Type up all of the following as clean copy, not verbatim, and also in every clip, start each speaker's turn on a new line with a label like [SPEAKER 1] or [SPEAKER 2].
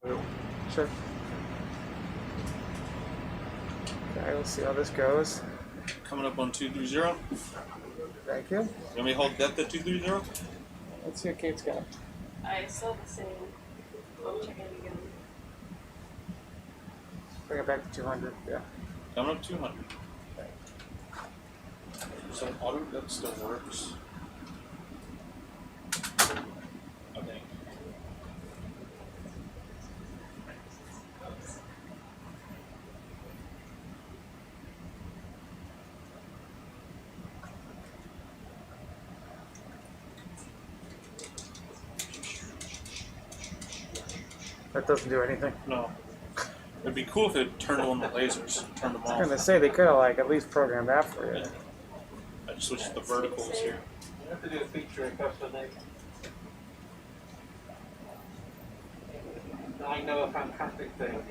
[SPEAKER 1] Sure. Okay, let's see how this goes.
[SPEAKER 2] Coming up on 230.
[SPEAKER 1] Thank you.
[SPEAKER 2] You want me to hold depth at 230?
[SPEAKER 1] Let's see what Kate's got.
[SPEAKER 3] I still have the same. I'll check it again.
[SPEAKER 1] Bring it back to 200. Yeah.
[SPEAKER 2] Coming up 200. So auto depth still works. I think.
[SPEAKER 1] That doesn't do anything.
[SPEAKER 2] No. It'd be cool if it turned on the lasers, turned them
[SPEAKER 1] I was
[SPEAKER 2] off.
[SPEAKER 1] gonna say they could have like at least programmed that for you.
[SPEAKER 2] Yeah. I just switched the verticals here.
[SPEAKER 4] You have to do a feature across the neck. I know a fantastic thing.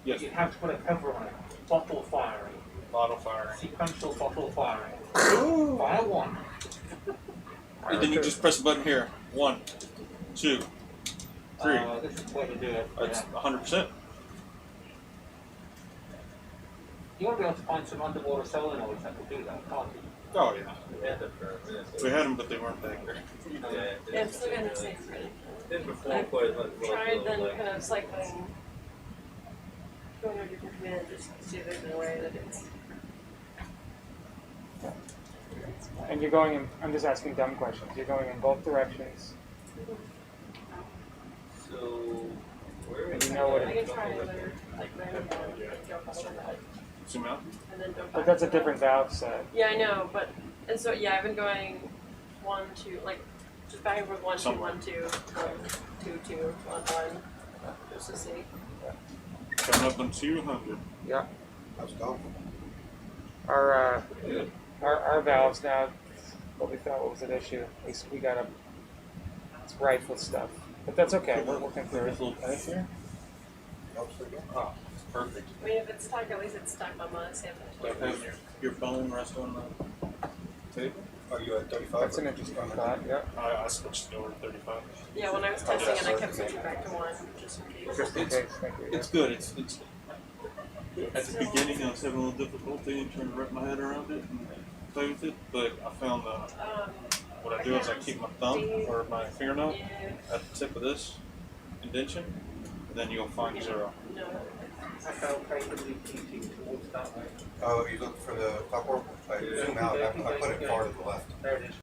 [SPEAKER 2] Yes.
[SPEAKER 4] You have to put a cover on it. Bottle firing.
[SPEAKER 2] Bottle firing.
[SPEAKER 4] Sequential bottle firing. Fire one.
[SPEAKER 2] And then you just press a button here. 1, 2, 3.
[SPEAKER 4] This is the way to do it.
[SPEAKER 2] That's 100%.
[SPEAKER 4] You want to be able to find some underwater solenoids that will do that, can't you?
[SPEAKER 2] Oh, yeah. We had them, but they weren't that great.
[SPEAKER 3] Yeah, I'm still gonna say it's ready.
[SPEAKER 5] I've
[SPEAKER 3] Tried then kind of cycling, going to a different command just to see if there's a way that it's.
[SPEAKER 1] And you're going in, I'm just asking dumb questions. You're going in both directions.
[SPEAKER 5] So, where
[SPEAKER 1] And
[SPEAKER 5] is
[SPEAKER 1] you know what
[SPEAKER 3] I
[SPEAKER 1] it,
[SPEAKER 3] can try another like random one and jump over that,
[SPEAKER 2] Zoom out.
[SPEAKER 3] and then jump
[SPEAKER 1] but
[SPEAKER 3] back
[SPEAKER 1] that's a
[SPEAKER 3] to that.
[SPEAKER 1] different valve set.
[SPEAKER 3] Yeah, I know, but and so yeah, I've been going 1, 2, like just back and forth 1, 2,
[SPEAKER 2] Somewhere.
[SPEAKER 3] 1, 2, 1, 2, 2, 1, 1, just to see.
[SPEAKER 2] Coming up on 200.
[SPEAKER 1] Yeah.
[SPEAKER 6] How's it going?
[SPEAKER 1] Our our valves now. What we thought was an issue. We got it's rife with stuff, but that's okay. We're working through
[SPEAKER 2] This
[SPEAKER 1] it.
[SPEAKER 2] little pipe here.
[SPEAKER 6] Helps pretty good.
[SPEAKER 2] Oh, it's perfect.
[SPEAKER 3] I mean, if it's stuck, at least it's stuck on my stamp.
[SPEAKER 2] Like having your phone rest on the table.
[SPEAKER 6] Are you at 35?
[SPEAKER 1] That's an interesting thought. Yeah.
[SPEAKER 2] I switched it over to 35.
[SPEAKER 3] Yeah, when I was testing it, I kept switching back to 1, just in case.
[SPEAKER 1] Just in case. Thank you.
[SPEAKER 2] It's good. It's at the beginning I was having a little difficulty in trying to wrap my head around it and play with it, but I found what I do is I keep my thumb or my fingernail at the tip of this indentation, and then you'll find 0.
[SPEAKER 3] No.
[SPEAKER 4] I felt capably teaching towards that way.
[SPEAKER 6] Oh, you look for the Falkor? I zoom out. I put it far to the left.
[SPEAKER 4] There it is.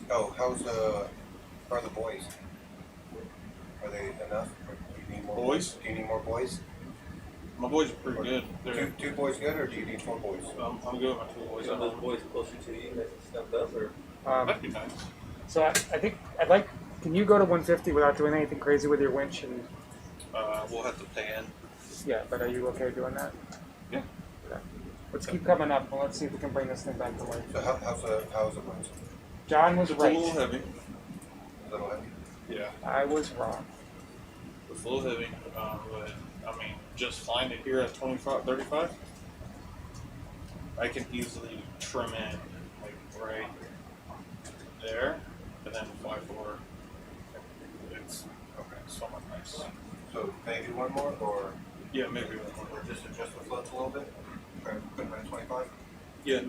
[SPEAKER 6] Oh, how are the boys? Are they enough? Or do you need more
[SPEAKER 2] Boys?
[SPEAKER 6] Do you need more boys?
[SPEAKER 2] My boys are pretty good. They're,
[SPEAKER 6] Two boys good, or do you need 4 boys?
[SPEAKER 2] I'm good with my 2 boys.
[SPEAKER 5] Are those boys closer to you that stepped up, or?
[SPEAKER 2] That'd be nice.
[SPEAKER 1] So I think I'd like. Can you go to 150 without doing anything crazy with your winch? And
[SPEAKER 2] We'll have to pay in.
[SPEAKER 1] yeah, but are you okay doing that?
[SPEAKER 2] Yeah.
[SPEAKER 1] Okay. Let's keep coming up and let's see if we can bring this thing back to life.
[SPEAKER 6] So how's the winds?
[SPEAKER 1] John was
[SPEAKER 2] It's a little
[SPEAKER 1] right.
[SPEAKER 2] heavy.
[SPEAKER 6] A little heavy?
[SPEAKER 2] Yeah.
[SPEAKER 1] I was wrong.
[SPEAKER 2] It's a little heavy, but I mean, just flying it here at 25, 35, I can easily trim in like right there, and then fly forward. It's so much nice.
[SPEAKER 6] So maybe one more, or
[SPEAKER 2] Yeah, maybe one more.
[SPEAKER 6] just adjust the floats a little bit? Try to put them at 25?
[SPEAKER 2] Yeah.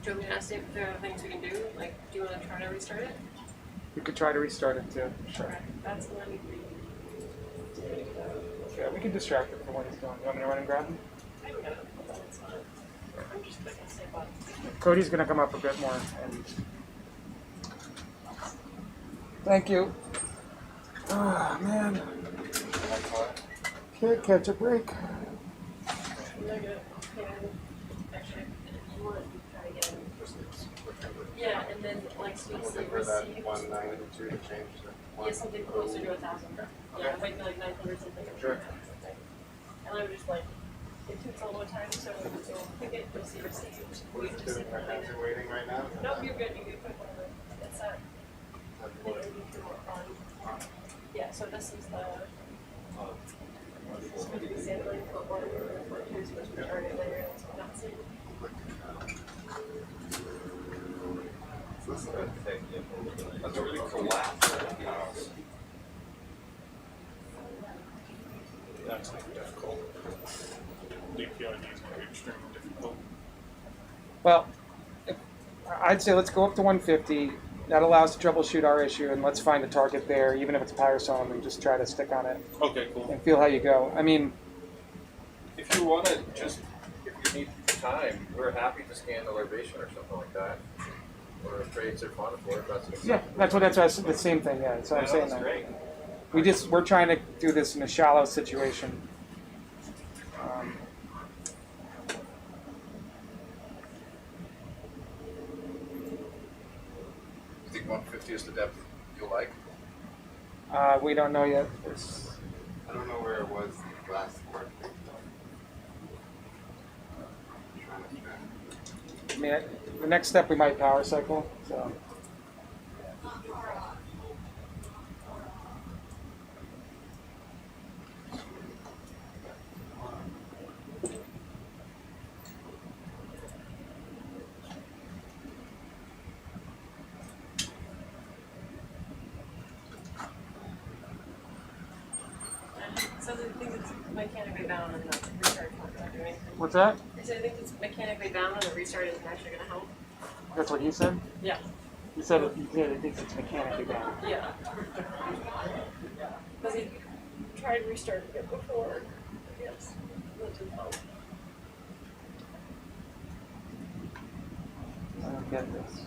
[SPEAKER 3] Do you want me to ask if there are things we can do? Like, do you want to try to restart it?
[SPEAKER 1] We could try to restart it too. Sure.
[SPEAKER 3] Okay, that's what I need to do.
[SPEAKER 1] Yeah, we can distract it from what he's doing. You want me to run and grab him?
[SPEAKER 3] I can get it. That's fine. I'm just clicking save button.
[SPEAKER 1] Cody's gonna come up a bit more. And thank you. Ah, man. Can't catch a break.
[SPEAKER 3] Actually, you want to try again. Yeah, and then like so you see received.
[SPEAKER 6] 192 to change
[SPEAKER 3] Yeah, something closer to 1,000. Yeah, it might be like 900 something.
[SPEAKER 1] Sure.
[SPEAKER 3] And I would just like, it takes a little time, so you'll pick it, you'll see received.
[SPEAKER 7] What is it doing right now? Is it waiting right now?
[SPEAKER 3] Nope, you're good, you can put whatever. It's that. And then you can work on. Yeah, so this is the. It's going to be sampling for water, which is supposed to be already there, so not seeing.
[SPEAKER 7] That's a really cool house.
[SPEAKER 2] That's going to be difficult. DPID is going to be extremely difficult.
[SPEAKER 1] Well, I'd say let's go up to 150. That allows us to troubleshoot our issue, and let's find a target there, even if it's pyrosome, and just try to stick on it
[SPEAKER 2] Okay, cool.
[SPEAKER 1] and feel how you go. I mean,
[SPEAKER 5] If you want to just, if you need time, we're happy to scan the larvation or something like that. Or traits or fauna for it.
[SPEAKER 1] that's the same thing. Yeah, that's what I'm saying.
[SPEAKER 5] That's great.
[SPEAKER 1] We're trying to do this in a shallow situation.
[SPEAKER 7] You think 150 is the depth you like?
[SPEAKER 1] We don't know yet.
[SPEAKER 7] I don't know where it was last work.
[SPEAKER 1] I mean, the next step we might power cycle. So.
[SPEAKER 3] So I think it's mechanically bound and the restart won't do anything.
[SPEAKER 1] What's that?
[SPEAKER 3] I said I think it's mechanically bound and the restart isn't actually going to help.
[SPEAKER 1] That's what you said?
[SPEAKER 3] Yeah.
[SPEAKER 1] You said it thinks it's mechanically bound.
[SPEAKER 3] Yeah. Because he tried restarting it before. Yes. That didn't help.
[SPEAKER 1] I don't get this.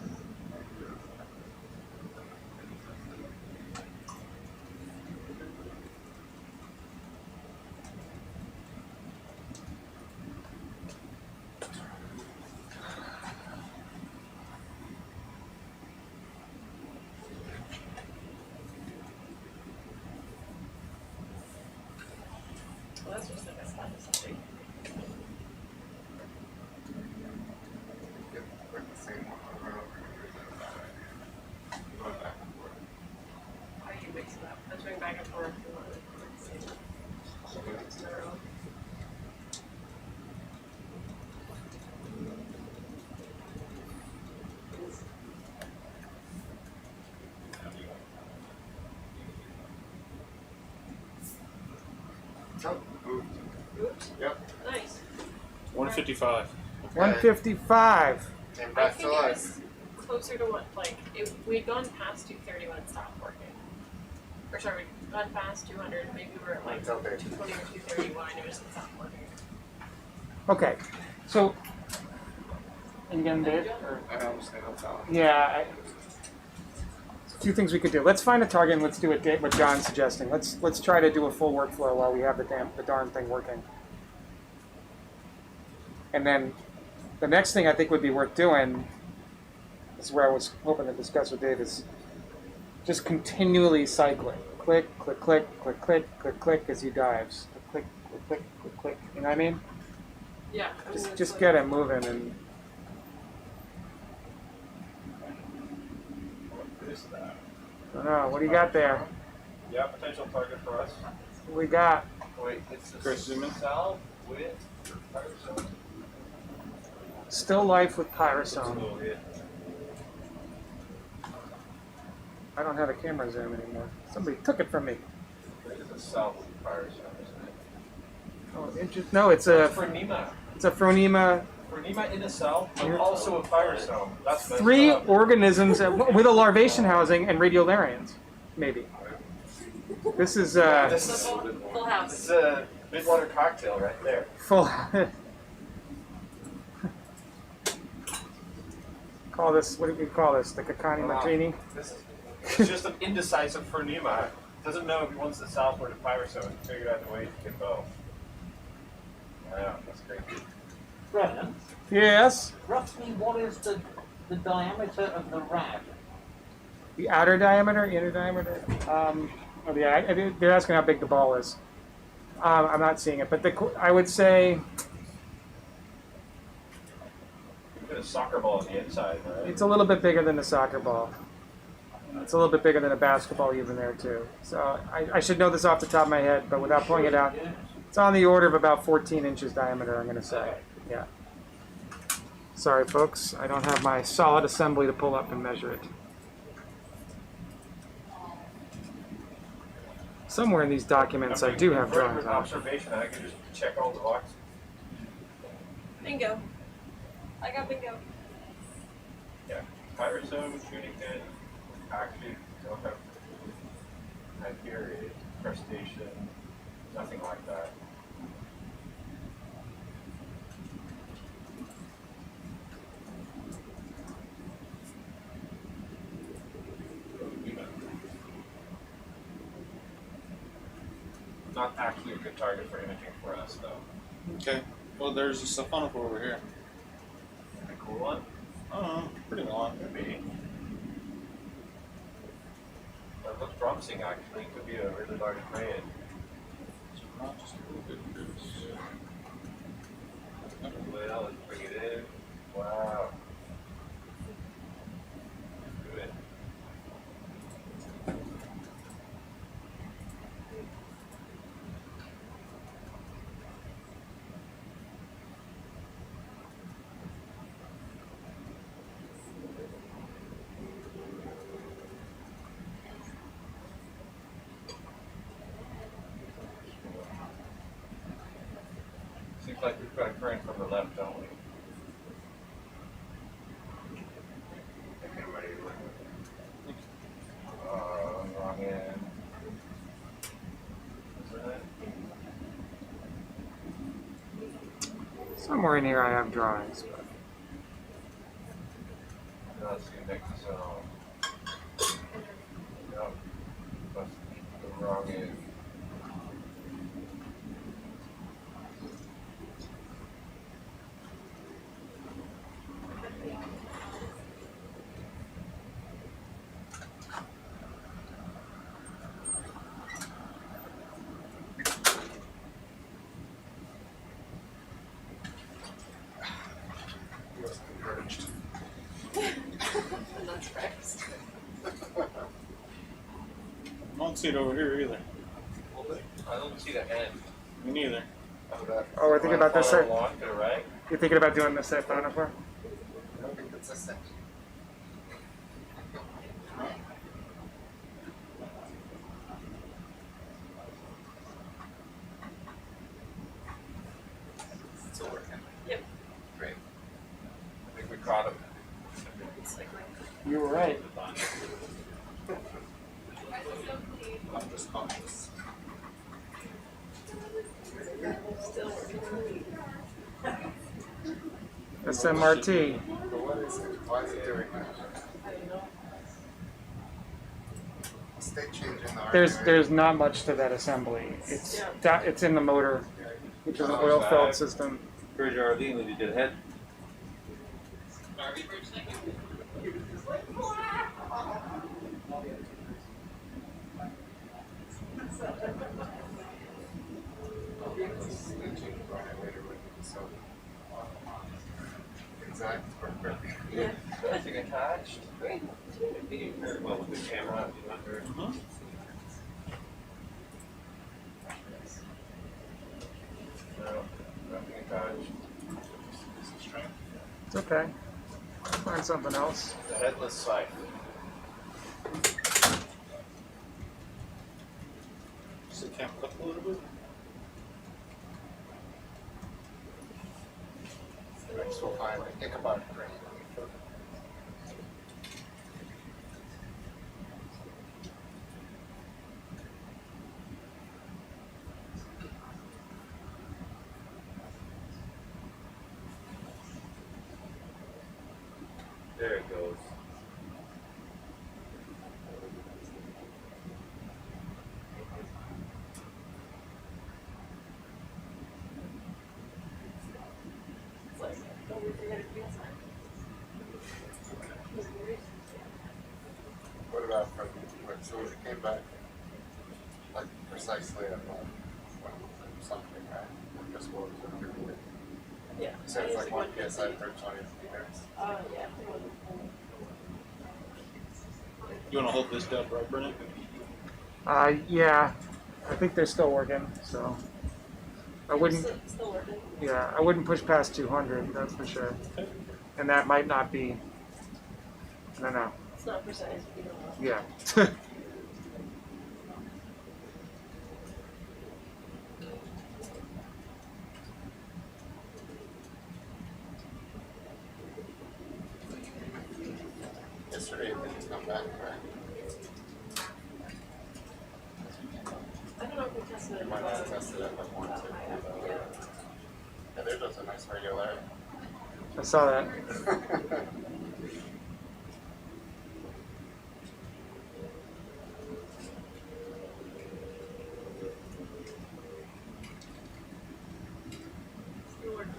[SPEAKER 3] Well, that's just like a spot or something. Why are you mixing up? I'm doing back and forth.
[SPEAKER 7] Oh, moved.
[SPEAKER 3] Oops.
[SPEAKER 7] Yep.
[SPEAKER 3] Nice.
[SPEAKER 2] 155.
[SPEAKER 1] 155.
[SPEAKER 7] Came
[SPEAKER 3] I
[SPEAKER 7] back
[SPEAKER 3] think
[SPEAKER 7] to
[SPEAKER 3] it
[SPEAKER 7] life.
[SPEAKER 3] was closer to what, like, we'd gone past 230 when it stopped working. Or sorry, we'd gone past 200, maybe we were at like
[SPEAKER 7] It's okay.
[SPEAKER 3] 220 or 230 when I noticed it stopped working.
[SPEAKER 1] Okay, so. And again, Dave? Or?
[SPEAKER 7] I don't understand what's on.
[SPEAKER 1] Yeah. A few things we could do. Let's find a target and let's do what John's suggesting. Let's try to do a full workflow while we have the darn thing working. And then the next thing I think would be worth doing, this is where I was hoping to discuss with Dave, is just continually cycling. Click, click, click, click, click, click, click as he dives. Click, click, click, click, click. You know what I mean?
[SPEAKER 3] Yeah. I mean, it's
[SPEAKER 1] Just
[SPEAKER 3] like,
[SPEAKER 1] get it moving and.
[SPEAKER 5] What is that?
[SPEAKER 1] I don't know. What do you got there?
[SPEAKER 5] Yeah, potential target for us.
[SPEAKER 1] What we got?
[SPEAKER 5] Wait, it's the
[SPEAKER 2] Chris, zoom in.
[SPEAKER 5] south with pyrosome.
[SPEAKER 1] Still life with pyrosome. I don't have a camera zoom anymore. Somebody took it from me.
[SPEAKER 5] It's the south with pyrosome, isn't it?
[SPEAKER 1] Oh, no, it's a
[SPEAKER 5] Phronema.
[SPEAKER 1] phronema.
[SPEAKER 5] Phronema in the south, but also a pyrosome. That's messed
[SPEAKER 1] 3
[SPEAKER 5] up.
[SPEAKER 1] organisms with a larvation housing and radiolarians, maybe. This is
[SPEAKER 5] This
[SPEAKER 3] the
[SPEAKER 5] is
[SPEAKER 3] full house.
[SPEAKER 5] This is a midwater cocktail right there.
[SPEAKER 1] full. Call this. What do we call this? The Kakani Martini.
[SPEAKER 5] This is it's just an indecisive Phronema. Doesn't know if he wants the south or the pyrosome. He figured out the way to get both. Yeah, that's great.
[SPEAKER 4] Brennan,
[SPEAKER 1] Yes.
[SPEAKER 4] roughly what is the diameter of the rad?
[SPEAKER 1] The outer diameter, inner diameter. They're asking how big the ball is. I'm not seeing it, but I would say
[SPEAKER 5] You put a soccer ball on the inside, right?
[SPEAKER 1] it's a little bit bigger than a soccer ball. It's a little bit bigger than a basketball even there too. So I should know this off the top of my head, but without pulling it out, it's on the order of about 14 inches diameter, I'm going to say. Yeah. Sorry, folks. I don't have my solid assembly to pull up and measure it. Somewhere in these documents, I do have drawings
[SPEAKER 5] With
[SPEAKER 1] on it.
[SPEAKER 5] observation, I can just check all the boxes.
[SPEAKER 3] Bingo. I got bingo.
[SPEAKER 5] Yeah. Pyrosome, shooting pin, actually don't have Hyperion, crustacean, nothing like that. Not actually a good target for imaging for us, though.
[SPEAKER 2] Okay. Well, there's a fauna over here.
[SPEAKER 5] A cool one?
[SPEAKER 2] I don't know. Pretty long.
[SPEAKER 5] Could be. That looks promising, actually. Could be a really large prey.
[SPEAKER 2] Not just a little bit.
[SPEAKER 5] Well, let's bring it in. Wow. Good. Seems like we've got a current from the left, don't we? Wrong end. Isn't it?
[SPEAKER 1] Somewhere in here, I have drawings. But
[SPEAKER 5] Let's see next zone. Yep. That's the wrong end.
[SPEAKER 3] I'm not surprised.
[SPEAKER 2] I don't see it over here either.
[SPEAKER 5] I don't see the head.
[SPEAKER 2] Me neither.
[SPEAKER 1] oh, we're thinking about this.
[SPEAKER 5] Along to the right.
[SPEAKER 1] You're thinking about doing this at fauna for?
[SPEAKER 6] I don't think that's a section.
[SPEAKER 7] Still working.
[SPEAKER 3] Yep.
[SPEAKER 7] Great.
[SPEAKER 5] I think we caught him.
[SPEAKER 3] It's like
[SPEAKER 1] You were right.
[SPEAKER 7] I'm just conscious.
[SPEAKER 3] still working.
[SPEAKER 1] SMRT.
[SPEAKER 6] But what is it? Why is it doing that?
[SPEAKER 3] I don't know.
[SPEAKER 6] State change in the
[SPEAKER 1] There's not much to that assembly. It's in the motor, which is an oil-filled system.
[SPEAKER 7] Bridge RV when you did head.
[SPEAKER 3] RV bridge thing?
[SPEAKER 6] Exact.
[SPEAKER 3] Yeah.
[SPEAKER 5] Nothing attached. Great. Very well with the camera. No, nothing attached.
[SPEAKER 1] It's okay. Find something else.
[SPEAKER 5] The headless sight.
[SPEAKER 2] Does the camp up a little bit?
[SPEAKER 6] Next we'll find the Ichabod crane.
[SPEAKER 5] There it goes.
[SPEAKER 3] It's like, don't we forget it feels like.
[SPEAKER 6] What about from, so it came back like precisely at 1?
[SPEAKER 8] So it's like 1 PSI per 20 meters.
[SPEAKER 3] Oh, yeah.
[SPEAKER 2] You want to hold this down, right, Brennan?
[SPEAKER 1] Yeah, I think they're still working, so I wouldn't.
[SPEAKER 3] Still working.
[SPEAKER 1] Yeah, I wouldn't push past 200. That's for sure. And that might not be. I don't know.
[SPEAKER 3] It's not precise. You don't know.
[SPEAKER 1] Yeah.
[SPEAKER 8] Yesterday it didn't come back, right?
[SPEAKER 3] I don't know if we tested
[SPEAKER 8] You
[SPEAKER 3] it.
[SPEAKER 8] might have tested it like 1, 2.
[SPEAKER 3] Yeah.
[SPEAKER 8] Yeah, there does a nice regularity.
[SPEAKER 1] I saw that.
[SPEAKER 3] Still working.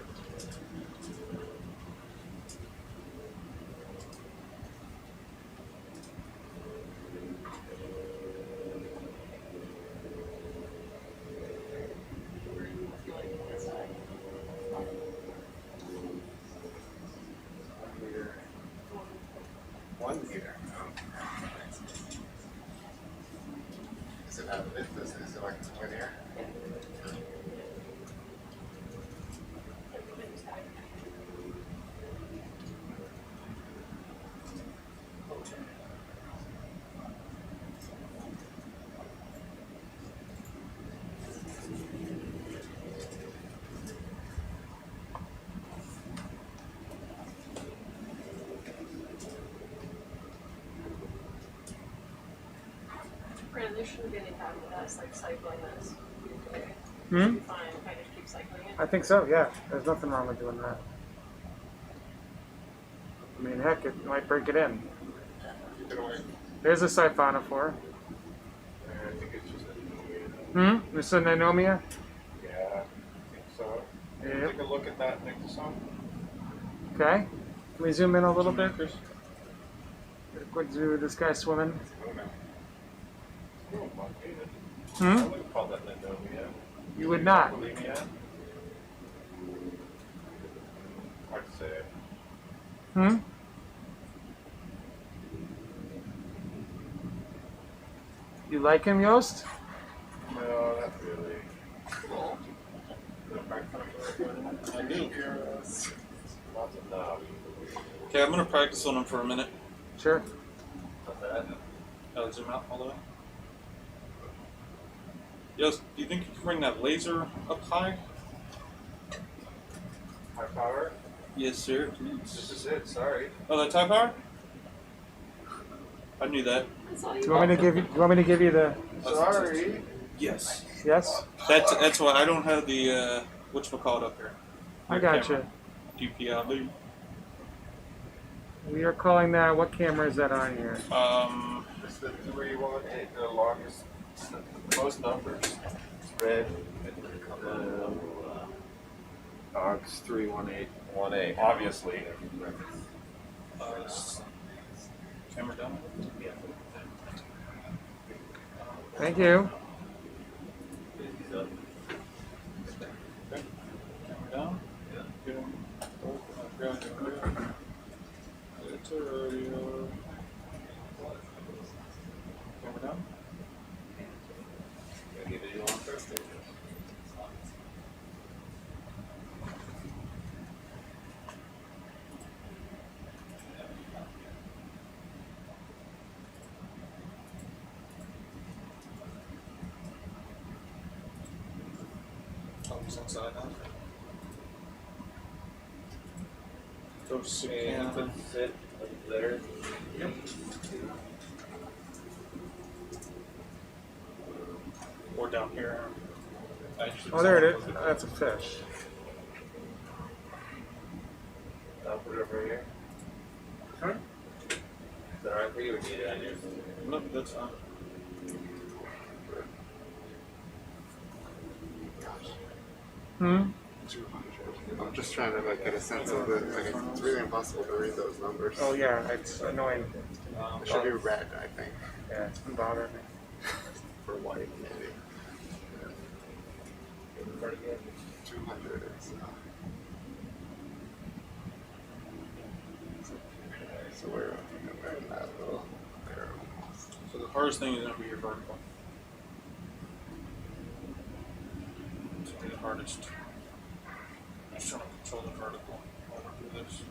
[SPEAKER 8] One meter. Does it have a bit? Is it like a linear?
[SPEAKER 3] Brandon, there shouldn't be any problem with us like cycling this.
[SPEAKER 1] Hmm?
[SPEAKER 3] Should be fine if I just keep cycling it.
[SPEAKER 1] I think so. Yeah. There's nothing wrong with doing that. I mean, heck, it might break it in.
[SPEAKER 8] Keep it away.
[SPEAKER 1] There's a siphonophore.
[SPEAKER 5] I think it's just
[SPEAKER 1] There's a Ninomia.
[SPEAKER 5] yeah, I think so.
[SPEAKER 1] Yep.
[SPEAKER 5] Take a look at that Nicholson.
[SPEAKER 1] Okay. Can we zoom in a little bit?
[SPEAKER 2] Chris?
[SPEAKER 1] What do this guy swimming?
[SPEAKER 5] Oh no. Oh, my goodness. I
[SPEAKER 1] Hmm?
[SPEAKER 5] wouldn't call that Ninomia.
[SPEAKER 1] You would not.
[SPEAKER 5] Bulimia? Hard to say.
[SPEAKER 1] Hmm? You like him, Yost?
[SPEAKER 5] No, not really.
[SPEAKER 2] I do.
[SPEAKER 5] Lots of knobs.
[SPEAKER 2] Okay, I'm gonna practice on them for a minute.
[SPEAKER 1] Sure.
[SPEAKER 5] Not bad.
[SPEAKER 2] I'll zoom out all the way. Yes, do you think you can bring that laser up high?
[SPEAKER 5] High power?
[SPEAKER 2] Yes, sir.
[SPEAKER 5] This is it, sorry.
[SPEAKER 2] Oh, that's high power? I knew that.
[SPEAKER 3] That's all
[SPEAKER 1] Do you want me to give you? Do you want me to give you the?
[SPEAKER 5] Sorry.
[SPEAKER 2] Yes.
[SPEAKER 1] Yes.
[SPEAKER 2] That's why I don't have the whatchamacallit up here.
[SPEAKER 1] I got you.
[SPEAKER 2] DPI.
[SPEAKER 1] We are calling that. What camera is that on here?
[SPEAKER 5] It's the 318, the longest, the most numbers. It's red. Dogs 31818, obviously.
[SPEAKER 2] Camera down.
[SPEAKER 1] Thank you.
[SPEAKER 2] Camera down. Good. It's a radio. Camera down.
[SPEAKER 8] Give it you on Thursday.
[SPEAKER 2] Oh, it's inside now. Go scan.
[SPEAKER 5] Sit there.
[SPEAKER 2] Yep. Or down here.
[SPEAKER 1] Oh, there it is. That's a fish.
[SPEAKER 5] I'll put it over here.
[SPEAKER 2] Sorry?
[SPEAKER 5] Is that alright for you or do you need it on yours?
[SPEAKER 2] No, that's fine.
[SPEAKER 1] Hmm.
[SPEAKER 8] 200. I'm just trying to like get a sense of it. Like it's really impossible to read those numbers.
[SPEAKER 1] Oh yeah, it's annoying.
[SPEAKER 8] It should be red, I think,
[SPEAKER 1] Yeah, it's been bothering me.
[SPEAKER 8] for white maybe. 200 is. So we're in that little arrow.
[SPEAKER 2] So the hardest thing is going to be your vertical. It's going to be the hardest. I'm just trying to control the vertical while we do this.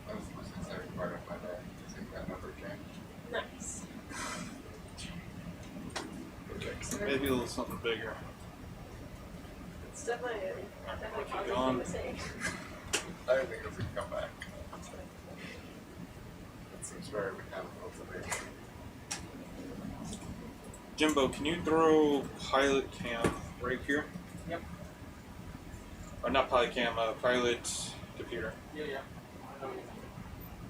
[SPEAKER 8] That was the most exciting part of my day. I think that number changed.
[SPEAKER 3] Nice. So
[SPEAKER 2] Maybe a little something bigger.
[SPEAKER 3] it's definitely
[SPEAKER 2] Keep
[SPEAKER 3] causing
[SPEAKER 2] going.
[SPEAKER 3] me to say.
[SPEAKER 8] I didn't think it was going to come back. It seems very mechanical to me.
[SPEAKER 2] Jimbo, can you throw pilot cam right here?
[SPEAKER 4] Yep.
[SPEAKER 2] Or not pilot cam, pilot computer.
[SPEAKER 4] Yeah, yeah.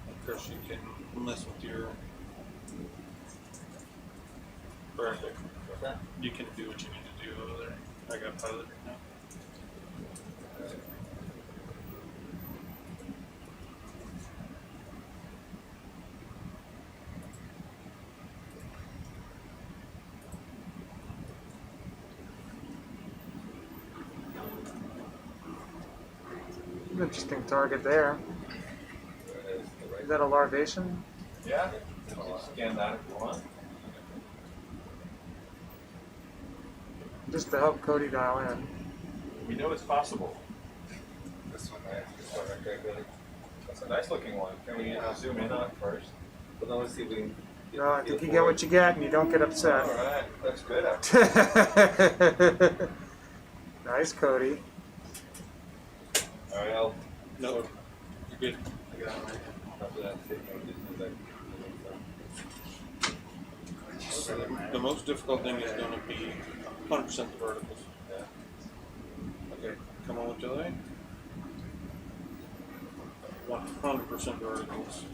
[SPEAKER 2] Of course, you can mess with your vertical.
[SPEAKER 4] What's that?
[SPEAKER 2] You can do what you need to do over there. I got pilot right now.
[SPEAKER 1] Interesting target there. Is that a larvation?
[SPEAKER 5] Yeah. Scan that if you want.
[SPEAKER 1] Just to help Cody dial in.
[SPEAKER 5] We know it's possible.
[SPEAKER 8] This one,
[SPEAKER 5] This one right there, good. That's a nice looking one. Can we zoom in on it first?
[SPEAKER 7] But then let's see if we can.
[SPEAKER 1] No, I think you get what you get and you don't get upset.
[SPEAKER 5] Alright, looks good actually.
[SPEAKER 1] Nice, Cody.
[SPEAKER 5] Alright, I'll
[SPEAKER 2] No, you're good.
[SPEAKER 5] I got it right here. After that, take note of this.
[SPEAKER 2] The most difficult thing is going to be 100% the verticals.
[SPEAKER 5] Yeah.
[SPEAKER 2] Okay, come on with delay. 100% verticals.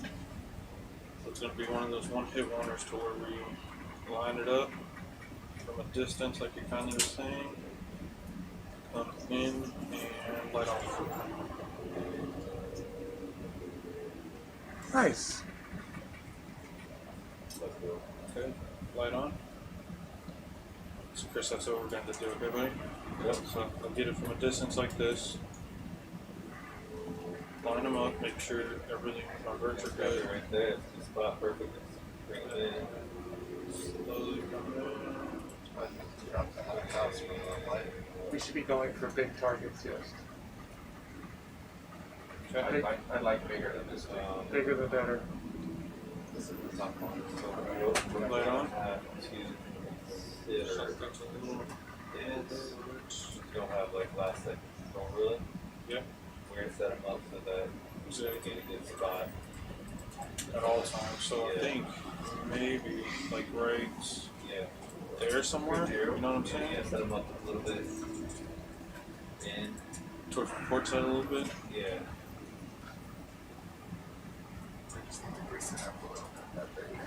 [SPEAKER 2] So it's going to be one of those one-hit wonders to where we line it up from a distance, like you kind of were saying. Come in and light off.
[SPEAKER 1] Nice.
[SPEAKER 5] Let's go.
[SPEAKER 2] Okay, light on. So Chris, that's what we're going to do, okay, buddy?
[SPEAKER 5] Yep.
[SPEAKER 2] So I'll get it from a distance like this. Line them up, make sure everything, our verts are
[SPEAKER 5] Got
[SPEAKER 2] good.
[SPEAKER 5] it right there. It's the spot perfect. Bring it in.
[SPEAKER 2] Slowly come in.
[SPEAKER 8] I think you dropped the house from the light.
[SPEAKER 1] We should be going for big targets, yes.
[SPEAKER 2] Okay.
[SPEAKER 5] I'd like bigger than this one.
[SPEAKER 1] Bigger the better.
[SPEAKER 8] This is the top one.
[SPEAKER 5] So we're
[SPEAKER 2] Light on.
[SPEAKER 5] have to consider this. Don't have like last second control really.
[SPEAKER 2] Yeah.
[SPEAKER 5] We're gonna set them up so that we get a good spot.
[SPEAKER 2] At all times. So I
[SPEAKER 5] Yeah.
[SPEAKER 2] think maybe like right
[SPEAKER 5] Yeah.
[SPEAKER 2] there somewhere. You know what I'm saying?
[SPEAKER 5] Yeah, set them up a little bit. And
[SPEAKER 2] Towards the port side a little bit.
[SPEAKER 5] yeah.
[SPEAKER 8] I just need to grease it up a little bit. That big.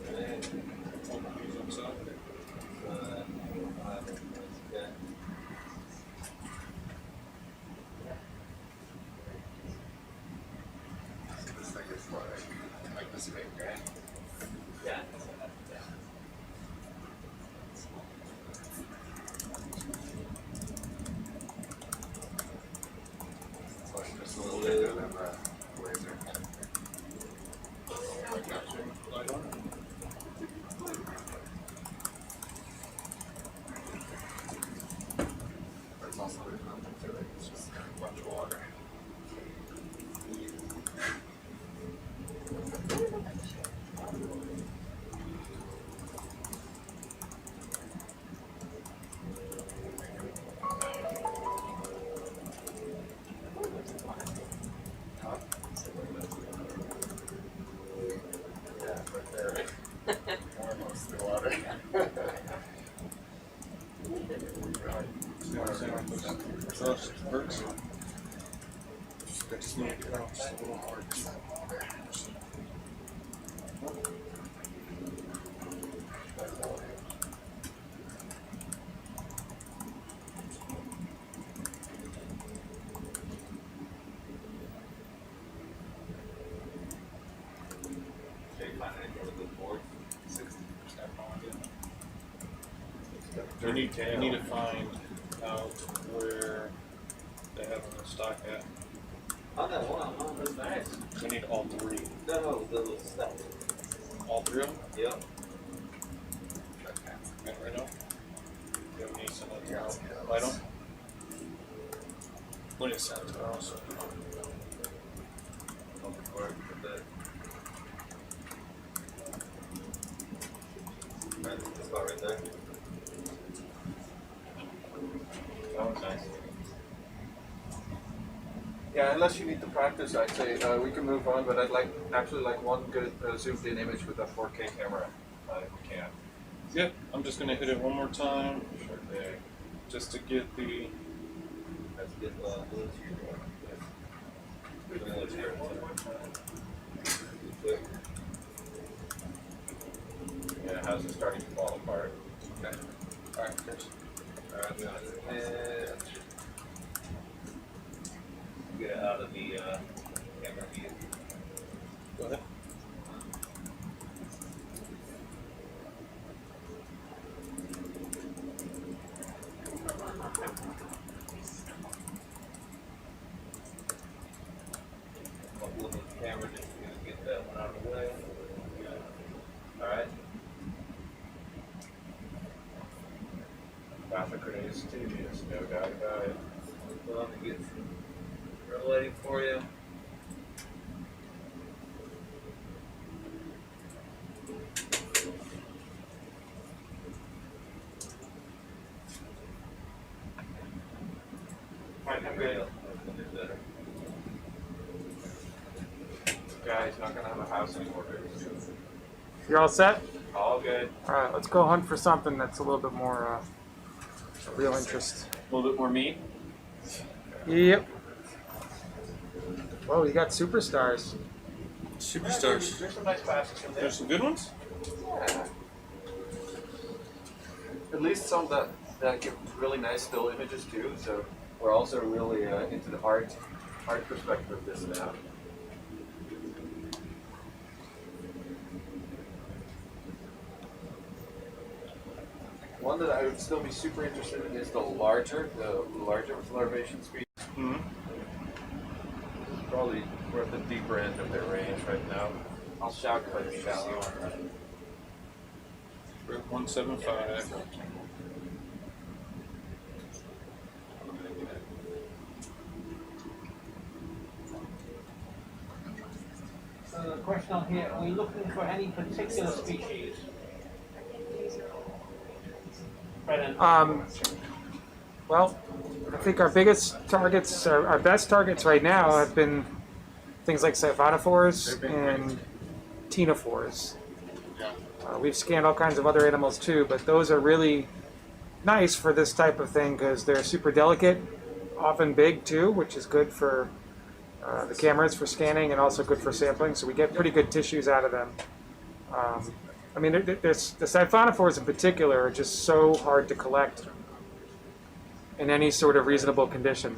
[SPEAKER 5] And then,
[SPEAKER 2] So,
[SPEAKER 5] yeah.
[SPEAKER 8] So this thing is like this big, right?
[SPEAKER 5] Yeah.
[SPEAKER 8] So it's just a little bigger than the laser. I got you.
[SPEAKER 2] light on.
[SPEAKER 8] There's also there's nothing to it. It's just a bunch of water. Yeah, right there. Almost the water.
[SPEAKER 2] See what I'm saying? Trust verts. I just need to go just a little more. We need to find out where they have them in stock at.
[SPEAKER 4] I got one. Oh, that's nice.
[SPEAKER 2] We need all three.
[SPEAKER 4] No, the little stuff.
[SPEAKER 2] All three of them?
[SPEAKER 4] Yep.
[SPEAKER 2] And right now? You have any some of them light on? What is that tomorrow? So,
[SPEAKER 6] That's about right there.
[SPEAKER 5] That one's nice. Yeah, unless you need to practice, I'd say we can move on. But I'd actually like one good zoomed in image with a 4K camera, if we can.
[SPEAKER 2] yeah, I'm just gonna hit it one more time,
[SPEAKER 5] Sure thing.
[SPEAKER 2] just to get the.
[SPEAKER 4] That's good.
[SPEAKER 5] Yeah, how's it starting to fall apart?
[SPEAKER 2] Okay. All right, Chris.
[SPEAKER 4] Alright, and get it out of the camera view.
[SPEAKER 2] Go ahead.
[SPEAKER 4] I'll move the camera just to get that one out of the way. Alright.
[SPEAKER 5] Traffic is tedious, no doubt about it.
[SPEAKER 4] Well, let me get some grill lighting for you.
[SPEAKER 5] I'm good. Guy's not gonna have a house anymore very soon.
[SPEAKER 1] You're all set?
[SPEAKER 5] All good.
[SPEAKER 1] All right, let's go hunt for something that's a little bit more real interest.
[SPEAKER 5] A little bit more meat.
[SPEAKER 1] Yep. Whoa, you got superstars.
[SPEAKER 2] Superstars.
[SPEAKER 5] There's some nice passes in there.
[SPEAKER 2] There's some good ones.
[SPEAKER 5] Yeah. At least some that give really nice still images too. So we're also really into the art perspective of this now. One that I would still be super interested in is the larger larvation speed.
[SPEAKER 2] Mm-hmm.
[SPEAKER 5] Probably we're at the deeper end of their range right now. I'll shout if I'm shallow.
[SPEAKER 2] We're at 175.
[SPEAKER 4] So the question on here, are we looking for any particular species? Brennan?
[SPEAKER 1] Well, I think our biggest targets, our best targets right now have been things like siphonophores and ctenophores. We've scanned all kinds of other animals too, but those are really nice for this type of thing because they're super delicate, often big too, which is good for the cameras for scanning and also good for sampling. So we get pretty good tissues out of them. I mean, there's the siphonophores in particular are just so hard to collect in any sort of reasonable condition.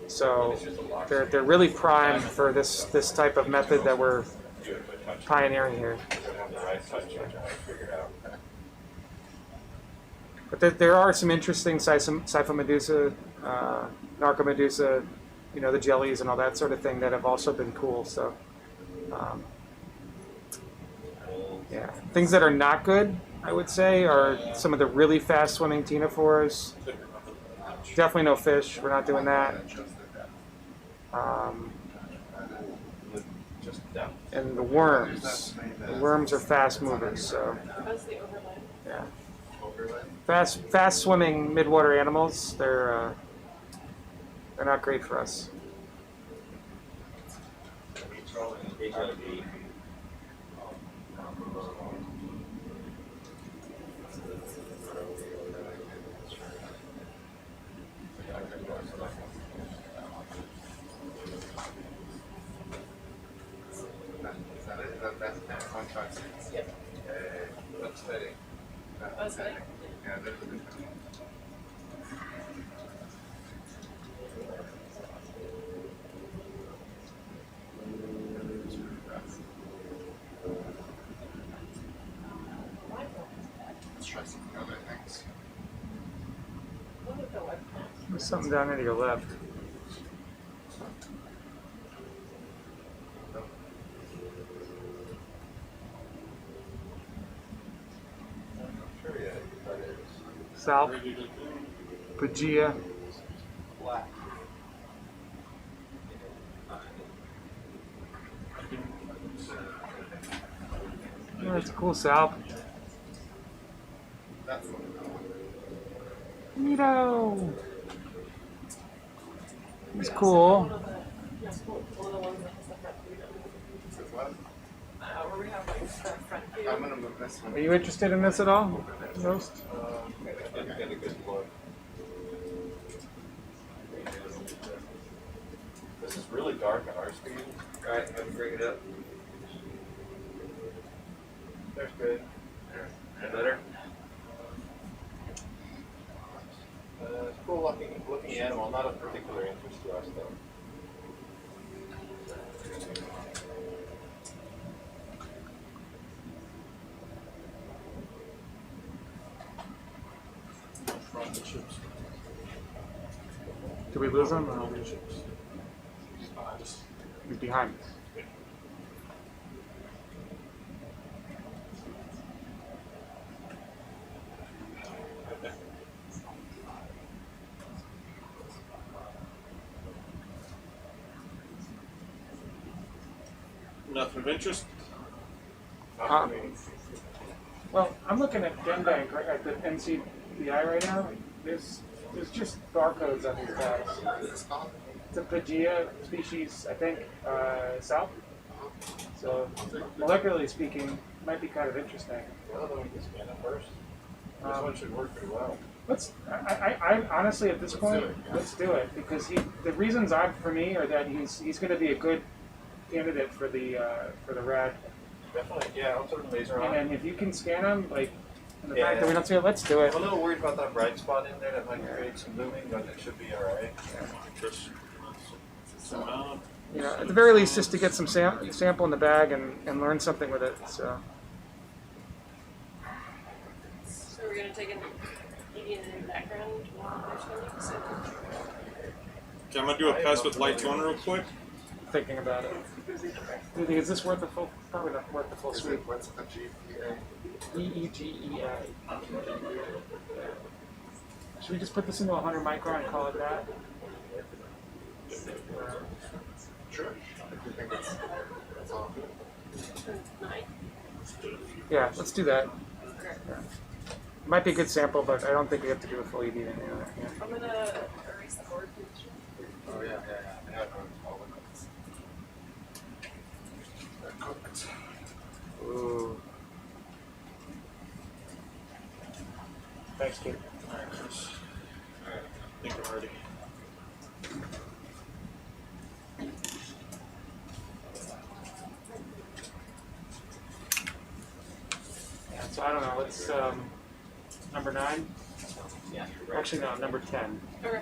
[SPEAKER 1] So they're really primed for this type of method that we're pioneering here. But there are some interesting Siphomedusa, Narcomedusa, the jellies and all that sort of thing that have also been cool. So, yeah, things that are not good, I would say, are some of the really fast swimming ctenophores. Definitely no fish. We're not doing that. And the worms. The worms are fast movers. So,
[SPEAKER 3] How's the overlay?
[SPEAKER 1] yeah. Fast swimming midwater animals. They're not great for us.
[SPEAKER 5] That's fitting.
[SPEAKER 3] That's it.
[SPEAKER 8] Yeah, there's a different. Let's try some other things.
[SPEAKER 1] There's something down there to your left.
[SPEAKER 5] Sure, yeah, that is.
[SPEAKER 1] South, Pagea.
[SPEAKER 5] Black.
[SPEAKER 1] Yeah, it's a cool salp.
[SPEAKER 5] That's what
[SPEAKER 1] Neato. It's
[SPEAKER 3] One
[SPEAKER 1] cool.
[SPEAKER 3] of the, yes, one of the ones that has the front view.
[SPEAKER 8] Says what?
[SPEAKER 3] Where we have like the front view.
[SPEAKER 8] I'm gonna move this one.
[SPEAKER 1] Are you interested in this at all, Roast?
[SPEAKER 5] get a good look. This is really dark at our speed.
[SPEAKER 7] Alright, I'm gonna bring it up.
[SPEAKER 5] There's good.
[SPEAKER 7] Better?
[SPEAKER 5] It's cool looking animal, not of particular interest to us though.
[SPEAKER 2] Front the chips.
[SPEAKER 1] Did we lose him? No.
[SPEAKER 2] Chips.
[SPEAKER 1] He's behind.
[SPEAKER 2] Nothing of interest.
[SPEAKER 1] Well, I'm looking at GenBank right at the NCBI right now. There's just barcodes on these guys.
[SPEAKER 8] What is this called?
[SPEAKER 1] It's a Pagea species, I think, south. So, molecularly speaking, might be kind of interesting.
[SPEAKER 5] Well, then we can scan it first. This
[SPEAKER 1] Um,
[SPEAKER 5] one should work pretty well.
[SPEAKER 1] I honestly at this point, let's do it because the reasons for me are that he's going to be a good candidate for the rad,
[SPEAKER 5] Definitely, yeah, I'll turn the laser
[SPEAKER 1] and
[SPEAKER 5] on.
[SPEAKER 1] then if you can scan him, like, and the
[SPEAKER 5] Yeah.
[SPEAKER 1] fact that we don't see it, let's do it.
[SPEAKER 5] I'm a little worried about that bright spot in there that might create some looming, but it should be alright.
[SPEAKER 2] Just zoom out.
[SPEAKER 1] You know, at the very least, just to get some sample in the bag and learn something with it. So,
[SPEAKER 3] So we're gonna take an Indian in the background while there's no mix.
[SPEAKER 2] Okay, I'm gonna do a pass with light tone real quick.
[SPEAKER 1] thinking about it. Do you think is this worth the full? Probably not worth the full
[SPEAKER 8] Is
[SPEAKER 1] sweep.
[SPEAKER 8] it, what's a GPA?
[SPEAKER 1] EEGEA. Should we just put this into 100 micron and call it that?
[SPEAKER 8] Sure. If you think it's all.
[SPEAKER 3] 9.
[SPEAKER 1] Yeah, let's do that. It might be a good sample, but I don't think we have to do a full ED anyway. Yeah.
[SPEAKER 3] I'm gonna erase the board.
[SPEAKER 8] Oh, yeah. I have all the notes. They're cooked.
[SPEAKER 1] Ooh. Thanks, kid.
[SPEAKER 2] Alright, Chris. I think I'm ready.
[SPEAKER 1] Yeah, so I don't know. Let's number 9.
[SPEAKER 7] Yeah.
[SPEAKER 1] Actually, no, number 10.
[SPEAKER 3] Okay.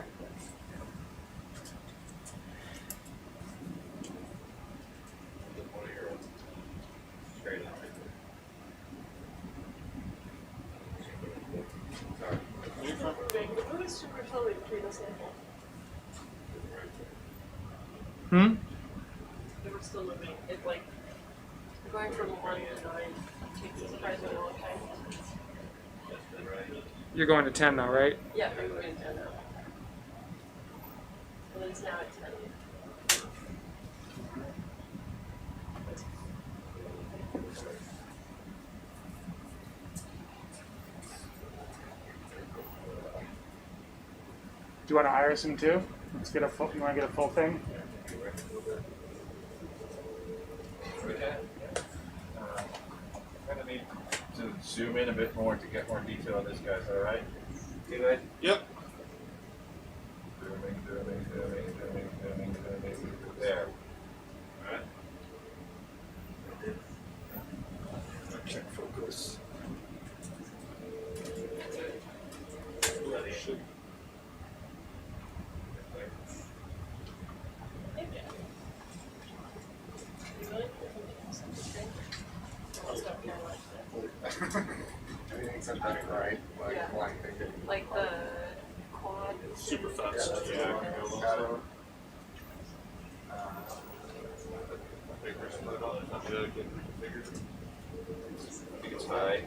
[SPEAKER 7] Straight up.
[SPEAKER 2] You're fine.
[SPEAKER 3] Wait, the board is super slowly between the sample.
[SPEAKER 1] Hmm.
[SPEAKER 3] They were still moving. It's like going from 1 to 9 takes a surprisingly long time.
[SPEAKER 1] You're going to 10 though, right?
[SPEAKER 3] Yeah, I'm moving to 10 now. Well, it's now at 10.
[SPEAKER 1] Do you want to iris him too? Let's get a full. You want to get a full thing?
[SPEAKER 5] I'm gonna need to zoom in a bit more to get more detail on this guy, is that alright? You good?
[SPEAKER 2] Yep.
[SPEAKER 5] Zooming. There. Alright.
[SPEAKER 8] Check focus. Everything's synthetic, right? Like
[SPEAKER 3] Yeah.
[SPEAKER 8] blank thinking.
[SPEAKER 3] Like the quad
[SPEAKER 2] super fast. Yeah, I can go a little slower. Bigger split on it. Not to get bigger.
[SPEAKER 5] I think it's fine.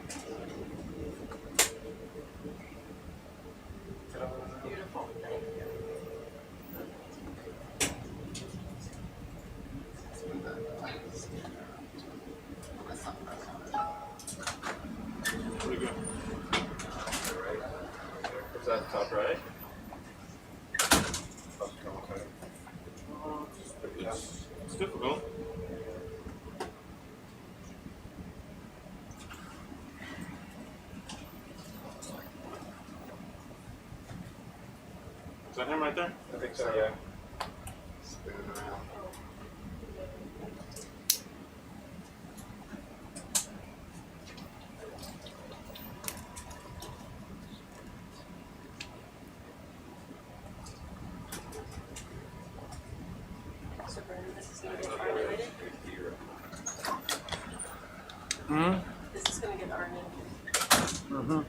[SPEAKER 3] Beautiful.
[SPEAKER 2] Pretty good.
[SPEAKER 5] Is that top right?
[SPEAKER 2] It's difficult. Is that him right there?
[SPEAKER 5] I think so, yeah.
[SPEAKER 8] Spinning around.
[SPEAKER 3] So Brandon, this is gonna get R-rated.
[SPEAKER 1] Hmm?
[SPEAKER 3] This is gonna get R-rated.
[SPEAKER 1] Mm-hmm.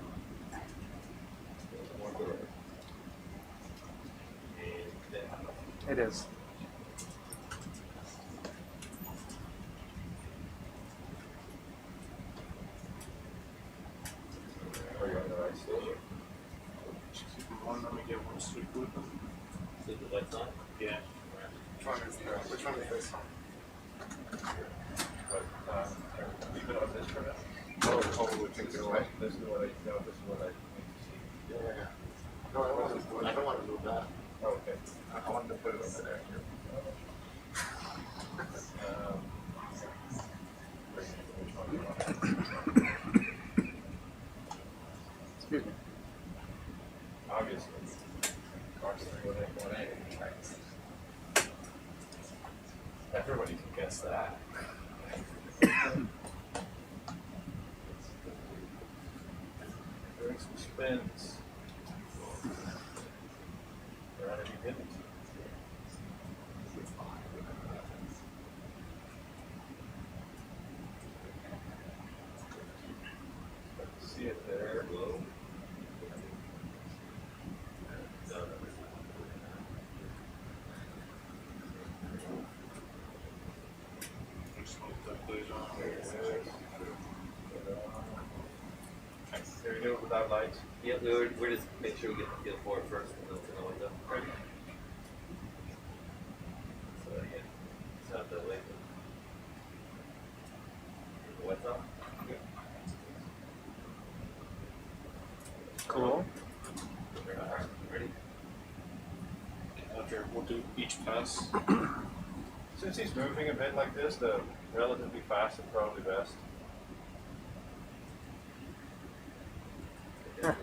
[SPEAKER 1] It is.
[SPEAKER 5] Are you on the right station?
[SPEAKER 2] Let me get one sweep with them.
[SPEAKER 7] See the lights on?
[SPEAKER 2] Yeah.
[SPEAKER 8] Which one is this one?
[SPEAKER 5] But, leave it on this for now.
[SPEAKER 8] Oh, we'll take it away.
[SPEAKER 5] This is what I need to see.
[SPEAKER 8] Yeah. No, I don't want to move that.
[SPEAKER 5] Oh, okay.
[SPEAKER 8] I wanted to put it over there.
[SPEAKER 5] Um, which one do you want?
[SPEAKER 1] Excuse me.
[SPEAKER 5] Obviously. Everybody can guess that. Doing some spins. Or how did you hit it? See it there.
[SPEAKER 2] Just hope that plays on.
[SPEAKER 5] There we go without lights.
[SPEAKER 7] Yeah, we're just make sure we get the feel for it first and then to know what's up. So yeah, it's not that way. What's up?
[SPEAKER 1] Cool.
[SPEAKER 7] Ready?
[SPEAKER 2] After we'll do each pass.
[SPEAKER 5] Since he's moving a bit like this, the relatively fast is probably best.
[SPEAKER 2] Light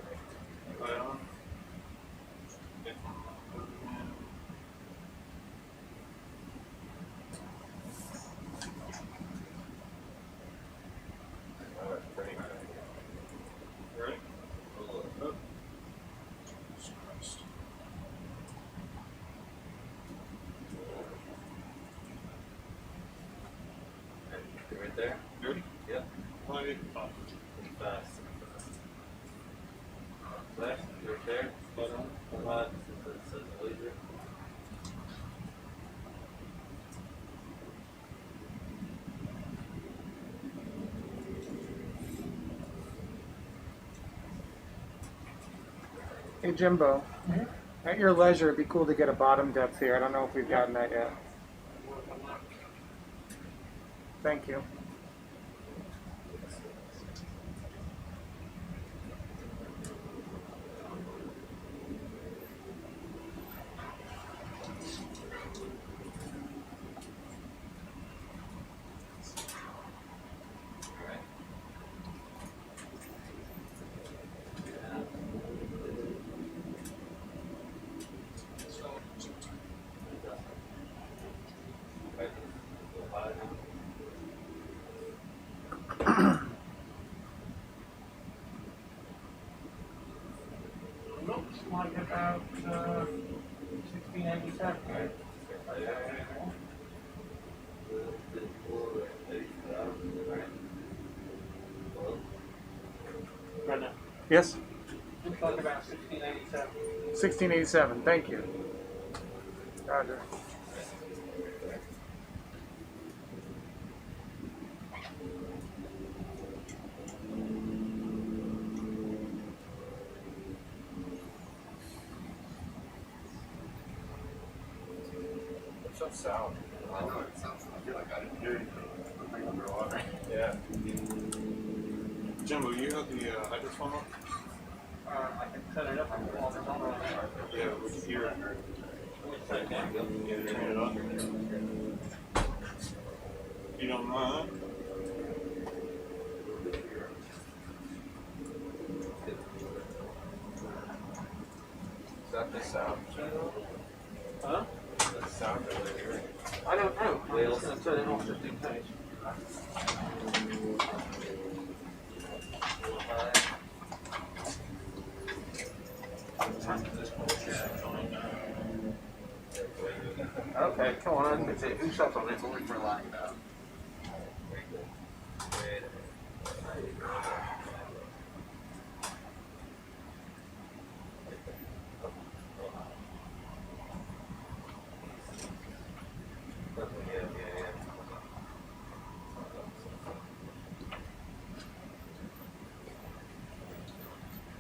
[SPEAKER 2] on. Yeah.
[SPEAKER 5] Oh, that's pretty good.
[SPEAKER 2] Ready? Up.
[SPEAKER 7] Right there?
[SPEAKER 2] You ready?
[SPEAKER 7] Yeah.
[SPEAKER 2] Light on.
[SPEAKER 7] Pretty fast. Left, right there.
[SPEAKER 2] Light on.
[SPEAKER 7] Come on. Since it says laser.
[SPEAKER 1] Hey, Jimbo. At your leisure, it'd be cool to get a bottom depth here. I don't know if we've gotten that yet. Thank you.
[SPEAKER 9] Looks like about 1687, right?
[SPEAKER 1] Yes?
[SPEAKER 9] Looks like about 1687.
[SPEAKER 1] 1687. Thank you. Roger.
[SPEAKER 5] What's that sound?
[SPEAKER 8] I know it sounds. I feel like I didn't hear anything. I'm underwater.
[SPEAKER 5] Yeah.
[SPEAKER 2] Jimbo, you have the hydrophone on?
[SPEAKER 4] I can set it up on the wall.
[SPEAKER 2] Yeah, we can hear it. Yeah, turn it on. You don't mind?
[SPEAKER 5] Is that the sound?
[SPEAKER 4] Huh?
[SPEAKER 5] The sound that we're hearing.
[SPEAKER 4] I don't know. I'll set it off just in case. Okay, come on. Let's see. Who shots on this? Only for line.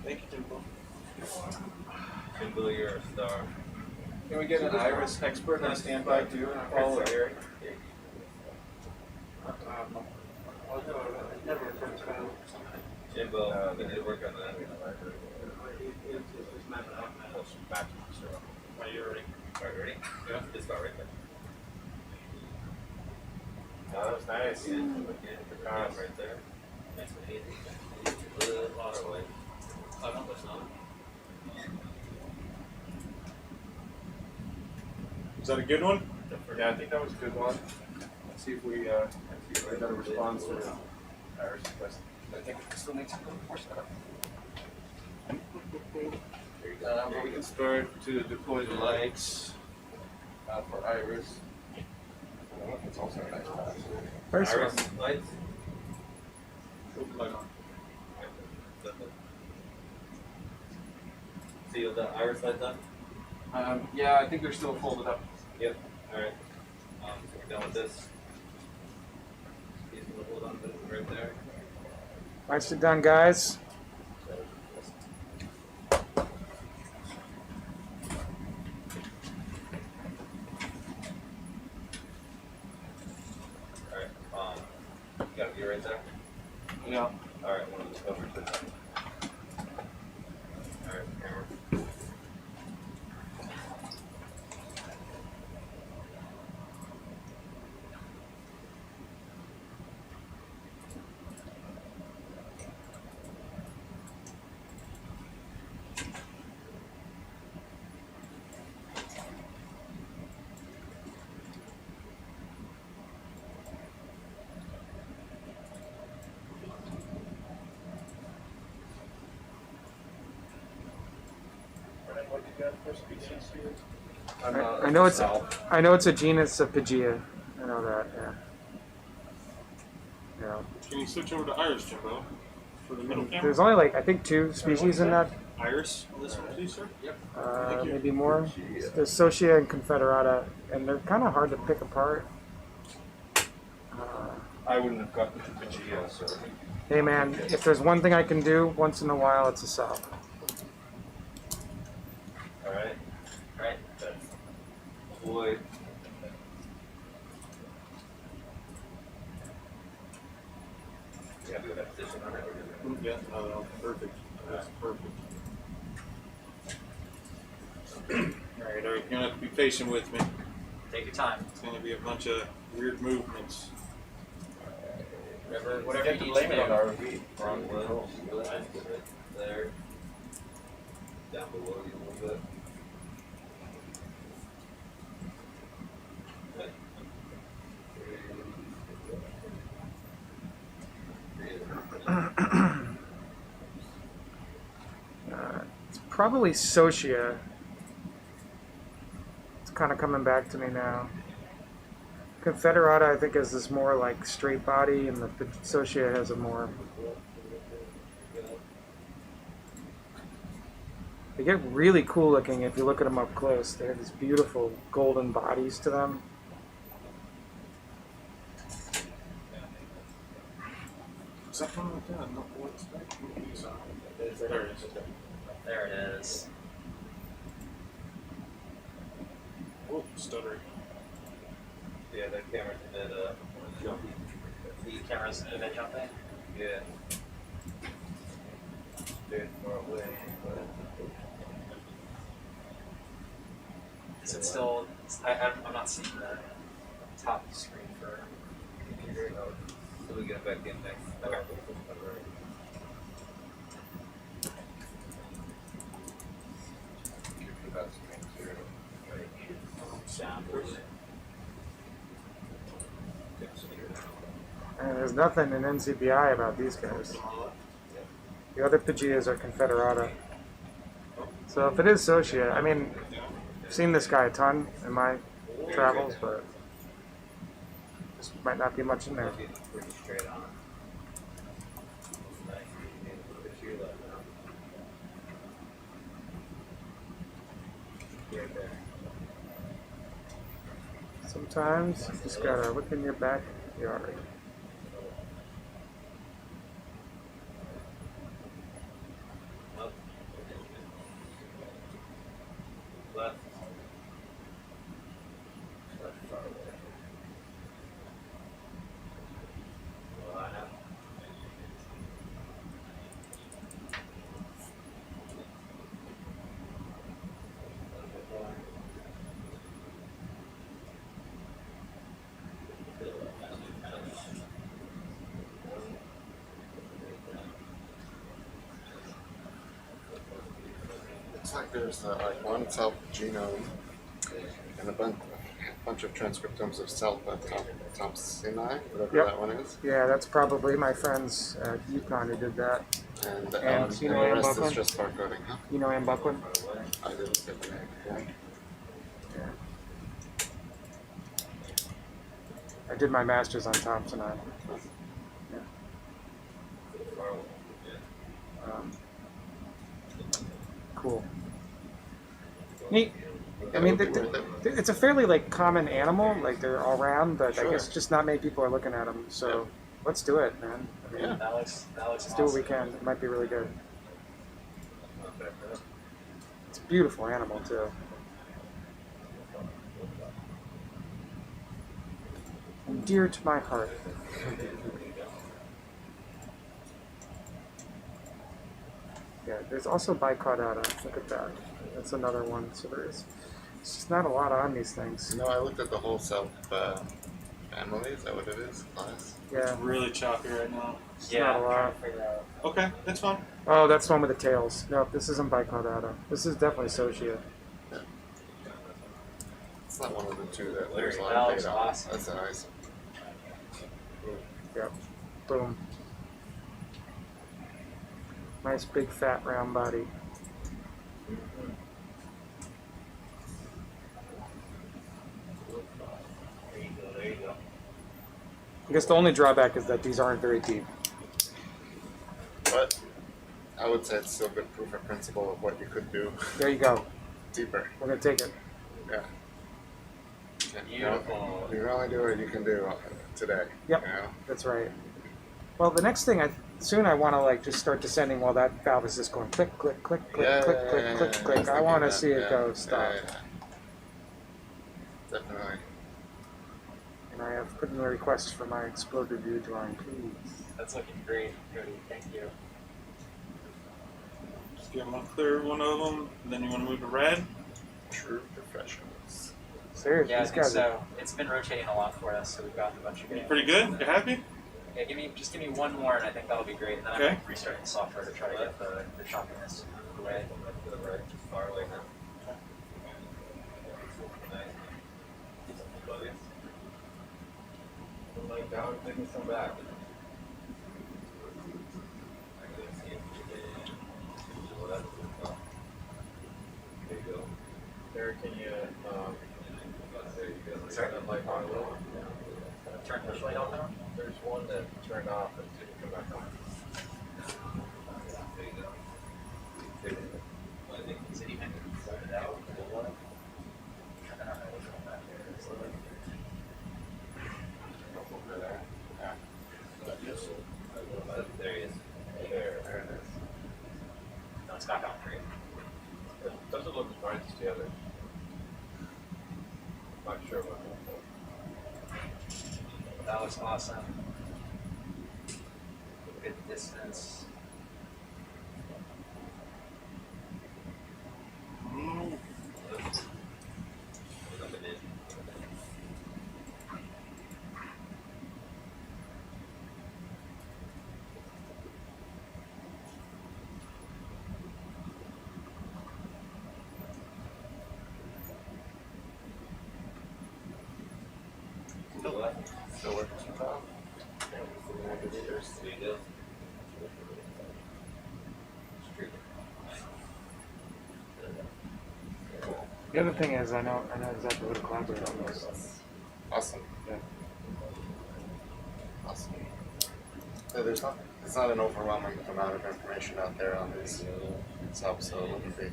[SPEAKER 2] Thank you, Jimbo.
[SPEAKER 7] Jimbo, you're a star.
[SPEAKER 5] Can we get an iris expert on standby too? Paul or Gary?
[SPEAKER 7] Jimbo, we need to work on that.
[SPEAKER 2] Are you ready?
[SPEAKER 7] Alright, ready?
[SPEAKER 2] Yeah.
[SPEAKER 7] It's about right there.
[SPEAKER 5] Oh, that was nice.
[SPEAKER 7] Yeah, right there. Nice and easy. A little water away. Oh, no, that's not.
[SPEAKER 2] Is that a good one?
[SPEAKER 5] Yeah, I think that was a good one. Let's see if we got a response to the iris request. I think we still need some more stuff. But we can start to deploy the lights for iris. It's also a nice pass.
[SPEAKER 1] Very smart.
[SPEAKER 7] Iris lights?
[SPEAKER 2] Put the light on.
[SPEAKER 7] See the iris lights on?
[SPEAKER 5] Yeah, I think they're still folded up.
[SPEAKER 7] Yep. Alright. So we're done with this. He's gonna hold on to it right there.
[SPEAKER 1] Nicely done, guys.
[SPEAKER 7] Alright. You gotta be right there.
[SPEAKER 5] Yeah.
[SPEAKER 7] Alright, one of those over to the side. Alright, camera.
[SPEAKER 5] What you got for species here?
[SPEAKER 1] I know it's a genus of Pygea. I know that. Yeah. Yeah.
[SPEAKER 2] Can you switch over to iris, Jimbo? For the middle camera?
[SPEAKER 1] There's only like I think 2 species in that.
[SPEAKER 2] Iris on this one, please, sir? Thank you.
[SPEAKER 1] Maybe more. There's Socia and Confederata, and they're kind of hard to pick apart.
[SPEAKER 5] I wouldn't have gotten to Pygea, so.
[SPEAKER 1] Hey man, if there's one thing I can do once in a while, it's a sell.
[SPEAKER 7] Alright. Alright. Boy. You happy with that position on it?
[SPEAKER 2] Yeah, no, perfect. That's perfect. Alright, you're gonna have to be patient with me.
[SPEAKER 7] Take your time.
[SPEAKER 2] It's gonna be a bunch of weird movements.
[SPEAKER 7] Whatever
[SPEAKER 5] You
[SPEAKER 7] you
[SPEAKER 5] have to
[SPEAKER 7] need
[SPEAKER 5] blame
[SPEAKER 7] to
[SPEAKER 5] it on
[SPEAKER 7] do.
[SPEAKER 5] ROV. Wrong
[SPEAKER 7] Well,
[SPEAKER 5] controls.
[SPEAKER 7] go ahead, put it there. Down below you a little bit.
[SPEAKER 1] It's probably Socia. It's kind of coming back to me now. Confederata, I think, has this more like straight body, and the Socia has a more. They get really cool looking if you look at them up close. They have these beautiful golden bodies to them.
[SPEAKER 2] Is that one like that? No, what's that? There it is.
[SPEAKER 10] There it is.
[SPEAKER 2] Oh, stuttering.
[SPEAKER 7] Yeah, that camera did
[SPEAKER 10] The camera's a bit jumping.
[SPEAKER 7] yeah. Very far away, but
[SPEAKER 10] Is it still? I'm not seeing the top screen for the computer.
[SPEAKER 7] so we get back in next.
[SPEAKER 1] And there's nothing in NCBI about these guys. The other Pagias are Confederata. So if it is Socia, I mean, I've seen this guy a ton in my travels, but just might not be much in there.
[SPEAKER 7] Pretty straight on. Nice. Look at you left now. Right there.
[SPEAKER 1] Sometimes you just gotta look in your backyard.
[SPEAKER 7] Up. Left. Left far away. Well, I have.
[SPEAKER 8] Looks like there's like one cell genome and a bunch of transcriptomes of cell Thompsoni, whatever
[SPEAKER 1] Yep.
[SPEAKER 8] that one is.
[SPEAKER 1] Yeah, that's probably my friends at Yukon who did that.
[SPEAKER 8] And,
[SPEAKER 1] And you
[SPEAKER 8] and
[SPEAKER 1] know
[SPEAKER 8] the rest
[SPEAKER 1] Buckland?
[SPEAKER 8] is just barcoding, huh?
[SPEAKER 1] You know Ann Buckland?
[SPEAKER 8] I didn't get the name. Yeah.
[SPEAKER 1] Yeah. I did my master's on Thompsoni. Yeah. Cool. Neat. I mean, it's a fairly like common animal. Like they're all around, but I
[SPEAKER 8] Sure.
[SPEAKER 1] guess just not many people are looking at them. So let's do it, man. I mean,
[SPEAKER 8] Yeah.
[SPEAKER 10] That looks
[SPEAKER 1] let's do what we can. It might be really good. It's a beautiful animal too. And dear to my heart. Yeah, there's also bicaudata. Look at that. That's another one. So there's just not a lot on these things.
[SPEAKER 8] No, I looked at the whole cell family. Is that what it is? Class?
[SPEAKER 1] Yeah,
[SPEAKER 2] Really choppy right now.
[SPEAKER 1] it's
[SPEAKER 10] Yeah,
[SPEAKER 1] not a
[SPEAKER 10] I'm
[SPEAKER 1] lot.
[SPEAKER 10] trying to figure out.
[SPEAKER 2] Okay, that's fine.
[SPEAKER 1] Oh, that's the one with the tails. No, this isn't bicaudata. This is definitely Socia.
[SPEAKER 8] It's not one of the two that there's a
[SPEAKER 10] That
[SPEAKER 8] lot of
[SPEAKER 10] looks
[SPEAKER 8] data on.
[SPEAKER 10] awesome.
[SPEAKER 8] That's nice.
[SPEAKER 1] Yep. Boom. Nice big fat round body.
[SPEAKER 7] There you go, there you go.
[SPEAKER 1] I guess the only drawback is that these aren't very deep.
[SPEAKER 8] But I would say it's still good proof of principle of what you could do
[SPEAKER 1] There you go.
[SPEAKER 8] deeper.
[SPEAKER 1] We're gonna take it.
[SPEAKER 8] Yeah.
[SPEAKER 10] Beautiful.
[SPEAKER 8] You can only do what you can do today.
[SPEAKER 1] Yep.
[SPEAKER 8] You know?
[SPEAKER 1] That's right. Well, the next thing soon I want to like just start descending while that valve is just going click, click, click, click,
[SPEAKER 8] Yeah,
[SPEAKER 1] click,
[SPEAKER 8] yeah,
[SPEAKER 1] click,
[SPEAKER 8] yeah,
[SPEAKER 1] click,
[SPEAKER 8] yeah,
[SPEAKER 1] click.
[SPEAKER 8] yeah.
[SPEAKER 1] I want to
[SPEAKER 8] Yeah,
[SPEAKER 1] see it
[SPEAKER 8] yeah,
[SPEAKER 1] go
[SPEAKER 8] yeah,
[SPEAKER 1] stop.
[SPEAKER 8] yeah. Definitely.
[SPEAKER 1] And I have put in a request for my exploded view drawing, please.
[SPEAKER 10] That's looking great, Cody. Thank you.
[SPEAKER 2] Just give them a clear one of them, and then you want to move to red.
[SPEAKER 8] True professionals.
[SPEAKER 1] Seriously,
[SPEAKER 10] Yeah, I
[SPEAKER 1] these
[SPEAKER 10] think
[SPEAKER 1] guys are
[SPEAKER 10] so. It's been rotating a lot for us, so we've gotten a bunch of
[SPEAKER 2] You
[SPEAKER 10] good.
[SPEAKER 2] pretty good? You happy?
[SPEAKER 10] Yeah, just give me one more, and I think that'll be great. And then
[SPEAKER 2] Okay.
[SPEAKER 10] I'm restarting the software to try to get the choppiness away.
[SPEAKER 7] To the right, just far away now. Nice. Come like down, take me some back. I can see it. Well, that's good stuff. There you go.
[SPEAKER 5] Derek, can you
[SPEAKER 7] There you go.
[SPEAKER 5] turn that light on a little?
[SPEAKER 10] Turn the light on now.
[SPEAKER 5] There's one that turned off and didn't come back on.
[SPEAKER 7] There you go. I think it's
[SPEAKER 10] That looks awesome. Good distance.
[SPEAKER 8] Still working some out.
[SPEAKER 7] There you go.
[SPEAKER 1] The other thing is, I know exactly who to collaborate on this.
[SPEAKER 8] Awesome.
[SPEAKER 1] Yeah.
[SPEAKER 8] Awesome. Yeah, it's not an overwhelming amount of information out there on these subs, so it wouldn't be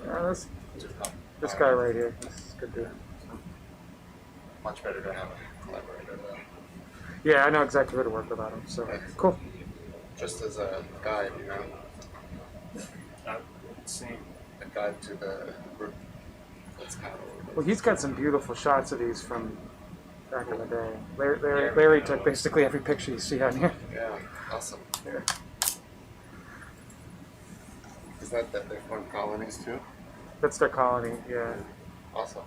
[SPEAKER 1] Yeah, this guy right here. This is good to.
[SPEAKER 8] much better to have a collaborator though.
[SPEAKER 1] Yeah, I know exactly who to work with on him. So cool.
[SPEAKER 8] Just as a guide, you know,
[SPEAKER 1] Same.
[SPEAKER 8] a guide to the group. That's kind of
[SPEAKER 1] Well, he's got some beautiful shots of these from back in the day. Larry took basically every picture you see on here.
[SPEAKER 8] yeah, awesome.
[SPEAKER 1] Yeah.
[SPEAKER 8] Is that they form colonies too?
[SPEAKER 1] That's their colony. Yeah.
[SPEAKER 8] Awesome.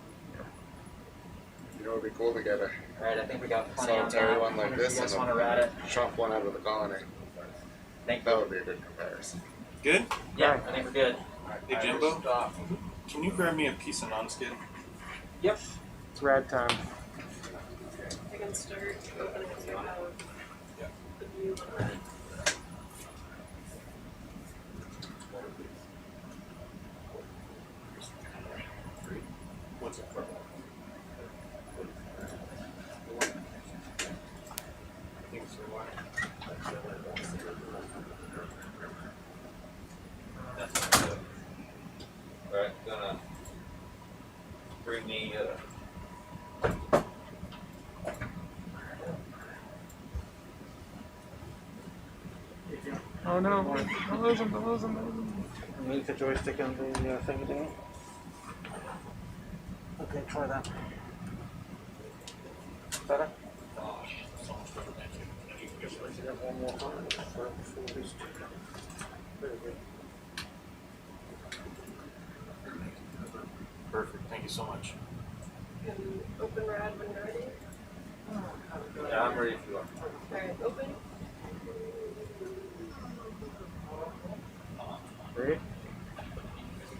[SPEAKER 8] You know, it'd be cool to get a
[SPEAKER 10] Alright, I think we got plenty on
[SPEAKER 8] solitary
[SPEAKER 10] that.
[SPEAKER 8] one like
[SPEAKER 10] If
[SPEAKER 8] this
[SPEAKER 10] you guys
[SPEAKER 8] and
[SPEAKER 10] want to rat it.
[SPEAKER 8] chomp one out of the colony.
[SPEAKER 10] Thank
[SPEAKER 8] That
[SPEAKER 10] you.
[SPEAKER 8] would be a good comparison.
[SPEAKER 2] Good?
[SPEAKER 10] Yeah, I think we're good.
[SPEAKER 2] Hey, Jimbo, can you grab me a piece of non-skid?
[SPEAKER 10] Yep.
[SPEAKER 1] It's rad time.
[SPEAKER 3] I can start opening it so I have the view on it.
[SPEAKER 2] What's it for? I think it's for water.
[SPEAKER 7] Alright, gonna bring the
[SPEAKER 1] Oh no! Don't lose him! Don't lose him!
[SPEAKER 9] Move the joystick and the finger down. Okay, try that. Better?
[SPEAKER 2] So much better, thank you. And you can get
[SPEAKER 9] Let's do that one more time. Before these two. Very good.
[SPEAKER 2] perfect. Thank you so much.
[SPEAKER 3] You can open rad when you're ready.
[SPEAKER 7] yeah, I'm ready if you are.
[SPEAKER 3] Alright, open.
[SPEAKER 1] Great.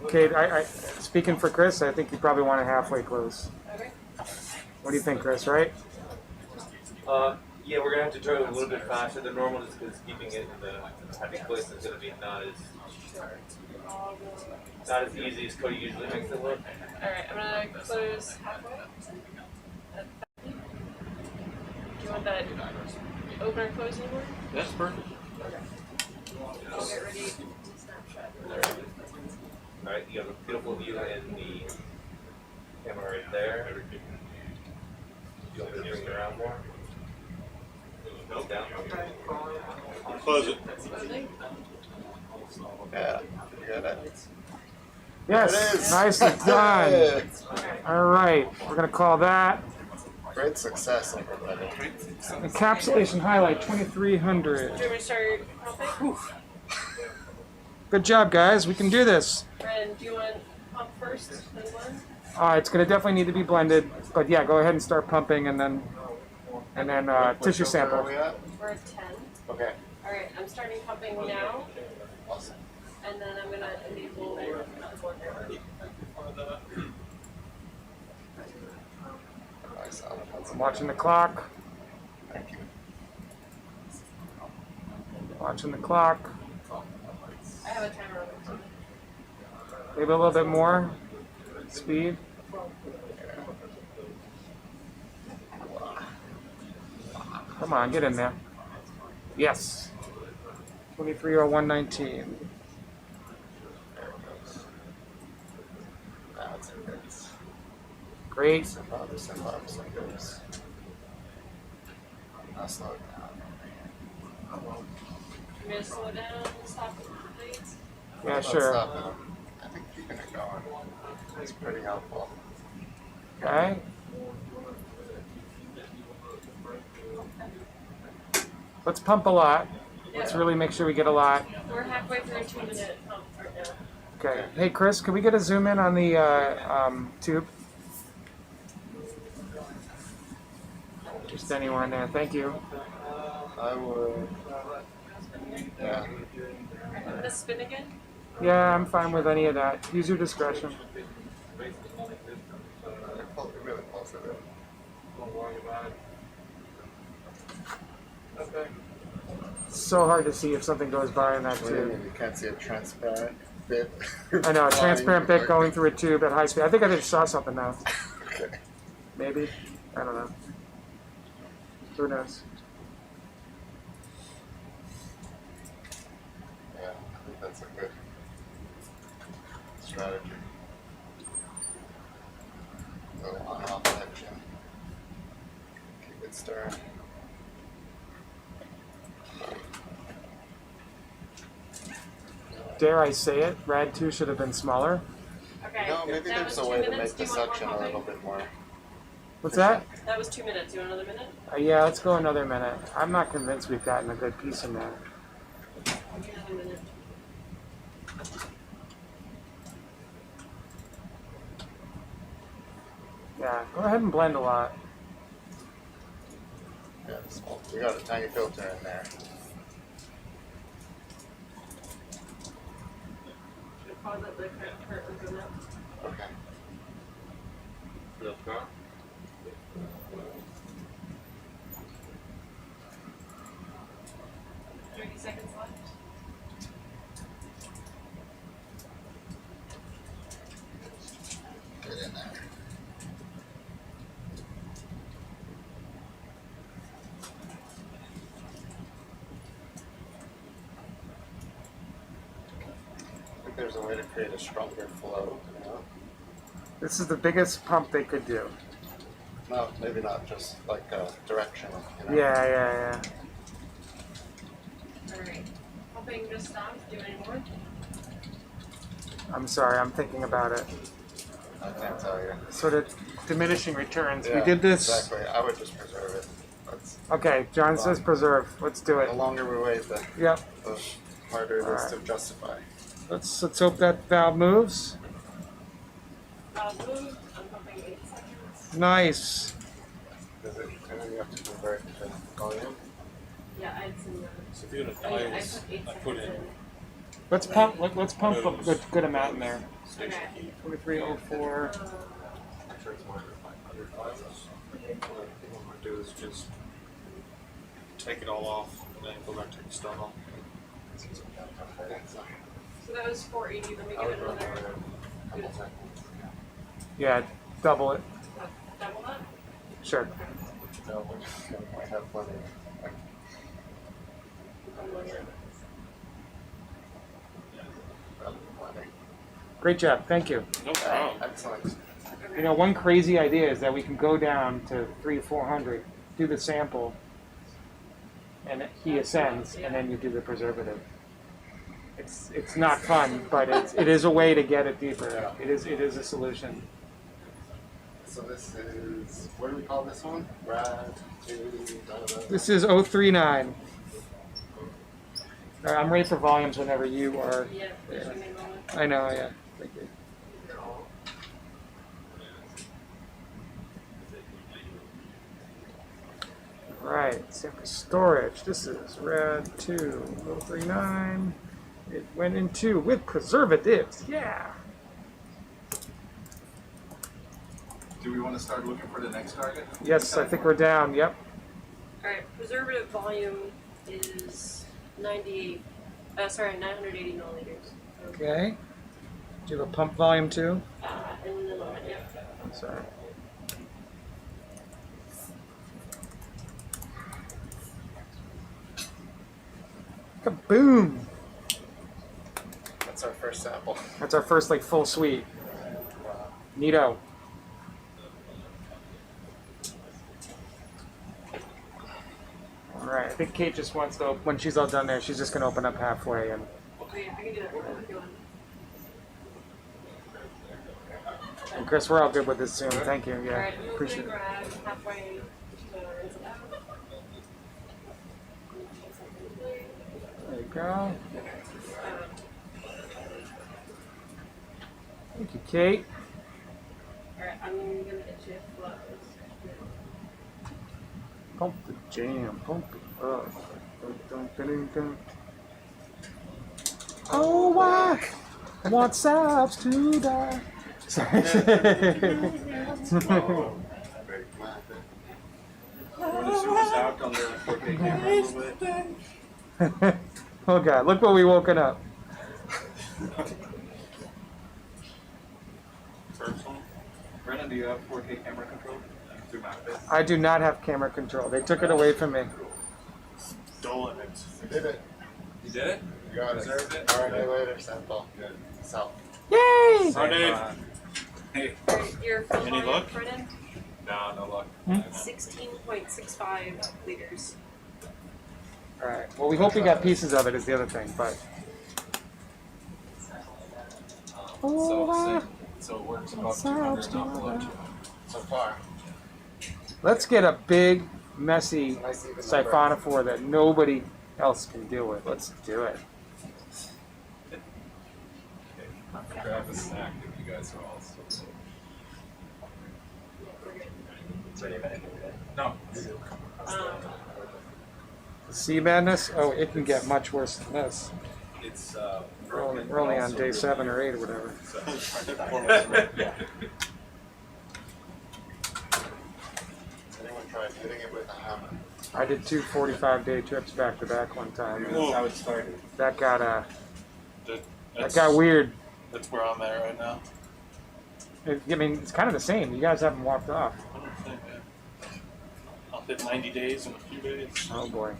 [SPEAKER 1] Okay, I speaking for Chris, I think you probably want it halfway close.
[SPEAKER 3] Okay.
[SPEAKER 1] What do you think, Chris? Right?
[SPEAKER 7] Yeah, we're gonna have to turn it a little bit faster than normal just because keeping it in the heavy place is gonna be not as easy as Cody usually makes it look.
[SPEAKER 3] Alright, I'm gonna close halfway. Do you want that open or close anymore?
[SPEAKER 2] That's perfect.
[SPEAKER 3] I'll get ready to snapshot.
[SPEAKER 7] Alright, you have a beautiful view in the camera right there. You want me to bring it around more? Down.
[SPEAKER 2] Close it.
[SPEAKER 3] Closing?
[SPEAKER 8] Yeah, you got it.
[SPEAKER 1] Yes.
[SPEAKER 8] There it is.
[SPEAKER 1] Nicely done.
[SPEAKER 8] Good.
[SPEAKER 1] All right, we're gonna call that
[SPEAKER 8] Great success, everybody.
[SPEAKER 1] encapsulation highlight 2300.
[SPEAKER 3] Do you want me to start pumping?
[SPEAKER 1] Good job, guys. We can do this.
[SPEAKER 3] Ren, do you want pump first, then blend?
[SPEAKER 1] It's gonna definitely need to be blended, but yeah, go ahead and start pumping, and then tissue sample.
[SPEAKER 8] Where are we at?
[SPEAKER 3] We're at 10.
[SPEAKER 8] Okay.
[SPEAKER 3] Alright, I'm starting pumping now,
[SPEAKER 8] Awesome.
[SPEAKER 3] and then I'm gonna enable the border.
[SPEAKER 8] Nice.
[SPEAKER 1] I'm watching the clock.
[SPEAKER 8] Thank you.
[SPEAKER 1] Watching the clock.
[SPEAKER 3] I have a timer on it too.
[SPEAKER 1] Maybe a little bit more speed. Come on, get in there. Yes. 230119.
[SPEAKER 8] That's it.
[SPEAKER 1] Great.
[SPEAKER 8] Some goes. I'll slow it down.
[SPEAKER 3] You want me to slow down, stop the blades?
[SPEAKER 1] Yeah,
[SPEAKER 8] Let's
[SPEAKER 1] sure.
[SPEAKER 8] stop it. I think keeping it going is pretty helpful.
[SPEAKER 1] Okay. Let's pump a lot. Let's really make sure we get a lot.
[SPEAKER 3] We're halfway through a 2-minute pump right now.
[SPEAKER 1] Okay. Hey, Chris, can we get a zoom in on the tube? Just anyone there. Thank you.
[SPEAKER 8] I would. Yeah.
[SPEAKER 3] I'm gonna spin again.
[SPEAKER 1] Yeah, I'm fine with any of that. Use your discretion.
[SPEAKER 8] Really close to it.
[SPEAKER 4] Don't worry about it. Okay.
[SPEAKER 1] It's so hard to see if something goes by in that
[SPEAKER 8] What do you
[SPEAKER 1] tube.
[SPEAKER 8] mean? You can't see a transparent bit.
[SPEAKER 1] I know, a transparent bit going through a tube at high speed. I think I just saw something now.
[SPEAKER 8] Okay.
[SPEAKER 1] Maybe. I don't know. Who knows?
[SPEAKER 8] Yeah, I think that's a good strategy. Go on off action. Keep it stirring.
[SPEAKER 1] Dare I say it? Rad 2 should have been smaller.
[SPEAKER 3] Okay.
[SPEAKER 8] No, maybe
[SPEAKER 3] that
[SPEAKER 8] there's
[SPEAKER 3] was
[SPEAKER 8] a way
[SPEAKER 3] 2
[SPEAKER 8] to
[SPEAKER 3] minutes.
[SPEAKER 8] make the
[SPEAKER 3] Do you want more
[SPEAKER 8] suction a
[SPEAKER 3] pumping?
[SPEAKER 8] little bit more.
[SPEAKER 1] What's that?
[SPEAKER 3] That was 2 minutes. You want another minute?
[SPEAKER 1] Yeah, let's go another minute. I'm not convinced we've gotten a good piece in there.
[SPEAKER 3] I'll give you another minute.
[SPEAKER 1] Yeah, go ahead and blend a lot.
[SPEAKER 8] Yeah, we got a tiny filter in there.
[SPEAKER 3] Should I pause at the current window now?
[SPEAKER 8] Okay.
[SPEAKER 4] Real car?
[SPEAKER 3] 30 seconds left.
[SPEAKER 8] Get in there. I think there's a way to create a stronger flow, you know?
[SPEAKER 1] This is the biggest pump they could do.
[SPEAKER 8] No, maybe not, just like directional, you know?
[SPEAKER 1] Yeah, yeah, yeah.
[SPEAKER 3] Alright. Pumping just stopped. Do any more?
[SPEAKER 1] I'm sorry, I'm thinking about it.
[SPEAKER 8] I can't tell you.
[SPEAKER 1] Sort of diminishing returns.
[SPEAKER 8] Yeah,
[SPEAKER 1] We did this.
[SPEAKER 8] Exactly, I would just preserve it. That's,
[SPEAKER 1] Okay, John says preserve. Let's do it.
[SPEAKER 8] the longer we wait, the
[SPEAKER 1] Yep.
[SPEAKER 8] harder it is
[SPEAKER 1] Alright.
[SPEAKER 8] to justify.
[SPEAKER 1] Let's hope that valve moves.
[SPEAKER 3] Move. I'm pumping 8 seconds.
[SPEAKER 1] Nice.
[SPEAKER 8] Does it, and then you have to convert to volume?
[SPEAKER 3] Yeah, I had some.
[SPEAKER 2] So if you're gonna
[SPEAKER 3] I
[SPEAKER 2] dice,
[SPEAKER 3] put 8
[SPEAKER 2] I
[SPEAKER 3] seconds
[SPEAKER 2] put in
[SPEAKER 1] Let's pump. Let's pump a good amount in there.
[SPEAKER 2] station heat.
[SPEAKER 1] 2304.
[SPEAKER 3] Uh,
[SPEAKER 4] I'm sure it's more than 500 dollars. What I'm gonna do is just
[SPEAKER 2] Take it all off, and then go back to the start on.
[SPEAKER 3] so that was 480. Let me
[SPEAKER 4] I
[SPEAKER 3] give
[SPEAKER 4] would
[SPEAKER 3] it
[SPEAKER 4] run
[SPEAKER 3] another.
[SPEAKER 4] for a couple seconds.
[SPEAKER 1] Yeah, double it.
[SPEAKER 3] Double that?
[SPEAKER 1] Sure.
[SPEAKER 8] No, we might have plenty. Plenty.
[SPEAKER 1] Great job. Thank you.
[SPEAKER 2] No problem.
[SPEAKER 8] Excellent.
[SPEAKER 1] You know, one crazy idea is that we can go down to 300-400, do the sample, and he ascends, and then you do the preservative. It's not fun, but it is a way to get it deeper. It is a solution.
[SPEAKER 8] So this is, what do we call this one? Rad 2,
[SPEAKER 1] This is 039. All right, I'm ready for volumes whenever you are.
[SPEAKER 3] Yeah, just give me a moment.
[SPEAKER 1] I know, yeah. Thank you. All right, sample storage. This is Rad 2, 039. It went into with preservatives. Yeah.
[SPEAKER 11] Do we want to start looking for the next target?
[SPEAKER 1] Yes, I think we're down. Yep.
[SPEAKER 3] Alright, preservative volume is 980 milliliters.
[SPEAKER 1] Okay. Do you have a pump volume too?
[SPEAKER 3] In the moment, yeah.
[SPEAKER 1] Sorry. Kaboom!
[SPEAKER 8] That's our first sample.
[SPEAKER 1] That's our first like full suite. Neato. All right, I think Kate just wants to. When she's all done there, she's just gonna open up halfway and.
[SPEAKER 3] Oh yeah, I can do that if you want.
[SPEAKER 1] And Chris, we're all good with this Zoom. Thank you. Yeah,
[SPEAKER 3] Alright, I'm
[SPEAKER 1] appreciate
[SPEAKER 3] gonna
[SPEAKER 1] it.
[SPEAKER 3] grab halfway to rinse it out.
[SPEAKER 1] go. Thank you, Kate.
[SPEAKER 3] Alright, I'm gonna get you flows.
[SPEAKER 1] Pump the jam, pump it up. Dun, dun, dun, dun, dun. Oh, why? I want Sabs to die. Sorry.
[SPEAKER 8] Very glad.
[SPEAKER 11] Want to zoom us out on the 4K camera a little bit?
[SPEAKER 1] Oh God! Look what we woken up.
[SPEAKER 2] First one.
[SPEAKER 11] Brennan, do you have 4K camera control? Zoom out a bit.
[SPEAKER 1] I do not have camera control. They took it away from me.
[SPEAKER 2] Stolen it.
[SPEAKER 8] We did it.
[SPEAKER 7] You did it?
[SPEAKER 8] You got
[SPEAKER 7] Reserved
[SPEAKER 8] it.
[SPEAKER 7] it?
[SPEAKER 8] RNA later sample.
[SPEAKER 7] Good.
[SPEAKER 8] South.
[SPEAKER 1] Yay!
[SPEAKER 2] Oh, Dave.
[SPEAKER 11] Hey,
[SPEAKER 3] Your
[SPEAKER 2] Any
[SPEAKER 3] volume,
[SPEAKER 2] luck?
[SPEAKER 3] Brennan?
[SPEAKER 7] No, no luck.
[SPEAKER 3] 16.65 liters.
[SPEAKER 1] All right. Well, we hope we got pieces of it. Is the other thing, but.
[SPEAKER 11] so it works above 200 not below 200.
[SPEAKER 8] So far.
[SPEAKER 1] Let's get a big, messy
[SPEAKER 8] Nice even number.
[SPEAKER 1] siphonophore that nobody else can deal with. Let's do it.
[SPEAKER 7] Grab a snack if you guys are all so No.
[SPEAKER 1] Sea madness? Oh, it can get much worse than this.
[SPEAKER 7] It's
[SPEAKER 1] We're only on day 7 or 8 or whatever.
[SPEAKER 7] Yeah.
[SPEAKER 8] Anyone tried hitting it with a hammer?
[SPEAKER 1] I did 2 45-day trips back to back one time.
[SPEAKER 11] That's how it started.
[SPEAKER 1] That got
[SPEAKER 2] That's,
[SPEAKER 1] got weird.
[SPEAKER 2] That's where I'm at right now.
[SPEAKER 1] I mean, it's kind of the same. You guys haven't walked off.
[SPEAKER 2] I don't think, man. I'll hit 90 days in a few days.
[SPEAKER 1] Oh boy.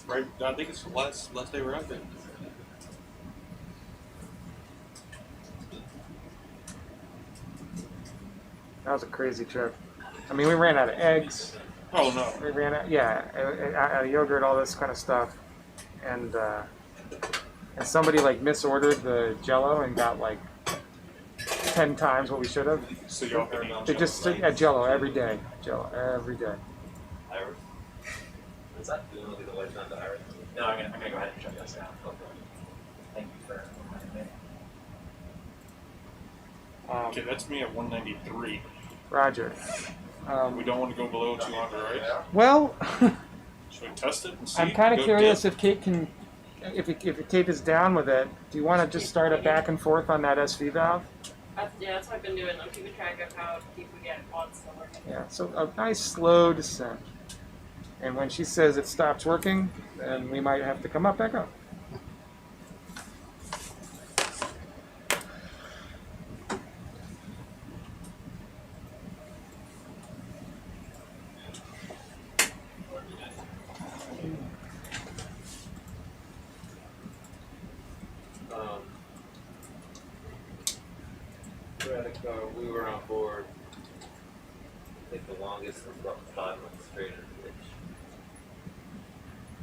[SPEAKER 2] Right, I think it's the last day we're out there.
[SPEAKER 1] That was a crazy trip. I mean, we ran out of eggs.
[SPEAKER 2] Oh no.
[SPEAKER 1] We ran out, out of yogurt, all this kind of stuff, and somebody like misordered the Jello and got like 10 times what we should have.
[SPEAKER 2] So y'all hitting on
[SPEAKER 1] They just at Jello every day. Jello every day.
[SPEAKER 7] Iris. Is that really the lights on the Iris?
[SPEAKER 10] No, I'm gonna go ahead and shut this down. Thank you for reminding me.
[SPEAKER 2] Okay, that's me at 193.
[SPEAKER 1] Roger.
[SPEAKER 2] We don't want to go below 200, right?
[SPEAKER 1] Well,
[SPEAKER 2] Should we test it and see?
[SPEAKER 1] I'm kind of
[SPEAKER 2] Go
[SPEAKER 1] curious
[SPEAKER 2] dip?
[SPEAKER 1] if Kate can, if Kate is down with it. Do you want to just start it back and forth on that SV valve?
[SPEAKER 3] That's what I've been doing. I'm keeping track of how deep we get while it's still working.
[SPEAKER 1] Yeah. So a nice slow descent. And when she says it stops working, then we might have to come up back up.
[SPEAKER 7] We were on board. I think the longest was about 5 months straight in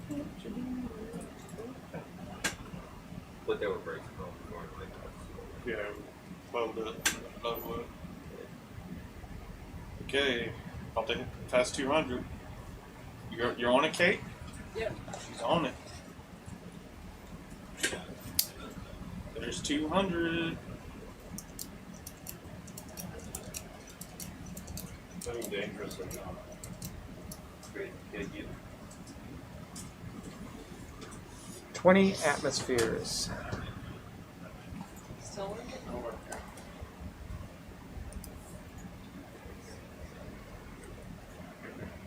[SPEAKER 7] the ditch. But there were breaks before.
[SPEAKER 2] Yeah, level it. Okay, about to hit past 200. You're on it, Kate?
[SPEAKER 3] Yep.
[SPEAKER 2] She's on it. There's 200.
[SPEAKER 5] Something dangerous or not?
[SPEAKER 7] Great. Thank you.
[SPEAKER 1] 20 atmospheres.
[SPEAKER 3] Still working?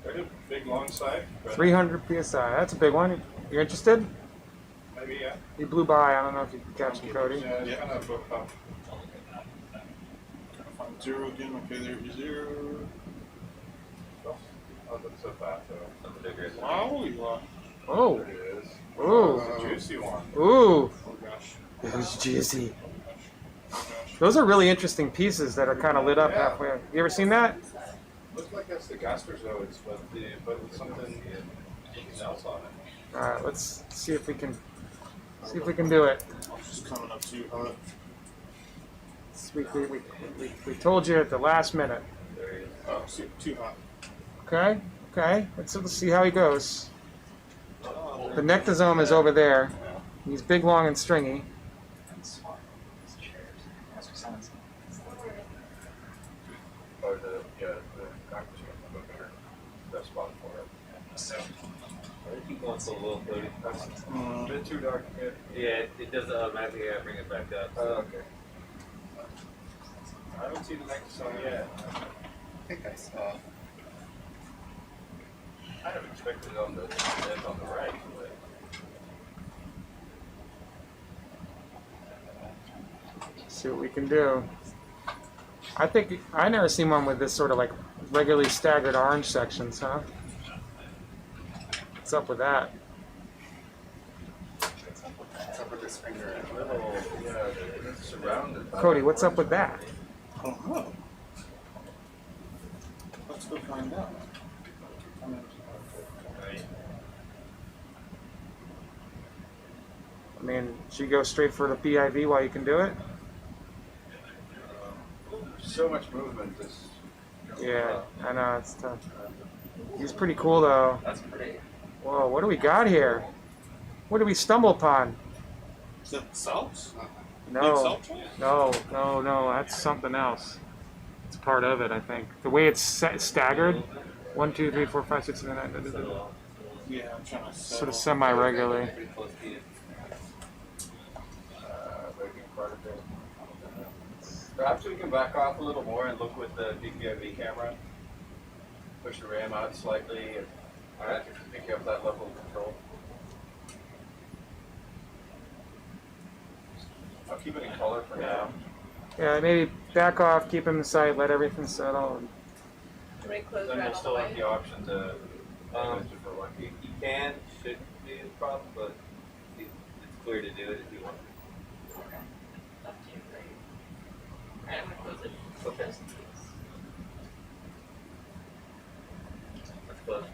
[SPEAKER 5] There's a big long side.
[SPEAKER 1] 300 psi. That's a big one. You interested?
[SPEAKER 5] Maybe, yeah.
[SPEAKER 1] He blew by. I don't know if you can catch him, Cody.
[SPEAKER 5] Yeah, it's kind of booked up.
[SPEAKER 2] Find 0 again. Okay, there's 0.
[SPEAKER 5] Oh, that's so fast, though.
[SPEAKER 7] Something bigger is
[SPEAKER 2] Wow, you are.
[SPEAKER 1] Oh.
[SPEAKER 5] There it is.
[SPEAKER 1] Ooh.
[SPEAKER 5] It's a juicy one.
[SPEAKER 1] Ooh.
[SPEAKER 2] Oh gosh.
[SPEAKER 1] It was juicy.
[SPEAKER 2] Oh gosh.
[SPEAKER 1] Those are really interesting pieces that are kind of lit up halfway. You ever seen that?
[SPEAKER 5] Looks like that's the gastrozoids, but with something else on it.
[SPEAKER 1] All right, let's see if we can do it.
[SPEAKER 2] She's coming up too hot.
[SPEAKER 1] We told you at the last minute.
[SPEAKER 2] Oh, too hot.
[SPEAKER 1] Okay. Let's see how he goes. The nectosome is over there. He's big, long, and stringy.
[SPEAKER 10] And smart. These chairs. That's what sounds
[SPEAKER 7] Or the cockpit would be better. Best spot for it.
[SPEAKER 10] so.
[SPEAKER 7] I think he wants a little floating.
[SPEAKER 5] A bit too dark.
[SPEAKER 7] Yeah, it does automatically bring it back up.
[SPEAKER 5] Oh, okay. I haven't seen the next one yet.
[SPEAKER 8] I think I saw.
[SPEAKER 7] I have expected it on the left on the right, but
[SPEAKER 1] See what we can do. I think I never seen one with this sort of like regularly staggered orange sections, huh? What's up with that?
[SPEAKER 8] What's up with this finger?
[SPEAKER 7] little, it's surrounded by.
[SPEAKER 1] Cody, what's up with that?
[SPEAKER 11] I don't know. Let's go find out. I mean,
[SPEAKER 1] I mean, should you go straight for the PIV while you can do it?
[SPEAKER 5] So much movement. This.
[SPEAKER 1] Yeah, I know, it's tough. He's pretty cool though.
[SPEAKER 10] That's pretty.
[SPEAKER 1] Whoa, what do we got here? What did we stumble upon?
[SPEAKER 11] is that salts? Big
[SPEAKER 1] No,
[SPEAKER 11] salt trays?
[SPEAKER 1] no, that's something else. It's part of it, I think. The way it's staggered, 1, 2, 3, 4, 5, 6, 7, 8, 9,
[SPEAKER 11] Yeah, I'm trying to
[SPEAKER 1] sort of semi-regularly.
[SPEAKER 7] Pretty close to it.
[SPEAKER 5] Maybe quite a bit. Perhaps we can back off a little more and look with the DPIV camera. Push the ram out slightly and pick up that level of control. I'll keep it in color for now.
[SPEAKER 1] Yeah, maybe back off, keep him in sight, let everything settle. And
[SPEAKER 3] Can we close
[SPEAKER 5] Then
[SPEAKER 3] right
[SPEAKER 5] we'll
[SPEAKER 3] all
[SPEAKER 5] still
[SPEAKER 3] the
[SPEAKER 5] have
[SPEAKER 3] way?
[SPEAKER 5] the option to manage it for one.
[SPEAKER 7] You can, shouldn't be a problem, but it's clear to do it if you want.
[SPEAKER 3] Up to you, right? Alright, I'm gonna close it.
[SPEAKER 7] Okay.
[SPEAKER 3] Just in case.
[SPEAKER 7] That's close.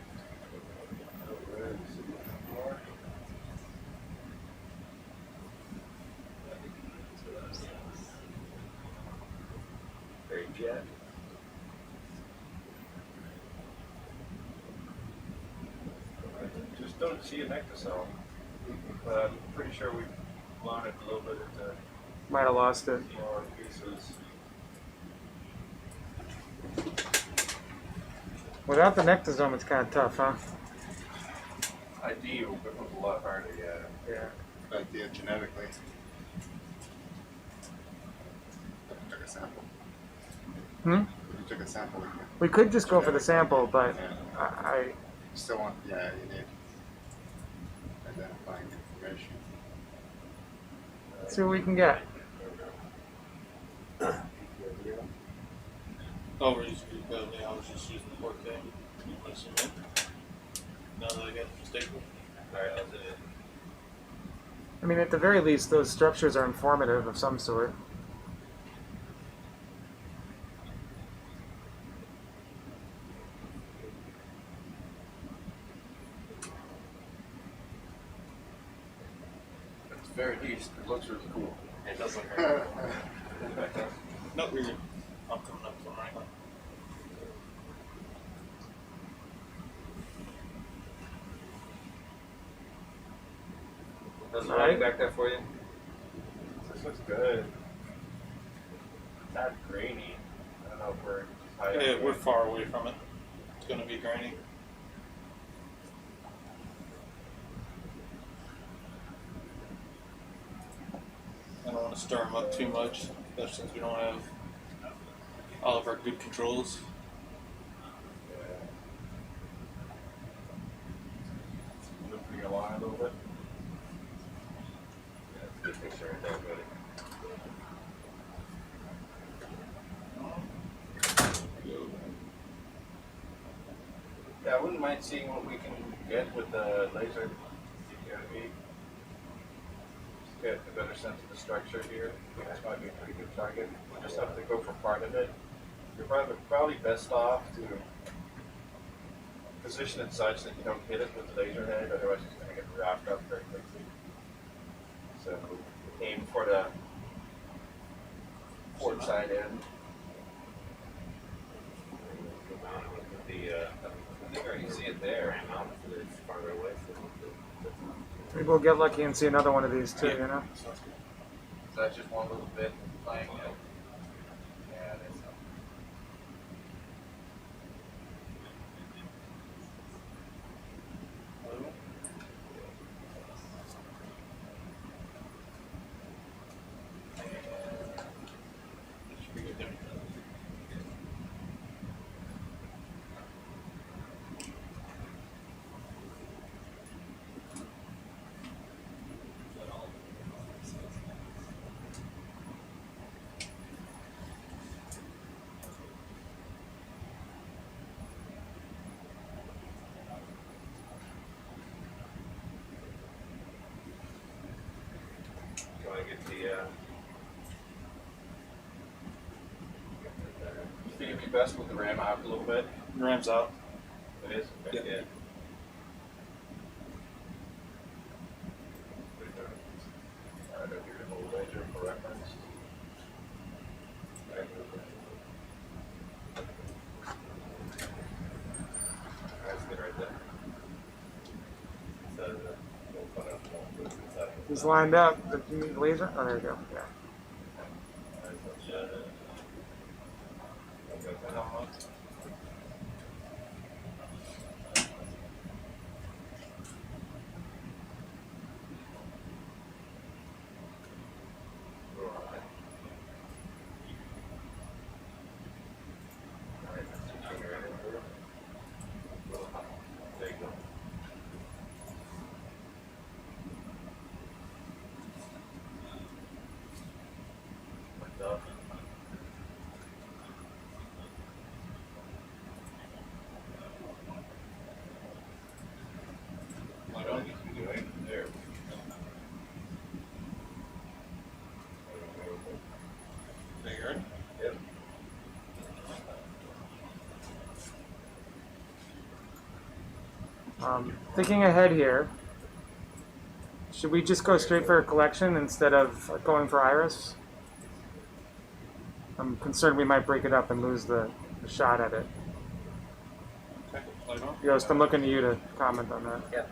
[SPEAKER 7] Very jet.
[SPEAKER 5] Just don't see a nectacell. But I'm pretty sure we've blown it a little bit into
[SPEAKER 1] might have lost it.
[SPEAKER 5] smaller pieces.
[SPEAKER 1] Without the nectosome, it's kind of tough, huh?
[SPEAKER 5] ID will be a lot harder, yeah.
[SPEAKER 1] Yeah.
[SPEAKER 8] Good idea genetically. If you took a sample.
[SPEAKER 1] Hmm?
[SPEAKER 8] If you took a sample, you could
[SPEAKER 1] We could just go for the sample, but I
[SPEAKER 8] still want, you need identifying information.
[SPEAKER 1] see what we can get.
[SPEAKER 11] Oh, we're using the I was just using the 4K. You want to zoom in? Now that I got the staple.
[SPEAKER 7] Alright, I'll do it.
[SPEAKER 1] I mean, at the very least, those structures are informative of some sort.
[SPEAKER 5] It's very east. It looks really cool.
[SPEAKER 10] It does look very
[SPEAKER 11] No, we're good. I'm coming up from right now.
[SPEAKER 7] How's the
[SPEAKER 1] Alright.
[SPEAKER 7] lighting back there for you?
[SPEAKER 5] This looks good. It's not grainy. I don't know if we're high
[SPEAKER 11] Yeah,
[SPEAKER 5] up.
[SPEAKER 11] we're far away from it. It's going to be grainy. I don't want to stir them up too much, especially since we don't have all of our good controls.
[SPEAKER 5] Moving along a little bit.
[SPEAKER 7] Yeah, it's a good picture right there, buddy.
[SPEAKER 5] Yeah, I wouldn't mind seeing what we can get with the laser DPIV. Just get a better sense of the structure here. I think this might be a pretty good target. We'll just have to go for part of it. You're probably best off to position it such that you don't hit it with the laser head, otherwise it's going to get wrapped up very quickly. So aim for the port side end.
[SPEAKER 7] I think you see it there.
[SPEAKER 10] farther away from the
[SPEAKER 1] Maybe we'll get lucky and see another one of these too,
[SPEAKER 2] Yeah.
[SPEAKER 1] you know?
[SPEAKER 2] Sounds good.
[SPEAKER 5] Is that just one little bit playing it? Yeah, it is.
[SPEAKER 2] Should be good there.
[SPEAKER 7] You want to get the,
[SPEAKER 5] You think it'd be best with the ram out a little bit?
[SPEAKER 2] Ram's out.
[SPEAKER 5] It is? Okay,
[SPEAKER 2] Yeah.
[SPEAKER 5] yeah. Alright, I'll give you a little laser for reference.
[SPEAKER 7] that's good right there. So, we'll put it on the side.
[SPEAKER 1] He's lined up. Did you need the laser? Oh, there you go. Yeah.
[SPEAKER 2] How much?
[SPEAKER 7] There you go. What's up?
[SPEAKER 5] What do I need to be doing? There.
[SPEAKER 2] There you are.
[SPEAKER 7] Yep.
[SPEAKER 1] Thinking ahead here, should we just go straight for a collection instead of going for iris? I'm concerned we might break it up and lose the shot at it.
[SPEAKER 2] Okay. Light on.
[SPEAKER 1] Yost, I'm looking to you to comment on that.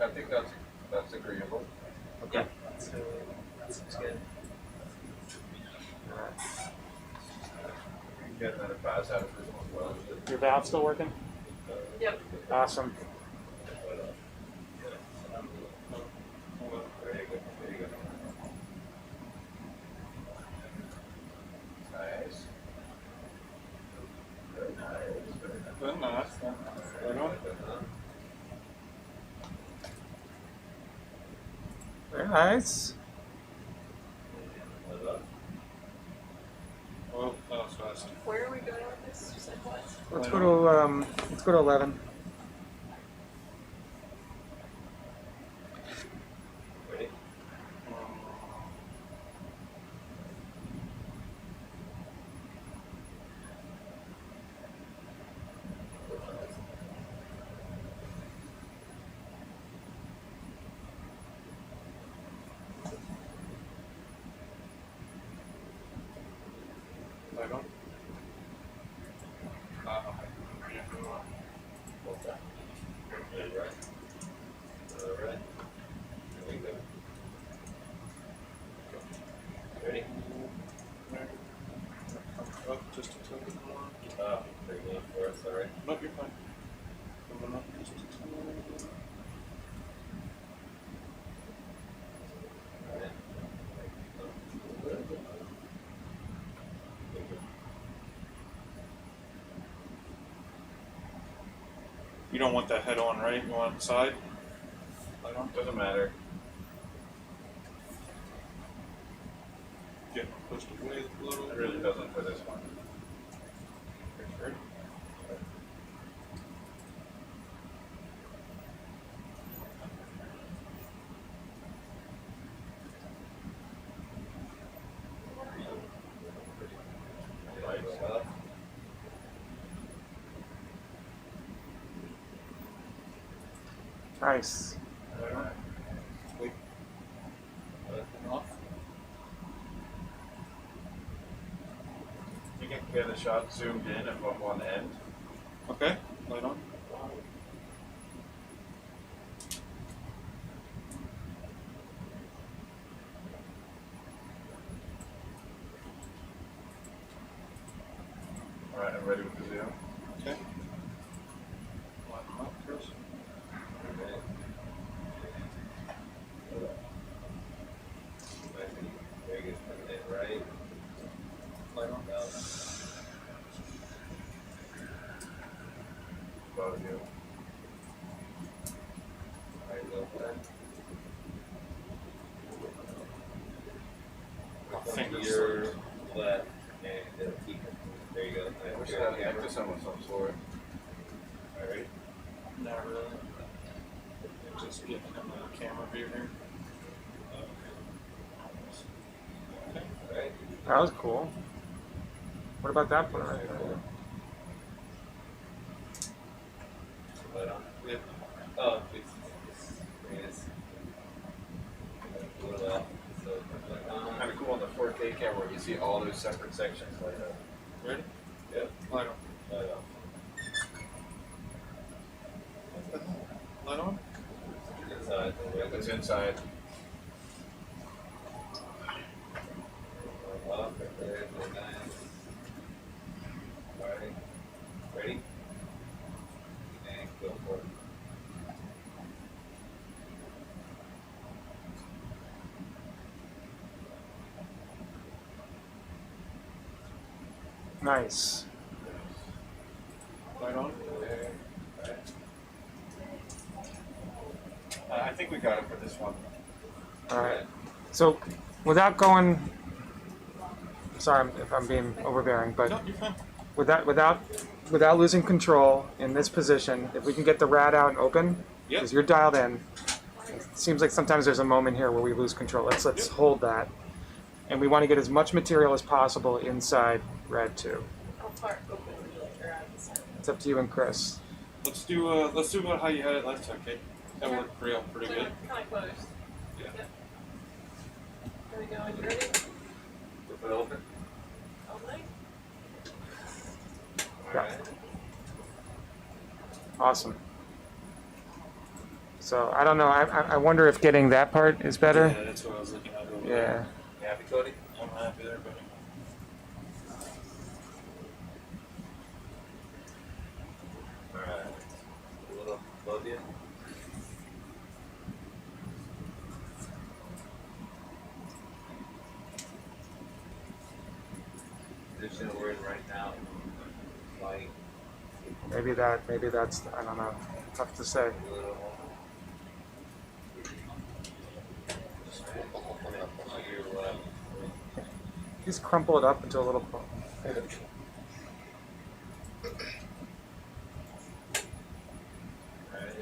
[SPEAKER 5] I think that's agreeable.
[SPEAKER 1] Okay.
[SPEAKER 10] So that seems good.
[SPEAKER 5] Get another pass out of this one as well.
[SPEAKER 1] Your valve still working?
[SPEAKER 3] Yep.
[SPEAKER 1] Awesome.
[SPEAKER 7] There you go. There you go.
[SPEAKER 5] Nice. Very nice. Very nice.
[SPEAKER 2] Then nice. Light on.
[SPEAKER 1] Very nice.
[SPEAKER 2] Oh, that was fast.
[SPEAKER 3] Where are we going with this? You said what?
[SPEAKER 1] Let's go to 11.
[SPEAKER 7] Ready?
[SPEAKER 2] Light on.
[SPEAKER 7] What's that? There you right. All right. There you go. Ready?
[SPEAKER 2] Up just a little bit more.
[SPEAKER 7] Oh, pretty good for us, all right.
[SPEAKER 2] Nope, you're fine. Coming up just a little bit.
[SPEAKER 7] All right.
[SPEAKER 2] You don't want that head on, right? You want it side? Light on.
[SPEAKER 5] Doesn't matter.
[SPEAKER 2] Getting pushed away a little.
[SPEAKER 5] It really doesn't for this one.
[SPEAKER 2] Ready?
[SPEAKER 7] Lights up.
[SPEAKER 1] Nice.
[SPEAKER 2] Wait. Off.
[SPEAKER 5] You can get a shot zoomed in at one end.
[SPEAKER 2] Okay. Light on. just getting in the camera view here.
[SPEAKER 7] Right?
[SPEAKER 1] That was cool. What about that one right there?
[SPEAKER 7] Right on.
[SPEAKER 2] Yep.
[SPEAKER 7] Oh, yes. So,
[SPEAKER 5] Kind of cool on the 4K camera where you see all those separate sections laid out.
[SPEAKER 2] Ready?
[SPEAKER 7] yeah.
[SPEAKER 2] Light on.
[SPEAKER 7] Right on.
[SPEAKER 2] Light on?
[SPEAKER 7] Inside.
[SPEAKER 5] Yep, it's inside.
[SPEAKER 7] Up, right there, very nice. Alright. Ready? And go for it.
[SPEAKER 1] Nice.
[SPEAKER 2] Light on?
[SPEAKER 7] There. Right.
[SPEAKER 5] I think we got it for this one.
[SPEAKER 1] All right. So, without going, sorry if I'm being overbearing, but
[SPEAKER 2] No, you're fine.
[SPEAKER 1] without losing control in this position, if we can get the rad out and open,
[SPEAKER 2] Yep.
[SPEAKER 1] because you're dialed in. It seems like sometimes there's a moment here where we lose control. Let's
[SPEAKER 2] Yep.
[SPEAKER 1] hold that, and we want to get as much material as possible inside rad 2.
[SPEAKER 3] How far open would you like, or out of the center?
[SPEAKER 1] It's up to you and Chris.
[SPEAKER 2] Let's do about how you had it last time, Kate. That
[SPEAKER 3] Sure.
[SPEAKER 2] worked pretty
[SPEAKER 3] So
[SPEAKER 2] good.
[SPEAKER 3] kind of close.
[SPEAKER 2] Yeah.
[SPEAKER 3] Yep. There we go. You ready?
[SPEAKER 7] Flip it open.
[SPEAKER 3] All night?
[SPEAKER 1] Yeah.
[SPEAKER 7] Alright.
[SPEAKER 1] Awesome. So I don't know. I wonder if getting that part is better.
[SPEAKER 2] Yeah, that's what I was looking at over
[SPEAKER 1] Yeah.
[SPEAKER 2] there.
[SPEAKER 7] You happy, Cody?
[SPEAKER 2] I'm happy there, buddy.
[SPEAKER 7] Alright. A little above you. Position we're in right now. Like
[SPEAKER 1] Maybe that's I don't know. Tough to say.
[SPEAKER 7] a little to your left.
[SPEAKER 1] Just crumple it up into a little.
[SPEAKER 7] Right.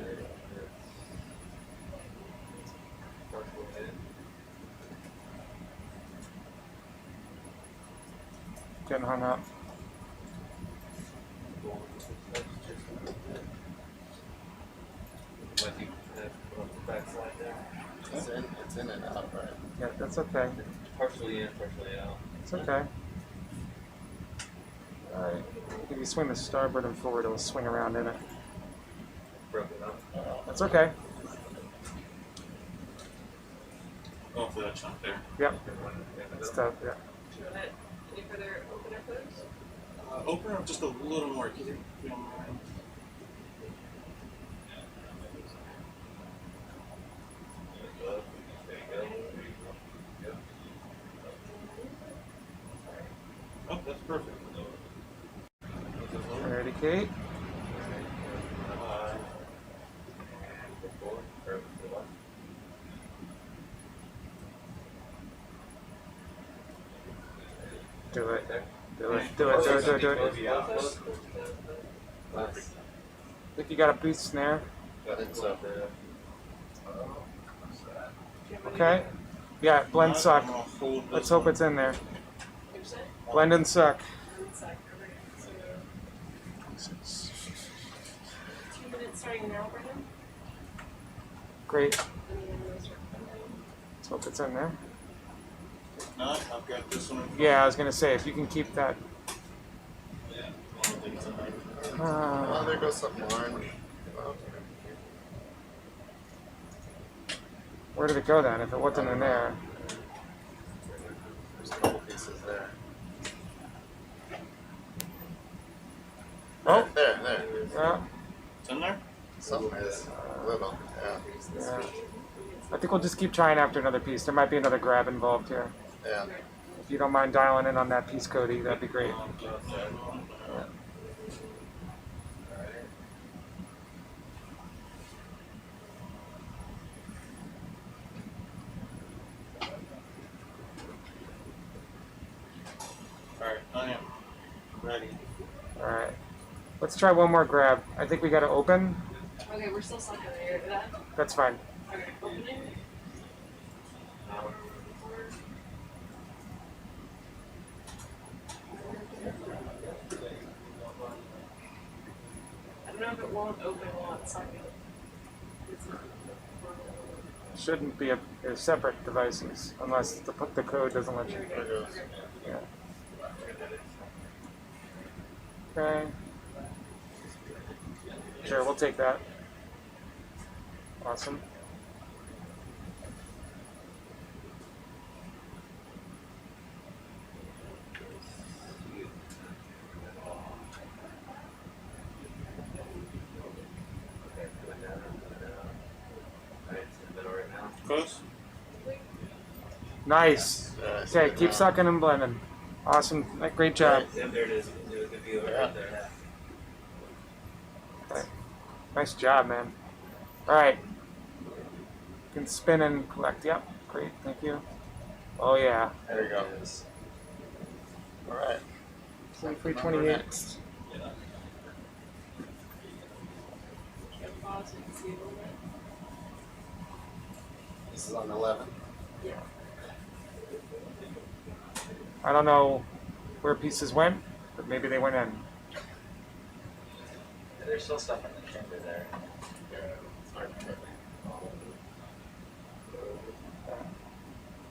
[SPEAKER 7] Partial in.
[SPEAKER 1] Getting hung up.
[SPEAKER 7] Might be on the backside there.
[SPEAKER 8] It's in and out, right?
[SPEAKER 1] Yeah, that's okay.
[SPEAKER 7] Partially in, partially out.
[SPEAKER 1] It's okay. All right. If you swing the starboard and forward, it'll swing around in it.
[SPEAKER 7] Broken up.
[SPEAKER 1] That's okay.
[SPEAKER 2] Going for that chunk there.
[SPEAKER 1] Yep. That's tough. Yeah.
[SPEAKER 3] Do you want it any further open or close?
[SPEAKER 2] Open up just a little more, if you don't mind.
[SPEAKER 7] There you go.
[SPEAKER 2] Oh, that's perfect.
[SPEAKER 1] Ready, Kate? Do it. Do it. Do it. Do it. Do it. Do it. I think you got a boost snare.
[SPEAKER 7] I think so.
[SPEAKER 1] Okay. Yeah, blend suck.
[SPEAKER 2] I'm gonna hold this
[SPEAKER 1] Let's hope
[SPEAKER 2] one.
[SPEAKER 1] it's in there.
[SPEAKER 3] 2%?
[SPEAKER 1] Blend and suck.
[SPEAKER 3] One sec. So 2 minutes starting now, Brendan?
[SPEAKER 1] Great.
[SPEAKER 3] And then those are coming.
[SPEAKER 1] Let's hope it's in there.
[SPEAKER 2] If not, I've got this one.
[SPEAKER 1] Yeah, I was gonna say if you can keep that.
[SPEAKER 2] Yeah. I don't think it's in there.
[SPEAKER 8] Oh, there goes something orange. Oh.
[SPEAKER 1] Where did it go then? If it wasn't in there.
[SPEAKER 8] There's a couple pieces there.
[SPEAKER 1] Oh.
[SPEAKER 8] There.
[SPEAKER 1] Yeah.
[SPEAKER 2] It's in there?
[SPEAKER 8] Something is a little. Yeah.
[SPEAKER 1] Yeah. I think we'll just keep trying after another piece. There might be another grab involved here.
[SPEAKER 8] Yeah.
[SPEAKER 1] If you don't mind dialing in on that piece, Cody, that'd be great.
[SPEAKER 2] Alright, I am ready.
[SPEAKER 1] All right. Let's try one more grab. I think we got to open.
[SPEAKER 3] Okay, we're still stuck in the air. That
[SPEAKER 1] That's fine.
[SPEAKER 3] okay, opening. I don't know if it won't open while it's sucking.
[SPEAKER 1] Shouldn't be a separate devices unless the code doesn't let you.
[SPEAKER 3] Here we go.
[SPEAKER 1] Yeah. Okay. Sure, we'll take that. Awesome.
[SPEAKER 2] Close.
[SPEAKER 1] Nice. Okay, keep sucking and blending. Awesome. Great job.
[SPEAKER 7] Yeah, there it is. You can view it right there.
[SPEAKER 1] Okay. Nice job, man. All right. You can spin and collect. Yep. Great. Thank you. Oh, yeah.
[SPEAKER 8] There you go. All right.
[SPEAKER 1] 2328.
[SPEAKER 8] Next.
[SPEAKER 3] Pause and see a little bit.
[SPEAKER 8] This is on 11.
[SPEAKER 3] Yeah.
[SPEAKER 1] I don't know where pieces went, but maybe they went in.
[SPEAKER 10] There's still stuff in the chamber there.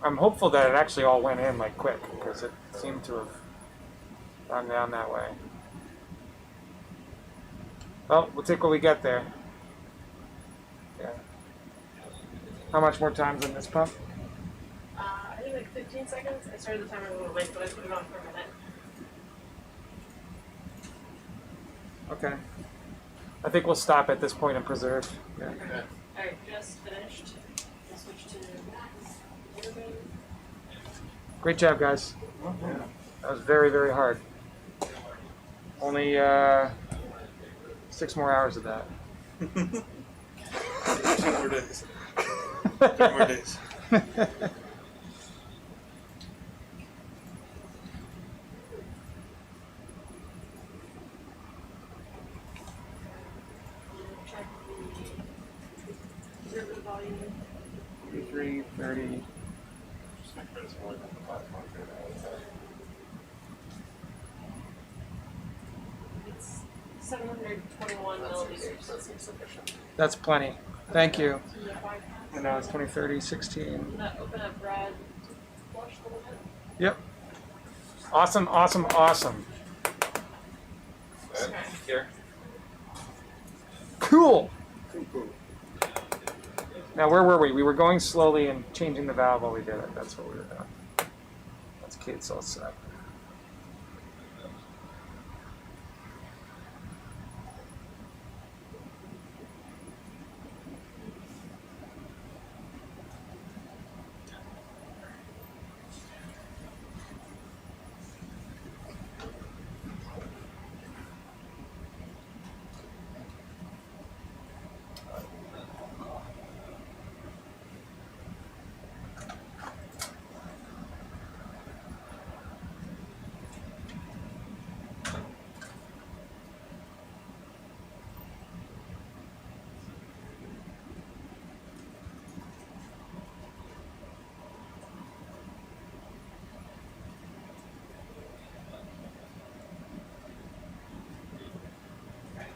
[SPEAKER 1] I'm hopeful that it actually all went in like quick because it seemed to have gone down that way. Well, we'll take what we get there. Yeah. How much more time's in this pump?
[SPEAKER 3] I think like 15 seconds. I started the timer a little late, but I put it on for a minute.
[SPEAKER 1] Okay. I think we'll stop at this point and preserve. Yeah.
[SPEAKER 3] Alright, just finished. I'll switch to urban.
[SPEAKER 1] Great job, guys. That was very, very hard. Only 6 more hours of that.
[SPEAKER 2] 2 more days. 3 more days.
[SPEAKER 3] Check the urban volume.
[SPEAKER 1] 33, 30.
[SPEAKER 3] It's 721 milliliters. So it's insufficient.
[SPEAKER 1] That's plenty. Thank you.
[SPEAKER 3] So the bypass.
[SPEAKER 1] And now it's 20, 30, 16.
[SPEAKER 3] Can that open up Brad flush a little bit?
[SPEAKER 1] Yep. Awesome, awesome, awesome.
[SPEAKER 3] Okay.
[SPEAKER 7] Here.
[SPEAKER 1] Cool. Now, where were we? We were going slowly and changing the valve while we did it. That's what we were doing. That's Kate's all set.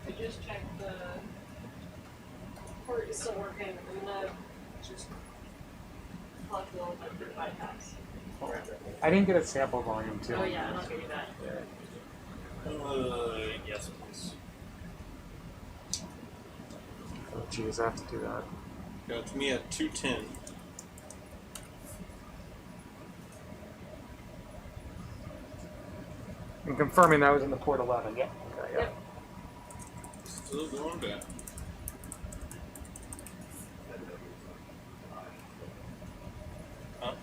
[SPEAKER 3] I just checked the port is still working. I'm gonna just plug a little bit for the bypass.
[SPEAKER 1] I didn't get a sample volume, too.
[SPEAKER 3] Oh yeah, I'll give you that.
[SPEAKER 2] Yes, please.
[SPEAKER 1] Oh, geez, I have to do that.
[SPEAKER 2] Got me at 210.
[SPEAKER 1] I'm confirming that was in the port 11. Yep. Okay, yeah.
[SPEAKER 3] Yep.
[SPEAKER 2] Still going down. Huh?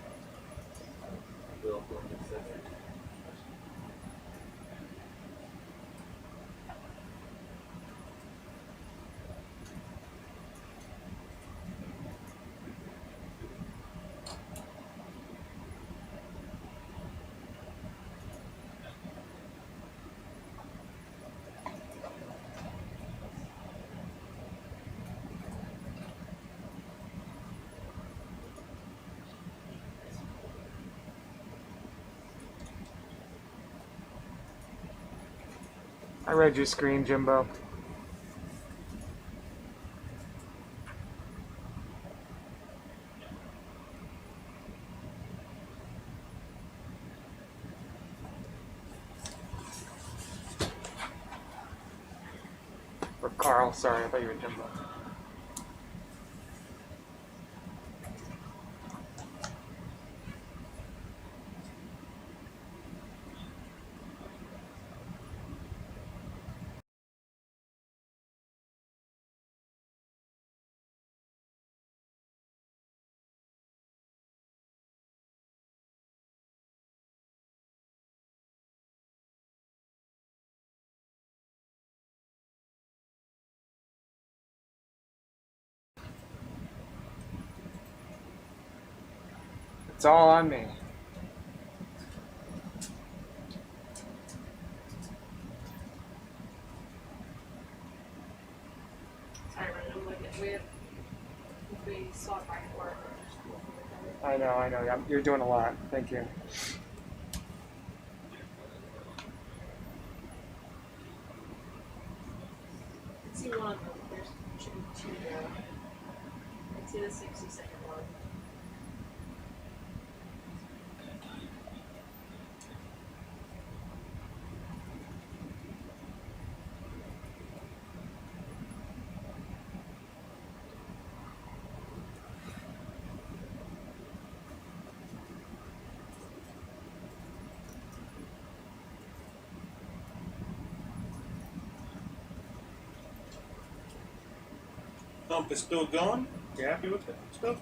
[SPEAKER 1] I read your screen, Jimbo. Or Carl, sorry, I thought you were Jimbo. It's all on me.
[SPEAKER 3] Sorry, I'm looking. We saw it right for it.
[SPEAKER 1] I know. Yeah, you're doing a lot. Thank you.
[SPEAKER 3] I can see one of them. There's two there. I can see the 60-second one.
[SPEAKER 11] Pump is still going? You happy with it still?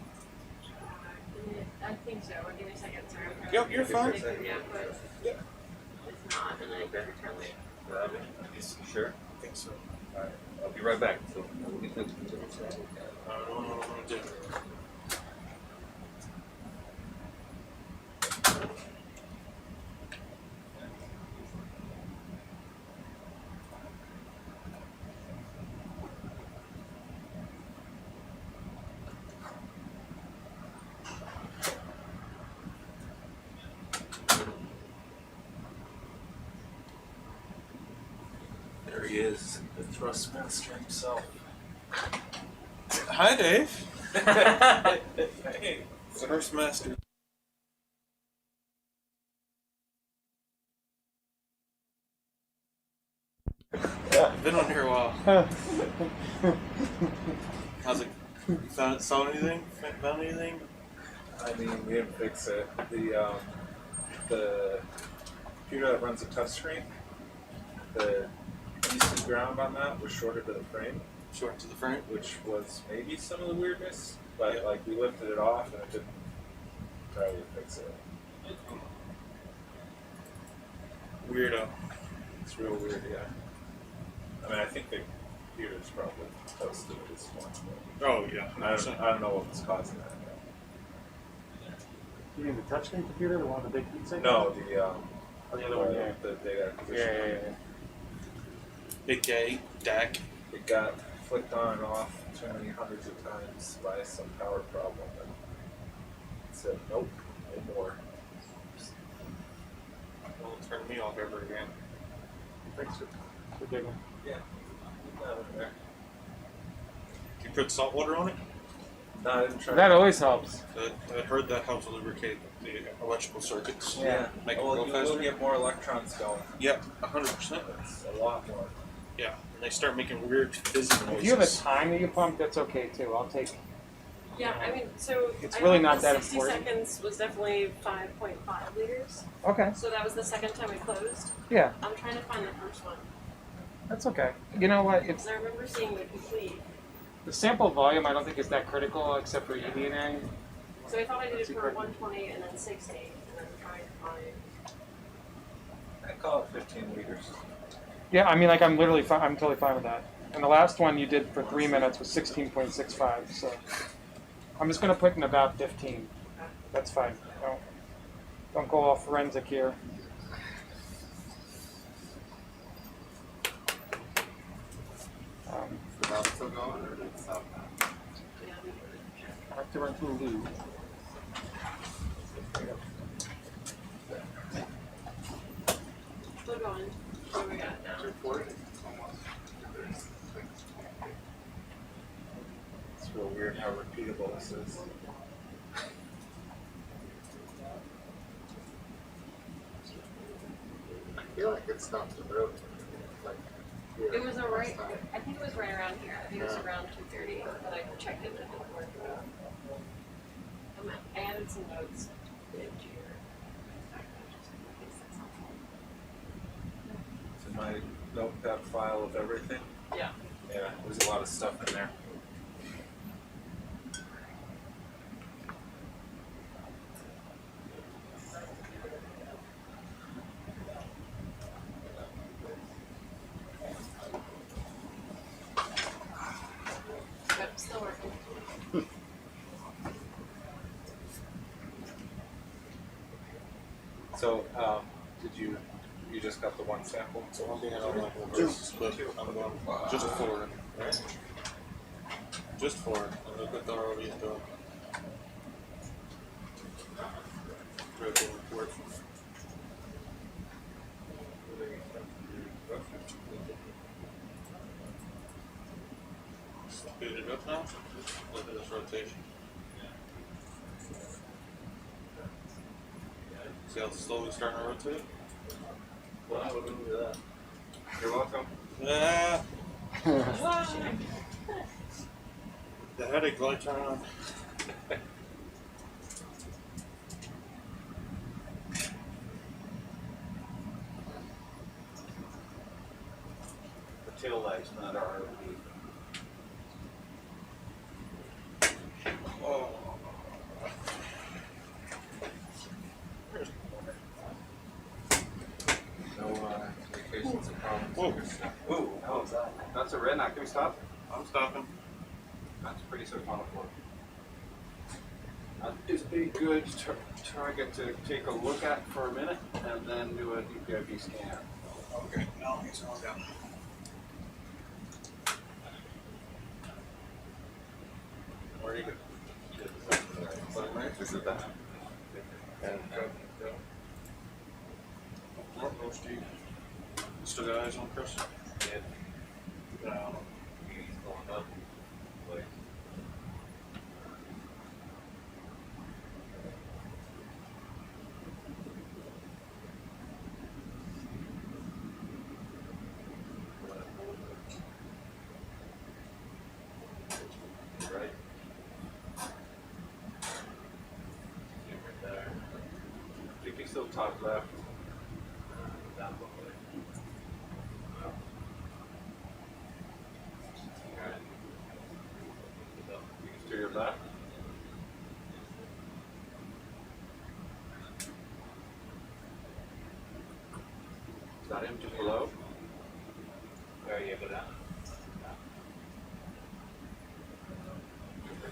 [SPEAKER 3] I think so. Give me a second. Sorry. I'm
[SPEAKER 11] Yep, you're fine.
[SPEAKER 3] Yeah, but
[SPEAKER 11] Yep.
[SPEAKER 3] it's not, and I can return it.
[SPEAKER 7] Sure.
[SPEAKER 11] I think so.
[SPEAKER 7] Alright, I'll be right back. So,
[SPEAKER 11] I don't know what I'm gonna do.
[SPEAKER 10] There he is, the thrust master himself.
[SPEAKER 11] Hi, Dave.
[SPEAKER 10] Hey.
[SPEAKER 11] First master. Been on here a while. How's it? You saw anything? Found anything?
[SPEAKER 5] I mean, we didn't fix it. The computer that runs the touchscreen, the piece of ground on that was shorter to the frame,
[SPEAKER 11] Short to the frame.
[SPEAKER 5] which was maybe some of the weirdness, but
[SPEAKER 11] Yeah.
[SPEAKER 5] like we lifted it off and it didn't entirely fix it.
[SPEAKER 11] Weirdo.
[SPEAKER 5] It's real weird, yeah. I mean, I think the computer's probably toasted at this point.
[SPEAKER 11] Oh yeah.
[SPEAKER 5] I don't know what was causing that.
[SPEAKER 1] You mean the touchscreen computer, the one with the big heat sink?
[SPEAKER 5] No,
[SPEAKER 1] the other one, yeah.
[SPEAKER 5] the data acquisition.
[SPEAKER 1] Yeah.
[SPEAKER 11] Big gay, DAC.
[SPEAKER 5] It got flicked on and off too many hundreds of times by some power problem, and it said, nope, no more.
[SPEAKER 11] Well, turn me off ever again.
[SPEAKER 1] Thanks for digging.
[SPEAKER 5] Yeah. There.
[SPEAKER 11] You put salt water on it?
[SPEAKER 5] No, I didn't try.
[SPEAKER 1] That always helps.
[SPEAKER 11] I heard that helps lubricate the electrical circuits.
[SPEAKER 5] Yeah.
[SPEAKER 11] Make it
[SPEAKER 5] Well,
[SPEAKER 11] go
[SPEAKER 5] you
[SPEAKER 11] faster.
[SPEAKER 5] will get more electrons going.
[SPEAKER 11] Yep, 100%.
[SPEAKER 5] It's a lot more.
[SPEAKER 11] Yeah, and they start making weird fizzing noises.
[SPEAKER 1] If you have a time that you pump, that's okay too. I'll take.
[SPEAKER 3] Yeah, I mean, so
[SPEAKER 1] It's
[SPEAKER 3] I
[SPEAKER 1] really
[SPEAKER 3] know
[SPEAKER 1] not
[SPEAKER 3] the
[SPEAKER 1] that
[SPEAKER 3] 60
[SPEAKER 1] important.
[SPEAKER 3] seconds was definitely 5.5 liters.
[SPEAKER 1] Okay.
[SPEAKER 3] So that was the second time we closed.
[SPEAKER 1] Yeah,
[SPEAKER 3] I'm trying to find the first one.
[SPEAKER 1] that's okay. You know what? It's
[SPEAKER 3] Because I remember seeing the complete.
[SPEAKER 1] the sample volume. I don't think is that critical, except for EDNA.
[SPEAKER 3] So I thought I did it for
[SPEAKER 1] Secret.
[SPEAKER 3] 120 and then 60, and then trying to find.
[SPEAKER 5] I call it 15 liters.
[SPEAKER 1] Yeah, I mean, like I'm literally, I'm totally fine with that. And the last one you did for 3 minutes was 16.65. So I'm just gonna put in about 15. That's fine. Don't go all forensic here.
[SPEAKER 8] The valve still going or did it stop now?
[SPEAKER 1] I have to run through a loop.
[SPEAKER 3] Still going. What do we got now?
[SPEAKER 8] 240?
[SPEAKER 7] repeatable this is.
[SPEAKER 8] I feel like it stopped the road. Like, here
[SPEAKER 3] It was
[SPEAKER 8] on the
[SPEAKER 3] alright.
[SPEAKER 8] side.
[SPEAKER 3] I think it was right around here. I think it was
[SPEAKER 8] Yeah.
[SPEAKER 3] around 2:30 that I checked it and it didn't work. I added some notes into your.
[SPEAKER 5] So my notepad file of everything.
[SPEAKER 3] Yeah.
[SPEAKER 7] Yeah, there's a lot of stuff in there.
[SPEAKER 3] Yep, still working.
[SPEAKER 7] So, did you just got the one sample?
[SPEAKER 11] So I'm being on like reverse, but I'm going just forward. Right? Just forward. And look what the ROV is doing. Rotate report. Speed it up now. Look at this rotation. See how it's slowly starting to rotate?
[SPEAKER 7] Well, I would do that.
[SPEAKER 5] You're welcome.
[SPEAKER 11] Ah! The headache light turn on.
[SPEAKER 5] The tail light's not ROV.
[SPEAKER 11] Oh.
[SPEAKER 7] No indications of problems.
[SPEAKER 11] Whoa.
[SPEAKER 5] Ooh, oh, that's a red knot. Can we stop?
[SPEAKER 11] I'm stopping.
[SPEAKER 5] That's pretty sulfonic. It'd be good target to take a look at for a minute and then do a DPIB scan.
[SPEAKER 11] Okay, now he's on down. Where are you going?
[SPEAKER 7] This is that. And
[SPEAKER 11] No, Steve. Still got eyes on Chris?
[SPEAKER 7] no, he's going up. Like, right. Right there.
[SPEAKER 5] You can still top left.
[SPEAKER 7] Down below. Alright.
[SPEAKER 5] You can steer your left. Is that him just below?
[SPEAKER 7] There you go down.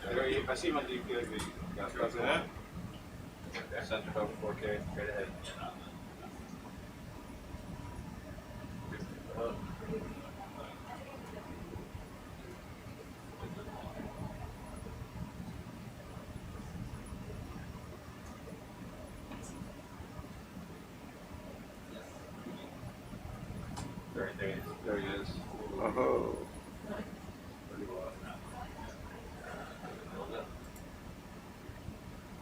[SPEAKER 5] There you, I see him on DPIB. Yeah, that's the one. Centered over 4K.
[SPEAKER 7] Right ahead.
[SPEAKER 5] There he is.
[SPEAKER 1] Oh.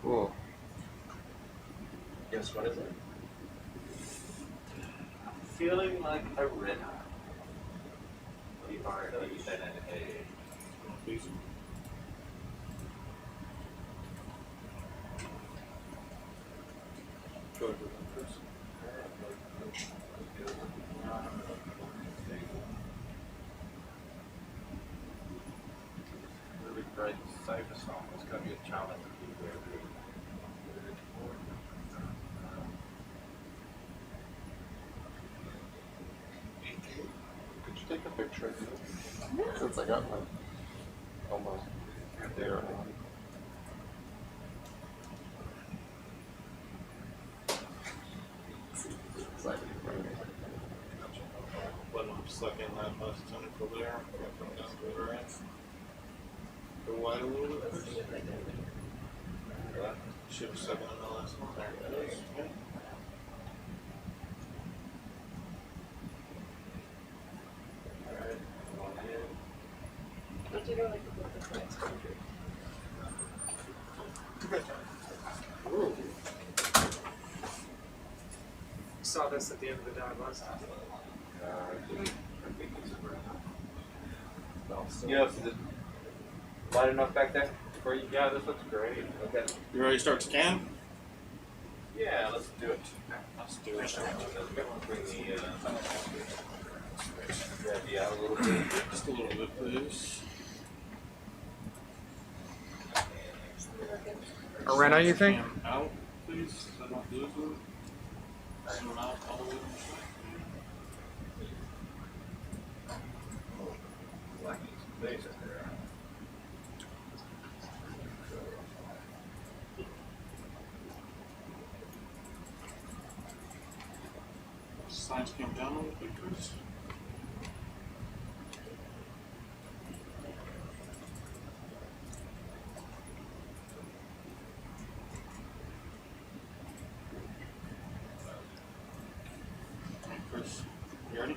[SPEAKER 1] Cool.
[SPEAKER 7] Guess what is it?
[SPEAKER 5] Feeling like a red.
[SPEAKER 11] Go ahead, Chris.
[SPEAKER 5] Really bright cyphosome. It's going to be a challenge.
[SPEAKER 8] Could you take a picture of it? Since I got my almost there on. Excited for me.
[SPEAKER 11] But I'm stuck in that bus tentacle there. Come down to the right. Go wide a little bit. Should have stuck on the last one. There it is. Okay.
[SPEAKER 3] Don't you go like the next country?
[SPEAKER 1] Ooh. Saw this at the end of the dive last time.
[SPEAKER 7] You know, is it light enough back there for you?
[SPEAKER 5] Yeah, this looks great.
[SPEAKER 7] Okay.
[SPEAKER 2] You ready to start scanning?
[SPEAKER 5] Yeah, let's do it.
[SPEAKER 2] Let's do it.
[SPEAKER 7] Bring the out a little bit.
[SPEAKER 2] Just a little bit, please.
[SPEAKER 1] Arena, you think?
[SPEAKER 2] Scan out, please. So I don't lose it. Zoom out all the way. Signs came down a little bit, please. Chris, you ready?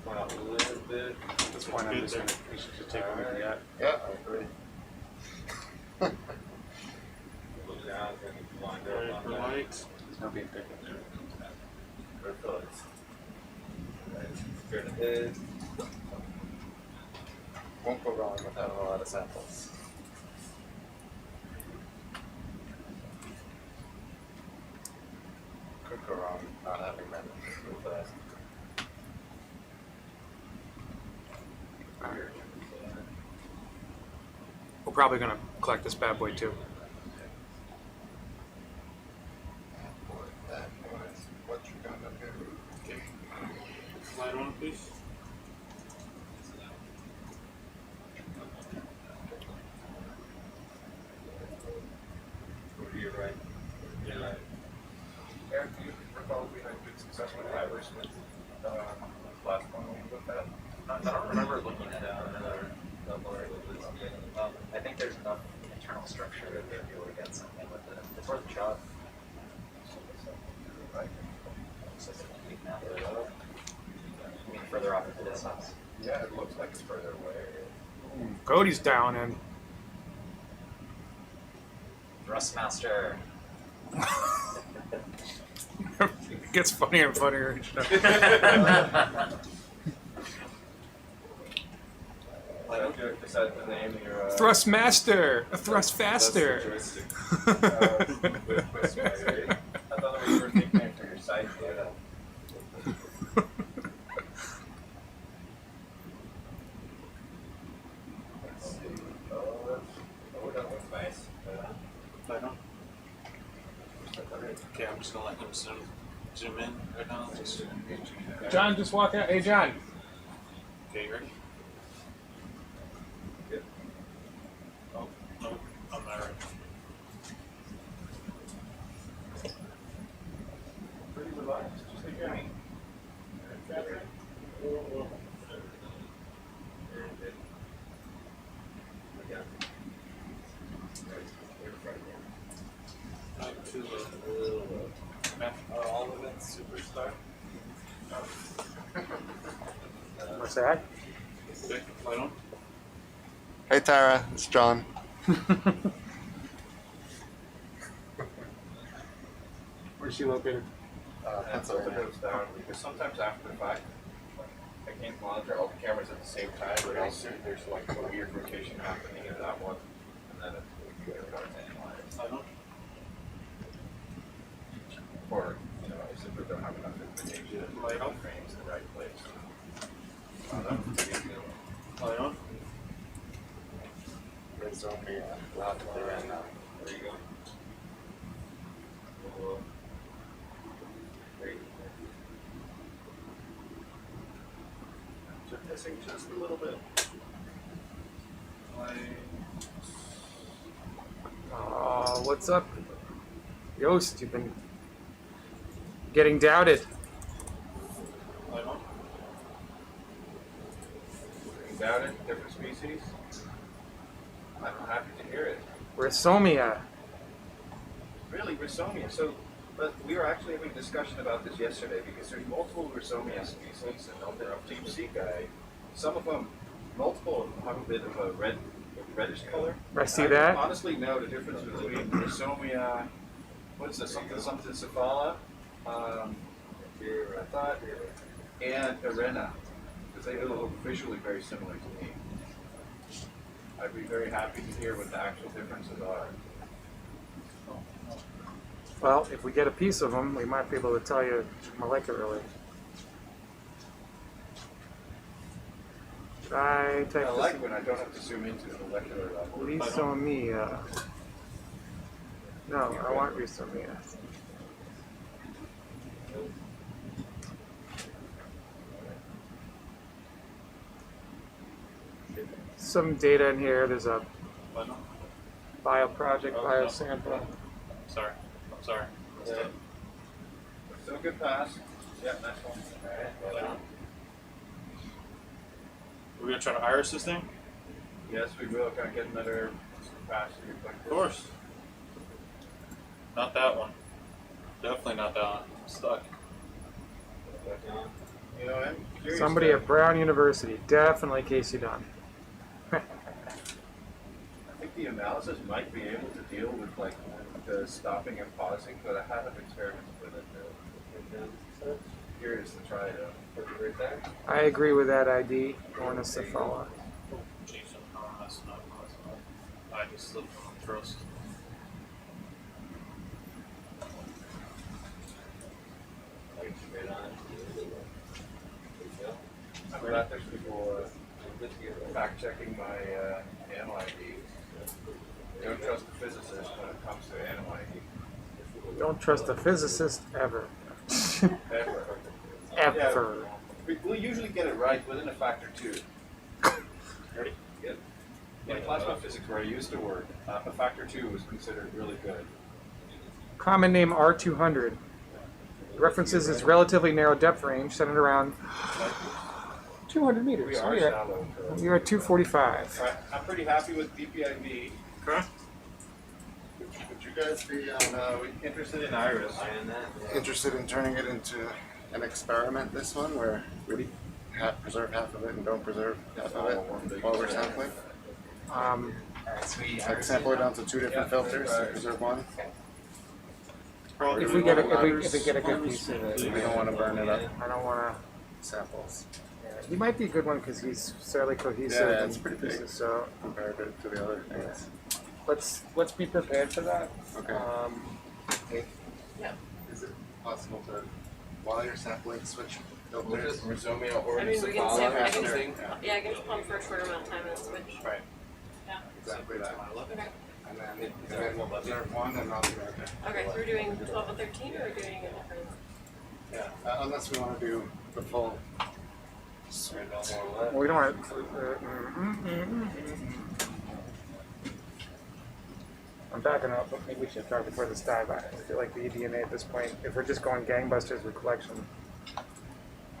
[SPEAKER 7] Point out a little bit.
[SPEAKER 1] At this point, I'm just gonna, we should just take a look at that.
[SPEAKER 8] Yeah, I agree.
[SPEAKER 7] Look down and wind
[SPEAKER 2] Ready
[SPEAKER 7] up
[SPEAKER 2] for
[SPEAKER 7] on
[SPEAKER 2] light?
[SPEAKER 1] There's no being picked up there.
[SPEAKER 7] that. Thoughts. Straight ahead.
[SPEAKER 8] Won't go wrong with having a lot of samples. Could go wrong not having many. But
[SPEAKER 1] We're probably gonna collect this bad boy too.
[SPEAKER 8] that was what you got up here.
[SPEAKER 2] Okay. Light on, please.
[SPEAKER 7] Over to your right. Your right.
[SPEAKER 5] Eric, do you recall we had good success with divers with last one we looked at?
[SPEAKER 10] I don't remember looking at another level or I think there's enough internal structure to be able to get something with it. It's worth a shot.
[SPEAKER 5] Right.
[SPEAKER 10] So it's a deep map. I mean, further off into the distance.
[SPEAKER 5] Yeah, it looks like it's further away.
[SPEAKER 1] Cody's down and
[SPEAKER 10] Thrustmaster.
[SPEAKER 1] it gets funnier and funnier.
[SPEAKER 5] Besides the name of your
[SPEAKER 1] Thrustmaster, a thrust faster.
[SPEAKER 5] I thought that was your nickname for your site. Let's see. Oh, that looks nice.
[SPEAKER 2] Light on. Okay, I'm just gonna let him zoom in right now. Just,
[SPEAKER 1] John, just walk out. Hey, John.
[SPEAKER 2] okay, you ready?
[SPEAKER 5] Yep.
[SPEAKER 2] Oh, no, I'm not ready.
[SPEAKER 5] Pretty relaxed, just like me.
[SPEAKER 2] Back to the back.
[SPEAKER 7] All of it, superstar.
[SPEAKER 1] What's that?
[SPEAKER 2] Okay, light on.
[SPEAKER 8] Hey Tara, it's John.
[SPEAKER 1] Where's she located?
[SPEAKER 5] That's open those down because sometimes after the fact, I can't monitor all the cameras at the same time, but I'll see there's like a weird rotation happening in that one, and then it's
[SPEAKER 2] Light on.
[SPEAKER 5] or you know, I simply don't have enough information to lay out frames in the right place. That was pretty good.
[SPEAKER 2] Light on.
[SPEAKER 8] It's only logically right now.
[SPEAKER 7] There you go.
[SPEAKER 5] Just missing just a little bit.
[SPEAKER 1] What's up? Yost, you've been getting doubted.
[SPEAKER 2] Light on.
[SPEAKER 5] Down in different species. I'm happy to hear it.
[SPEAKER 1] Rhizomia.
[SPEAKER 5] Really, Rhizomia. So, but we were actually having a discussion about this yesterday because there's multiple Rhizomia species, and on the deep sea guy, some of them, multiple of them have a bit of a red reddish color.
[SPEAKER 1] I see
[SPEAKER 5] I
[SPEAKER 1] that.
[SPEAKER 5] don't honestly know the difference between Rhizomia, what's the something cephala, I thought, and Arena, because they look visually very similar to me. I'd be very happy to hear what the actual differences are.
[SPEAKER 1] Well, if we get a piece of them, we might be able to tell you molecularly. Should I type
[SPEAKER 5] I
[SPEAKER 1] this
[SPEAKER 5] like when I don't have to zoom into the molecular level.
[SPEAKER 1] Rhizomia. No, I want Rhizomia. Some data in here. There's a bio project, bio sample.
[SPEAKER 2] Sorry. I'm sorry.
[SPEAKER 5] Still a good pass. Yeah, nice one.
[SPEAKER 2] We're gonna try to iris this thing?
[SPEAKER 5] Yes, we will. Can I get another pass here?
[SPEAKER 2] Of course. Not that one. Definitely not that one. I'm stuck.
[SPEAKER 5] You know, I'm curious.
[SPEAKER 1] Somebody at Brown University. Definitely Casey Dunn.
[SPEAKER 5] I think the analysis might be able to deal with like the stopping and pausing, but I haven't experimented with it. Curious to try it out.
[SPEAKER 1] I agree with that ID. Ornithocephala.
[SPEAKER 2] Jason, that's not possible. I just slipped on trust.
[SPEAKER 5] I'm glad there's people fact checking my animal ID. Don't trust the physicist when it comes to animal ID.
[SPEAKER 1] Don't trust a physicist ever.
[SPEAKER 5] Ever.
[SPEAKER 1] Ever.
[SPEAKER 5] We usually get it right within a factor 2.
[SPEAKER 2] Ready?
[SPEAKER 5] Good. In plasma physics, where I used to work, a factor 2 was considered really good.
[SPEAKER 1] Common name R200. References its relatively narrow depth range, centered around 200 meters.
[SPEAKER 5] We are shallow. So.
[SPEAKER 1] You're at 245.
[SPEAKER 5] Alright, I'm pretty happy with DPIV.
[SPEAKER 2] Okay.
[SPEAKER 8] Would you guys be
[SPEAKER 5] We're interested in iris.
[SPEAKER 8] interested in turning it into an experiment, this one, where we preserve half of it and don't preserve half of it while we're sampling? Like sample it down to 2 different filters and preserve one.
[SPEAKER 1] If we get a good piece of it,
[SPEAKER 8] We don't want to burn it up.
[SPEAKER 1] I don't want
[SPEAKER 8] Samples.
[SPEAKER 1] to. He might be a good one because he's fairly cohesive.
[SPEAKER 8] Yeah,
[SPEAKER 1] and
[SPEAKER 8] it's pretty big.
[SPEAKER 1] pieces, so
[SPEAKER 8] Compared to the other things.
[SPEAKER 1] let's be prepared for that.
[SPEAKER 8] Okay.
[SPEAKER 3] Yeah.
[SPEAKER 8] Is it possible to, while you're sampling, switch filters?
[SPEAKER 5] Rhizomia or
[SPEAKER 3] I mean, we can sample. I can
[SPEAKER 8] Interesting.
[SPEAKER 3] yeah, I can just pump for a short amount of time and then switch.
[SPEAKER 8] Right.
[SPEAKER 3] Yeah.
[SPEAKER 8] Exactly that.
[SPEAKER 3] Okay.
[SPEAKER 8] And then we'll preserve one and not the other.
[SPEAKER 3] Okay, so we're doing 12 and 13, or we're doing a different?
[SPEAKER 8] Yeah. Unless we want to do the full.
[SPEAKER 1] We don't want. I'm backing up, but maybe we should talk before this dive. I feel like the eDNA at this point, if we're just going gangbusters with collection.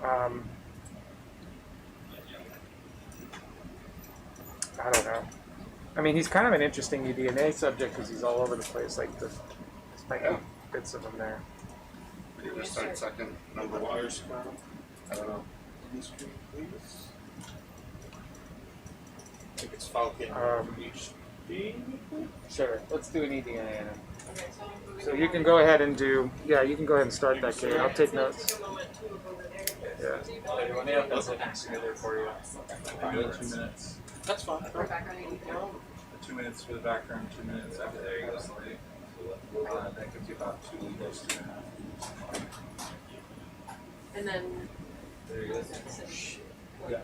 [SPEAKER 1] I don't know. I mean, he's kind of an interesting eDNA subject because he's all over the place. Like this might be bits of him there.
[SPEAKER 8] You just start second number wires. I don't know.
[SPEAKER 11] I think it's Falcon HD.
[SPEAKER 1] Sure, let's do an eDNA.
[SPEAKER 3] Okay,
[SPEAKER 1] So you can go ahead and do. Yeah, you can go ahead and start that, Kate. I'll take notes.
[SPEAKER 3] Take a moment to look over there.
[SPEAKER 1] Yeah.
[SPEAKER 3] So you
[SPEAKER 2] Well,
[SPEAKER 3] probably
[SPEAKER 2] everyone
[SPEAKER 3] need
[SPEAKER 2] else
[SPEAKER 3] to
[SPEAKER 2] does
[SPEAKER 3] go
[SPEAKER 2] it
[SPEAKER 3] back.
[SPEAKER 2] together for you.
[SPEAKER 5] Good 2 minutes.
[SPEAKER 2] That's fine.
[SPEAKER 3] For background, you can go.
[SPEAKER 5] 2 minutes for the background, 2 minutes after there you go. That gives you about 2 liters.
[SPEAKER 3] And then.
[SPEAKER 5] There you go.
[SPEAKER 3] Yeah.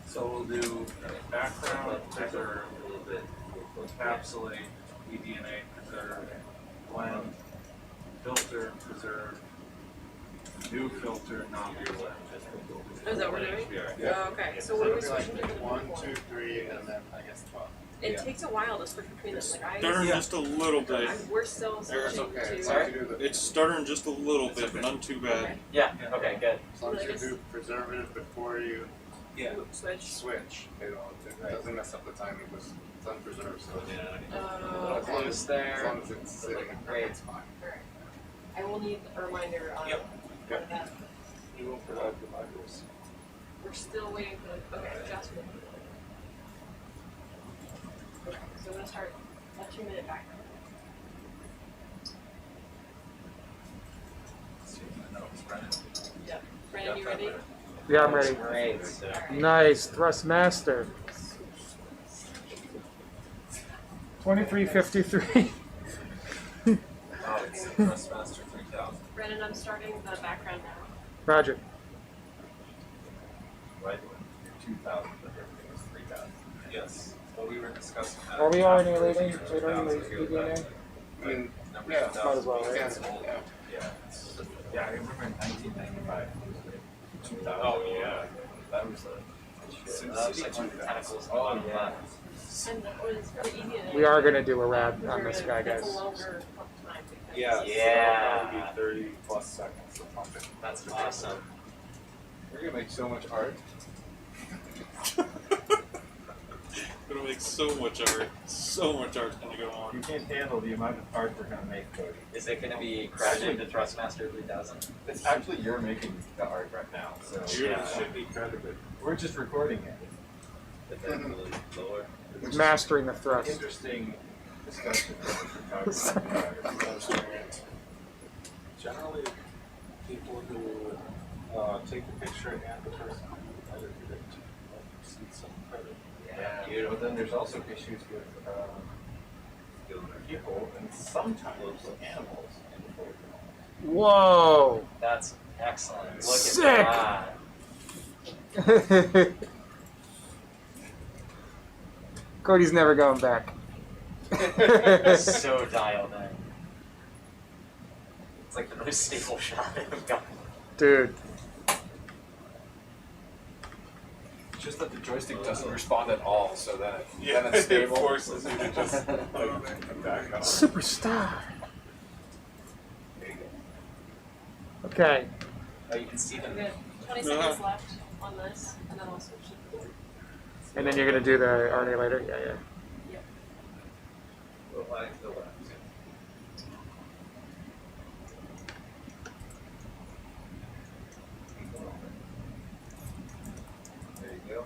[SPEAKER 5] So we'll do background, preserve, encapsulate, eDNA, preserve, blend, filter, preserve, new filter, non-blend.
[SPEAKER 3] Oh, is that what we're doing?
[SPEAKER 5] Yeah.
[SPEAKER 3] Oh, okay. So what are we switching to?
[SPEAKER 8] 1, 2, 3, and then I guess 12.
[SPEAKER 3] It takes a while to switch between them. Like
[SPEAKER 2] Stuttering just a little bit.
[SPEAKER 3] we're still
[SPEAKER 2] There's
[SPEAKER 3] switching
[SPEAKER 8] Okay,
[SPEAKER 3] to.
[SPEAKER 8] as long as you do the,
[SPEAKER 2] It's stuttering just a little bit, but none too bad.
[SPEAKER 10] Yeah, okay, good.
[SPEAKER 8] as long as you do preservative before you
[SPEAKER 3] Switch.
[SPEAKER 8] switch, it doesn't mess up the timing because it's unpreserved. So
[SPEAKER 3] Okay.
[SPEAKER 8] as long as it's sitting, it's fine.
[SPEAKER 3] Alright. I will need a reminder on that.
[SPEAKER 5] You will provide reminders.
[SPEAKER 3] We're still waiting for the. Okay, Jasmine. So I'm gonna start a 2-minute background. Yep. Brandon, you ready?
[SPEAKER 1] Yeah, I'm ready.
[SPEAKER 10] Great.
[SPEAKER 1] Nice. Thrust master. 2353.
[SPEAKER 7] Oh, it's the Thrustmaster 3000.
[SPEAKER 3] Brandon, I'm starting the background now.
[SPEAKER 1] Roger.
[SPEAKER 7] Right? 2000, but everything was 3000. Yes. Well, we were discussing that.
[SPEAKER 1] Are we already
[SPEAKER 7] after
[SPEAKER 1] leaving?
[SPEAKER 7] the
[SPEAKER 1] We don't
[SPEAKER 7] 2000,
[SPEAKER 1] need
[SPEAKER 7] so
[SPEAKER 1] to be there?
[SPEAKER 6] I mean,
[SPEAKER 7] number
[SPEAKER 6] yeah,
[SPEAKER 7] 2000.
[SPEAKER 1] might as well, right?
[SPEAKER 6] Yeah.
[SPEAKER 7] Yeah. Yeah, I remember in 1995. 2000. Oh, yeah. That was a Sin
[SPEAKER 10] That was
[SPEAKER 7] City
[SPEAKER 10] like one of the
[SPEAKER 7] 2000.
[SPEAKER 10] tentacles.
[SPEAKER 7] Oh, yeah.
[SPEAKER 3] And that was pretty easy to
[SPEAKER 1] We are going to do a rad on this guy,
[SPEAKER 3] It's
[SPEAKER 1] guys.
[SPEAKER 3] a longer time because
[SPEAKER 7] Yeah.
[SPEAKER 10] Yeah.
[SPEAKER 7] So that'll probably be 30 plus seconds of pumping.
[SPEAKER 10] That's awesome.
[SPEAKER 5] We're gonna make so much art.
[SPEAKER 2] Gonna make so much art. So much art's gonna go
[SPEAKER 5] You
[SPEAKER 2] on.
[SPEAKER 5] can't handle the amount of art we're gonna make, Cody.
[SPEAKER 10] Is it going to be credited to Thrustmaster 3000?
[SPEAKER 5] It's actually you're making the art right now, so
[SPEAKER 2] You
[SPEAKER 5] yeah.
[SPEAKER 2] should be credited.
[SPEAKER 5] We're just recording it.
[SPEAKER 7] But then really lower.
[SPEAKER 1] Mastering the thrust.
[SPEAKER 5] Interesting discussion that we're talking about.
[SPEAKER 11] Generally, people who take the picture and the person who edited it receive some credit.
[SPEAKER 7] Yeah.
[SPEAKER 5] But then there's also issues with people and sometimes animals in the photo.
[SPEAKER 1] Whoa!
[SPEAKER 10] That's excellent. Look
[SPEAKER 1] Sick.
[SPEAKER 10] at that.
[SPEAKER 1] Cody's never going back.
[SPEAKER 10] So dialed in. It's like the most stable shot I've gotten.
[SPEAKER 1] Dude.
[SPEAKER 5] It's just that the joystick doesn't respond at all, so that
[SPEAKER 11] Yeah,
[SPEAKER 5] then it's
[SPEAKER 11] it
[SPEAKER 5] stable.
[SPEAKER 11] forces you to just like, come back on.
[SPEAKER 1] Superstar.
[SPEAKER 7] There you go.
[SPEAKER 1] Okay.
[SPEAKER 10] Oh, you can see them.
[SPEAKER 3] we got 20 seconds left on this, and then I'll switch to the
[SPEAKER 1] And then you're going to do the RNA later? Yeah, yeah.
[SPEAKER 7] Well, I still left. There you go.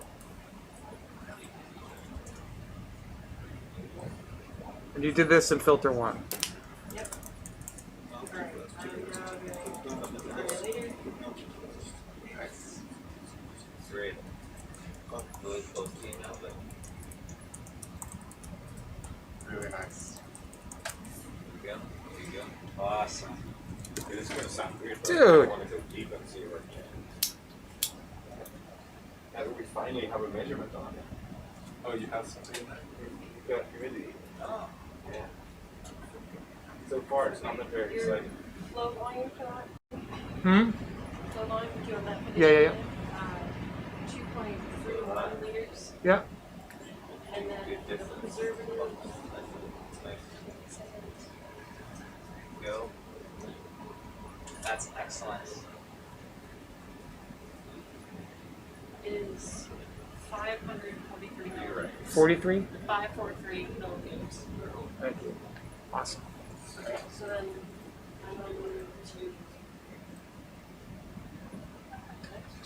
[SPEAKER 1] And you did this in filter 1.
[SPEAKER 3] Yep. Alright, I'm now going later.
[SPEAKER 7] Great. Really close to you now, but
[SPEAKER 8] Really nice.
[SPEAKER 7] there you go. There you go.
[SPEAKER 10] Awesome.
[SPEAKER 11] It's gonna sound weird, but
[SPEAKER 1] Dude.
[SPEAKER 11] I want to go deep and see where it can. Now that we finally have a measurement on it. Oh, you have something in there? You've got humidity.
[SPEAKER 7] Oh.
[SPEAKER 11] Yeah. So far, it's not been very
[SPEAKER 3] Your
[SPEAKER 11] exciting.
[SPEAKER 3] flow volume for that?
[SPEAKER 1] Hmm?
[SPEAKER 3] Flow volume, do you have that for the
[SPEAKER 1] Yeah, yeah, yeah.
[SPEAKER 3] 2.31 liters.
[SPEAKER 1] Yeah.
[SPEAKER 3] And then for the preservative,
[SPEAKER 7] Nice. Go.
[SPEAKER 10] That's excellent.
[SPEAKER 3] is 543
[SPEAKER 7] You're right.
[SPEAKER 1] 43?
[SPEAKER 3] 543 millimeters.
[SPEAKER 1] Thank you. Awesome.
[SPEAKER 3] So then I'm going to move to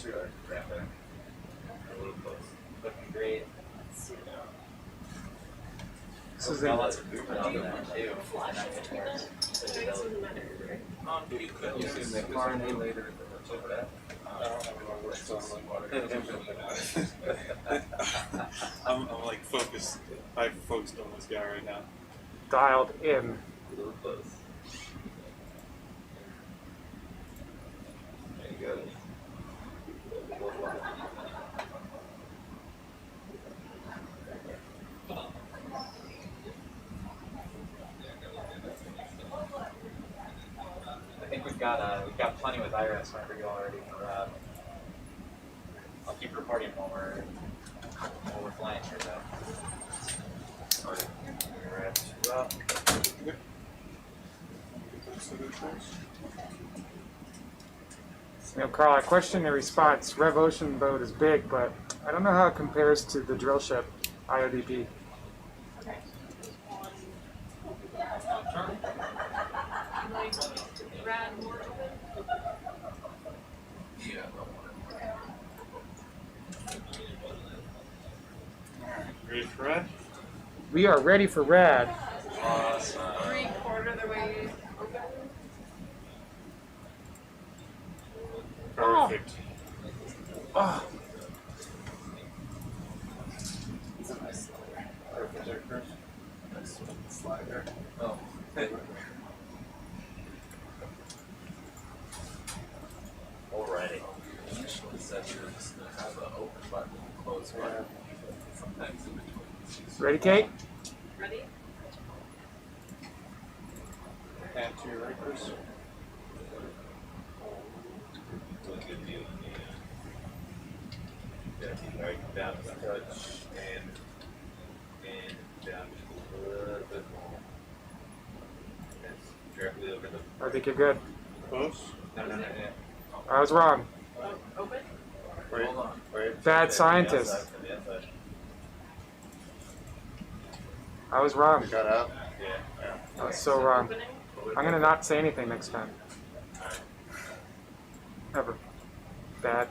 [SPEAKER 7] Sure. Wrap it. A little close.
[SPEAKER 10] Looking great.
[SPEAKER 1] This is
[SPEAKER 10] Got
[SPEAKER 1] in,
[SPEAKER 10] lots of movement on there too.
[SPEAKER 3] flash
[SPEAKER 10] And
[SPEAKER 3] it
[SPEAKER 10] that
[SPEAKER 3] between
[SPEAKER 10] can
[SPEAKER 3] them.
[SPEAKER 10] work.
[SPEAKER 3] So I guess it doesn't matter, right?
[SPEAKER 7] You could use the RNA later over that.
[SPEAKER 2] I'm like focused. I'm focused on this guy right now.
[SPEAKER 1] dialed in.
[SPEAKER 7] A little close. There you go.
[SPEAKER 10] I think we've got plenty with Iris whenever you all ready for that. I'll keep recording while we're flying here though. We're at 2 up.
[SPEAKER 1] You know, Carl, I question your response. Rev Ocean boat is big, but I don't know how it compares to the drill ship IODP.
[SPEAKER 3] Okay. You like rad more open?
[SPEAKER 7] Yeah.
[SPEAKER 2] Ready for red?
[SPEAKER 1] We are ready for rad.
[SPEAKER 10] Awesome.
[SPEAKER 3] 3/4 the way open.
[SPEAKER 8] Perfect.
[SPEAKER 1] Oh,
[SPEAKER 8] It's a nice slider. Perfect. Nice slider.
[SPEAKER 10] Oh. Alrighty.
[SPEAKER 4] Initially said you were just gonna have an open button and close button. Sometimes in between.
[SPEAKER 1] ready, Kate?
[SPEAKER 3] Ready?
[SPEAKER 2] And to your right, Chris.
[SPEAKER 7] Really good view. Yeah, right down to the touch and down just a little bit more. That's directly over the.
[SPEAKER 1] I think you're good.
[SPEAKER 2] Close.
[SPEAKER 7] No.
[SPEAKER 1] I was wrong.
[SPEAKER 3] Open?
[SPEAKER 8] Wait,
[SPEAKER 7] Hold on.
[SPEAKER 8] wait.
[SPEAKER 1] Bad
[SPEAKER 7] The
[SPEAKER 1] scientist.
[SPEAKER 7] outside, the outside.
[SPEAKER 1] I was wrong.
[SPEAKER 8] We got out.
[SPEAKER 7] Yeah.
[SPEAKER 1] I was so wrong.
[SPEAKER 3] Opening?
[SPEAKER 1] I'm gonna not say anything next time. Ever. Bad.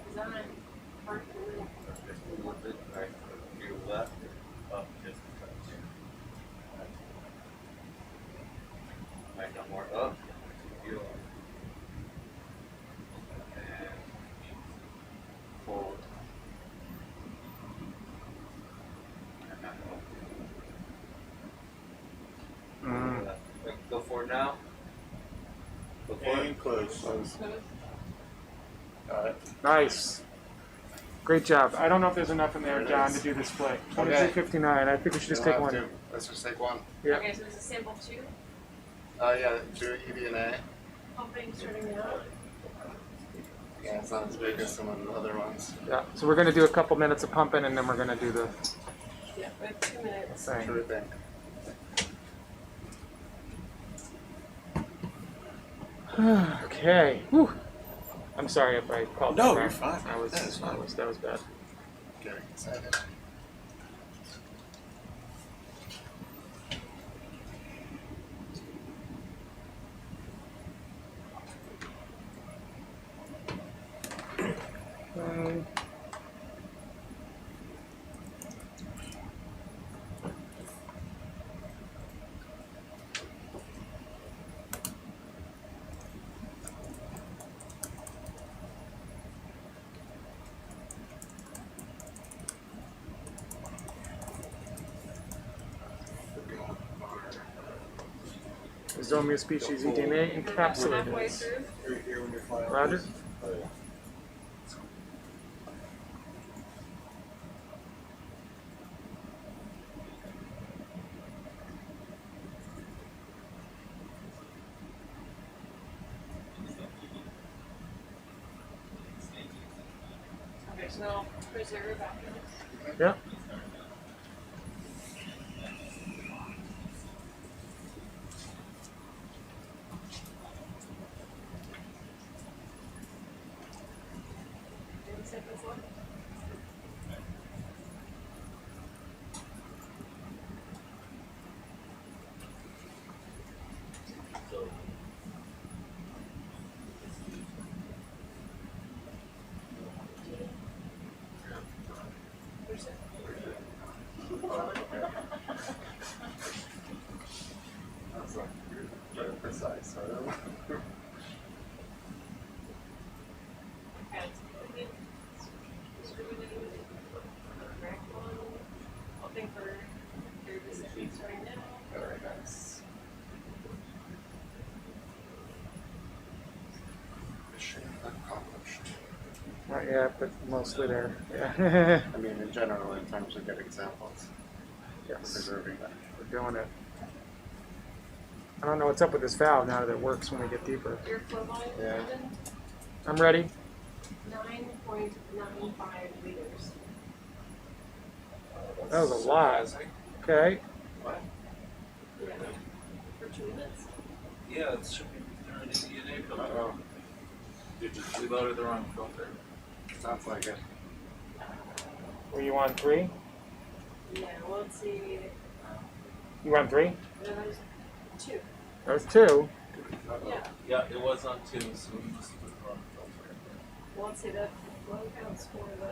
[SPEAKER 3] Design. Park.
[SPEAKER 7] Just a little bit right to your left, up just a touch. Right, no more up. Feel. And forward. And back up.
[SPEAKER 1] Mm.
[SPEAKER 7] Wait, go forward now. Go forward.
[SPEAKER 2] And close.
[SPEAKER 3] Close.
[SPEAKER 8] Got it.
[SPEAKER 1] Nice. Great job. I don't know if there's enough in there,
[SPEAKER 8] There it
[SPEAKER 1] John,
[SPEAKER 8] is.
[SPEAKER 1] to do the split.
[SPEAKER 8] Okay.
[SPEAKER 1] 22:59. I think we should just
[SPEAKER 8] You'll
[SPEAKER 1] take
[SPEAKER 8] have
[SPEAKER 1] one.
[SPEAKER 8] to. Let's just take one.
[SPEAKER 1] Yeah.
[SPEAKER 3] Okay, so it's a sample 2.
[SPEAKER 8] Yeah, do EV&A.
[SPEAKER 3] Pumping starting now.
[SPEAKER 8] Yeah, it's not as big as some of the other ones.
[SPEAKER 1] Yeah. So we're gonna do a couple minutes of pumping, and then we're gonna do the
[SPEAKER 3] Yeah, we have 2 minutes.
[SPEAKER 1] thing.
[SPEAKER 8] Sure thing.
[SPEAKER 1] Okay. Whew. I'm sorry if I called.
[SPEAKER 2] No,
[SPEAKER 1] you
[SPEAKER 2] you're
[SPEAKER 1] back.
[SPEAKER 2] fine.
[SPEAKER 1] I was,
[SPEAKER 2] That's fine.
[SPEAKER 1] that was bad.
[SPEAKER 8] Getting excited.
[SPEAKER 1] Um, Zomia species eDNA
[SPEAKER 3] Halfway
[SPEAKER 1] encapsulated.
[SPEAKER 3] through.
[SPEAKER 2] Right here when you're flying.
[SPEAKER 1] Roger.
[SPEAKER 2] Oh, yeah.
[SPEAKER 3] Okay, so I'll preserve after this.
[SPEAKER 1] Yeah.
[SPEAKER 3] Any seconds left?
[SPEAKER 8] That's like very precise, sort of.
[SPEAKER 3] Okay, correct one. Hoping for 30 seconds right now.
[SPEAKER 8] Very nice. Mission accomplished.
[SPEAKER 1] Not yet, but mostly there. Yeah.
[SPEAKER 8] I mean, in general, in terms of getting samples,
[SPEAKER 1] Yes.
[SPEAKER 8] preserving that.
[SPEAKER 1] We're doing it. I don't know what's up with this valve now that it works when we get deeper.
[SPEAKER 3] Your flow volume,
[SPEAKER 8] Yeah.
[SPEAKER 3] Brendan?
[SPEAKER 1] I'm ready.
[SPEAKER 3] 9.95 liters.
[SPEAKER 1] That was a lot. Okay.
[SPEAKER 3] Yeah. For 2 minutes?
[SPEAKER 4] Yeah, it should be during the DNA filter.
[SPEAKER 8] Uh-oh.
[SPEAKER 4] We loaded the wrong filter.
[SPEAKER 8] Sounds like it.
[SPEAKER 1] Were you on 3?
[SPEAKER 3] Yeah, well, let's see.
[SPEAKER 1] You went 3?
[SPEAKER 3] No, that was 2.
[SPEAKER 1] That was 2.
[SPEAKER 3] Yeah.
[SPEAKER 11] Yeah, it was on 2, so we must have run filter.
[SPEAKER 3] Well, let's see, that flow counts for the.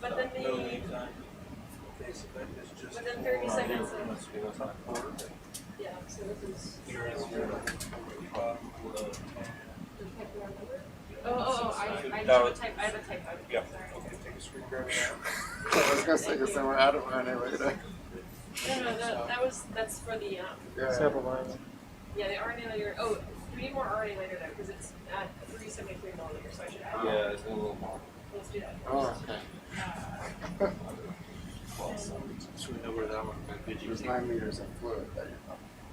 [SPEAKER 3] But then the.
[SPEAKER 11] Okay, so that is just.
[SPEAKER 3] Within 30 seconds of.
[SPEAKER 11] Must be what's on a quarter.
[SPEAKER 3] Yeah, so this is.
[SPEAKER 11] Here is your with
[SPEAKER 3] I have a type. I have a type.
[SPEAKER 11] Yeah.
[SPEAKER 3] Sorry.
[SPEAKER 11] Okay, take a screwdriver out.
[SPEAKER 8] I was gonna say because then we're out of money later.
[SPEAKER 3] No, that's for the
[SPEAKER 8] Yeah.
[SPEAKER 1] Sample line.
[SPEAKER 3] yeah, the RNA later. Oh, we need more RNA later though, because it's at 373 milliliters, so I should add.
[SPEAKER 11] Yeah, it's a little more.
[SPEAKER 3] Let's do that.
[SPEAKER 8] Oh, okay.
[SPEAKER 11] So we know where that one might be.
[SPEAKER 8] There's 9 liters of fluid there.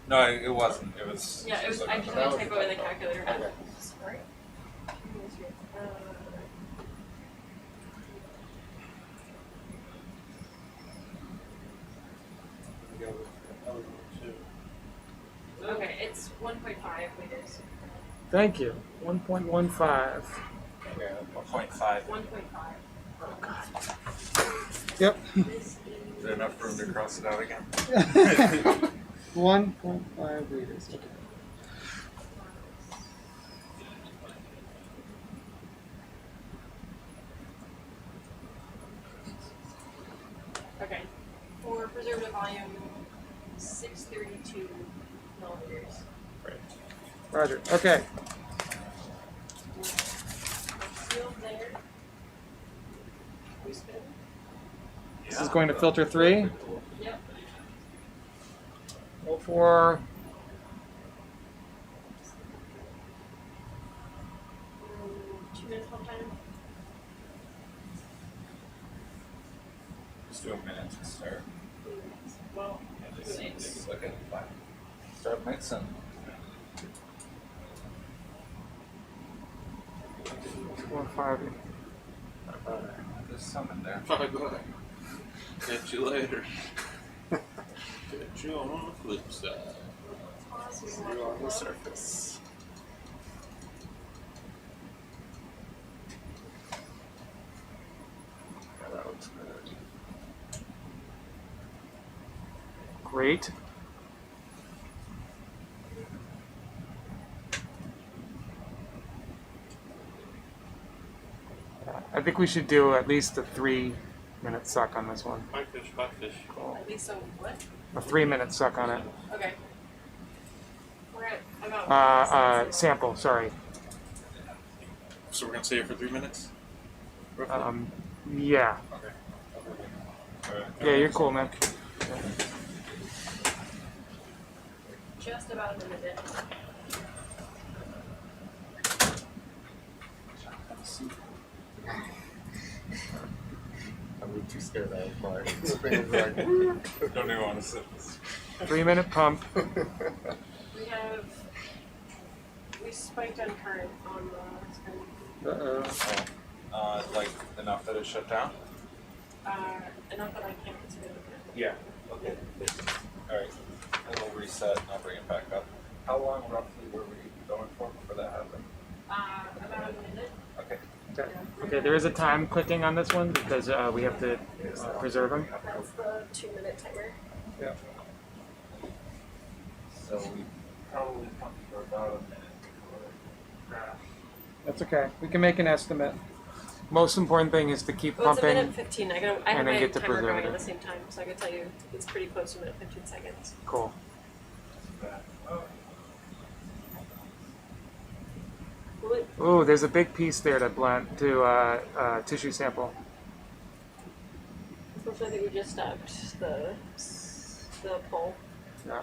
[SPEAKER 2] No, it wasn't. It was.
[SPEAKER 3] Yeah, it was. I just
[SPEAKER 8] That
[SPEAKER 3] had to
[SPEAKER 8] was
[SPEAKER 3] type over the calculator.
[SPEAKER 8] Okay.
[SPEAKER 3] Sorry. Okay, it's 1.5 liters.
[SPEAKER 1] Thank you. 1.15.
[SPEAKER 2] Yeah, 1.5.
[SPEAKER 3] 1.5.
[SPEAKER 1] Yep.
[SPEAKER 3] This
[SPEAKER 2] Is there enough room to cross it out again?
[SPEAKER 1] 1.5 liters. Okay.
[SPEAKER 3] Okay. For preservative volume, 632 milliliters.
[SPEAKER 1] Roger. Okay.
[SPEAKER 3] Sealed there. We spin.
[SPEAKER 1] This is going to filter 3.
[SPEAKER 3] Yep.
[SPEAKER 1] 04.
[SPEAKER 3] Mm, 2 minutes one time.
[SPEAKER 2] Let's do a minute to start.
[SPEAKER 3] Well,
[SPEAKER 2] And
[SPEAKER 3] Six.
[SPEAKER 2] just look at the start mixing.
[SPEAKER 1] 4.5.
[SPEAKER 2] There's some in there.
[SPEAKER 11] Bye bye. Catch you later. Catch you on the flip side.
[SPEAKER 3] pause. We
[SPEAKER 8] You're on the
[SPEAKER 3] can
[SPEAKER 8] surface. Yeah, that looks good.
[SPEAKER 1] Great. I think we should do at least a 3-minute suck on this one.
[SPEAKER 11] Blackfish.
[SPEAKER 3] at least so what?
[SPEAKER 1] A 3-minute suck on it.
[SPEAKER 3] Okay. We're at about.
[SPEAKER 1] Sample, sorry.
[SPEAKER 2] So we're gonna stay here for 3 minutes?
[SPEAKER 1] Yeah.
[SPEAKER 2] Okay.
[SPEAKER 1] Yeah, you're cool, man.
[SPEAKER 3] Just about a minute.
[SPEAKER 8] I'm too scared out of my thing. Like,
[SPEAKER 2] Don't even want to sit this.
[SPEAKER 1] 3-minute pump.
[SPEAKER 3] We spiked on current on the screen.
[SPEAKER 2] Like enough that it shut down?
[SPEAKER 3] Enough that I can't consider it.
[SPEAKER 2] Yeah. Okay. Alright. And we'll reset and I'll bring it back up. How long roughly were we going for before that happened?
[SPEAKER 3] About a minute.
[SPEAKER 2] Okay.
[SPEAKER 1] Okay, there is a time clicking on this one because we have to preserve them.
[SPEAKER 3] That's the 2-minute timer.
[SPEAKER 2] Yeah. So we probably pumped for about a minute before it crashed.
[SPEAKER 1] That's okay. We can make an estimate. Most important thing is to keep
[SPEAKER 3] Well, it's a
[SPEAKER 1] pumping.
[SPEAKER 3] minute 15. I have
[SPEAKER 1] and then
[SPEAKER 3] my
[SPEAKER 1] get to
[SPEAKER 3] timer
[SPEAKER 1] preserve
[SPEAKER 3] going
[SPEAKER 1] it.
[SPEAKER 3] at the same time, so I can tell you it's pretty close to a minute 15 seconds.
[SPEAKER 1] Cool.
[SPEAKER 3] Will it?
[SPEAKER 1] Ooh, there's a big piece there to blend to tissue sample.
[SPEAKER 3] Unfortunately, I think we just stopped the poll.
[SPEAKER 1] Yeah.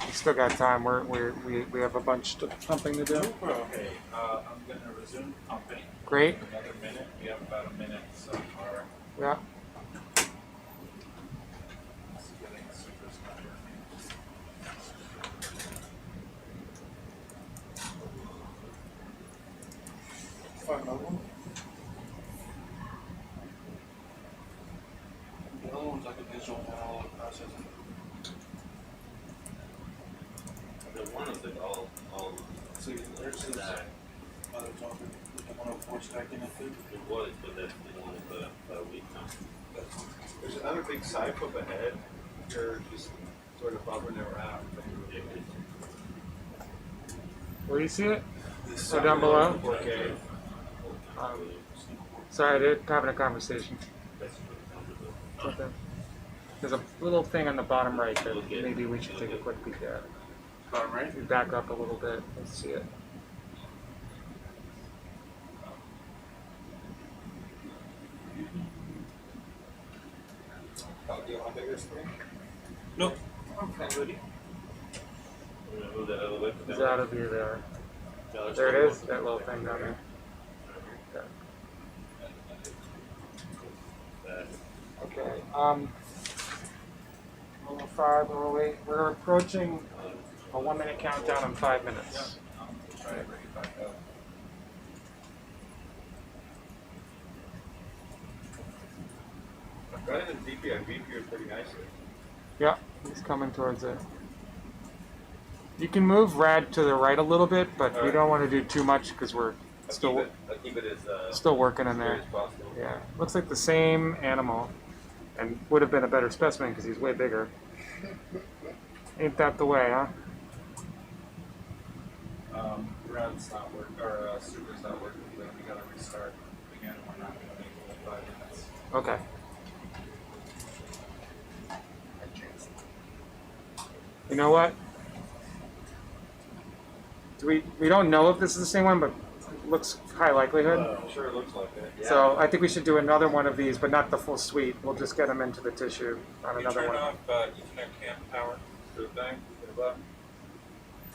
[SPEAKER 1] We still got time. We have a bunch of pumping to do.
[SPEAKER 2] Okay. I'm gonna resume pumping.
[SPEAKER 1] Great.
[SPEAKER 2] Another minute. We have about a minute so far.
[SPEAKER 1] Yeah.
[SPEAKER 2] It's getting super stuck. one's like a digital analog processing.
[SPEAKER 7] The one of the all
[SPEAKER 2] See, there's this
[SPEAKER 7] that
[SPEAKER 2] other topic with the 104 stack in it too.
[SPEAKER 7] it was, but that's the one of the week time.
[SPEAKER 5] There's another big side flip ahead. You're just sort of hovering around.
[SPEAKER 1] Where do you see it?
[SPEAKER 5] This
[SPEAKER 1] Oh, down below?
[SPEAKER 5] 4K.
[SPEAKER 1] Sorry, they're having a conversation. Okay. There's a little thing on the bottom right that maybe we should take a quick peek at.
[SPEAKER 2] Bottom right?
[SPEAKER 1] If we back up a little bit, let's see it.
[SPEAKER 5] Oh, do you want bigger screen?
[SPEAKER 2] Nope. I'm fine with it.
[SPEAKER 7] We're gonna move that other way.
[SPEAKER 1] It's out of view there.
[SPEAKER 2] Yeah, there's
[SPEAKER 1] There
[SPEAKER 2] still
[SPEAKER 1] it is,
[SPEAKER 2] one.
[SPEAKER 1] that little thing down there. Okay. Level 5, level 8. We're approaching a 1 minute countdown in 5 minutes.
[SPEAKER 5] Try to bring it back up. Running the DPI here pretty nicely.
[SPEAKER 1] Yeah, he's coming towards it. You can move Rad to the right a little bit, but we don't want to do too much because we're still
[SPEAKER 7] I'll keep it as
[SPEAKER 1] still working in
[SPEAKER 7] straight
[SPEAKER 1] there.
[SPEAKER 7] as possible.
[SPEAKER 1] Yeah, looks like the same animal, and would have been a better specimen because he's way bigger. Ain't that the way, huh?
[SPEAKER 5] Rad's not working, or Super's not working, then we gotta restart again. We're not gonna make it in 5 minutes.
[SPEAKER 1] Okay. You know what? We don't know if this is the same one, but it looks high likelihood.
[SPEAKER 5] Sure, it looks like it.
[SPEAKER 1] So I think we should do another one of these, but not the full suite. We'll just get them into the tissue on another one.
[SPEAKER 5] Ethernet cam power to the thing, to the button.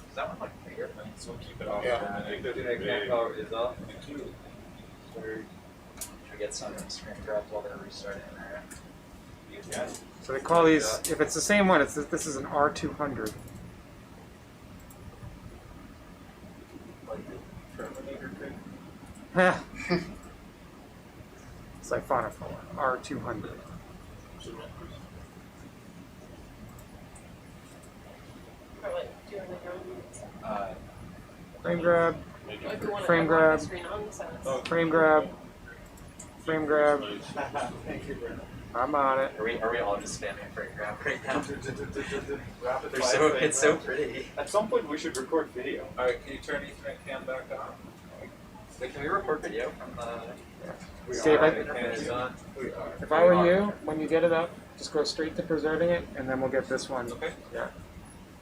[SPEAKER 10] Is that one like bigger?
[SPEAKER 5] So we'll keep it off
[SPEAKER 8] Yeah.
[SPEAKER 5] for a
[SPEAKER 7] I think
[SPEAKER 5] minute.
[SPEAKER 7] the cam power is off.
[SPEAKER 10] Should we get some screen grabs while they're restarting there?
[SPEAKER 5] Yeah.
[SPEAKER 1] So they call these, if it's the same one, this is an R200.
[SPEAKER 5] Like the Terminator thing.
[SPEAKER 1] It's like fauna R200.
[SPEAKER 3] Or like doing the ground.
[SPEAKER 1] Frame grab,
[SPEAKER 3] Like the one
[SPEAKER 1] Frame
[SPEAKER 3] that I
[SPEAKER 1] grab.
[SPEAKER 3] want the screen on, so it's-
[SPEAKER 1] frame grab, frame grab.
[SPEAKER 5] Thank you, Brandon.
[SPEAKER 1] I'm on it.
[SPEAKER 10] Are we all just spamming frame grab right now?
[SPEAKER 5] Rapid
[SPEAKER 10] They're
[SPEAKER 5] fire
[SPEAKER 10] so
[SPEAKER 5] frame
[SPEAKER 10] it's so
[SPEAKER 5] grab.
[SPEAKER 10] pretty.
[SPEAKER 5] At some point, we should record video. All right, can you turn Ethernet cam back on?
[SPEAKER 10] Wait, can we record video from the?
[SPEAKER 5] We
[SPEAKER 1] Steve,
[SPEAKER 5] are.
[SPEAKER 1] I-
[SPEAKER 5] The cam is on. We are.
[SPEAKER 1] If I were you, when you get it up, just go straight to preserving it, and then we'll get this one.
[SPEAKER 5] Okay.
[SPEAKER 1] Yeah.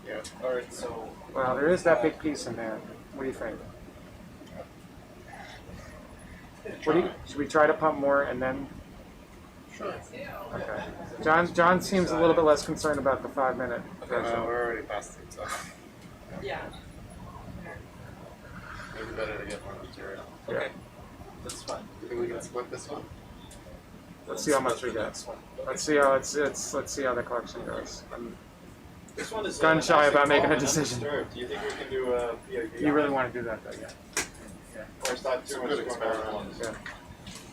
[SPEAKER 5] Yeah. All right. So.
[SPEAKER 1] Well, there is that big piece in there. What do you think? Should we try to pump more and then?
[SPEAKER 8] Sure.
[SPEAKER 1] Okay. John seems a little bit less concerned about the 5 minute.
[SPEAKER 8] We're already past it, so
[SPEAKER 3] yeah.
[SPEAKER 8] maybe better to get more material.
[SPEAKER 1] Yeah.
[SPEAKER 5] That's fine.
[SPEAKER 8] You think we can split this one?
[SPEAKER 1] Let's see how much we get. Let's see how let's see how the collection goes.
[SPEAKER 5] This one is
[SPEAKER 1] Gun shy
[SPEAKER 5] nice and
[SPEAKER 1] about making
[SPEAKER 5] calm
[SPEAKER 1] a
[SPEAKER 5] and
[SPEAKER 1] decision.
[SPEAKER 5] undisturbed. Do you think we can do a PIV?
[SPEAKER 1] You really want to do that though, yeah.
[SPEAKER 5] Or it's not
[SPEAKER 8] It's a
[SPEAKER 5] too much
[SPEAKER 8] good
[SPEAKER 5] going on at
[SPEAKER 8] experiment.
[SPEAKER 5] once?
[SPEAKER 1] Yeah.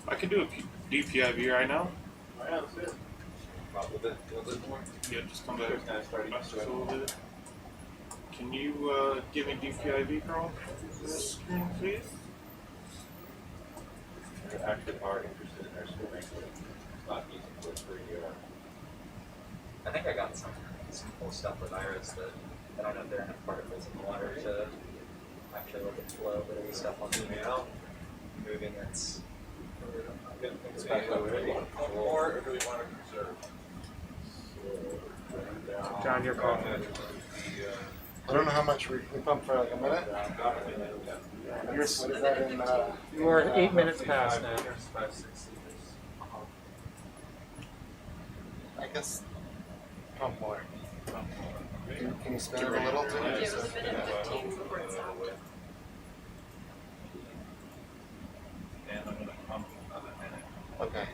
[SPEAKER 2] I can do a DPIV right now.
[SPEAKER 5] Oh, yeah, that's it.
[SPEAKER 7] A little bit more.
[SPEAKER 2] Yeah, just come back.
[SPEAKER 5] It's kind of starting to
[SPEAKER 2] Just a
[SPEAKER 5] sweat.
[SPEAKER 2] little bit. Can you give me DPIV, Carl? This screen, please.
[SPEAKER 7] We actually are interested in our swimming, but it's not easy to look for you.
[SPEAKER 10] I think I got some cool stuff with Iris that I don't know if there are enough particles in the water to actually look at flow, but there's stuff on zooming out, moving that's
[SPEAKER 5] It's back already. More, or do we want to preserve?
[SPEAKER 1] John, your call.
[SPEAKER 8] I don't know how much we pumped for like a minute.
[SPEAKER 1] You're,
[SPEAKER 8] What is that in?
[SPEAKER 1] you are 8 minutes past now.
[SPEAKER 5] 5, 6 liters.
[SPEAKER 8] I guess pump more. Can you spin it a little too?
[SPEAKER 3] Yeah, it was a minute 15 before it stopped.
[SPEAKER 5] And I'm gonna pump another minute.
[SPEAKER 8] Okay.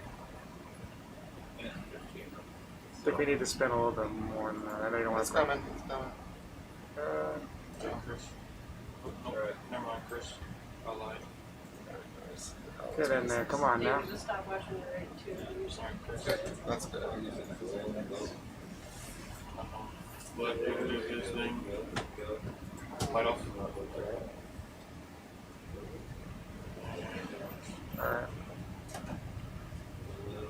[SPEAKER 5] Minute 15.
[SPEAKER 1] I think we need to spin a little bit more than that. I know you don't want
[SPEAKER 8] It's
[SPEAKER 1] to.
[SPEAKER 8] coming. It's coming.
[SPEAKER 2] Chris. Oh, no,
[SPEAKER 5] Alright.
[SPEAKER 2] never mind, Chris. I lied.
[SPEAKER 1] Get in there, come on now.
[SPEAKER 3] Maybe just stop watching the right too.
[SPEAKER 8] That's good.
[SPEAKER 2] Let him do his thing. Light off.
[SPEAKER 1] Alright.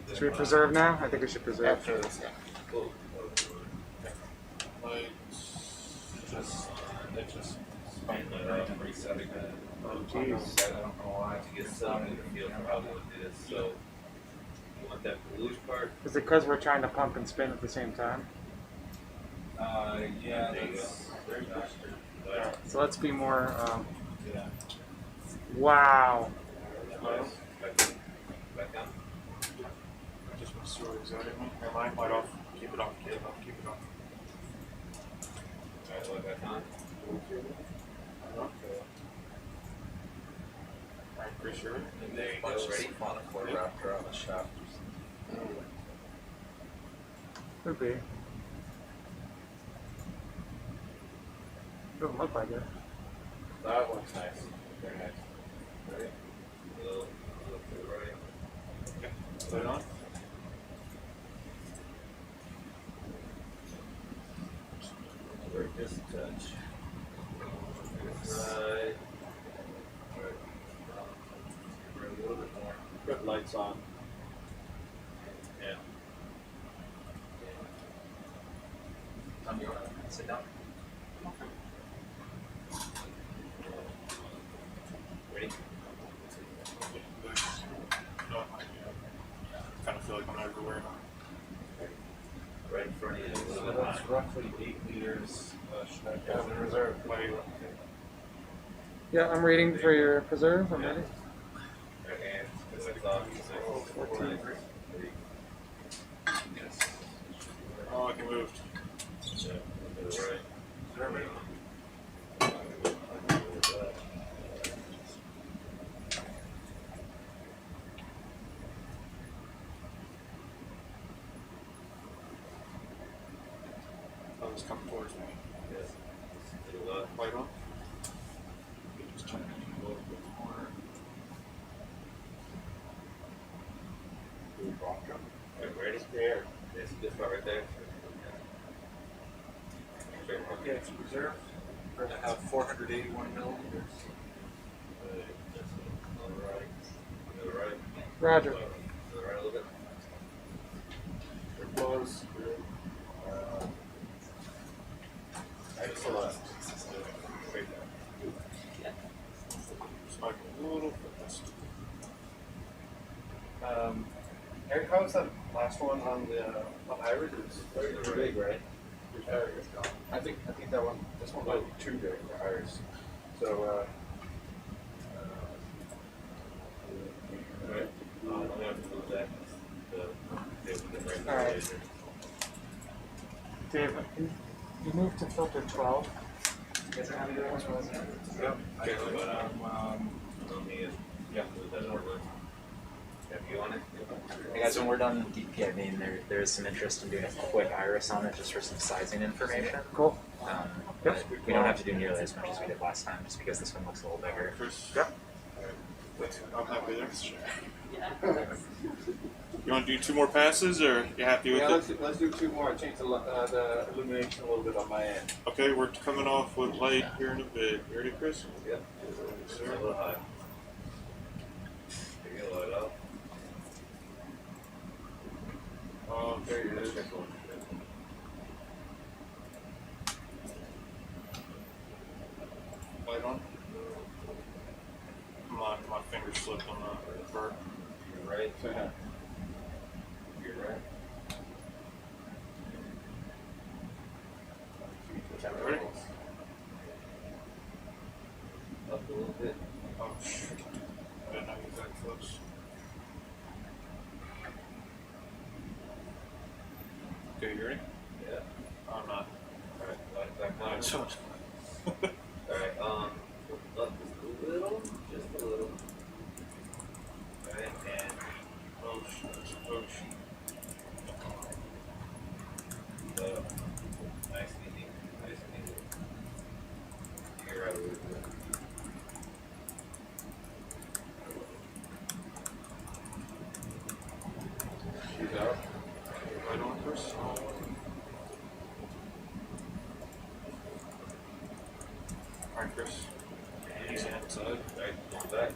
[SPEAKER 1] Should we preserve now? I think we should preserve.
[SPEAKER 8] After this, yeah.
[SPEAKER 2] Lights.
[SPEAKER 7] It just spiked it up, resetting it.
[SPEAKER 1] Oh, jeez.
[SPEAKER 7] I don't know why, to get some feel for how good it is. So, you want that bluish part?
[SPEAKER 1] Is it because we're trying to pump and spin at the same time?
[SPEAKER 7] Yeah, that's very nice.
[SPEAKER 1] So let's be more,
[SPEAKER 7] Yeah.
[SPEAKER 1] wow.
[SPEAKER 7] Back down.
[SPEAKER 2] Just want to see where exactly. Never mind. Light off. Keep it off. Keep it off. Keep it off.
[SPEAKER 7] Alright, look back on.
[SPEAKER 2] Alright, pretty sure.
[SPEAKER 7] And there you go. Ready?
[SPEAKER 5] Fauna raptor on the shaft.
[SPEAKER 1] Could be. Doesn't look like it.
[SPEAKER 5] That one's nice. Very nice.
[SPEAKER 7] Ready? A little to the right.
[SPEAKER 2] Light on.
[SPEAKER 7] Very just a touch. Right. Right. A little bit more.
[SPEAKER 5] Got lights on.
[SPEAKER 7] Yeah.
[SPEAKER 10] Tom, you want to sit down? Ready?
[SPEAKER 2] No, kind of feel like I'm everywhere.
[SPEAKER 7] Right in front of you. A
[SPEAKER 5] So
[SPEAKER 7] little bit
[SPEAKER 5] that's
[SPEAKER 7] high.
[SPEAKER 5] roughly 8 meters. As a reserve.
[SPEAKER 2] Light.
[SPEAKER 1] Yeah, I'm reading for your preserve. I'm ready.
[SPEAKER 7] Right hand. This is off. 14. Yes.
[SPEAKER 2] Oh, I can move.
[SPEAKER 7] Yeah. To the right.
[SPEAKER 2] Oh, it's coming towards me.
[SPEAKER 7] Yes. To the left.
[SPEAKER 2] Light on. Just turn it a little bit more.
[SPEAKER 7] Okay, ready? There. This part right there.
[SPEAKER 5] Okay, it's reserve. We're going to have 481 millimeters.
[SPEAKER 7] On the right. To the right.
[SPEAKER 1] Roger.
[SPEAKER 7] To the right a little bit.
[SPEAKER 5] We're close. Excellent.
[SPEAKER 7] Straight down.
[SPEAKER 2] Spike a little bit.
[SPEAKER 5] Eric, how was that last one on the Iris? It's very big, right? I think that one. This one might be too big for Iris. So.
[SPEAKER 7] Right. I'm going to move that. The
[SPEAKER 1] All right. Dave, can you move to filter 12? You guys have any ones?
[SPEAKER 5] Yep.
[SPEAKER 7] Okay, but on me, yeah, that over. If you want it.
[SPEAKER 10] Hey guys, when we're done with DP, I mean, there is some interest in doing a quick iris on it just for some sizing information.
[SPEAKER 1] Cool.
[SPEAKER 10] But we don't have to do nearly as much as we did last time, just because this one looks a little bigger.
[SPEAKER 2] Chris?
[SPEAKER 1] Yep.
[SPEAKER 2] I'm happy there.
[SPEAKER 3] Yeah.
[SPEAKER 2] You want to do 2 more passes, or you happy with
[SPEAKER 5] Yeah,
[SPEAKER 2] it?
[SPEAKER 5] let's do 2 more. I changed the illumination a little bit on my end.
[SPEAKER 2] Okay, we're coming off with light here in a bit. You ready, Chris?
[SPEAKER 5] Yep.
[SPEAKER 7] It's a little high. You get a light up.
[SPEAKER 5] There it is.
[SPEAKER 2] Light on. My finger slipped on the vert.
[SPEAKER 7] You're right.
[SPEAKER 5] Yeah.
[SPEAKER 7] You're right.
[SPEAKER 2] Ready?
[SPEAKER 7] Up a little bit.
[SPEAKER 2] Oh, shoot. I didn't know he was that close. Okay, you ready?
[SPEAKER 7] Yeah.
[SPEAKER 2] I'm not.
[SPEAKER 7] Alright, light back on.
[SPEAKER 2] Alright, so.
[SPEAKER 7] Alright, up just a little, just a little. Alright, and
[SPEAKER 2] Oh, shoot. Oh, shoot.
[SPEAKER 7] nice and easy, nice and easy. You're right with it.
[SPEAKER 2] Chris. He's outside.
[SPEAKER 7] Right, back.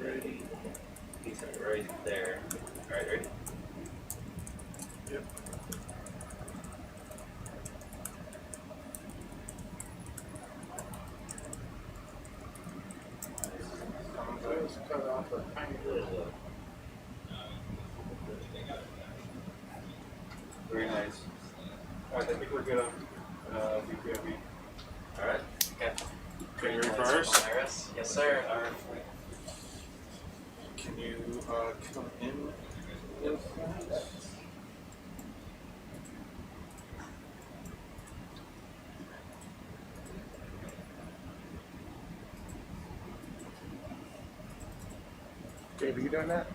[SPEAKER 7] Ready? He's right there. Alright, ready?
[SPEAKER 2] Yep.
[SPEAKER 11] Cut off a tiny
[SPEAKER 7] Little,
[SPEAKER 5] Very nice. Alright, I think we're good on BPRV.
[SPEAKER 10] Alright. Okay.
[SPEAKER 2] Can you reverse?
[SPEAKER 10] Iris? Yes, sir.
[SPEAKER 2] Can you come in with that?
[SPEAKER 1] Dave, are you doing that?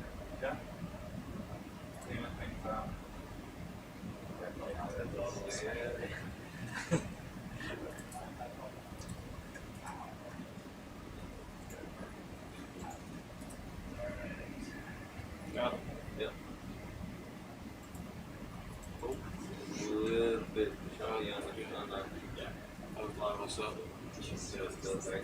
[SPEAKER 2] Got it.
[SPEAKER 7] yep. A little bit shoddy on the
[SPEAKER 2] I was lying myself.
[SPEAKER 7] still very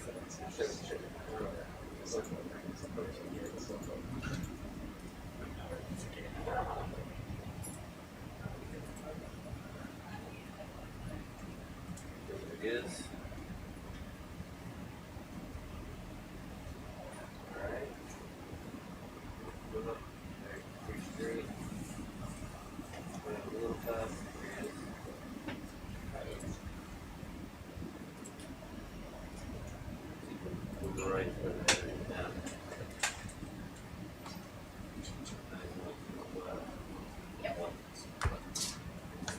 [SPEAKER 7] There it is. Alright. Move up. There, 3. A little fast. There it is. Move the right foot down.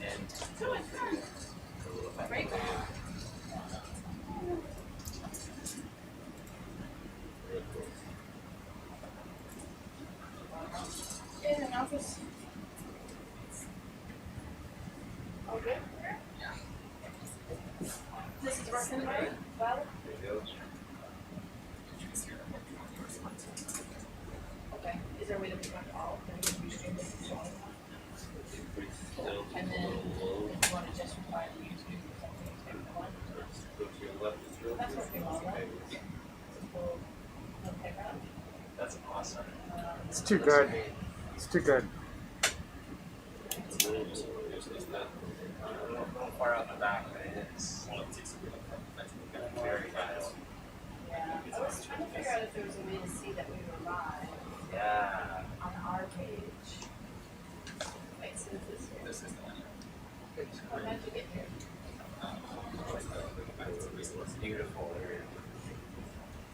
[SPEAKER 7] And a little back. Real close.
[SPEAKER 3] In an office. All good? This is working right? Well?
[SPEAKER 7] There you go.
[SPEAKER 3] Okay. Is there a way that we want all of them? We should this as well.
[SPEAKER 7] Pretty still,
[SPEAKER 3] And
[SPEAKER 7] just a
[SPEAKER 3] then
[SPEAKER 7] little low.
[SPEAKER 3] if you want to justify the use of something, take one.
[SPEAKER 7] Go to your left, just real
[SPEAKER 3] That's
[SPEAKER 7] quick.
[SPEAKER 3] working well, right? We'll take that.
[SPEAKER 10] That's awesome.
[SPEAKER 1] It's too good. It's too good.
[SPEAKER 7] It's a little, just that.
[SPEAKER 10] A little far out in the back, but it is very nice.
[SPEAKER 3] Yeah. I was trying to figure out if there was a way to see that we were live
[SPEAKER 10] Yeah.
[SPEAKER 3] on our page. Wait, so this is here.
[SPEAKER 10] This is the one.
[SPEAKER 3] How did you get here?
[SPEAKER 10] It's beautiful.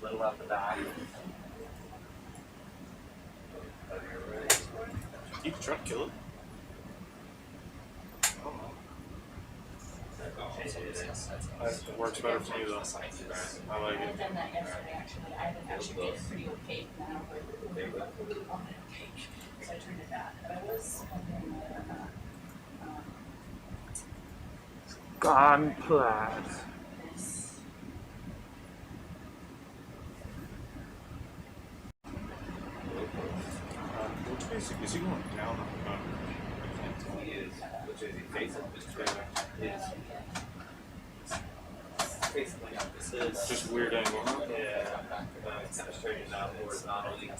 [SPEAKER 10] Little out the back.
[SPEAKER 2] Keep the truck, kill it. I don't know. That works better for me though. I like
[SPEAKER 3] I
[SPEAKER 2] it.
[SPEAKER 3] had done that yesterday, actually. I haven't actually made it pretty opaque now, but they were a little on the opaque, so I turned it back. But I was wondering whether or not
[SPEAKER 1] Gone plaid.
[SPEAKER 3] this.
[SPEAKER 2] Which way is he going down?
[SPEAKER 7] I can't tell. He is, which is he facing? This trailer is facing like opposite.
[SPEAKER 2] Just weird angle, huh?
[SPEAKER 7] Yeah, it's kind of straightened out horizontally.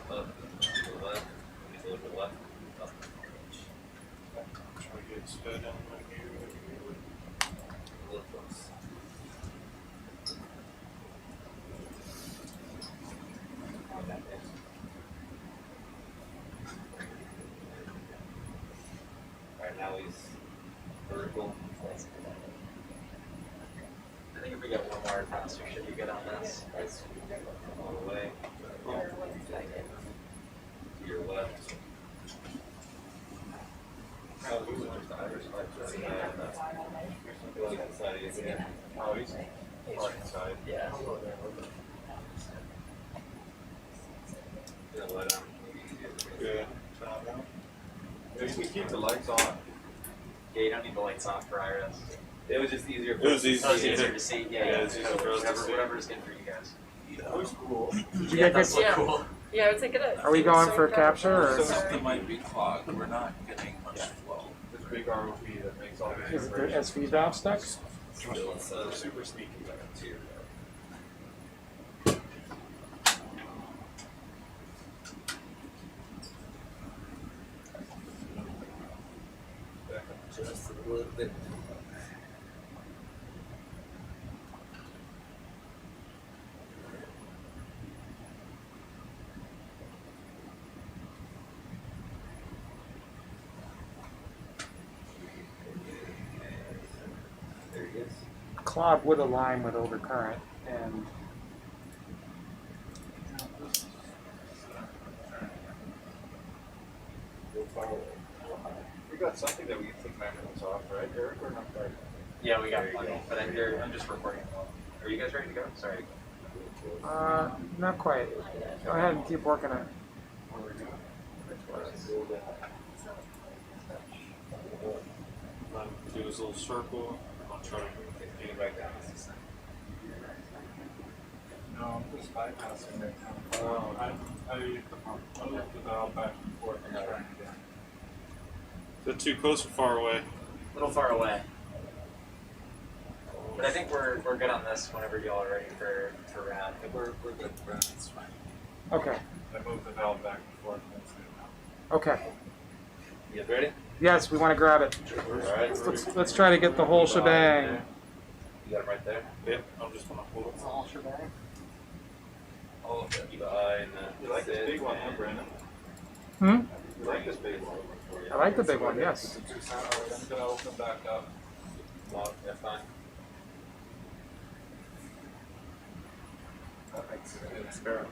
[SPEAKER 7] Up, to the left, a little bit left, up.
[SPEAKER 2] Try to get his head in right here.
[SPEAKER 7] A little close. Alright, now he's vertical.
[SPEAKER 10] I think if we get one more advance, we should be good on this.
[SPEAKER 7] That's all the way. To your left. Oh, we were just either side. Go on that side again.
[SPEAKER 5] Oh, he's far inside.
[SPEAKER 10] Yeah.
[SPEAKER 7] Gonna let him.
[SPEAKER 5] keep the lights on.
[SPEAKER 10] Yeah, you don't need the lights on for Iris.
[SPEAKER 7] It was just easier.
[SPEAKER 2] It was easy.
[SPEAKER 10] So it's easier to see. Yeah,
[SPEAKER 2] Yeah, it's easier for us to
[SPEAKER 10] whatever,
[SPEAKER 2] see.
[SPEAKER 10] whatever's good for you guys.
[SPEAKER 5] That looks cool.
[SPEAKER 1] Did you
[SPEAKER 10] Yeah,
[SPEAKER 1] get
[SPEAKER 10] it does
[SPEAKER 1] good?
[SPEAKER 10] look
[SPEAKER 3] Yeah.
[SPEAKER 10] cool.
[SPEAKER 3] Yeah, I would take it out.
[SPEAKER 1] Are we going for capture or?
[SPEAKER 11] System might be clogged, we're not getting much flow.
[SPEAKER 5] This big ROV that makes all these
[SPEAKER 1] Is the
[SPEAKER 5] vibrations.
[SPEAKER 1] SV valve stuck?
[SPEAKER 5] Super sneaky.
[SPEAKER 4] Just a little bit. There he is.
[SPEAKER 1] Clog would align with overcurrent, and
[SPEAKER 5] We got something that we can take measurements off, right, Eric, or not quite?
[SPEAKER 10] Yeah, we got plenty. But I'm just recording. Are you guys ready to go? Sorry.
[SPEAKER 1] not quite. Go ahead and keep working it.
[SPEAKER 2] Do his little circle. I'll try to get it back down.
[SPEAKER 11] No, I'm just bypassing right now. I looked the valve back and forth and trying again.
[SPEAKER 2] Is it too close or far away?
[SPEAKER 10] A little far away. But I think we're good on this whenever y'all are ready for round.
[SPEAKER 11] We're good, Brad, it's fine.
[SPEAKER 1] Okay.
[SPEAKER 11] I moved the valve back and forth and it's good now.
[SPEAKER 1] Okay.
[SPEAKER 7] You guys ready?
[SPEAKER 1] Yes, we want to grab it.
[SPEAKER 7] Alright.
[SPEAKER 1] Let's try to get the whole shebang.
[SPEAKER 7] You got him right there?
[SPEAKER 2] Yep, I'm just gonna hold it.
[SPEAKER 1] Whole shebang.
[SPEAKER 7] All of it. Keep an eye and
[SPEAKER 5] You like this big one, huh, Brandon?
[SPEAKER 1] Hmm?
[SPEAKER 5] You like this big one?
[SPEAKER 1] I like the big one. Yes.
[SPEAKER 11] Alright, I'm gonna open back up.
[SPEAKER 7] Lock, yeah, fine.
[SPEAKER 11] Experiment.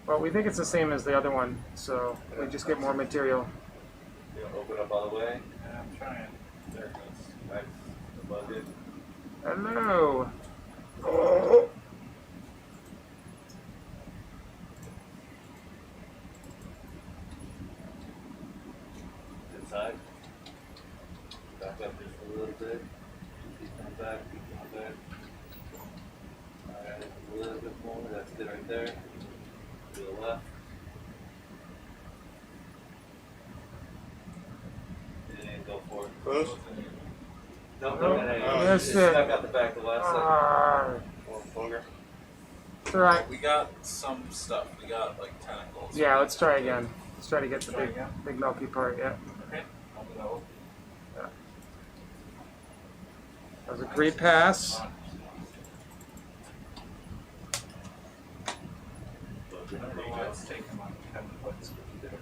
[SPEAKER 1] Well, we think it's the same as the other one, so we just get more material.
[SPEAKER 7] You want to open up all the way?
[SPEAKER 11] Yeah, I'm trying. There it goes.
[SPEAKER 7] Nice. Above it.
[SPEAKER 1] Hello.
[SPEAKER 7] Inside. Back up just a little bit. Keep coming back, keep coming back. Alright, a little bit more. That's it right there. To the left. And go for it.
[SPEAKER 2] Close?
[SPEAKER 7] No,
[SPEAKER 1] Oh,
[SPEAKER 7] no, no, no.
[SPEAKER 1] that's
[SPEAKER 7] Just
[SPEAKER 1] it.
[SPEAKER 7] stuck out the back the last second.
[SPEAKER 2] Or booger?
[SPEAKER 1] It's all right.
[SPEAKER 11] We got some stuff. We got like tentacles.
[SPEAKER 1] Yeah, let's try again. Let's try to get the
[SPEAKER 11] Try
[SPEAKER 1] big,
[SPEAKER 11] again?
[SPEAKER 1] big milky part. Yeah,
[SPEAKER 11] Okay. I'm gonna open.
[SPEAKER 1] that was a great pass.
[SPEAKER 11] I don't know why it's taking like 10 clicks to do anything.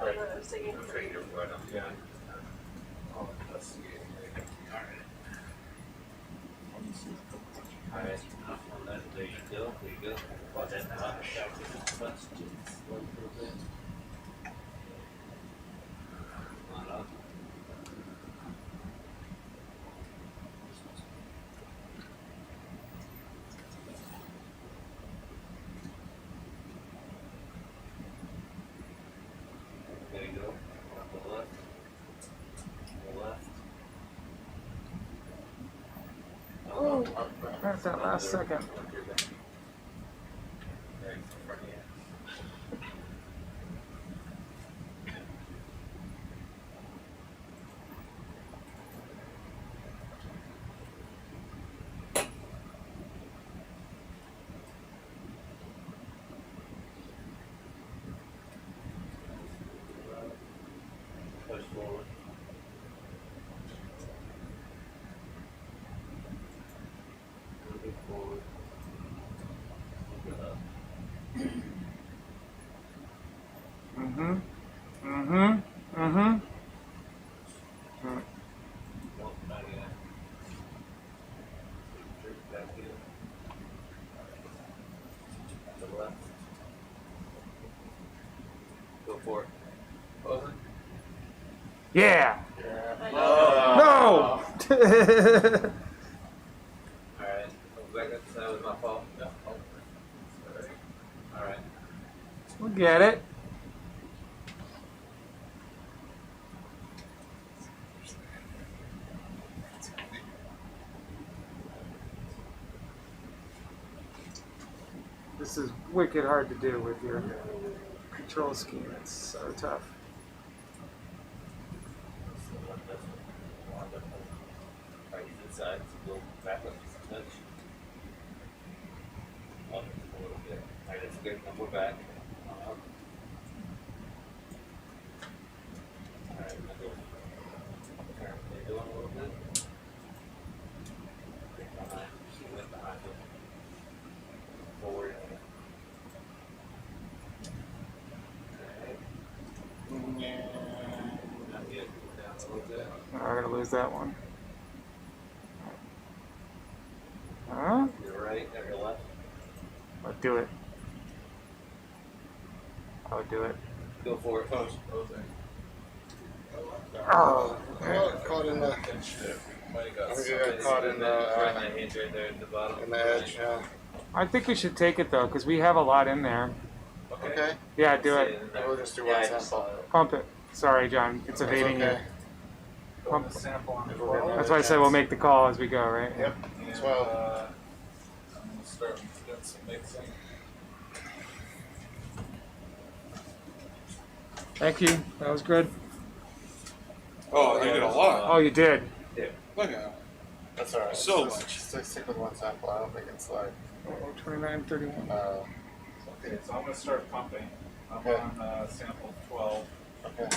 [SPEAKER 3] I don't know, I was thinking.
[SPEAKER 11] Yeah. I'll investigate.
[SPEAKER 7] Alright. There you go. There you go. Watch that now. On up. There you go. On the left. On the left.
[SPEAKER 1] Oh, right at that last second.
[SPEAKER 7] Right in front of you. Push forward. A little bit forward. A little bit up.
[SPEAKER 1] Mm-hmm. Mm-hmm. Mm-hmm.
[SPEAKER 7] Nope, not yet. Jerk back in. To the left. Go for it. Close it.
[SPEAKER 1] Yeah.
[SPEAKER 7] Oh.
[SPEAKER 1] No.
[SPEAKER 7] Alright. Back up. That was my fault. Yeah. Alright.
[SPEAKER 1] We'll get it. This is wicked hard to do with your control scheme. It's so tough.
[SPEAKER 7] Right to the side, so go back up just a touch. Up a little bit. Alright, that's good. Now we're back. Up. Alright, now go. Turn the door a little bit. Bring behind. She went behind it. Forward. Okay. Not yet. Down a little bit.
[SPEAKER 1] I'm gonna lose that one. Huh?
[SPEAKER 7] Your right or your left?
[SPEAKER 1] I'll do it. I'll do it.
[SPEAKER 7] Go for it.
[SPEAKER 5] Close, closing.
[SPEAKER 1] Oh,
[SPEAKER 8] Well, caught in the.
[SPEAKER 5] Good shit. We might have got
[SPEAKER 8] I think
[SPEAKER 5] some.
[SPEAKER 8] you got caught in
[SPEAKER 7] Right
[SPEAKER 8] the
[SPEAKER 7] that hinge right there at the bottom.
[SPEAKER 8] in the edge. Yeah.
[SPEAKER 1] I think we should take it though, because we have a lot in there.
[SPEAKER 8] Okay.
[SPEAKER 1] Yeah, do it.
[SPEAKER 8] We'll just do
[SPEAKER 7] Yeah,
[SPEAKER 8] one
[SPEAKER 7] I just
[SPEAKER 8] sample.
[SPEAKER 7] saw it.
[SPEAKER 1] Pump it. Sorry, John. It's
[SPEAKER 8] That's
[SPEAKER 1] evading
[SPEAKER 8] okay.
[SPEAKER 1] you.
[SPEAKER 5] Put the sample on the
[SPEAKER 8] It'll get
[SPEAKER 5] 12.
[SPEAKER 1] That's why I said we'll make the call as we go, right?
[SPEAKER 8] Yep.
[SPEAKER 5] And,
[SPEAKER 8] 12.
[SPEAKER 5] I'm gonna start doing some mixing.
[SPEAKER 1] Thank you. That was good.
[SPEAKER 2] Oh, you did a lot.
[SPEAKER 1] Oh, you did.
[SPEAKER 2] Look at
[SPEAKER 8] That's alright.
[SPEAKER 2] So
[SPEAKER 8] Just
[SPEAKER 2] much.
[SPEAKER 8] stick with one sample. I don't think it's like.
[SPEAKER 1] Oh, 29, 31.
[SPEAKER 5] Okay, so I'm gonna start pumping. I'm
[SPEAKER 8] Okay.
[SPEAKER 5] on sample 12,
[SPEAKER 8] Okay.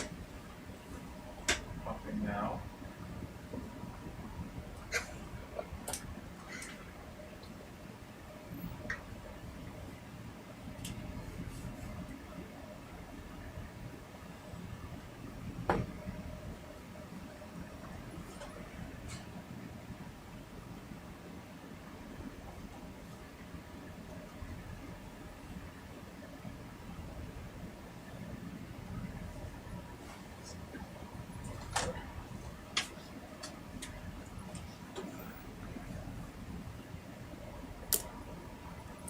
[SPEAKER 5] pumping now.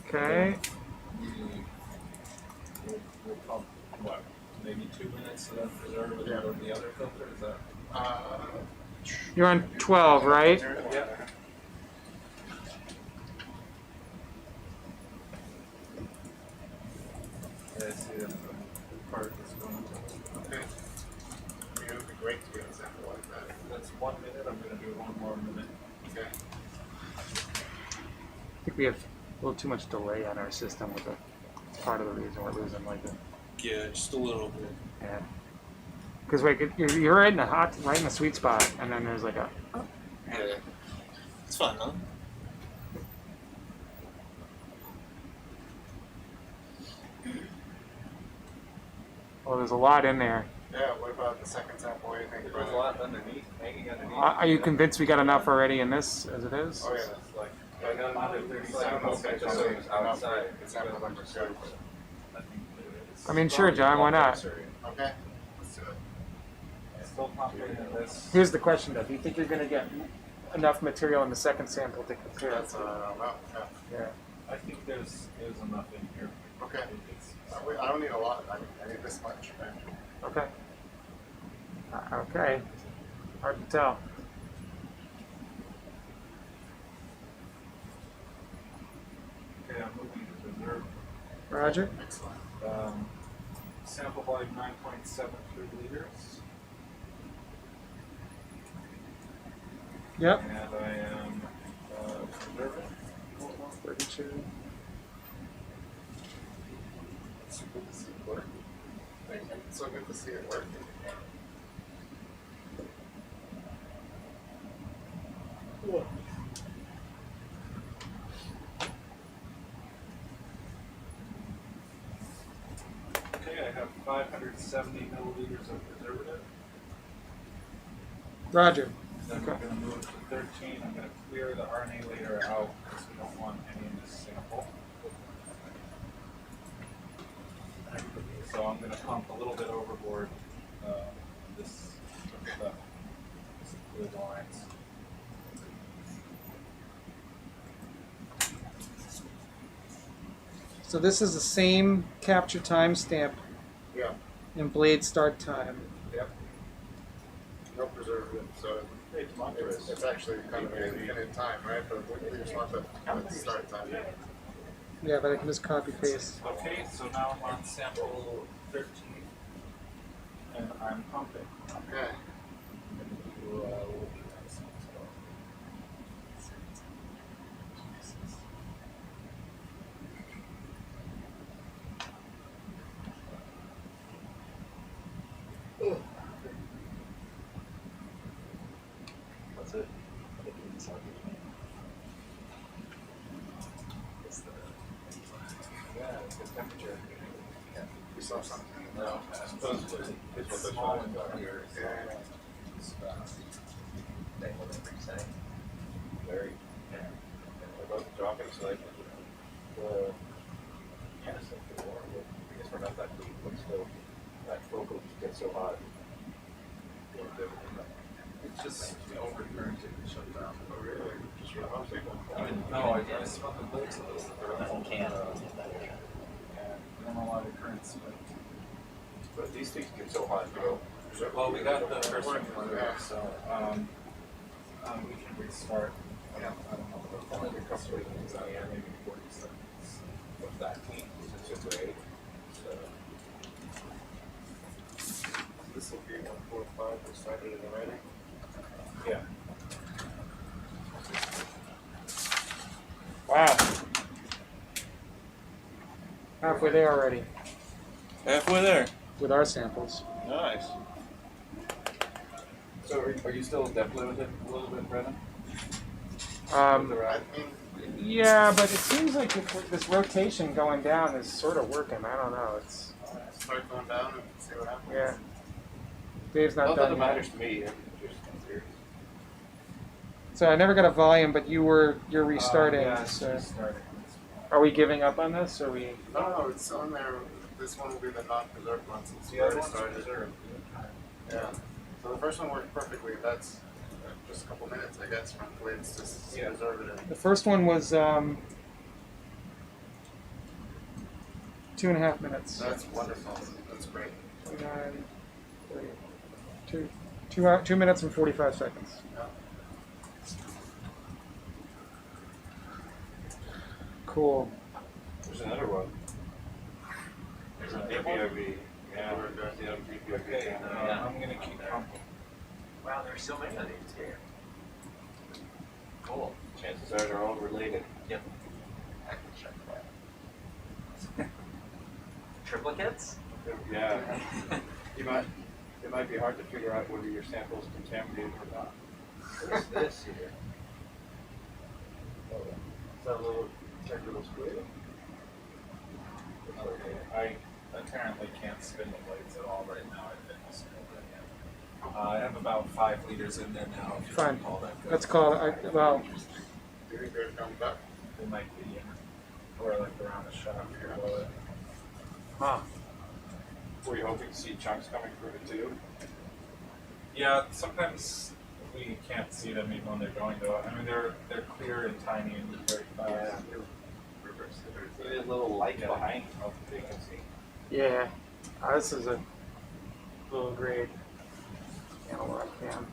[SPEAKER 1] Okay.
[SPEAKER 5] We'll pump, what, maybe 2 minutes to then preserve and
[SPEAKER 8] Yeah.
[SPEAKER 5] go to the other filter, is that?
[SPEAKER 1] You're on 12, right?
[SPEAKER 5] Yeah. Yeah, I see that part that's going to.
[SPEAKER 8] Okay. I mean, it would be great to get a sample like that.
[SPEAKER 5] That's 1 minute, I'm gonna do 1 more minute.
[SPEAKER 8] Okay.
[SPEAKER 1] I think we have a little too much delay on our system with it. It's part of the reason we're losing like it.
[SPEAKER 2] Yeah, just a little bit.
[SPEAKER 1] Yeah. Because like you're right in the right in the sweet spot, and then there's like a.
[SPEAKER 2] Yeah. It's fun, huh?
[SPEAKER 1] Well, there's a lot in there.
[SPEAKER 8] Yeah. What about the second sample? What do you think?
[SPEAKER 5] There's a lot underneath, hanging underneath.
[SPEAKER 1] Are you convinced we got enough already in this as it is?
[SPEAKER 8] Oh yeah.
[SPEAKER 5] It's like, I got another 30 samples, I just
[SPEAKER 8] It's
[SPEAKER 5] outside.
[SPEAKER 8] It's sample number 2.
[SPEAKER 1] I mean, sure, John. Why not?
[SPEAKER 8] Okay. Let's do it.
[SPEAKER 5] Still pumping in this.
[SPEAKER 1] Here's the question, though. Do you think you're going to get enough material in the second sample to compare?
[SPEAKER 8] That's I don't know. Yeah.
[SPEAKER 1] Yeah.
[SPEAKER 5] I think there's enough in here.
[SPEAKER 8] Okay.
[SPEAKER 5] It's-
[SPEAKER 8] I don't need a lot. I need this much. Right?
[SPEAKER 1] Okay. Okay. Hard to tell.
[SPEAKER 5] Okay, I'm moving to preserve.
[SPEAKER 1] Roger.
[SPEAKER 8] Excellent.
[SPEAKER 5] Sample volume 9.73 liters.
[SPEAKER 1] Yep.
[SPEAKER 5] And I am preserving.
[SPEAKER 1] 32.
[SPEAKER 8] It's good to see it work. It's so good to see it working.
[SPEAKER 5] Okay, I have 570 milliliters of preservative.
[SPEAKER 1] Roger.
[SPEAKER 5] Then
[SPEAKER 1] Okay.
[SPEAKER 5] I'm going to move to 13. I'm going to clear the RNA layer out because we don't want any in this sample. So I'm going to pump a little bit overboard this stuff, this fluid lines.
[SPEAKER 1] So this is the same capture timestamp
[SPEAKER 8] Yeah.
[SPEAKER 1] and blade start time.
[SPEAKER 8] Yep. No preservative, so it's actually kind of in time, right? But we just want the start time.
[SPEAKER 1] Yeah, but I can just copy paste.
[SPEAKER 11] Okay, so now I'm on sample 13, and I'm pumping.
[SPEAKER 8] Okay.
[SPEAKER 10] What's it?
[SPEAKER 11] Yeah, it's the temperature.
[SPEAKER 8] We saw something.
[SPEAKER 5] No, supposedly, it's what they're talking about here. Very, they're both dropping, so like, yeah, so the water, I guess we're not that deep, but still, that focal just gets so hot.
[SPEAKER 11] It's just overturned and shut down.
[SPEAKER 5] Oh, really? Just for the house people?
[SPEAKER 11] No, I smelled the blades of those.
[SPEAKER 10] Can.
[SPEAKER 11] I don't know why the current's split.
[SPEAKER 5] But these things get so hot, you know.
[SPEAKER 11] Well, we got the first one clear, so we can restart. I don't know what
[SPEAKER 5] Only
[SPEAKER 11] the
[SPEAKER 5] a couple of things out here, maybe 40 seconds of that heat, since it's great. So, this will be 145, we started it already.
[SPEAKER 11] Yeah.
[SPEAKER 1] Wow. Halfway there already
[SPEAKER 2] Halfway there.
[SPEAKER 1] with our samples.
[SPEAKER 2] Nice.
[SPEAKER 5] So are you still definitely with it a little bit, Brennan?
[SPEAKER 8] I
[SPEAKER 1] Um,
[SPEAKER 8] mean,
[SPEAKER 1] yeah, but it seems like this rotation going down is sort of working. I don't know. It's
[SPEAKER 8] start going down and see what happens.
[SPEAKER 1] yeah. Dave's not
[SPEAKER 5] Not that
[SPEAKER 1] done
[SPEAKER 5] it
[SPEAKER 1] yet.
[SPEAKER 5] matters to me, I'm just curious.
[SPEAKER 1] So I never got a volume, but you're restarting.
[SPEAKER 11] Yeah, it's
[SPEAKER 1] so.
[SPEAKER 11] restarting.
[SPEAKER 1] Are we giving up on this? Or are we?
[SPEAKER 8] No, it's on there. This one will be the non-preserved one since
[SPEAKER 5] The
[SPEAKER 8] we
[SPEAKER 5] other
[SPEAKER 8] already
[SPEAKER 5] one's
[SPEAKER 8] started.
[SPEAKER 5] reserved.
[SPEAKER 8] Yeah. So the first one worked perfectly. That's just a couple minutes, I guess, from the way it's just preserved it.
[SPEAKER 1] The first one was 2.5 minutes.
[SPEAKER 8] That's wonderful. That's great.
[SPEAKER 1] 29, 30, 2 minutes and 45 seconds.
[SPEAKER 8] Yeah.
[SPEAKER 1] Cool.
[SPEAKER 5] There's another one.
[SPEAKER 10] There's a
[SPEAKER 5] DPRV. Yeah,
[SPEAKER 8] We're good.
[SPEAKER 5] the other DPRV.
[SPEAKER 11] Okay,
[SPEAKER 10] Yeah.
[SPEAKER 11] I'm gonna keep pumping.
[SPEAKER 10] Wow, there's so many of these here. Cool.
[SPEAKER 5] Chances are they're all related.
[SPEAKER 10] Yep. I can check that. Triplicates?
[SPEAKER 5] Yeah. It might be hard to figure out whether your sample is contaminated or not. What is this here? Oh, is that a little technical squid?
[SPEAKER 11] Okay, I apparently can't spin the blades at all right now. I've been spinning them yet. I have about 5 liters in there now. If you
[SPEAKER 1] Fine.
[SPEAKER 11] can call that good.
[SPEAKER 1] Let's call it. Well,
[SPEAKER 8] Do you think they're coming back?
[SPEAKER 11] It might be, or like around the shop here below it.
[SPEAKER 1] huh.
[SPEAKER 5] Were you hoping to see chunks coming through the tube?
[SPEAKER 11] Yeah, sometimes we can't see them even when they're going though. I mean, they're clear and tiny and very fast.
[SPEAKER 5] Maybe a little light behind of the vacancy.
[SPEAKER 1] Yeah. This is a low grade analog cam.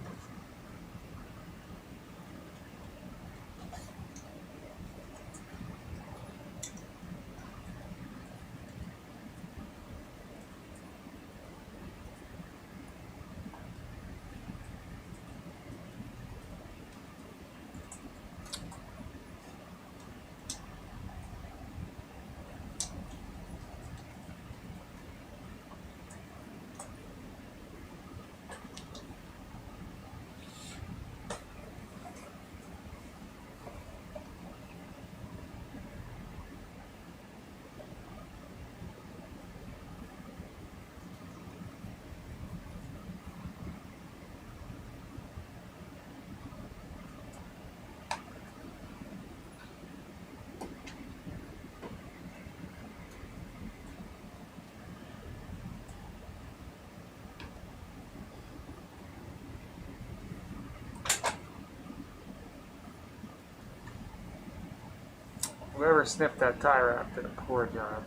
[SPEAKER 1] Whoever sniffed that tire wrap did a poor job.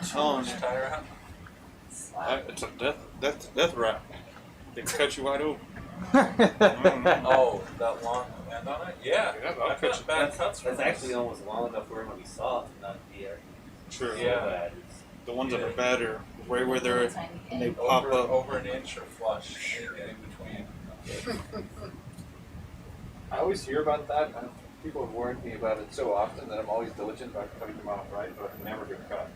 [SPEAKER 2] Telling you.
[SPEAKER 11] Tire out?
[SPEAKER 2] It's a death wrap. They cut you wide open.
[SPEAKER 11] Oh, that long end.
[SPEAKER 5] land on it? Yeah.
[SPEAKER 1] Yeah,
[SPEAKER 5] I've got bad cuts from
[SPEAKER 7] That's
[SPEAKER 5] this.
[SPEAKER 7] actually almost long enough for him to be soft and not be
[SPEAKER 2] True.
[SPEAKER 5] Yeah.
[SPEAKER 7] so bad.
[SPEAKER 2] The ones that are bad are right where they're
[SPEAKER 3] Tiny
[SPEAKER 2] and they
[SPEAKER 3] thing.
[SPEAKER 2] pop up.
[SPEAKER 5] Over an inch or flush. Anything in between.
[SPEAKER 11] I always hear about that, and people have warned me about it so often that I'm always diligent about cutting them off right, but I never get cut.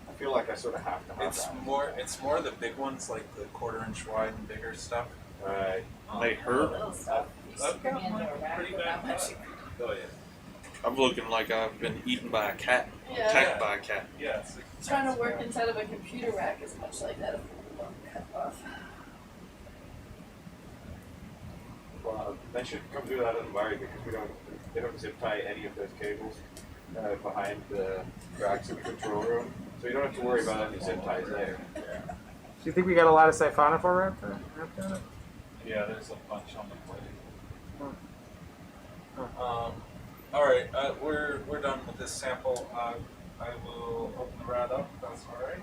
[SPEAKER 11] I feel like I sort of have to have that.
[SPEAKER 5] It's more the big ones, like the 1/4 inch wide and bigger stuff.
[SPEAKER 7] Right.
[SPEAKER 2] They hurt.
[SPEAKER 3] Little stuff. You
[SPEAKER 5] I've
[SPEAKER 3] stick them
[SPEAKER 5] got
[SPEAKER 3] in
[SPEAKER 5] mine
[SPEAKER 3] a rack
[SPEAKER 5] pretty
[SPEAKER 3] with
[SPEAKER 5] bad
[SPEAKER 3] that much.
[SPEAKER 5] cut.
[SPEAKER 7] Oh yeah.
[SPEAKER 2] I'm looking like I've been eaten by a cat.
[SPEAKER 3] Yeah.
[SPEAKER 2] Attacked by a cat.
[SPEAKER 5] Yeah.
[SPEAKER 3] Trying to work inside of a computer rack is much like that if we want to cut off.
[SPEAKER 11] Well, they should come do that in Mari because they don't zip tie any of those cables behind the racks in the control room, so you don't have to worry about any zip ties there.
[SPEAKER 1] Do you think we got a lot of siphonophore wrapped on it?
[SPEAKER 5] Yeah, there's a bunch on the plate.
[SPEAKER 1] Huh.
[SPEAKER 5] All right, we're done with this sample. I will open the rad up. If that's all right.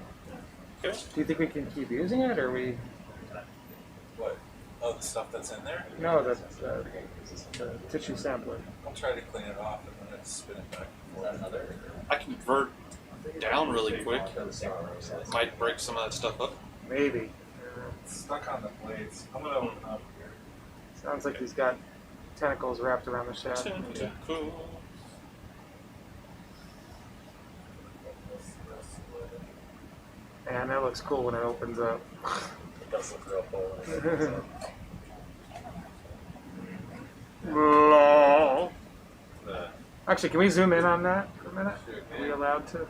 [SPEAKER 2] Okay.
[SPEAKER 1] Do you think we can keep using it, or we?
[SPEAKER 5] What? Oh, the stuff that's in there.
[SPEAKER 1] No, the tissue sampler.
[SPEAKER 5] I'll try to clean it off and then spin it back.
[SPEAKER 2] I can vert down really quick. Might break some of that stuff up.
[SPEAKER 1] Maybe.
[SPEAKER 5] It's stuck on the blades. I'm gonna open up here.
[SPEAKER 1] Sounds like he's got tentacles wrapped around the shaft.
[SPEAKER 2] Tentacles.
[SPEAKER 1] Man, that looks cool when it opens up.
[SPEAKER 7] It does look real cool.
[SPEAKER 1] Actually, can we zoom in on that for a minute?
[SPEAKER 5] Sure
[SPEAKER 1] Are we
[SPEAKER 5] can.
[SPEAKER 1] allowed to?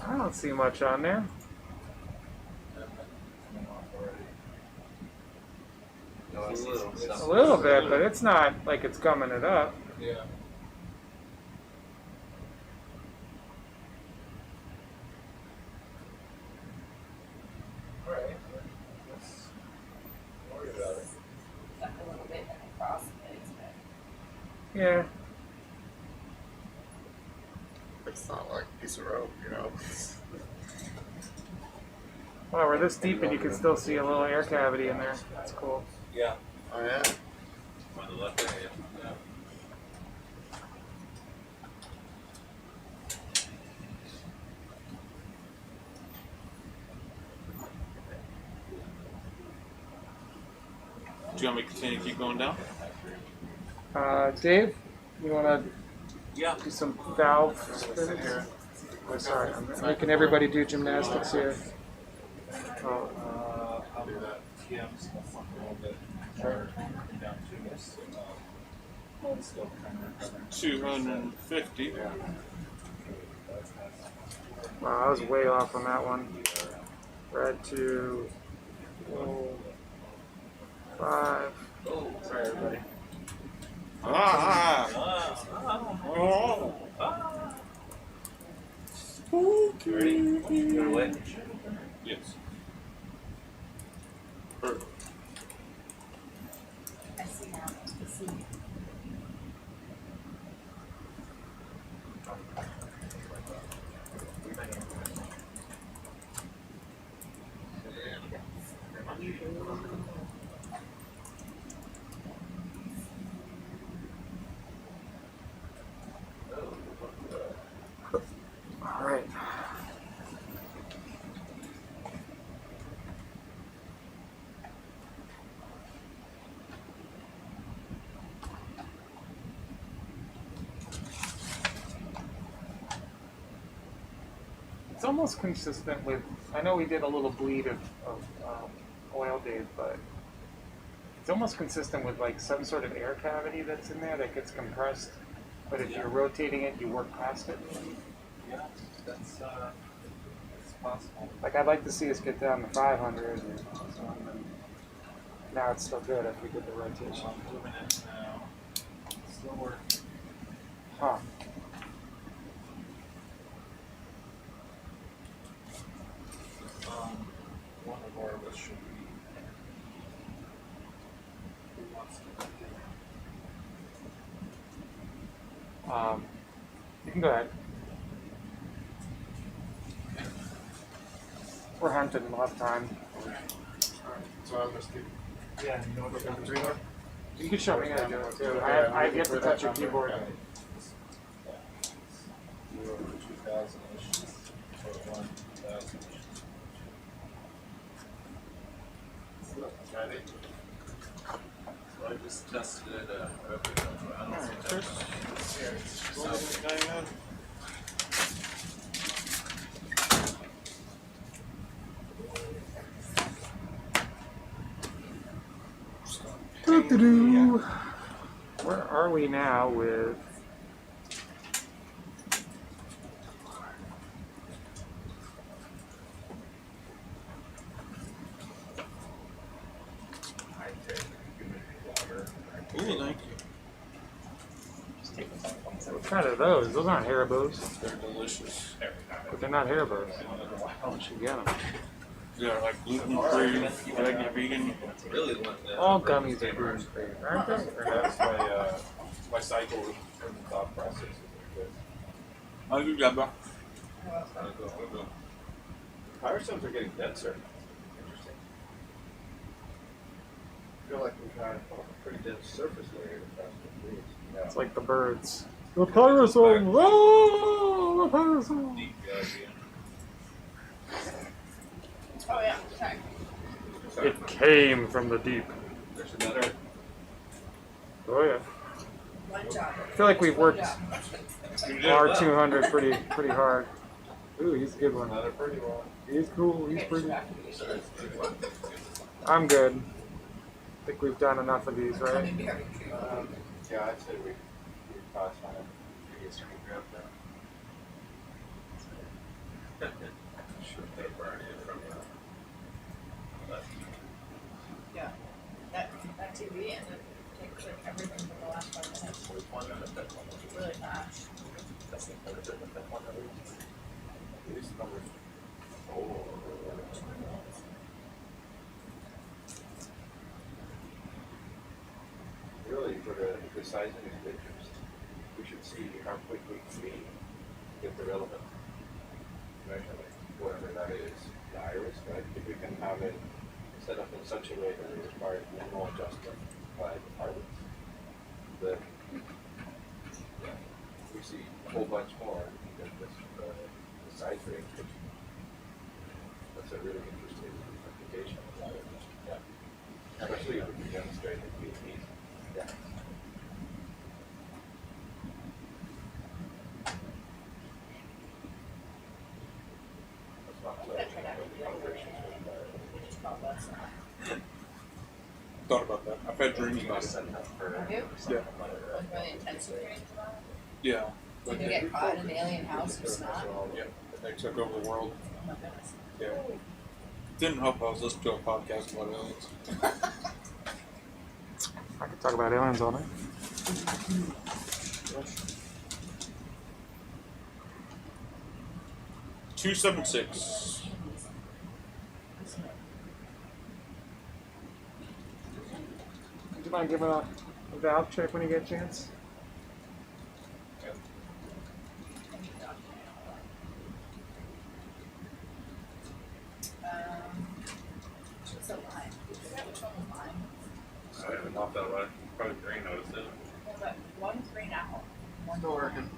[SPEAKER 1] I don't see much on there. A little bit, but it's not like it's gumming it up.
[SPEAKER 5] Yeah. All right. Let's worry about it.
[SPEAKER 3] Stuck a little bit across the legs, but
[SPEAKER 1] Yeah.
[SPEAKER 8] It's not like a piece of rope, you know.
[SPEAKER 1] Well, we're this deep and you can still see a little air cavity in there. That's cool.
[SPEAKER 5] Yeah.
[SPEAKER 8] Oh yeah.
[SPEAKER 5] On the left hand. Yeah.
[SPEAKER 2] Do you want me to continue to keep going down?
[SPEAKER 1] Dave, you want to
[SPEAKER 5] Yeah.
[SPEAKER 1] do some valve spins? Oh, sorry, I'm making everybody do gymnastics here. Oh,
[SPEAKER 11] I'll do that. TM's a little bit hard down to this. It's still kind of recovering.
[SPEAKER 2] 250.
[SPEAKER 1] wow, I was way off on that one. Red 2, 5.
[SPEAKER 5] Oh, sorry, everybody.
[SPEAKER 2] Ah!
[SPEAKER 5] Oh.
[SPEAKER 7] Ready? Go away.
[SPEAKER 2] Yes. Perfect.
[SPEAKER 3] I see now. I see.
[SPEAKER 1] All right. It's almost consistent with, I know we did a little bleed of oil, Dave, but it's almost consistent with like some sort of air cavity that's in there that gets compressed. But if you're rotating it, you work past it.
[SPEAKER 5] Yeah, that's possible.
[SPEAKER 1] Like I'd like to see us get down to 500, or something. And now it's still good if we did the rotation.
[SPEAKER 5] I'm moving it now. Still working.
[SPEAKER 1] Huh.
[SPEAKER 5] One of our should be. Who wants to continue?
[SPEAKER 1] You can go ahead. We're hunting, we'll have time.
[SPEAKER 8] So I must keep
[SPEAKER 11] Yeah, you know what's
[SPEAKER 8] looking between them.
[SPEAKER 1] You can show me how to do it too. I have yet to touch your keyboard.
[SPEAKER 5] 2,000-ish. Or 1,000.
[SPEAKER 8] Ready?
[SPEAKER 5] So I just tested it earlier. I don't think that
[SPEAKER 1] Doo-doo-doo. Where are we now with?
[SPEAKER 2] Ooh, thank you.
[SPEAKER 1] What kind of those? Those aren't Haribos,
[SPEAKER 2] They're delicious.
[SPEAKER 1] but they're not Haribos. You should get them.
[SPEAKER 2] They're like gluten-free, vegan.
[SPEAKER 7] Really the one that.
[SPEAKER 1] All gummies are gluten free, aren't they?
[SPEAKER 11] That's my cycle and thought process.
[SPEAKER 2] I'll do that, bro.
[SPEAKER 11] Power stones are getting denser. Interesting. I feel like we've had a pretty dense surface layer across the trees.
[SPEAKER 1] It's like the birds. The parasol! Oh, the parasol!
[SPEAKER 5] deep
[SPEAKER 3] Oh, yeah, sorry.
[SPEAKER 1] It came from the deep.
[SPEAKER 11] There's another.
[SPEAKER 1] Oh yeah.
[SPEAKER 3] One job.
[SPEAKER 1] I feel like we've worked
[SPEAKER 7] You did
[SPEAKER 1] R200 pretty hard. Ooh, he's a good one.
[SPEAKER 11] Another pretty one.
[SPEAKER 1] He's cool. He's
[SPEAKER 3] Okay,
[SPEAKER 1] pretty.
[SPEAKER 3] back.
[SPEAKER 1] I'm good. I think we've done enough of these, right?
[SPEAKER 3] Maybe having tree.
[SPEAKER 11] Yeah, I'd say we pass on it.
[SPEAKER 5] Should they burn it from left?
[SPEAKER 3] Yeah. That TV and it takes like everything from the last 5 minutes. Really fast.
[SPEAKER 11] It is number 4. Really, for the sizing of pictures, we should see how quickly we get the relevant measurement, whatever that is, the iris, right? If we can have it set up in such a way that it requires minimal adjustment by the pilots, then we see a whole bunch more than this, the size range. That's a really interesting application of that. Yeah. Especially if we can demonstrate that we need. Yeah. That's not
[SPEAKER 3] I'm gonna try that with the operations. Which is called less than.
[SPEAKER 2] Thought about that. I've had dreams about it.
[SPEAKER 3] Have you?
[SPEAKER 2] Yeah.
[SPEAKER 3] Like really intensive dreams about it?
[SPEAKER 2] Yeah.
[SPEAKER 3] Did you get caught in an alien house with snot?
[SPEAKER 2] Yeah. They took over the world.
[SPEAKER 3] Oh my goodness.
[SPEAKER 2] Yeah. Didn't help I was listening to a podcast about aliens.
[SPEAKER 1] I could talk about aliens all night.
[SPEAKER 2] 276.
[SPEAKER 1] Would you mind giving a valve check when you get a chance?
[SPEAKER 3] What's a line? I forget which one was mine.
[SPEAKER 7] I haven't off that right. Probably green noticed it.
[SPEAKER 3] But one's green apple. One's
[SPEAKER 8] Still working.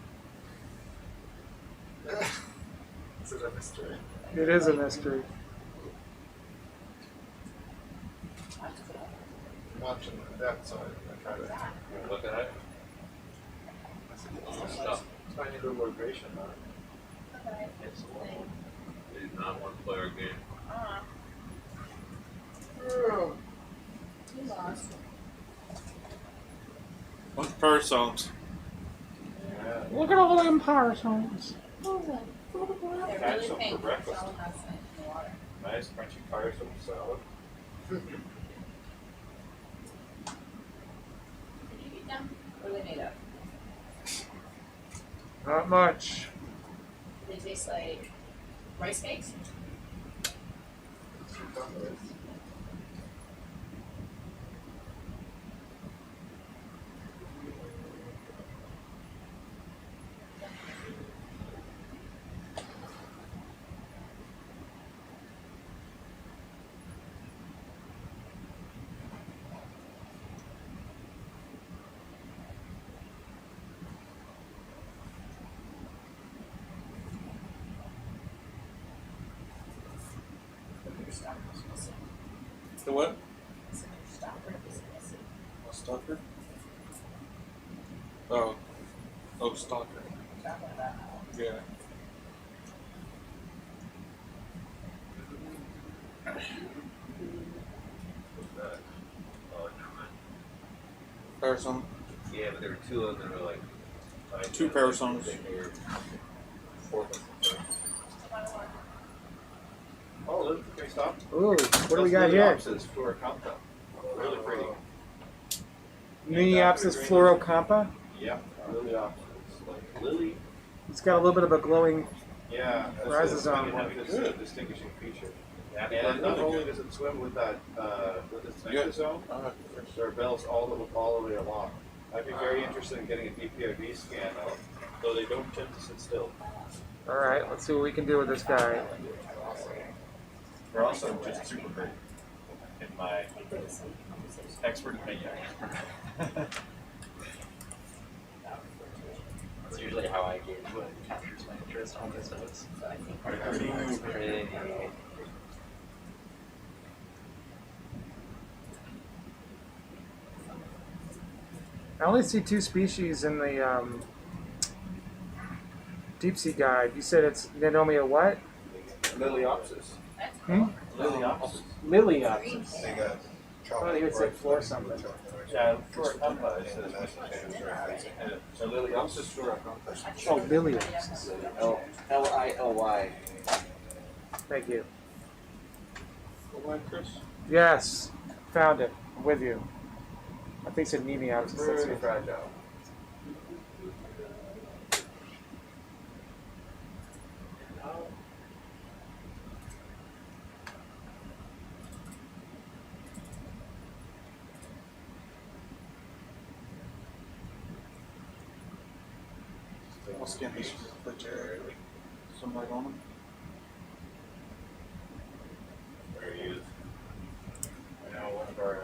[SPEAKER 8] This is a mystery.
[SPEAKER 1] It is a mystery.
[SPEAKER 8] I'm watching that side. I try to.
[SPEAKER 7] You look at it. Stuff.
[SPEAKER 11] tiny little vibration on it.
[SPEAKER 7] It's it is not one player game.
[SPEAKER 3] You lost.
[SPEAKER 2] Bunch of parasols.
[SPEAKER 11] Yeah.
[SPEAKER 1] Look at all them parasols.
[SPEAKER 3] They're
[SPEAKER 11] Had
[SPEAKER 3] really
[SPEAKER 11] some
[SPEAKER 3] pink.
[SPEAKER 11] for breakfast.
[SPEAKER 3] All has it in the water.
[SPEAKER 11] Nice crunchy tiresome salad.
[SPEAKER 3] Did you eat them? What are they made of?
[SPEAKER 1] Not much.
[SPEAKER 3] They taste like rice cakes. stopper was missing.
[SPEAKER 2] The what?
[SPEAKER 3] Center stopper was missing.
[SPEAKER 2] A stalker? Oh. Oh, stalker.
[SPEAKER 3] Talking about how
[SPEAKER 2] Yeah.
[SPEAKER 7] What's that? Oh, never mind.
[SPEAKER 2] Parasol.
[SPEAKER 7] Yeah, but there were two of them that were like
[SPEAKER 2] Two parasols.
[SPEAKER 7] Four of them.
[SPEAKER 5] Oh, look, can we stop?
[SPEAKER 1] Ooh, what do we got here?
[SPEAKER 5] Fluorocampa. Really pretty.
[SPEAKER 1] Miniopsis fluorocampa.
[SPEAKER 5] Yeah, Liliopsis. Like lily.
[SPEAKER 1] It's got a little bit of a glowing.
[SPEAKER 5] Yeah,
[SPEAKER 1] Rhizosome.
[SPEAKER 5] It's a distinguishing feature.
[SPEAKER 7] Yeah,
[SPEAKER 5] And not only does it swim with that, with its exosome, there are bells all the way along. I'd be very interested in getting a DPRV scan of, though they don't tend to sit still.
[SPEAKER 1] All right, let's see what we can do with this guy.
[SPEAKER 10] They're also just super great in my expert opinion. That's usually how I gauge what captures my interest on this notes. Pretty.
[SPEAKER 1] I only see two species in the deep sea guide. You said it's Nanomia what?
[SPEAKER 5] Liliopsis.
[SPEAKER 1] Hmm?
[SPEAKER 5] Liliopsis.
[SPEAKER 1] Liliopsis.
[SPEAKER 6] They got
[SPEAKER 1] I thought you would say floor something.
[SPEAKER 5] Yeah, Fluorocampa, it says. So Liliopsis fluorocampa.
[SPEAKER 1] Oh, Liliopsis.
[SPEAKER 9] Lily.
[SPEAKER 1] Thank you.
[SPEAKER 2] What, Chris?
[SPEAKER 1] Yes, found it. I'm with you. I think it's said Miniopsis. That's
[SPEAKER 5] Really
[SPEAKER 1] it.
[SPEAKER 5] fragile.
[SPEAKER 2] I'll scan these for some light on them.
[SPEAKER 5] Very used. I know one of our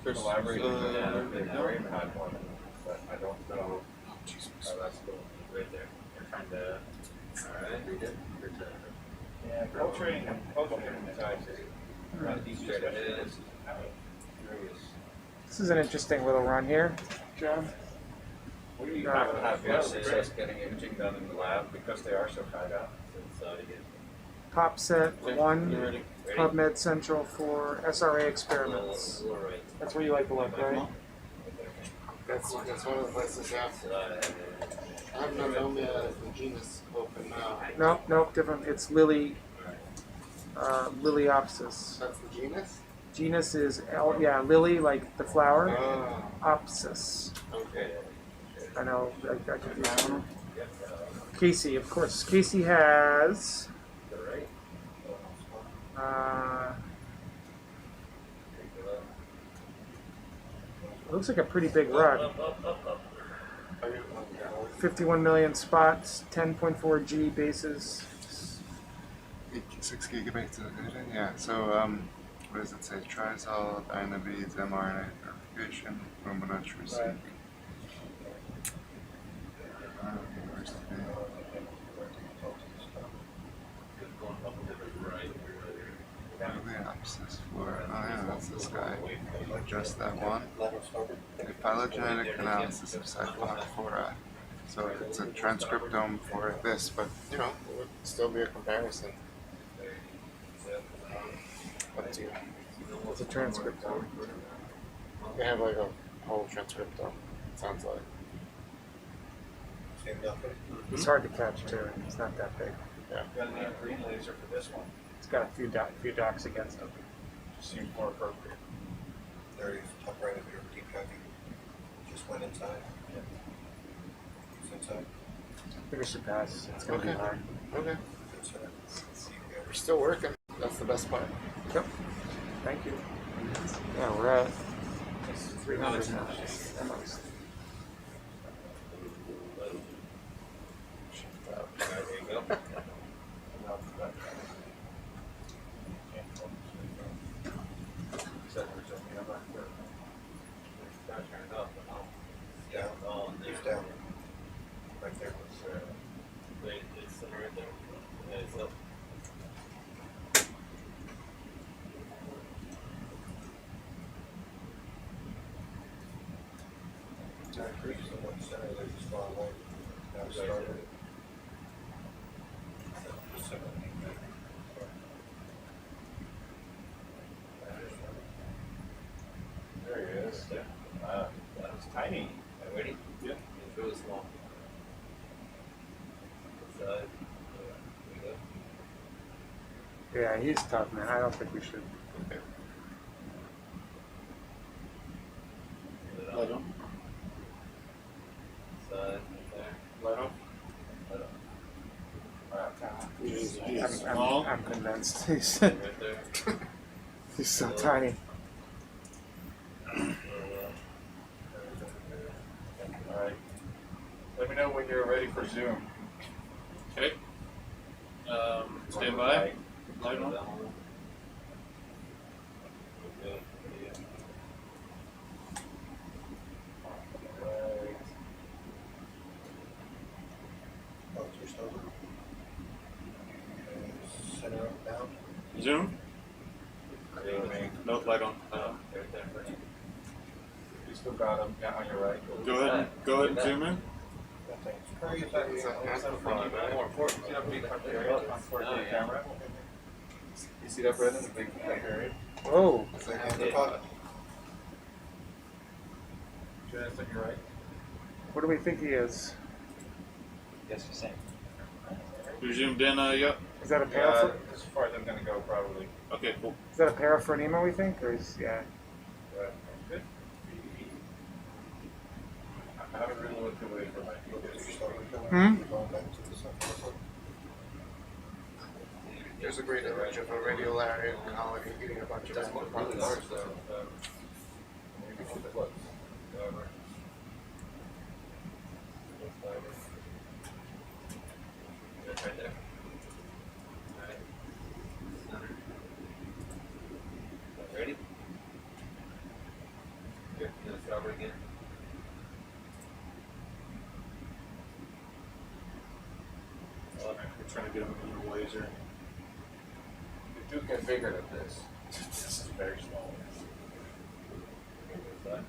[SPEAKER 2] Chris,
[SPEAKER 5] collaborators
[SPEAKER 2] there you go.
[SPEAKER 5] had one, but I don't know how that's going.
[SPEAKER 7] Right there. You're trying to. Alright, read it.
[SPEAKER 5] Yeah, culturing besides
[SPEAKER 7] Straight ahead.
[SPEAKER 1] This is an interesting little run here, John.
[SPEAKER 5] We
[SPEAKER 1] No.
[SPEAKER 5] haven't had much
[SPEAKER 7] Yeah,
[SPEAKER 5] success getting imaging done in the lab because they are so fragile.
[SPEAKER 1] Pop set
[SPEAKER 2] Okay,
[SPEAKER 1] one,
[SPEAKER 2] you ready?
[SPEAKER 1] PubMed Central for SRA experiments. That's where you like to look, right?
[SPEAKER 8] That's one of the places, yeah. I have Nanomia as the genus open now.
[SPEAKER 1] Nope, different. It's Liliopsis.
[SPEAKER 8] That's the genus?
[SPEAKER 1] Genus is lily, like the flower.
[SPEAKER 8] Oh,
[SPEAKER 1] Opsis.
[SPEAKER 8] okay.
[SPEAKER 1] I know, I confused them. Casey, of course. Casey has. It looks like a pretty big rug. 51 million spots, 10.4 G bases.
[SPEAKER 8] 6 gigabytes of data, yeah. So, what does it say? Trisol, dynabeads, mRNA purification, luminescent seek. Where's the name? Liliopsis flora. Oh yeah, that's this guy. Just that one. A phylogenetic analysis of Cyclophora. So it's a transcriptome for this, but you know, it would still be a comparison. Up to you.
[SPEAKER 1] It's a transcript.
[SPEAKER 8] They have like a whole transcriptome, it sounds like.
[SPEAKER 6] Same nothing.
[SPEAKER 1] It's hard to catch too. It's not that big.
[SPEAKER 5] Got an green laser for this one.
[SPEAKER 1] It's got a few docs against it.
[SPEAKER 5] Just seems more appropriate.
[SPEAKER 6] There is top right of your deep heavy. Just went inside. It's inside.
[SPEAKER 1] I think it should pass. It's gonna be
[SPEAKER 8] Okay.
[SPEAKER 1] hard.
[SPEAKER 8] Okay.
[SPEAKER 6] Inside. See if we ever
[SPEAKER 8] We're still working. That's the best part.
[SPEAKER 1] Yep. Thank you. Yeah, we're at 300 now. Almost.
[SPEAKER 7] There you go.
[SPEAKER 6] down. He's down. Right there.
[SPEAKER 7] Wait, it's right there. Yeah, it's up.
[SPEAKER 6] Creek's in one center, they're just far away. Now it started.
[SPEAKER 5] There he is. Wow, that was tiny.
[SPEAKER 7] Ready?
[SPEAKER 5] Yep.
[SPEAKER 7] It's really small. There we go.
[SPEAKER 1] Yeah, he's tough, man. I don't think we should.
[SPEAKER 2] Light on.
[SPEAKER 7] Side, there.
[SPEAKER 2] Light on.
[SPEAKER 7] Right.
[SPEAKER 1] I'm convinced. He's,
[SPEAKER 7] Right there.
[SPEAKER 1] he's so tiny.
[SPEAKER 5] Alright. Let me know when you're ready for Zoom.
[SPEAKER 2] Okay. Stand by. Light on.
[SPEAKER 5] Right.
[SPEAKER 6] Oh, twist over. And center up, down.
[SPEAKER 2] Zoom. Nope. Light on.
[SPEAKER 7] Right there for you.
[SPEAKER 5] You still got him. Yeah, on your right.
[SPEAKER 2] Go ahead. Go ahead and zoom in.
[SPEAKER 6] That thing's crazy.
[SPEAKER 5] More important. See that big area on the camera? You see that, Brendan? The big area?
[SPEAKER 1] Whoa.
[SPEAKER 6] It's like on the top.
[SPEAKER 5] Just on your right.
[SPEAKER 1] What do we think he is?
[SPEAKER 10] Yes, you're saying.
[SPEAKER 2] You zoomed in yet?
[SPEAKER 1] Is that a
[SPEAKER 5] Yeah,
[SPEAKER 1] para?
[SPEAKER 5] as far as I'm gonna go, probably.
[SPEAKER 2] Okay, cool.
[SPEAKER 1] Is that a para for Nemo? We think, or is yeah?
[SPEAKER 5] But good. I haven't really looked away from my
[SPEAKER 1] Hmm?
[SPEAKER 6] Going back to the center.
[SPEAKER 8] There's a great image of a radiolarian colony eating a bunch of
[SPEAKER 7] That's
[SPEAKER 8] animal
[SPEAKER 7] really
[SPEAKER 8] parts.
[SPEAKER 7] large though.
[SPEAKER 5] Maybe keep it close. However.
[SPEAKER 7] Right there. Alright. Center. Ready? Good. Gonna start over again.
[SPEAKER 2] We're trying to get him in the laser.
[SPEAKER 5] The Duke get bigger than this. This is very small.
[SPEAKER 7] Side.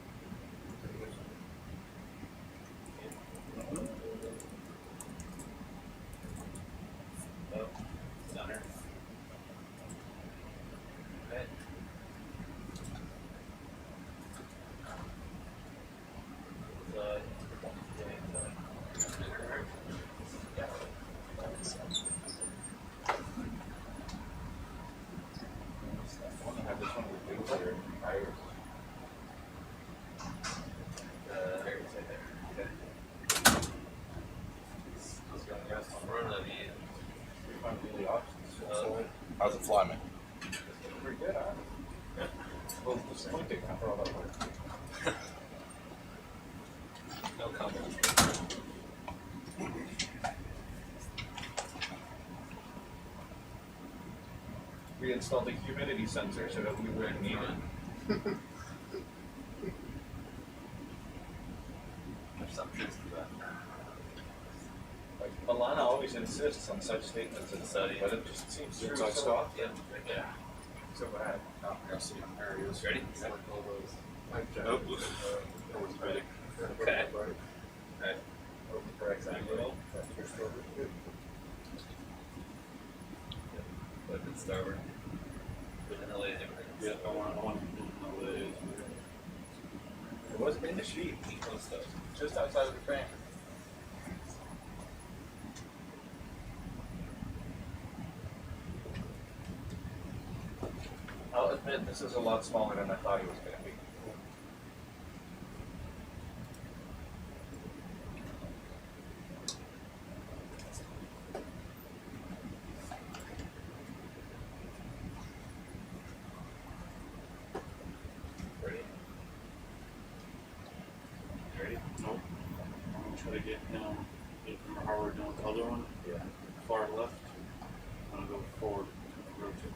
[SPEAKER 7] Up. Center. Right. Side.
[SPEAKER 5] I want to have this one with big here.
[SPEAKER 7] Right there. Just gonna rest in front of you.
[SPEAKER 5] We find really options.
[SPEAKER 6] How's it fly, man?
[SPEAKER 5] Pretty good, huh? Well, disappointing after all that work.
[SPEAKER 7] No comment.
[SPEAKER 5] We installed a humidity sensor so that we wouldn't need it.
[SPEAKER 7] There's some truth to that.
[SPEAKER 5] Like, Alana always insists on such statements in study, but it just seems true
[SPEAKER 2] Inside
[SPEAKER 5] so
[SPEAKER 2] stock?
[SPEAKER 5] often.
[SPEAKER 7] Yep, right there.
[SPEAKER 5] So bad.
[SPEAKER 2] Oh, I see him. There he is.
[SPEAKER 7] Ready?
[SPEAKER 2] Nope. That was big.
[SPEAKER 7] Okay. Alright.
[SPEAKER 5] Over the correct angle.
[SPEAKER 7] Flip it starboard. Put in the laser.
[SPEAKER 2] Yeah, I want to know what it is.
[SPEAKER 5] It wasn't in the sheet.
[SPEAKER 7] Keep close stuff.
[SPEAKER 5] Just outside of the frame. I'll admit, this is a lot smaller than I thought it was going to be.
[SPEAKER 7] Ready? Ready?
[SPEAKER 2] Nope. I'm going to try to get him. Remember how we're doing the other one?
[SPEAKER 5] Yeah.
[SPEAKER 2] Far left. I'm going to go forward. Rotate.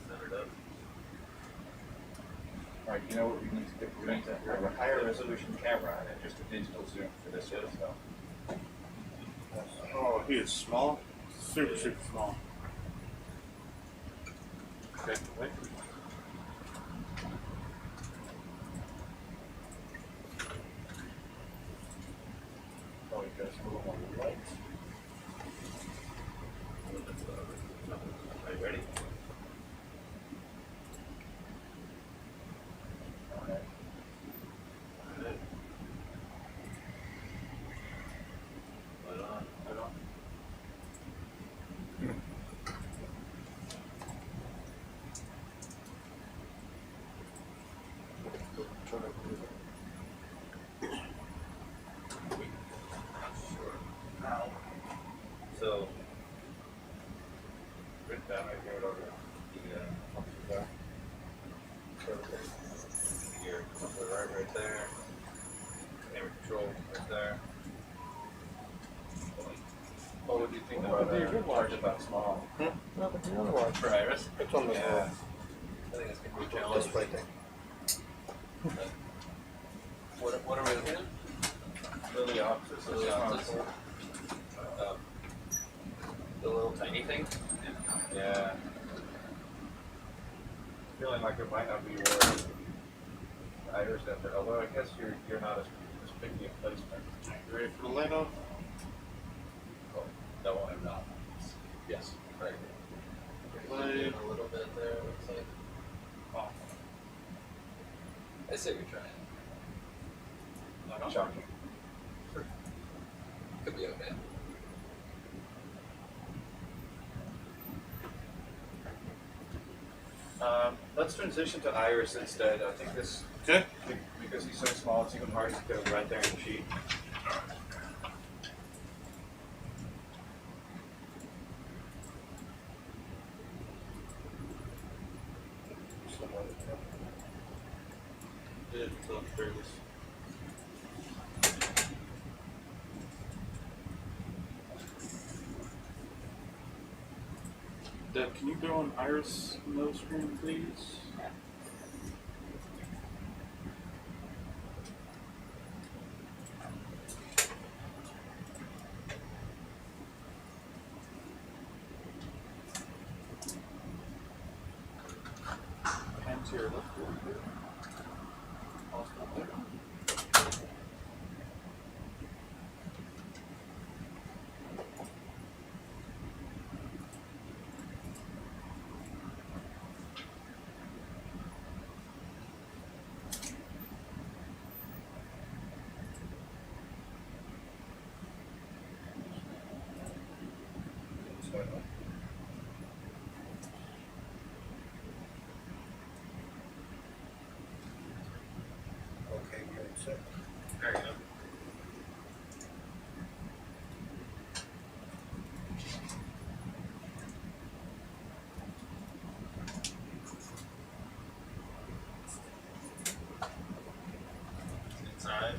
[SPEAKER 7] Centered up.
[SPEAKER 5] Alright, you know what we need to do? We need to have a higher resolution camera and just a digital zoom for this sort of stuff.
[SPEAKER 2] Oh, he is small. Super, super small. Okay, wait.
[SPEAKER 5] Oh, you guys move on the lights.
[SPEAKER 7] Are you ready?
[SPEAKER 5] Alright.
[SPEAKER 7] Right on.
[SPEAKER 2] Right on.
[SPEAKER 7] So, right down, I give it over the options are. Your comfort right there. Camera control right there.
[SPEAKER 5] What would you think
[SPEAKER 1] Well,
[SPEAKER 5] about
[SPEAKER 1] that'd be a
[SPEAKER 5] a
[SPEAKER 1] good watch.
[SPEAKER 5] target that small?
[SPEAKER 1] Not the other one.
[SPEAKER 7] For Iris?
[SPEAKER 6] It's on the
[SPEAKER 7] Yeah. I think it's gonna be a challenge.
[SPEAKER 6] display thing.
[SPEAKER 7] What are we looking at?
[SPEAKER 5] Lily optus.
[SPEAKER 7] Lily optus. The little tiny thing?
[SPEAKER 5] Yeah. Feeling like it might not be worth Irish effort, although I guess you're not as picky a placement.
[SPEAKER 2] You ready for the light off?
[SPEAKER 7] Oh, no, I'm not. Yes, right.
[SPEAKER 2] Light.
[SPEAKER 7] A little bit there, looks like.
[SPEAKER 2] Off.
[SPEAKER 7] I say we try it.
[SPEAKER 2] Light off.
[SPEAKER 5] Shocking.
[SPEAKER 7] Could be okay.
[SPEAKER 5] Let's transition to Iris instead. I think this,
[SPEAKER 2] Okay.
[SPEAKER 5] because he's so small, it's even harder to get him right there in the sheet.
[SPEAKER 2] Did until through this. Deb, can you throw an Iris no screen, please? Hand to your left a little bit. Pause that there.
[SPEAKER 6] Okay, good, set.
[SPEAKER 7] There you go. Inside.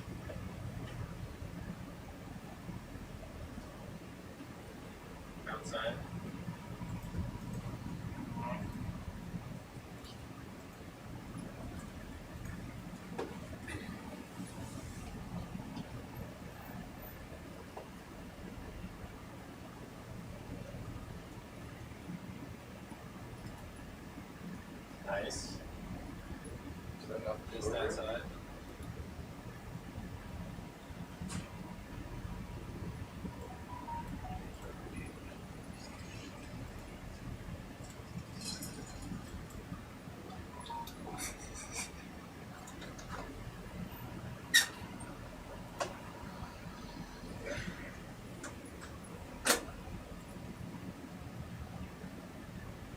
[SPEAKER 7] Outside. Nice. Is that side?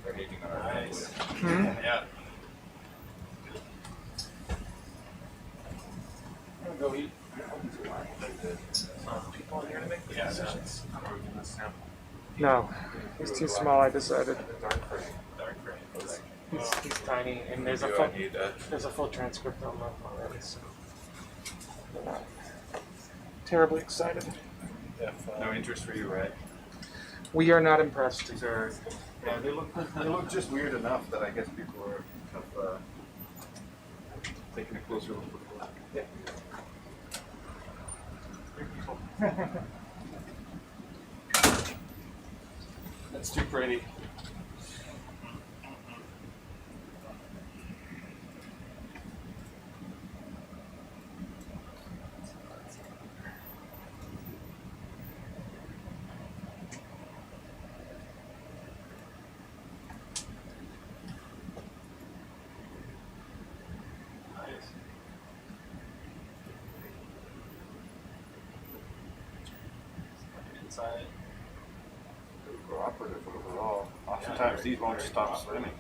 [SPEAKER 5] They're hating on our
[SPEAKER 7] Nice.
[SPEAKER 1] Hmm?
[SPEAKER 7] Yeah.
[SPEAKER 5] I'm gonna go eat.
[SPEAKER 7] People in here to make the decisions.
[SPEAKER 1] No, he's too small. I decided.
[SPEAKER 7] Dark frame.
[SPEAKER 1] He's tiny, and there's a full transcript on them already. So I'm not terribly excited.
[SPEAKER 5] No interest for you, right?
[SPEAKER 1] We are not impressed.
[SPEAKER 5] These are, yeah, they look just weird enough that I guess people are kind of taking a closer look at the black. Yeah.
[SPEAKER 11] That's too pretty.
[SPEAKER 10] Inside.
[SPEAKER 11] Cooperative overall. Oftentimes these won't stop swimming.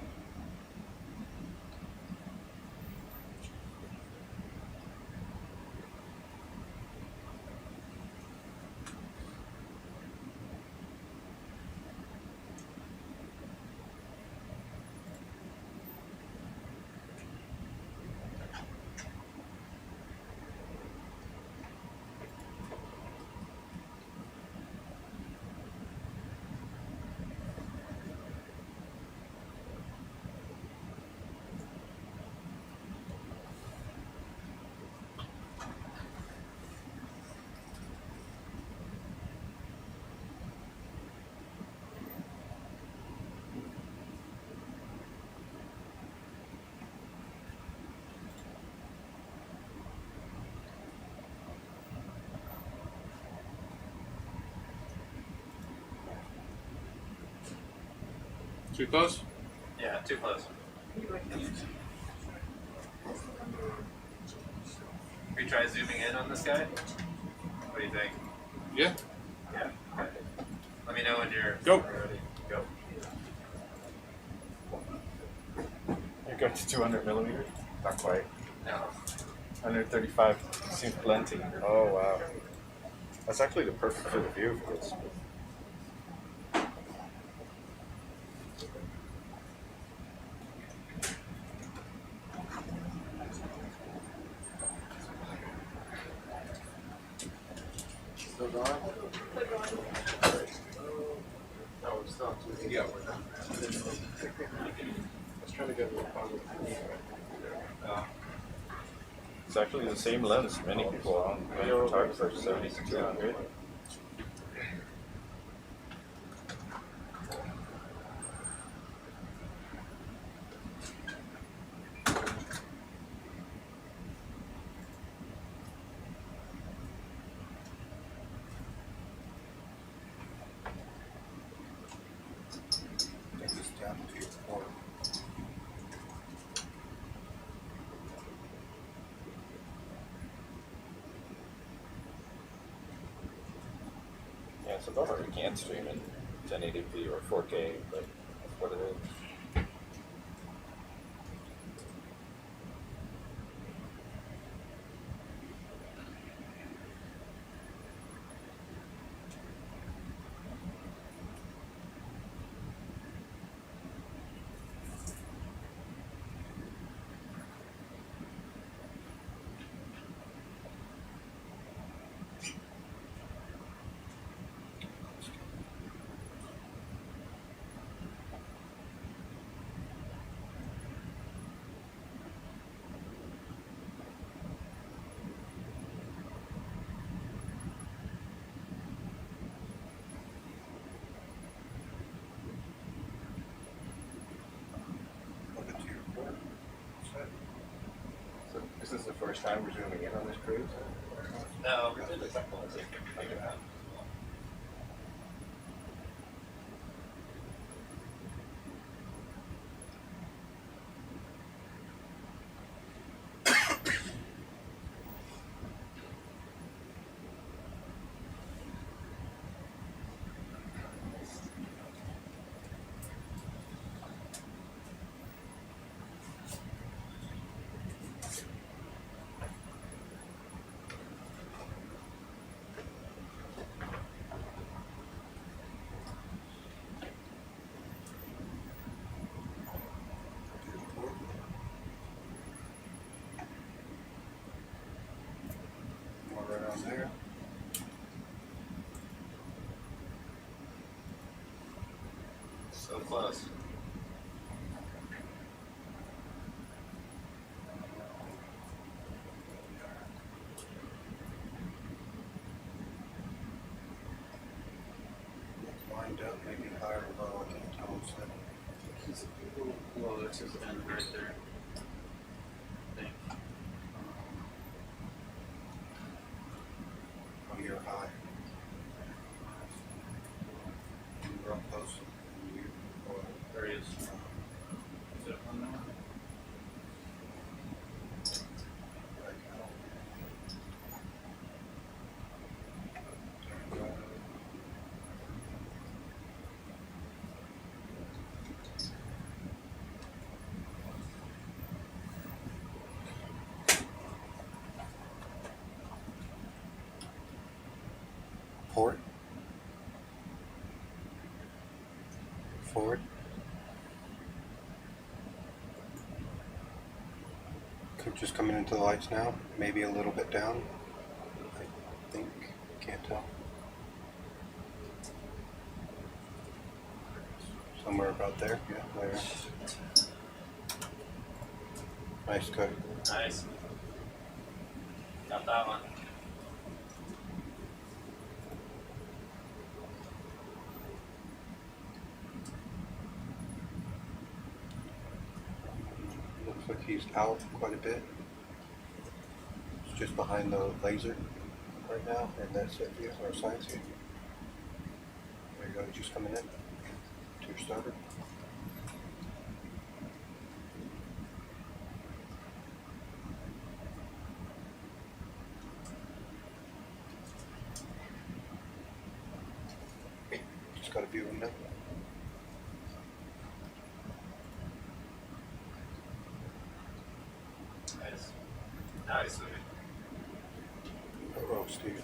[SPEAKER 2] Too close?
[SPEAKER 10] Yeah, too close. We try zooming in on this guy? What do you think?
[SPEAKER 2] Yeah.
[SPEAKER 10] Yeah. Okay. Let me know when you're
[SPEAKER 2] Go.
[SPEAKER 10] ready. Go.
[SPEAKER 11] You got to 200 millimeters? Not quite.
[SPEAKER 10] No.
[SPEAKER 11] 135 seems plenty. Oh wow. That's actually the perfect field of view for this.
[SPEAKER 1] Still going?
[SPEAKER 9] No, it's not.
[SPEAKER 6] Yeah, we're done.
[SPEAKER 9] Let's try to get a little positive.
[SPEAKER 11] It's actually the same lens many people on photographers 70 to 200.
[SPEAKER 6] Take this down to your core.
[SPEAKER 11] Yeah, so probably can't stream in 1080p or 4K, but that's what it is.
[SPEAKER 6] Look at your core. Set.
[SPEAKER 11] So this is the first time we're zooming in on this cruise?
[SPEAKER 10] No, we did a couple of things.
[SPEAKER 6] To your core. More right on there.
[SPEAKER 10] So close.
[SPEAKER 6] Lined up, maybe higher above. What's that?
[SPEAKER 2] He's a little below, that's his end right there. I think.
[SPEAKER 6] Oh, you're high. You're up close.
[SPEAKER 2] There he is. Is it on there?
[SPEAKER 6] Port. Forward. Just coming into the lights now, maybe a little bit down. I think, can't tell. Somewhere about there, yeah, there. Nice cut.
[SPEAKER 10] Nice. Got that one.
[SPEAKER 6] Looks like he's out quite a bit. It's just behind the laser right now, and that's it, view, our science view. There you go, he's just coming in to your starboard. Just got a view window.
[SPEAKER 10] Nice. Nice.
[SPEAKER 6] Oh, Steve.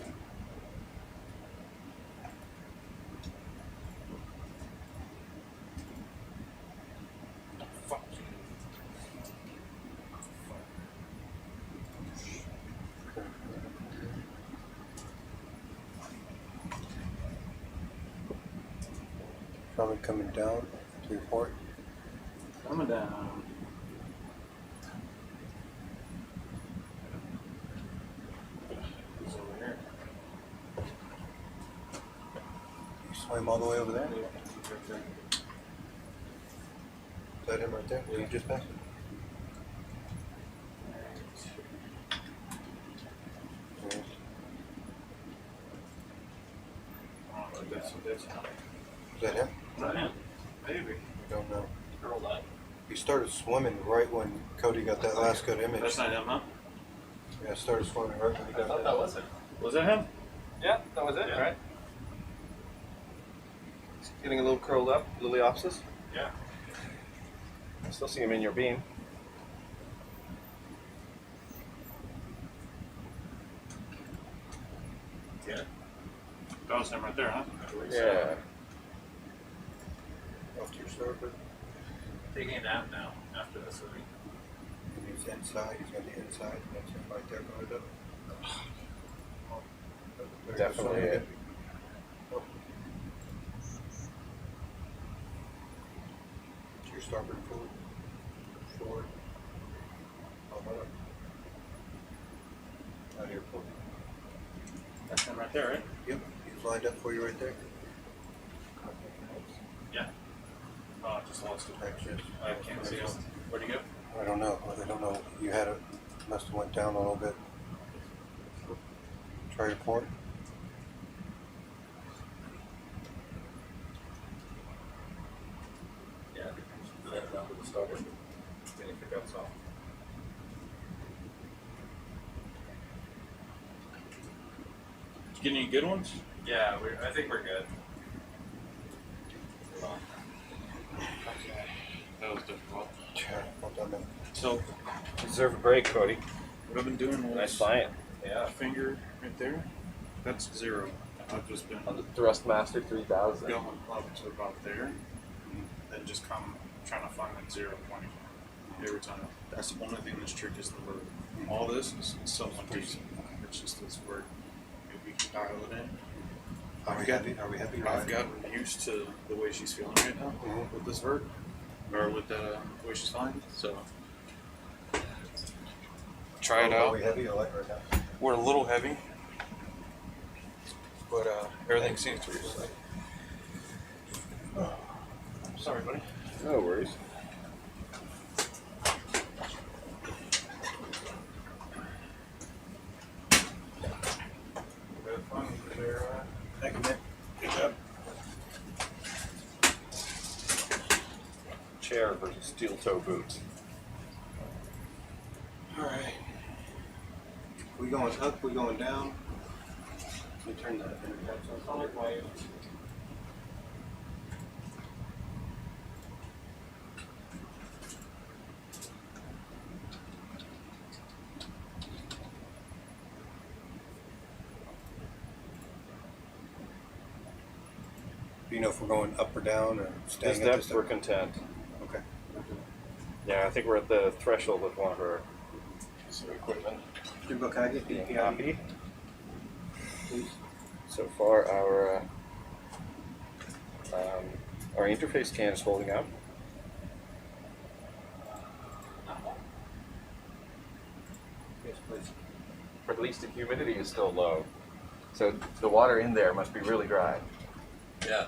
[SPEAKER 6] Probably coming down to your port.
[SPEAKER 2] Coming down. He's over here.
[SPEAKER 6] You swim all the way over there?
[SPEAKER 2] Yeah, he's right there.
[SPEAKER 6] Is that him right there? Did you just pass?
[SPEAKER 2] That's him.
[SPEAKER 6] Is that him?
[SPEAKER 2] Maybe.
[SPEAKER 6] I don't know.
[SPEAKER 10] Curled up.
[SPEAKER 6] He started swimming right when Cody got that last good image.
[SPEAKER 2] That's not him, huh?
[SPEAKER 6] Yeah, started swimming right when he
[SPEAKER 10] I
[SPEAKER 6] got
[SPEAKER 10] thought that was it.
[SPEAKER 2] Was that him?
[SPEAKER 7] Yeah, that was it, right? Getting a little curled up, Liliopsis.
[SPEAKER 10] Yeah.
[SPEAKER 7] I still see him in your beam.
[SPEAKER 10] Yeah.
[SPEAKER 2] That was him right there, huh?
[SPEAKER 7] Yeah.
[SPEAKER 6] off to your starboard.
[SPEAKER 10] Taking a nap now after this week.
[SPEAKER 6] And he's inside, he's on the inside, and that's him right there going up.
[SPEAKER 7] Definitely it.
[SPEAKER 6] To your starboard forward. Forward. All the way up. Out of your port.
[SPEAKER 2] That's him right there, right?
[SPEAKER 6] Yep, he's lined up for you right there.
[SPEAKER 2] Yeah. Oh, I just lost it.
[SPEAKER 6] Actions.
[SPEAKER 2] I can't see him. Where'd he go?
[SPEAKER 6] I don't know. You had it, must have went down a little bit. Try your port.
[SPEAKER 10] Yeah. Let it down to the starboard. Then if it cuts off.
[SPEAKER 2] Did you get any good ones?
[SPEAKER 10] Yeah, I think we're good.
[SPEAKER 2] That was difficult.
[SPEAKER 6] Yeah, well done, man.
[SPEAKER 2] So,
[SPEAKER 7] Deserve a break, Cody.
[SPEAKER 2] what I've been doing was
[SPEAKER 7] Nice flying.
[SPEAKER 10] Yeah.
[SPEAKER 2] finger right there. That's 0. I've just been
[SPEAKER 7] On the Thrustmaster 3000.
[SPEAKER 2] going up to about there, then just come trying to find that 0 point every time. That's the only thing that's tricky is the word. All this is somewhat decent. It's just this word. Maybe we can dial it in.
[SPEAKER 6] Are we happy?
[SPEAKER 2] I've gotten used to the way she's feeling right now with this vert, or with the way she's flying. So try it
[SPEAKER 6] Are
[SPEAKER 2] out.
[SPEAKER 6] we heavy or light right now?
[SPEAKER 2] We're a little heavy, but everything seems to be safe.
[SPEAKER 11] Sorry, buddy.
[SPEAKER 5] No worries.
[SPEAKER 11] Have fun with your,
[SPEAKER 5] Thank you, man. Good job.
[SPEAKER 11] chair versus steel toe boots.
[SPEAKER 6] Alright. We going up, we going down? Let me turn that
[SPEAKER 11] Solid white.
[SPEAKER 6] Do you know if we're going up or down or staying
[SPEAKER 11] This
[SPEAKER 6] at
[SPEAKER 11] depth, we're content.
[SPEAKER 6] Okay.
[SPEAKER 11] Yeah, I think we're at the threshold with one of our equipment.
[SPEAKER 6] Jimbo, can I get the
[SPEAKER 11] Being
[SPEAKER 6] PID,
[SPEAKER 11] happy.
[SPEAKER 6] please?
[SPEAKER 11] So far, our interface can is holding up.
[SPEAKER 6] Yes, please.
[SPEAKER 7] Or at least the humidity is still low. So the water in there must be really dry.
[SPEAKER 10] Yeah,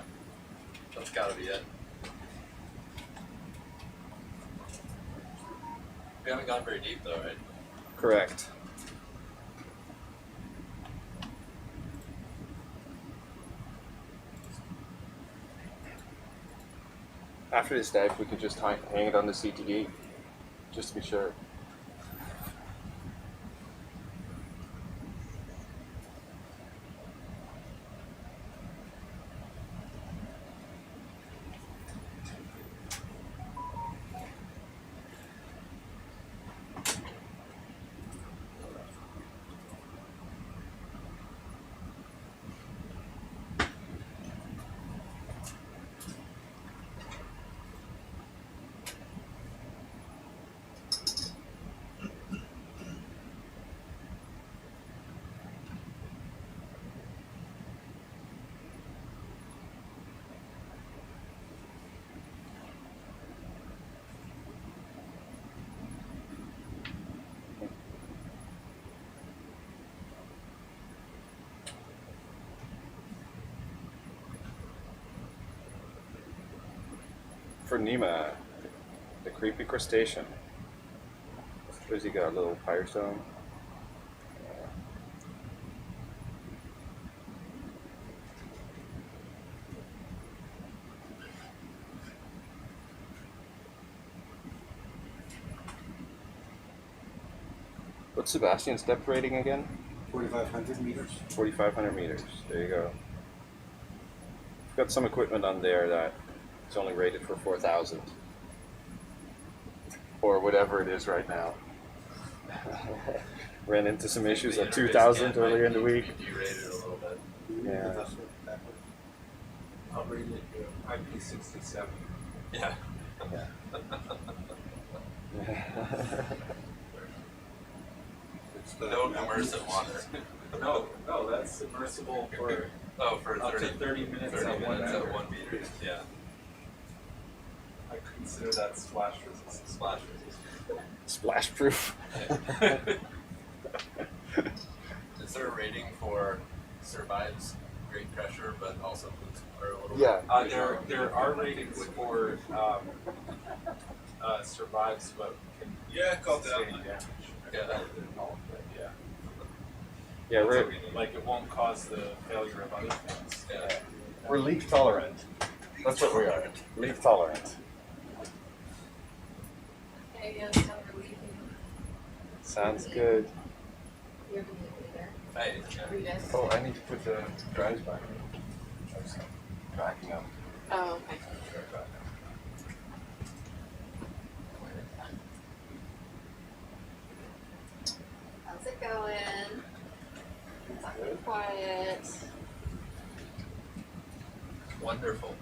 [SPEAKER 10] that's gotta be it. We haven't gone very deep though, right?
[SPEAKER 11] Correct. After this dive, we could just hang it on the CTD, just to be sure. For Nima, the creepy crustacean. Where's he got a little firestone? What's Sebastian's depth rating again?
[SPEAKER 6] 4,500 meters.
[SPEAKER 11] 4,500 meters. There you go. We've got some equipment on there that is only rated for 4,000. Or whatever it is right now. Ran into some issues at 2,000 earlier in the week.
[SPEAKER 10] Derated a little bit.
[SPEAKER 11] Yeah.
[SPEAKER 4] I'll read it. IP67.
[SPEAKER 10] Yeah.
[SPEAKER 6] It's the
[SPEAKER 10] No immersive water.
[SPEAKER 4] No, that's submersible for
[SPEAKER 10] For
[SPEAKER 4] up
[SPEAKER 10] 30,
[SPEAKER 4] to 30 minutes
[SPEAKER 10] 30
[SPEAKER 4] at 1
[SPEAKER 10] minutes
[SPEAKER 4] meter.
[SPEAKER 10] at 1 meter. Yeah.
[SPEAKER 4] I consider that splash resistant.
[SPEAKER 10] Splash resistant.
[SPEAKER 11] Splash proof.
[SPEAKER 10] Is there a rating for survives great pressure but also moves water a little
[SPEAKER 11] Yeah.
[SPEAKER 4] There are ratings for survives but can sustain damage.
[SPEAKER 10] Yeah.
[SPEAKER 4] Yeah.
[SPEAKER 11] Yeah, we're,
[SPEAKER 4] Like it won't cause the failure of other things.
[SPEAKER 10] Yeah.
[SPEAKER 11] we're leak tolerant. That's what we are. Leak tolerant.
[SPEAKER 3] Hey, yes, how are we?
[SPEAKER 11] Sounds good.
[SPEAKER 3] You're gonna be there.
[SPEAKER 10] Hey,
[SPEAKER 3] Are you guys?
[SPEAKER 11] Oh, I need to put the drives back. I was backing up.
[SPEAKER 3] Oh, okay. How's it going? Talking quiet.
[SPEAKER 10] wonderful.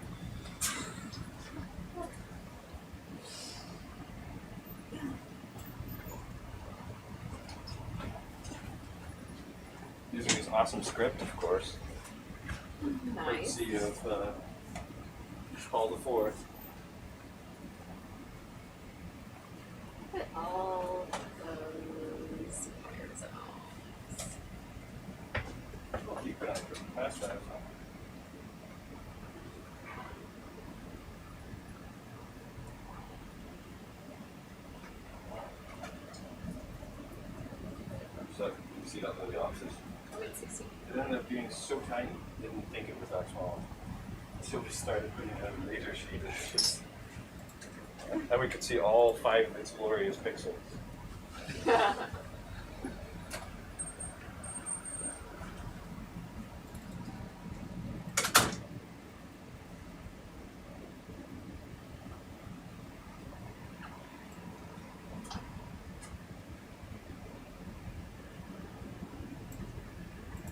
[SPEAKER 11] Using this awesome script, of course.
[SPEAKER 3] Nice.
[SPEAKER 11] Courtesy of Paul the Fourth.
[SPEAKER 3] Look at all those fire zones.
[SPEAKER 11] Well, you could have past that.
[SPEAKER 7] see that little boxes.
[SPEAKER 3] Oh, it's 16.
[SPEAKER 11] It ended up being so tiny, didn't think it was that small. So we started putting it on a laser sheet. It's just, and we could see all 5 of its glorious pixels.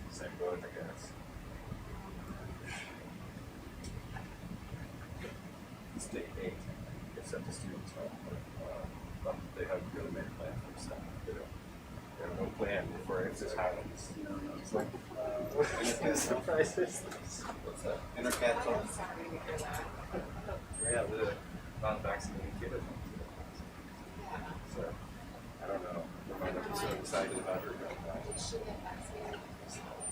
[SPEAKER 11] Same boat, I guess. State 8, they sent the students home, but they haven't really made a plan for the stuff. They have no plan before it just happens. It's like, surprises.
[SPEAKER 7] What's that?
[SPEAKER 6] Intercat's on.
[SPEAKER 3] I'm sorry to hear that.
[SPEAKER 7] Yeah, the non-vaccinated kid is on.
[SPEAKER 3] Yeah.
[SPEAKER 7] So, I don't know. We might not be so excited about her going back.
[SPEAKER 3] Did she get vaccinated herself?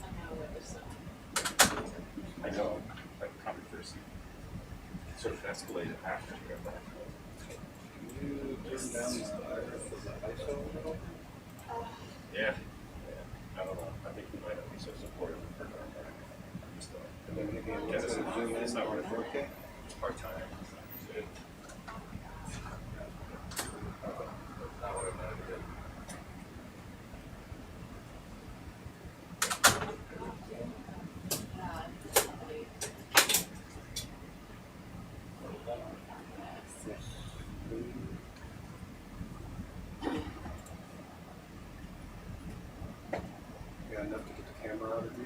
[SPEAKER 3] Somehow with her son.
[SPEAKER 11] I know, like controversy sort of escalated after we got back.
[SPEAKER 6] Can you turn down the ISO a little?
[SPEAKER 11] Yeah. I don't know. I think we might not be so supportive of her going back. I'm just
[SPEAKER 6] And then maybe a
[SPEAKER 11] Yeah,
[SPEAKER 6] little bit of zoom in.
[SPEAKER 11] it's not worth it.
[SPEAKER 6] Okay.
[SPEAKER 11] part time.
[SPEAKER 7] Not what I wanted to do.
[SPEAKER 6] Yeah, enough to get the camera out of you.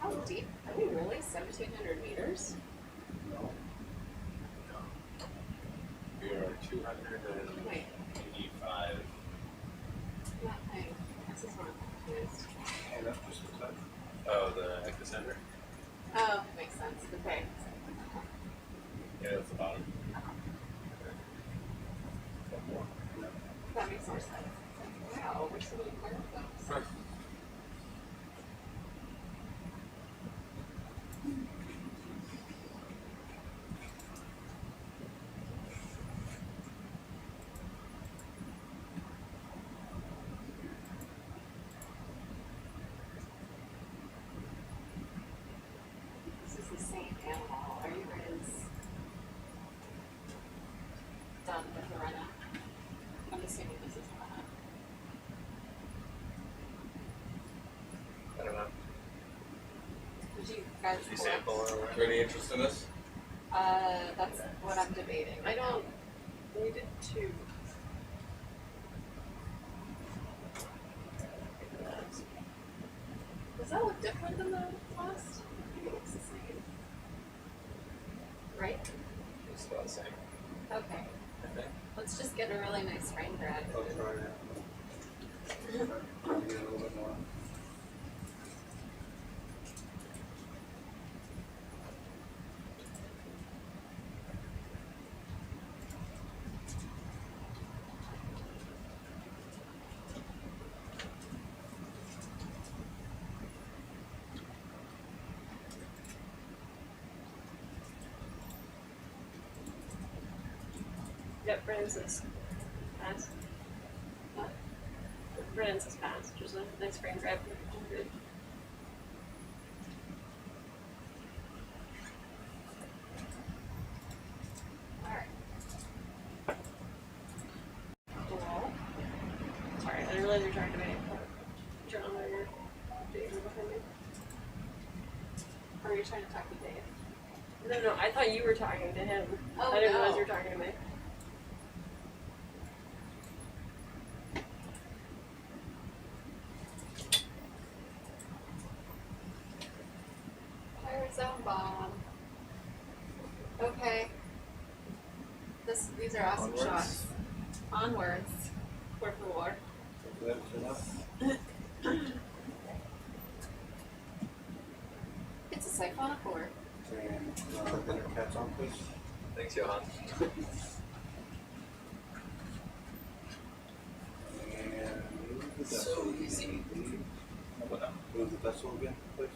[SPEAKER 3] How deep? Are we really 1,700 meters?
[SPEAKER 6] No.
[SPEAKER 7] We are 285.
[SPEAKER 3] Yeah, this is not confused.
[SPEAKER 6] And up just a touch.
[SPEAKER 7] Oh, the epicenter?
[SPEAKER 3] Oh, makes sense. Okay.
[SPEAKER 7] Yeah, that's the bottom.
[SPEAKER 3] That makes more sense. Wow, we're so many parts. This is the same animal. Are you guys done with the run-up? I'm assuming this is the run-up.
[SPEAKER 7] I don't know.
[SPEAKER 3] Did you guys
[SPEAKER 7] Did you
[SPEAKER 3] collect?
[SPEAKER 7] sample or whatever? Is there any interest in this?
[SPEAKER 3] That's what I'm debating.
[SPEAKER 12] I don't. We did 2.
[SPEAKER 3] Does that look different than the last? I think it looks the same. Right?
[SPEAKER 7] It's about the same,
[SPEAKER 3] Okay.
[SPEAKER 7] I think.
[SPEAKER 3] Let's just get a really nice frame grab.
[SPEAKER 6] I'll try it. Try to get a little bit more.
[SPEAKER 12] Yep, Brandon says pass. Brandon says pass, which is a nice frame grab. Good.
[SPEAKER 3] Alright.
[SPEAKER 12] Cool. Sorry, I didn't realize you were talking to me. John, or your Dave were behind me.
[SPEAKER 3] Or are you trying to talk to Dave?
[SPEAKER 12] No, I thought you were talking to him.
[SPEAKER 3] Oh,
[SPEAKER 12] I didn't
[SPEAKER 3] no.
[SPEAKER 12] realize you were talking to me.
[SPEAKER 3] Pirate Zone bomb. Okay. These are awesome
[SPEAKER 6] Onwards.
[SPEAKER 3] shots. Onwards. Por favor.
[SPEAKER 6] Hopefully that was enough.
[SPEAKER 3] It's a Falkor.
[SPEAKER 6] And put the Intercat's on, please.
[SPEAKER 7] Thanks, Johan.
[SPEAKER 6] And move the
[SPEAKER 3] So
[SPEAKER 6] vessel
[SPEAKER 3] easy.
[SPEAKER 6] again, please.
[SPEAKER 7] What now?
[SPEAKER 6] Move the vessel again, please.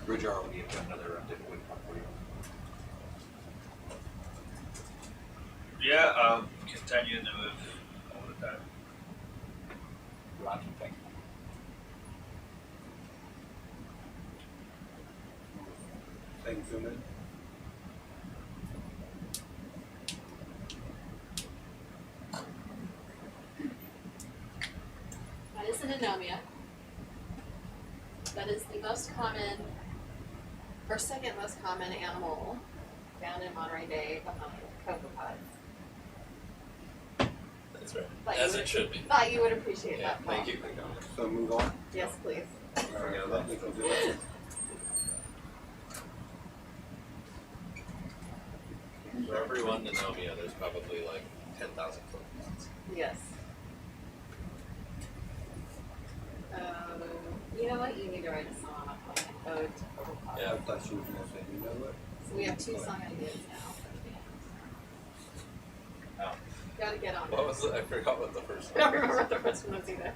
[SPEAKER 7] Bridge ROV, you've got another difficult one for you.
[SPEAKER 13] Yeah, continue to move all the time.
[SPEAKER 10] Rocky thing.
[SPEAKER 6] Same zoom in.
[SPEAKER 12] That is an anomia. That is the most common, or second most common animal found in Monterey Bay behind copepods.
[SPEAKER 7] That's right.
[SPEAKER 12] Thought
[SPEAKER 7] As
[SPEAKER 12] you
[SPEAKER 7] it
[SPEAKER 12] would-
[SPEAKER 7] should be.
[SPEAKER 12] Thought you would appreciate
[SPEAKER 7] Yeah,
[SPEAKER 12] that, Paul.
[SPEAKER 7] thank you.
[SPEAKER 6] So move on.
[SPEAKER 12] Yes, please.
[SPEAKER 7] Forget about
[SPEAKER 6] We can do it.
[SPEAKER 7] For every one Nanomia, there's probably like 10,000 copepods.
[SPEAKER 12] Yes. You know what? You need to write a song on ode to copepods.
[SPEAKER 7] Yeah.
[SPEAKER 6] I thought she was gonna say, you know what?
[SPEAKER 12] So we have 2 song ideas now.
[SPEAKER 10] Oh.
[SPEAKER 12] Gotta get on
[SPEAKER 7] What
[SPEAKER 12] it.
[SPEAKER 7] was it? I forgot what the first
[SPEAKER 12] I
[SPEAKER 7] one
[SPEAKER 12] don't remember
[SPEAKER 7] was.
[SPEAKER 12] what the first one was either.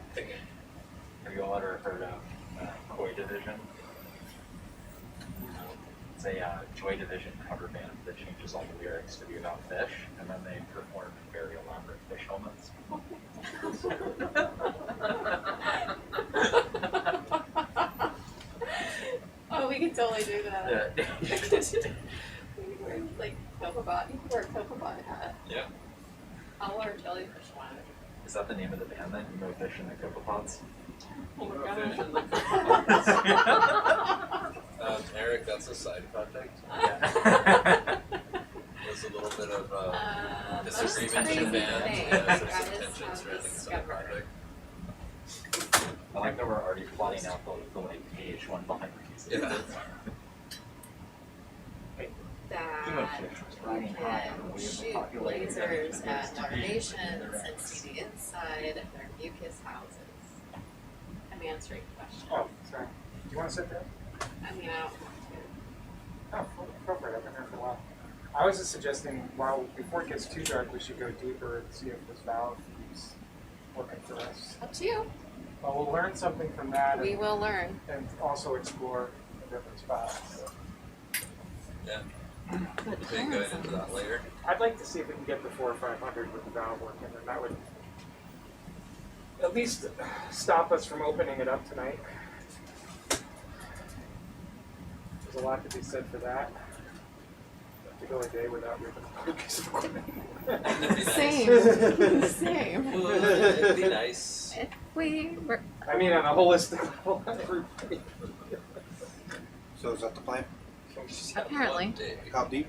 [SPEAKER 10] Have you all ever heard of Joy Division? It's a Joy Division cover band that changes all the lyrics to be about fish, and then they perform very elaborate fish helmets.
[SPEAKER 12] Oh, we could totally do that.
[SPEAKER 10] Yeah.
[SPEAKER 12] We could wear like copepod. You could wear a copepod hat.
[SPEAKER 7] Yeah.
[SPEAKER 12] I'll wear a jellyfish one.
[SPEAKER 10] Is that the name of the band then? You know fish in the copepods?
[SPEAKER 12] Oh my
[SPEAKER 7] Fish in
[SPEAKER 12] god.
[SPEAKER 7] Eric, that's a side project.
[SPEAKER 10] Yeah.
[SPEAKER 7] There's a little bit of
[SPEAKER 12] That's
[SPEAKER 7] disagreement
[SPEAKER 12] crazy
[SPEAKER 7] in band.
[SPEAKER 12] thing.
[SPEAKER 7] Yeah, there's some
[SPEAKER 12] That is
[SPEAKER 7] tension
[SPEAKER 12] how
[SPEAKER 7] surrounding the side
[SPEAKER 12] discovered.
[SPEAKER 7] project.
[SPEAKER 10] I like that we're already plotting out the like PH1 behind the pieces.
[SPEAKER 7] Yeah.
[SPEAKER 12] That
[SPEAKER 10] Riding
[SPEAKER 12] you
[SPEAKER 10] high
[SPEAKER 12] can
[SPEAKER 10] on the
[SPEAKER 12] shoot
[SPEAKER 10] populated
[SPEAKER 12] lasers
[SPEAKER 10] area.
[SPEAKER 12] at navigations and see the inside of their mucus houses. I'm answering questions.
[SPEAKER 1] Oh, sorry. Do you want to sit there?
[SPEAKER 12] I mean, I don't
[SPEAKER 1] Oh, go for it. I've been here for a while. I was just suggesting, before it gets too dark, we should go deeper and see if this valve keeps working for us.
[SPEAKER 12] up to you.
[SPEAKER 1] Well, we'll learn something from that
[SPEAKER 12] We will learn.
[SPEAKER 1] and also explore a different spots. So
[SPEAKER 7] Yeah. We'll be going into that later.
[SPEAKER 1] I'd like to see if we can get the 400 or 500 with the valve working, and that would at least stop us from opening it up tonight. There's a lot to be said for that. To go a day without ripping a piece of equipment.
[SPEAKER 7] It'd be nice.
[SPEAKER 12] Same. Same.
[SPEAKER 7] Well, it'd be nice.
[SPEAKER 12] If we were.
[SPEAKER 1] I mean, on a holistic level, everybody.
[SPEAKER 6] So is that the plan?
[SPEAKER 12] Apparently.
[SPEAKER 7] One day
[SPEAKER 6] How deep?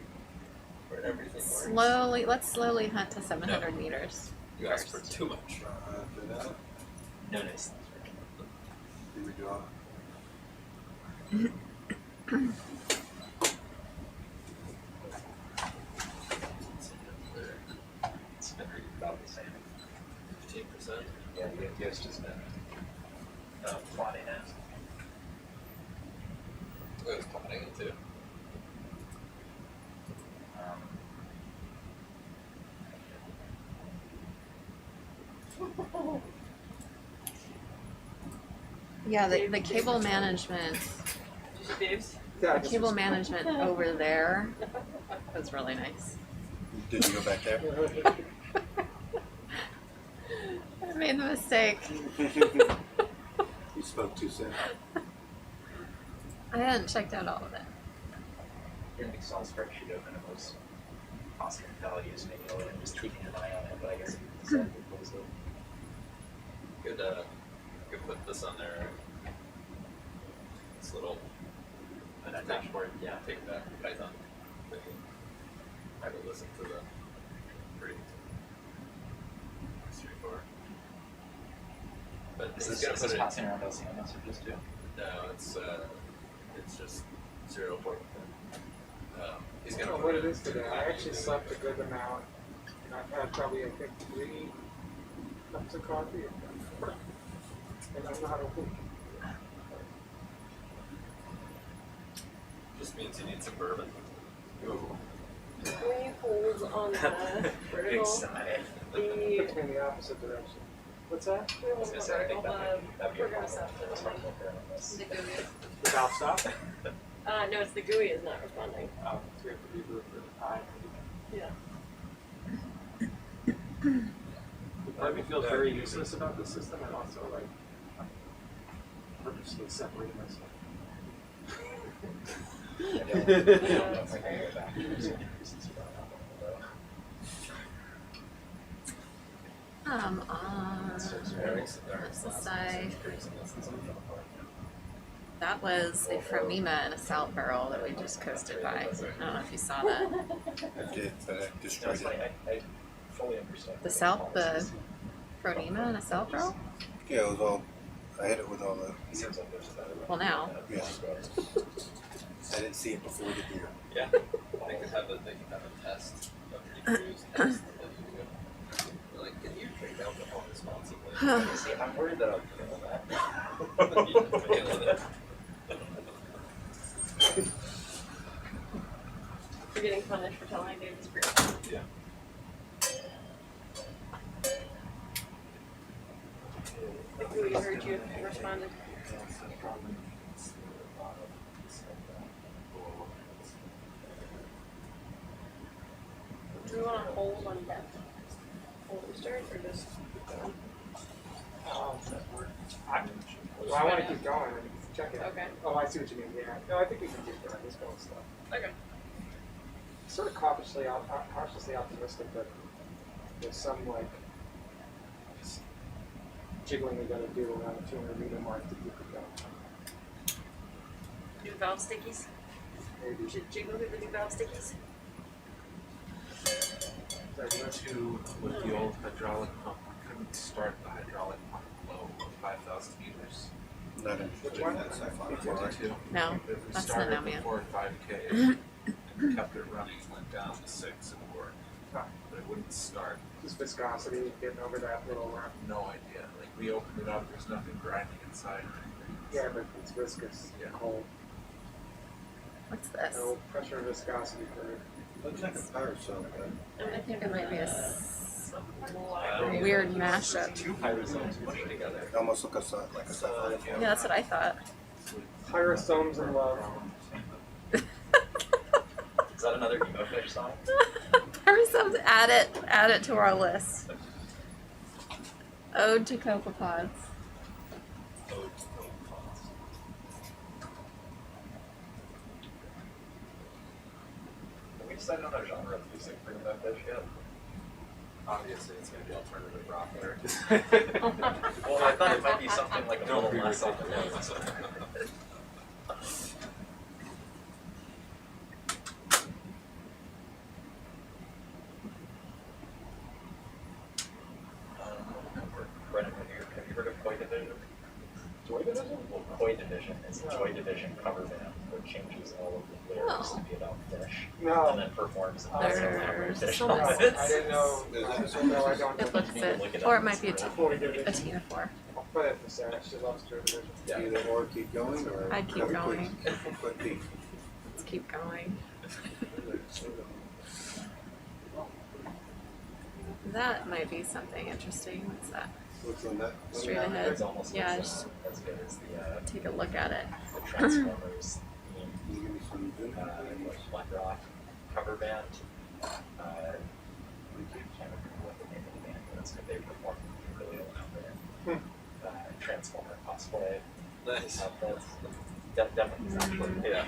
[SPEAKER 7] where everything works.
[SPEAKER 12] Slowly, let's slowly hunt to 700 meters.
[SPEAKER 7] You asked for too much.
[SPEAKER 6] After that,
[SPEAKER 10] Notice.
[SPEAKER 6] do we do all?
[SPEAKER 10] It's been about the same.
[SPEAKER 7] 15%.
[SPEAKER 10] Yeah, the ghost has been plotting it.
[SPEAKER 7] I was plotting it too.
[SPEAKER 12] Yeah, the cable management.
[SPEAKER 1] Yeah,
[SPEAKER 12] The cable management over there was really nice.
[SPEAKER 6] Did you go back there?
[SPEAKER 12] I made the mistake.
[SPEAKER 6] You spoke too soon.
[SPEAKER 12] I hadn't checked out all of it.
[SPEAKER 10] Get an Excel spreadsheet open of those cost and values, maybe I'll just tweaking an eye on it, but I guess it's
[SPEAKER 7] Could put this on there. This little
[SPEAKER 10] a dashboard, yeah.
[SPEAKER 7] take back Python. I would listen to the pretty straightforward. But
[SPEAKER 10] Is
[SPEAKER 7] he's
[SPEAKER 10] this,
[SPEAKER 7] gonna
[SPEAKER 10] is
[SPEAKER 7] put
[SPEAKER 10] this
[SPEAKER 7] it.
[SPEAKER 10] passing around LCM messages too?
[SPEAKER 7] No, it's just 0 port. He's
[SPEAKER 1] I
[SPEAKER 7] gonna
[SPEAKER 1] don't know
[SPEAKER 7] put
[SPEAKER 1] what it is today. I actually slept a good amount. And I've had probably, I think, 3 cups of coffee. And I'm not awake.
[SPEAKER 7] Just means you need some bourbon.
[SPEAKER 6] Ooh.
[SPEAKER 12] When you hold on the vertical,
[SPEAKER 10] Excited.
[SPEAKER 1] Puts me in the opposite direction. What's that?
[SPEAKER 10] I was gonna say, I think that'd be a problem.
[SPEAKER 12] The
[SPEAKER 1] The valve stop?
[SPEAKER 14] No, it's the GUI is not responding.
[SPEAKER 1] So we have to reboot for the time.
[SPEAKER 14] Yeah.
[SPEAKER 1] Part of me feels very useless about this system, and also like I'm purposely separating myself.
[SPEAKER 12] On SSI, that was a Phronema in a salt barrel that we just coasted by. I don't know if you saw that.
[SPEAKER 6] I did, but I destroyed it.
[SPEAKER 10] I fully understand.
[SPEAKER 12] The Phronema in a salt barrel?
[SPEAKER 6] Yeah, it was all, I hit it with all the,
[SPEAKER 10] Seems like there's another one.
[SPEAKER 12] Well, now.
[SPEAKER 6] yeah. I didn't see it before the deer.
[SPEAKER 7] Yeah. They could have a test, a pre-cruise test that you do. They're like, can you take alcohol responsibly?
[SPEAKER 10] See, I'm worried that I'll fail that.
[SPEAKER 7] You failed it.
[SPEAKER 14] You're getting punished for telling David's great.
[SPEAKER 7] Yeah.
[SPEAKER 14] The GUI heard you and responded. Do we want to hold on that? Hold the start or just?
[SPEAKER 1] I want to keep going and check it.
[SPEAKER 14] Okay.
[SPEAKER 1] Oh, I see what you mean. Yeah. No, I think we can keep going. This kind of stuff.
[SPEAKER 14] Okay.
[SPEAKER 1] Sort of cautiously optimistic that there's some like just jiggling we gotta do around the 200-meter mark to keep it going.
[SPEAKER 14] New valve stickies?
[SPEAKER 1] Maybe.
[SPEAKER 14] We should jiggle through the new valve stickies.
[SPEAKER 11] With the old hydraulic pump, we couldn't start the hydraulic pump low of 5,000 meters.
[SPEAKER 6] Not interested in that sci-fi, right?
[SPEAKER 12] No,
[SPEAKER 11] If we
[SPEAKER 12] that's
[SPEAKER 11] started
[SPEAKER 12] Nanomia.
[SPEAKER 11] before 5K and kept it running, went down to 6 and worked,
[SPEAKER 1] Huh.
[SPEAKER 11] but it wouldn't start.
[SPEAKER 1] Just viscosity, getting over that little.
[SPEAKER 11] No idea. Like we opened it up, there's nothing grinding inside or anything.
[SPEAKER 1] Yeah, but it's viscous.
[SPEAKER 11] Yeah.
[SPEAKER 1] Cold.
[SPEAKER 12] What's this?
[SPEAKER 1] No pressure and viscosity for.
[SPEAKER 6] Looks like a parasol, but
[SPEAKER 12] I think it might be a weird mashup.
[SPEAKER 10] Two pyrosomes pushed together.
[SPEAKER 6] it almost looks like a sci-fi.
[SPEAKER 12] Yeah, that's what I thought.
[SPEAKER 1] Pyrosomes in love.
[SPEAKER 10] Is that another emo fish song?
[SPEAKER 12] Parasums, add it to our list. Ode to copepods.
[SPEAKER 10] Have we decided on a genre of music for emo fish yet?
[SPEAKER 7] Obviously, it's going to be alternative rock there.
[SPEAKER 10] Well, I thought it might be something like a little less on the nose. Brennan, have you heard of Koi Division?
[SPEAKER 1] Joy Division?
[SPEAKER 10] Well, Koi Division is a Joy Division cover band that changes all of the lyrics to be about fish.
[SPEAKER 1] No.
[SPEAKER 10] And then performs it.
[SPEAKER 12] There's so
[SPEAKER 1] No,
[SPEAKER 12] much.
[SPEAKER 1] I didn't know. No, I don't.
[SPEAKER 12] It looks it. Or it might be a Tina 4.
[SPEAKER 1] I'll put it for Sarah. She loves Joy Division.
[SPEAKER 6] Either or keep going, or
[SPEAKER 12] I'd keep
[SPEAKER 6] have a
[SPEAKER 12] going.
[SPEAKER 6] quick peek.
[SPEAKER 12] Let's keep going. That might be something interesting. What's that?
[SPEAKER 6] What's on that?
[SPEAKER 12] Straight ahead.
[SPEAKER 10] It's almost
[SPEAKER 12] Yeah,
[SPEAKER 10] as good as the
[SPEAKER 12] take a look at it.
[SPEAKER 10] Transformers
[SPEAKER 6] Can you give me some zoom?
[SPEAKER 10] Black Rock cover band. I can't remember what the name of the band was, but they performed really well out there. Transformer cosplay.
[SPEAKER 7] Nice.
[SPEAKER 10] Definitely actually.
[SPEAKER 7] Yeah,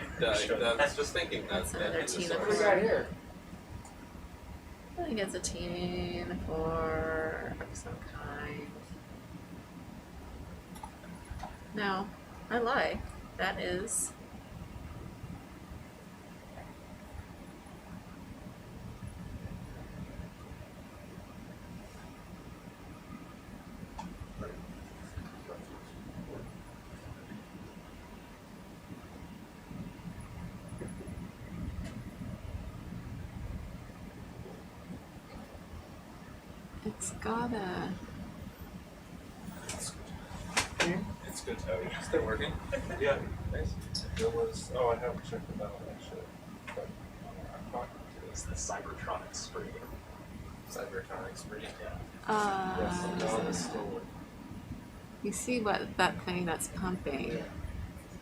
[SPEAKER 7] I was just thinking
[SPEAKER 12] That's
[SPEAKER 7] that.
[SPEAKER 12] another
[SPEAKER 7] That's
[SPEAKER 12] Tina
[SPEAKER 1] What do we got here?
[SPEAKER 12] I think it's a Tina 4 of some kind. No, I lie. That is. It's got a.
[SPEAKER 7] It's good. Still working?
[SPEAKER 11] Yeah, nice. There was, I haven't checked it out actually. But
[SPEAKER 10] It was the Cybertronic spree.
[SPEAKER 7] Cybertronic spree.
[SPEAKER 11] yes, no, it's still working.
[SPEAKER 12] You see what that thing that's pumping?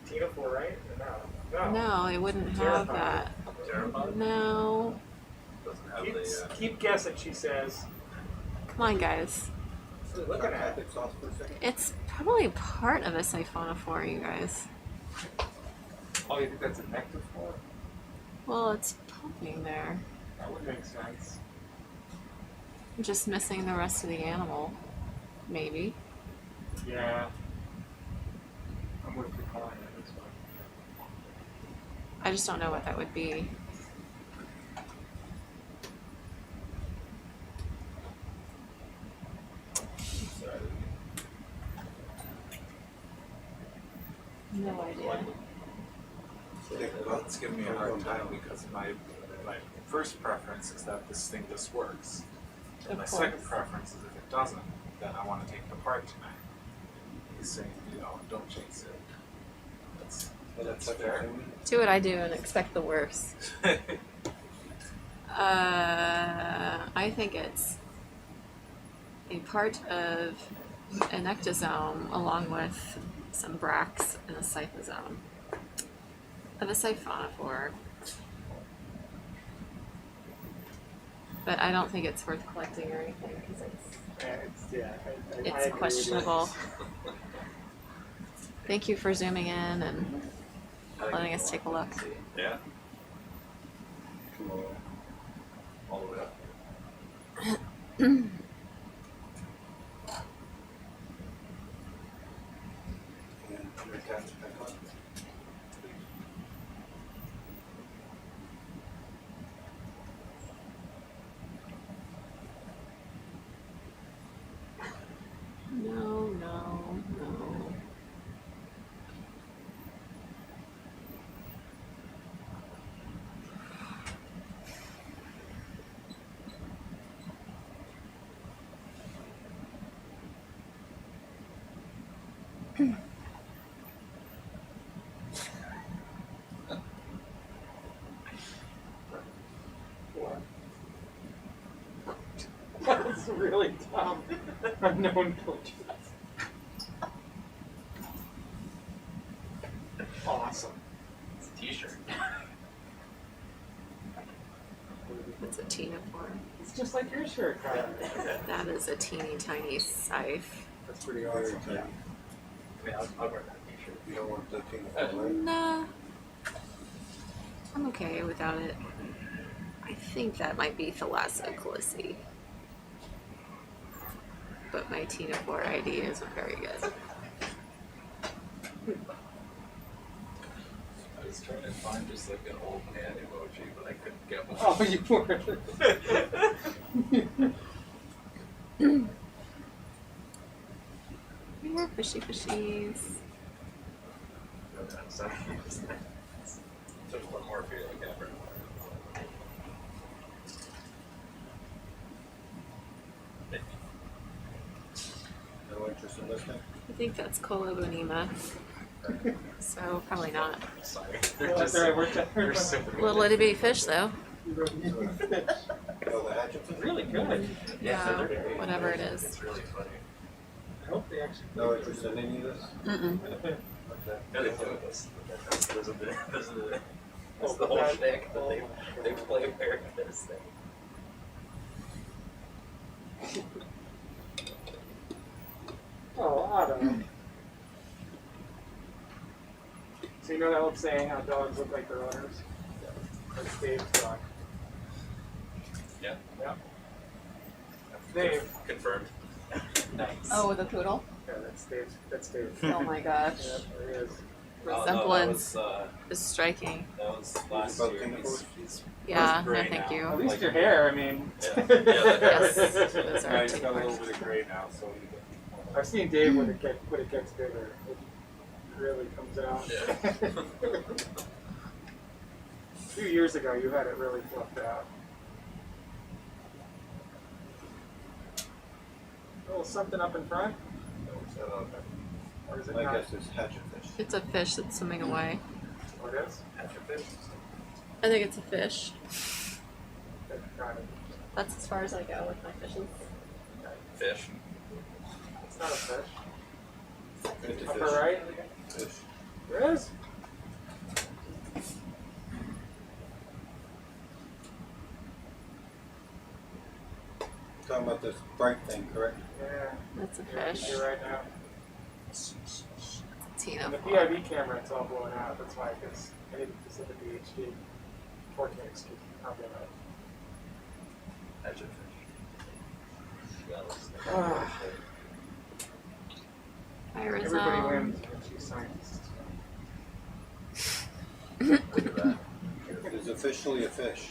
[SPEAKER 1] Tina 4, right? Or no?
[SPEAKER 14] No, it wouldn't have
[SPEAKER 1] Pteropod.
[SPEAKER 14] that.
[SPEAKER 10] Pteropod?
[SPEAKER 14] No.
[SPEAKER 10] Doesn't have
[SPEAKER 1] Keep,
[SPEAKER 10] the.
[SPEAKER 1] keep guessing, she says.
[SPEAKER 14] Come on, guys.
[SPEAKER 1] Looking at it.
[SPEAKER 14] It's probably part of a siphonophore, you guys.
[SPEAKER 1] Oh, you think that's a nectaphore?
[SPEAKER 14] Well, it's pumping there.
[SPEAKER 1] That would make sense.
[SPEAKER 14] I'm just missing the rest of the animal. Maybe.
[SPEAKER 1] Yeah. I'm with the client. That's fine.
[SPEAKER 14] I just don't know what that would be. No idea.
[SPEAKER 2] It's giving me a hard time because my first preference is that this thing just works. And my second preference is if it doesn't, then I want to take it apart tonight. He's saying, don't chase it. That's fair.
[SPEAKER 14] Do what I do and expect the worst. I think it's a part of an ectosome along with some bracts and a cyphosome of a siphonophore. But I don't think it's worth collecting or anything because it's questionable. Thank you for zooming in and letting us take a look.
[SPEAKER 10] Yeah. All the way up.
[SPEAKER 14] No, no, no.
[SPEAKER 1] That's really dumb. Unknown purchase. Awesome.
[SPEAKER 10] It's a t-shirt.
[SPEAKER 14] It's a Tina form.
[SPEAKER 1] It's just like your shirt, Kyle.
[SPEAKER 14] That is a teeny tiny scythe.
[SPEAKER 1] That's pretty awesome.
[SPEAKER 10] I mean, I'll wear that t-shirt.
[SPEAKER 6] You don't want the thing to fall right?
[SPEAKER 14] Nah. I'm okay without it. I think that might be Thalassocalisi. But my Tina 4 ID isn't very good.
[SPEAKER 10] I was trying to find just like an old man emoji, but I couldn't get one.
[SPEAKER 1] Oh, you were.
[SPEAKER 14] More fishy fishies.
[SPEAKER 10] Sorry. There's one more for you, like ever.
[SPEAKER 6] No interest in listening?
[SPEAKER 14] I think that's Colobonema. So probably not.
[SPEAKER 10] Sorry.
[SPEAKER 1] They're
[SPEAKER 14] Little itty bitty fish though.
[SPEAKER 6] Oh, the hatchet's
[SPEAKER 1] really good.
[SPEAKER 14] Yeah, whatever it is.
[SPEAKER 10] It's really funny.
[SPEAKER 1] I hope they actually.
[SPEAKER 6] No interest in any of this?
[SPEAKER 14] Mm-mm.
[SPEAKER 6] Okay.
[SPEAKER 10] Yeah, they play with us. That's the whole shtick that they play where this thing.
[SPEAKER 1] Oh, Otto. So you know that old saying how dogs look like their owners? That's Dave's dog.
[SPEAKER 10] Yeah.
[SPEAKER 1] Yeah. Dave.
[SPEAKER 10] Confirmed. Nice.
[SPEAKER 14] Oh, the poodle?
[SPEAKER 1] Yeah, that's Dave's. That's Dave.
[SPEAKER 14] Oh my gosh.
[SPEAKER 1] Yeah, there he is.
[SPEAKER 14] Resemblance
[SPEAKER 10] Oh, no,
[SPEAKER 14] is striking.
[SPEAKER 10] that was last year. He's
[SPEAKER 14] Yeah, no
[SPEAKER 10] gray
[SPEAKER 14] thank
[SPEAKER 10] now.
[SPEAKER 14] you.
[SPEAKER 1] At least your hair, I mean.
[SPEAKER 10] Yeah. Yes.
[SPEAKER 14] Those
[SPEAKER 11] Yeah,
[SPEAKER 14] are
[SPEAKER 11] he's
[SPEAKER 14] two
[SPEAKER 11] got a little
[SPEAKER 14] parts.
[SPEAKER 11] bit of gray now, so
[SPEAKER 1] I've seen Dave when it gets bigger. It really comes out.
[SPEAKER 10] Yeah.
[SPEAKER 1] 2 years ago, you had it really fluffed out. A little something up in front? Or is it
[SPEAKER 6] My
[SPEAKER 1] not?
[SPEAKER 6] guess is hatchetfish.
[SPEAKER 14] It's a fish that's swimming away.
[SPEAKER 1] Oh, it is?
[SPEAKER 10] Hatchetfish.
[SPEAKER 14] I think it's a fish.
[SPEAKER 1] Okay, got it.
[SPEAKER 14] That's as far as I go with my fishes.
[SPEAKER 10] Fish.
[SPEAKER 1] It's not a fish.
[SPEAKER 6] It's a
[SPEAKER 1] Upper
[SPEAKER 6] fish.
[SPEAKER 1] right?
[SPEAKER 6] Fish.
[SPEAKER 1] There is?
[SPEAKER 6] talking about this bright thing, correct?
[SPEAKER 1] Yeah.
[SPEAKER 14] That's a
[SPEAKER 1] You're-
[SPEAKER 14] fish.
[SPEAKER 1] You're right now.
[SPEAKER 14] Tina.
[SPEAKER 1] And the PIV camera, it's all blowing out. That's why, because I need to set the HD 4K excuse me. Probably not.
[SPEAKER 7] That's a fish.
[SPEAKER 1] Everybody
[SPEAKER 14] Irisol.
[SPEAKER 1] wins when she's scientists.
[SPEAKER 7] Look at that.
[SPEAKER 6] It's officially a fish.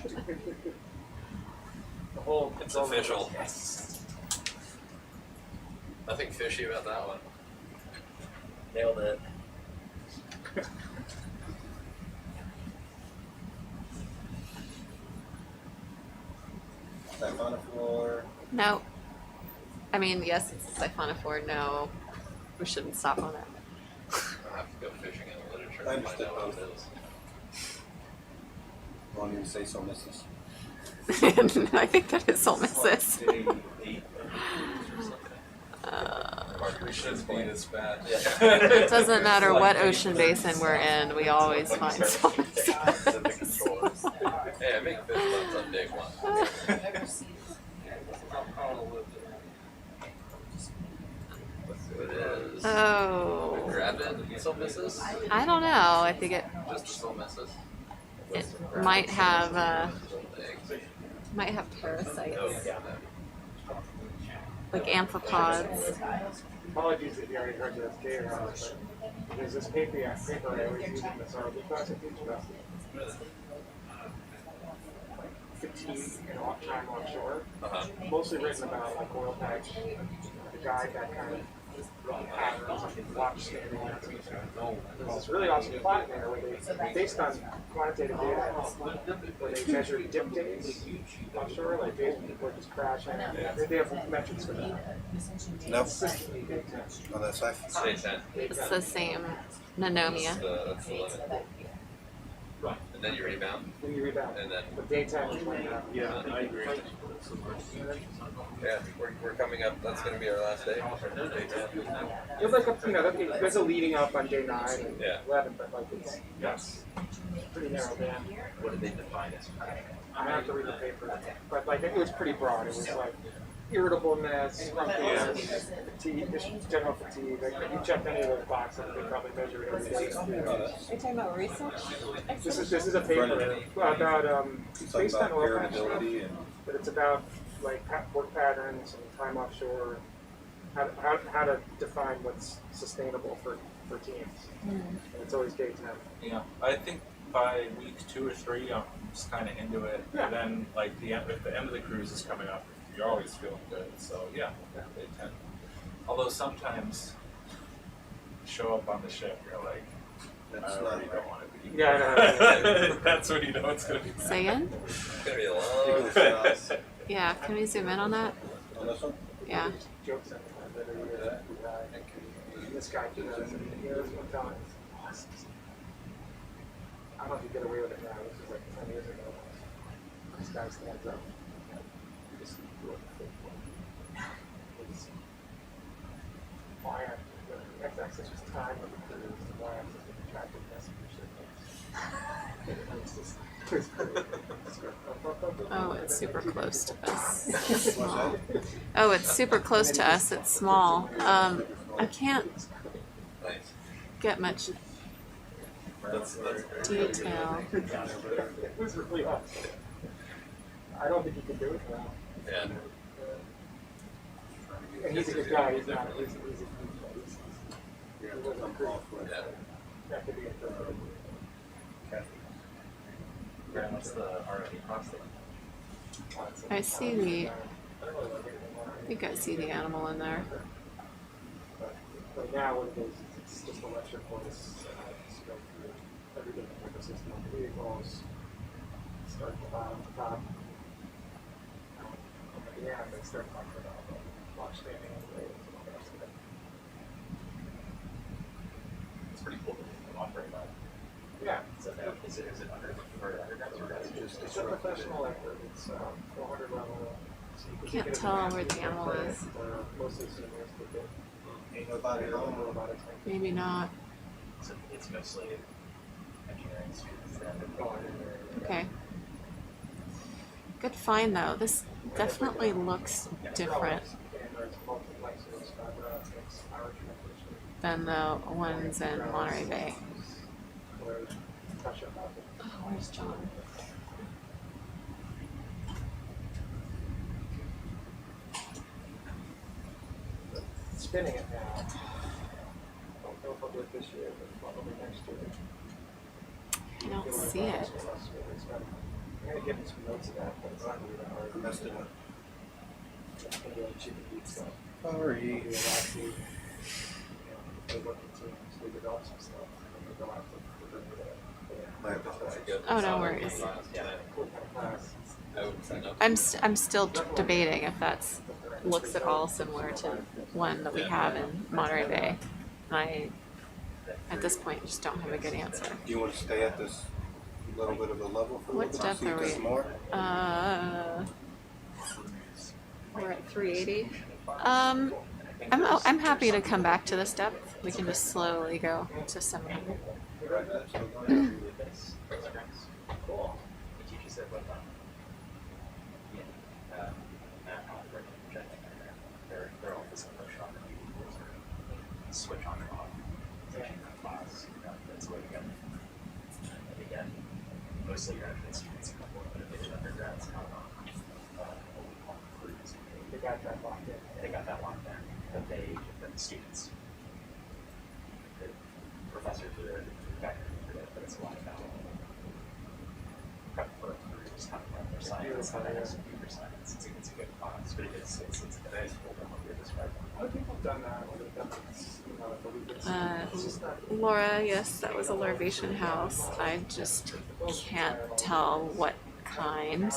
[SPEAKER 1] The whole
[SPEAKER 7] It's
[SPEAKER 1] control room.
[SPEAKER 7] official.
[SPEAKER 1] Yes.
[SPEAKER 7] Nothing fishy about that one.
[SPEAKER 10] Nailed it.
[SPEAKER 6] Siphonophore.
[SPEAKER 14] No. I mean, yes, it's a siphonophore. No. We shouldn't stop on it.
[SPEAKER 7] I'll have to go fishing in the literature
[SPEAKER 6] I
[SPEAKER 7] to find
[SPEAKER 6] understood
[SPEAKER 7] out what
[SPEAKER 6] both.
[SPEAKER 7] it is.
[SPEAKER 6] Won't even say so, missus.
[SPEAKER 14] I think that is all misses.
[SPEAKER 7] Day 8 or something. We shouldn't be this bad.
[SPEAKER 14] It doesn't matter what ocean basin we're in, we always find salmons.
[SPEAKER 7] Hey, I make fish bones on day 1. Let's see what it is.
[SPEAKER 14] Oh.
[SPEAKER 7] Grab it, still misses?
[SPEAKER 14] I don't know. I think it
[SPEAKER 7] Just the still misses?
[SPEAKER 14] might have parasites, like amphipods.
[SPEAKER 1] Apologies if you already heard this game, but there's this paper I always use in this RV class I teach about fatigue and time offshore. Mostly written about like oil patch, the guide that kind of patterns and watch standing. There's this really awesome plot there where they, based on quantitative data, where they measure dip days offshore, like days when people are just crashing. They have metrics for that.
[SPEAKER 6] Nope.
[SPEAKER 1] Consistently day 10.
[SPEAKER 6] On that side?
[SPEAKER 7] Day 10.
[SPEAKER 14] It's the same Nanomia.
[SPEAKER 7] That's the limit. And then you rebound.
[SPEAKER 1] Then you rebound.
[SPEAKER 7] And then.
[SPEAKER 1] But day 10 is when
[SPEAKER 7] Yeah, I agree. Yeah, we're coming up. That's going to be our last day. Day 10.
[SPEAKER 1] It's like there's a leading up on day 9 and
[SPEAKER 7] Yeah.
[SPEAKER 1] 11, but like it's pretty narrow band.
[SPEAKER 10] What did they define as crash?
[SPEAKER 1] I have to read the paper, but like it was pretty broad. It was like irritableness, grumpiness, fatigue, just general fatigue. Like if you checked any of those boxes, they probably measure it every day.
[SPEAKER 14] Are you talking about research?
[SPEAKER 1] This is a paper about it's based on oil patch stuff,
[SPEAKER 6] irritability and
[SPEAKER 1] but it's about like work patterns and time offshore, how to define what's sustainable for teams. And it's always day 10.
[SPEAKER 2] Yeah, I think by week 2 or 3, I'm just kind of into it.
[SPEAKER 1] Yeah.
[SPEAKER 2] And then, like, if the end of the cruise is coming up, you're always feeling good. So, yeah, day 10. Although sometimes you show up on the ship, you're like,
[SPEAKER 6] that's
[SPEAKER 2] I
[SPEAKER 6] not
[SPEAKER 2] already
[SPEAKER 6] right.
[SPEAKER 2] don't want to be.
[SPEAKER 1] Yeah, no.
[SPEAKER 2] That's when you know it's going to be.
[SPEAKER 14] Say again?
[SPEAKER 7] It's going to be a long
[SPEAKER 6] Eagles,
[SPEAKER 14] Yeah, can we zoom in on that?
[SPEAKER 6] on this one?
[SPEAKER 14] Yeah.
[SPEAKER 1] Jokes at the end of the year. This guy does it. He knows what time. I don't know if you get away with it now. This was like 10 years ago. This guy stands up. You just do it. It's wire. The x-axis is time of the cruise. The y-axis is attractiveness of the ship.
[SPEAKER 14] Oh, it's super close to us. Oh, it's super close to us. It's small. I can't
[SPEAKER 7] Nice.
[SPEAKER 14] get much
[SPEAKER 7] That's
[SPEAKER 14] detail.
[SPEAKER 1] It was really hard. I don't think he could do it now.
[SPEAKER 7] Yeah.
[SPEAKER 1] And he's a good guy. He's not. He wasn't a creep.
[SPEAKER 7] Yeah.
[SPEAKER 1] That could be a good.
[SPEAKER 10] What's the ROV prostate?
[SPEAKER 14] I see I think I see the animal in there.
[SPEAKER 1] But now what it is, it's just a lecture course. Just go through every different ecosystem of vehicles. Start at the bottom, the top. At the end, they start talking about launch standing and waves and all the rest of it.
[SPEAKER 10] It's pretty cool to operate on.
[SPEAKER 1] Yeah.
[SPEAKER 10] Is it under
[SPEAKER 1] It's a professional effort. It's 400 level. So you
[SPEAKER 14] Can't
[SPEAKER 1] take it as
[SPEAKER 14] tell
[SPEAKER 1] an
[SPEAKER 14] where the
[SPEAKER 1] athlete
[SPEAKER 14] animal
[SPEAKER 1] credit,
[SPEAKER 14] is.
[SPEAKER 1] Mostly seniors take it.
[SPEAKER 6] Ain't nobody home.
[SPEAKER 1] Robotics.
[SPEAKER 14] Maybe not.
[SPEAKER 10] it's mostly engineering students that
[SPEAKER 1] Oh, I didn't know.
[SPEAKER 14] Okay. Good find though. This definitely looks different than the ones in Monterey Bay. Oh, where's John?
[SPEAKER 1] Spinning it now. Don't know if I'll do it this year, but probably next year.
[SPEAKER 14] I don't see it.
[SPEAKER 1] I'm gonna give him some notes of that, but it's not really that hard.
[SPEAKER 6] I messed it up.
[SPEAKER 1] It's gonna be like chicken feed stuff.
[SPEAKER 6] Sorry.
[SPEAKER 1] They're working to develop some stuff. And then go out to
[SPEAKER 6] My apologies.
[SPEAKER 14] Oh, no worries. I'm still debating if that's looks at all similar to one that we have in Monterey Bay. I, at this point, just don't have a good answer.
[SPEAKER 6] Do you want to stay at this little bit of a level for a
[SPEAKER 14] What
[SPEAKER 6] little bit?
[SPEAKER 14] depth
[SPEAKER 6] See if
[SPEAKER 14] are
[SPEAKER 6] there's
[SPEAKER 14] we?
[SPEAKER 6] more?
[SPEAKER 14] We're at 380. I'm happy to come back to this depth. We can just slowly go to 700.
[SPEAKER 10] Cool. He teaches it with they're all physical shock switch on and off. Teaching that class. That's where you get. And again, mostly graduate students, a couple of them undergrads.
[SPEAKER 1] They got that locked in.
[SPEAKER 10] They got that locked in. But the students, the professors are there, but it's a lot about prep for just kind of their science, computer science. It's a good class, but it's a nice program what you're describing.
[SPEAKER 1] A lot of people have done that when they've done this, you know, but we just
[SPEAKER 14] Laura, yes, that was a larvation house. I just can't tell what kind.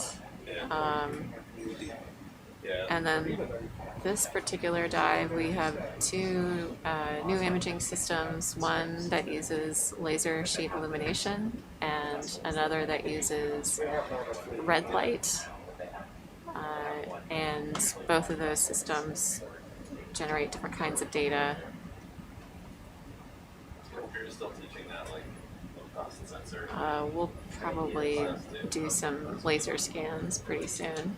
[SPEAKER 14] And then this particular dive, we have two new imaging systems, one that uses laser sheet illumination and another that uses red light. And both of those systems generate different kinds of data.
[SPEAKER 7] You're still teaching that, like, across the sensor.
[SPEAKER 14] We'll probably do some laser scans pretty soon.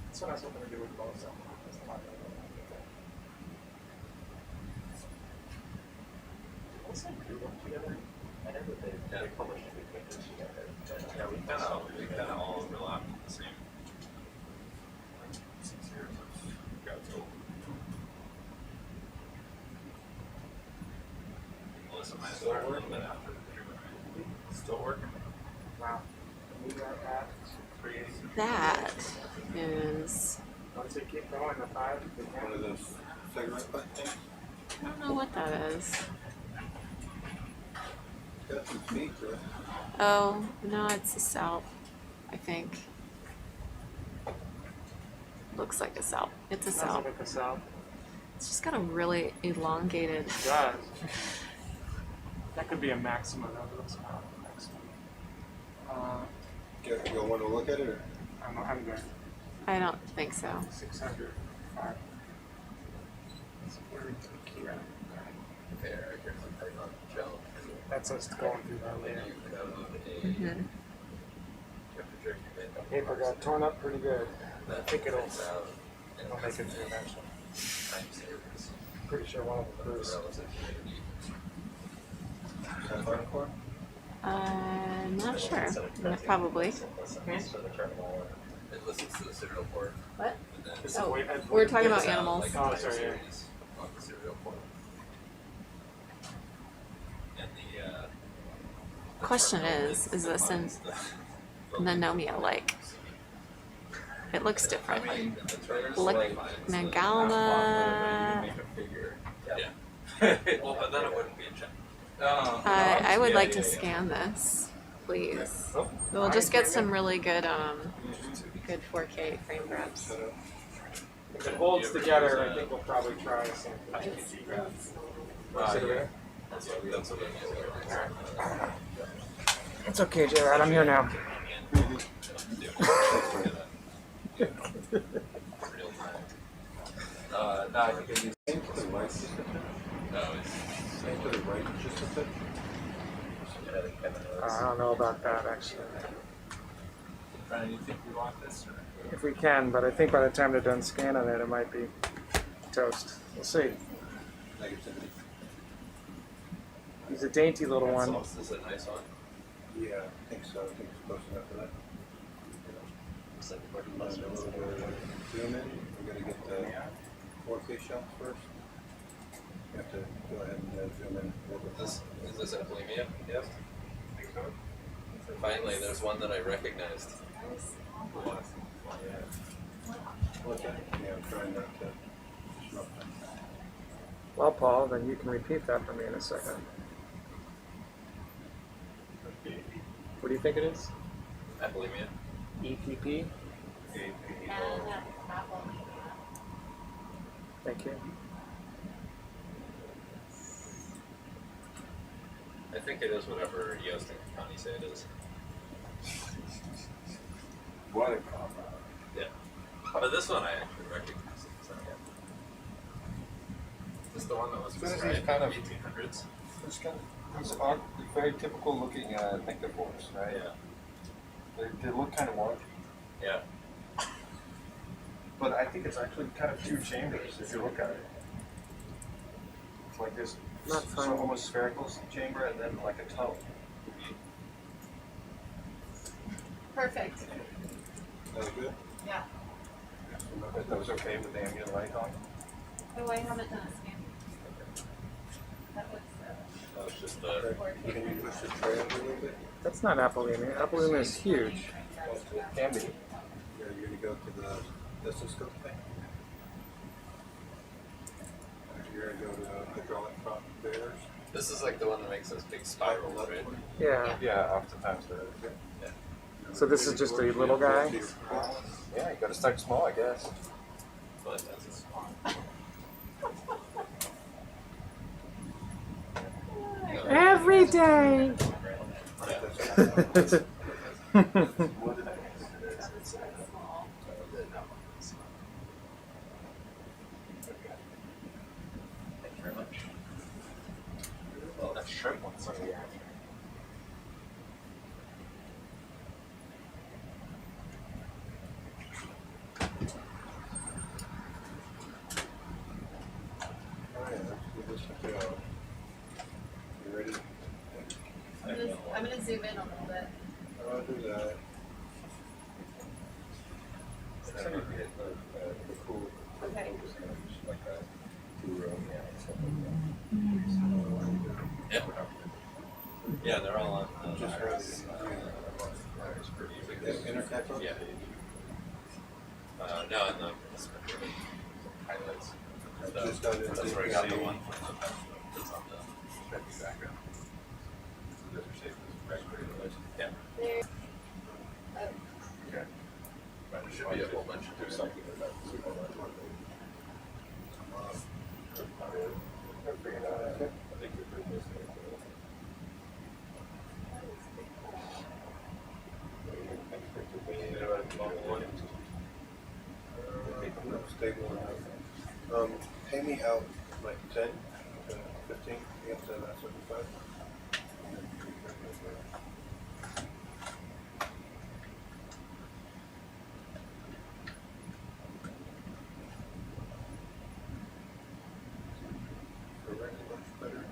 [SPEAKER 1] That's what I was hoping to do with both.
[SPEAKER 10] What's that group work together? I know that they published a few papers together.
[SPEAKER 7] Yeah, we kind of all overlap the same. 6 years of grad school. Melissa might start a little bit after the degree. Still working.
[SPEAKER 1] Wow. We got that. 380.
[SPEAKER 14] That is,
[SPEAKER 1] Once they keep going, the 5, they can.
[SPEAKER 6] One of those cigarette butt things?
[SPEAKER 14] I don't know what that is.
[SPEAKER 6] Got some feet to it.
[SPEAKER 14] Oh, no, it's a salp, I think. Looks like a salp. It's a
[SPEAKER 1] Sounds
[SPEAKER 14] salp.
[SPEAKER 1] like a salp.
[SPEAKER 14] It's just got a really elongated.
[SPEAKER 1] It does. That could be a maxima. That looks like a maxima.
[SPEAKER 6] You want to look at it? Or?
[SPEAKER 1] I'm good.
[SPEAKER 14] I don't think so.
[SPEAKER 1] 600. 5. Where is the key at?
[SPEAKER 7] There, here's the Python shell.
[SPEAKER 1] That's us going through that later.
[SPEAKER 14] Mm-hmm.
[SPEAKER 1] The paper got torn up pretty good. I think it'll make it through eventually. Pretty sure one of the crews.
[SPEAKER 14] Not sure. Probably.
[SPEAKER 7] It listens to the serial port.
[SPEAKER 14] What?
[SPEAKER 1] This is
[SPEAKER 14] Oh,
[SPEAKER 1] way-
[SPEAKER 14] we're talking about animals.
[SPEAKER 1] Oh, sorry. Yeah.
[SPEAKER 7] On the serial port. And the
[SPEAKER 14] Question is this in Nanomia like? It looks different. Like Nagalma.
[SPEAKER 7] Yeah. Well, but then it wouldn't be a check.
[SPEAKER 14] I would like to scan this, please. We'll just get some really good good 4K frame grabs.
[SPEAKER 1] If it holds together, I think we'll probably try some. It's okay, Jared. I'm here now.
[SPEAKER 7] No, I think it
[SPEAKER 6] Same to the right, just a bit. Same to the right, just a bit.
[SPEAKER 1] I don't know about that, actually.
[SPEAKER 13] Brian, you think we want this? Or?
[SPEAKER 1] If we can, but I think by the time they're done scanning it, it might be toast. We'll see.
[SPEAKER 6] Negativity.
[SPEAKER 1] He's a dainty little one.
[SPEAKER 7] This is a nice one.
[SPEAKER 6] Yeah, I think so. I think it's close enough for that.
[SPEAKER 7] Looks like we're
[SPEAKER 6] And a little bit of zoom in. We're going to get the 4K shots first. You have to go ahead and zoom in a little bit.
[SPEAKER 7] Is this Eplemia? Yes. Finally, there's one that I recognized.
[SPEAKER 6] What's that? Yeah, I'm trying not to disrupt them.
[SPEAKER 1] Well, Paul, then you can repeat that for me in a second. What do you think it is?
[SPEAKER 7] Eplemia.
[SPEAKER 1] EPP? Thank you.
[SPEAKER 7] I think it is whatever Yost and Connie say it is.
[SPEAKER 11] What a combo.
[SPEAKER 7] Yeah. But this one I actually recognize. So, yeah. Is this the one that was
[SPEAKER 6] This is
[SPEAKER 7] described
[SPEAKER 6] kind
[SPEAKER 7] in
[SPEAKER 6] of-
[SPEAKER 7] the 1800s?
[SPEAKER 6] These are very typical looking nectophores, right?
[SPEAKER 7] Yeah.
[SPEAKER 6] They look kind of wonky.
[SPEAKER 7] Yeah.
[SPEAKER 6] But I think it's actually kind of two chambers if you look at it. It's like this
[SPEAKER 1] Not fun.
[SPEAKER 6] some almost spherical chamber and then like a toe.
[SPEAKER 12] Perfect.
[SPEAKER 6] That was good?
[SPEAKER 12] Yeah.
[SPEAKER 6] That was okay with the ambient light on?
[SPEAKER 12] Oh, I haven't done a scan. That was,
[SPEAKER 7] That was just the.
[SPEAKER 6] Can you push the tray up a little bit?
[SPEAKER 1] That's not Apolemia. Apolemia is huge.
[SPEAKER 6] Can be. Yeah, you're gonna go to the stethoscope thing. You're gonna go to hydraulic prop bearers.
[SPEAKER 7] This is like the one that makes those big spirals, right?
[SPEAKER 1] Yeah.
[SPEAKER 6] Yeah, oftentimes there is.
[SPEAKER 7] Yeah.
[SPEAKER 1] So this is just a little guy?
[SPEAKER 6] Yeah, you gotta start small, I guess.
[SPEAKER 7] But that's
[SPEAKER 1] Every day.
[SPEAKER 7] Thank you very much. Well, that shrimp one's so weird.
[SPEAKER 6] Alright, let's give this a go. You ready?
[SPEAKER 12] I'm gonna zoom in a little bit.
[SPEAKER 6] I'll do that.
[SPEAKER 12] Okay.
[SPEAKER 7] Yeah. Yeah, they're all on.
[SPEAKER 6] Just ready. Intercapsule?
[SPEAKER 7] Yeah. No, in the highlights.
[SPEAKER 6] Just got it.
[SPEAKER 7] That's where I got the one from that's on the background. Those are safe. Yeah.
[SPEAKER 12] There.
[SPEAKER 7] Okay. There should be a whole bunch of something about
[SPEAKER 6] Stable enough. Pay me out like 10 to 15, you have to that 75. Much better.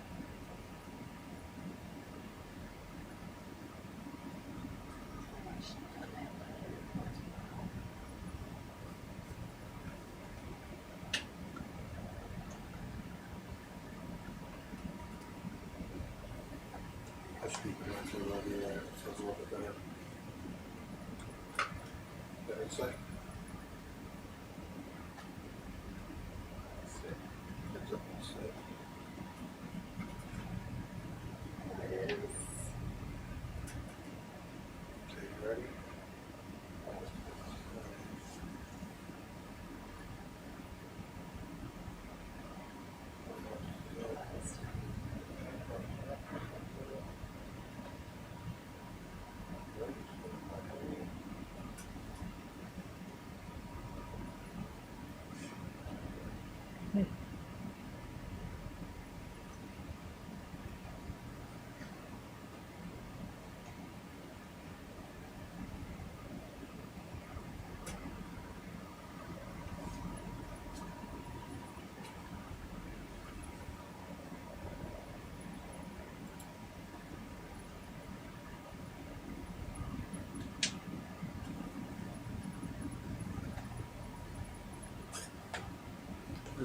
[SPEAKER 6] I should be putting it to the it says a little bit better. That insight? It's up insight. Okay, you ready?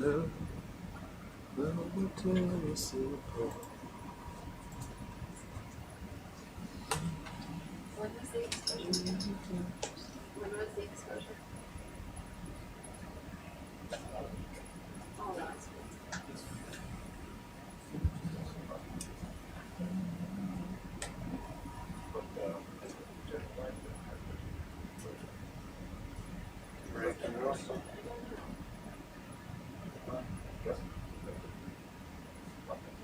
[SPEAKER 9] love will tear us apart.
[SPEAKER 12] When was the exposure? When was the exposure? Oh, that's good.
[SPEAKER 6] Ready to go?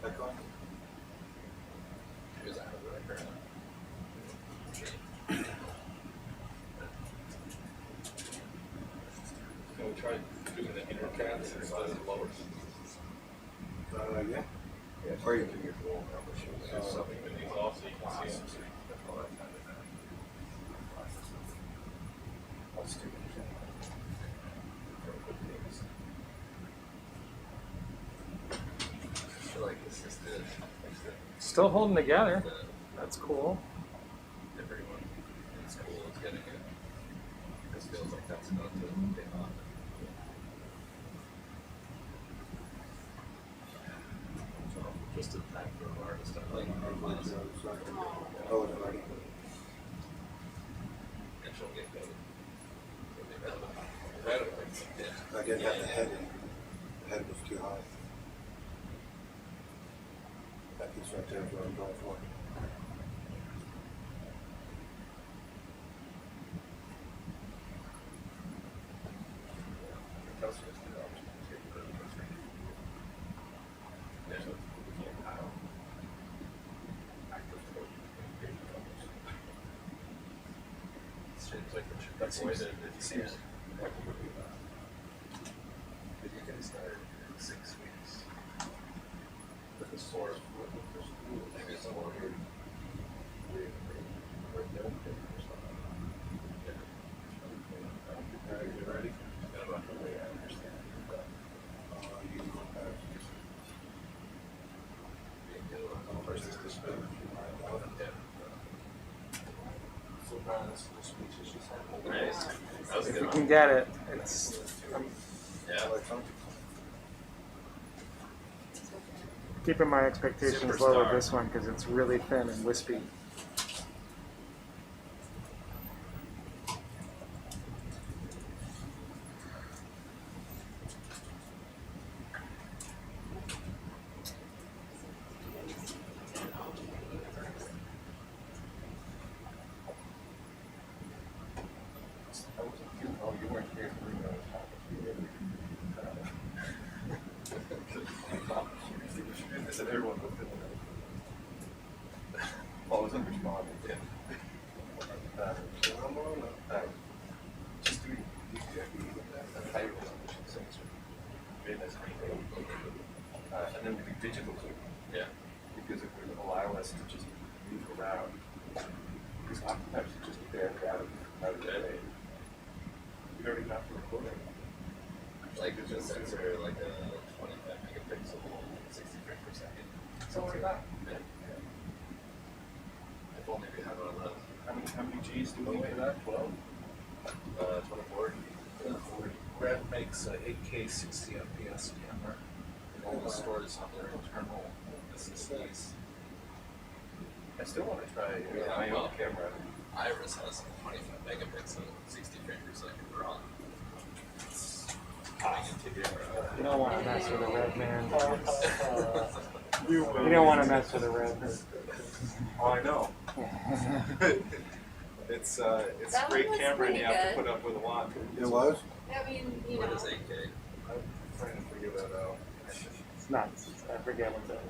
[SPEAKER 6] Back on?
[SPEAKER 7] Can we try doing the inner cats instead of the lower?
[SPEAKER 6] Yeah. Or you can
[SPEAKER 7] Do something beneath off so you can see them.
[SPEAKER 6] Let's do it.
[SPEAKER 7] I feel like this is the
[SPEAKER 1] Still holding together. That's cool.
[SPEAKER 7] everyone in school is getting it. This feels like that's about to take off. Just in time for an artist. I like
[SPEAKER 6] Oh, it's already.
[SPEAKER 7] and she'll get better. Yeah.
[SPEAKER 6] I didn't have the head in. The head was too high. That piece right there is what I'm going for.
[SPEAKER 7] That seems it seems like it would be that. But you can start in 6 weeks. With the source, maybe it's more here. You ready? Yeah, about the way I understand. Versus the spin. Nice. That was a
[SPEAKER 1] If
[SPEAKER 7] good
[SPEAKER 1] you
[SPEAKER 7] one.
[SPEAKER 1] can get it, it's.
[SPEAKER 7] Yeah.
[SPEAKER 1] Keeping my expectations low with
[SPEAKER 7] Superstar.
[SPEAKER 1] this one because it's really thin and wispy.
[SPEAKER 5] Oh, you weren't here for
[SPEAKER 7] I said everyone was doing it. Always responding. Yeah. Just do a title sensor. And then we do digital too. Yeah. Because it would allow us to just move around. Because oftentimes you just barely out of the way. You don't even have to record it. Like it's just sensor like a 25 megapixel, 60 frames per second. Something like that. Yeah. If only we had one of those. How many G's do we weigh that? 12? 24.
[SPEAKER 9] Red makes a 8K 60 FPS camera. It all stores on their internal SSDs.
[SPEAKER 5] I still want to try my own camera.
[SPEAKER 7] Iris has 25 megapixel, 60 frames per second raw.
[SPEAKER 1] You don't want to mess with a red man. You don't want to mess with a red man.
[SPEAKER 5] Oh, I know. It's a
[SPEAKER 12] That
[SPEAKER 5] great
[SPEAKER 12] one was
[SPEAKER 5] camera and you
[SPEAKER 12] pretty
[SPEAKER 5] have to
[SPEAKER 12] good.
[SPEAKER 5] put up with a lot.
[SPEAKER 6] It was?
[SPEAKER 12] I mean, you
[SPEAKER 7] What
[SPEAKER 12] know.
[SPEAKER 7] is 8K?
[SPEAKER 5] I'm trying to figure that out.
[SPEAKER 1] It's nuts. I forget what that is.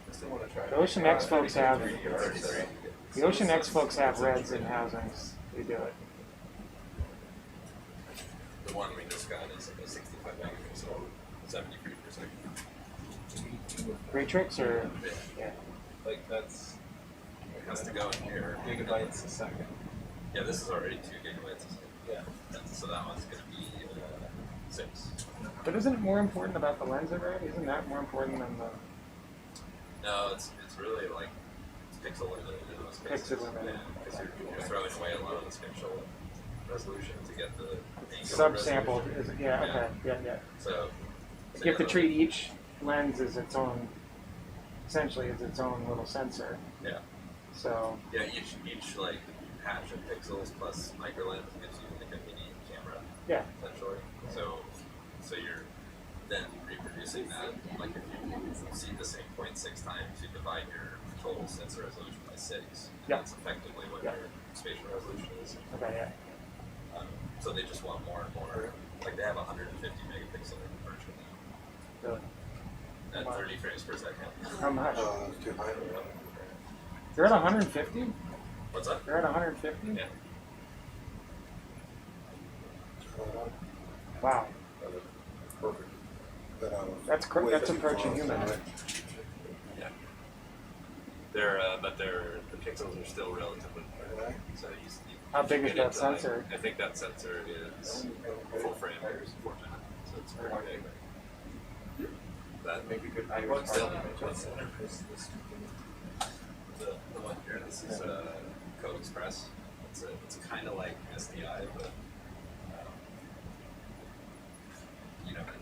[SPEAKER 5] I still want to try.
[SPEAKER 1] The Ocean X folks have
[SPEAKER 5] 3D artists, right?
[SPEAKER 1] the Ocean X folks have reds in housings. We do it.
[SPEAKER 7] The one we just got is a 65 megapixel, 70 frames per second.
[SPEAKER 1] Matrix or
[SPEAKER 7] Yeah.
[SPEAKER 1] yeah.
[SPEAKER 7] Like that's, it has to go in here.
[SPEAKER 5] Gigabytes a second.
[SPEAKER 7] Yeah, this is already 2 gigabytes a second.
[SPEAKER 5] Yeah.
[SPEAKER 7] And so that one's going to be 6.
[SPEAKER 1] But isn't it more important about the lens array? Isn't that more important than the
[SPEAKER 7] No, it's really like it's pixel limited in those cases.
[SPEAKER 1] Pixel limited.
[SPEAKER 7] Yeah, because you're throwing away a lot of the spatial
[SPEAKER 15] resolution to get the angular
[SPEAKER 1] Subsampled
[SPEAKER 15] resolution.
[SPEAKER 1] is okay. Yeah.
[SPEAKER 15] So
[SPEAKER 1] You have to treat each lens as its own, essentially as its own little sensor.
[SPEAKER 15] Yeah.
[SPEAKER 1] So
[SPEAKER 15] Yeah, each like patch of pixels plus micro lens gives you like a mini camera.
[SPEAKER 1] Yeah.
[SPEAKER 15] Essentially. So you're then reproducing that. Like if you see the same point 6 times, you divide your total sensor resolution by 6.
[SPEAKER 1] Yeah.
[SPEAKER 15] That's effectively what your spatial resolution is.
[SPEAKER 1] okay, yeah.
[SPEAKER 15] So they just want more and more. Like they have 150 megapixel version
[SPEAKER 1] Really.
[SPEAKER 15] at 30 frames per second.
[SPEAKER 1] How much?
[SPEAKER 6] It's too high.
[SPEAKER 1] They're at 150.
[SPEAKER 15] What's that?
[SPEAKER 1] They're at 150.
[SPEAKER 15] Yeah.
[SPEAKER 1] Wow.
[SPEAKER 6] Perfect. But,
[SPEAKER 1] That's approaching human.
[SPEAKER 15] Yeah. But the pixels are still relatively large. So you
[SPEAKER 1] How big is
[SPEAKER 15] get
[SPEAKER 1] that
[SPEAKER 15] into, like,
[SPEAKER 1] sensor?
[SPEAKER 15] I think that sensor is full frame 4 times, so it's pretty big. That
[SPEAKER 7] Maybe good
[SPEAKER 15] what's
[SPEAKER 7] iris.
[SPEAKER 15] what's the interface? The one here. This is Code Express. It's kind of like SDI, but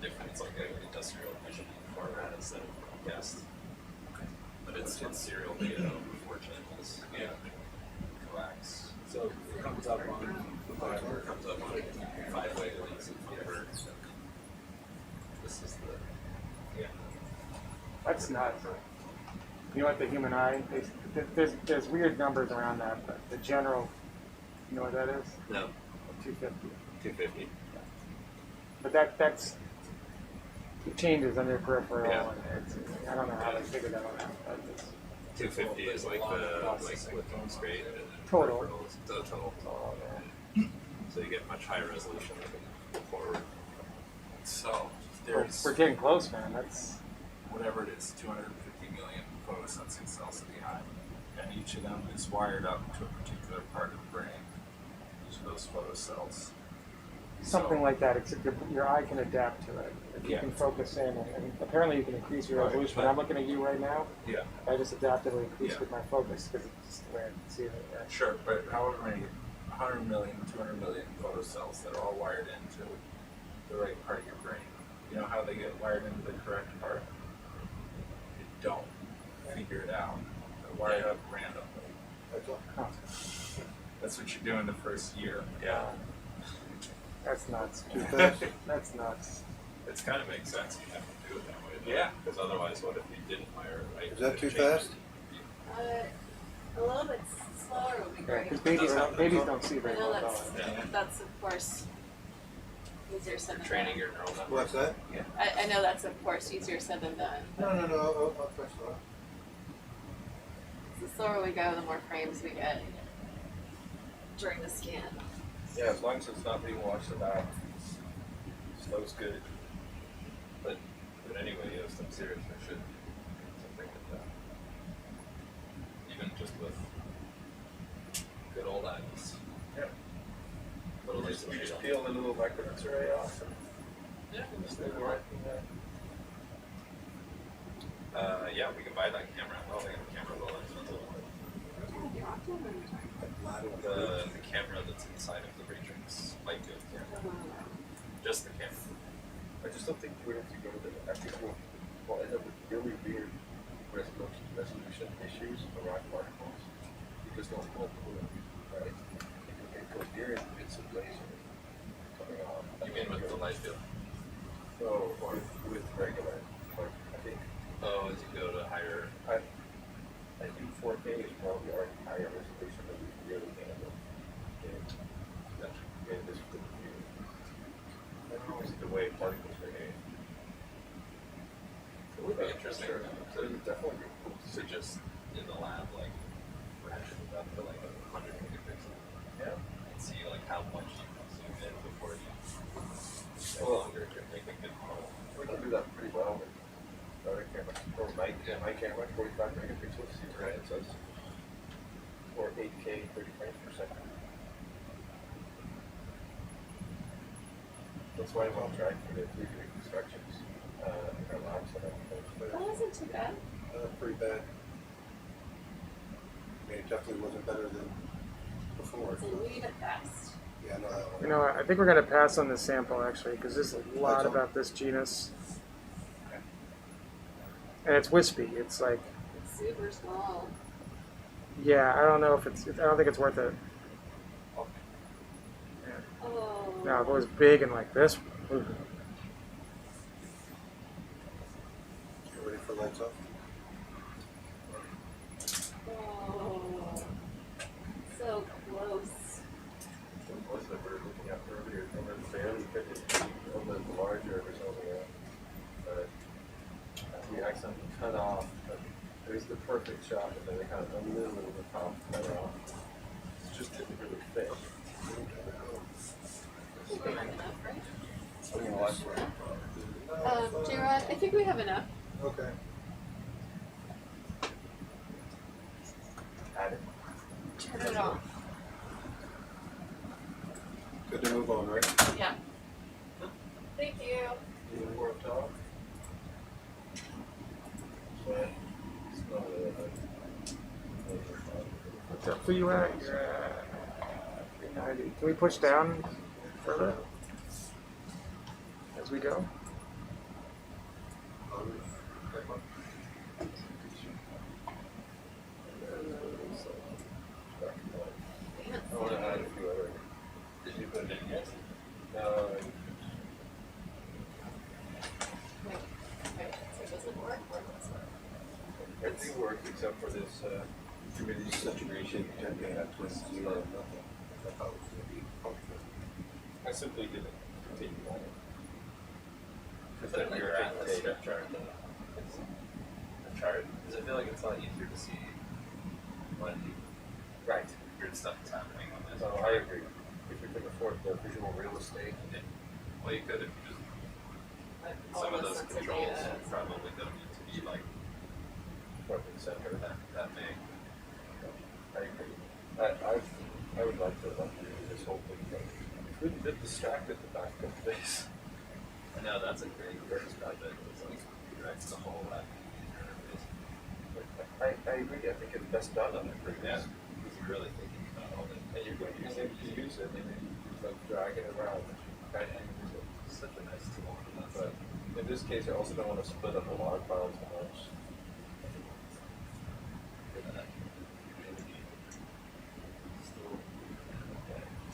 [SPEAKER 15] different. It's like an industrial vision format instead of guest. But it's serial data over 4 channels. Yeah. Coax.
[SPEAKER 9] So it comes up on
[SPEAKER 15] It comes up on 5 wavelengths and converts. This is the
[SPEAKER 1] That's nuts. You know what the human eye? There's weird numbers around that, but the general. You know what that is?
[SPEAKER 15] No.
[SPEAKER 1] 250.
[SPEAKER 15] 250.
[SPEAKER 1] But that's it changes on your peripheral.
[SPEAKER 15] Yeah.
[SPEAKER 1] And I don't know how they figured that one out. But it's
[SPEAKER 15] 250 is like the straight
[SPEAKER 1] total.
[SPEAKER 15] The total. So you get much higher resolution forward.
[SPEAKER 9] So there's
[SPEAKER 1] We're getting close, man. That's
[SPEAKER 9] whatever it is, 250 million photosensing cells in the eye, and each of them is wired up to a particular part of the brain. Each of those photocells.
[SPEAKER 1] something like that. Except your eye can adapt to it. If you can focus in, and apparently you can increase your resolution. But I'm looking at you right now.
[SPEAKER 9] Yeah.
[SPEAKER 1] I just adaptively increased with my focus because it's just the way I can see it. Right?
[SPEAKER 9] Sure, but however many 100 million, 200 million photocells that are all wired into the right part of your brain. You know how they get wired into the correct part? You don't figure it out. They're wired up randomly. That's what you're doing the first year.
[SPEAKER 15] Yeah.
[SPEAKER 1] That's nuts. That's nuts.
[SPEAKER 15] It kind of makes sense if you have to do it that way. Though.
[SPEAKER 9] Yeah.
[SPEAKER 15] Because otherwise, what if you didn't wire it right?
[SPEAKER 6] Is that too fast?
[SPEAKER 12] A little bit slower would be great.
[SPEAKER 1] Because babies don't see very
[SPEAKER 12] I know
[SPEAKER 1] well.
[SPEAKER 12] that's of course easier said than done.
[SPEAKER 15] Training your neural network.
[SPEAKER 6] What's that?
[SPEAKER 15] Yeah.
[SPEAKER 12] I know that's of course easier said than done.
[SPEAKER 6] No, I'll press that.
[SPEAKER 12] The slower we go, the more frames we get during the scan.
[SPEAKER 7] Yeah, as long as it's not being washed about, slow's good.
[SPEAKER 15] But anyway, you have some serious should something like that. Even just with good old eyes.
[SPEAKER 7] Yeah.
[SPEAKER 15] Little
[SPEAKER 7] You
[SPEAKER 15] laser
[SPEAKER 7] just
[SPEAKER 15] shade on.
[SPEAKER 7] peel the little micronuts array off and
[SPEAKER 15] Yeah.
[SPEAKER 7] just leave it right in there.
[SPEAKER 15] Yeah, we can buy that camera. I don't think the camera's all that expensive. The camera that's inside of the Matrix light good camera. Just the camera.
[SPEAKER 7] I just don't think we're going to go to the, I think we'll end up with really weird resolution issues around particles because they'll pull right? It goes near it, it's a laser coming off.
[SPEAKER 15] You mean with the light field?
[SPEAKER 7] No, or with regular. Like, I think.
[SPEAKER 15] Oh, as you go to higher.
[SPEAKER 7] I think 4K is probably already higher resolution than we can really handle. In this view. I don't know the way particles behave.
[SPEAKER 15] It would be interesting
[SPEAKER 7] Sure.
[SPEAKER 15] to,
[SPEAKER 7] It would definitely be cool.
[SPEAKER 15] to just in the lab like ratchet it up to like 100 megapixels.
[SPEAKER 7] Yeah.
[SPEAKER 15] And see like how much you can zoom in before you no longer can make a good model.
[SPEAKER 7] We can do that pretty well with other cameras. Or my camera, 45 megapixels, right? So it's or 8K, 30 frames per second. That's why I'm on track for the 3D instructions in our lab setup.
[SPEAKER 12] That wasn't too bad.
[SPEAKER 6] Pretty bad. I mean, it definitely wasn't better than before.
[SPEAKER 12] It's a wee bit fast.
[SPEAKER 6] Yeah. Yeah, I know that one.
[SPEAKER 1] You know, I think we're gonna pass on this sample actually, because there's a lot
[SPEAKER 6] That's all.
[SPEAKER 1] about this genus, and it's wispy. It's like,
[SPEAKER 12] It's super small.
[SPEAKER 1] yeah, I don't know if it's. I don't think it's worth it.
[SPEAKER 12] Oh.
[SPEAKER 1] Now, if it was big and like this, ooh.
[SPEAKER 6] You ready for lights off?
[SPEAKER 12] Oh. So close.
[SPEAKER 7] Most of the bird looking at earlier, over the fairly fitted over the larger or something. But we accidentally cut off. It was the perfect shot, but then we had a little bit of the top cut off. It just didn't really fit.
[SPEAKER 12] I think we have enough, right?
[SPEAKER 6] I'm gonna watch it.
[SPEAKER 12] J-Rod, I think we have enough.
[SPEAKER 6] Okay.
[SPEAKER 7] Add it.
[SPEAKER 12] Turn it off.
[SPEAKER 6] Good to move on, right?
[SPEAKER 12] Yeah. Thank you.
[SPEAKER 7] You more up top? But it's not
[SPEAKER 1] What's up for you at? You're at 390. Can we push down further as we go?
[SPEAKER 7] I want to add a few other. Did you put it in yet? No.
[SPEAKER 12] Wait, so it doesn't work? Or does it work?
[SPEAKER 7] Everything worked except for this community saturation.
[SPEAKER 6] Zero, nothing. I thought it was gonna be comfortable.
[SPEAKER 7] I simply didn't continue on it.
[SPEAKER 15] Because then we were at the strip chart. The chart, because I feel like it's a lot easier to see when
[SPEAKER 7] Right.
[SPEAKER 15] weird stuff is happening on this.
[SPEAKER 7] So I agree. If we could afford the visual real estate,
[SPEAKER 15] Well, you could if you just. Some of those controls probably don't need to be like
[SPEAKER 7] front and center.
[SPEAKER 15] that big.
[SPEAKER 7] I agree. I would like to do this whole thing, but it's really a bit distracted the back of this.
[SPEAKER 15] I know that's a great way to describe it. It's like directs the whole interface.
[SPEAKER 7] I agree. I think it's best done on the previous.
[SPEAKER 15] Yeah, because you're really thinking about all the.
[SPEAKER 7] And you're going to use it, and then you like drag it around. I use it.
[SPEAKER 15] Such a nice tool.
[SPEAKER 7] But in this case, I also don't want to split up the log file too much.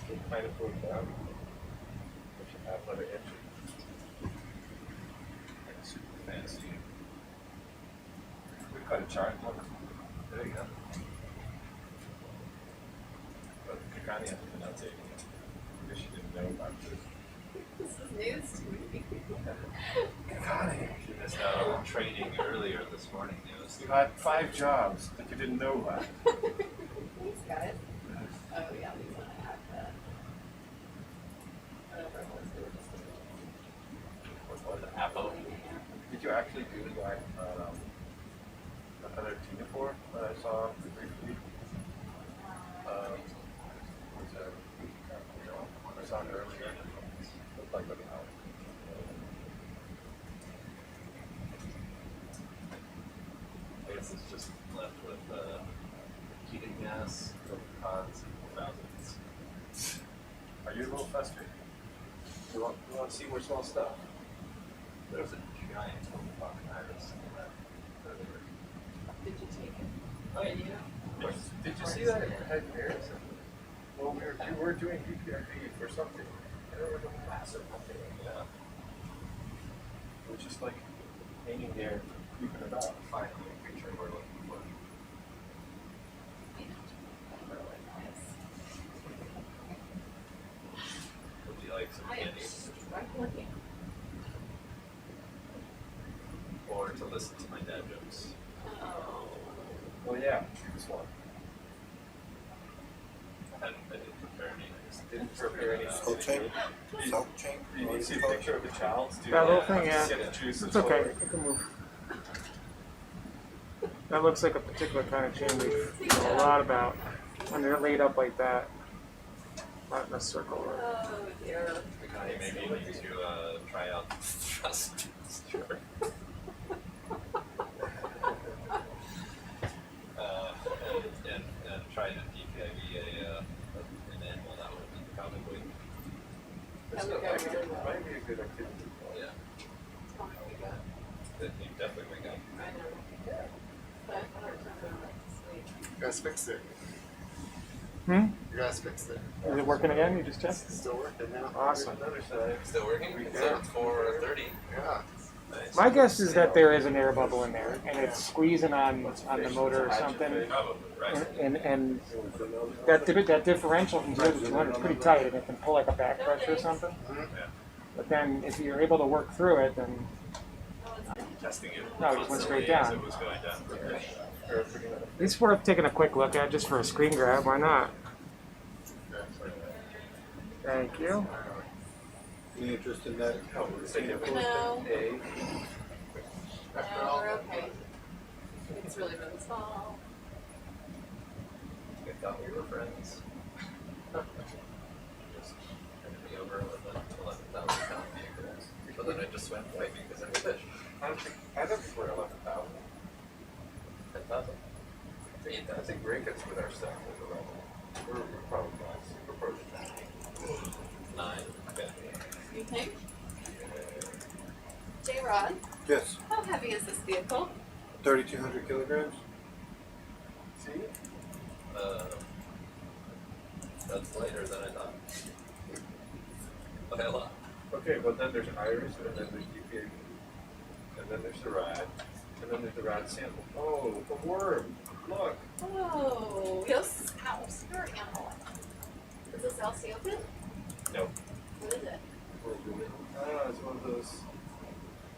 [SPEAKER 7] Still kind of put down. We should have another inch.
[SPEAKER 15] Super fancy.
[SPEAKER 7] We cut a chart. Look.
[SPEAKER 15] There you go.
[SPEAKER 7] But Kakani has been not taking it. Because she didn't know about this.
[SPEAKER 12] This is news to me.
[SPEAKER 7] Kakani!
[SPEAKER 15] You missed out on training earlier this morning.
[SPEAKER 7] You had 5 jobs that you didn't know about.
[SPEAKER 12] Thanks, guys. Oh, yeah, we want to add that. Whatever it was, we were just doing.
[SPEAKER 15] What was it, Apple?
[SPEAKER 7] Did you actually do that other Tinapore that I saw briefly? I saw it earlier. Looked like an hour.
[SPEAKER 15] I guess it's just left with heated gas, pods, and thousands.
[SPEAKER 7] Are you a little frustrated? You want to see more small stuff?
[SPEAKER 15] There's a giant fucking iris in that earlier.
[SPEAKER 12] Did you take it?
[SPEAKER 15] Oh, yeah.
[SPEAKER 7] Did you see that in your head here? Well, you were doing PPRV for something. And there was a massive thing.
[SPEAKER 15] Yeah.
[SPEAKER 7] It was just like hanging there, creeping about.
[SPEAKER 15] Finally, a creature we're looking for. Would you like some
[SPEAKER 12] I am
[SPEAKER 15] candy?
[SPEAKER 12] struggling.
[SPEAKER 15] Or to listen to my dad jokes?
[SPEAKER 12] Oh.
[SPEAKER 7] Well, yeah, this one.
[SPEAKER 15] I didn't prepare any.
[SPEAKER 7] Didn't prepare any.
[SPEAKER 6] Soul chain? Soul chain?
[SPEAKER 7] You need to see a picture of the child?
[SPEAKER 1] That little thing, yeah.
[SPEAKER 7] Sit and choose the
[SPEAKER 1] It's okay.
[SPEAKER 7] story.
[SPEAKER 1] It can move. That looks like a particular kind of chain we know a lot about. When they're laid up like that. Not in a circle.
[SPEAKER 12] Oh, dear.
[SPEAKER 15] Hey, maybe you need to try out thrust. Sure. And try to DPIV an animal that would be probably
[SPEAKER 8] guys fixed it.
[SPEAKER 1] Hmm?
[SPEAKER 8] You guys fixed it.
[SPEAKER 1] Is it working again? You just checked?
[SPEAKER 8] It's still working now.
[SPEAKER 1] Awesome.
[SPEAKER 5] Another side.
[SPEAKER 15] Still working? It's
[SPEAKER 8] Yeah.
[SPEAKER 15] 4:30.
[SPEAKER 8] Yeah.
[SPEAKER 15] Nice.
[SPEAKER 1] My guess is that there is an air bubble in there, and it's squeezing on the motor or something.
[SPEAKER 15] Probably, right.
[SPEAKER 1] And that differential from 0 to 200 is pretty tight, and it can pull like a back pressure or something.
[SPEAKER 15] Yeah.
[SPEAKER 1] But then if you're able to work through it, then
[SPEAKER 15] Testing it.
[SPEAKER 1] No, it just went straight
[SPEAKER 15] constantly as
[SPEAKER 1] down.
[SPEAKER 15] It was going down.
[SPEAKER 1] it's worth taking a quick look at just for a screen grab. Why not? Thank you.
[SPEAKER 6] Any interest in that?
[SPEAKER 12] No.
[SPEAKER 6] A.
[SPEAKER 12] No, we're okay. It's really been small.
[SPEAKER 15] I thought we were friends. Just turned me over with an 11,000 pound vehicle. But then I just went white because I was
[SPEAKER 7] I don't think we're 11,000.
[SPEAKER 15] 10,000.
[SPEAKER 7] I think Ray gets with our stuff with 11. We're probably not. We're approaching that.
[SPEAKER 15] 9. Okay.
[SPEAKER 12] You think? J-Rod,
[SPEAKER 6] Yes,
[SPEAKER 12] how heavy is this vehicle?
[SPEAKER 6] 3,200 kilograms.
[SPEAKER 7] See?
[SPEAKER 15] That's lighter than I thought. By a lot.
[SPEAKER 7] Okay, but then there's Iris, and then there's DPA, and then there's the rad, and then there's the rad sample. Oh, the worm! Look!
[SPEAKER 12] Oh, yes. Ow, skirt animal. Is this LC open?
[SPEAKER 7] No.
[SPEAKER 12] What is it?
[SPEAKER 7] It's one of those.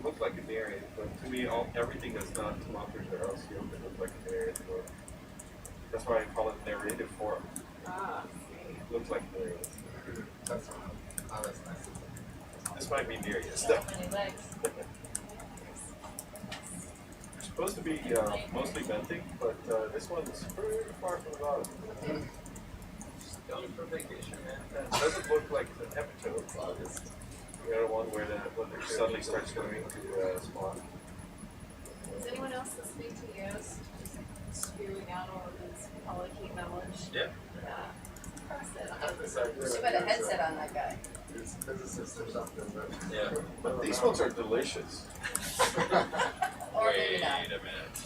[SPEAKER 7] Looks like a Narian, but to me, everything that's not telemeters or LCO looks like a Narian. That's why I call it narrative form.
[SPEAKER 12] Ah,
[SPEAKER 7] It looks like a Narian.
[SPEAKER 8] That's nice.
[SPEAKER 7] This might be Narian
[SPEAKER 12] so
[SPEAKER 7] stuff.
[SPEAKER 12] many legs.
[SPEAKER 7] It's supposed to be mostly venting, but this one's pretty far from the bottom.
[SPEAKER 15] Just going for vacation, man.
[SPEAKER 7] It doesn't look like an epitope. We got one where the suddenly starts going to spawn.
[SPEAKER 12] Is anyone else listening to you? Just spewing out all of this polycene knowledge?
[SPEAKER 15] Yeah.
[SPEAKER 12] She put a headset on that guy.
[SPEAKER 8] He's a physicist or something, but
[SPEAKER 15] Yeah.
[SPEAKER 7] But these ones are delicious.
[SPEAKER 12] Or maybe not.
[SPEAKER 15] Wait a minute.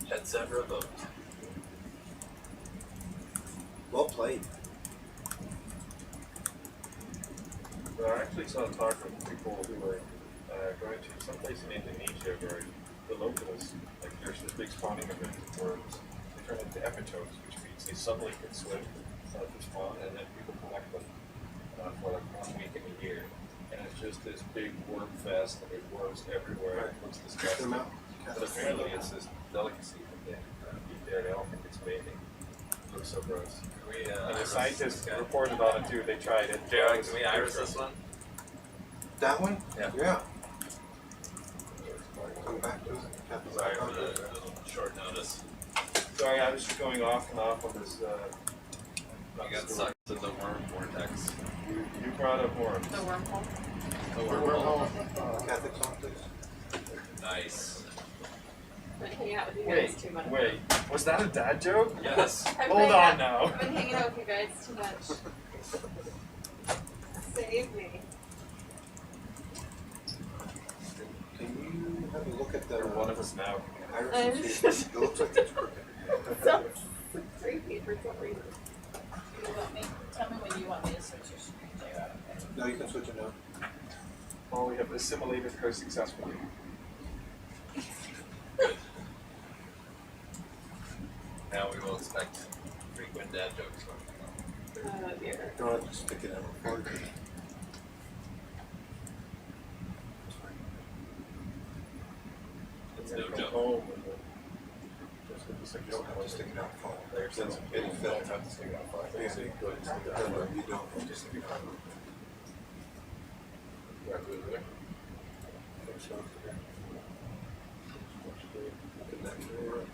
[SPEAKER 15] Headset revoked.
[SPEAKER 6] Well played.
[SPEAKER 7] But I actually saw a talk from people who were going to someplace in Indonesia where the locals, like there's this big spawning event of worms. They turn into epitopes, which means they suddenly can swim to spawn, and then people collect them for like 1 week in a year. And it's just this big worm fest, and there's worms everywhere. It looks disgusting. But apparently it's this delicacy that they eat there. They don't think it's bathing. It looks so gross. And the scientists reported on it too. They tried it.
[SPEAKER 15] Jared, can we iris this one?
[SPEAKER 6] That one?
[SPEAKER 15] Yeah.
[SPEAKER 6] Yeah. Come back to it.
[SPEAKER 15] Sorry for the short notice.
[SPEAKER 7] Sorry, I was just going off and off on this.
[SPEAKER 15] I got sucked to the worm vortex.
[SPEAKER 7] You brought up worms.
[SPEAKER 12] The wormhole.
[SPEAKER 15] The wormhole.
[SPEAKER 6] Catholic optics.
[SPEAKER 15] Nice.
[SPEAKER 12] Been hanging out with you guys too much.
[SPEAKER 7] Wait, was that a dad joke?
[SPEAKER 15] Yes.
[SPEAKER 7] Hold on now.
[SPEAKER 12] I've been hanging out with you guys too much. Save me.
[SPEAKER 6] Can you have a look at the
[SPEAKER 7] You're one of us now.
[SPEAKER 6] iris and see if it looks like it's crooked?
[SPEAKER 12] So creepy for some reason. You want me? Tell me when you want me to switch your screen, J-Rod.
[SPEAKER 6] No, you can switch it now.
[SPEAKER 7] Oh, we have assimilated her successfully.
[SPEAKER 15] Now we will expect frequent dad jokes.
[SPEAKER 12] Oh dear.
[SPEAKER 6] You don't have to stick it in a fork.
[SPEAKER 15] It's no
[SPEAKER 7] Come
[SPEAKER 15] joke.
[SPEAKER 7] home and just
[SPEAKER 6] You don't have to stick it out far.
[SPEAKER 7] There's sense of getting filled. Have to stick out far.
[SPEAKER 6] Yeah.
[SPEAKER 7] So you go and stick it
[SPEAKER 6] No,
[SPEAKER 7] out
[SPEAKER 6] no,
[SPEAKER 7] far.
[SPEAKER 6] you don't.
[SPEAKER 7] Just stick it out. Yeah, good there.
[SPEAKER 6] Think so. Connect it.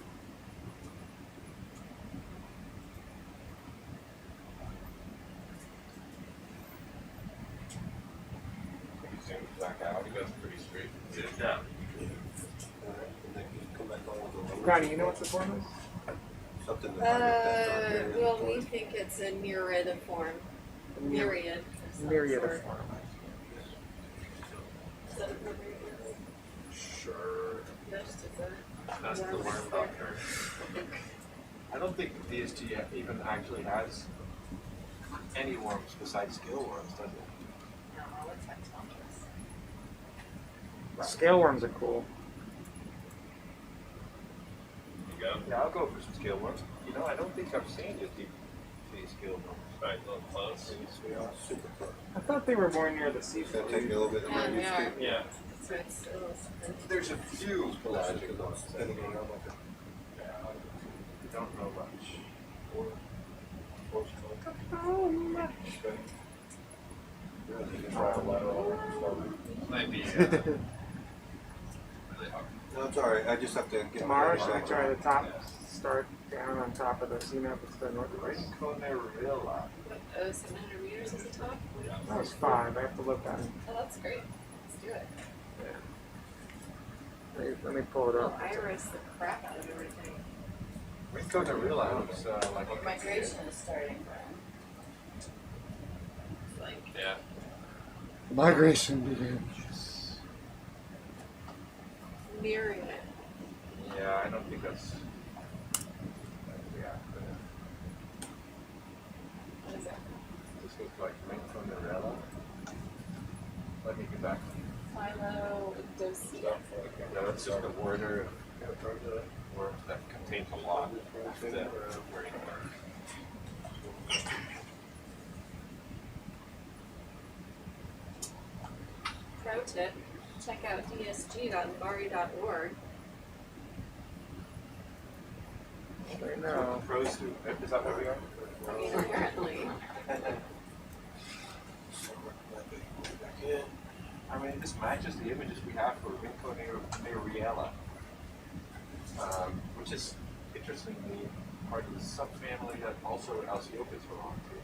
[SPEAKER 7] You zoom back out.
[SPEAKER 15] You guys are pretty straight. Zoomed down.
[SPEAKER 6] Alright, and then you come back on with the
[SPEAKER 1] Connie, you know what the form is?
[SPEAKER 6] something that
[SPEAKER 12] Well, we think it's a myriad form. Myriad. of some
[SPEAKER 1] Myriad of
[SPEAKER 12] sort.
[SPEAKER 1] form.
[SPEAKER 12] Is that appropriate?
[SPEAKER 15] Sure.
[SPEAKER 12] Just is that?
[SPEAKER 15] That's the worm doctor.
[SPEAKER 11] I don't think DSG even actually has any worms besides scale worms, does it?
[SPEAKER 12] No, it's like Thomas.
[SPEAKER 1] Scale worms are cool.
[SPEAKER 15] You go.
[SPEAKER 11] Yeah, I'll go for some scale worms. You know, I don't think I've seen just deep sea scale worms.
[SPEAKER 15] Right, a little close.
[SPEAKER 6] We are super close.
[SPEAKER 1] I thought they were more near the
[SPEAKER 6] It's gonna
[SPEAKER 1] seafloor.
[SPEAKER 6] take me a little bit
[SPEAKER 12] Yeah,
[SPEAKER 6] to
[SPEAKER 12] they
[SPEAKER 6] get used
[SPEAKER 12] are.
[SPEAKER 6] to.
[SPEAKER 15] Yeah.
[SPEAKER 12] So it's still
[SPEAKER 11] There's a few pelagic ones.
[SPEAKER 6] Then again, I'm like,
[SPEAKER 11] You don't know much.
[SPEAKER 6] really,
[SPEAKER 11] Trilateral.
[SPEAKER 15] Might be really hard.
[SPEAKER 6] no, it's alright. I just have to get
[SPEAKER 1] Tomorrow,
[SPEAKER 6] my
[SPEAKER 1] should I
[SPEAKER 6] back
[SPEAKER 1] try
[SPEAKER 6] around.
[SPEAKER 1] the top? Start down on top of the CMAP instead of northwest?
[SPEAKER 11] Rinconarilla.
[SPEAKER 12] 700 meters is the top.
[SPEAKER 1] That was 5. I have to look at it.
[SPEAKER 12] Oh, that's great. Let's do it.
[SPEAKER 1] Let me pull it
[SPEAKER 12] Oh,
[SPEAKER 1] up.
[SPEAKER 12] Iris, the crap out of everything.
[SPEAKER 11] Rinconarilla looks like
[SPEAKER 12] Migration is starting. It's like,
[SPEAKER 15] Yeah.
[SPEAKER 1] Migration begins.
[SPEAKER 12] myriad.
[SPEAKER 11] Yeah, I don't think that's. Yeah.
[SPEAKER 12] What is that?
[SPEAKER 11] This looks like Rinconarilla. Let me get back.
[SPEAKER 12] Phyllodosia.
[SPEAKER 11] Yeah, that's just an order of worms that contains a lot of the worm.
[SPEAKER 12] Pro tip, check out dsg.mbari.org.
[SPEAKER 1] I know.
[SPEAKER 11] Pros who, is that what we are?
[SPEAKER 12] I mean, apparently.
[SPEAKER 11] I mean, this matches the images we have for Rinconarilla, which is interestingly part of the subfamily that also Alciopids belong to.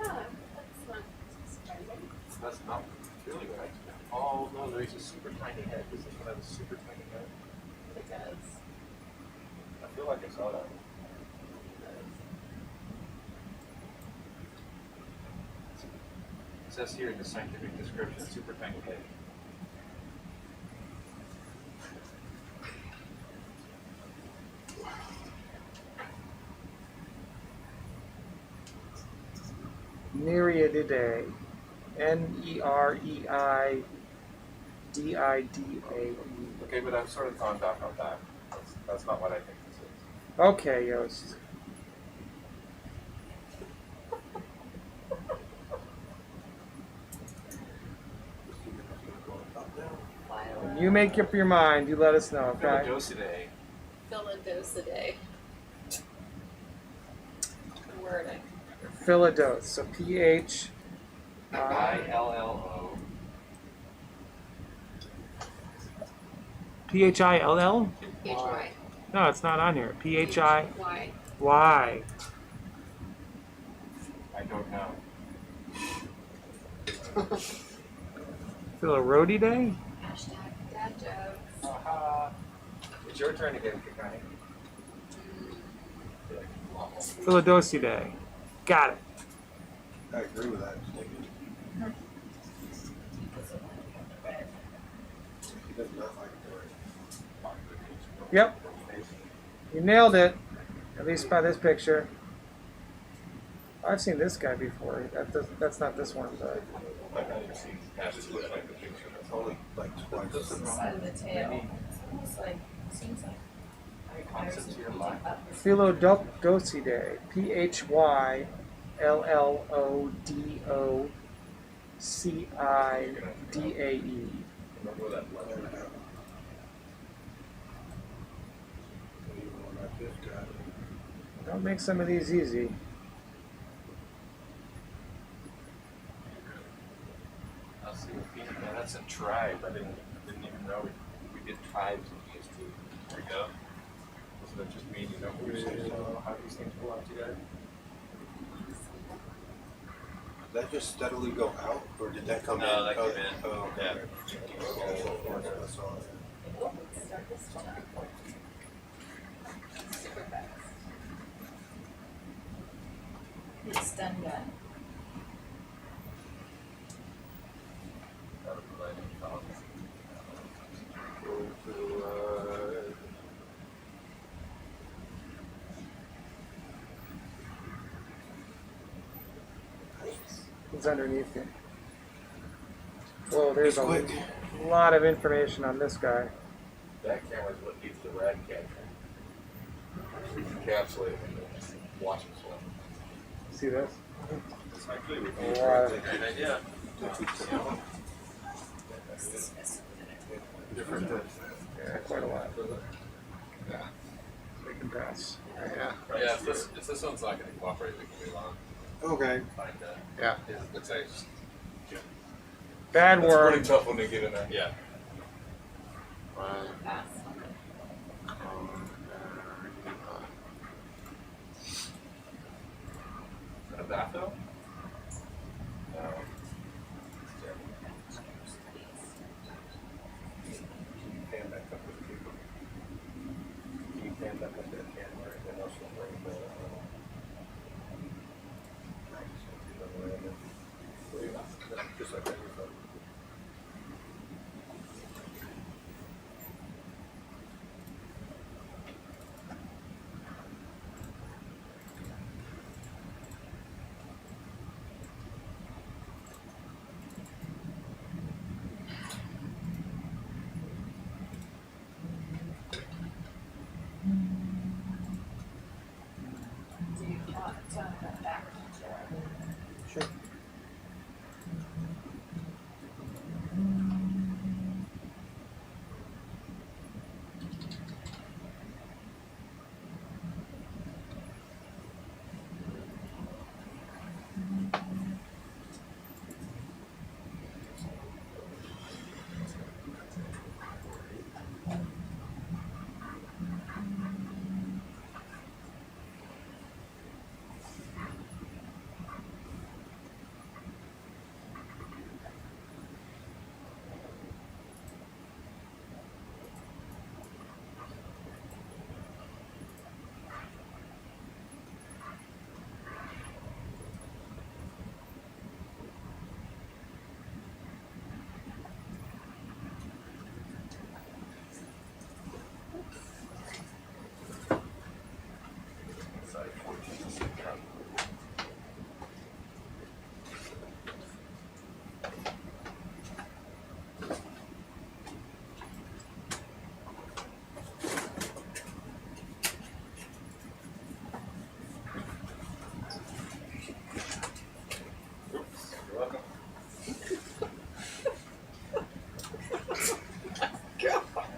[SPEAKER 12] Huh, that's not surprising.
[SPEAKER 11] That's not really what I expect. Oh no, there's a super tiny head. Does this one have a super tiny head?
[SPEAKER 12] It does.
[SPEAKER 11] I feel like I saw that. It says here in the scientific description, super tiny head.
[SPEAKER 1] Nereididae. Nereididae.
[SPEAKER 11] Okay, but I've sort of gone back on that. That's not what I think this is.
[SPEAKER 1] Okay, Yost. When you make up your mind, you let us know, okay?
[SPEAKER 11] Phyllodosidea.
[SPEAKER 12] Phyllodosidea. Good wording.
[SPEAKER 1] Phyllodos. So PH.
[SPEAKER 11] ILLO.
[SPEAKER 1] PHILL?
[SPEAKER 12] PHY.
[SPEAKER 1] No, it's not on here. PHI.
[SPEAKER 12] Why?
[SPEAKER 1] Y.
[SPEAKER 11] I don't know.
[SPEAKER 1] Phylorodidae?
[SPEAKER 12] Hashtag dad jokes.
[SPEAKER 11] Aha. It's your turn again, Kikani.
[SPEAKER 1] Phylodosidae. Got it.
[SPEAKER 6] I agree with that. He does not like it.
[SPEAKER 1] Yep. You nailed it. At least by this picture. I've seen this guy before. That's not this one, but.
[SPEAKER 6] I've never seen that. Just looks like the picture. It's only like twice.
[SPEAKER 12] This is the side of the tail. It's almost like, seems like.
[SPEAKER 11] Concepts here lie.
[SPEAKER 1] Phylodosidae. PHYLLODOCIDAE.
[SPEAKER 11] Remember that letter?
[SPEAKER 1] Don't make some of these easy.
[SPEAKER 11] I'll see what Peter. Yeah, that's a tribe. I didn't even know we did tribes in EST. There we go. Doesn't that just mean you know how these things belong together?
[SPEAKER 6] Did that just steadily go out, or did that come in?
[SPEAKER 15] No, that came in.
[SPEAKER 6] Oh,
[SPEAKER 15] Yeah.
[SPEAKER 6] okay. I saw it.
[SPEAKER 12] Start this one up. Super fast. It's stun gun.
[SPEAKER 11] That'll be right in front. Go to
[SPEAKER 1] He's underneath you. Whoa, there's
[SPEAKER 6] He's
[SPEAKER 1] a
[SPEAKER 6] quick.
[SPEAKER 1] lot of information on this guy.
[SPEAKER 9] That camera's what needs the rad catcher. Encapsulate him and watch him swim.
[SPEAKER 1] See this?
[SPEAKER 11] It's actually
[SPEAKER 1] A
[SPEAKER 11] a
[SPEAKER 1] lot.
[SPEAKER 11] great idea.
[SPEAKER 6] Different than
[SPEAKER 1] Yeah, quite a lot.
[SPEAKER 8] Yeah.
[SPEAKER 1] We can pass.
[SPEAKER 8] Yeah.
[SPEAKER 15] Yeah, if this one's not going to cooperate, we can move on.
[SPEAKER 6] Okay.
[SPEAKER 15] Find
[SPEAKER 8] Yeah.
[SPEAKER 15] it's like just,
[SPEAKER 1] Bad
[SPEAKER 9] That's a
[SPEAKER 1] worm.
[SPEAKER 9] pretty tough one to get in there.
[SPEAKER 15] yeah.
[SPEAKER 14] Pass.
[SPEAKER 9] Is that a bathtub? No.
[SPEAKER 6] Can you pan back up with the people? Can you pan back up that camera and then also bring the just like that.
[SPEAKER 3] Do you want that back?
[SPEAKER 6] Sure.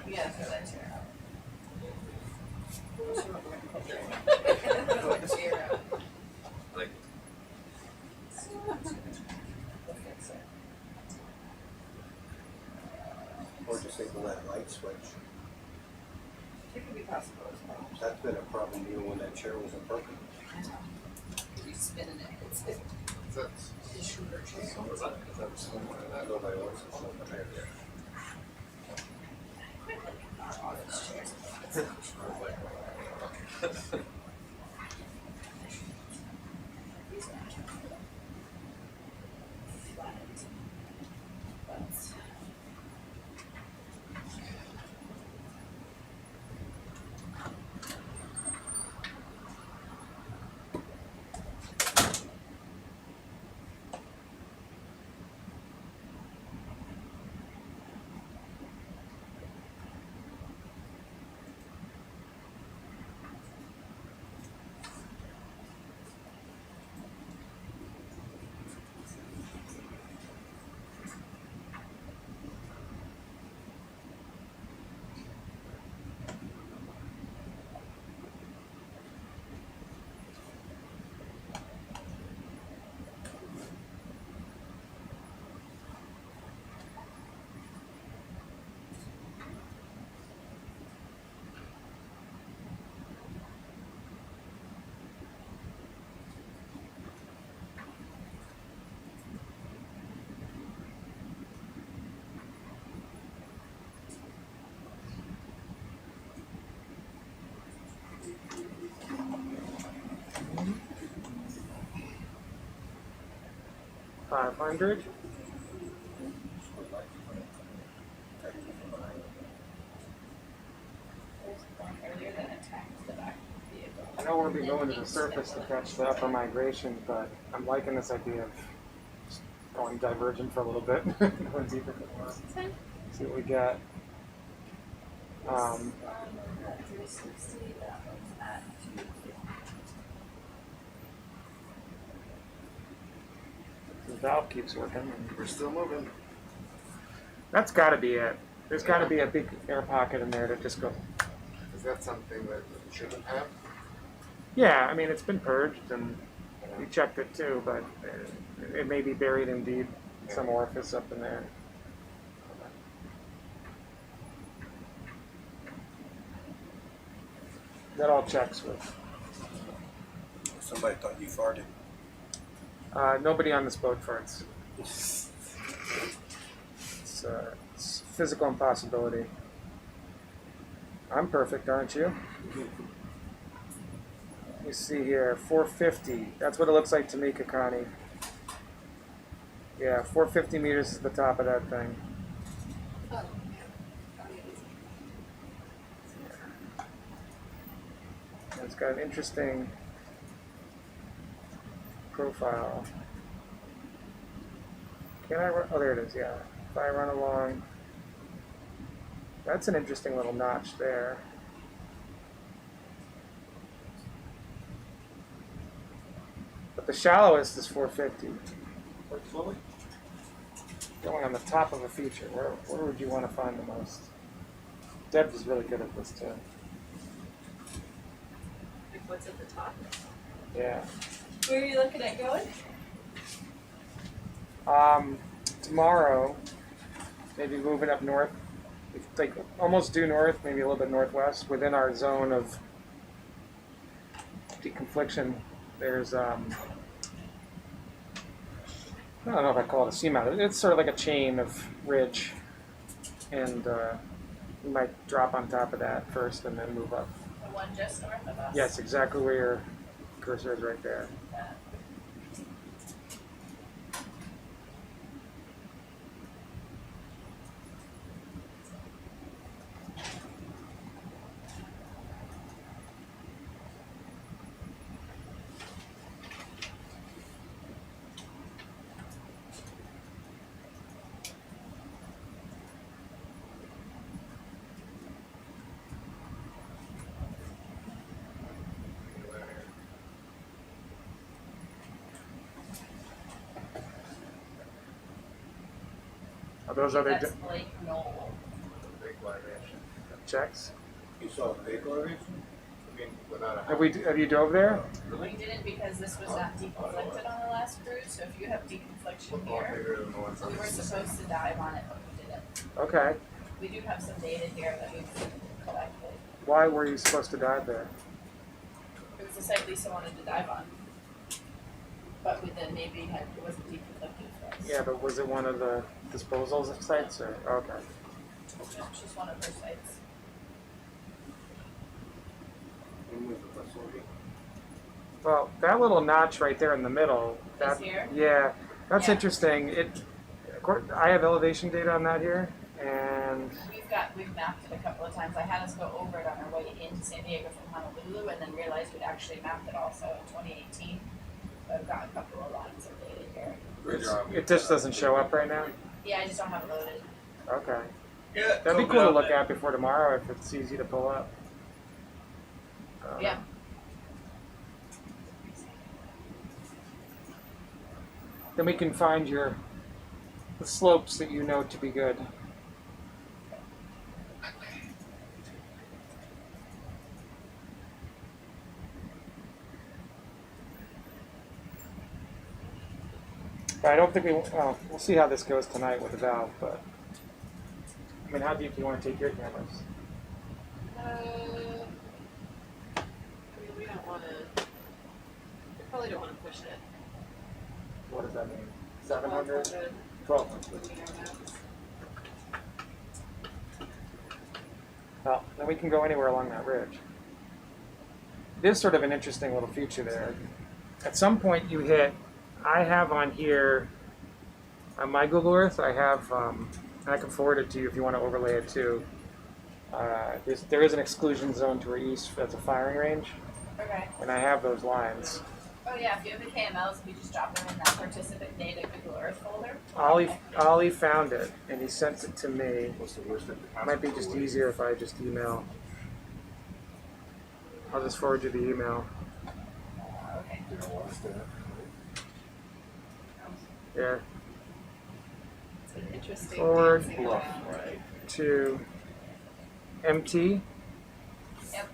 [SPEAKER 3] Yeah, so that's your
[SPEAKER 15] Like,
[SPEAKER 6] Or just enable that light switch.
[SPEAKER 3] It could be possible as well.
[SPEAKER 6] That's been a problem even when that chair wasn't broken.
[SPEAKER 3] You spinning it, it's
[SPEAKER 8] That's
[SPEAKER 3] a shooter chair.
[SPEAKER 15] what was that? Is that somewhere that?
[SPEAKER 6] Nobody wants to slow the chair.
[SPEAKER 3] Our office chairs.
[SPEAKER 1] $500.
[SPEAKER 3] Earlier than attacked the back of the vehicle.
[SPEAKER 1] I know we'll be going to the surface to catch the upper migration, but I'm liking this idea of going divergent for a little bit. Going deeper for a while. See what we got.
[SPEAKER 3] 360, that one's at 250.
[SPEAKER 1] The valve keeps working. And
[SPEAKER 8] We're still moving.
[SPEAKER 1] that's got to be it. There's got to be a big air pocket in there that just goes.
[SPEAKER 8] Is that something that you shouldn't have?
[SPEAKER 1] Yeah, I mean it's been purged and we checked it too, but it may be buried in deep some orifice up in there. That all checks with.
[SPEAKER 6] Somebody thought you farted.
[SPEAKER 1] Nobody on this boat farts. It's a physical impossibility. I'm perfect, aren't you? Let me see here, 450. That's what it looks like to me, Kakani. Yeah, 450 meters is the top of that thing.
[SPEAKER 12] Oh,
[SPEAKER 1] It's got an interesting profile. Can I run? Oh, there it is, yeah. If I run along, that's an interesting little notch there. But the shallowest is 450. Going on the top of a feature, where would you want to find the most? Deb is really good at this too.
[SPEAKER 3] Like what's at the top?
[SPEAKER 1] Yeah.
[SPEAKER 3] Where are you looking at going?
[SPEAKER 1] Tomorrow, maybe moving up north, like almost due north, maybe a little bit northwest, within our zone of deconfliction. There's I don't know if I call it a seamount. It's sort of like a chain of ridge, and we might drop on top of that first and then move up.
[SPEAKER 3] The one just north of us?
[SPEAKER 1] Yes, exactly where your cursor is right there.
[SPEAKER 3] Yeah.
[SPEAKER 1] Are those other
[SPEAKER 3] That's Lake Knoll.
[SPEAKER 7] Big variation.
[SPEAKER 1] checks?
[SPEAKER 6] You saw a big variation?
[SPEAKER 7] I mean, without a
[SPEAKER 1] Have you dove there?
[SPEAKER 3] We didn't because this was not deconflicted on the last cruise, so if you have deconfliction here,
[SPEAKER 7] bigger than the ones
[SPEAKER 3] we were supposed to dive on it, but we didn't.
[SPEAKER 1] Okay.
[SPEAKER 3] We do have some data here that we've collected.
[SPEAKER 1] Why were you supposed to dive there?
[SPEAKER 3] It was a site Lisa wanted to dive on. But we then maybe it wasn't deconflicted for us.
[SPEAKER 1] Yeah, but was it one of the disposal sites or okay?
[SPEAKER 3] No, it's just one of her sites.
[SPEAKER 1] Well, that little notch right there in the middle. That,
[SPEAKER 3] This here?
[SPEAKER 1] Yeah, that's
[SPEAKER 3] Yeah.
[SPEAKER 1] interesting. I have elevation data on that here, and
[SPEAKER 3] We've mapped it a couple of times. I had us go over it on our way into San Diego from Honolulu and then realized we'd actually mapped it also in 2018. So I've got a couple of lines of data here.
[SPEAKER 1] it just doesn't show up right now.
[SPEAKER 3] Yeah, I just don't have it loaded.
[SPEAKER 1] Okay.
[SPEAKER 13] Yeah,
[SPEAKER 1] That'd be cool to look at before tomorrow if it's easy to pull up.
[SPEAKER 3] Yeah.
[SPEAKER 1] Then we can find the slopes that you know to be good. But I don't think we'll see how this goes tonight with the valve, but I mean, how deep do you want to take your cameras?
[SPEAKER 12] I mean, we don't want to. We probably don't want to push it.
[SPEAKER 1] What does that mean? 700?
[SPEAKER 12] 1200.
[SPEAKER 1] 1200. Well, then we can go anywhere along that ridge. It is sort of an interesting little feature there. At some point you hit, I have on here, on my Google Earth, I have, and I can forward it to you if you want to overlay it too. There is an exclusion zone to our east that's a firing range.
[SPEAKER 3] Okay.
[SPEAKER 1] And I have those lines.
[SPEAKER 3] Oh yeah, if you have the KMLs, if you just drop them in that participant data Google Earth folder.
[SPEAKER 1] Ollie found it and he sent it to me.
[SPEAKER 7] What's the worst that could
[SPEAKER 1] It might be
[SPEAKER 7] possibly
[SPEAKER 1] just
[SPEAKER 7] be?
[SPEAKER 1] easier if I just email. I'll just forward you the email.
[SPEAKER 3] Okay.
[SPEAKER 7] You don't want us to have.
[SPEAKER 1] Yeah.
[SPEAKER 12] It's an interesting
[SPEAKER 1] Forward
[SPEAKER 12] dancing
[SPEAKER 7] Bluff,
[SPEAKER 12] around.
[SPEAKER 7] right?
[SPEAKER 1] To MT.
[SPEAKER 3] Yep.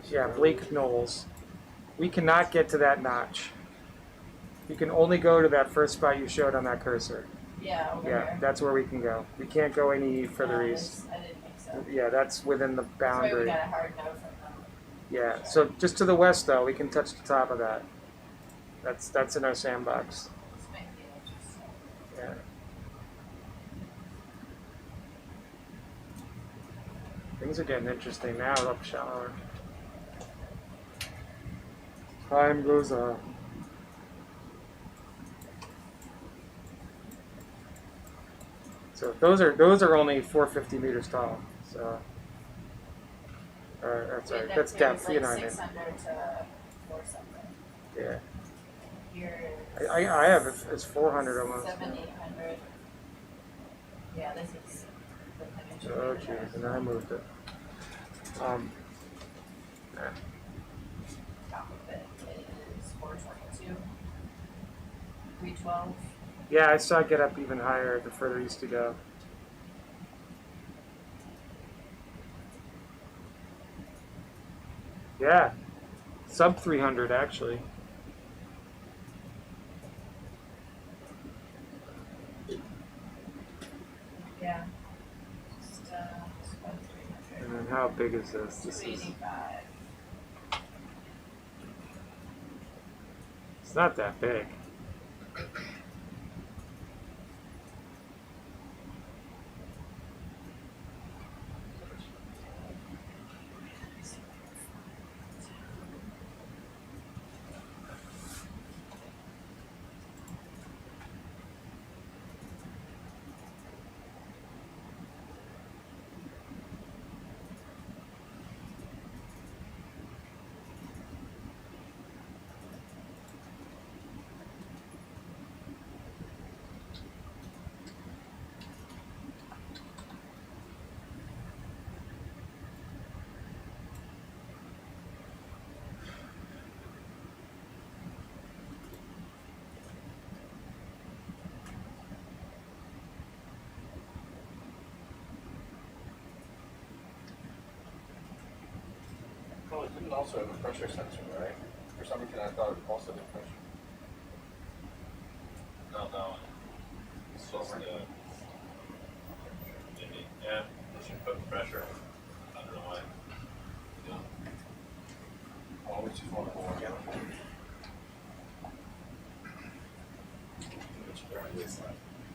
[SPEAKER 1] Yeah, Blake Knowles. We cannot get to that notch. You can only go to that first spot you showed on that cursor.
[SPEAKER 3] Yeah, over
[SPEAKER 1] Yeah,
[SPEAKER 3] here.
[SPEAKER 1] that's where we can go. We can't go any further
[SPEAKER 3] No,
[SPEAKER 1] east.
[SPEAKER 3] I didn't think so.
[SPEAKER 1] Yeah, that's within the
[SPEAKER 3] That's why we
[SPEAKER 1] boundary.
[SPEAKER 3] got a hard no from them.
[SPEAKER 1] Yeah, so just to the west though, we can touch the top of that. That's in our sandbox.
[SPEAKER 3] This might be interesting.
[SPEAKER 1] Yeah. Things are getting interesting now, Offshore. Time goes on. So those are only 450 meters tall. So, sorry, that's depth. You know what I mean?
[SPEAKER 3] 600 to 4 something.
[SPEAKER 1] Yeah.
[SPEAKER 3] Here.
[SPEAKER 1] I have it as 400 almost.
[SPEAKER 3] 800. Yeah, this is the peninsula.
[SPEAKER 1] Oh jeez, and I moved it.
[SPEAKER 3] Top of it is 422. 312.
[SPEAKER 1] Yeah, I saw it get up even higher the further east you go. Yeah, sub 300 actually.
[SPEAKER 3] Yeah. Just about 300.
[SPEAKER 1] And then how big is this? This is
[SPEAKER 3] 285.
[SPEAKER 1] it's not that big.
[SPEAKER 7] Well, it didn't also have a pressure sensor, right? For some reason, I thought it also had pressure.
[SPEAKER 15] No. It's just maybe, yeah, they should put pressure. I don't know why. Yeah.
[SPEAKER 7] Oh, which is one more again.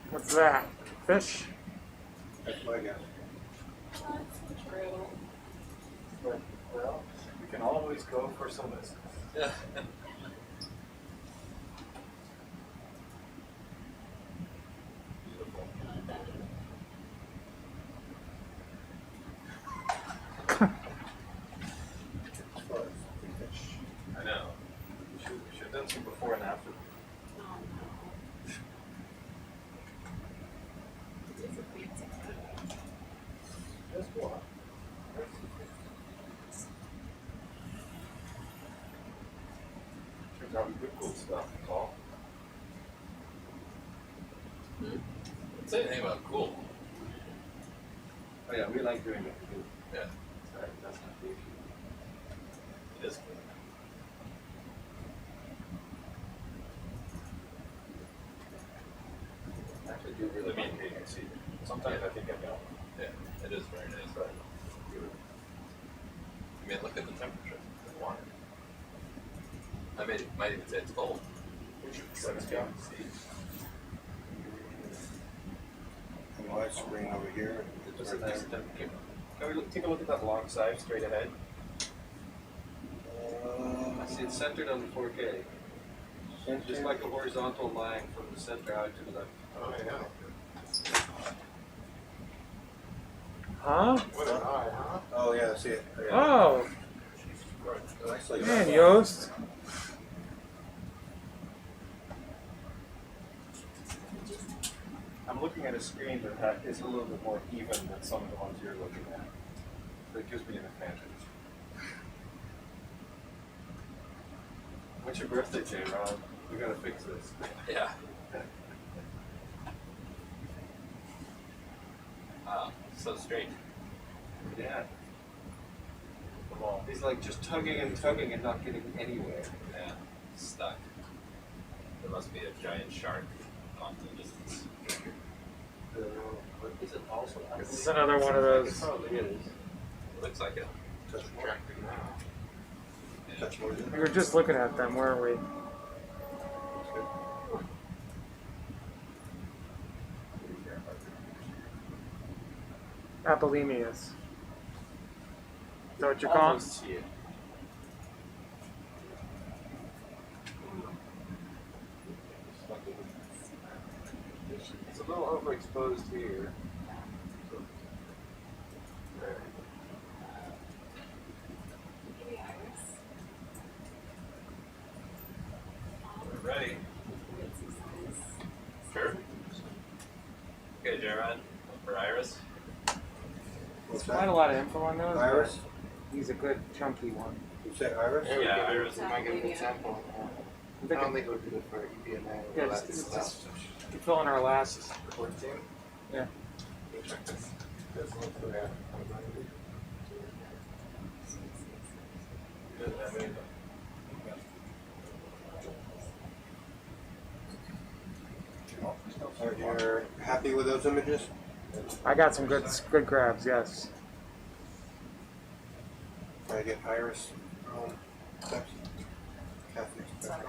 [SPEAKER 1] What's that? Fish?
[SPEAKER 6] That's my guess.
[SPEAKER 12] That's true.
[SPEAKER 7] But, well, we can always go for some list.
[SPEAKER 15] Yeah. Beautiful.
[SPEAKER 6] As far as fish.
[SPEAKER 15] I know.
[SPEAKER 7] We should have done some before and after.
[SPEAKER 12] Oh no. It's a fancy photo.
[SPEAKER 7] Just what? Turns out we do cool stuff, that's all.
[SPEAKER 15] Don't say anything about cool.
[SPEAKER 7] Oh yeah, we like doing it too.
[SPEAKER 15] Yeah,
[SPEAKER 7] Sorry, that's not the issue.
[SPEAKER 15] it is cool.
[SPEAKER 7] I actually do really like agency. Sometimes I think I know.
[SPEAKER 15] Yeah, it is very nice.
[SPEAKER 7] But
[SPEAKER 15] I mean, look at the temperature of the water. I might even say it's cold.
[SPEAKER 7] Let's go.
[SPEAKER 6] And the light screen over here. It's
[SPEAKER 7] Just a
[SPEAKER 6] right
[SPEAKER 7] nice
[SPEAKER 6] there.
[SPEAKER 7] temperature. Can we take a look at that long side straight ahead?
[SPEAKER 6] Uh,
[SPEAKER 15] I see
[SPEAKER 4] See, it's centered on the 4K. And just like a horizontal line from the center out to the left.
[SPEAKER 8] Oh, yeah.
[SPEAKER 1] Huh?
[SPEAKER 8] What an eye, huh?
[SPEAKER 6] Oh yeah, I see it. Yeah.
[SPEAKER 1] Oh,
[SPEAKER 6] Nicely
[SPEAKER 1] man,
[SPEAKER 6] done.
[SPEAKER 1] Yost.
[SPEAKER 11] I'm looking at a screen that is a little bit more even than some of the ones you're looking at. That gives me an advantage. What's your birthday, Jay Ron? We gotta fix this.
[SPEAKER 15] Yeah. Wow, so straight.
[SPEAKER 11] Yeah.
[SPEAKER 4] Come on. He's like just tugging and not getting anywhere.
[SPEAKER 15] Yeah, stuck. There must be a giant shark off in the distance.
[SPEAKER 4] But is it also?
[SPEAKER 1] This is another one of those.
[SPEAKER 4] It probably is.
[SPEAKER 15] Looks like it.
[SPEAKER 6] Touch more.
[SPEAKER 15] Yeah.
[SPEAKER 6] Touch more.
[SPEAKER 1] We were just looking at them, weren't we? Apolemius. Is that what you're calling?
[SPEAKER 11] Almost see it. It's a little overexposed here.
[SPEAKER 15] We're ready. Sure. Okay, Jaron, for Iris.
[SPEAKER 6] What's
[SPEAKER 1] Quite a
[SPEAKER 6] that?
[SPEAKER 1] lot of info on those.
[SPEAKER 6] Iris?
[SPEAKER 1] but He's a good chunky one.
[SPEAKER 6] You say Iris?
[SPEAKER 15] Yeah, Iris.
[SPEAKER 8] We might get an example. I don't think it would be good for EPNA.
[SPEAKER 1] Yeah,
[SPEAKER 8] All
[SPEAKER 1] just,
[SPEAKER 8] that
[SPEAKER 1] just,
[SPEAKER 8] stuff.
[SPEAKER 1] just fill in our last.
[SPEAKER 8] 14?
[SPEAKER 1] Yeah.
[SPEAKER 8] Check this. This looks good. Yeah.
[SPEAKER 4] Good, I mean,
[SPEAKER 6] Are you happy with those images?
[SPEAKER 1] I got some good grabs. Yes.
[SPEAKER 6] Try to get Iris steps. Kathy steps.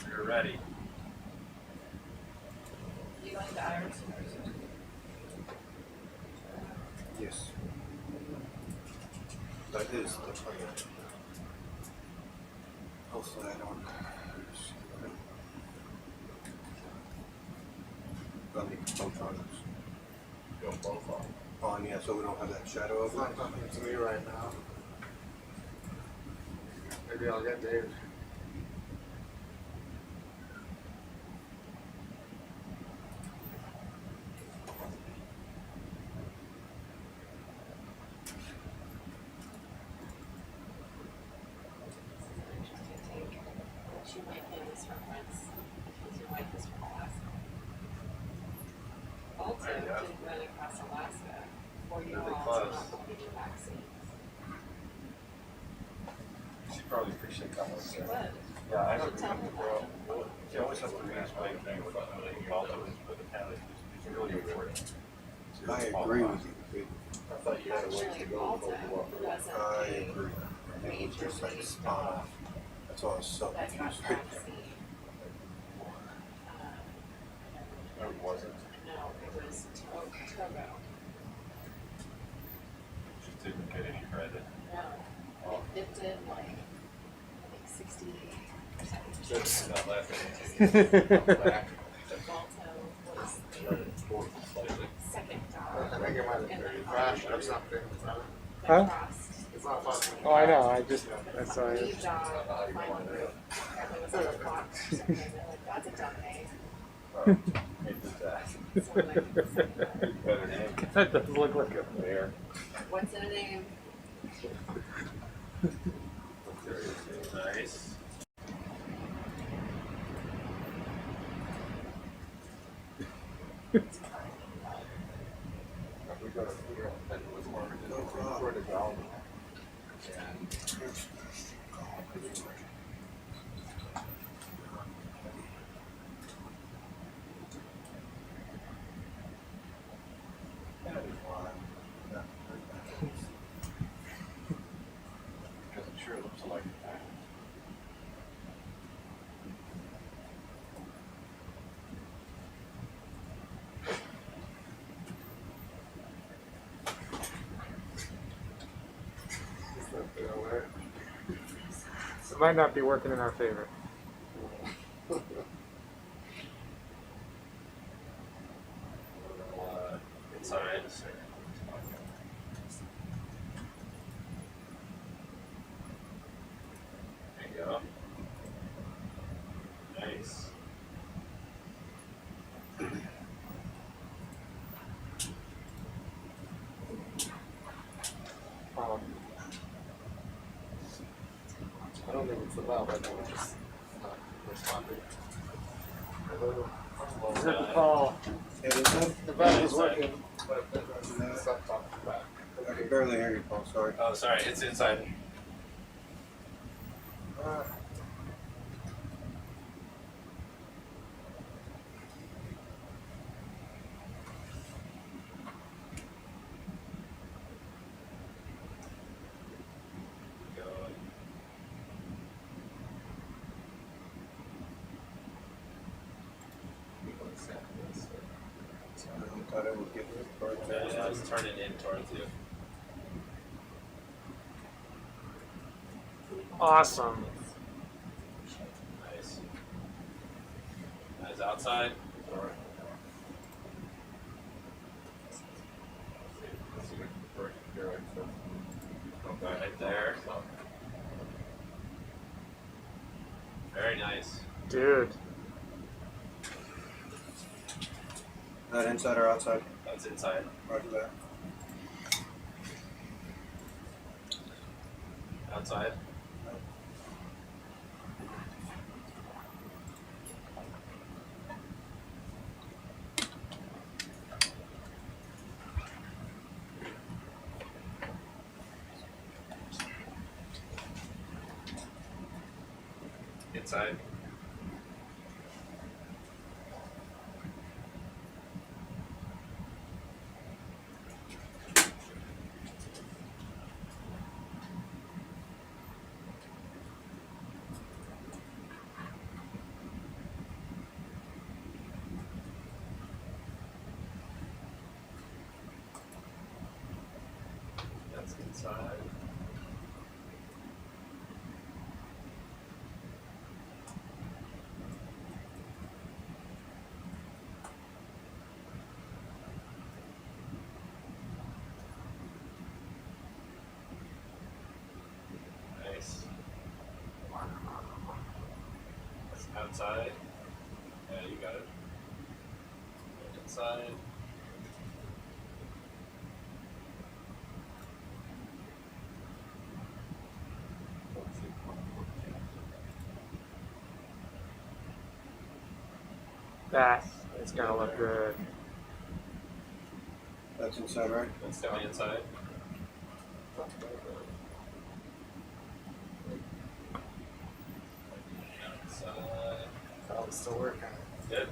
[SPEAKER 15] You're ready.
[SPEAKER 3] You going to Iris?
[SPEAKER 6] Yes. That is the target. Hopefully I don't. I'll make both on this.
[SPEAKER 4] go both on.
[SPEAKER 6] On, yeah, so we don't have that shadow
[SPEAKER 8] It's
[SPEAKER 6] of
[SPEAKER 8] not
[SPEAKER 6] it.
[SPEAKER 8] talking to me right now. Maybe I'll get Dave.
[SPEAKER 14] She might get this reference because your wife is from Alaska. Also, didn't run across Alaska for you
[SPEAKER 4] Really
[SPEAKER 14] all
[SPEAKER 4] close.
[SPEAKER 14] to not get your vaccines.
[SPEAKER 11] She probably appreciate that one.
[SPEAKER 14] She would.
[SPEAKER 11] Yeah, I
[SPEAKER 14] You
[SPEAKER 11] don't
[SPEAKER 14] should tell
[SPEAKER 11] remember.
[SPEAKER 14] her
[SPEAKER 11] Well, she always has to re-explain things about the Baltimore, but apparently it's really important.
[SPEAKER 6] I agree with you.
[SPEAKER 11] I thought you had a ways to
[SPEAKER 14] Actually,
[SPEAKER 11] go
[SPEAKER 14] Malta
[SPEAKER 11] before you walked
[SPEAKER 14] wasn't
[SPEAKER 6] I
[SPEAKER 14] a
[SPEAKER 6] agree. It was just like spot on. That's all I was so
[SPEAKER 14] that got
[SPEAKER 6] confused.
[SPEAKER 14] vaccine.
[SPEAKER 11] No, it wasn't.
[SPEAKER 14] No, it was Togo.
[SPEAKER 11] Just didn't get any credit.
[SPEAKER 14] No, it did like, I think 68%.
[SPEAKER 15] Just not laughing.
[SPEAKER 14] Malta was the second dog.
[SPEAKER 8] I think it might have been crashed or something.
[SPEAKER 1] Huh?
[SPEAKER 14] Crossed.
[SPEAKER 8] It's not possible.
[SPEAKER 1] Oh, I know. I just that's all.
[SPEAKER 14] The dog finally apparently was on a box or something. They're like, that's a dog name.
[SPEAKER 11] Hate that.
[SPEAKER 14] So I'm like,
[SPEAKER 11] Better name.
[SPEAKER 1] That does look like a
[SPEAKER 11] Bear.
[SPEAKER 14] what's in a name?
[SPEAKER 15] Nice.
[SPEAKER 11] We got it was more of a sort of down. Because it sure looks like that.
[SPEAKER 1] might not be working in our favor.
[SPEAKER 15] Inside. There you go. Nice.
[SPEAKER 8] I don't think it's allowed, I think it's just not responding.
[SPEAKER 1] Is it the call?
[SPEAKER 6] It is good.
[SPEAKER 8] The back was working, but it stopped off the back.
[SPEAKER 6] I can barely hear you, Paul, sorry.
[SPEAKER 15] Oh, sorry, it's inside.
[SPEAKER 6] I thought it would get rid of it.
[SPEAKER 15] Yeah, it's turning in towards you.
[SPEAKER 1] Awesome.
[SPEAKER 15] Nice. Nice outside. Or right there. Very nice.
[SPEAKER 1] Dude.
[SPEAKER 6] Is that inside or outside?
[SPEAKER 15] That's inside.
[SPEAKER 6] Roger that.
[SPEAKER 15] Outside. Inside. That's inside. Nice. That's outside. Yeah, you got it. Inside.
[SPEAKER 1] That is gonna look good.
[SPEAKER 6] That's inside, right?
[SPEAKER 15] That's definitely inside. Outside.
[SPEAKER 8] Oh, it's still working.
[SPEAKER 15] Good.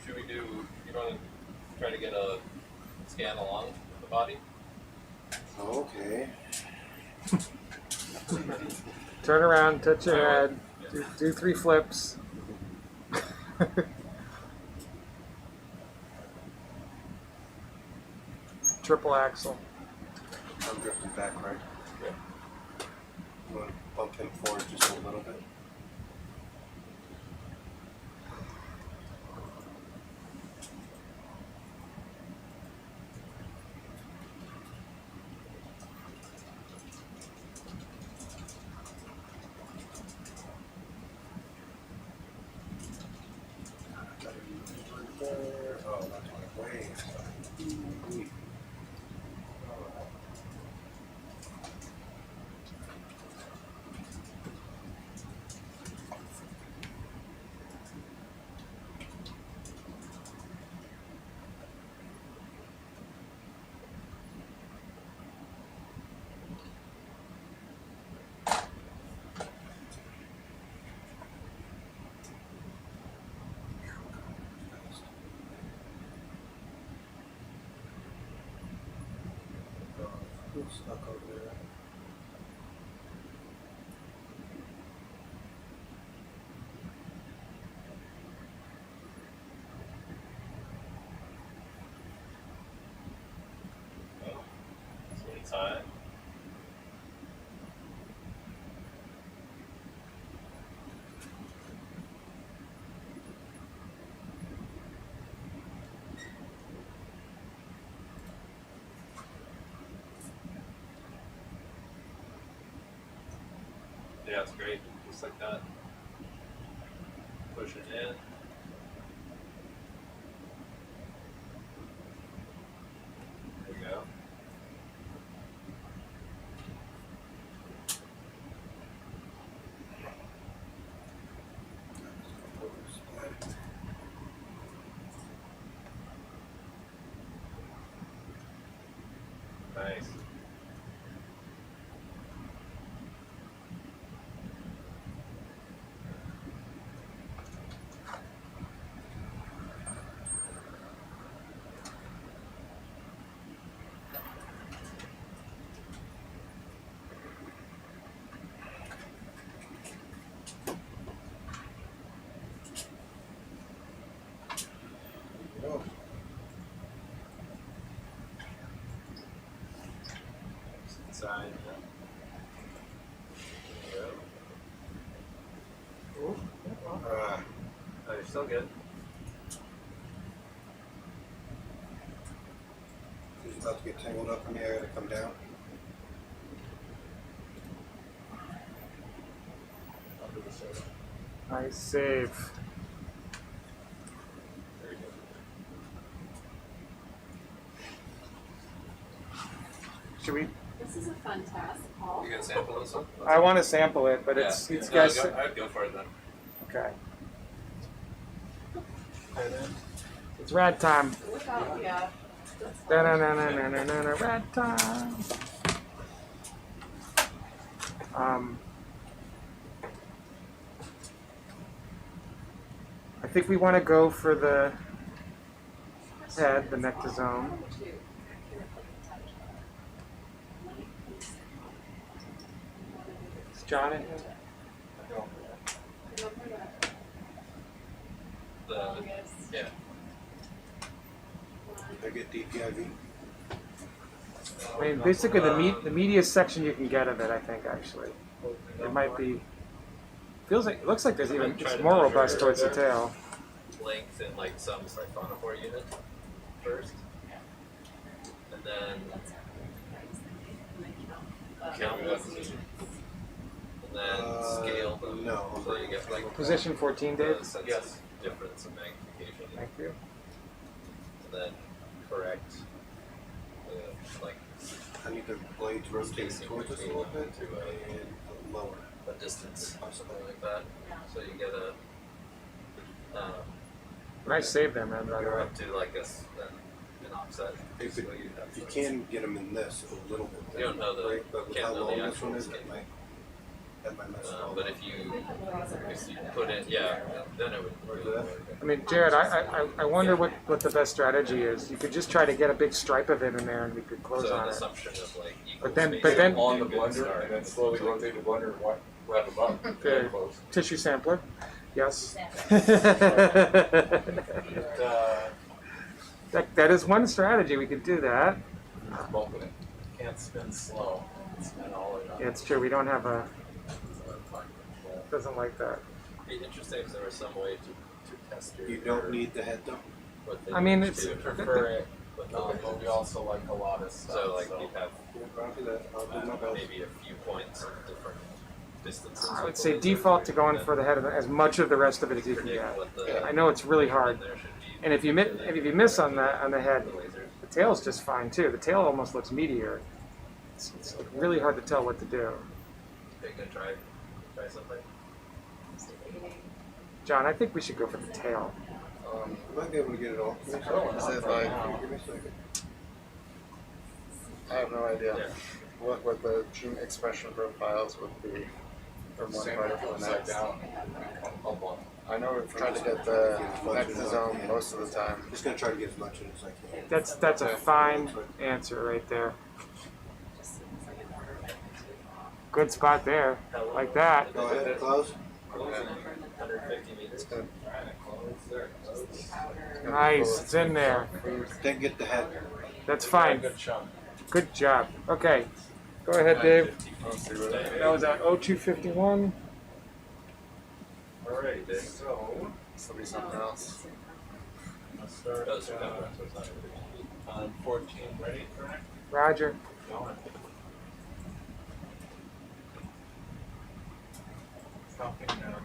[SPEAKER 15] Should we do? You want to try to get a scan along the body?
[SPEAKER 6] Okay.
[SPEAKER 1] Turn around, touch your head, do 3 flips. Triple axle.
[SPEAKER 6] I'm drifting back, right? Yeah. You want to bump him forward just a little bit? Oh, that's my way. Who's stuck over there?
[SPEAKER 15] So inside. Yeah, it's great. Just like that. Push it in. There you go. Nice.
[SPEAKER 6] Oh,
[SPEAKER 15] Inside. There you go. Oh, you're still good.
[SPEAKER 6] he's about to get tangled up in the area to come down.
[SPEAKER 7] Under the soda.
[SPEAKER 1] Nice save.
[SPEAKER 15] Very good.
[SPEAKER 1] Should we?
[SPEAKER 12] This is a fun task, Paul.
[SPEAKER 15] You gonna sample this one?
[SPEAKER 1] I want to sample it, but it's
[SPEAKER 15] Yeah.
[SPEAKER 1] it's
[SPEAKER 15] No,
[SPEAKER 1] guys.
[SPEAKER 15] I'd go for it then.
[SPEAKER 1] Okay. It's rad time.
[SPEAKER 12] Without, yeah. That's
[SPEAKER 1] Da
[SPEAKER 12] fine.
[SPEAKER 1] na na na na na na rad time. I think we want to go for the head, the nectosome. Is John in here?
[SPEAKER 15] Yeah.
[SPEAKER 6] Did I get DPIV?
[SPEAKER 1] I mean, basically the meatiest section you can get of it, I think, actually. It might be. Feels like it looks like there's even it's more robust towards the tail.
[SPEAKER 15] Length in like some siphonophore unit first, and then count them, and then scale them.
[SPEAKER 6] No.
[SPEAKER 15] So you get like
[SPEAKER 1] Position 14, Dave.
[SPEAKER 15] the sense of difference in magnification,
[SPEAKER 1] Thank you.
[SPEAKER 15] and then correct like
[SPEAKER 6] I need the blades rotated
[SPEAKER 15] spacing
[SPEAKER 6] towards us a
[SPEAKER 15] between
[SPEAKER 6] little
[SPEAKER 15] them
[SPEAKER 6] bit
[SPEAKER 15] to
[SPEAKER 6] and lower.
[SPEAKER 15] a distance, something like that. So you get a
[SPEAKER 1] Nice save there, man. By the
[SPEAKER 15] you're
[SPEAKER 1] way.
[SPEAKER 15] up to like an offset.
[SPEAKER 6] If you,
[SPEAKER 15] Basically, you have
[SPEAKER 6] if you can get them in this a little bit,
[SPEAKER 15] You don't know the-
[SPEAKER 6] right? But with
[SPEAKER 15] can't
[SPEAKER 6] how
[SPEAKER 15] know the
[SPEAKER 6] long this
[SPEAKER 15] actual
[SPEAKER 6] one is,
[SPEAKER 15] scale.
[SPEAKER 6] that might mess it all
[SPEAKER 15] but
[SPEAKER 6] up.
[SPEAKER 15] if you put in, then it would really work.
[SPEAKER 1] I mean, Jared, I wonder what the best strategy is. You could just try to get a big stripe of it in there, and we could close
[SPEAKER 15] So
[SPEAKER 1] on
[SPEAKER 15] an
[SPEAKER 1] it.
[SPEAKER 15] assumption of like equal
[SPEAKER 1] But then-
[SPEAKER 15] spacing
[SPEAKER 1] but then-
[SPEAKER 7] On the
[SPEAKER 15] would be a good
[SPEAKER 7] blender
[SPEAKER 15] start.
[SPEAKER 7] and then slowly rotate the blender and wrap them up. And
[SPEAKER 1] Okay.
[SPEAKER 7] then close.
[SPEAKER 1] Tissue sampler. Yes. that is one strategy. We could do that.
[SPEAKER 7] Bulking it.
[SPEAKER 9] Can't spin slow. Spin all or nothing.
[SPEAKER 1] Yeah, it's true. We don't have a. Doesn't like that.
[SPEAKER 15] It'd be interesting if there was some way to test your.
[SPEAKER 6] You don't need the head though?
[SPEAKER 15] what they
[SPEAKER 1] I mean,
[SPEAKER 15] use
[SPEAKER 1] it's-
[SPEAKER 15] to-
[SPEAKER 9] Prefer it, but we also like a lot of stuff.
[SPEAKER 15] So like you have
[SPEAKER 6] I'll do that. I'll do my best.
[SPEAKER 15] maybe a few points of different distances.
[SPEAKER 1] I would
[SPEAKER 15] with the
[SPEAKER 1] say
[SPEAKER 15] laser,
[SPEAKER 1] default to going
[SPEAKER 15] and
[SPEAKER 1] for the head of as much of the rest of it as you can
[SPEAKER 15] predict
[SPEAKER 1] get.
[SPEAKER 15] what the
[SPEAKER 1] I know it's really hard,
[SPEAKER 15] there should be
[SPEAKER 1] and if you miss on the head,
[SPEAKER 15] the laser.
[SPEAKER 1] the tail's just fine too. The tail almost looks meatier. It's really hard to tell what to do.
[SPEAKER 15] Take a try something.
[SPEAKER 1] John, I think we should go for the tail.
[SPEAKER 6] I might be able to get it all. Give me a
[SPEAKER 8] Is
[SPEAKER 6] second.
[SPEAKER 8] it like,
[SPEAKER 6] Give me a second.
[SPEAKER 8] I have no idea
[SPEAKER 15] Yeah.
[SPEAKER 8] what the gene expression profiles would be from one
[SPEAKER 7] Same
[SPEAKER 8] part
[SPEAKER 7] like
[SPEAKER 8] to the
[SPEAKER 7] upside
[SPEAKER 8] next.
[SPEAKER 7] down. Up on.
[SPEAKER 8] I know we've tried to get the nectosome most of the time.
[SPEAKER 6] I'm just gonna try to get as much in as I can.
[SPEAKER 1] That's a fine answer right there. Good spot there, like that.
[SPEAKER 6] Go ahead, close.
[SPEAKER 15] 150 meters.
[SPEAKER 8] Good.
[SPEAKER 1] Nice, it's in there.
[SPEAKER 6] Then get the head.
[SPEAKER 1] That's fine.
[SPEAKER 9] Good chunk.
[SPEAKER 1] Good job. Okay, go ahead, Dave.
[SPEAKER 8] I'll see what it
[SPEAKER 1] That was at 0251.
[SPEAKER 7] Alright, so
[SPEAKER 8] This will be something else.
[SPEAKER 9] Let's start
[SPEAKER 15] Oh, so that
[SPEAKER 9] on 14. Ready for next?
[SPEAKER 1] Roger.
[SPEAKER 9] Going. pumping now.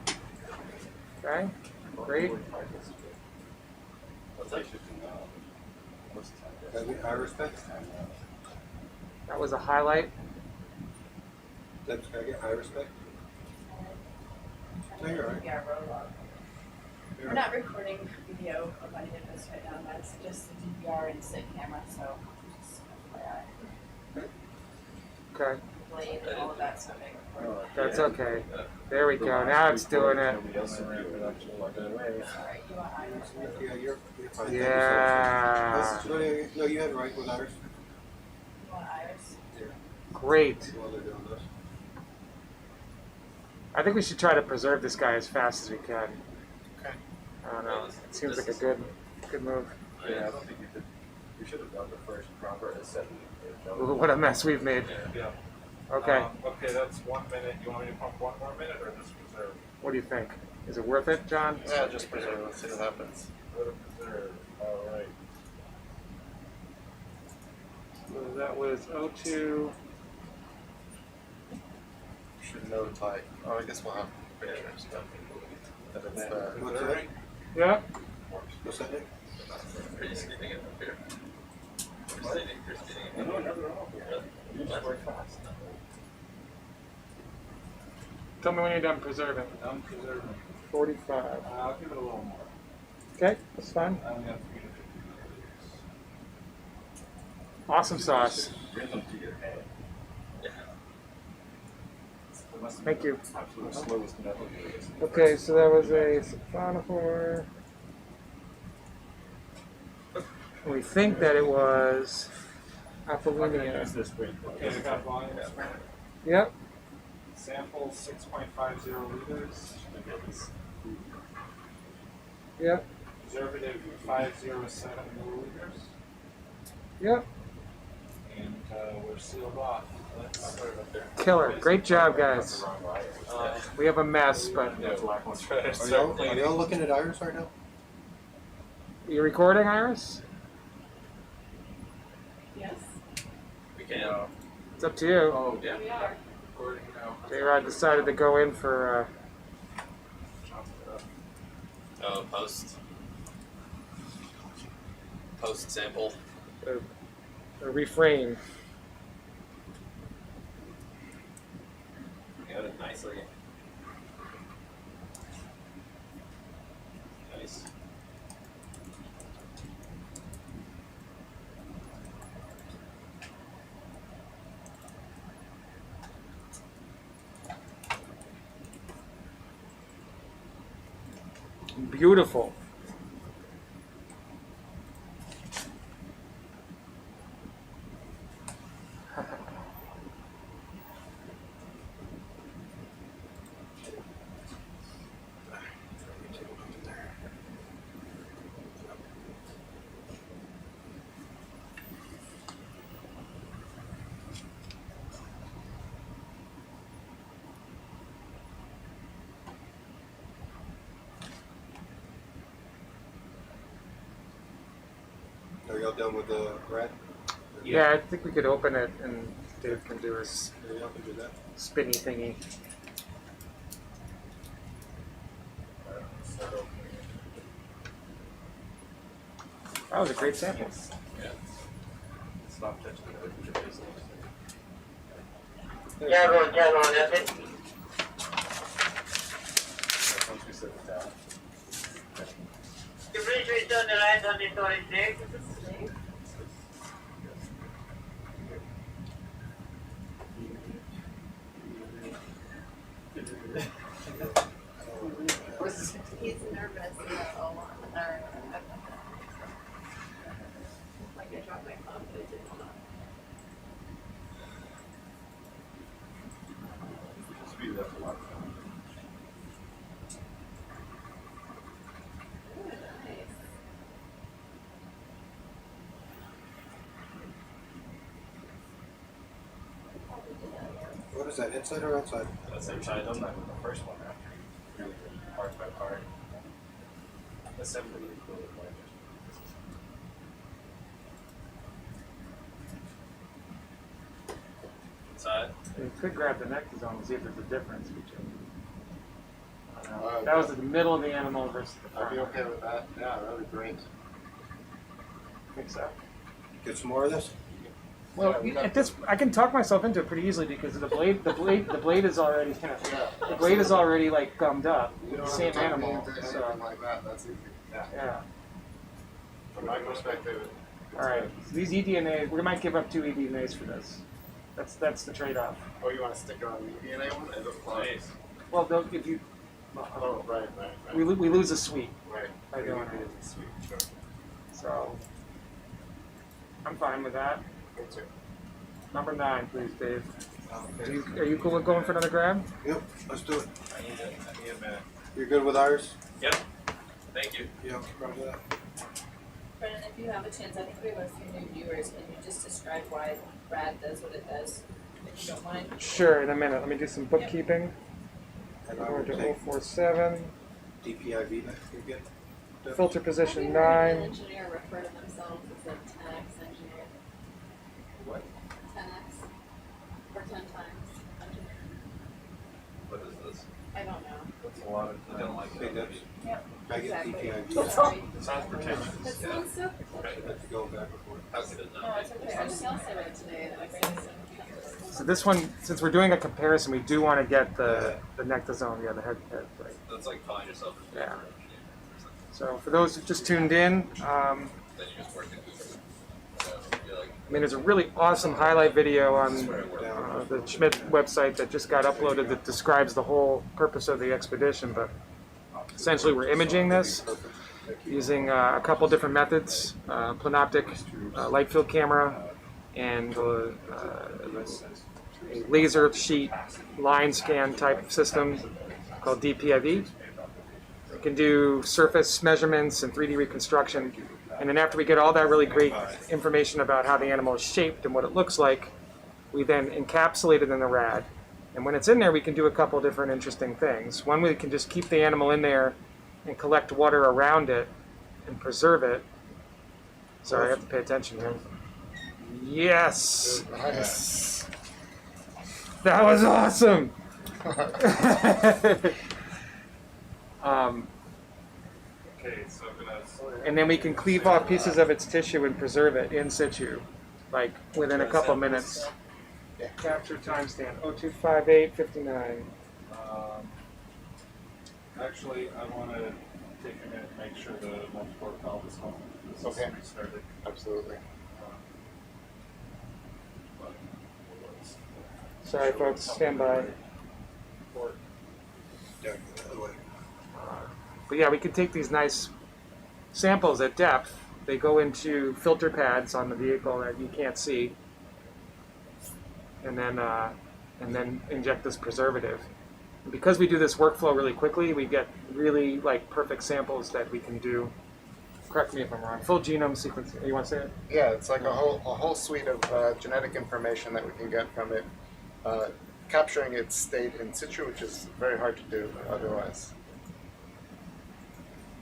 [SPEAKER 1] Okay, great.
[SPEAKER 15] What's that?
[SPEAKER 6] Can I get iris back?
[SPEAKER 1] That was a highlight.
[SPEAKER 6] Can I get iris back? No, you're all right.
[SPEAKER 3] DVR roll log. We're not recording video of any of this right now, that's just the DVR and sit camera, so just FYI.
[SPEAKER 1] Okay,
[SPEAKER 3] Blade and all of that stuff.
[SPEAKER 1] that's okay. There we go. Now it's doing it.
[SPEAKER 3] Sorry, you want Iris?
[SPEAKER 6] Yeah, you're fine.
[SPEAKER 1] Yeah.
[SPEAKER 6] Thank you so much. No, you had it right with iris.
[SPEAKER 3] You want Iris?
[SPEAKER 1] Great.
[SPEAKER 6] While they're doing this.
[SPEAKER 1] I think we should try to preserve this guy as fast as we can.
[SPEAKER 6] Okay.
[SPEAKER 1] I don't know. It seems like a good move.
[SPEAKER 11] Yeah, I don't think you did. You should have done the first proper ascent.
[SPEAKER 1] What a mess we've made.
[SPEAKER 9] Yeah.
[SPEAKER 1] Okay.
[SPEAKER 9] Okay, that's 1 minute. You want me to pump 1 more minute or just reserve?
[SPEAKER 1] What do you think? Is it worth it, John?
[SPEAKER 8] Yeah, just preserve. Let's see what happens.
[SPEAKER 9] Let it preserve. All right.
[SPEAKER 1] So that was O2.
[SPEAKER 8] Should notify. Oh, I guess we'll have pictures. That it's
[SPEAKER 6] What's that?
[SPEAKER 1] Yeah.
[SPEAKER 6] What's that, Nick?
[SPEAKER 15] Are you sleeping in up here? You're sleeping in
[SPEAKER 11] No, never off. You just work fast.
[SPEAKER 1] Tell me when you're done preserving.
[SPEAKER 9] I'm preserving.
[SPEAKER 1] 45.
[SPEAKER 9] I'll give it a little more.
[SPEAKER 1] Okay, that's fine.
[SPEAKER 9] I only have 3
[SPEAKER 1] Awesome sauce.
[SPEAKER 11] Rhythm to your head.
[SPEAKER 1] Thank you.
[SPEAKER 11] Absolute slowest metal.
[SPEAKER 1] Okay, so that was a fauna. We think that it was Apollonia.
[SPEAKER 11] This week.
[SPEAKER 9] Okay, we got volume.
[SPEAKER 1] Yep.
[SPEAKER 9] Sample 6.50 liters.
[SPEAKER 1] Yep.
[SPEAKER 9] Preservative 507 milliliters.
[SPEAKER 1] Yep.
[SPEAKER 9] And we're sealed off. Let's put it up there.
[SPEAKER 1] Killer. Great job, guys. We have a mess, but
[SPEAKER 6] Are y'all looking at iris right now?
[SPEAKER 1] you recording, Iris?
[SPEAKER 3] Yes,
[SPEAKER 15] We can.
[SPEAKER 1] It's up to you.
[SPEAKER 9] Oh,
[SPEAKER 15] Yeah.
[SPEAKER 3] we are.
[SPEAKER 9] recording now.
[SPEAKER 1] J-Rod decided to go in for
[SPEAKER 15] Oh, post sample.
[SPEAKER 1] a reframe.
[SPEAKER 15] Got it nicely. Nice.
[SPEAKER 1] Beautiful.
[SPEAKER 6] Are y'all done with the rat?
[SPEAKER 1] Yeah, I think we could open it and Dave can do his
[SPEAKER 6] Yeah, y'all can do that.
[SPEAKER 1] spinny thingy. That was a great sample.
[SPEAKER 15] Yeah.
[SPEAKER 11] Stop touching the business. Once we set it down.
[SPEAKER 16] Please return the light on the storage deck.
[SPEAKER 12] He's nervous. Like I dropped my phone, but it didn't come.
[SPEAKER 11] Speed it up a lot.
[SPEAKER 6] What is that, inside or outside?
[SPEAKER 15] That's inside. Done that with the first one after you part by part. Assembly included. Inside.
[SPEAKER 1] You could grab the neck zone and see if there's a difference between. That was the middle of the animal versus the front.
[SPEAKER 6] I'd be okay with that. Yeah, that'd be great.
[SPEAKER 1] Think so.
[SPEAKER 6] Get some more of this?
[SPEAKER 1] Well, at this, I can talk myself into it pretty easily because the blade is already the blade is already like gummed up.
[SPEAKER 8] You don't
[SPEAKER 1] Same
[SPEAKER 8] have to talk me
[SPEAKER 1] animal.
[SPEAKER 8] into
[SPEAKER 1] So
[SPEAKER 8] anything like that. That's easy.
[SPEAKER 1] yeah.
[SPEAKER 6] From my perspective,
[SPEAKER 1] All right. So these eDNA, we might give up 2 eDNAs for this. That's the trade-off.
[SPEAKER 8] Oh, you want to stick on the DNA one? It looks nice.
[SPEAKER 1] Well, if you
[SPEAKER 8] Oh, right.
[SPEAKER 1] we lose a suite
[SPEAKER 8] Right.
[SPEAKER 1] by doing it.
[SPEAKER 8] Sweet, sure.
[SPEAKER 1] So I'm fine with that.
[SPEAKER 8] Me too.
[SPEAKER 1] Number 9, please, Dave. Are you cool with going for another grab?
[SPEAKER 6] Yep, let's do it.
[SPEAKER 15] I need a minute.
[SPEAKER 6] You're good with ours?
[SPEAKER 15] Yep. Thank you.
[SPEAKER 6] Yeah, roger that.
[SPEAKER 3] Brennan, if you have a chance, I think we have a few new viewers. Can you just describe why Brad does what it does, if you don't mind?
[SPEAKER 1] Sure, in a minute. Let me do some bookkeeping.
[SPEAKER 6] And I
[SPEAKER 1] We're
[SPEAKER 6] will
[SPEAKER 1] to
[SPEAKER 6] take
[SPEAKER 1] 047.
[SPEAKER 6] DPIV, you get
[SPEAKER 1] Filter position
[SPEAKER 12] Have you ever had an
[SPEAKER 1] 9.
[SPEAKER 12] engineer refer to themselves as a 10x engineer?
[SPEAKER 15] What?
[SPEAKER 12] 10x? Or 10 times engineer?
[SPEAKER 15] What is this?
[SPEAKER 12] I don't know.
[SPEAKER 15] That's a lot of time. I don't like
[SPEAKER 6] Hey,
[SPEAKER 15] it.
[SPEAKER 6] Debs.
[SPEAKER 12] Yep.
[SPEAKER 6] I get
[SPEAKER 12] Exactly.
[SPEAKER 6] DPIV.
[SPEAKER 12] Sorry.
[SPEAKER 15] Sounds pretentious.
[SPEAKER 12] That sounds so pretentious.
[SPEAKER 6] I have to go back and forth.
[SPEAKER 15] How could it
[SPEAKER 12] No,
[SPEAKER 15] not?
[SPEAKER 12] it's okay. Something else I read today that I really
[SPEAKER 1] So this one, since we're doing a comparison, we do want to get the nectazone, the head, right?
[SPEAKER 15] That's like calling yourself a
[SPEAKER 1] Yeah.
[SPEAKER 15] engineer or something.
[SPEAKER 1] So for those who just tuned in,
[SPEAKER 15] Then you just work at Google. So you're like,
[SPEAKER 1] I mean, there's a really awesome highlight video on the Schmidt website that just got uploaded that describes the whole purpose of the expedition. But essentially, we're imaging this using a couple different methods: planoptic light field camera and a laser sheet line scan type system called DPIV. We can do surface measurements and 3D reconstruction. And then after we get all that really great information about how the animal is shaped and what it looks like, we then encapsulate it in the rad. And when it's in there, we can do a couple different interesting things. One, we can just keep the animal in there and collect water around it and preserve it. Sorry, I have to pay attention here. Yes!
[SPEAKER 8] Nice.
[SPEAKER 1] That was awesome!
[SPEAKER 9] Okay, so I'm gonna.
[SPEAKER 1] And then we can cleave off pieces of its tissue and preserve it in situ, like within a couple minutes. Capture timestamp 025859.
[SPEAKER 9] Actually, I want to take a minute and make sure the multi-port valve is home. This is
[SPEAKER 8] Okay.
[SPEAKER 9] restarted.
[SPEAKER 8] Absolutely.
[SPEAKER 1] Sorry, folks, stand by.
[SPEAKER 6] Yeah, the other way.
[SPEAKER 1] But yeah, we can take these nice samples at depth. They go into filter pads on the vehicle that you can't see, and then inject this preservative. And because we do this workflow really quickly, we get really like perfect samples that we can do. Correct me if I'm wrong. Full genome sequencing. You want to say it?
[SPEAKER 8] Yeah, it's like a whole suite of genetic information that we can get from it, capturing its state in situ, which is very hard to do otherwise.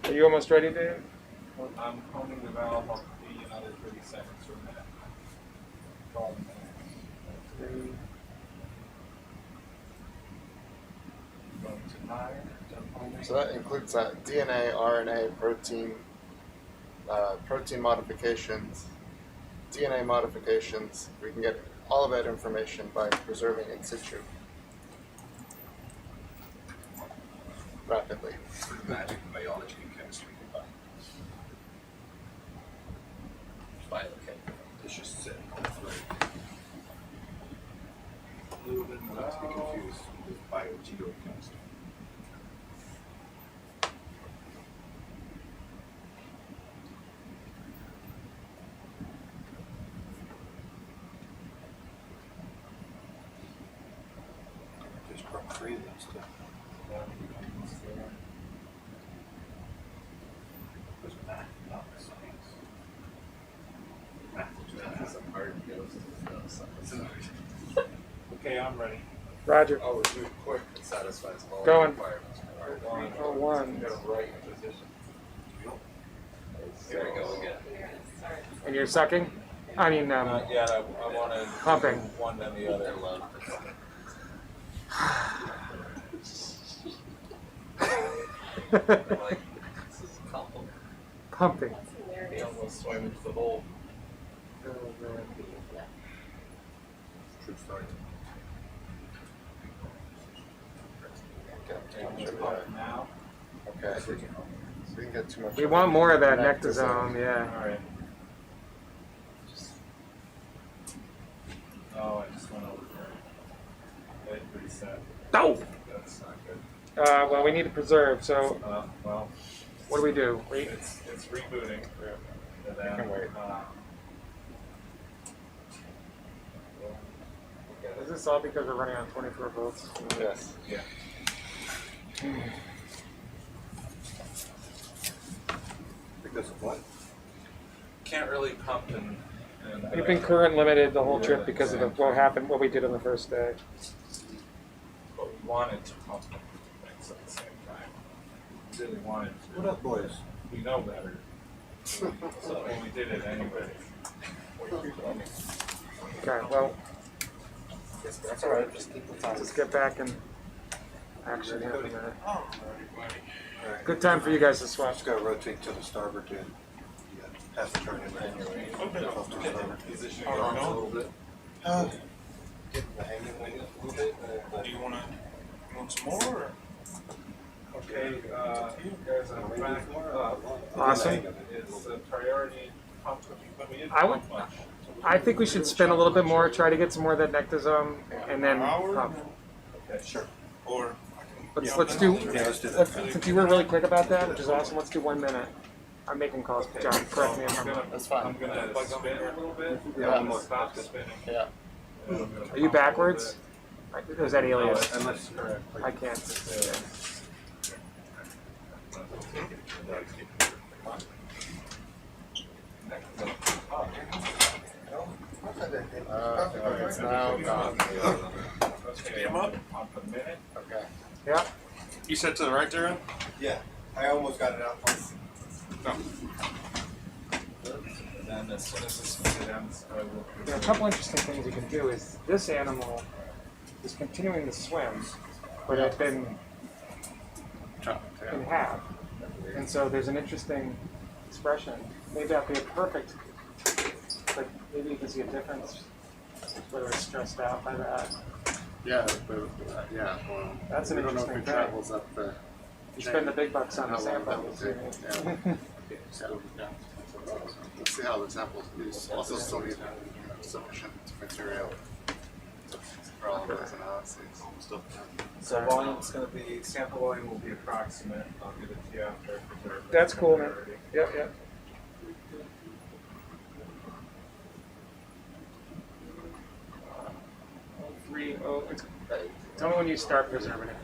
[SPEAKER 1] Are you almost ready, Dave?
[SPEAKER 9] I'm honing the valve. I'll be another 30 seconds from that. Going to 9. Done homing.
[SPEAKER 8] So that includes DNA, RNA, protein, protein modifications, DNA modifications. We can get all of that information by preserving in situ rapidly.
[SPEAKER 15] magic, biology, and chemistry combined. Biochemistry.
[SPEAKER 6] It's just sitting on the floor. A little bit not to be confused with biogeochemistry. Just broke free of that stuff. There's math, not science.
[SPEAKER 15] Math is a hard ghost.
[SPEAKER 9] Okay, I'm ready.
[SPEAKER 1] Roger.
[SPEAKER 15] Oh, we're moving quick. It satisfies all
[SPEAKER 1] Going.
[SPEAKER 15] the requirements.
[SPEAKER 9] Going.
[SPEAKER 1] 301.
[SPEAKER 9] Got it right in position.
[SPEAKER 15] Here we go again.
[SPEAKER 1] And you're sucking? I mean,
[SPEAKER 9] Not yet. I want to
[SPEAKER 1] pumping.
[SPEAKER 9] one then the other. Like, this is a compliment.
[SPEAKER 1] Pumping.
[SPEAKER 12] That's
[SPEAKER 9] He
[SPEAKER 12] hilarious.
[SPEAKER 9] almost swam into the hole.
[SPEAKER 6] True story.
[SPEAKER 9] Now.
[SPEAKER 8] Okay. So we didn't get too much.
[SPEAKER 1] We want more of that nectosome, yeah.
[SPEAKER 9] Alright. Oh, I just went over there. It reset.
[SPEAKER 1] No!
[SPEAKER 9] That's not good.
[SPEAKER 1] Well, we need to preserve, so
[SPEAKER 9] Well,
[SPEAKER 1] what do we do? Wait.
[SPEAKER 9] it's rebooting. And then,
[SPEAKER 8] can wait.
[SPEAKER 1] Is this all because we're running on 24 volts?
[SPEAKER 8] Yes.
[SPEAKER 9] Yeah.
[SPEAKER 6] Because of what?
[SPEAKER 9] Can't really pump and
[SPEAKER 1] We've been current limited the whole trip because of what happened, what we did on the first day.
[SPEAKER 9] but we wanted to pump things at the same time. We really wanted to.
[SPEAKER 6] What up, boys?
[SPEAKER 9] We know better. So we did it anyway.
[SPEAKER 1] Okay, well,
[SPEAKER 8] That's alright. Just keep the time.
[SPEAKER 1] let's get back in action here for a minute.
[SPEAKER 6] Alright.
[SPEAKER 1] Good time for you guys to swap.
[SPEAKER 6] Just gotta rotate to the starboard end. Yeah, have to turn in manually. Off to starboard.
[SPEAKER 9] Position your arms a little bit.
[SPEAKER 6] Getting the hang of it a little bit.
[SPEAKER 2] Do you want some more? Or?
[SPEAKER 9] Okay, you guys are back up.
[SPEAKER 1] Awesome.
[SPEAKER 9] Is the priority pump, but we didn't
[SPEAKER 1] I would-
[SPEAKER 9] pump much.
[SPEAKER 1] I think we should spend a little bit more, try to get some more of that nectosome, and then pump.
[SPEAKER 9] Okay, sure.
[SPEAKER 2] Or
[SPEAKER 1] Let's do.
[SPEAKER 6] Yeah, let's do that.
[SPEAKER 1] Since you were really quick about that, which is awesome, let's do 1 minute. I'm making calls. John, correct me if I'm wrong.
[SPEAKER 8] That's fine.
[SPEAKER 9] I'm gonna spin a little bit.
[SPEAKER 6] Yeah,
[SPEAKER 9] I'm gonna stop spinning.
[SPEAKER 8] Yeah.
[SPEAKER 9] And I'm gonna
[SPEAKER 1] Are you
[SPEAKER 9] pump a
[SPEAKER 1] backwards? Or is that
[SPEAKER 9] little
[SPEAKER 1] alias?
[SPEAKER 9] bit. Unless correct.
[SPEAKER 1] I can't.
[SPEAKER 8] It's now gone.
[SPEAKER 9] Okay, I'm up. Pump a minute.
[SPEAKER 8] Okay.
[SPEAKER 1] Yeah.
[SPEAKER 2] you said to the right there?
[SPEAKER 6] Yeah, I almost got it out.
[SPEAKER 9] And then as soon as this goes down, I will.
[SPEAKER 1] There are a couple interesting things you can do. Is this animal is continuing to swim, but it's been in half, and so there's an interesting expression. Maybe that'd be a perfect, but maybe you can see a difference whether it's stressed out by that.
[SPEAKER 8] Yeah, but yeah. Well,
[SPEAKER 1] That's an
[SPEAKER 8] we don't know if
[SPEAKER 1] interesting
[SPEAKER 8] it
[SPEAKER 1] thing.
[SPEAKER 8] travels up the.
[SPEAKER 1] You spend the big bucks on the
[SPEAKER 8] How long
[SPEAKER 1] sample.
[SPEAKER 8] that will take. Yeah. So, yeah. Let's see how the samples. We also still need sufficient material for all of those analyses.
[SPEAKER 9] So volume's going to be, sample volume will be approximate. I'll give it to you after.
[SPEAKER 1] That's cool, man. Yep, yep. Tell me when you start preserving it.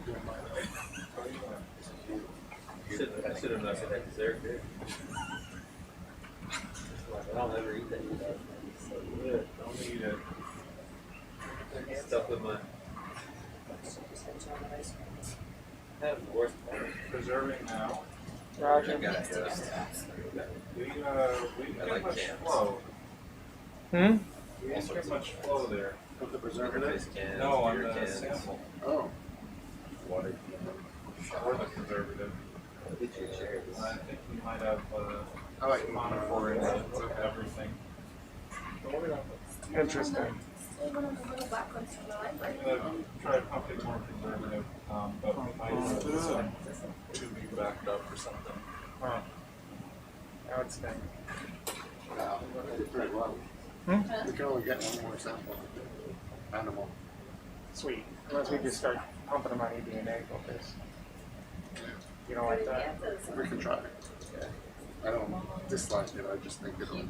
[SPEAKER 4] I should have not said that dessert, dude. I'll never eat that. It's so good.
[SPEAKER 9] Don't eat it.
[SPEAKER 4] Stuff with my. That was the worst part.
[SPEAKER 9] Preserving now.
[SPEAKER 1] Roger.
[SPEAKER 9] We didn't get much flow.
[SPEAKER 1] Hmm?
[SPEAKER 9] We didn't get much flow there.
[SPEAKER 8] Of the preservative?
[SPEAKER 9] No, on the sample.
[SPEAKER 8] Oh.
[SPEAKER 9] Water. Or the preservative. I think we might have
[SPEAKER 8] I like
[SPEAKER 9] monophore in everything.
[SPEAKER 1] Interesting.
[SPEAKER 9] I'm gonna try pumping more preservative, but we might to be backed up or something.
[SPEAKER 1] Wow. That would stink.
[SPEAKER 8] Wow. Did pretty well.
[SPEAKER 1] Hmm?
[SPEAKER 8] We can only get one more sample. Animal.
[SPEAKER 1] Sweet. Unless we just start pumping them on eDNA filters. You don't like that?
[SPEAKER 8] We can try. I don't dislike it. I just think it'll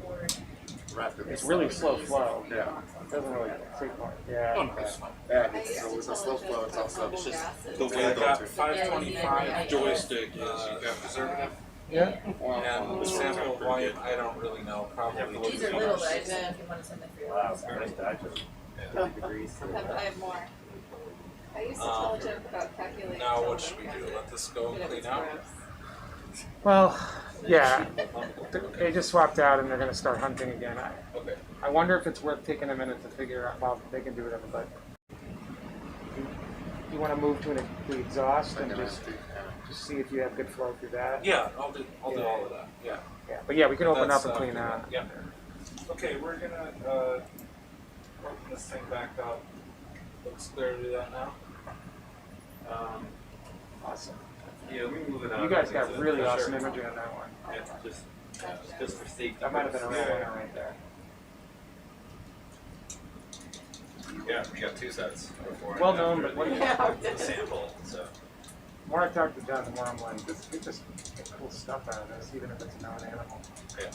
[SPEAKER 8] rapidly.
[SPEAKER 1] It's really slow flow.
[SPEAKER 8] Yeah.
[SPEAKER 1] It doesn't really take long. Yeah.
[SPEAKER 8] Oh, no, it's fine. Yeah, so with the slow flow, it's also
[SPEAKER 2] It's just
[SPEAKER 9] The
[SPEAKER 2] the
[SPEAKER 9] way
[SPEAKER 2] way
[SPEAKER 9] I got
[SPEAKER 2] the
[SPEAKER 9] 525
[SPEAKER 2] joystick is you got preservative.
[SPEAKER 1] Yeah.
[SPEAKER 9] and the sample volume, I don't really know. Probably.
[SPEAKER 3] These are little, but I did if you want to send them for your house.
[SPEAKER 12] I have more. I used to tell Jim about calculating.
[SPEAKER 9] Now what should we do? Let this go and clean out?
[SPEAKER 1] Well, yeah. They just swapped out and they're going to start hunting again.
[SPEAKER 9] Okay.
[SPEAKER 1] I wonder if it's worth taking a minute to figure out. Well, they can do whatever, but you want to move to the exhaust and just Just see if you have good flow through that.
[SPEAKER 9] Yeah, I'll do all of that. Yeah.
[SPEAKER 1] Yeah, but yeah, we can open
[SPEAKER 9] That's,
[SPEAKER 1] up and clean that.
[SPEAKER 9] Yeah. Okay, we're gonna open this thing back up. Looks clear to do that now.
[SPEAKER 1] Awesome.
[SPEAKER 11] Yeah, we can move it on.
[SPEAKER 1] You guys got
[SPEAKER 11] It's a-
[SPEAKER 1] really
[SPEAKER 11] sure.
[SPEAKER 1] awesome imagery on that one.
[SPEAKER 11] Yeah, just for safety.
[SPEAKER 1] That might have been a
[SPEAKER 11] purposes.
[SPEAKER 1] red one right there.
[SPEAKER 15] Yeah, we got 2 sets before.
[SPEAKER 1] Well
[SPEAKER 15] and
[SPEAKER 1] known,
[SPEAKER 15] after
[SPEAKER 1] but what do you
[SPEAKER 15] the sample, so.
[SPEAKER 1] The more I talk to John, the more I'm like, this we just get cool stuff out of this, even if it's not an animal.
[SPEAKER 15] Yeah.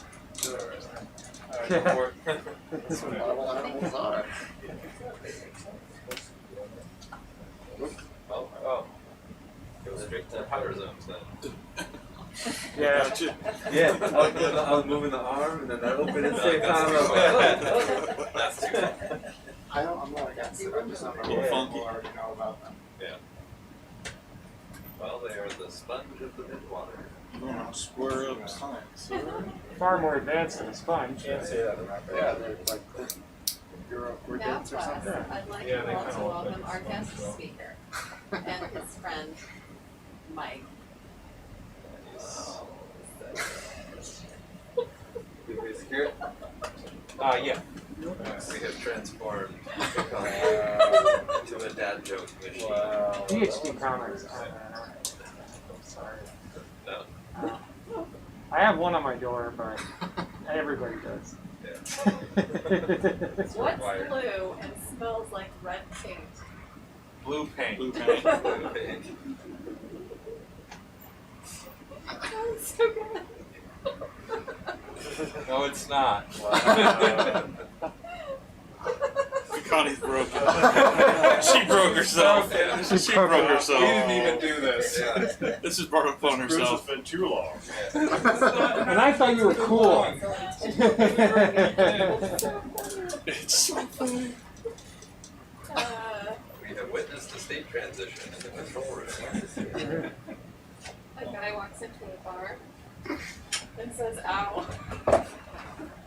[SPEAKER 1] This one.
[SPEAKER 8] Animals are.
[SPEAKER 15] Oh. Go straight to power zones then.
[SPEAKER 1] Yeah.
[SPEAKER 11] Yeah, I was moving the arm and then I opened and say
[SPEAKER 15] That's
[SPEAKER 11] power
[SPEAKER 15] too
[SPEAKER 11] up.
[SPEAKER 15] far. That's too far.
[SPEAKER 8] I'm not against it. I just don't know
[SPEAKER 2] Little
[SPEAKER 8] what
[SPEAKER 2] funky.
[SPEAKER 8] people already know about them.
[SPEAKER 15] Yeah. Well, they are the sponge of the midwater.
[SPEAKER 2] You want to square up science.
[SPEAKER 1] Far more advanced than a sponge.
[SPEAKER 8] Can't say that about that. Yeah, they're like
[SPEAKER 12] Now,
[SPEAKER 8] Europeans or
[SPEAKER 12] plus,
[SPEAKER 8] something.
[SPEAKER 12] I'd like
[SPEAKER 9] Yeah,
[SPEAKER 12] you
[SPEAKER 9] they
[SPEAKER 12] all
[SPEAKER 9] kinda
[SPEAKER 12] to
[SPEAKER 9] look
[SPEAKER 12] welcome
[SPEAKER 9] like
[SPEAKER 12] our
[SPEAKER 9] this
[SPEAKER 12] guest
[SPEAKER 9] as well.
[SPEAKER 12] speaker and his friend, Mike.
[SPEAKER 11] Here.
[SPEAKER 9] Yeah.
[SPEAKER 15] We have transformed to a dad joke machine.
[SPEAKER 1] PhD comics. Oh, man, I'm sorry.
[SPEAKER 15] No.
[SPEAKER 1] I have one on my door, but everybody does.
[SPEAKER 12] What's blue and smells like red paint?
[SPEAKER 9] Blue paint.
[SPEAKER 2] Blue paint.
[SPEAKER 15] Blue paint.
[SPEAKER 12] Oh, it's so good.
[SPEAKER 9] No, it's not.
[SPEAKER 2] Connie's broken. She broke herself. She broke herself.
[SPEAKER 9] We didn't even do this.
[SPEAKER 15] Yeah.
[SPEAKER 2] This is brought up on
[SPEAKER 7] Cruise has
[SPEAKER 2] herself.
[SPEAKER 7] been too long.
[SPEAKER 1] And I thought you were cool.
[SPEAKER 2] It's so funny.
[SPEAKER 15] We have witnessed a state transition in the control room.
[SPEAKER 12] A guy walks into a bar and says, "Ow."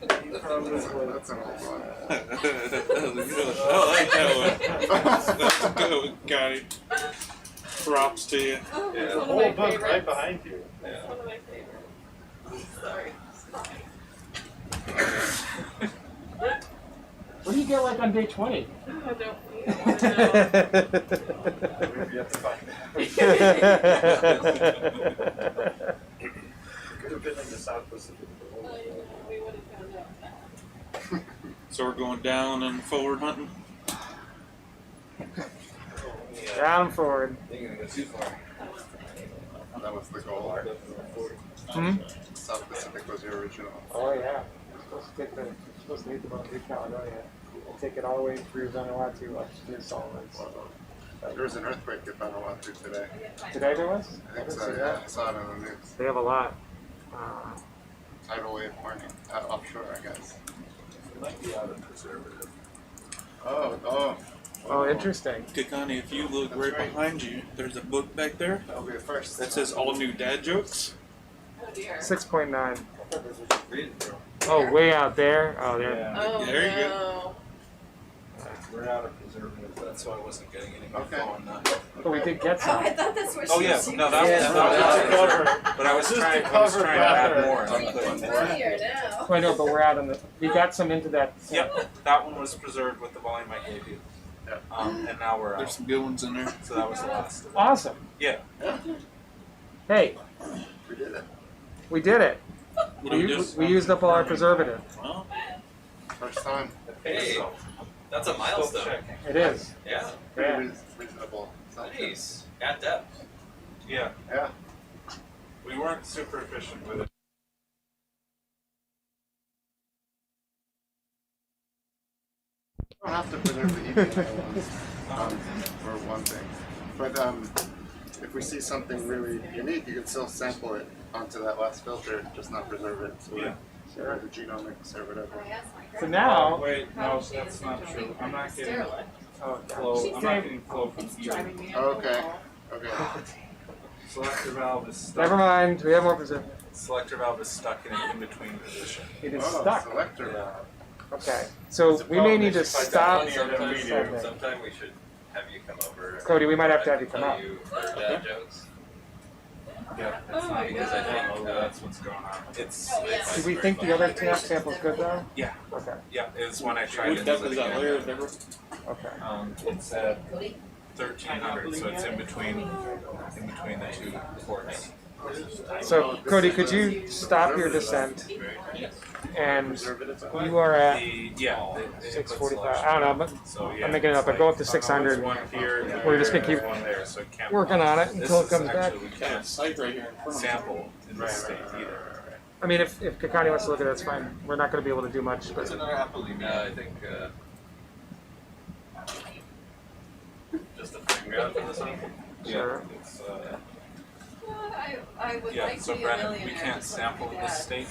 [SPEAKER 8] That's an old one.
[SPEAKER 2] I like that one. That's a good one, Connie. Props to you.
[SPEAKER 12] Oh,
[SPEAKER 15] Yeah.
[SPEAKER 12] it's
[SPEAKER 7] The
[SPEAKER 12] one of
[SPEAKER 7] whole
[SPEAKER 12] my
[SPEAKER 7] book
[SPEAKER 12] favorites.
[SPEAKER 7] right behind you.
[SPEAKER 12] It's one of my favorites. Sorry.
[SPEAKER 1] What do you get like on day 20?
[SPEAKER 12] I don't want to know.
[SPEAKER 7] We've yet to find Could have been in the South Pacific.
[SPEAKER 12] I know, we would have found out that.
[SPEAKER 2] So we're going down and forward hunting.
[SPEAKER 1] Down forward.
[SPEAKER 11] You're gonna go too far.
[SPEAKER 8] That was the goal.
[SPEAKER 1] Hmm?
[SPEAKER 8] South Pacific was your original.
[SPEAKER 1] Oh yeah. We're supposed to leave about New Caledonia. We'll take it all the way through Vanuatu up to Solomons.
[SPEAKER 8] There was an earthquake at Vanuatu today.
[SPEAKER 1] Today there was?
[SPEAKER 8] I think
[SPEAKER 1] didn't
[SPEAKER 8] so,
[SPEAKER 1] see
[SPEAKER 8] yeah.
[SPEAKER 1] that.
[SPEAKER 8] I saw it on the news.
[SPEAKER 1] They have a lot.
[SPEAKER 8] Tidal wave warning. Offshore, I guess.
[SPEAKER 9] Might be out of preservative.
[SPEAKER 1] Oh, interesting.
[SPEAKER 2] Okay, Connie, if you look right behind you, there's a book back there
[SPEAKER 8] That'll be the first.
[SPEAKER 2] that says all new dad jokes.
[SPEAKER 12] Oh dear.
[SPEAKER 1] 6.9.
[SPEAKER 11] Read it, bro.
[SPEAKER 1] Oh, way out there. Oh, there.
[SPEAKER 9] Yeah.
[SPEAKER 12] Oh
[SPEAKER 2] There you go.
[SPEAKER 12] no.
[SPEAKER 9] We're out of preservative. That's why I wasn't getting any more
[SPEAKER 8] Okay.
[SPEAKER 9] flow on that.
[SPEAKER 1] But we did get
[SPEAKER 12] Oh,
[SPEAKER 1] some.
[SPEAKER 12] I thought that's what
[SPEAKER 9] Oh
[SPEAKER 12] she
[SPEAKER 9] yeah,
[SPEAKER 12] was
[SPEAKER 9] no, that
[SPEAKER 11] Yeah,
[SPEAKER 9] was
[SPEAKER 11] no,
[SPEAKER 9] that was
[SPEAKER 7] cover.
[SPEAKER 9] But I was
[SPEAKER 7] This is
[SPEAKER 9] trying
[SPEAKER 7] the
[SPEAKER 9] to
[SPEAKER 7] cover
[SPEAKER 9] add
[SPEAKER 7] cover.
[SPEAKER 9] more.
[SPEAKER 12] It's prettier now.
[SPEAKER 1] Oh, I know, but we're out on the. We got some into that.
[SPEAKER 9] Yep, that one was preserved with the volume I gave you.
[SPEAKER 8] Yep.
[SPEAKER 9] And now we're
[SPEAKER 2] There's
[SPEAKER 9] out.
[SPEAKER 2] some good ones in there.
[SPEAKER 9] So that was the last.
[SPEAKER 1] Awesome.
[SPEAKER 9] Yeah.
[SPEAKER 1] Hey,
[SPEAKER 8] We did it.
[SPEAKER 1] we did it.
[SPEAKER 2] What do we do?
[SPEAKER 1] We used up all our preservative.
[SPEAKER 2] Well,
[SPEAKER 8] First time.
[SPEAKER 15] Hey, that's a milestone.
[SPEAKER 1] It is.
[SPEAKER 15] Yeah.
[SPEAKER 8] Pretty reasonable.
[SPEAKER 15] Nice. At depth.
[SPEAKER 9] Yeah.
[SPEAKER 8] Yeah.
[SPEAKER 9] We weren't super efficient with it.
[SPEAKER 8] You don't have to preserve the EPA ones, for one thing. But if we see something really unique, you can still sample it onto that last filter, just not preserve it. So
[SPEAKER 9] Yeah.
[SPEAKER 8] or the genomics or whatever.
[SPEAKER 12] I asked my
[SPEAKER 1] So
[SPEAKER 12] girlfriend
[SPEAKER 1] now.
[SPEAKER 9] Wait,
[SPEAKER 12] how
[SPEAKER 9] no,
[SPEAKER 12] she
[SPEAKER 9] that's
[SPEAKER 12] is
[SPEAKER 9] not
[SPEAKER 12] enjoying
[SPEAKER 9] true. I'm not getting
[SPEAKER 12] derelict.
[SPEAKER 1] Oh,
[SPEAKER 9] flow.
[SPEAKER 12] She
[SPEAKER 9] I'm
[SPEAKER 12] said
[SPEAKER 9] not getting flow from
[SPEAKER 12] It's
[SPEAKER 9] either.
[SPEAKER 12] driving me up
[SPEAKER 8] Okay.
[SPEAKER 12] the wall.
[SPEAKER 8] Okay.
[SPEAKER 9] Selector valve is stuck.
[SPEAKER 1] Never mind. We have more preservative.
[SPEAKER 9] Selector valve is stuck in an in-between position.
[SPEAKER 1] It is
[SPEAKER 8] Oh,
[SPEAKER 1] stuck.
[SPEAKER 8] selector valve.
[SPEAKER 1] Okay. So
[SPEAKER 7] The
[SPEAKER 1] we may
[SPEAKER 7] problem
[SPEAKER 1] need to
[SPEAKER 7] is you find
[SPEAKER 1] stop.
[SPEAKER 7] out funnier than we do.
[SPEAKER 1] sending.
[SPEAKER 15] Sometime we should have you come over.
[SPEAKER 1] Cody, we might have to have you come
[SPEAKER 15] tell
[SPEAKER 1] up.
[SPEAKER 15] you our dad jokes.
[SPEAKER 9] Yeah,
[SPEAKER 3] Oh
[SPEAKER 9] it's
[SPEAKER 3] my
[SPEAKER 9] not because I
[SPEAKER 3] God.
[SPEAKER 9] think that's what's going on. It's.
[SPEAKER 3] Oh, yeah.
[SPEAKER 1] Do we think the other sample's good though?
[SPEAKER 9] Yeah.
[SPEAKER 1] Okay.
[SPEAKER 9] Yeah, it's when I tried
[SPEAKER 2] What
[SPEAKER 9] it.
[SPEAKER 2] depth is that layer of never?
[SPEAKER 1] Okay.
[SPEAKER 9] It's at 1300, so it's in between the two ports.
[SPEAKER 1] So Cody, could you stop your descent? And you are at
[SPEAKER 9] the
[SPEAKER 1] 645. I don't know, but
[SPEAKER 9] So, yeah,
[SPEAKER 1] I'm making it up.
[SPEAKER 9] it's
[SPEAKER 1] I go up to
[SPEAKER 9] like,
[SPEAKER 1] 600.
[SPEAKER 9] one here,
[SPEAKER 1] We're just gonna
[SPEAKER 9] there's
[SPEAKER 1] keep
[SPEAKER 9] one there, so it can't
[SPEAKER 1] working on it until it comes back.
[SPEAKER 9] We can't
[SPEAKER 2] Site right here in front of me.
[SPEAKER 9] sample in this state either.
[SPEAKER 1] I mean, if Kakani wants to look at it, that's fine. We're not going to be able to do much. But
[SPEAKER 15] No, I think just a frame grab for this one.
[SPEAKER 1] sure.
[SPEAKER 9] It's,
[SPEAKER 12] I would
[SPEAKER 9] yeah,
[SPEAKER 12] like
[SPEAKER 9] so
[SPEAKER 12] to be a
[SPEAKER 9] Brandon,
[SPEAKER 12] millionaire.
[SPEAKER 9] we can't
[SPEAKER 12] just like
[SPEAKER 9] sample
[SPEAKER 12] my
[SPEAKER 9] this
[SPEAKER 12] dad.
[SPEAKER 9] state.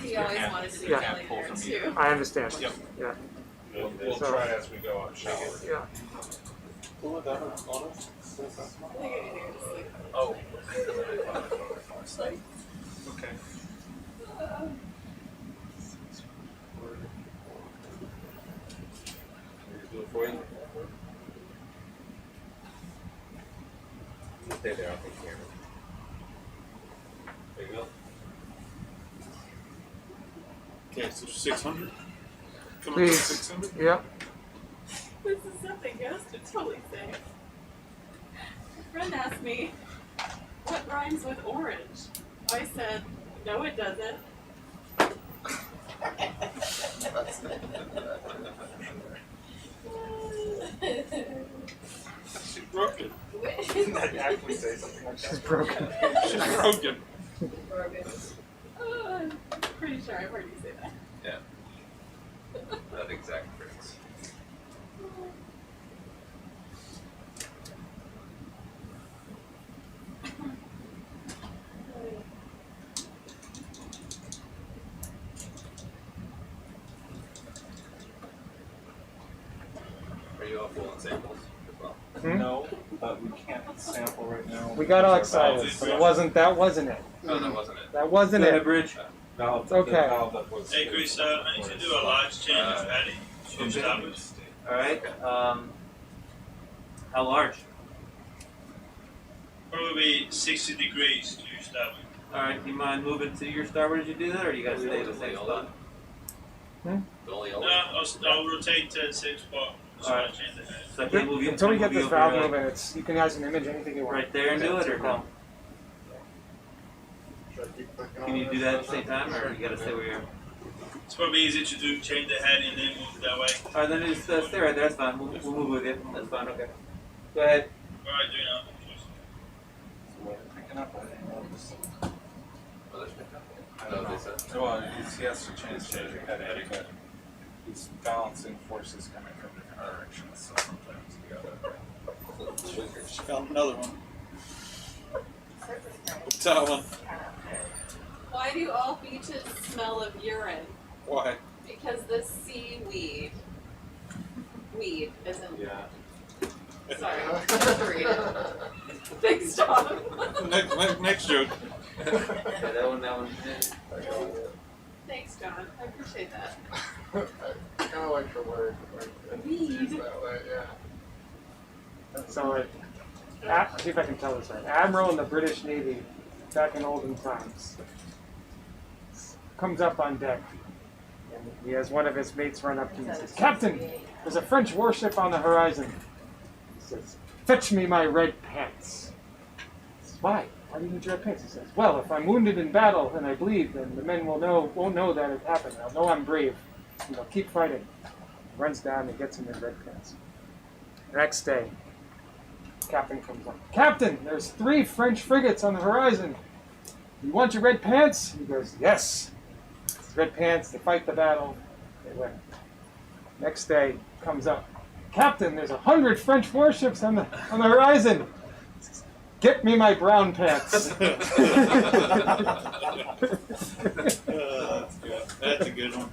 [SPEAKER 12] He always wanted to be
[SPEAKER 1] Yeah.
[SPEAKER 12] a
[SPEAKER 9] Can't pull
[SPEAKER 12] millionaire
[SPEAKER 9] from
[SPEAKER 12] too.
[SPEAKER 9] either.
[SPEAKER 1] I understand.
[SPEAKER 9] Yep.
[SPEAKER 1] Yeah.
[SPEAKER 9] We'll
[SPEAKER 1] So-
[SPEAKER 9] try as we go on.
[SPEAKER 1] Yeah.
[SPEAKER 2] Pull it down on us.
[SPEAKER 12] I think I need to go to sleep.
[SPEAKER 15] Oh.
[SPEAKER 9] Okay.
[SPEAKER 11] Do it for you. You stay there, I'll take care of it. There you go.
[SPEAKER 2] Okay, so 600. Come
[SPEAKER 1] Please.
[SPEAKER 2] up to 600.
[SPEAKER 1] Yeah.
[SPEAKER 12] This is something Ghost would totally say. A friend asked me, what rhymes with orange? I said, no it doesn't.
[SPEAKER 2] She's broken.
[SPEAKER 9] Didn't I actually say something like that?
[SPEAKER 1] She's broken.
[SPEAKER 2] She's broken.
[SPEAKER 12] I'm pretty sure I've heard you say that.
[SPEAKER 15] Yeah. That exact phrase. Are you all full on samples as well?
[SPEAKER 1] Hmm?
[SPEAKER 9] No, but we can't sample right now.
[SPEAKER 1] We got all
[SPEAKER 9] because our
[SPEAKER 1] excited,
[SPEAKER 9] valve
[SPEAKER 1] but
[SPEAKER 9] is-
[SPEAKER 1] that wasn't it.
[SPEAKER 15] No, that wasn't it.
[SPEAKER 1] That wasn't
[SPEAKER 7] Go ahead,
[SPEAKER 1] it.
[SPEAKER 7] Bridge.
[SPEAKER 9] Valve,
[SPEAKER 1] It's okay.
[SPEAKER 9] The valve that was
[SPEAKER 13] Hey Chris, I need to do a large change of heading to start with.
[SPEAKER 7] Alright, how large?
[SPEAKER 13] Probably 60 degrees to start with.
[SPEAKER 7] Alright, do you mind moving to your starboard as you do that, or you gotta stay the same spot?
[SPEAKER 15] The only
[SPEAKER 13] No, I'll rotate to the same spot. So I
[SPEAKER 7] Alright.
[SPEAKER 13] change the head.
[SPEAKER 7] So I can't move you.
[SPEAKER 1] Until we
[SPEAKER 7] can't
[SPEAKER 1] get
[SPEAKER 7] move
[SPEAKER 1] this
[SPEAKER 7] you over,
[SPEAKER 1] valve moving, it's you can guys can image anything you want.
[SPEAKER 7] right there and do it, or no? Can you do that at the same time, or you gotta stay where you are?
[SPEAKER 13] It's probably easy to do, change the head and then move that way.
[SPEAKER 7] Alright, then just stay right there, that's fine, we'll move with you, that's fine, okay. Go ahead.
[SPEAKER 13] Alright, do now.
[SPEAKER 9] picking up. I didn't know this.
[SPEAKER 15] Oh, there's been nothing.
[SPEAKER 9] I don't know. Well, he has to change the heading, but he's balancing forces coming from different directions, so sometimes you gotta.
[SPEAKER 2] She found another one. What's that one?
[SPEAKER 12] Why do all beaches smell of urine?
[SPEAKER 2] Why?
[SPEAKER 12] Because the seaweed. Weed isn't.
[SPEAKER 9] Yeah.
[SPEAKER 12] Sorry, I have to read it. Thanks, Tom.
[SPEAKER 2] Next joke.
[SPEAKER 7] Yeah, that one,
[SPEAKER 12] Thanks, John. I appreciate that.
[SPEAKER 6] I kind of like the word.
[SPEAKER 12] Weed.
[SPEAKER 6] That way, yeah.
[SPEAKER 1] So, see if I can tell this right. Admiral in the British Navy, back in olden times, comes up on deck, and he has one of his mates run up to him and says, "Captain, there's a French warship on the horizon." He says, "Fetch me my red pants." He says, "Why? Why do you need your red pants?" He says, "Well, if I'm wounded in battle and I bleed, then the men won't know that it happened. They'll know I'm brave, and they'll keep fighting." He runs down and gets him his red pants. The next day, Captain comes up. "Captain, there's 3 French frigates on the horizon. You want your red pants?" He goes, "Yes." His red pants, they fight the battle, they win. Next day, comes up. "Captain, there's 100 French warships on the horizon. Get me my brown pants."
[SPEAKER 2] That's good. That's a good one.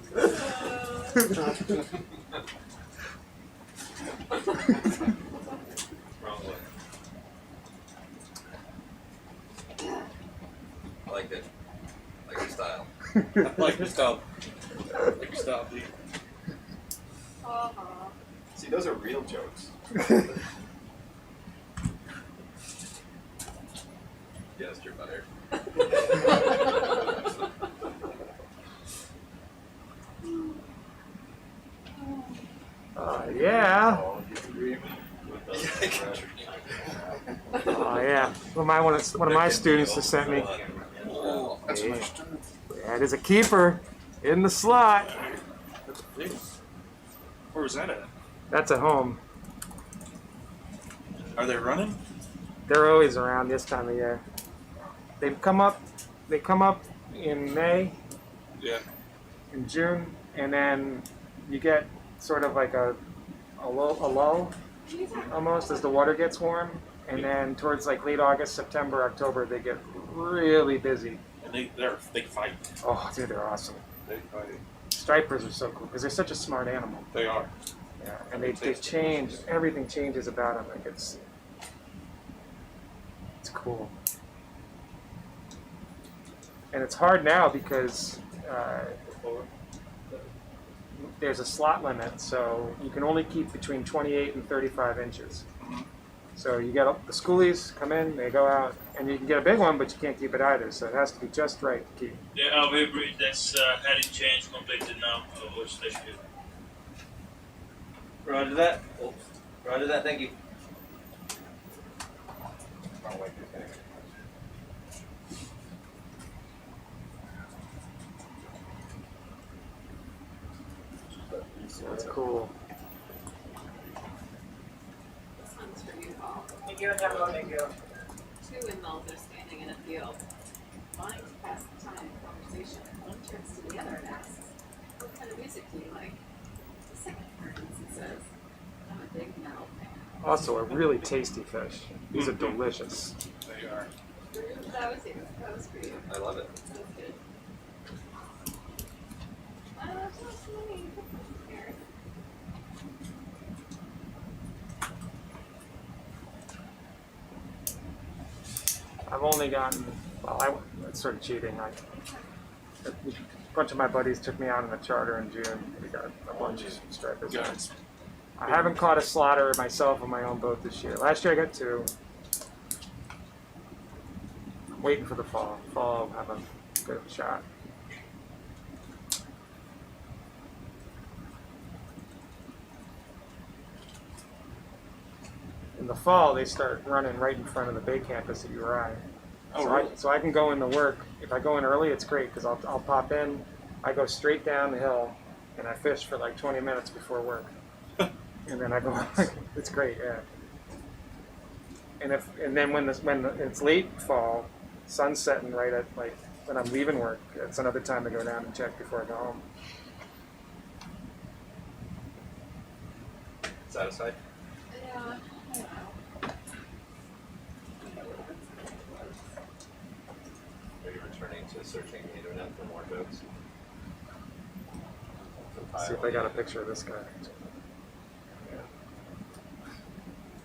[SPEAKER 15] Wrong way. I like it. Like your style.
[SPEAKER 2] Like your style. Like your style, Pete.
[SPEAKER 11] See, those are real jokes.
[SPEAKER 15] Yeah, it's true. your butter.
[SPEAKER 1] Yeah.
[SPEAKER 5] Oh, you agree with those?
[SPEAKER 1] Oh yeah. One of my students just sent me.
[SPEAKER 8] Oh, that's
[SPEAKER 1] Yeah.
[SPEAKER 8] much time.
[SPEAKER 1] That is a keeper in the slot.
[SPEAKER 2] That's big. Where was that at?
[SPEAKER 1] That's at home.
[SPEAKER 2] Are they running?
[SPEAKER 1] They're always around this time of year. They come up in May,
[SPEAKER 2] Yeah.
[SPEAKER 1] in June, and then you get sort of like a lull almost as the water gets warm, and then towards like late August, September, October, they get really busy.
[SPEAKER 2] And they fight.
[SPEAKER 1] Oh, dude, they're awesome.
[SPEAKER 2] They fight.
[SPEAKER 1] Stripers are so cool because they're such a smart animal.
[SPEAKER 2] They are.
[SPEAKER 1] Yeah, and they change. Everything changes about them. Like it's cool. And it's hard now because there's a slot limit, so you can only keep between 28 and 35 inches. So you get the schoolies come in, they go out, and you can get a big one, but you can't keep it either. So it has to be just right to keep.
[SPEAKER 13] The RV breed that's heading changed completely now. Which station?
[SPEAKER 4] Roger that. Oops. Roger that. Thank you.
[SPEAKER 1] That's cool.
[SPEAKER 12] This one's for you, Paul.
[SPEAKER 16] Thank you, thank you.
[SPEAKER 12] Two windmills are standing in a field. Wanting to pass the time in conversation, one turns to the other and asks, "What kind of music do you like?" The second turns and says, "I'm a big metal fan."
[SPEAKER 1] Also, a really tasty fish. These are delicious.
[SPEAKER 2] They are.
[SPEAKER 12] That was you. That was for you.
[SPEAKER 15] I love it.
[SPEAKER 12] That was good. It's not so many here.
[SPEAKER 1] I've only gotten, it's sort of cheating. A bunch of my buddies took me out on a charter in June. We got a bunch of stripers.
[SPEAKER 2] Guys.
[SPEAKER 1] I haven't caught a slaughter myself on my own boat this year. Last year I got two. I'm waiting for the fall. Fall, I'll have a good shot. In the fall, they start running right in front of the bay campus at URI.
[SPEAKER 2] Oh,
[SPEAKER 1] So,
[SPEAKER 2] really?
[SPEAKER 1] so I can go into work. If I go in early, it's great because I'll pop in. I go straight down the hill, and I fish for like 20 minutes before work, and then I go. It's great, yeah. And then when it's late fall, sun's setting right at like when I'm leaving work. It's another time to go down and check before I go home.
[SPEAKER 15] Satisfied?
[SPEAKER 12] Yeah.
[SPEAKER 15] Are you returning to searching the internet for more boats?
[SPEAKER 1] See if I got a picture of this guy.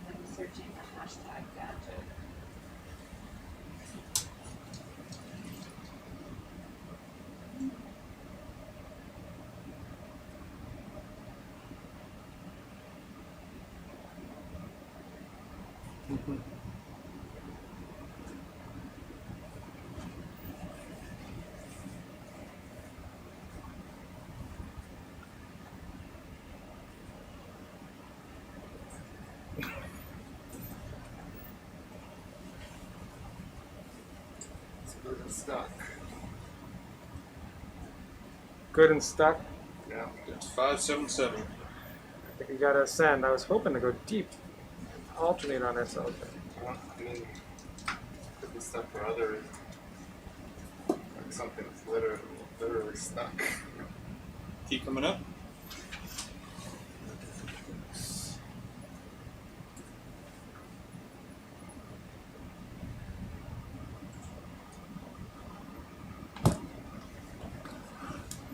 [SPEAKER 12] I'm searching the hashtag gadget.
[SPEAKER 8] It's good and stuck.
[SPEAKER 1] Good and stuck.
[SPEAKER 8] Yeah.
[SPEAKER 2] It's 577.
[SPEAKER 1] I think we gotta ascend. I was hoping to go deep, alternate on ourselves.
[SPEAKER 8] Well, I mean, good and stuck for others. Like something's literally stuck.
[SPEAKER 2] Keep coming up.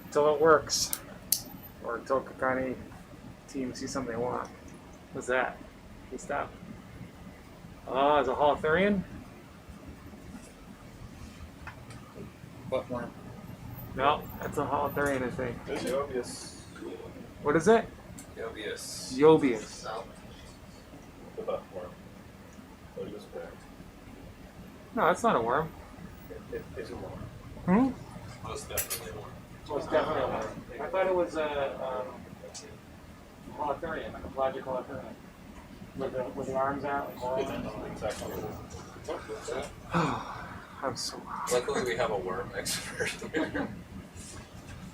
[SPEAKER 1] Until it works, or until Kakani team sees something they want. What's that? He stopped. Oh, it's a Holothurian?
[SPEAKER 2] Buttworm.
[SPEAKER 1] No, that's a Holothurian, I think.
[SPEAKER 7] There's the obvious.
[SPEAKER 1] What is it?
[SPEAKER 15] Yobius.
[SPEAKER 1] Yobius.
[SPEAKER 7] The buttworm. So he was correct.
[SPEAKER 1] No, that's not a worm.
[SPEAKER 11] It's a more.
[SPEAKER 1] Hmm?
[SPEAKER 15] Most definitely more.
[SPEAKER 1] Most definitely one. I thought it was a colothurian, like a pelagic colothurian. With the arms out.
[SPEAKER 11] Exactly.
[SPEAKER 1] I'm so.
[SPEAKER 15] Luckily, we have a worm expert here.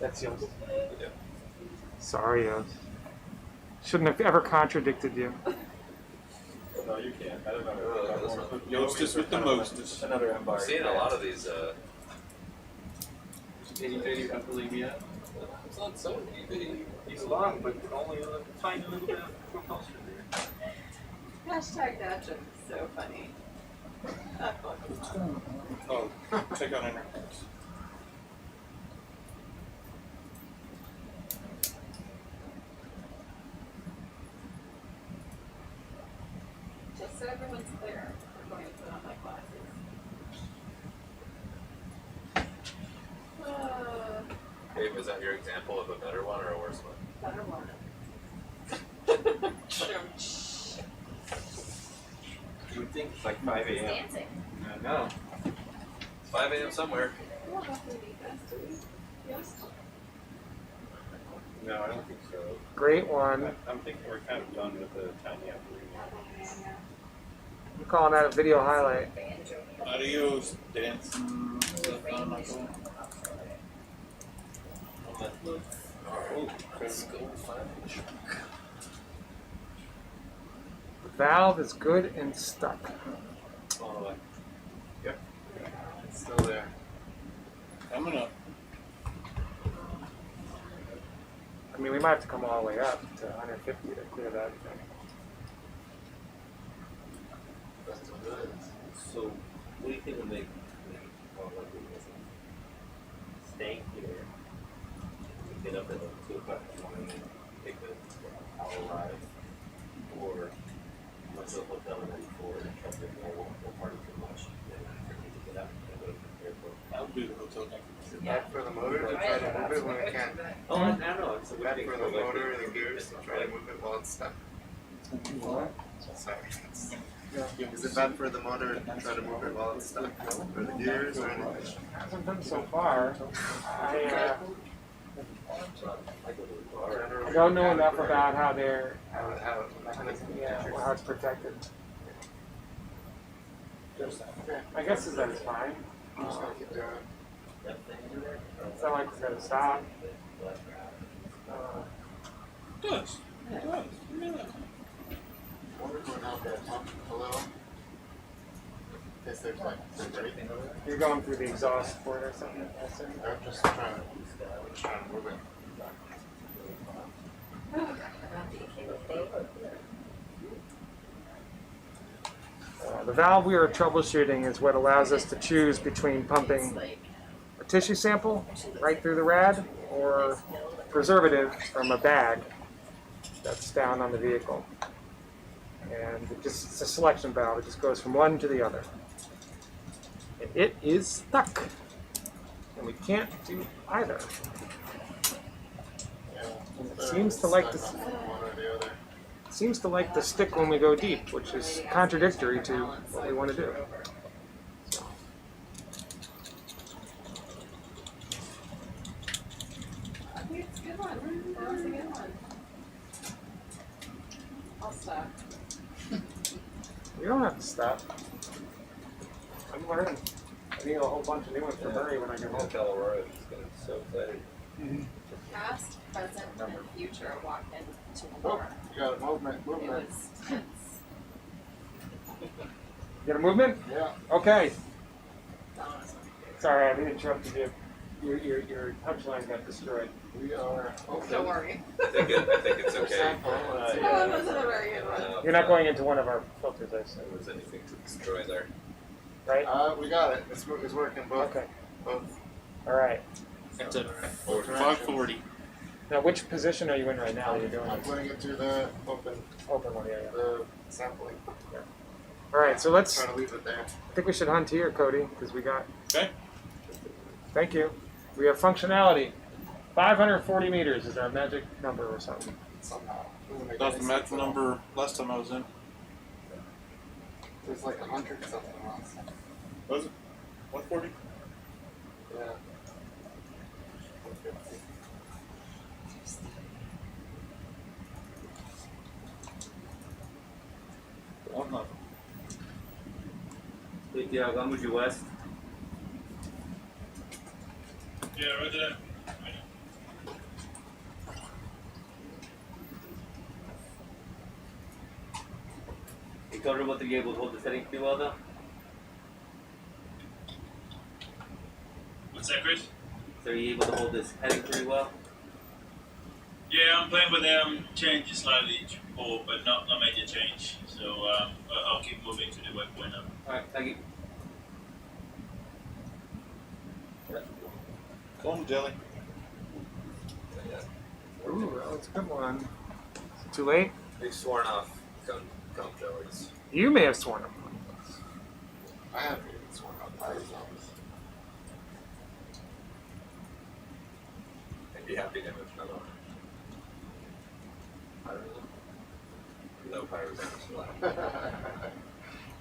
[SPEAKER 1] That's yours.
[SPEAKER 15] Yeah.
[SPEAKER 1] Sorry, Yost. Shouldn't have ever contradicted you.
[SPEAKER 11] No, you can't. I don't know.
[SPEAKER 2] Yoasters with the mostest.
[SPEAKER 11] Another empire.
[SPEAKER 15] I've seen a lot of these.
[SPEAKER 11] Itty bitty bulimia.
[SPEAKER 15] It's not so itty.
[SPEAKER 11] He's long, but only a tiny little bit of propulsion there.
[SPEAKER 12] Hashtag that joke is so funny.
[SPEAKER 2] Oh, check out intercourse.
[SPEAKER 12] Just so everyone's clear, we're going to put on my glasses.
[SPEAKER 15] Dave, is that your example of a better one or a worse one?
[SPEAKER 12] Better one.
[SPEAKER 11] You would think it's like 5 a.m.
[SPEAKER 3] Dancing.
[SPEAKER 11] I know.
[SPEAKER 15] It's 5 a.m. somewhere.
[SPEAKER 12] We don't have to be fast, do we? Yes.
[SPEAKER 11] No, I don't think so.
[SPEAKER 1] Great one.
[SPEAKER 11] I'm thinking we're kind of done with the tiny bulimia.
[SPEAKER 1] I'm calling that a video highlight.
[SPEAKER 2] Adios, dancing.
[SPEAKER 15] Oh, let's go find the shark.
[SPEAKER 1] The valve is good and stuck.
[SPEAKER 11] All the way.
[SPEAKER 8] Yep. It's still there.
[SPEAKER 2] Coming up.
[SPEAKER 1] I mean, we might have to come all the way up to 150 to clear that thing.
[SPEAKER 15] That's what it is.
[SPEAKER 4] So, what do you think will make staying here, get up at like 2 o'clock in the morning and take a hour ride, or went to a hotel the night before and try to go party too much, and then need to get out and go to the airport?
[SPEAKER 2] I'll do the hotel next.
[SPEAKER 8] Is it bad for the motor to try to move it when it can't?
[SPEAKER 4] Oh, I know. It's a
[SPEAKER 8] Bad for the motor and the gears to try to move it while it's stuck. Sorry. Is it bad for the motor to try to move it while it's stuck? Or the gears or anything?
[SPEAKER 1] Hasn't been so far. I don't know enough about how they're how it's protected. My guess is that it's fine. I'm just gonna keep doing it. It's not like it's gonna stop.
[SPEAKER 2] Does.
[SPEAKER 8] Water going out that pump a little. Guess there's like everything over there.
[SPEAKER 1] You're going through the exhaust port or something. I assume.
[SPEAKER 8] I'm just trying to move it.
[SPEAKER 1] The valve we are troubleshooting is what allows us to choose between pumping a tissue sample right through the rad or preservative from a bag that's down on the vehicle. And it's a selection valve. It just goes from one to the other. And it is stuck. And we can't do either. And it seems to like this. Seems to like to stick when we go deep, which is contradictory to what we want to do.
[SPEAKER 12] I think it's a good one. That was a good one. I'll stop.
[SPEAKER 1] You don't have to stop. I'm learning. I need a whole bunch of new ones for Murray when I get home.
[SPEAKER 4] Colorado is going to be so excited.
[SPEAKER 12] Past, present, and future walk into
[SPEAKER 8] Oh,
[SPEAKER 12] war.
[SPEAKER 8] you got a movement.
[SPEAKER 12] It was tense.
[SPEAKER 1] You got a movement?
[SPEAKER 8] Yeah.
[SPEAKER 1] Okay. Sorry, I didn't interrupt you. Your punchline got destroyed.
[SPEAKER 8] We are.
[SPEAKER 12] Don't worry.
[SPEAKER 15] I think it's okay.
[SPEAKER 12] That wasn't a very good one.
[SPEAKER 1] You're not going into one of our filters, I assume.
[SPEAKER 15] There was anything to destroy there.
[SPEAKER 1] Right?
[SPEAKER 8] We got it. It's working both.
[SPEAKER 1] Okay.
[SPEAKER 8] Both.
[SPEAKER 1] All right.
[SPEAKER 2] That's at 540.
[SPEAKER 1] Now, which position are you in right now? You're doing
[SPEAKER 8] I'm putting it through the open
[SPEAKER 1] one, yeah.
[SPEAKER 8] the sampling.
[SPEAKER 1] All right, so let's.
[SPEAKER 8] Trying to leave it there.
[SPEAKER 1] I think we should hunt here, Cody, because we got.
[SPEAKER 2] Okay.
[SPEAKER 1] Thank you. We have functionality. 540 meters is our magic number or something.
[SPEAKER 8] Somehow.
[SPEAKER 2] That's the magic number last time I was in.
[SPEAKER 8] There's like 100 something else.
[SPEAKER 2] Was it? 140?
[SPEAKER 7] Yeah.
[SPEAKER 4] Yeah, Gamuji West.
[SPEAKER 13] Yeah, right there.
[SPEAKER 4] You told her what to be able to hold the setting pretty well though?
[SPEAKER 13] What's that, Chris?
[SPEAKER 4] So are you able to hold this heading pretty well?
[SPEAKER 13] Yeah, I'm playing with them. Change slightly, but not major change. So I'll keep moving to the waypoint now.
[SPEAKER 4] Alright, thank you.
[SPEAKER 2] Call him Jelly.
[SPEAKER 1] Ooh, that was a good one. Is it too late?
[SPEAKER 15] They've sworn off gum jellies.
[SPEAKER 1] You may have sworn them.
[SPEAKER 8] I haven't even sworn out pyrozones.
[SPEAKER 15] I'd be happy to have another one. No pyrozones allowed.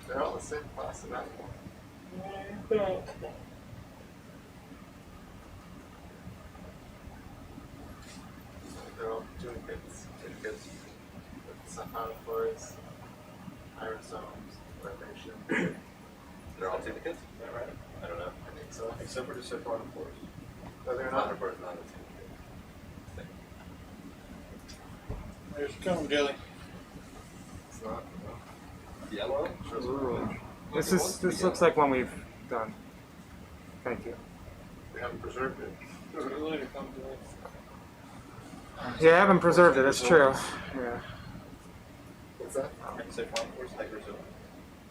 [SPEAKER 8] They're all the same class of animal. They're all tunicates with sapphires, irisomes, vibration.
[SPEAKER 15] They're all syndicates? Is that right? I don't know.
[SPEAKER 8] I think so.
[SPEAKER 7] Except for the Sepharnophores.
[SPEAKER 8] No, they're not.
[SPEAKER 15] Fauna not a syndicate.
[SPEAKER 2] There's Cone Jelly.
[SPEAKER 8] It's not. No.
[SPEAKER 15] Yellow?
[SPEAKER 1] Ooh. This looks like one we've done. Thank you.
[SPEAKER 8] We haven't preserved it.
[SPEAKER 1] Yeah, I haven't preserved it. That's true. Yeah.
[SPEAKER 8] What's that?
[SPEAKER 7] Sepharnophores, hyperzone.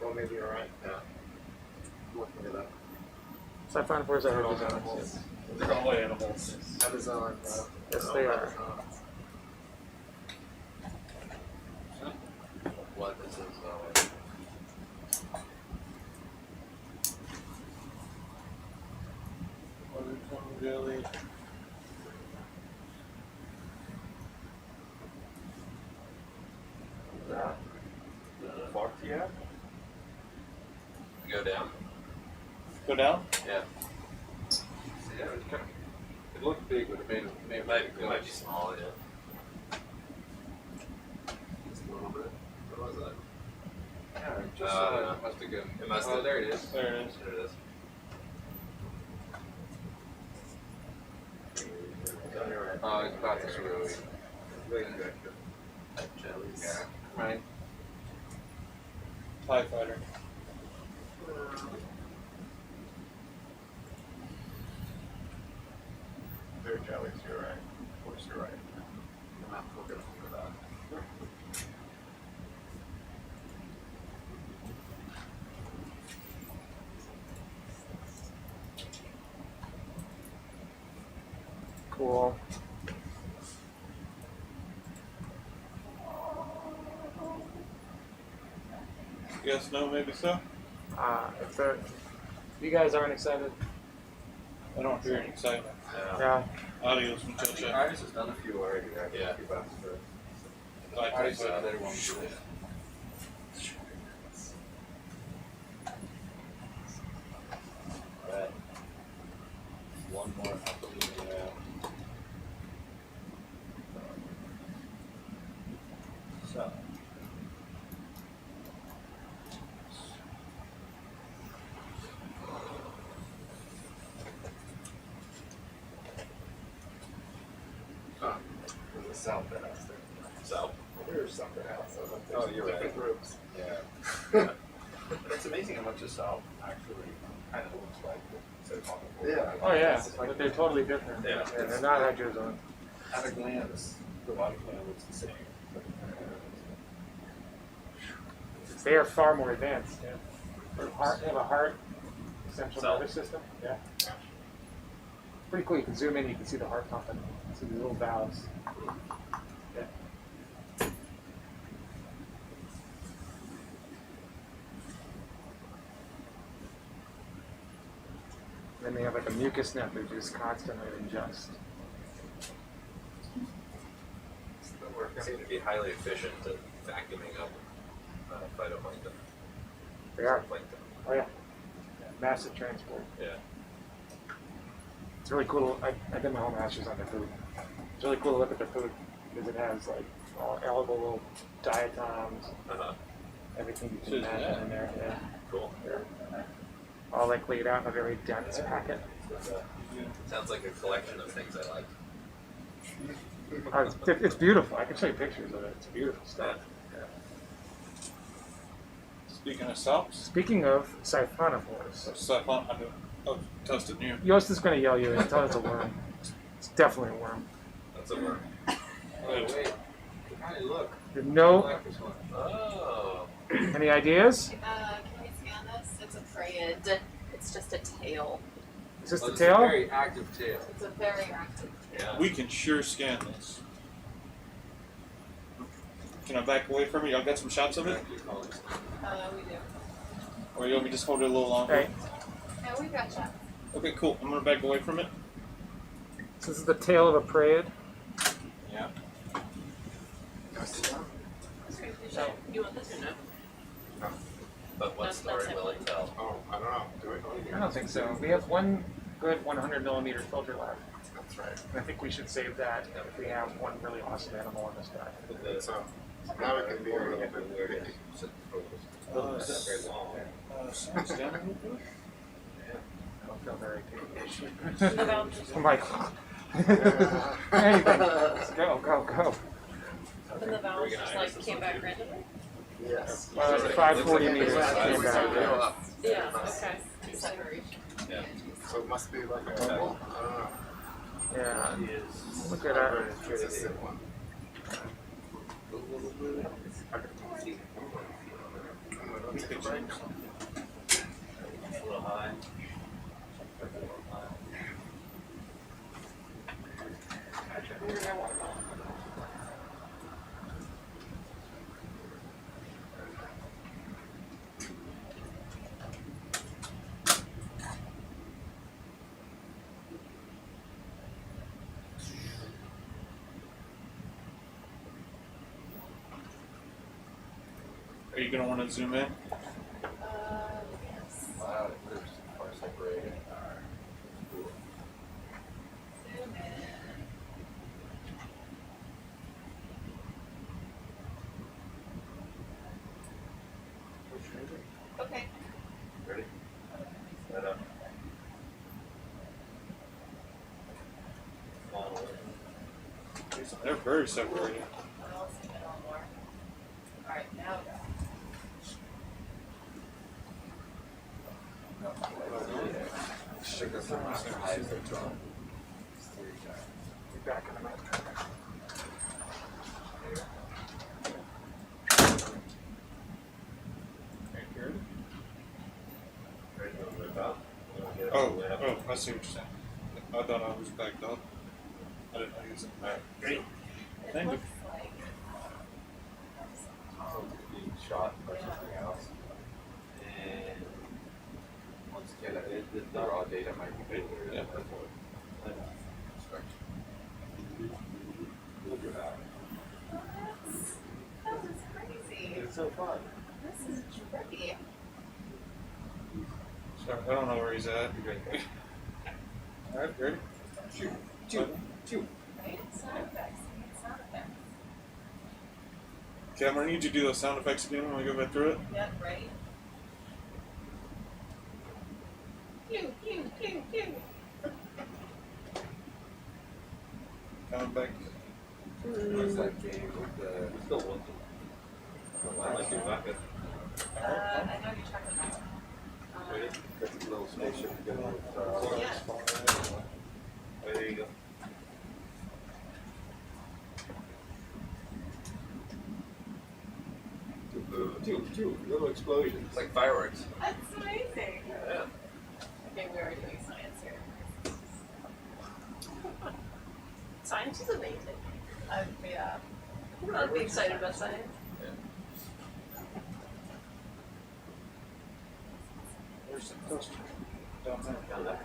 [SPEAKER 8] Well, maybe you're right. Yeah. I'm looking it up.
[SPEAKER 1] Sapphires are herbivores.
[SPEAKER 7] They're all animals.
[SPEAKER 8] Amazons.
[SPEAKER 1] Yes, they are.
[SPEAKER 15] What is this?
[SPEAKER 2] Cone Jelly.
[SPEAKER 15] Far? Yeah. Go down.
[SPEAKER 2] Go down?
[SPEAKER 15] Yeah.
[SPEAKER 7] Yeah, it looked big, but it
[SPEAKER 15] might be small, yeah.
[SPEAKER 8] Just a little bit.
[SPEAKER 15] What was that?
[SPEAKER 7] Yeah, it just must have gone.
[SPEAKER 15] It must
[SPEAKER 7] Oh,
[SPEAKER 15] have.
[SPEAKER 7] there it is.
[SPEAKER 2] There it is.
[SPEAKER 15] There it is.
[SPEAKER 7] Oh, it's about this really.
[SPEAKER 8] Jellies.
[SPEAKER 7] Yeah. Right. TIE fighter.
[SPEAKER 8] They're jellies, you're right. Of course, you're right. I'm not looking for that.
[SPEAKER 1] Cool.
[SPEAKER 2] Yes, no, maybe so.
[SPEAKER 1] If you guys aren't excited,
[SPEAKER 2] I don't hear any excitement.
[SPEAKER 1] yeah.
[SPEAKER 2] Adios, muchacha.
[SPEAKER 7] Iris has done a few already. Right?
[SPEAKER 15] Yeah.
[SPEAKER 7] A few bucks for.
[SPEAKER 2] Like
[SPEAKER 7] Iris
[SPEAKER 2] I said,
[SPEAKER 7] said they won't do it.
[SPEAKER 15] Alright. One more up to so.
[SPEAKER 8] Oh, there's a south that house there.
[SPEAKER 15] South.
[SPEAKER 8] There's something else.
[SPEAKER 7] Oh, you're right.
[SPEAKER 8] Different groups.
[SPEAKER 7] Yeah. It's amazing how much the South actually kind of looks like the Sepharnophores.
[SPEAKER 8] Yeah.
[SPEAKER 1] Oh yeah, but they're totally different.
[SPEAKER 15] Yeah.
[SPEAKER 1] They're not hydrozones.
[SPEAKER 7] At a glance, the body plan looks the same.
[SPEAKER 1] They are far more advanced. Yeah. They have a heart, central
[SPEAKER 15] Cell.
[SPEAKER 1] nervous system. Yeah. Pretty cool. You can zoom in. You can see the heart pumping. You see the little valves. Yeah. Then they have like a mucus net that just constantly ingest.
[SPEAKER 15] Seem to be highly efficient at vacuuming up phytoplankton.
[SPEAKER 1] They are.
[SPEAKER 15] Plankton.
[SPEAKER 1] Oh yeah. Massive transport.
[SPEAKER 15] Yeah.
[SPEAKER 1] It's really cool. I did my whole master's on their food. It's really cool to look at their food because it has like all the little diatoms, everything you can imagine in there. Yeah.
[SPEAKER 15] Cool.
[SPEAKER 1] They're all like laid out in a very dense packet.
[SPEAKER 15] Sounds like a collection of things I like.
[SPEAKER 1] It's beautiful. I can show you pictures of it. It's beautiful stuff.
[SPEAKER 2] Speaking of salts,
[SPEAKER 1] Speaking of siphonophores,
[SPEAKER 2] I've tested new.
[SPEAKER 1] Yost is going to yell you and tell it's a worm. It's definitely a worm.
[SPEAKER 15] That's a worm.
[SPEAKER 5] Wait. Hey, look.
[SPEAKER 1] No.
[SPEAKER 5] I like this one.
[SPEAKER 15] Oh.
[SPEAKER 1] Any ideas?
[SPEAKER 14] Can we scan this? It's a period. It's just a tail.
[SPEAKER 1] Is this the
[SPEAKER 5] It's
[SPEAKER 1] tail?
[SPEAKER 5] a very active tail.
[SPEAKER 14] It's a very active tail.
[SPEAKER 2] We can sure scan this. Can I back away from it? Y'all got some shots of it?
[SPEAKER 14] We do.
[SPEAKER 2] Or you want me to just hold it a little longer?
[SPEAKER 1] Hey,
[SPEAKER 14] Yeah, we got shots.
[SPEAKER 2] Okay, cool. I'm gonna back away from it.
[SPEAKER 1] so this is the tail of a period.
[SPEAKER 2] Yeah.
[SPEAKER 14] You want this or no?
[SPEAKER 15] But what story will it tell?
[SPEAKER 6] Oh, I don't know. Do it.
[SPEAKER 1] I don't think so. We have one good 100 millimeter filter left.
[SPEAKER 6] That's right.
[SPEAKER 1] And I think we should save that if we have one really awesome animal on this guy.
[SPEAKER 6] So now it can be a little bit picky.
[SPEAKER 15] It's very long.
[SPEAKER 1] I don't feel very picky.
[SPEAKER 14] The valve.
[SPEAKER 1] I'm like, anything. Let's go, go, go.
[SPEAKER 14] And the valve just like came back randomly?
[SPEAKER 6] Yes.
[SPEAKER 1] 540 meters came back.
[SPEAKER 14] Yeah, okay. Separation.
[SPEAKER 15] Yeah.
[SPEAKER 6] So it must be like a bubble. I don't know.
[SPEAKER 1] Yeah.
[SPEAKER 6] It's
[SPEAKER 1] Look at that.
[SPEAKER 6] a consistent one.
[SPEAKER 15] It's a little high.
[SPEAKER 2] Are you gonna want to zoom in?
[SPEAKER 14] Yes.
[SPEAKER 5] Wow, there's far separated.
[SPEAKER 14] Zoom in. Okay.
[SPEAKER 15] Ready? Set up.
[SPEAKER 2] They're very separated.
[SPEAKER 14] I'll zoom in on more. Alright, now go.
[SPEAKER 1] Back in a minute.
[SPEAKER 2] Oh, I see what you're saying. I thought I was backed up. I didn't know you was in the back. Great. Thank you.
[SPEAKER 5] Being shot by something else. And once again, the raw data might be bigger.
[SPEAKER 2] Yeah.
[SPEAKER 5] Look at that.
[SPEAKER 14] That is crazy.
[SPEAKER 5] It's so fun.
[SPEAKER 14] This is trippy.
[SPEAKER 2] Sorry, I don't know where he's at. Alright, ready?
[SPEAKER 5] Shoot.
[SPEAKER 14] Right? Sound effects. Sound effects.
[SPEAKER 2] Okay, I'm gonna need you to do those sound effects again when we go back through it.
[SPEAKER 14] Yep, ready? Pew, pew, pew, pew.
[SPEAKER 2] Coming back.
[SPEAKER 5] What's that game with the...
[SPEAKER 15] Still want them. I like your bucket.
[SPEAKER 14] I know you're talking about.
[SPEAKER 5] That's a little station.
[SPEAKER 14] Yeah.
[SPEAKER 15] Oh, there you go.
[SPEAKER 5] Two little explosions.
[SPEAKER 15] It's like fireworks.
[SPEAKER 14] That's amazing.
[SPEAKER 15] Yeah.
[SPEAKER 14] Okay, we are doing science here. Science is amazing. Yeah. I'd be excited about science.
[SPEAKER 2] There's the coaster down there.
[SPEAKER 15] Down there.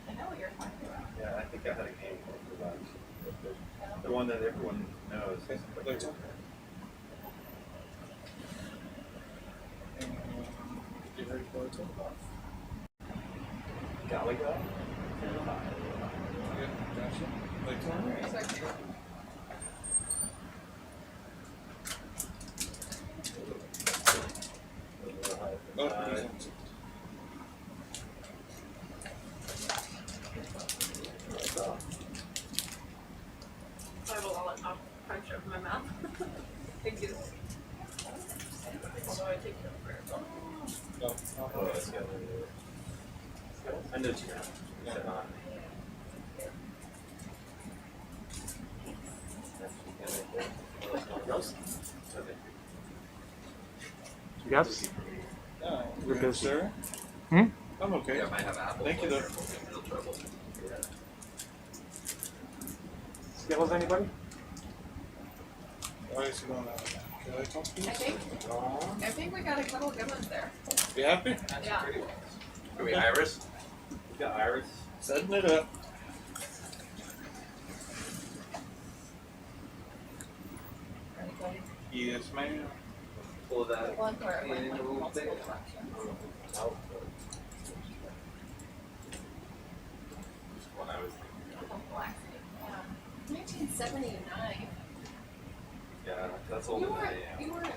[SPEAKER 14] I know what you're talking about.
[SPEAKER 11] Yeah, I think I had a game for that. The one that everyone knows.
[SPEAKER 2] Later. Get ready for it.
[SPEAKER 4] Yeah, like that.
[SPEAKER 2] Yeah, gotcha. Like oh,
[SPEAKER 12] I have a lollipop punch over my mouth. Thank you. Although I take it for
[SPEAKER 4] Oh, that's good. I know you now.
[SPEAKER 1] Yes?
[SPEAKER 2] You're good, sir?
[SPEAKER 1] Hmm?
[SPEAKER 2] I'm okay.
[SPEAKER 15] Yeah, I might have apple.
[SPEAKER 2] Thank you, though.
[SPEAKER 15] In real trouble. Yeah.
[SPEAKER 1] Skittles, anybody?
[SPEAKER 2] Why is he going out? Can I talk to you?
[SPEAKER 12] I think we got a couple good ones there.
[SPEAKER 2] You happy?
[SPEAKER 12] Yeah.
[SPEAKER 15] Are we Iris?
[SPEAKER 4] We got Iris.
[SPEAKER 2] Setting it up.
[SPEAKER 3] Ready, buddy?
[SPEAKER 2] Yes, ma'am.
[SPEAKER 4] Pull that
[SPEAKER 3] One for it,
[SPEAKER 4] in a little
[SPEAKER 3] multiple
[SPEAKER 4] bit.
[SPEAKER 3] collections.
[SPEAKER 4] Out.
[SPEAKER 15] One I was thinking.
[SPEAKER 3] Oh, black. Yeah. 1979.
[SPEAKER 15] Yeah, that's older
[SPEAKER 3] You
[SPEAKER 15] than I
[SPEAKER 3] weren't.
[SPEAKER 15] am.
[SPEAKER 3] You weren't.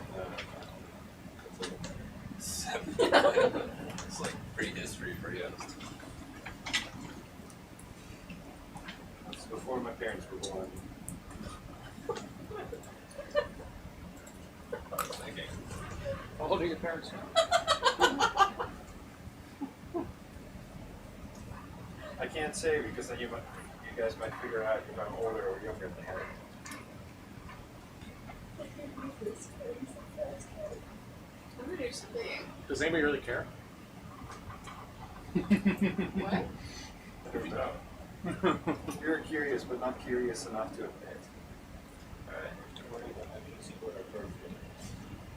[SPEAKER 15] That's older. 79. It's like prehistory for you.
[SPEAKER 4] It's before my parents were born.
[SPEAKER 15] I was thinking.
[SPEAKER 1] How old are your parents now?
[SPEAKER 11] I can't say because then you guys might figure out if I'm older or younger than her.
[SPEAKER 12] I'm gonna do something.
[SPEAKER 1] Does anybody really care?
[SPEAKER 12] What?
[SPEAKER 11] I don't know. You're curious, but not curious enough to admit.
[SPEAKER 15] Alright.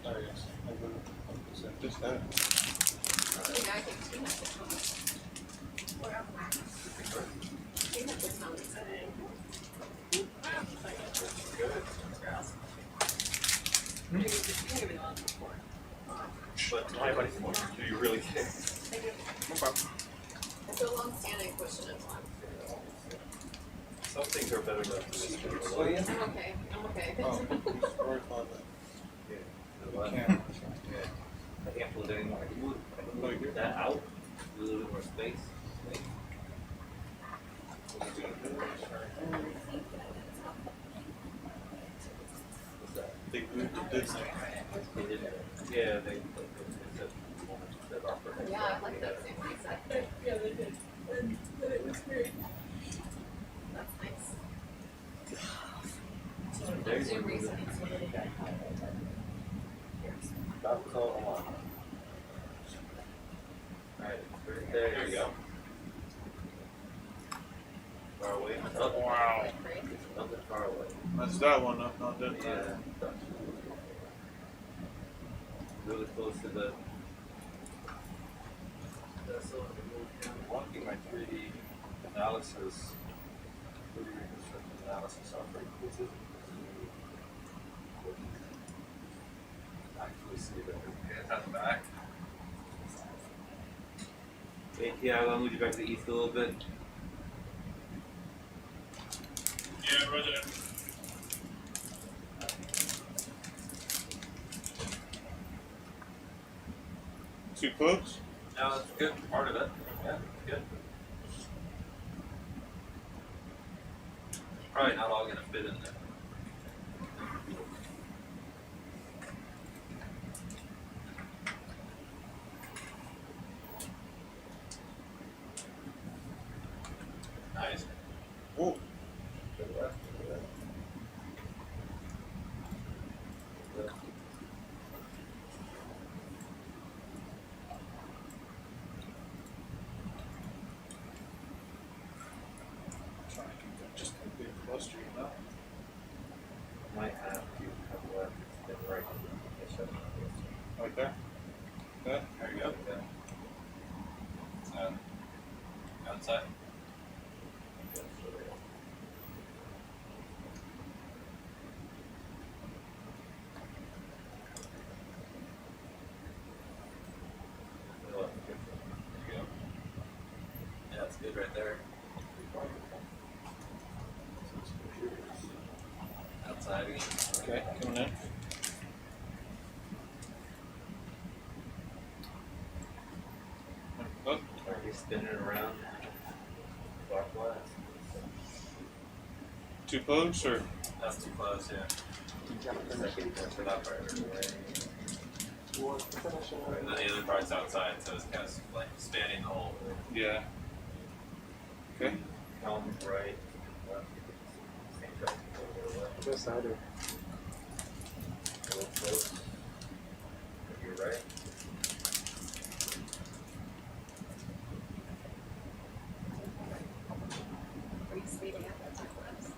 [SPEAKER 2] Oh, yes. Just that.
[SPEAKER 12] Yeah, I think Tina could come. Well, Tina could come today.
[SPEAKER 15] Good.
[SPEAKER 11] But my buddy's more. Do you really care?
[SPEAKER 12] I do.
[SPEAKER 1] No problem.
[SPEAKER 12] It's a long-standing question of one.
[SPEAKER 11] Some things are better left to mystery.
[SPEAKER 12] I'm okay. I'm okay.
[SPEAKER 2] Oh, sorry about that.
[SPEAKER 4] What?
[SPEAKER 2] Can't.
[SPEAKER 4] I can't pull it anymore. I can move that out. A little bit more space. What's that?
[SPEAKER 2] They moved to Disney.
[SPEAKER 4] They did. Yeah, they said
[SPEAKER 12] Yeah, I like that same mindset. Yeah, they did. And it was great. That's nice.
[SPEAKER 4] There's
[SPEAKER 12] Zoom
[SPEAKER 4] one.
[SPEAKER 12] recently.
[SPEAKER 4] That was all along. Alright, right there. There you go. Far away. Oh,
[SPEAKER 2] Wow.
[SPEAKER 4] nothing far away.
[SPEAKER 2] That's that one, not that.
[SPEAKER 4] Yeah. Really close to the.
[SPEAKER 11] Walking my 3D analysis, 3D reconstruction analysis software inclusive. Actually see that.
[SPEAKER 15] Yeah, at the back.
[SPEAKER 4] Wait, yeah, I'll move you back to the east a little bit.
[SPEAKER 13] Yeah, roger that.
[SPEAKER 2] Too close?
[SPEAKER 15] No, that's good. Part of it. Yeah, good. Probably not all gonna fit in there. Nice.
[SPEAKER 2] Whoa. Trying to keep that just a big cluster, you know?
[SPEAKER 4] Might have to have left then right.
[SPEAKER 2] Right there? That?
[SPEAKER 15] There you go. Outside. There you go. Yeah. good right there. Outside again.
[SPEAKER 2] Okay, coming in. Oh,
[SPEAKER 4] Are we spinning around clockwise?
[SPEAKER 2] too close or?
[SPEAKER 15] That's too close, yeah. For that part of the way. And then the other part's outside, so it's kind of like spanning the whole.
[SPEAKER 2] Yeah. Okay.
[SPEAKER 4] Helm right, left. Same track, a little left.
[SPEAKER 1] This side or
[SPEAKER 4] A little close. You're right.
[SPEAKER 12] Are you speeding up at times?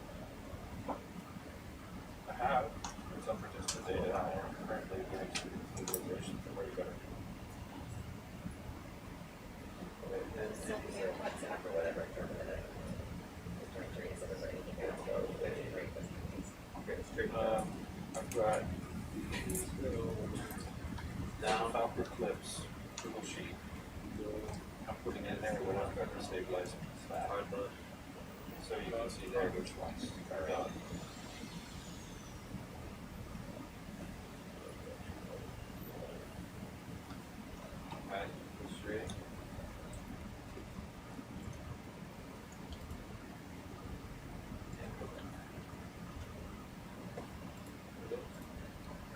[SPEAKER 7] I have, for some participants, I am currently getting utilization from where you got it.
[SPEAKER 12] WhatsApp or whatever for a minute. Is everybody here?
[SPEAKER 7] I've got down Falkor clips, Google sheet. I'm putting in there what I've got to stabilize it.
[SPEAKER 4] Hard load.
[SPEAKER 7] So you can see there which ones are done.
[SPEAKER 4] Okay, go straight.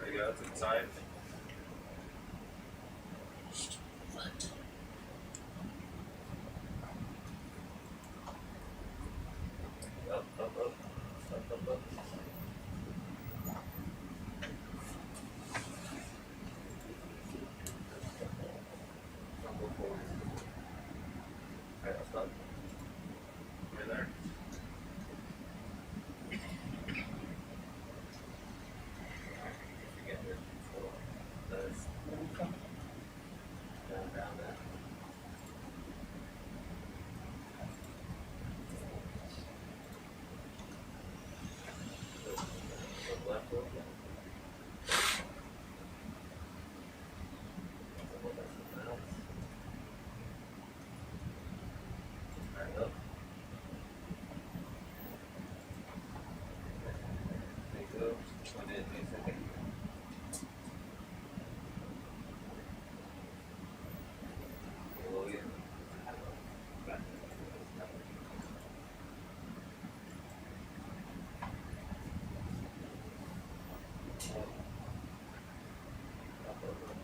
[SPEAKER 15] There you go, it's inside.
[SPEAKER 4] Up, up, up. Up, up, up. Go forward. Alright, I'll stop.
[SPEAKER 15] Right there.
[SPEAKER 4] You get there before. That's down there. Go left a little bit. Alright, up. There you go. Which one did it? Below you. Back. Up, up, up.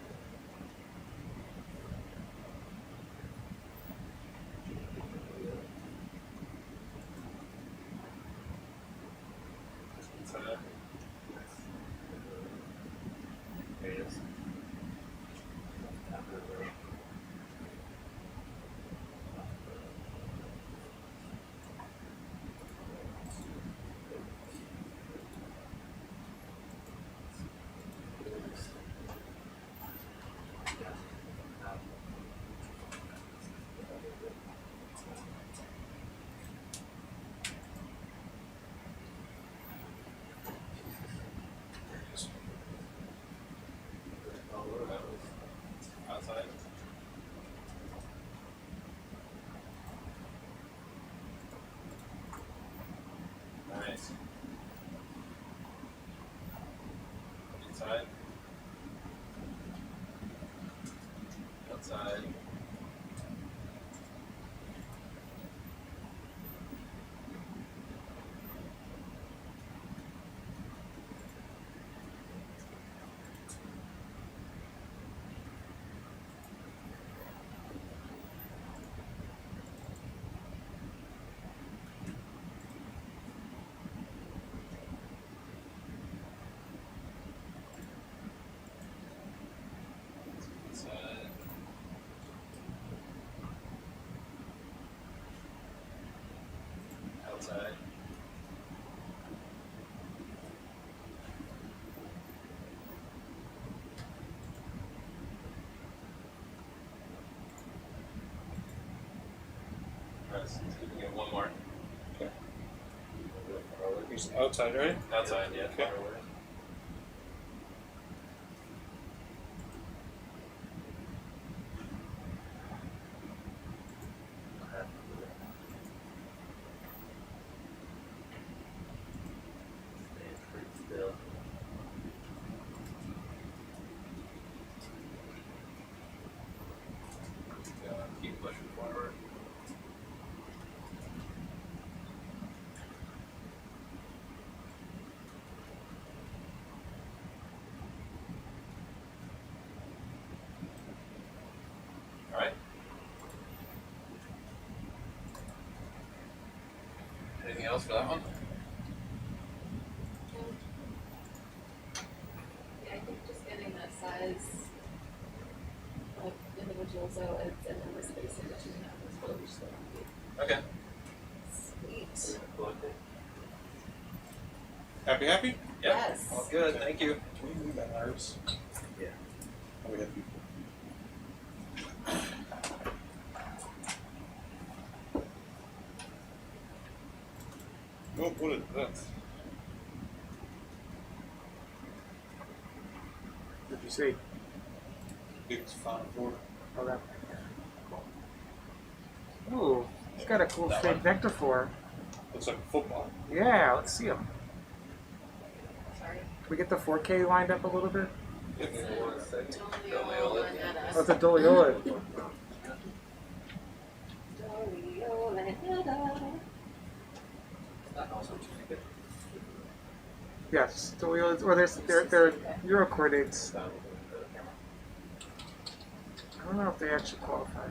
[SPEAKER 15] Inside.
[SPEAKER 4] There it is. After the
[SPEAKER 15] Outside. Nice. Inside. Outside. Inside. Outside. Nice. We get one more.
[SPEAKER 2] Okay. He's outside, right?
[SPEAKER 15] Outside, yeah.
[SPEAKER 2] Okay. Anything else for that one?
[SPEAKER 12] Yeah, I think just getting that size of individual zooids and then the spacing between them is what we should do.
[SPEAKER 2] Okay.
[SPEAKER 12] Sweet.
[SPEAKER 2] Happy?
[SPEAKER 12] Yep. Yes.
[SPEAKER 2] All good, thank you.
[SPEAKER 1] Can we move that ours?
[SPEAKER 6] Yeah.
[SPEAKER 1] Oh, we have people.
[SPEAKER 2] Oh, what is that?
[SPEAKER 1] What did you see?
[SPEAKER 2] Biggest fauna for.
[SPEAKER 1] Oh, that. Ooh, he's got a cool
[SPEAKER 2] That
[SPEAKER 1] fake
[SPEAKER 2] one?
[SPEAKER 1] vector for.
[SPEAKER 2] Looks like a football.
[SPEAKER 1] Yeah, let's see him.
[SPEAKER 12] Sorry.
[SPEAKER 1] Can we get the 4K lined up a little bit? Oh, it's a Doliolid. Yes, Doliolids. Or they're Eurochordates. I don't know if they actually qualify.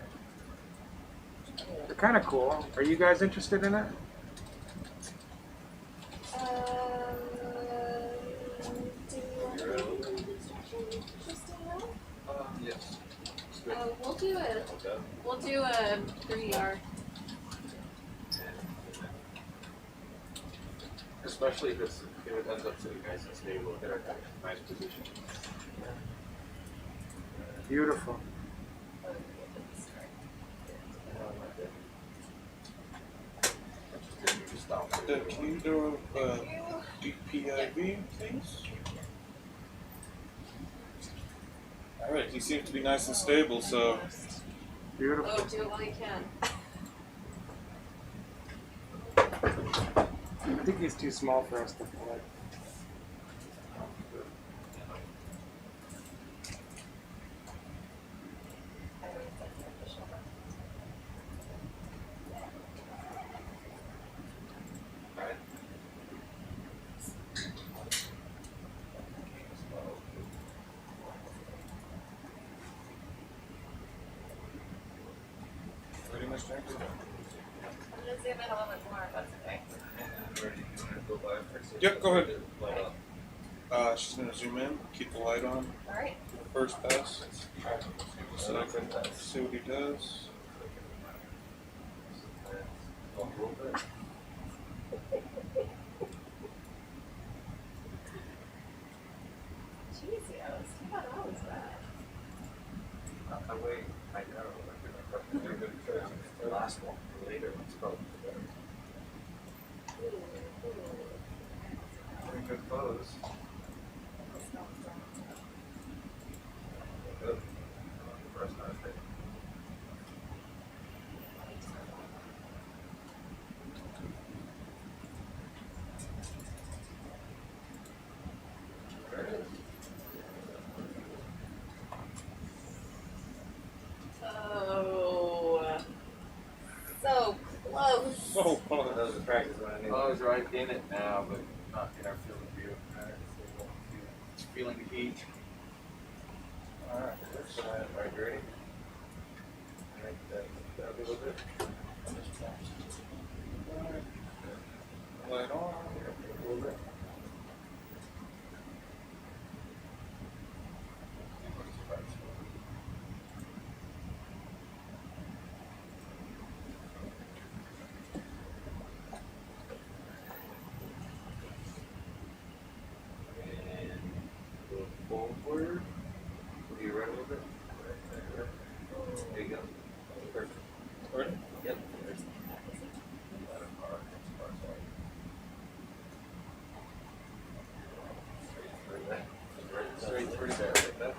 [SPEAKER 1] They're kind of cool. Are you guys interested in it?
[SPEAKER 11] Yes.
[SPEAKER 14] We'll do a 3R.
[SPEAKER 11] Especially if it ends up sitting nice and stable in a nice position.
[SPEAKER 1] Beautiful.
[SPEAKER 2] Can you do a DPIV, please? Alright, he seems to be nice and stable, so.
[SPEAKER 1] Beautiful.
[SPEAKER 12] Oh, do it while you can.
[SPEAKER 1] I think he's too small for us to play.
[SPEAKER 2] Pretty much trying to.
[SPEAKER 3] I'm gonna zoom in a little bit more, if that's okay.
[SPEAKER 2] Yep, go ahead. She's gonna zoom in, keep the light on.
[SPEAKER 3] Alright.
[SPEAKER 2] First pass. So I can see what he does.
[SPEAKER 3] Jeez, yeah, let's keep on all this back.
[SPEAKER 4] The last one, later, it's probably better.
[SPEAKER 11] Pretty good photos. Good. First time, I think.
[SPEAKER 12] Oh, so close.
[SPEAKER 2] So close.
[SPEAKER 11] That was a practice when I knew. I was right in it now, but not in our field of view. It's feeling the heat. Alright, so are you ready? Alright, that'll be a little bit.
[SPEAKER 2] Light on.
[SPEAKER 11] A little bit. Forward. Will you right a little bit? There you go. Perfect.
[SPEAKER 2] Ready?
[SPEAKER 11] Yep. Straight pretty bad like that.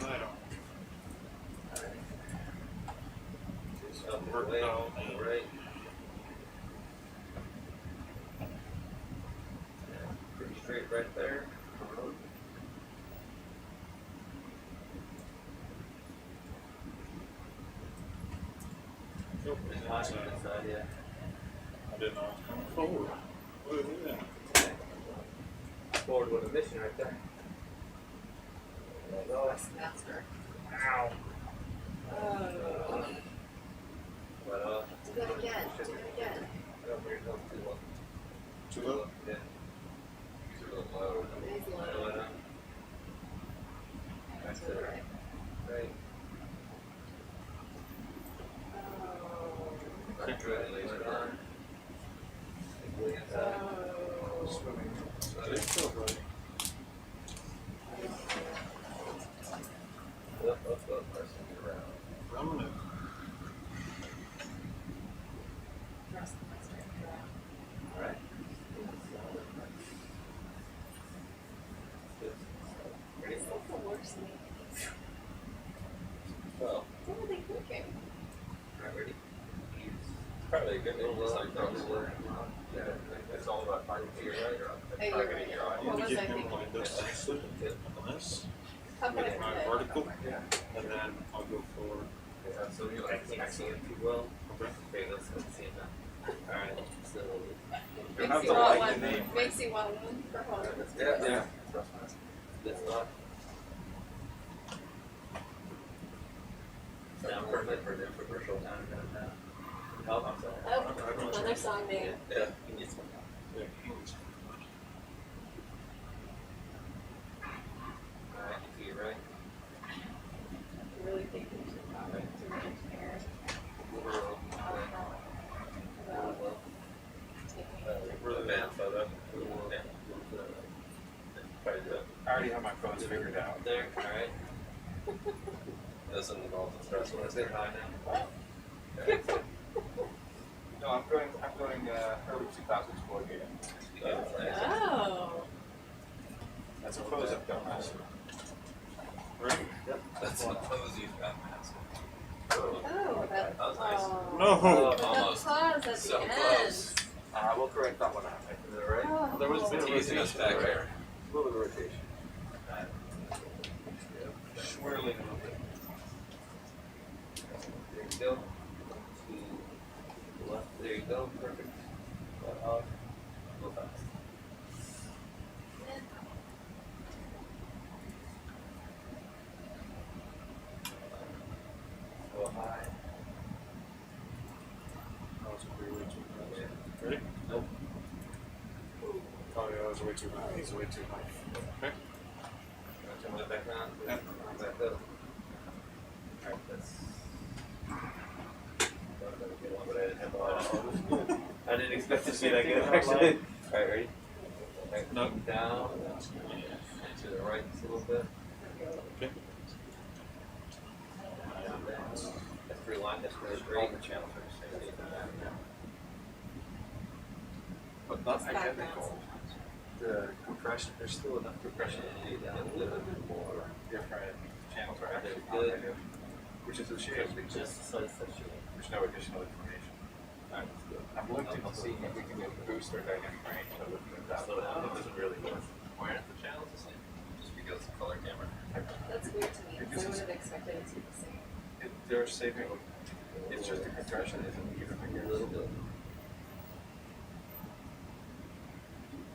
[SPEAKER 2] Light on.
[SPEAKER 11] Just up and away. Right. Pretty straight right there.
[SPEAKER 2] Nope.
[SPEAKER 11] There's hot on the side, yeah.
[SPEAKER 2] I didn't know it was coming forward. What is that?
[SPEAKER 11] Forward with a mission right there. There you go.
[SPEAKER 3] Master.
[SPEAKER 1] Ow.
[SPEAKER 12] Oh.
[SPEAKER 4] But
[SPEAKER 12] Do that again. Do it again.
[SPEAKER 4] too low.
[SPEAKER 2] Too low?
[SPEAKER 4] Yeah. It's a little low.
[SPEAKER 12] It is low.
[SPEAKER 4] That's
[SPEAKER 12] That's
[SPEAKER 4] it.
[SPEAKER 12] right.
[SPEAKER 4] Right.
[SPEAKER 12] Oh.
[SPEAKER 4] Good laser on.
[SPEAKER 12] Oh.
[SPEAKER 2] Swimming. It's still running.
[SPEAKER 4] Up, pressing it around.
[SPEAKER 2] I'm gonna.
[SPEAKER 4] Alright. Ready?
[SPEAKER 12] It's like the worst thing.
[SPEAKER 4] Well,
[SPEAKER 12] What are they cooking?
[SPEAKER 4] alright, ready?
[SPEAKER 15] Probably a good
[SPEAKER 4] Little
[SPEAKER 15] thing, just
[SPEAKER 4] low,
[SPEAKER 15] like
[SPEAKER 4] probably
[SPEAKER 15] those.
[SPEAKER 4] working.
[SPEAKER 15] Yeah, it's all about targeting your right,
[SPEAKER 12] Hey, you're
[SPEAKER 15] targeting
[SPEAKER 12] right.
[SPEAKER 15] your audience.
[SPEAKER 12] What was
[SPEAKER 2] Get
[SPEAKER 12] I
[SPEAKER 2] him
[SPEAKER 12] thinking?
[SPEAKER 2] lined up nicely on this.
[SPEAKER 12] How can I
[SPEAKER 2] With my
[SPEAKER 12] put it?
[SPEAKER 2] vertical. And then I'll go for.
[SPEAKER 4] Yeah, so you like axing it too well.
[SPEAKER 2] Okay.
[SPEAKER 4] Okay, let's see it now. Alright, so.
[SPEAKER 12] Makes you want one. Makes you want one for home.
[SPEAKER 4] Yeah. This lot. Now perfect for the infomercial time now. Help, I'm sorry.
[SPEAKER 12] Oh, another song name.
[SPEAKER 4] Yeah, he needs one.
[SPEAKER 2] Yeah, he was.
[SPEAKER 4] Alright, you see it right?
[SPEAKER 12] I really think we should talk to an engineer
[SPEAKER 4] Overall,
[SPEAKER 12] about taking
[SPEAKER 4] we're the band photo. Yeah.
[SPEAKER 5] But I already have my phones figured out.
[SPEAKER 4] There, alright. Doesn't involve the stress when I say hi now.
[SPEAKER 5] No, I'm going early 2000s Voyager.
[SPEAKER 12] Oh.
[SPEAKER 5] That's a close-up dumbass.
[SPEAKER 2] Right?
[SPEAKER 4] Yep, that's what Posey's got mask.
[SPEAKER 12] Oh, that,
[SPEAKER 4] That was nice.
[SPEAKER 12] oh.
[SPEAKER 2] No.
[SPEAKER 12] But the
[SPEAKER 4] Almost.
[SPEAKER 12] pause at
[SPEAKER 4] So
[SPEAKER 12] the end.
[SPEAKER 4] close.
[SPEAKER 5] We'll correct that one out.
[SPEAKER 4] Is that right?
[SPEAKER 12] Oh.
[SPEAKER 5] There was a bit of
[SPEAKER 4] Teasing us
[SPEAKER 5] rotation.
[SPEAKER 4] back here.
[SPEAKER 5] A little bit of rotation. Swirling a little bit.
[SPEAKER 4] There you go. To the left. There you go. Perfect. Got off. Go fast. Go high.
[SPEAKER 2] That was way too high. Ready?
[SPEAKER 4] Nope.
[SPEAKER 2] Oh yeah, that was way too high. He's way too high. Okay.
[SPEAKER 4] Turn that back on.
[SPEAKER 2] Yeah.
[SPEAKER 4] Back up. Alright, that's. Thought that would be one, but I didn't have the audio. I didn't expect to see that good actually. Alright, ready? Right,
[SPEAKER 2] No.
[SPEAKER 4] Down. And to the right just a little bit.
[SPEAKER 2] Okay.
[SPEAKER 4] That's pretty line, that's really great. All the channels are the same.
[SPEAKER 5] But not
[SPEAKER 12] It's background.
[SPEAKER 5] identical. The compression, there's still enough compression to need a little bit more different channels are actually
[SPEAKER 4] Good.
[SPEAKER 5] positive, which is a shame because
[SPEAKER 4] Just so it's such a.
[SPEAKER 5] there's no additional information. I'm looking to see if we can boost our dynamic range, but without
[SPEAKER 4] Slow down.
[SPEAKER 5] it doesn't really work.
[SPEAKER 4] Why aren't the channels the same? Just because it's a color camera.
[SPEAKER 12] That's weird to me, because I would have expected it to be the same.
[SPEAKER 5] They're saving, it's just the compression isn't even
[SPEAKER 4] A
[SPEAKER 5] bigger.
[SPEAKER 4] little bit.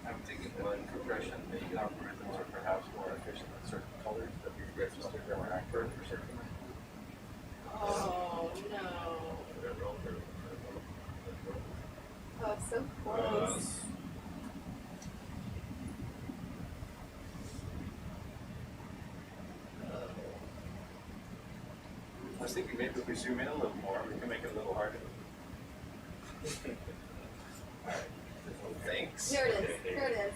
[SPEAKER 5] I'm thinking one compression, the algorithms are perhaps more efficient in certain colors that we register that are accurate for certain.
[SPEAKER 12] Oh, no. Oh, so close.
[SPEAKER 5] I was thinking maybe if we zoom in a little more, we can make it a little harder. Alright.
[SPEAKER 4] Thanks.
[SPEAKER 12] Here it is. Here it is.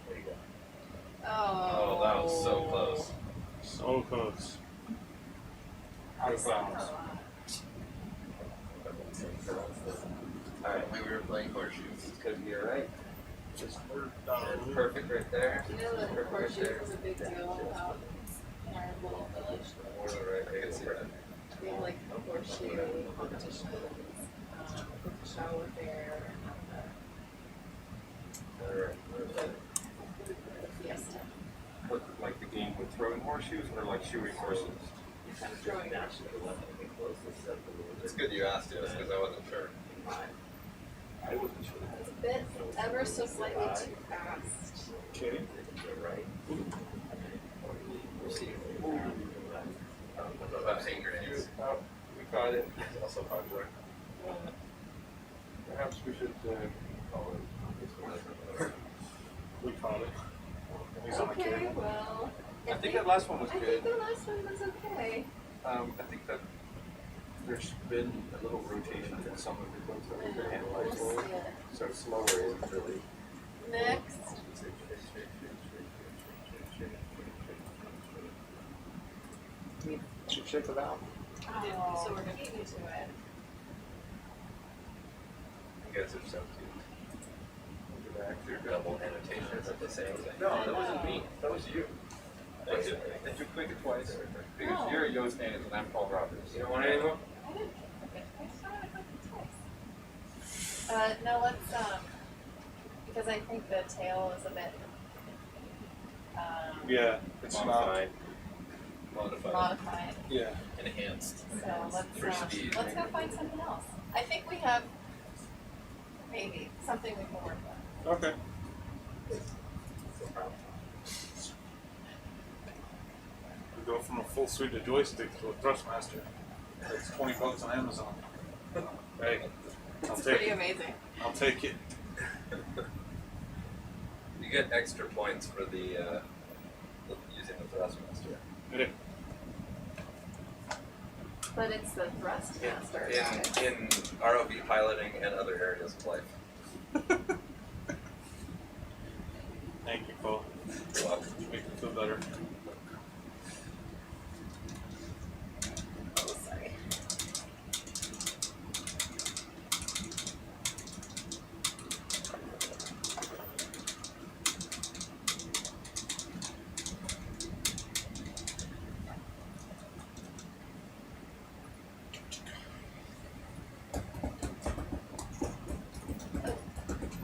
[SPEAKER 4] There you go.
[SPEAKER 12] Oh.
[SPEAKER 4] Oh, that was so close.
[SPEAKER 2] So close.
[SPEAKER 5] Out of bounds.
[SPEAKER 4] Alright,
[SPEAKER 15] We were playing horseshoes.
[SPEAKER 4] it's gonna be alright.
[SPEAKER 2] Just
[SPEAKER 4] That's perfect right there.
[SPEAKER 12] You know that
[SPEAKER 4] Perfect right
[SPEAKER 12] horseshoes
[SPEAKER 4] there.
[SPEAKER 12] is a big deal out in our little village.
[SPEAKER 4] More to the right, I can see that.
[SPEAKER 12] We have like a horseshoe competition, with the shower there,
[SPEAKER 4] Alright.
[SPEAKER 12] and the fiesta.
[SPEAKER 5] What, like the game with throwing horseshoes or like shooting horses?
[SPEAKER 12] Throwing
[SPEAKER 15] It's good you asked us because I wasn't sure.
[SPEAKER 5] I wasn't sure.
[SPEAKER 12] It's a bit ever so slightly too fast.
[SPEAKER 2] Okay.
[SPEAKER 4] Right.
[SPEAKER 7] it. It's also popular. Perhaps we should call it this one.
[SPEAKER 2] We caught it. He's on the
[SPEAKER 12] Okay,
[SPEAKER 2] cable.
[SPEAKER 12] well.
[SPEAKER 7] I think that last one was
[SPEAKER 12] I
[SPEAKER 7] good.
[SPEAKER 12] think the last one was okay.
[SPEAKER 7] I think that there's been a little rotation in some of the books that we've been analyzed
[SPEAKER 12] We'll
[SPEAKER 7] for.
[SPEAKER 12] see it.
[SPEAKER 7] So slower isn't really.
[SPEAKER 12] Next.
[SPEAKER 1] Should shake it out.
[SPEAKER 12] Oh,
[SPEAKER 3] So we're gonna get into it.
[SPEAKER 7] You guys are so cute. Look at that. Your
[SPEAKER 15] Double annotations at the same time.
[SPEAKER 7] No, that wasn't me. That was you. That's it. Did you click it twice? Because
[SPEAKER 3] No.
[SPEAKER 7] you're Yo Standards and I'm Paul Roberts. You don't want any more?
[SPEAKER 3] I didn't click it. I just wanted to click it twice. No, let's, because I think the tail is a bit,
[SPEAKER 2] Yeah, it's
[SPEAKER 15] Modified. Modified.
[SPEAKER 3] modified.
[SPEAKER 2] Yeah.
[SPEAKER 15] Enhanced.
[SPEAKER 3] So
[SPEAKER 15] For speed.
[SPEAKER 3] let's go find something else. I think we have maybe something we can work with.
[SPEAKER 2] Okay. We go from a full suite of joysticks to a Thrustmaster. It's $20 on Amazon. Hey, I'll
[SPEAKER 3] It's
[SPEAKER 2] take
[SPEAKER 3] pretty
[SPEAKER 2] it.
[SPEAKER 3] amazing.
[SPEAKER 2] I'll take it.
[SPEAKER 15] You get extra points for the using the Thrustmaster.
[SPEAKER 2] Yeah.
[SPEAKER 3] But it's the thrust master. guys.
[SPEAKER 15] In ROV piloting and other areas of life.
[SPEAKER 2] Thank you, Paul.
[SPEAKER 15] You're welcome.
[SPEAKER 2] You make me feel better.
[SPEAKER 3] Oh, sorry.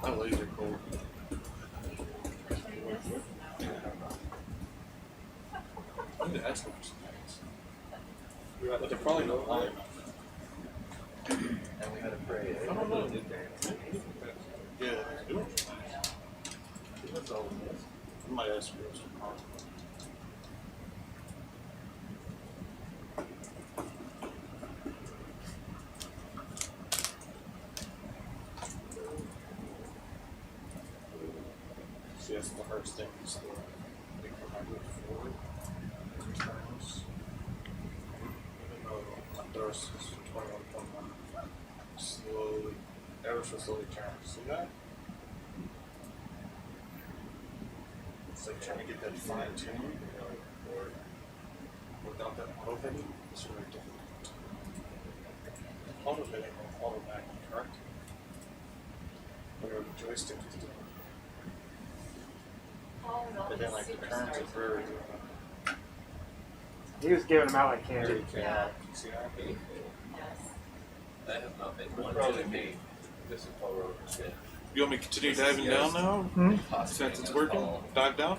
[SPEAKER 2] My legs are cold. I need to ask them for some things. But they're probably not lying.
[SPEAKER 15] And we had a parade.
[SPEAKER 2] I don't know. Yeah, do it.
[SPEAKER 15] That's all it is.
[SPEAKER 2] I might ask you some more. See, that's the hardest thing is the big remember forward times. Even though my thirst is 21.1, slowly, ever so slowly turn. See that? It's like trying to get that fine tune, you know, or without that auto hitting, it's really difficult. Auto hitting will auto back, correct? Whatever the joystick is doing.
[SPEAKER 3] Oh, no,
[SPEAKER 2] But then, like, the turns are very.
[SPEAKER 1] He was giving them out like candy.
[SPEAKER 3] Yeah.
[SPEAKER 2] You see that?
[SPEAKER 3] Yes.
[SPEAKER 15] I have not been
[SPEAKER 7] Would
[SPEAKER 15] one
[SPEAKER 7] probably
[SPEAKER 15] to
[SPEAKER 7] be. This is Paul Roberts. Yeah.
[SPEAKER 2] You want me to continue diving down now?
[SPEAKER 1] Hmm?
[SPEAKER 2] Since it's working? Dive down?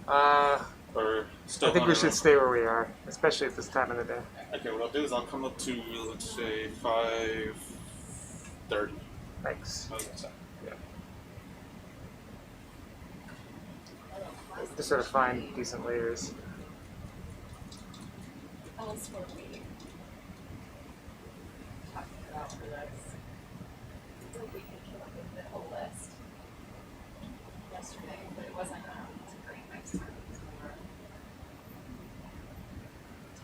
[SPEAKER 1] I
[SPEAKER 2] Or still
[SPEAKER 1] think we
[SPEAKER 2] hunt
[SPEAKER 1] should
[SPEAKER 2] around?
[SPEAKER 1] stay where we are, especially at this time of the day.
[SPEAKER 2] Okay, what I'll do is I'll come up to, let's say, 5:30.
[SPEAKER 1] Thanks.
[SPEAKER 2] How's that sound? Yeah.
[SPEAKER 1] Just sort of find decent layers.
[SPEAKER 3] Else were we talking about for this? I think we could come up with a whole list yesterday, but it wasn't to bring next time. It was more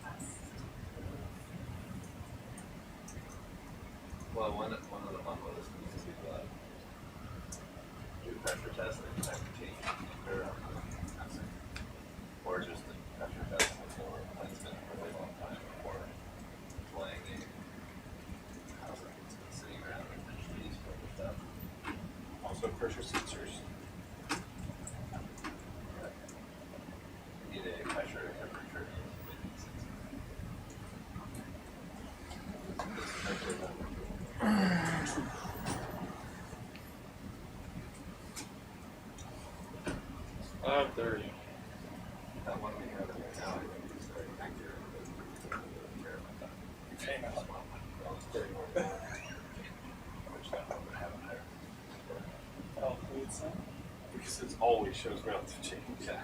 [SPEAKER 3] test.
[SPEAKER 15] Well, one of the fun ones is to do pressure test and pressure change. Or just the pressure test before it's been a really long time before playing a house that's been sitting around and trees full of stuff.
[SPEAKER 7] Also pressure sensors.
[SPEAKER 15] You need a pressure and temperature and humidity sensor. This pressure temperature.
[SPEAKER 2] 5:30.
[SPEAKER 15] That one we have right now, I think is very accurate.
[SPEAKER 2] Came out.
[SPEAKER 15] Which that one would have a higher.
[SPEAKER 2] Oh, it's
[SPEAKER 7] Because it always shows relative change.
[SPEAKER 15] Yeah.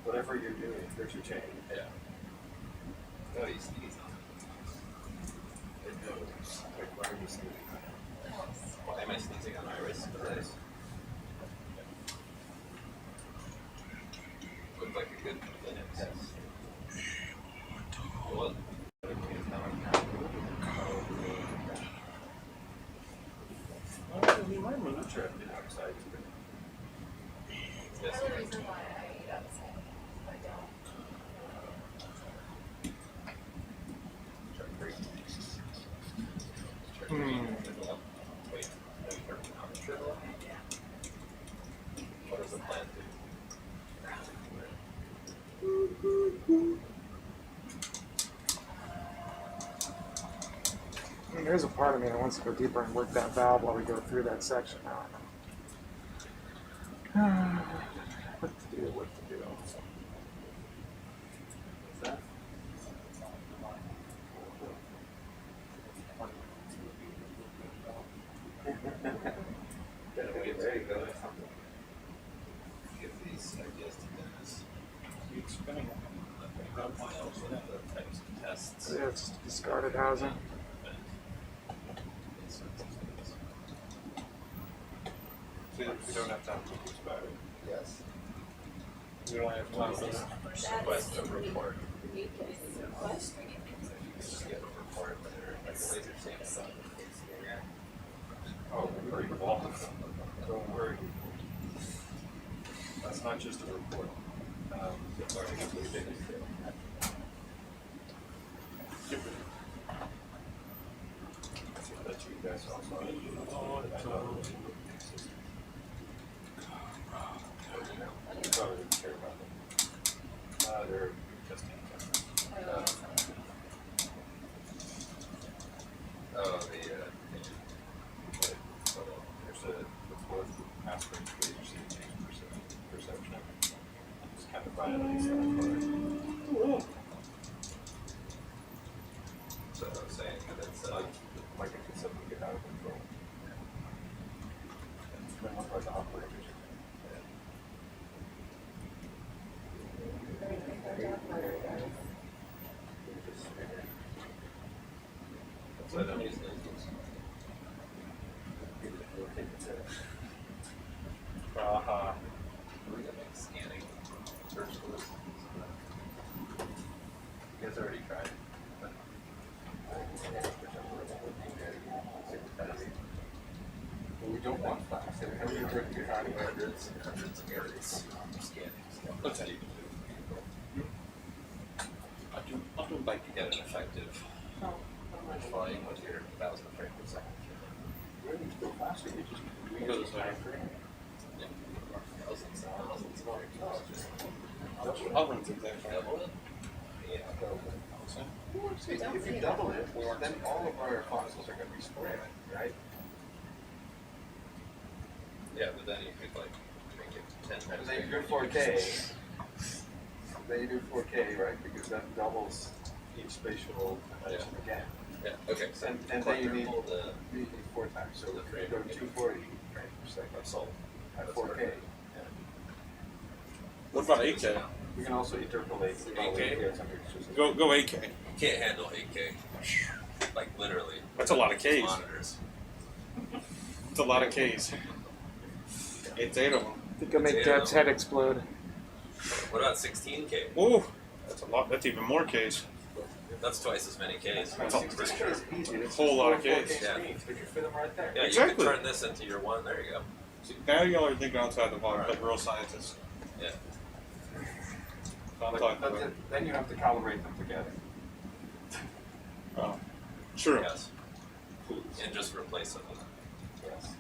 [SPEAKER 7] Whatever you're doing, there's your change.
[SPEAKER 15] Yeah. Oh, he's on.
[SPEAKER 4] It knows. Like, why are you sneezing? Why am I sneezing on Iris? Because looked like a good clinic test. What?
[SPEAKER 5] You might move outside.
[SPEAKER 3] That's the reason why I eat outside. I don't.
[SPEAKER 4] Wait, what does the plant do?
[SPEAKER 1] I mean, there's a part of me that wants to go deeper and work that valve while we go through that section now. What to do, what to do.
[SPEAKER 4] What's that? There you go.
[SPEAKER 15] Give these ideas to Dennis.
[SPEAKER 2] Keep spinning.
[SPEAKER 15] Types of tests.
[SPEAKER 1] Yeah, it's just discarded housing.
[SPEAKER 11] So we don't have time to think about it.
[SPEAKER 15] Yes.
[SPEAKER 2] We don't have time for that.
[SPEAKER 15] Request a report.
[SPEAKER 3] Request?
[SPEAKER 15] Just get a report whether like laser same stuff.
[SPEAKER 11] Oh, we're involved. Don't worry. That's not just a report. It's already completed. That you guys also. You probably didn't care about them. They're testing.
[SPEAKER 15] Oh, the
[SPEAKER 11] There's a report aspect where you see change perception. Just kind of violates that part.
[SPEAKER 15] so I was saying that it's
[SPEAKER 11] Like it could suddenly get out of control. It's been looked like the operators.
[SPEAKER 15] so I don't use lasers.
[SPEAKER 11] Uh-huh.
[SPEAKER 15] We're gonna make scanning surgical. You guys already tried.
[SPEAKER 11] But we don't want flash. They have to work behind
[SPEAKER 15] Hundreds and hundreds of areas scanning.
[SPEAKER 2] That's how you do. I'll do
[SPEAKER 15] Like to get an effective volume with your 1,000 frames per second.
[SPEAKER 11] Where do you go faster? You just
[SPEAKER 2] We'll go this way.
[SPEAKER 15] Yeah. Thousands and thousands of frames.
[SPEAKER 2] I'll run through that.
[SPEAKER 15] Double it? Yeah.
[SPEAKER 11] See, if you double it, then all of our fossils are going to be square, right?
[SPEAKER 15] Yeah, but then you could like make it 10 times.
[SPEAKER 11] And then you do 4K. Then you do 4K, right? Because that doubles each spatial dimension again.
[SPEAKER 15] Yeah, okay.
[SPEAKER 11] And then you need,
[SPEAKER 15] the
[SPEAKER 11] you need 4 times. So
[SPEAKER 15] the
[SPEAKER 11] if
[SPEAKER 15] frame
[SPEAKER 11] you go to
[SPEAKER 15] rate.
[SPEAKER 11] 240 frames per second
[SPEAKER 15] That's all.
[SPEAKER 11] at
[SPEAKER 15] That's
[SPEAKER 11] 4K.
[SPEAKER 15] perfect.
[SPEAKER 2] What about 8K?
[SPEAKER 11] We can also interpolate.
[SPEAKER 15] 8K?
[SPEAKER 2] Go 8K.
[SPEAKER 15] You can't handle 8K. Like literally.
[SPEAKER 2] That's a lot of Ks.
[SPEAKER 15] Monitors.
[SPEAKER 2] It's a lot of Ks. It's 8 of them.
[SPEAKER 1] I think I'll make Deb's head explode.
[SPEAKER 15] What about 16K?
[SPEAKER 2] Ooh, that's a lot. That's even more Ks.
[SPEAKER 15] That's twice as many Ks.
[SPEAKER 2] That's
[SPEAKER 15] I'm pretty sure.
[SPEAKER 2] A whole lot of Ks.
[SPEAKER 15] Yeah.
[SPEAKER 11] We can fit them right there.
[SPEAKER 15] Yeah,
[SPEAKER 2] Exactly.
[SPEAKER 15] you can turn this into your one. There you go.
[SPEAKER 2] See, now y'all are thinking outside the box like real scientists.
[SPEAKER 15] Yeah.
[SPEAKER 2] I'm
[SPEAKER 11] But
[SPEAKER 2] talking about.
[SPEAKER 11] then you have to calibrate them together.
[SPEAKER 2] Oh, true.
[SPEAKER 15] Yes. And just replace them with
[SPEAKER 11] Yes.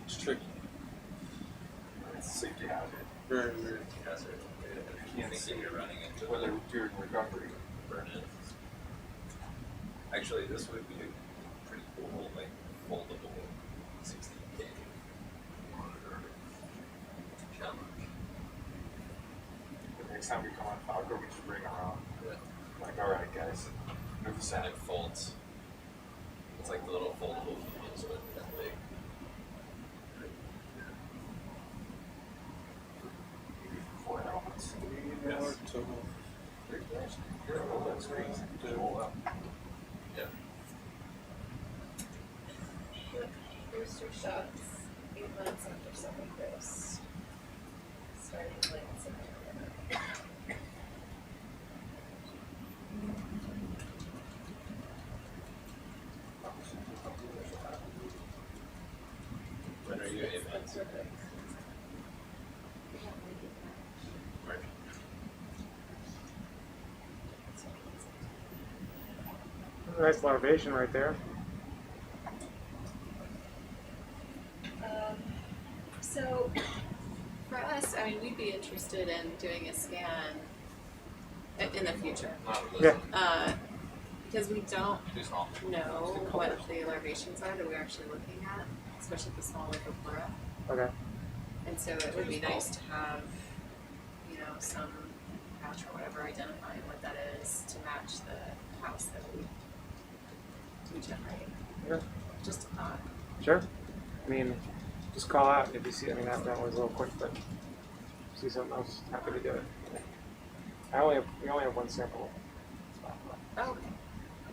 [SPEAKER 2] It's tricky.
[SPEAKER 11] It's a safety hazard.
[SPEAKER 2] Very weird.
[SPEAKER 15] hazard.
[SPEAKER 11] You can't see
[SPEAKER 15] You're running into
[SPEAKER 11] whether during recovery.
[SPEAKER 15] burn in. Actually, this would be a pretty cool, like foldable 16K monitor challenge.
[SPEAKER 11] The next time we come on Falkor, we just bring our own.
[SPEAKER 15] Yeah.
[SPEAKER 11] Like, all right, guys, move the
[SPEAKER 15] And
[SPEAKER 11] sound.
[SPEAKER 15] it folds. It's like the little foldable wasn't that big.
[SPEAKER 7] Four elements.
[SPEAKER 15] Yes.
[SPEAKER 7] That's great.
[SPEAKER 15] Yeah.
[SPEAKER 3] Booster shots 8 months after second dose. Starting late September.
[SPEAKER 15] When are you aiming? March.
[SPEAKER 1] Nice larvation right there.
[SPEAKER 14] So, for us, I mean, we'd be interested in doing a scan in the future.
[SPEAKER 1] Yeah.
[SPEAKER 14] Because we don't
[SPEAKER 15] Too small.
[SPEAKER 14] know what the larvations are that we're actually looking at, especially the small flora.
[SPEAKER 1] Okay.
[SPEAKER 14] And so it would be nice to have, you know, some patch or whatever identifying what that is to match the house that we generate.
[SPEAKER 1] Yeah.
[SPEAKER 14] Just a thought.
[SPEAKER 1] Sure. I mean, just call out if you see. I mean, that was a little quick, but if you see something else, happy to do it. We only have one sample.
[SPEAKER 14] Oh, okay.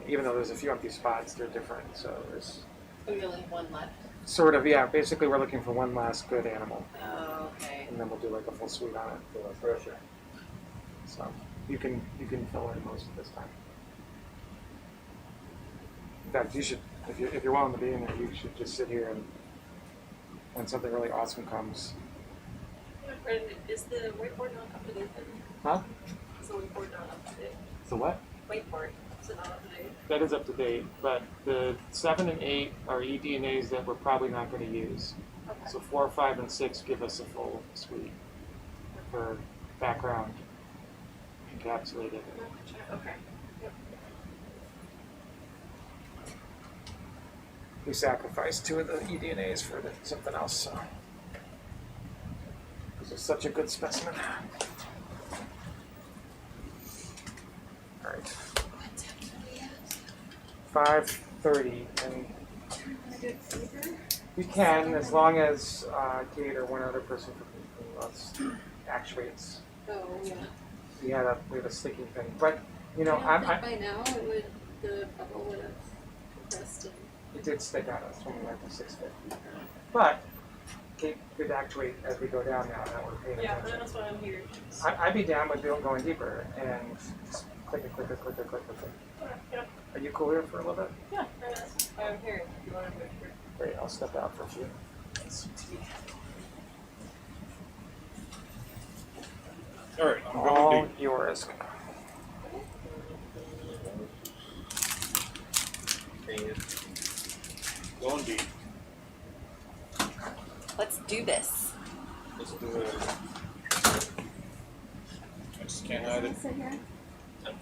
[SPEAKER 1] Even though there's a few empty spots, they're different. So there's
[SPEAKER 14] Oh, you only have one left?
[SPEAKER 1] sort of, yeah. Basically, we're looking for one last good animal,
[SPEAKER 14] Oh, okay.
[SPEAKER 1] and then we'll do like a full suite on it.
[SPEAKER 5] For the pressure.
[SPEAKER 1] So you can fill in most of this time. In fact, you should, if you're willing to be in there, you should just sit here and when something really awesome comes.
[SPEAKER 12] Is the whiteboard not up to date then?
[SPEAKER 1] Huh?
[SPEAKER 12] Is the whiteboard not up to date?
[SPEAKER 1] So what?
[SPEAKER 12] Whiteboard, is it not up to date?
[SPEAKER 1] That is up to date, but the 7 and 8 are eDNAs that we're probably not going to use.
[SPEAKER 12] Okay.
[SPEAKER 1] So 4, 5, and 6 give us a full suite for background encapsulated.
[SPEAKER 12] Okay. Yep.
[SPEAKER 1] We sacrificed 2 of the eDNAs for something else, so. This is such a good specimen. All right. 5:30, and we can, as long as Kate or one other person from us actuates.
[SPEAKER 12] Oh, yeah.
[SPEAKER 1] We have a sticking thing, but you know,
[SPEAKER 12] I thought by now the bubble would have compressed and.
[SPEAKER 1] It did stick out us when we went to 650, but Kate could actuate as we go down now that we're paying attention.
[SPEAKER 12] Yeah, that's why I'm here.
[SPEAKER 1] I'd be down with going deeper and just click.
[SPEAKER 12] Yeah.
[SPEAKER 1] Are you cool here for a little bit?
[SPEAKER 12] Yeah, very nice. I'm here. If you want to move here.
[SPEAKER 1] Great, I'll step out for a few.
[SPEAKER 2] All right, I'm
[SPEAKER 1] All
[SPEAKER 2] going deep.
[SPEAKER 1] yours.
[SPEAKER 2] Going deep.
[SPEAKER 14] Let's do this.
[SPEAKER 2] Let's do it. I just can't hide it.
[SPEAKER 12] Sit here.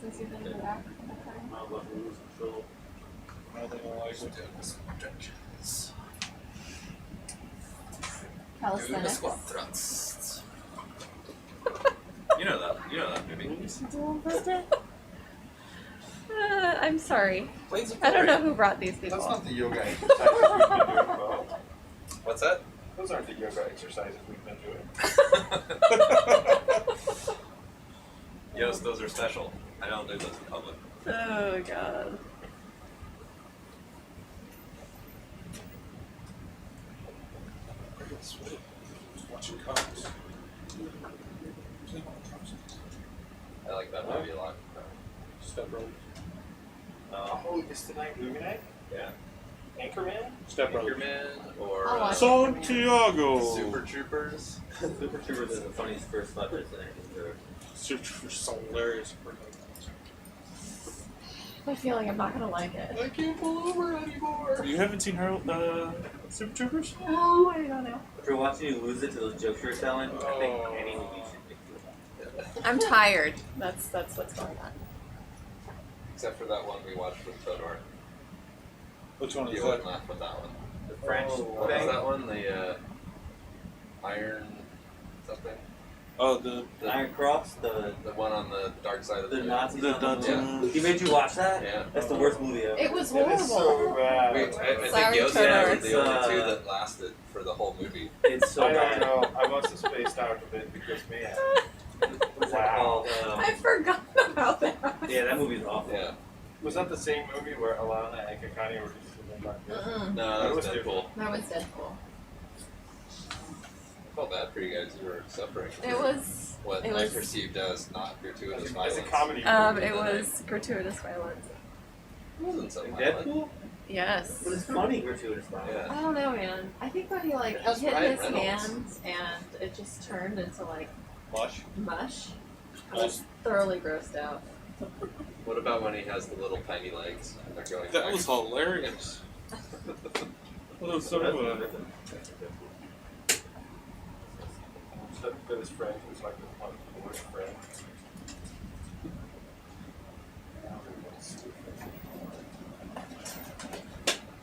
[SPEAKER 12] Since you've been in the back the whole time.
[SPEAKER 2] Not letting me lose control. Nothing like it.
[SPEAKER 15] Doing the squat thrusts. You know that movie.
[SPEAKER 14] I'm sorry.
[SPEAKER 15] Blades of
[SPEAKER 14] I don't
[SPEAKER 15] Glory.
[SPEAKER 14] know who brought these people.
[SPEAKER 7] That's not the yoga exercises we've been doing, Bo.
[SPEAKER 15] What's that?
[SPEAKER 7] Those aren't the yoga exercises we've been doing.
[SPEAKER 15] Yes, those are special. I don't do those in public.
[SPEAKER 14] Oh, God.
[SPEAKER 2] Watching cops.
[SPEAKER 15] I like that movie a lot.
[SPEAKER 2] Step Brothers.
[SPEAKER 7] Oh, is tonight movie night?
[SPEAKER 15] Yeah.
[SPEAKER 7] Anchorman?
[SPEAKER 2] Step Brothers.
[SPEAKER 15] Anchorman or
[SPEAKER 14] I'll watch
[SPEAKER 2] Santiago.
[SPEAKER 15] Super Troopers.
[SPEAKER 4] Super Troopers is the funniest first 5 minutes in anything ever.
[SPEAKER 2] Super Troopers is so hilarious.
[SPEAKER 14] I feel like I'm not going to like it.
[SPEAKER 7] I can't pull over anymore.
[SPEAKER 2] You haven't seen Super Troopers?
[SPEAKER 14] Oh, I don't know.
[SPEAKER 4] After watching you lose it to those jokes you're telling, I think any movie should be cool.
[SPEAKER 14] I'm tired. That's what's going on.
[SPEAKER 15] Except for that one we watched with Todor.
[SPEAKER 2] Which one is
[SPEAKER 15] You
[SPEAKER 2] that?
[SPEAKER 15] wouldn't laugh with that one.
[SPEAKER 4] The French
[SPEAKER 15] What was
[SPEAKER 4] thing.
[SPEAKER 15] that one? The Iron something?
[SPEAKER 2] Oh, the
[SPEAKER 15] Iron Cross, the
[SPEAKER 4] one on the dark side of
[SPEAKER 15] the
[SPEAKER 4] the
[SPEAKER 15] Nazis.
[SPEAKER 2] The
[SPEAKER 15] on the
[SPEAKER 2] Nazis.
[SPEAKER 15] moon. He made you watch that?
[SPEAKER 4] Yeah.
[SPEAKER 15] That's the worst movie ever.
[SPEAKER 3] It was
[SPEAKER 5] It
[SPEAKER 3] horrible.
[SPEAKER 5] is so bad.
[SPEAKER 4] I think
[SPEAKER 14] Sorry,
[SPEAKER 4] Yosemite
[SPEAKER 14] Turner.
[SPEAKER 4] was the only
[SPEAKER 15] It's,
[SPEAKER 4] two that lasted for the whole movie.
[SPEAKER 15] It's so
[SPEAKER 5] I don't
[SPEAKER 15] bad.
[SPEAKER 5] know. I must have spaced out a bit because man.
[SPEAKER 15] What's that
[SPEAKER 5] Wow.
[SPEAKER 15] called?
[SPEAKER 3] I forgot about that.
[SPEAKER 15] Yeah, that movie's awful.
[SPEAKER 4] Yeah.
[SPEAKER 5] Was that the same movie where Alana and Kakani were just sitting back there?
[SPEAKER 3] Mm-mm.
[SPEAKER 4] No, that was Deadpool.
[SPEAKER 3] That was Deadpool.
[SPEAKER 4] I felt bad for you guys who were suffering.
[SPEAKER 14] It was.
[SPEAKER 4] What
[SPEAKER 14] it
[SPEAKER 4] I
[SPEAKER 14] was-
[SPEAKER 4] perceived as not gratuitous
[SPEAKER 5] It's
[SPEAKER 4] violence.
[SPEAKER 5] a comedy movie.
[SPEAKER 14] It was gratuitous violence.
[SPEAKER 4] It wasn't so
[SPEAKER 15] In
[SPEAKER 4] violent.
[SPEAKER 15] Deadpool?
[SPEAKER 14] Yes.
[SPEAKER 15] But it's funny, gratuitous violence.
[SPEAKER 4] Yeah.
[SPEAKER 14] I don't know, man. I think when he like
[SPEAKER 4] Just
[SPEAKER 14] hit
[SPEAKER 4] Ryan
[SPEAKER 14] his
[SPEAKER 4] Reynolds.
[SPEAKER 14] hand and it just turned into like
[SPEAKER 2] mush.
[SPEAKER 14] mush, I was thoroughly grossed out.
[SPEAKER 4] What about when he has the little tiny legs and they're going
[SPEAKER 2] That
[SPEAKER 4] back?
[SPEAKER 2] was hilarious. What was so good?
[SPEAKER 5] That his friend was like one of the worst friends.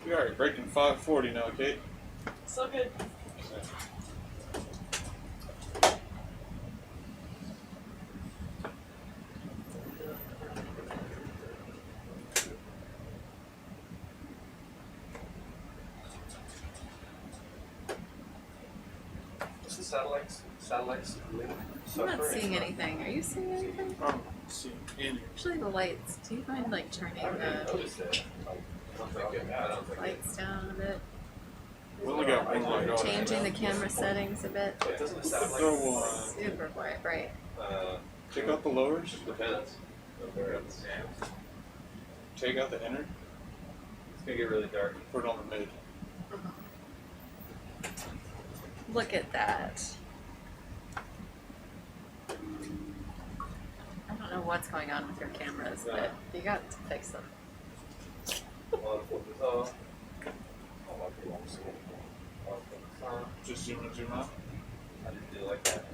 [SPEAKER 2] We are breaking 540 now, Kate.
[SPEAKER 3] So good.
[SPEAKER 5] Is the satellites link
[SPEAKER 14] I'm not seeing anything. Are you seeing anything?
[SPEAKER 2] Oh, see, Andy.
[SPEAKER 14] Actually, the lights. Do you mind like turning
[SPEAKER 5] I haven't even
[SPEAKER 14] the
[SPEAKER 5] noticed it. Like,
[SPEAKER 4] I don't think it.
[SPEAKER 14] lights down a bit?
[SPEAKER 2] We only got one light.
[SPEAKER 14] Changing the camera settings a bit.
[SPEAKER 5] But doesn't the satellite?
[SPEAKER 2] No,
[SPEAKER 14] Super bright.
[SPEAKER 2] take out the lowers.
[SPEAKER 4] Depends.
[SPEAKER 2] Take out the inner.
[SPEAKER 15] It's gonna get really dark.
[SPEAKER 2] Put it on the mid.
[SPEAKER 14] Look at that. I don't know what's going on with your cameras, but you got to fix them.
[SPEAKER 2] Just zoom in, zoom out.
[SPEAKER 15] I didn't do like that.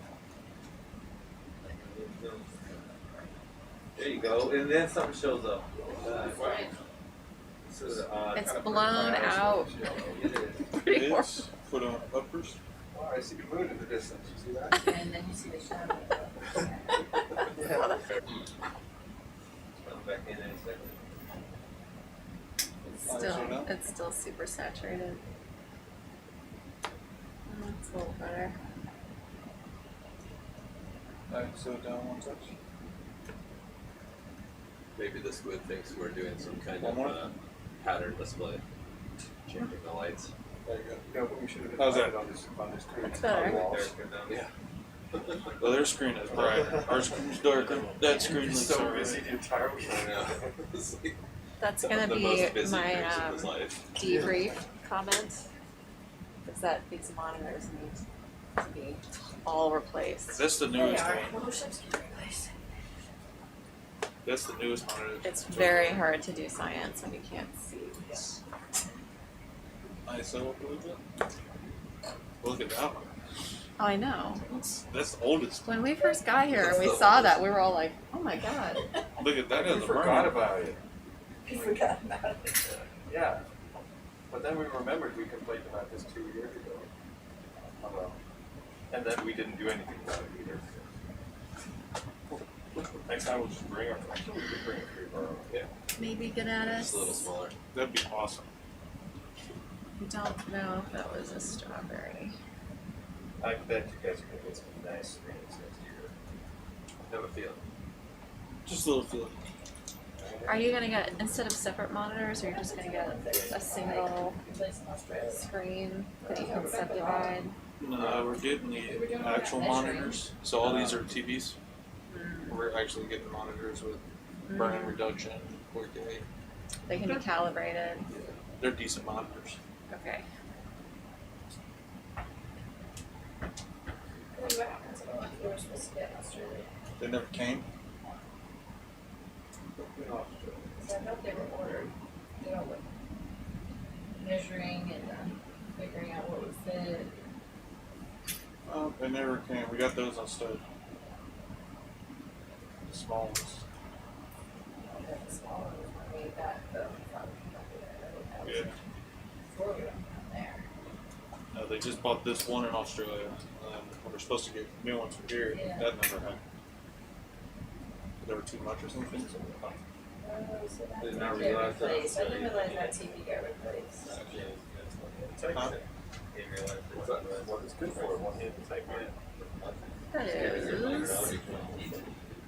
[SPEAKER 15] There you go, and then something shows up.
[SPEAKER 14] It's blown out.
[SPEAKER 15] It is.
[SPEAKER 14] Pretty horrible.
[SPEAKER 2] Mids. Put on uppers.
[SPEAKER 5] Oh, I see the moon in the distance. You see that?
[SPEAKER 3] And then you see the shadow.
[SPEAKER 5] Yeah.
[SPEAKER 15] Back in any second.
[SPEAKER 14] It's still super saturated. That's a little better.
[SPEAKER 2] Alright, slow it down one touch.
[SPEAKER 4] Maybe the squid thinks we're doing some kind
[SPEAKER 2] One
[SPEAKER 4] of
[SPEAKER 2] more?
[SPEAKER 4] pattern display. Changing the lights.
[SPEAKER 2] There you go.
[SPEAKER 5] No, but we should have
[SPEAKER 2] How's that?
[SPEAKER 5] on this screen.
[SPEAKER 14] It's better.
[SPEAKER 4] Yeah.
[SPEAKER 2] Well, their screen is brighter. Our screen's darker. That screen looks
[SPEAKER 5] So
[SPEAKER 2] alright.
[SPEAKER 5] busy the entire week.
[SPEAKER 4] I know. It's like
[SPEAKER 14] That's gonna
[SPEAKER 4] the
[SPEAKER 14] be
[SPEAKER 4] most busy
[SPEAKER 14] my
[SPEAKER 4] person in his life.
[SPEAKER 14] debrief comment. Is that these monitors need to be all replaced.
[SPEAKER 2] That's the
[SPEAKER 3] They
[SPEAKER 2] newest
[SPEAKER 3] are.
[SPEAKER 2] one.
[SPEAKER 3] Little ships can replace.
[SPEAKER 2] That's the newest monitor.
[SPEAKER 14] It's very hard to do science when you can't see.
[SPEAKER 2] ISO up a little bit. Look at that one.
[SPEAKER 14] Oh, I know.
[SPEAKER 2] That's the oldest.
[SPEAKER 14] When we first got here and
[SPEAKER 4] That's
[SPEAKER 14] we
[SPEAKER 4] the
[SPEAKER 14] saw
[SPEAKER 4] oldest.
[SPEAKER 14] that, we were all like, "Oh my god!"
[SPEAKER 2] Look at that
[SPEAKER 5] We
[SPEAKER 2] as a
[SPEAKER 5] forgot
[SPEAKER 2] burner.
[SPEAKER 5] about it.
[SPEAKER 3] You forgot about it.
[SPEAKER 5] Yeah. But then we remembered we complained about this 2 years ago. Oh well. And then we didn't do anything about it either. Next time we'll just bring our, actually we could bring a free burrow.
[SPEAKER 4] Yeah.
[SPEAKER 14] Maybe get at us.
[SPEAKER 4] Just a little smaller.
[SPEAKER 2] That'd be awesome.
[SPEAKER 14] I don't know if that was a strawberry.
[SPEAKER 5] I bet you guys are gonna get some nice screens next year.
[SPEAKER 4] Have a feeling.
[SPEAKER 2] Just a little feel.
[SPEAKER 14] Are you gonna get, instead of separate monitors, or you're just gonna get a single screen that you can subdivide?
[SPEAKER 2] No, we're getting the actual monitors. So all these are TVs. We're actually getting monitors with burn reduction, 4K.
[SPEAKER 14] They can be calibrated.
[SPEAKER 2] They're decent monitors.
[SPEAKER 14] Okay.
[SPEAKER 3] What happens to the ones we were supposed to get in Australia?
[SPEAKER 2] They never came.
[SPEAKER 3] So I thought they were ordered, you know, with measuring and figuring out what would fit.
[SPEAKER 2] Oh, they never came. We got those on stud. The small ones.
[SPEAKER 3] The smaller ones were made that, the
[SPEAKER 2] Yeah.
[SPEAKER 3] before we went there.
[SPEAKER 2] No, they just bought this one in Australia. We're supposed to get new ones from here.
[SPEAKER 3] Yeah.
[SPEAKER 2] That never happened. There were too much or something. So,
[SPEAKER 3] So that
[SPEAKER 4] Did not
[SPEAKER 3] didn't get
[SPEAKER 4] realize that.
[SPEAKER 3] replaced. I didn't realize that TV got replaced.
[SPEAKER 2] huh?
[SPEAKER 5] What it's good for, one hand type man.
[SPEAKER 14] That is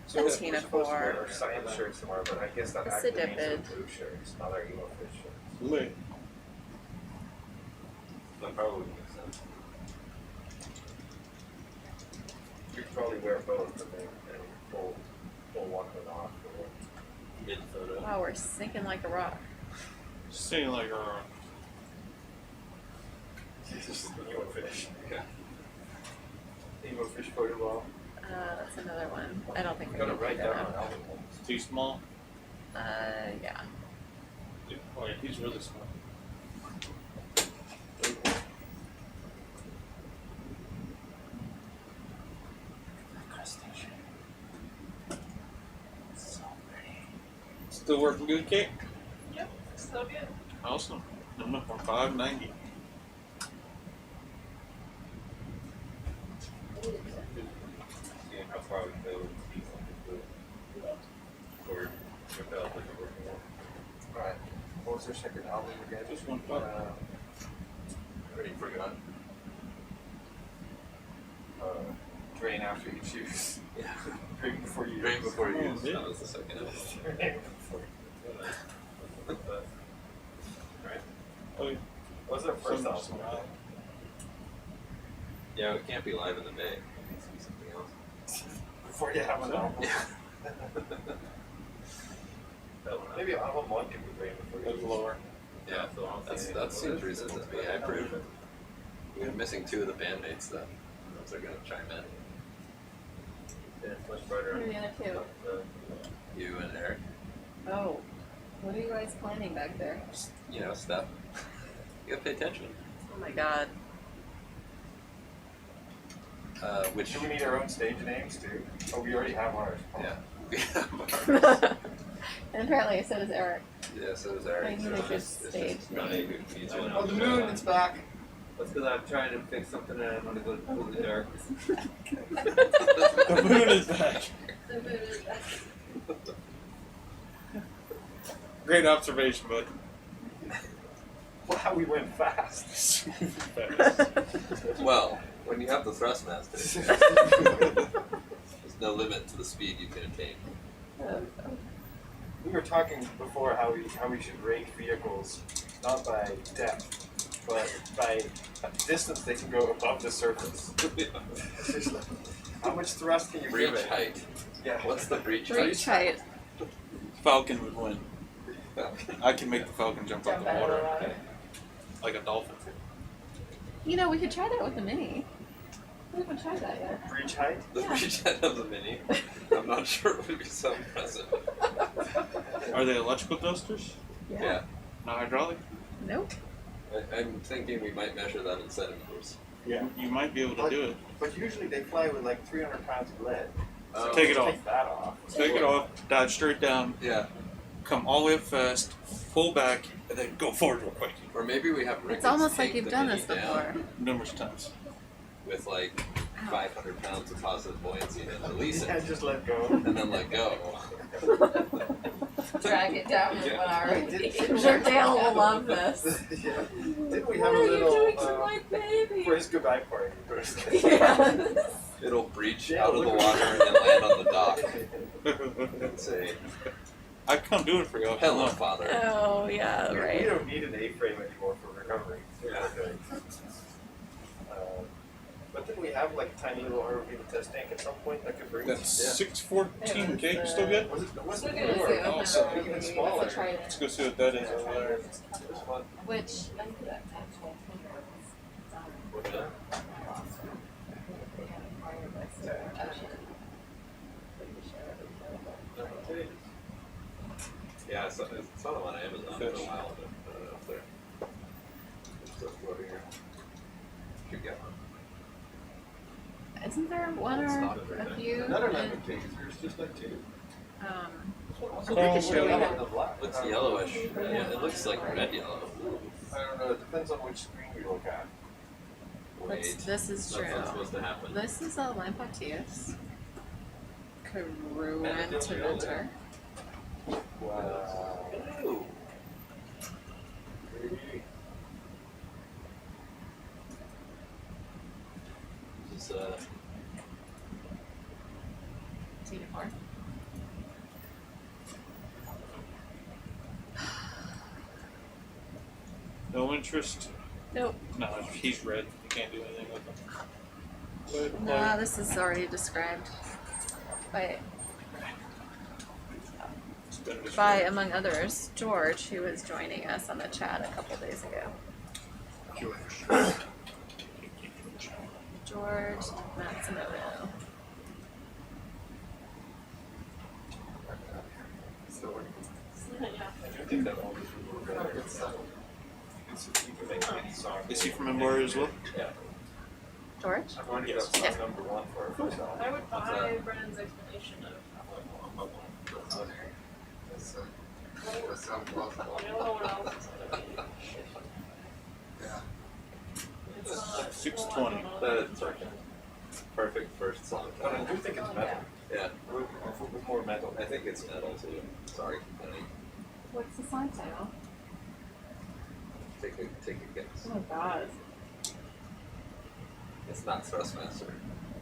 [SPEAKER 5] So
[SPEAKER 14] Tina
[SPEAKER 5] we're supposed to wear
[SPEAKER 14] for
[SPEAKER 5] our science shirts tomorrow, but I guess that
[SPEAKER 14] the
[SPEAKER 5] actually means
[SPEAKER 14] Sidipid.
[SPEAKER 5] our blue shirts, not our emo fish shirts.
[SPEAKER 2] Lit.
[SPEAKER 4] That probably makes sense.
[SPEAKER 5] We could probably wear both and then pull one of it off.
[SPEAKER 4] Mid photo.
[SPEAKER 14] Wow, we're sinking like a rock.
[SPEAKER 2] Seeing like our
[SPEAKER 5] It's just emo fish.
[SPEAKER 4] Yeah.
[SPEAKER 5] Emo fish photo ball.
[SPEAKER 14] That's another one. I don't think we're
[SPEAKER 5] Gotta
[SPEAKER 14] gonna
[SPEAKER 5] write
[SPEAKER 14] pick
[SPEAKER 5] down
[SPEAKER 14] that
[SPEAKER 5] our
[SPEAKER 14] up.
[SPEAKER 5] album.
[SPEAKER 2] too small.
[SPEAKER 14] Yeah.
[SPEAKER 2] Oh yeah, he's really small. Still working good, Kate?
[SPEAKER 3] Yep, so good.
[SPEAKER 2] Awesome. I'm up on 590.
[SPEAKER 4] Seeing how far we go with these or without like a working one.
[SPEAKER 5] Alright. What was their second album again?
[SPEAKER 2] Just one thought.
[SPEAKER 5] Already forgot. Drain after you choose.
[SPEAKER 4] Yeah.
[SPEAKER 5] Drink before you
[SPEAKER 4] Drink before you
[SPEAKER 2] Come on,
[SPEAKER 4] use.
[SPEAKER 2] dude.
[SPEAKER 4] That was the second episode.
[SPEAKER 5] Drink before you
[SPEAKER 4] Right.
[SPEAKER 2] Oh, yeah.
[SPEAKER 5] What was their first
[SPEAKER 2] Some-
[SPEAKER 5] album?
[SPEAKER 4] Yeah, it can't be live in the May. It needs to be something else.
[SPEAKER 5] Before you have an album?
[SPEAKER 4] Yeah. That one.
[SPEAKER 5] Maybe album one can be Drain before you
[SPEAKER 2] That's
[SPEAKER 5] use.
[SPEAKER 2] lower.
[SPEAKER 15] Yeah, that seems reasonable to me. I approve. We're missing two of the bandmates then. Those are gonna chime in.
[SPEAKER 4] Yeah, it's much brighter.
[SPEAKER 14] What are the other two?
[SPEAKER 15] You and Eric.
[SPEAKER 14] Oh. What are you guys planning back there?
[SPEAKER 15] Just, you know, stuff. You gotta pay attention.
[SPEAKER 14] Oh my god.
[SPEAKER 15] Which
[SPEAKER 5] Do we need our own stage names too? Oh, we already have ours.
[SPEAKER 15] yeah.
[SPEAKER 14] And apparently so does Eric.
[SPEAKER 15] Yeah, so does Eric.
[SPEAKER 14] Maybe
[SPEAKER 15] So
[SPEAKER 14] they
[SPEAKER 15] it's
[SPEAKER 14] should
[SPEAKER 15] just
[SPEAKER 14] stage
[SPEAKER 15] not
[SPEAKER 14] name.
[SPEAKER 15] a good feature.
[SPEAKER 5] Oh, the moon, it's back.
[SPEAKER 4] That's because I'm trying to fix something and I'm gonna go completely dark.
[SPEAKER 2] The moon is back.
[SPEAKER 3] The moon is back.
[SPEAKER 2] Great observation, bud.
[SPEAKER 5] Wow, we went fast.
[SPEAKER 15] Well, when you have the thrustmaster, there's no limit to the speed you can attain.
[SPEAKER 5] We were talking before how we should rate vehicles not by depth, but by distance they can go above the surface. How much thrust can you
[SPEAKER 15] Breach
[SPEAKER 5] give it?
[SPEAKER 15] height.
[SPEAKER 5] Yeah.
[SPEAKER 15] What's the breach
[SPEAKER 14] Breach
[SPEAKER 15] height?
[SPEAKER 14] height.
[SPEAKER 2] Falcon would win. I can make the Falcon jump out
[SPEAKER 3] Jump
[SPEAKER 2] the
[SPEAKER 3] out of the
[SPEAKER 2] water
[SPEAKER 3] water.
[SPEAKER 2] like a dolphin.
[SPEAKER 14] You know, we could try that with the Mini. We haven't tried that yet.
[SPEAKER 5] Breach height?
[SPEAKER 15] The
[SPEAKER 14] Yeah.
[SPEAKER 15] breach height of the Mini. I'm not sure it would be so impressive.
[SPEAKER 2] Are they electrical thrusters?
[SPEAKER 15] Yeah.
[SPEAKER 2] Not hydraulic?
[SPEAKER 14] Nope.
[SPEAKER 15] I'm thinking we might measure that in centimeters.
[SPEAKER 2] Yeah. You might be able to do it.
[SPEAKER 5] But usually they fly with like 300 pounds of lead. So
[SPEAKER 2] Take it off.
[SPEAKER 5] Take that off.
[SPEAKER 2] Take it off, dive straight down,
[SPEAKER 15] Yeah.
[SPEAKER 2] come all the way up fast, pull back, and then go forward real quick.
[SPEAKER 15] Or maybe we have
[SPEAKER 14] It's almost like
[SPEAKER 15] take
[SPEAKER 14] you've
[SPEAKER 15] the
[SPEAKER 14] done
[SPEAKER 15] Mini
[SPEAKER 14] this
[SPEAKER 15] down
[SPEAKER 14] before.
[SPEAKER 2] Numerous times.
[SPEAKER 15] with like 500 pounds of positive buoyancy and then release it.
[SPEAKER 5] And just let go.
[SPEAKER 15] And then let go.
[SPEAKER 3] Drag it down with 1 hour.
[SPEAKER 14] Jordale will love this.
[SPEAKER 5] Yeah. Didn't we
[SPEAKER 3] What
[SPEAKER 5] have a
[SPEAKER 3] are you
[SPEAKER 5] little
[SPEAKER 3] doing to my baby?
[SPEAKER 5] for his goodbye party first?
[SPEAKER 3] Yes.
[SPEAKER 15] It'll breach
[SPEAKER 5] Yeah,
[SPEAKER 15] out of the
[SPEAKER 5] look at
[SPEAKER 15] water and then land on the dock and say,
[SPEAKER 2] I come do it for you.
[SPEAKER 15] "Hello, father."
[SPEAKER 14] Oh, yeah,
[SPEAKER 5] We
[SPEAKER 14] right.
[SPEAKER 5] don't need an A-frame anymore for recovery.
[SPEAKER 15] Yeah.
[SPEAKER 5] But didn't we have like a tiny little ROV test tank at some point that could bring?
[SPEAKER 2] That's 614K, still good?
[SPEAKER 5] Was it
[SPEAKER 3] Still good.
[SPEAKER 5] newer?
[SPEAKER 3] It's
[SPEAKER 5] Oh,
[SPEAKER 3] good.
[SPEAKER 5] so
[SPEAKER 3] Okay,
[SPEAKER 5] even
[SPEAKER 3] let's
[SPEAKER 5] smaller.
[SPEAKER 3] try it.
[SPEAKER 2] Let's go see what that is over there.
[SPEAKER 5] It was fun.
[SPEAKER 14] Which,
[SPEAKER 5] What's that?
[SPEAKER 15] Yeah, I saw them on Amazon for a while, but I don't know if they're still floating here. Should get one.
[SPEAKER 14] isn't there one or a few?
[SPEAKER 5] Another
[SPEAKER 14] in-
[SPEAKER 5] lemon cake. There's just like two.
[SPEAKER 14] So they could show you.
[SPEAKER 15] Looks yellowish. Yeah, it looks like red yellow.
[SPEAKER 5] I don't know. It depends on which screen you look at.
[SPEAKER 14] This is
[SPEAKER 15] That's
[SPEAKER 14] true.
[SPEAKER 15] what's supposed to happen.
[SPEAKER 14] This is a Lampatius. Caruentimeter.
[SPEAKER 15] Wow. This is
[SPEAKER 14] T4.
[SPEAKER 2] No interest?
[SPEAKER 14] Nope.
[SPEAKER 2] No, he's red. You can't do anything with him.
[SPEAKER 14] No, this is already described by, among others, George, who was joining us on the chat a couple days ago. George Matsumoto.
[SPEAKER 2] Is he from Midwater as well?
[SPEAKER 15] Yeah.
[SPEAKER 14] George?
[SPEAKER 7] I've already got song number 1 for our first album.
[SPEAKER 12] I would buy Brennan's explanation of
[SPEAKER 8] That sounds plausible.
[SPEAKER 12] I don't know what else is gonna be.
[SPEAKER 8] Yeah.
[SPEAKER 12] It's not
[SPEAKER 2] 620.
[SPEAKER 15] That's perfect first song.
[SPEAKER 7] But I do think it's metal.
[SPEAKER 15] Yeah.
[SPEAKER 7] We're more metal.
[SPEAKER 15] I think it's metal too. Sorry.
[SPEAKER 14] What's the song title?
[SPEAKER 15] Take a guess.
[SPEAKER 14] Oh my god.
[SPEAKER 15] It's not Thrustmaster.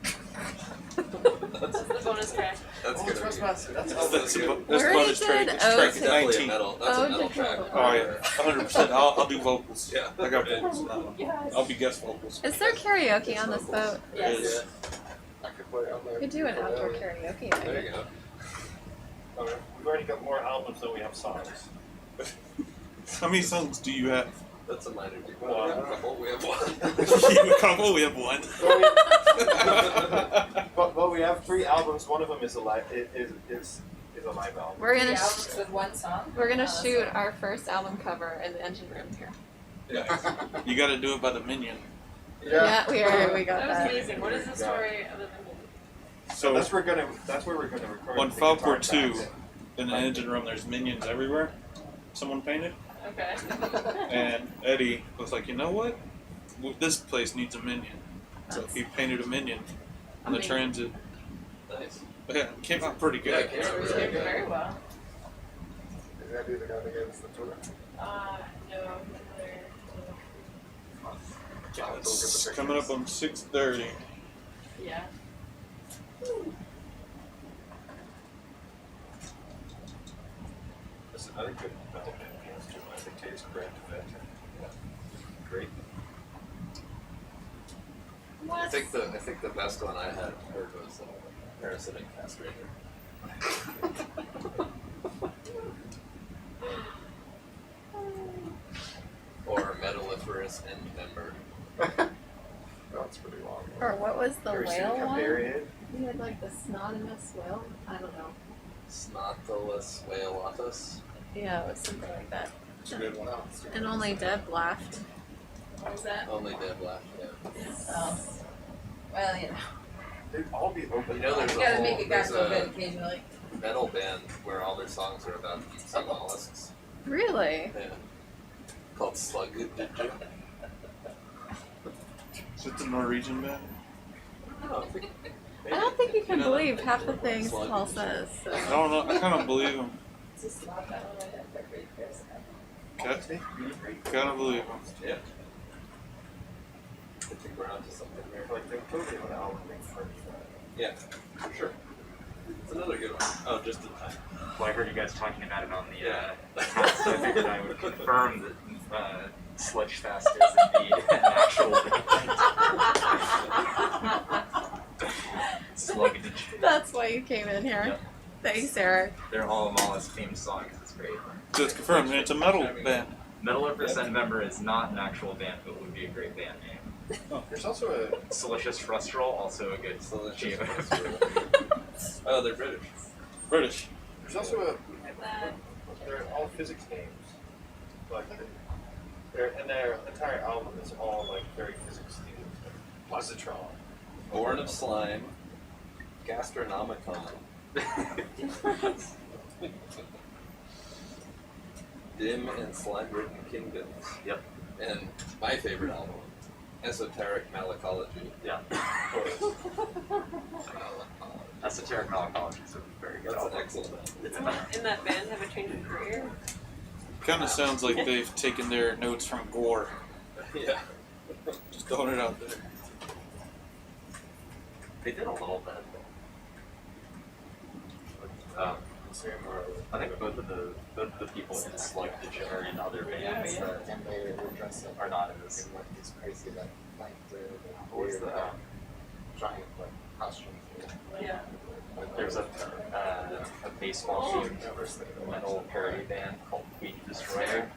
[SPEAKER 12] That's the bonus track.
[SPEAKER 15] That's
[SPEAKER 7] Oh,
[SPEAKER 15] gonna
[SPEAKER 7] Thrustmaster.
[SPEAKER 15] be.
[SPEAKER 7] That's
[SPEAKER 2] That's
[SPEAKER 15] good.
[SPEAKER 2] bonus track. It's track
[SPEAKER 15] It's definitely
[SPEAKER 2] 19.
[SPEAKER 15] a metal. That's a metal track.
[SPEAKER 2] Oh yeah, 100%. I'll do vocals.
[SPEAKER 15] Yeah.
[SPEAKER 2] I got vocals.
[SPEAKER 14] Yes.
[SPEAKER 2] I'll be guest vocals.
[SPEAKER 14] Is there karaoke on this boat?
[SPEAKER 2] Yes.
[SPEAKER 6] I could play on there.
[SPEAKER 14] We could do an outdoor karaoke night.
[SPEAKER 15] There you go.
[SPEAKER 7] Okay. We've already got more albums than we have songs.
[SPEAKER 2] How many songs do you have?
[SPEAKER 15] That's a minor deal.
[SPEAKER 7] One.
[SPEAKER 15] We have a couple. We have one.
[SPEAKER 2] You have a couple. We have one.
[SPEAKER 7] But we have 3 albums. One of them is a live. Is a live album.
[SPEAKER 14] We're gonna
[SPEAKER 3] albums with one song.
[SPEAKER 14] we're gonna shoot our first album cover in the engine room here.
[SPEAKER 2] You got to do it by the Minion.
[SPEAKER 14] Yeah, we got
[SPEAKER 12] That was
[SPEAKER 14] that.
[SPEAKER 12] amazing. What is the story of the
[SPEAKER 2] So
[SPEAKER 7] that's where we're gonna record.
[SPEAKER 2] on
[SPEAKER 7] the
[SPEAKER 2] Falkor
[SPEAKER 7] guitar
[SPEAKER 2] 2,
[SPEAKER 7] tracks.
[SPEAKER 2] in the engine room, there's minions everywhere. Someone painted,
[SPEAKER 12] Okay.
[SPEAKER 2] and Eddie was like, you know what? This place needs a minion. So he painted a minion on the transit.
[SPEAKER 15] Nice.
[SPEAKER 2] Yeah, it came out pretty good.
[SPEAKER 15] Yeah, it came out
[SPEAKER 12] It did very well.
[SPEAKER 6] Is that the guy that gave us the tour?
[SPEAKER 12] No.
[SPEAKER 2] Yeah, it's coming up on 6:30.
[SPEAKER 12] Yeah.
[SPEAKER 7] There's another good metal band pianist too. I think Tate's Grand Event. Yeah. Great.
[SPEAKER 15] I think the best one I had heard was Parasitic Castrator. Or Metalliferous End Member.
[SPEAKER 6] That's pretty long.
[SPEAKER 14] Or what was the
[SPEAKER 7] Ever seen
[SPEAKER 14] whale one?
[SPEAKER 7] Caparian?
[SPEAKER 14] We had like the snottinous whale? I don't know.
[SPEAKER 15] Snotulus Whaleotus.
[SPEAKER 14] Yeah, it was something like that.
[SPEAKER 2] It's a good one.
[SPEAKER 14] And only Deb laughed.
[SPEAKER 12] What was that?
[SPEAKER 15] Only Deb laughed, yeah.
[SPEAKER 3] Oh. Well, you know.
[SPEAKER 7] They'd all be open.
[SPEAKER 15] You know, there's
[SPEAKER 3] You gotta
[SPEAKER 15] a
[SPEAKER 3] make
[SPEAKER 15] whole
[SPEAKER 3] it guys feel
[SPEAKER 15] there's
[SPEAKER 3] good
[SPEAKER 15] a
[SPEAKER 3] occasionally.
[SPEAKER 15] metal band where all their songs are about deep sea mollusks.
[SPEAKER 14] Really?
[SPEAKER 15] Yeah. Called Slug.
[SPEAKER 2] Is it the Norwegian band?
[SPEAKER 14] I don't think you can believe half the things Paul says. So.
[SPEAKER 2] I don't know. I kind of believe him.
[SPEAKER 3] It's just not that one. They're pretty crazy.
[SPEAKER 2] Kind of believe him.
[SPEAKER 15] Yeah. I think we're onto something there.
[SPEAKER 7] Like they totally have an album for
[SPEAKER 15] Yeah, for sure. It's another good one.
[SPEAKER 10] Oh, just in time. Well, I heard you guys talking about it on the cast, so I figured I would confirm that Sludge Fest is indeed an actual sluggish.
[SPEAKER 14] That's why you came in here.
[SPEAKER 10] Yep.
[SPEAKER 14] Thanks, Eric.
[SPEAKER 10] They're all Mollis theme songs. It's great.
[SPEAKER 2] So it's confirmed. It's a metal band.
[SPEAKER 10] Metalliferous End Member is not an actual band, but would be a great band name.
[SPEAKER 7] There's also a
[SPEAKER 10] Silicious Frustral, also a good
[SPEAKER 15] Silicious
[SPEAKER 10] name.
[SPEAKER 15] Oh, they're British.
[SPEAKER 2] British.
[SPEAKER 7] There's also a they're all physics names. Like their entire album is all like very physics themed. Positron.
[SPEAKER 15] Born of Slime. Gastronomicon. Dim and Slime-Ridden Kingdoms.
[SPEAKER 10] Yep.
[SPEAKER 15] And my favorite album, Esoteric malacology.
[SPEAKER 10] Yeah. Esoteric malacology is a very good
[SPEAKER 15] That's an
[SPEAKER 10] album.
[SPEAKER 15] excellent.
[SPEAKER 12] In that band have a change of career?
[SPEAKER 2] Kind of sounds like they've taken their notes from Gore.
[SPEAKER 15] Yeah.
[SPEAKER 2] Just throwing it out there.
[SPEAKER 10] They did a little bit. I think both of the people in Slug Degenerate and other bands that are not as crazy that like what was the giant like costume thing?
[SPEAKER 12] Yeah.
[SPEAKER 10] There's a baseball team metal parody band called Tweak Destroyer.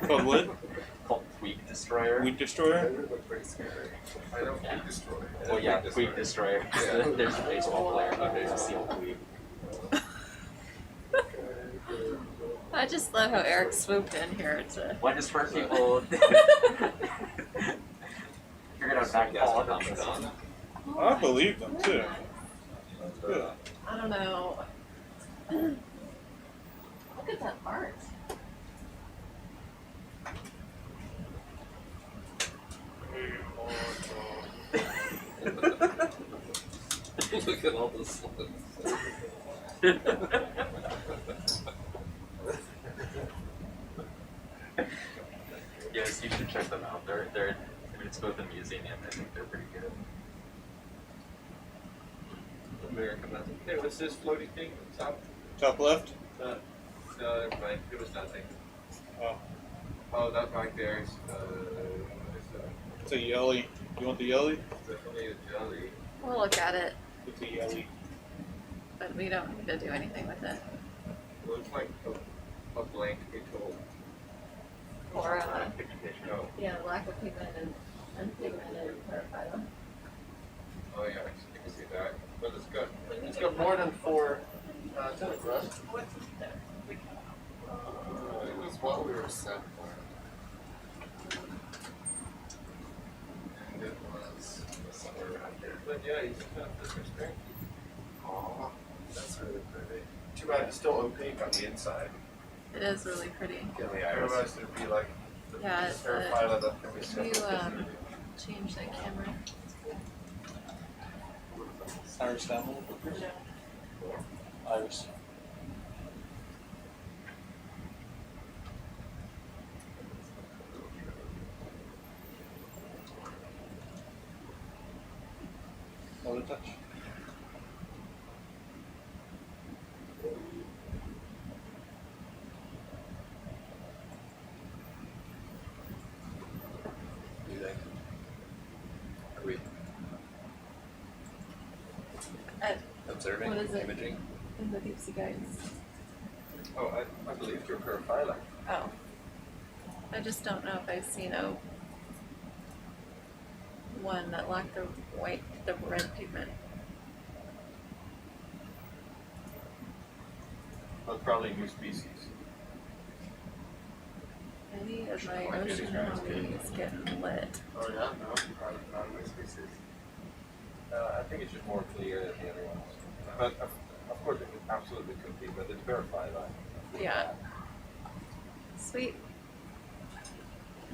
[SPEAKER 2] Called what?
[SPEAKER 10] Called Tweak Destroyer.
[SPEAKER 2] Weed Destroyer?
[SPEAKER 10] They look pretty scary.
[SPEAKER 15] I don't
[SPEAKER 10] Yeah.
[SPEAKER 15] Tweak Destroyer.
[SPEAKER 10] Well, yeah, Tweak Destroyer.
[SPEAKER 15] Yeah.
[SPEAKER 10] There's a baseball player who named Steel Tweak.
[SPEAKER 14] I just love how Eric swooped in here to.
[SPEAKER 10] When just for people figured out back politics.
[SPEAKER 2] I believe them too. Yeah.
[SPEAKER 3] I don't know. Look at that art.
[SPEAKER 15] Look at all the slugs.
[SPEAKER 10] Yes, you should check them out. They're I mean, it's both a museum and I think they're pretty good.
[SPEAKER 5] American nothing. Hey, what's this floaty thing? Top?
[SPEAKER 2] Top left?
[SPEAKER 5] No, never mind. It was nothing.
[SPEAKER 2] Oh.
[SPEAKER 5] Oh, that back there is, what is that?
[SPEAKER 2] It's a yelly. You want the yelly?
[SPEAKER 5] Definitely a jelly.
[SPEAKER 14] We'll look at it,
[SPEAKER 2] It's a yelly.
[SPEAKER 14] but we don't need to do anything with it.
[SPEAKER 5] Looks like a blank atoll.
[SPEAKER 14] Or
[SPEAKER 5] No.
[SPEAKER 14] yeah, lack of pigment and unpigmented clarified.
[SPEAKER 5] Oh yeah, I can see that. But it's got more than 4 tentacles.
[SPEAKER 8] It was while we were set and it was somewhere around here.
[SPEAKER 5] But yeah, he's kind of disrespectful.
[SPEAKER 8] Aw, that's really pretty.
[SPEAKER 7] Too bad it's still opaque on the inside.
[SPEAKER 14] It is really pretty.
[SPEAKER 7] I realized it'd be like the
[SPEAKER 14] Yeah, it's
[SPEAKER 7] Terraphylla that can be
[SPEAKER 14] Can you
[SPEAKER 7] separate.
[SPEAKER 14] change that camera?
[SPEAKER 2] Iris down a little bit. Iris. Another touch.
[SPEAKER 15] What do you think? Are we observing?
[SPEAKER 14] What is it?
[SPEAKER 15] Imaging?
[SPEAKER 14] In the deep sea guidance.
[SPEAKER 5] Oh, I believe you're Terraphylla.
[SPEAKER 14] Oh. I just don't know if I've seen one that lacked the red pigment.
[SPEAKER 5] Well, probably a new species.
[SPEAKER 14] Any of my ocean homies getting lit.
[SPEAKER 7] Oh yeah, no, not my species.
[SPEAKER 5] I think it's just more clear than the other ones. But of course it absolutely could be, but it's verified.
[SPEAKER 14] Yeah. Sweet.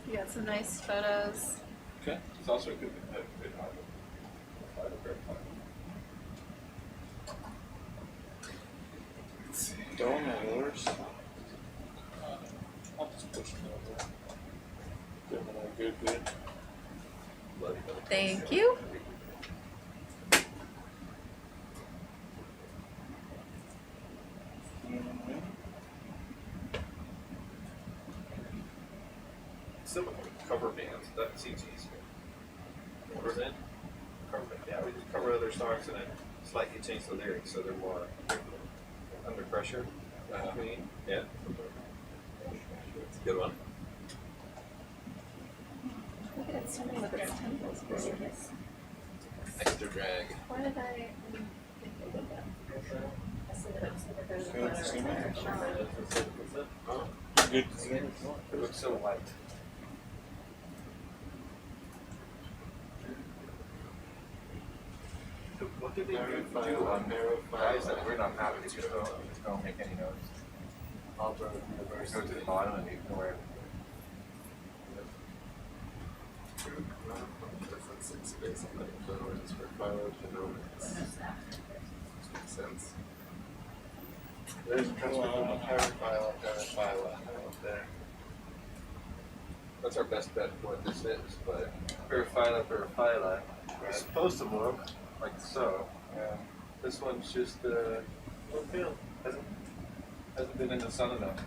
[SPEAKER 14] You got some nice photos.
[SPEAKER 2] Okay.
[SPEAKER 5] It's also a good verified.
[SPEAKER 2] Donors. I'll just push them over. Give them a good bit.
[SPEAKER 14] Thank you.
[SPEAKER 5] Some of them cover bands, that seems easier. What was it? Cover, yeah, we just cover other songs and then slightly change the lyrics so they're more under pressure. Clean. Yeah.
[SPEAKER 15] It's a good one.
[SPEAKER 14] Look at it swimming with its tentacles. Gorgeous.
[SPEAKER 15] Extra drag.
[SPEAKER 14] Why did I think I did that? I said that it was never better
[SPEAKER 2] Good to see
[SPEAKER 14] than
[SPEAKER 2] you. Good to see you.
[SPEAKER 5] It looks so light. What did they do on guys that we're not happy to just don't make any notes? Go to the bottom and ignore it.
[SPEAKER 8] Different 6 space on the code is for phylogenomics. Makes sense.
[SPEAKER 5] There's a transcriptome pterophyla out there. That's our best bet for what this is, but pterophyla, it's supposed to look like so. Yeah. This one's just hasn't been in the sun enough.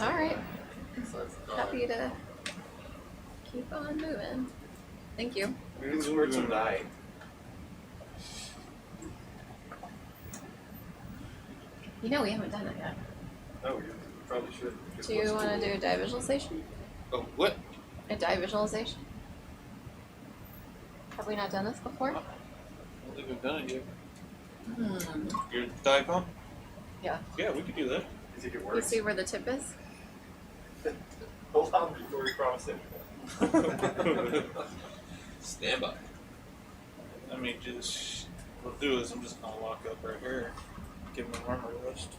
[SPEAKER 14] All right.
[SPEAKER 8] So it's
[SPEAKER 14] Happy to keep on moving. Thank you.
[SPEAKER 5] We didn't squirt some dye.
[SPEAKER 14] You know we haven't done it yet.
[SPEAKER 5] No, we probably should.
[SPEAKER 14] Do you want to do a dye visualization?
[SPEAKER 2] Oh, what?
[SPEAKER 14] A dye visualization? Have we not done this before?
[SPEAKER 2] I don't think we've done it yet.
[SPEAKER 14] Hmm.
[SPEAKER 2] Your dive
[SPEAKER 14] Yeah.
[SPEAKER 2] Yeah, we could do that.
[SPEAKER 5] You think it
[SPEAKER 14] You
[SPEAKER 5] works?
[SPEAKER 14] see where the tip is?
[SPEAKER 5] Hold on before we cross it.
[SPEAKER 15] Stand by.
[SPEAKER 2] I mean, just what I'll do is I'm just gonna lock up right here, give him an armor list.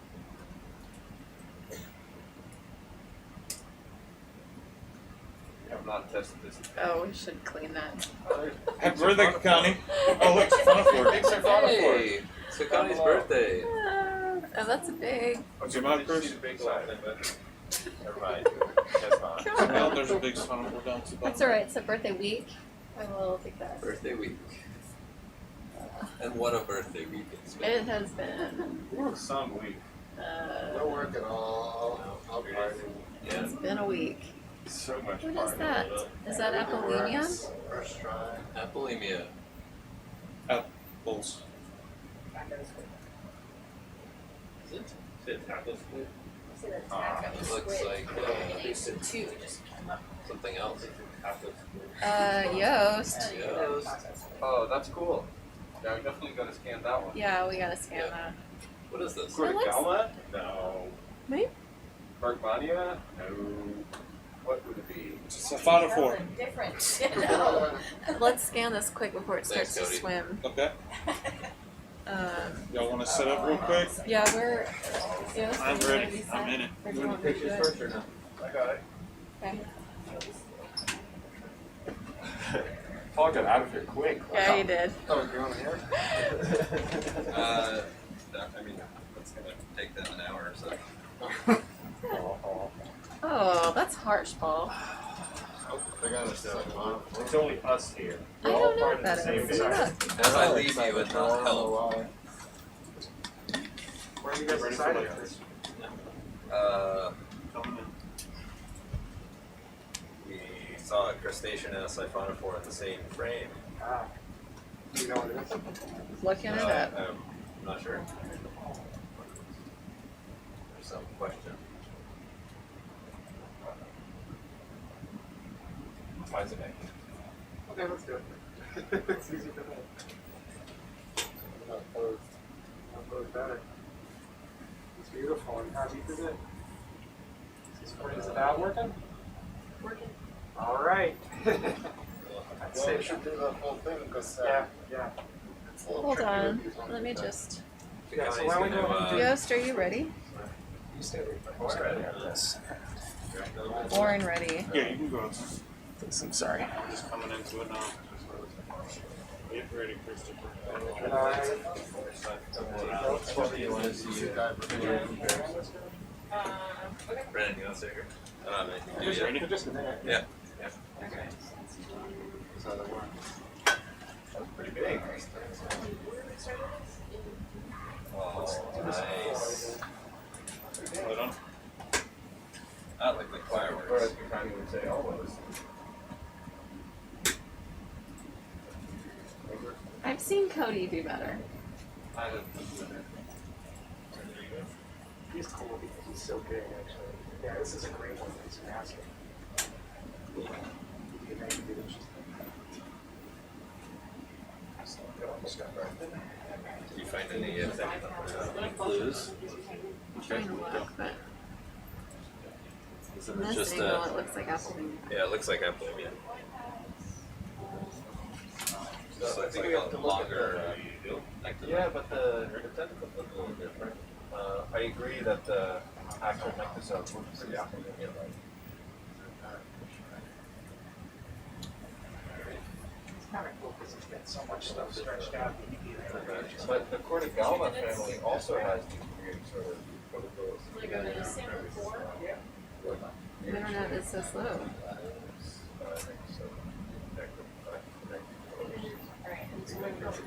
[SPEAKER 5] I have not tested this.
[SPEAKER 14] Oh, we should clean that.
[SPEAKER 2] Happy birthday, Connie! Oh, look, Fauna
[SPEAKER 5] Thanks, our Fauna
[SPEAKER 15] Hey, it's Connie's birthday.
[SPEAKER 14] Oh, that's a big.
[SPEAKER 2] Okay, my
[SPEAKER 5] first
[SPEAKER 2] first.
[SPEAKER 5] big side, but never mind. That's not.
[SPEAKER 2] Well, there's a big Fauna we're down to.
[SPEAKER 14] That's alright, it's a birthday week. I will take that.
[SPEAKER 15] Birthday week. And what a birthday week it's been.
[SPEAKER 14] It has been.
[SPEAKER 5] Some week.
[SPEAKER 6] No work at all. I'll party.
[SPEAKER 15] Yeah.
[SPEAKER 14] It's been a week.
[SPEAKER 5] So much
[SPEAKER 14] What is
[SPEAKER 5] party.
[SPEAKER 14] that? Is that apolemia?
[SPEAKER 6] First try.
[SPEAKER 15] Apolemia.
[SPEAKER 2] Apples.
[SPEAKER 15] Is it?
[SPEAKER 5] It's apples.
[SPEAKER 15] It looks like
[SPEAKER 3] Two just come up.
[SPEAKER 15] something else.
[SPEAKER 14] Yoast.
[SPEAKER 15] Yeah.
[SPEAKER 5] Oh, that's cool. Yeah, we definitely gotta scan that one.
[SPEAKER 14] Yeah, we gotta scan
[SPEAKER 15] Yeah.
[SPEAKER 14] that.
[SPEAKER 15] What is this?
[SPEAKER 5] Corticalma? No.
[SPEAKER 14] Maybe?
[SPEAKER 5] Bergmania? No. What would it be?
[SPEAKER 2] It's a Fauna 4.
[SPEAKER 3] Different. No.
[SPEAKER 14] Let's scan this quick before it starts
[SPEAKER 15] Thanks,
[SPEAKER 14] to
[SPEAKER 15] Cody.
[SPEAKER 14] swim.
[SPEAKER 2] Okay.
[SPEAKER 14] Um,
[SPEAKER 2] Y'all want to set up real quick?
[SPEAKER 14] yeah, we're. Yoast,
[SPEAKER 2] I'm
[SPEAKER 14] are you
[SPEAKER 2] ready.
[SPEAKER 14] be
[SPEAKER 2] I'm
[SPEAKER 14] set?
[SPEAKER 2] in it.
[SPEAKER 14] Or do you want me to do it?
[SPEAKER 5] or no? I got it.
[SPEAKER 14] Okay.
[SPEAKER 5] Paul got out of here quick.
[SPEAKER 14] Yeah, you did.
[SPEAKER 6] Oh, you're on here?
[SPEAKER 15] I mean, that's gonna take them an hour or so.
[SPEAKER 14] Oh, that's harsh, Paul.
[SPEAKER 6] They got us on.
[SPEAKER 5] It's only us here.
[SPEAKER 14] I don't know what that is. Look it up.
[SPEAKER 15] As I leave you and not help.
[SPEAKER 5] Where are you guys deciding?
[SPEAKER 2] Coming in.
[SPEAKER 15] We saw a crustacean and a siphonophore in the same frame.
[SPEAKER 5] Ah. You know what it is?
[SPEAKER 14] Looking it up.
[SPEAKER 15] I'm not sure. There's some question.
[SPEAKER 5] Mine's an egg. Okay, let's do it. It's easy for me. Not closed better. It's beautiful. And how deep is it? Is it not working?
[SPEAKER 3] Working.
[SPEAKER 5] All right.
[SPEAKER 6] I'd say we should do the whole thing because
[SPEAKER 5] yeah.
[SPEAKER 6] it's a little
[SPEAKER 14] Hold
[SPEAKER 6] tricky
[SPEAKER 14] on.
[SPEAKER 6] with these ones.
[SPEAKER 14] Let me just.
[SPEAKER 5] Yeah, so
[SPEAKER 15] Connie's
[SPEAKER 5] why don't we go
[SPEAKER 15] gonna,
[SPEAKER 5] ahead and
[SPEAKER 14] Yoast, are you ready?
[SPEAKER 5] You stay there.
[SPEAKER 2] Yes.
[SPEAKER 14] Lauren, ready.
[SPEAKER 2] Yeah, you can go. I'm sorry. I'm just coming into it now. Get ready, Christopher.
[SPEAKER 15] Brandon, you want to stay here?
[SPEAKER 2] Just ready?
[SPEAKER 5] Just a minute.
[SPEAKER 15] Yeah.
[SPEAKER 5] Okay. So that was pretty big.
[SPEAKER 15] Oh, nice.
[SPEAKER 2] Hold on.
[SPEAKER 15] Not like the
[SPEAKER 5] Or
[SPEAKER 15] fireworks.
[SPEAKER 5] as we kind of would say, almost.
[SPEAKER 14] I've seen Cody do better.
[SPEAKER 5] I have. He's cool because he's so big, actually. Yeah, this is a great one. It's massive. You can make it interesting.
[SPEAKER 15] Did you find any clues?
[SPEAKER 14] I'm trying to look, but
[SPEAKER 15] Is
[SPEAKER 14] from
[SPEAKER 15] it
[SPEAKER 14] this
[SPEAKER 15] just
[SPEAKER 14] angle, it looks like apple.
[SPEAKER 15] yeah, it looks like apolemia. Just
[SPEAKER 5] I
[SPEAKER 15] looks
[SPEAKER 5] think
[SPEAKER 15] like
[SPEAKER 5] we have to
[SPEAKER 15] a
[SPEAKER 5] look at
[SPEAKER 15] longer
[SPEAKER 5] Yeah, but the tentacles look a little different. I agree that the actually make this a pretty opportunity.
[SPEAKER 1] It's kind of cool because it's got so much stuff stretched out.
[SPEAKER 5] But the Cordigama family also has these weird sort of protocols.
[SPEAKER 12] Like a sample 4?
[SPEAKER 1] Yeah.
[SPEAKER 14] I don't know, it's so slow.
[SPEAKER 5] I think so.
[SPEAKER 12] Alright, and so we're going for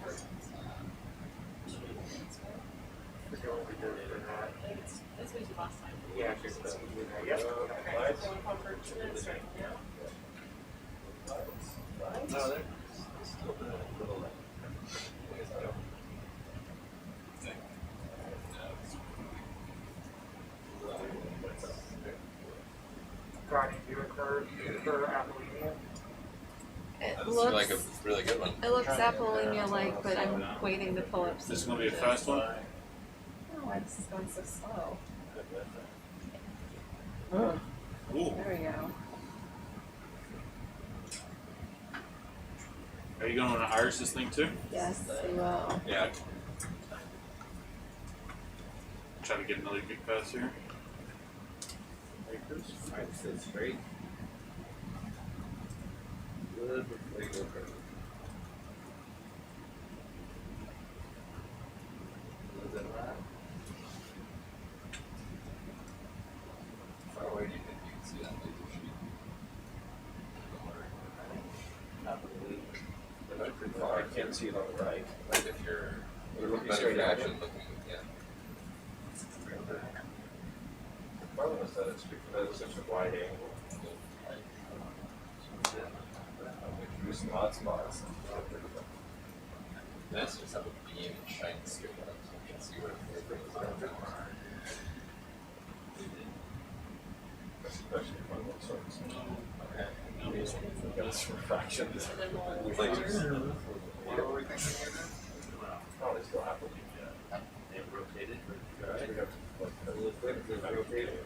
[SPEAKER 12] this was the last time.
[SPEAKER 1] Yeah, I think so. Yep.
[SPEAKER 12] Okay, so we'll go for 2 minutes right now.
[SPEAKER 15] No, they're still a little late.
[SPEAKER 1] Friday, do you occur Apollonia?
[SPEAKER 14] It
[SPEAKER 15] That
[SPEAKER 14] looks
[SPEAKER 15] looks like a really good one.
[SPEAKER 14] it looks Apollonia-like, but I'm waiting to pull up some
[SPEAKER 2] This is gonna be a
[SPEAKER 14] images.
[SPEAKER 2] fast one.
[SPEAKER 14] I don't know why this is going so slow.
[SPEAKER 2] Ooh.
[SPEAKER 14] There we go.
[SPEAKER 2] Are you going to iris this thing too?
[SPEAKER 14] Yes, we will.
[SPEAKER 2] Yeah. Try to get another good pass here.
[SPEAKER 4] Alright, sit straight. Good before you go further. A little bit left.
[SPEAKER 15] How far away do you think you can see that laser sheet?
[SPEAKER 4] Not really. But not pretty far. I can't see it on the right.
[SPEAKER 15] Like if you're
[SPEAKER 4] looking
[SPEAKER 15] better
[SPEAKER 4] straight at
[SPEAKER 15] reaction,
[SPEAKER 4] it.
[SPEAKER 15] looking, yeah.
[SPEAKER 5] The problem is that it's such a wide angle. There's some hot spots.
[SPEAKER 15] That's just have a beam and shine straight up so you can see where it brings it.
[SPEAKER 5] Especially when it's sort of
[SPEAKER 15] Okay.
[SPEAKER 5] it's refraction.
[SPEAKER 12] And then we'll
[SPEAKER 15] Lasers. What were we thinking here then?
[SPEAKER 5] Probably still have to be.
[SPEAKER 4] They rotated.
[SPEAKER 5] Right. We have to, like, a little bit, they're rotating.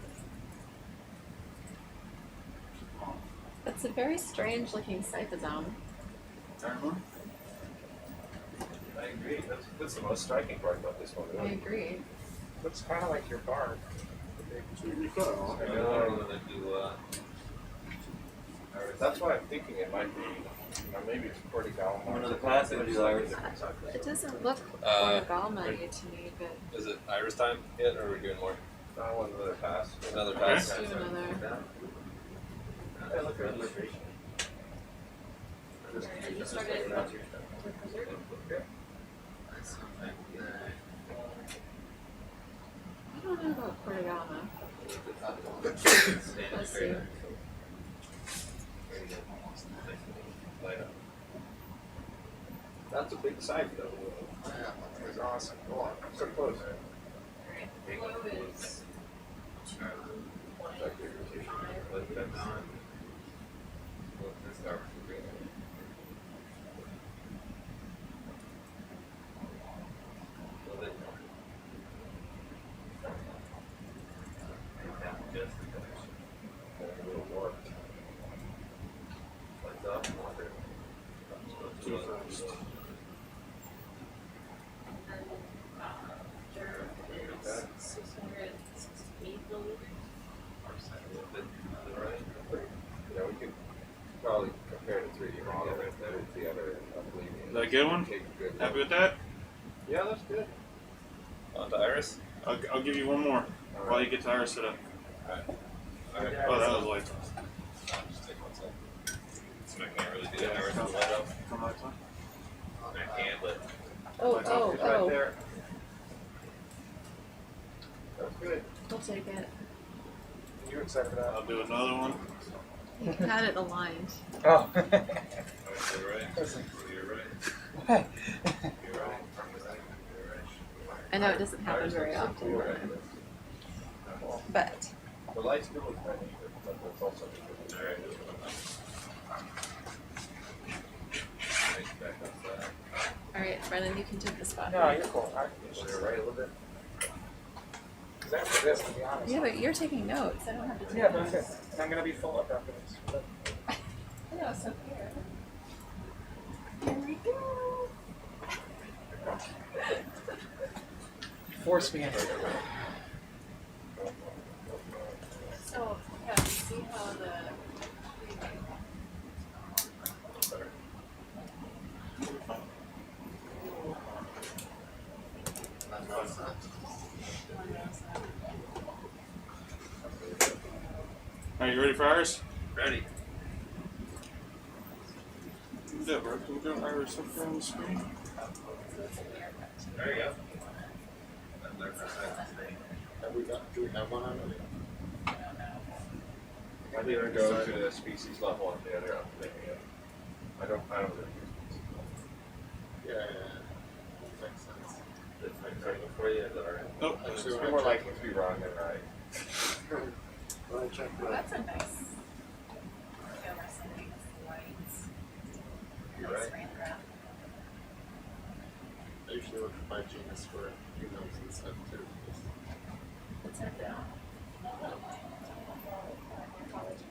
[SPEAKER 14] It's a very strange looking cytosome.
[SPEAKER 5] I agree. That's the most striking part about this one.
[SPEAKER 14] I
[SPEAKER 5] Really.
[SPEAKER 14] agree.
[SPEAKER 1] Looks kind of like your bark.
[SPEAKER 5] I know. That's why I'm thinking it might be, or maybe it's Cordigama.
[SPEAKER 4] Another pass, it'll be Iris.
[SPEAKER 14] It doesn't look
[SPEAKER 15] Uh,
[SPEAKER 14] Cordigama-y to me, but
[SPEAKER 15] Is it iris time yet, or are we doing more?
[SPEAKER 5] I want another pass.
[SPEAKER 15] Another
[SPEAKER 2] Okay.
[SPEAKER 15] pass?
[SPEAKER 14] let's do another.
[SPEAKER 5] Hey, look at this.
[SPEAKER 12] Alright, you started with preserve.
[SPEAKER 14] I don't know about Cordigama. Let's see.
[SPEAKER 5] That's a big side though.
[SPEAKER 1] It's awesome. Go on. So close.
[SPEAKER 12] Flow is 2, 1, 5.
[SPEAKER 2] Two first.
[SPEAKER 12] And there is 668 milliliters.
[SPEAKER 5] Yeah, we could probably compare the 3D model with the other.
[SPEAKER 2] Is that a good one? Happy with that?
[SPEAKER 5] Yeah, that's good.
[SPEAKER 15] On to iris?
[SPEAKER 2] I'll give you one more while you get to iris set up.
[SPEAKER 15] Alright.
[SPEAKER 2] Oh, that was light.
[SPEAKER 15] Just take one second. So I can't really do that iris with the light off.
[SPEAKER 2] Come lights on.
[SPEAKER 15] I can, but
[SPEAKER 14] Oh,
[SPEAKER 5] It's
[SPEAKER 14] oh,
[SPEAKER 5] right
[SPEAKER 14] oh.
[SPEAKER 5] there. That's good.
[SPEAKER 14] We'll take it.
[SPEAKER 1] You excited about
[SPEAKER 2] I'll do another one.
[SPEAKER 14] You had it aligned.
[SPEAKER 1] Oh.
[SPEAKER 15] you're right. You're right.
[SPEAKER 1] What?
[SPEAKER 15] You're right.
[SPEAKER 14] I know it doesn't happen very often, but
[SPEAKER 5] The lights do look funny, but that's also good.
[SPEAKER 15] Alright. Back up that.
[SPEAKER 14] all right, Brennan, you can take the spot.
[SPEAKER 1] No, you're cool.
[SPEAKER 5] So they're right a little bit.
[SPEAKER 1] Because after this, to be honest.
[SPEAKER 14] Yeah, but you're taking notes. I don't have to take
[SPEAKER 1] Yeah, but I'm
[SPEAKER 14] notes.
[SPEAKER 1] good. And I'm going to be full up after this. But
[SPEAKER 14] I know, so clear. Here we go.
[SPEAKER 1] force me into it.
[SPEAKER 2] you ready for ours?
[SPEAKER 15] Ready.
[SPEAKER 2] Yeah, bro. Can we do Iris up there on the screen?
[SPEAKER 15] There you go.
[SPEAKER 8] Do we have one on it?
[SPEAKER 11] I didn't even go to the species level on the other thing. I don't really use
[SPEAKER 8] Yeah. Makes sense.
[SPEAKER 4] That's my question for you, is that alright?
[SPEAKER 2] Nope.
[SPEAKER 8] Actually,
[SPEAKER 11] It's
[SPEAKER 8] when
[SPEAKER 11] more
[SPEAKER 8] I
[SPEAKER 11] likely to be wrong than right.
[SPEAKER 8] when I check
[SPEAKER 3] Well,
[SPEAKER 8] the
[SPEAKER 3] that's a nice camera setting. The lights.
[SPEAKER 15] You're
[SPEAKER 3] Nice
[SPEAKER 15] right.
[SPEAKER 3] rain around.
[SPEAKER 8] I usually look at my genus for emails and stuff too.
[SPEAKER 3] What's that down?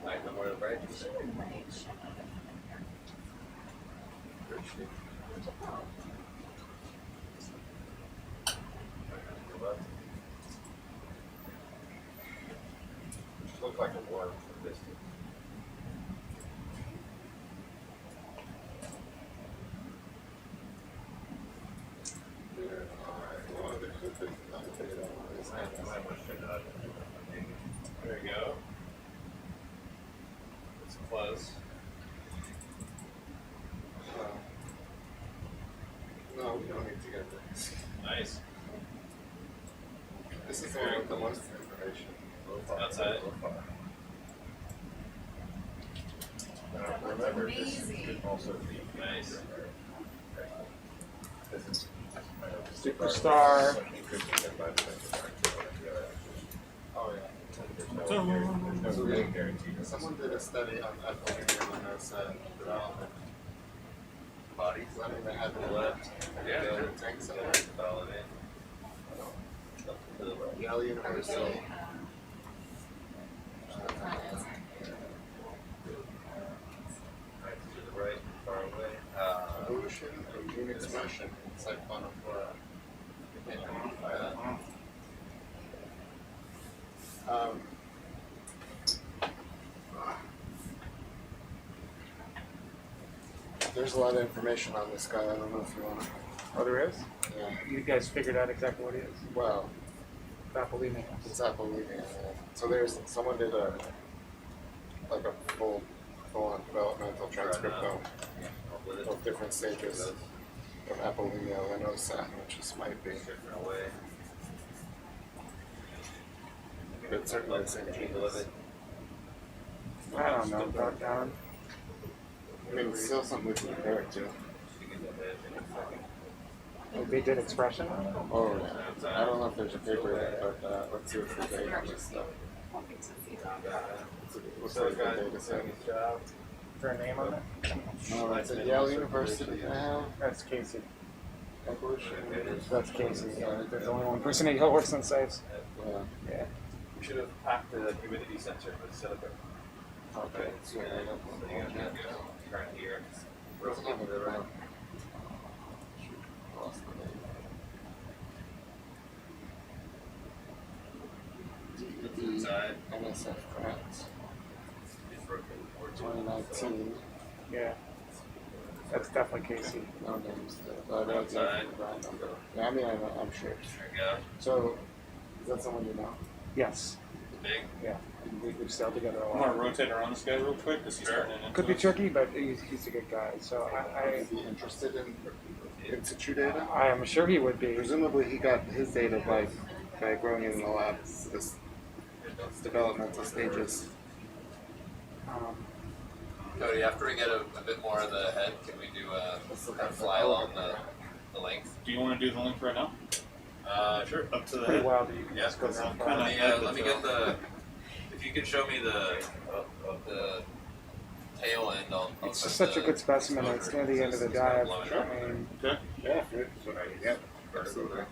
[SPEAKER 15] I know where the right is.
[SPEAKER 11] Looks like a worm from distance.
[SPEAKER 15] There you go. It's close.
[SPEAKER 8] No, we don't need to get this.
[SPEAKER 15] Nice.
[SPEAKER 8] This is the one with the most information.
[SPEAKER 15] Outside.
[SPEAKER 11] Remember, this
[SPEAKER 3] amazing.
[SPEAKER 11] could also be
[SPEAKER 15] Nice.
[SPEAKER 11] This is
[SPEAKER 1] Superstar.
[SPEAKER 8] Oh yeah.
[SPEAKER 11] There's no real guarantee.
[SPEAKER 8] Someone did a study on ethylene and those development bodies. I don't even have any left.
[SPEAKER 15] Yeah.
[SPEAKER 8] They would tank somewhere.
[SPEAKER 15] Dial it in.
[SPEAKER 8] Yale University.
[SPEAKER 15] Right to the right, far away.
[SPEAKER 8] Evolution of gene expression inside fauna flora. You can't identify that. There's a lot of information on this guy. I don't know if you want to.
[SPEAKER 1] Oh, there is?
[SPEAKER 8] Yeah.
[SPEAKER 1] You guys figured out exactly what he is.
[SPEAKER 8] Well,
[SPEAKER 1] Apollinia.
[SPEAKER 8] it's Apollinia. So there's someone did a full-on developmental transcriptome of different stages of Apollinia lanosa, which just might be
[SPEAKER 15] Different away.
[SPEAKER 8] but it's certainly the same genus.
[SPEAKER 1] I don't know about that.
[SPEAKER 8] I mean, it's still something we can compare it to.
[SPEAKER 1] They did expression.
[SPEAKER 8] Oh, yeah. I don't know if there's a paper yet, but let's see what's the date on this stuff. Looks like the data set.
[SPEAKER 1] Is there a name on it?
[SPEAKER 8] No, it's at Yale University.
[SPEAKER 1] That's Casey.
[SPEAKER 8] Evolution.
[SPEAKER 1] That's Casey. There's only one person at Yale works on sites.
[SPEAKER 8] Yeah.
[SPEAKER 1] Yeah.
[SPEAKER 11] We should have packed the humidity sensor with silicon.
[SPEAKER 8] Okay. So,
[SPEAKER 15] Right here.
[SPEAKER 8] doesn't have it around. Lost the name.
[SPEAKER 15] Inside.
[SPEAKER 8] NSF grants. 2019.
[SPEAKER 1] Yeah. That's definitely Casey.
[SPEAKER 8] No names there, but I know exactly the brand number. Yeah, I mean, I'm sure.
[SPEAKER 15] There you go.
[SPEAKER 8] So, is that someone you know?
[SPEAKER 1] Yes.
[SPEAKER 15] Big.
[SPEAKER 1] Yeah. We've sailed together a
[SPEAKER 2] I
[SPEAKER 1] lot.
[SPEAKER 2] want to rotate around this guy real quick because he's turning into
[SPEAKER 1] Could be
[SPEAKER 2] us.
[SPEAKER 1] tricky, but he's a good guy. So
[SPEAKER 8] Is he interested in in situ data?
[SPEAKER 1] I am sure he would be.
[SPEAKER 8] Presumably, he got his data by growing it in the lab. This developmental stages.
[SPEAKER 15] Cody, after we get a bit more of the head, can we do a fly along the length?
[SPEAKER 2] Do you want to do the link right now?
[SPEAKER 15] Sure.
[SPEAKER 2] Up to the
[SPEAKER 1] Pretty
[SPEAKER 2] head?
[SPEAKER 1] wild that you can
[SPEAKER 15] Yeah,
[SPEAKER 1] just go down.
[SPEAKER 15] let me get the. If you could show me the tail end, I'll
[SPEAKER 1] It's
[SPEAKER 15] put
[SPEAKER 1] just such a
[SPEAKER 15] the
[SPEAKER 1] good specimen. and It's near the end of the dive.
[SPEAKER 15] Sure.
[SPEAKER 1] I mean,
[SPEAKER 2] Okay.
[SPEAKER 8] Yeah, absolutely. I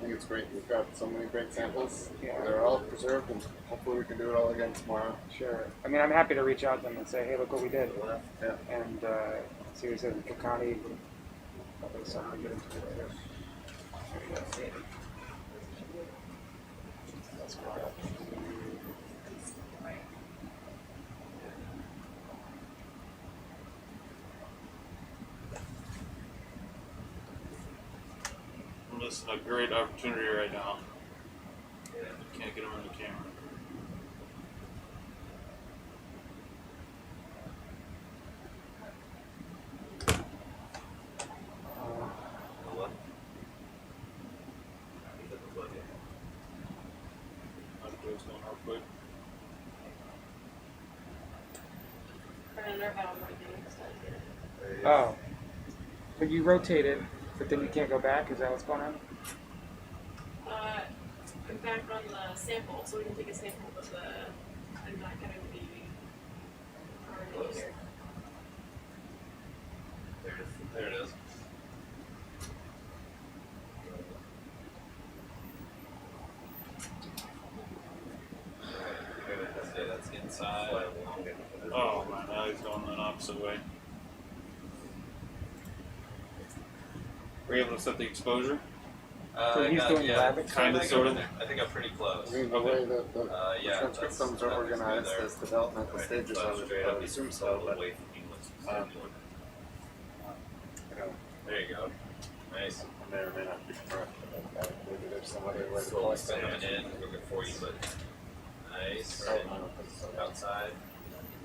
[SPEAKER 8] think it's great. We've got so many great samples.
[SPEAKER 1] Yeah.
[SPEAKER 8] They're all preserved, and hopefully we can do it all again tomorrow.
[SPEAKER 1] sure. I mean, I'm happy to reach out to them and say, hey, look what we did.
[SPEAKER 8] Yeah.
[SPEAKER 1] And see what he says. Kakani. Probably something to get into it later. There you go. That's cool.
[SPEAKER 2] Listen, a great opportunity right now. Can't get him in the camera. quick.
[SPEAKER 1] Oh. But you rotated, but then you can't go back? Is that what's going on?
[SPEAKER 12] I'm back on the sample, so we can take a sample, but I'm not getting the RV here.
[SPEAKER 15] There it is. Yeah, that's inside.
[SPEAKER 2] Oh man, now he's going the opposite way. Were you able to set the exposure?
[SPEAKER 1] So he's doing the rabbit?
[SPEAKER 2] Kind of, sort of.
[SPEAKER 15] I think I'm pretty close.
[SPEAKER 8] I mean, the way that the
[SPEAKER 15] Yeah,
[SPEAKER 8] transcriptomes are organized as developmental stages, I would assume so, but
[SPEAKER 15] away from you. There you go. Nice.
[SPEAKER 8] I may or may not be correct about that. Maybe there's some other way to
[SPEAKER 15] Slowly
[SPEAKER 8] collect
[SPEAKER 15] spinning
[SPEAKER 8] it.
[SPEAKER 15] it in, looking for you, but nice.
[SPEAKER 8] Oh,
[SPEAKER 15] And
[SPEAKER 8] I don't think so.
[SPEAKER 15] outside.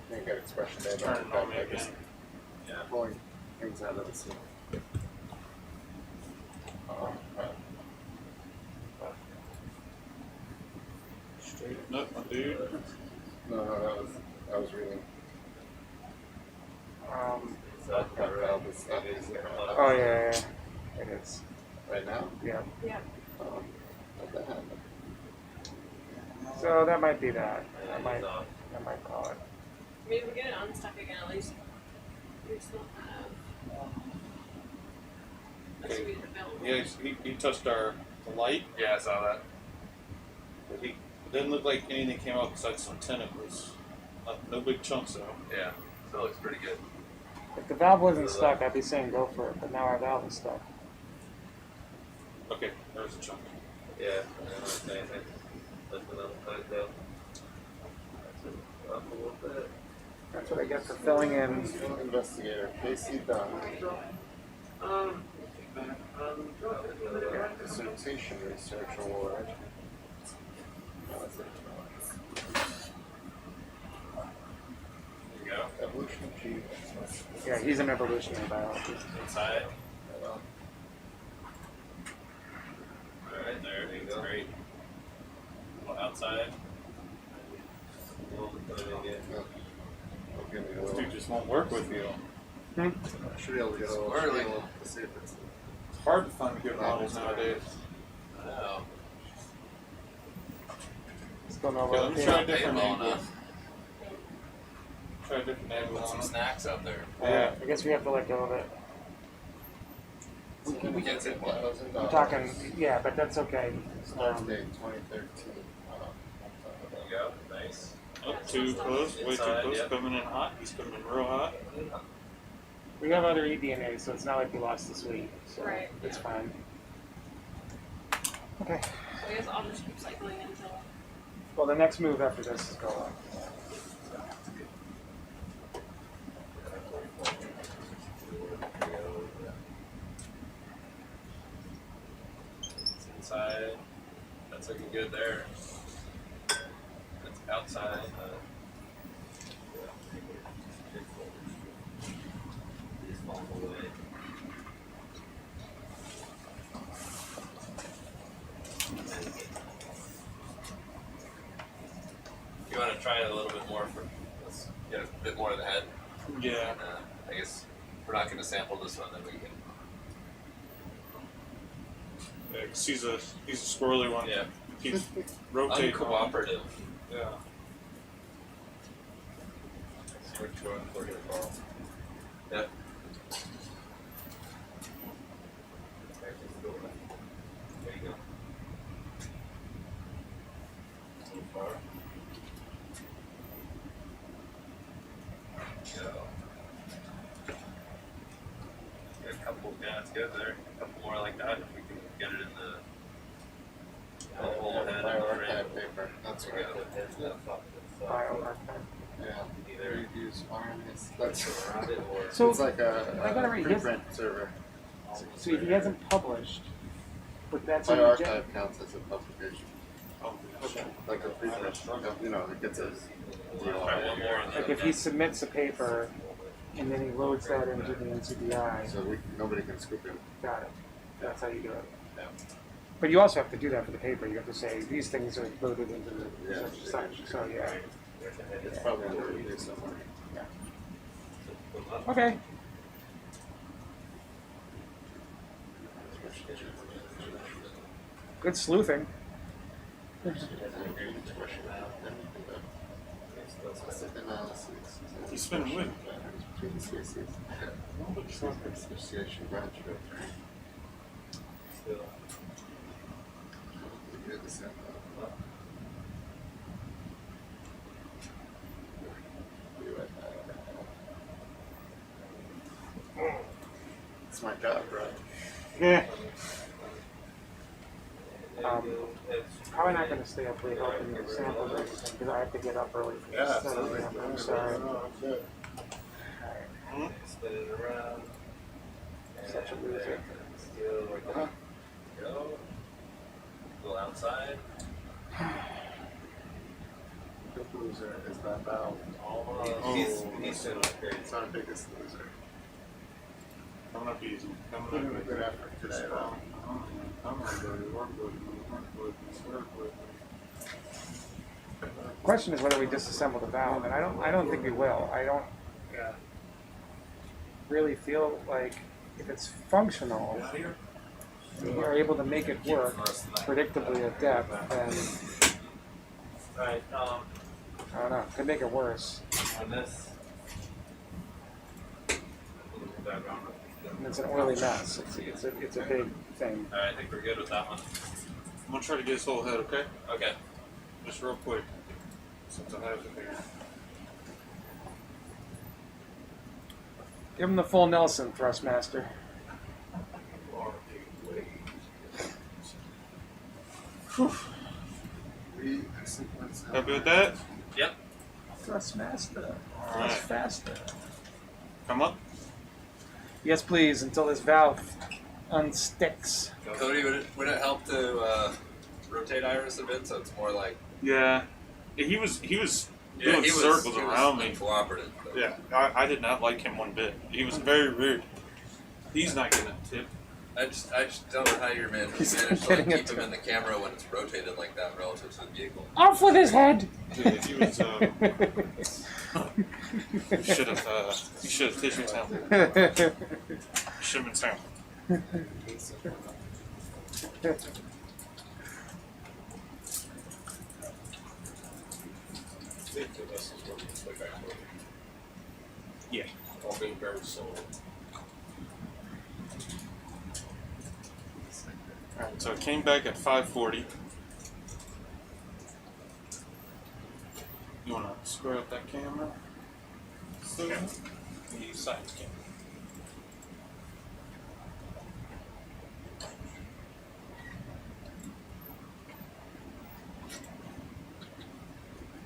[SPEAKER 8] You can't get expression data
[SPEAKER 2] Turn
[SPEAKER 8] on
[SPEAKER 2] it on me
[SPEAKER 8] that,
[SPEAKER 2] again.
[SPEAKER 8] just
[SPEAKER 15] Yeah.
[SPEAKER 8] pulling things out of the scene.
[SPEAKER 2] Straighten up, my dude.
[SPEAKER 8] No, that was reading.
[SPEAKER 15] That
[SPEAKER 8] valve is stuck.
[SPEAKER 1] Oh, yeah. It is.
[SPEAKER 8] Right now?
[SPEAKER 1] Yeah.
[SPEAKER 12] Yeah.
[SPEAKER 8] What the hell?
[SPEAKER 1] So that might be that.
[SPEAKER 15] Yeah,
[SPEAKER 1] I might
[SPEAKER 15] he's off.
[SPEAKER 1] call it.
[SPEAKER 12] I mean, if we get it unstuck again, at least we still have a
[SPEAKER 2] Okay.
[SPEAKER 12] suite available.
[SPEAKER 2] Yeah, he touched the light.
[SPEAKER 15] Yeah, I saw that.
[SPEAKER 2] But it didn't look like anything came out besides some tentacles. No big chunks though.
[SPEAKER 15] Yeah, still looks pretty good.
[SPEAKER 1] If the valve wasn't stuck, I'd be saying go for it, but now our valve is stuck.
[SPEAKER 2] Okay, there's a chunk.
[SPEAKER 15] Yeah, I don't see anything. Lift it up tight though. Up a little bit.
[SPEAKER 1] That's what I get for filling in.
[SPEAKER 8] Field investigator, Casey Dunn. Dissertation research award.
[SPEAKER 15] There you go.
[SPEAKER 8] Evolution of G.
[SPEAKER 1] Yeah, he's an evolutionary biologist.
[SPEAKER 15] Inside. Alright, there you go. Great. Well, outside.
[SPEAKER 2] This dude just won't work with you.
[SPEAKER 8] Should be able to get a little
[SPEAKER 15] Early.
[SPEAKER 8] feel to see if it's.
[SPEAKER 2] It's hard to find good models nowadays.
[SPEAKER 15] I know.
[SPEAKER 1] It's going
[SPEAKER 2] Okay,
[SPEAKER 1] over
[SPEAKER 2] let me
[SPEAKER 1] here.
[SPEAKER 2] try a
[SPEAKER 15] Not
[SPEAKER 2] different
[SPEAKER 15] well
[SPEAKER 2] angle.
[SPEAKER 15] enough.
[SPEAKER 2] Try a different angle
[SPEAKER 15] Put
[SPEAKER 2] on
[SPEAKER 15] some
[SPEAKER 2] it.
[SPEAKER 15] snacks out there.
[SPEAKER 1] Yeah, I guess we have to let go of it.
[SPEAKER 15] We get it.
[SPEAKER 1] I'm talking, yeah, but that's okay.
[SPEAKER 8] Start date 2013.
[SPEAKER 15] There you go. Nice.
[SPEAKER 2] Oh, too close, way too
[SPEAKER 15] Inside,
[SPEAKER 2] close.
[SPEAKER 15] yep.
[SPEAKER 2] Coming in hot. He's coming in real hot.
[SPEAKER 1] We have other eDNA, so it's not like we lost this week. So
[SPEAKER 12] Right,
[SPEAKER 1] it's
[SPEAKER 12] yeah.
[SPEAKER 1] fine. Okay.
[SPEAKER 12] So I guess I'll just keep cycling until.
[SPEAKER 1] Well, the next move after this is go on.
[SPEAKER 15] It's inside. That's looking good there. It's outside. These fall away. You want to try it a little bit more for, let's get a bit more of the head.
[SPEAKER 2] Yeah.
[SPEAKER 15] I guess we're not going to sample this one, then we can.
[SPEAKER 2] Yeah, 'cause he's a squirrely one.
[SPEAKER 15] Yeah.
[SPEAKER 2] Keeps rotating.
[SPEAKER 15] Uncooperative.
[SPEAKER 2] Yeah.
[SPEAKER 15] See what you're going for here, Carl. Yep. There you go. So far. Go. Get a couple, yeah, it's good there. A couple more like that if we can get it in the whole head of the
[SPEAKER 8] Bioarchive
[SPEAKER 15] frame.
[SPEAKER 8] paper. That's
[SPEAKER 15] There
[SPEAKER 8] right.
[SPEAKER 15] you go.
[SPEAKER 1] Bioarchive.
[SPEAKER 8] Yeah.
[SPEAKER 15] Either
[SPEAKER 8] Use RMS. That's
[SPEAKER 15] around it or
[SPEAKER 1] So
[SPEAKER 8] it's like
[SPEAKER 1] I gotta
[SPEAKER 8] a
[SPEAKER 1] read his.
[SPEAKER 8] preprint server.
[SPEAKER 1] So he hasn't published, but that's in the
[SPEAKER 8] Bioarchive counts as a publication.
[SPEAKER 2] Oh,
[SPEAKER 1] Okay.
[SPEAKER 8] Like a preprint. You know, it gets a.
[SPEAKER 15] try one more on the
[SPEAKER 1] Like
[SPEAKER 15] other
[SPEAKER 1] if he submits a paper and then he loads that into the NCBI,
[SPEAKER 8] So nobody can scoop it.
[SPEAKER 1] got it. That's how you do it.
[SPEAKER 8] Yeah.
[SPEAKER 1] But you also have to do that for the paper. You have to say these things are loaded into the such and such. So yeah.
[SPEAKER 11] It's probably under there somewhere.
[SPEAKER 1] Okay. Good sleuthing.
[SPEAKER 2] You spinning wood.
[SPEAKER 8] Association graduate.
[SPEAKER 9] Still.
[SPEAKER 8] It's my job, right?
[SPEAKER 1] Yeah. Probably not going to stay up late helping you sample this because I have to get up early for this. I'm sorry.
[SPEAKER 9] Spin it around.
[SPEAKER 1] Such a loser.
[SPEAKER 9] Still like go. Go outside.
[SPEAKER 8] The loser is that valve.
[SPEAKER 9] He's still great.
[SPEAKER 8] It's our biggest loser.
[SPEAKER 2] Coming up easy.
[SPEAKER 8] Put
[SPEAKER 2] Coming
[SPEAKER 8] in a
[SPEAKER 2] up
[SPEAKER 8] good
[SPEAKER 2] easy.
[SPEAKER 8] effort today, though.
[SPEAKER 2] Come on, buddy. Work with me. Work with me.
[SPEAKER 1] The question is whether we disassemble the valve, and I don't think we will. I don't really feel like if it's functional, and we're able to make it work predictably at depth, then
[SPEAKER 9] Alright,
[SPEAKER 1] I don't know. Could make it worse.
[SPEAKER 9] on this.
[SPEAKER 1] And it's an oily mess. It's a big thing.
[SPEAKER 10] Alright, I think we're good with that one.
[SPEAKER 2] I'm gonna try to get this whole head, okay?
[SPEAKER 10] Okay.
[SPEAKER 2] Just real quick. Since I have it here.
[SPEAKER 1] Give him the full Nelson, Thrustmaster.
[SPEAKER 2] Happy with that?
[SPEAKER 10] Yep.
[SPEAKER 1] Thrustmaster.
[SPEAKER 2] Alright.
[SPEAKER 1] Thrust faster.
[SPEAKER 2] Come up.
[SPEAKER 1] Yes, please, until this valve unsticks.
[SPEAKER 15] Cody, would it help to rotate Iris a bit so it's more like
[SPEAKER 2] Yeah. He was doing
[SPEAKER 15] he was
[SPEAKER 2] circles around me.
[SPEAKER 15] cooperative. But
[SPEAKER 2] Yeah, I did not like him one bit. He was very rude. He's not getting a tip.
[SPEAKER 15] I just don't know how you're managed
[SPEAKER 1] He's
[SPEAKER 15] to like,
[SPEAKER 1] getting
[SPEAKER 15] keep
[SPEAKER 1] it.
[SPEAKER 15] him in the camera when it's rotated like that relative to the vehicle.
[SPEAKER 1] Off with his head!
[SPEAKER 2] Dude, he was. You should have tissue sample. Should have been sample. Yeah.
[SPEAKER 11] All being very similar.
[SPEAKER 2] Alright, so it came back at 540. You want to square up that camera? So, the science camera.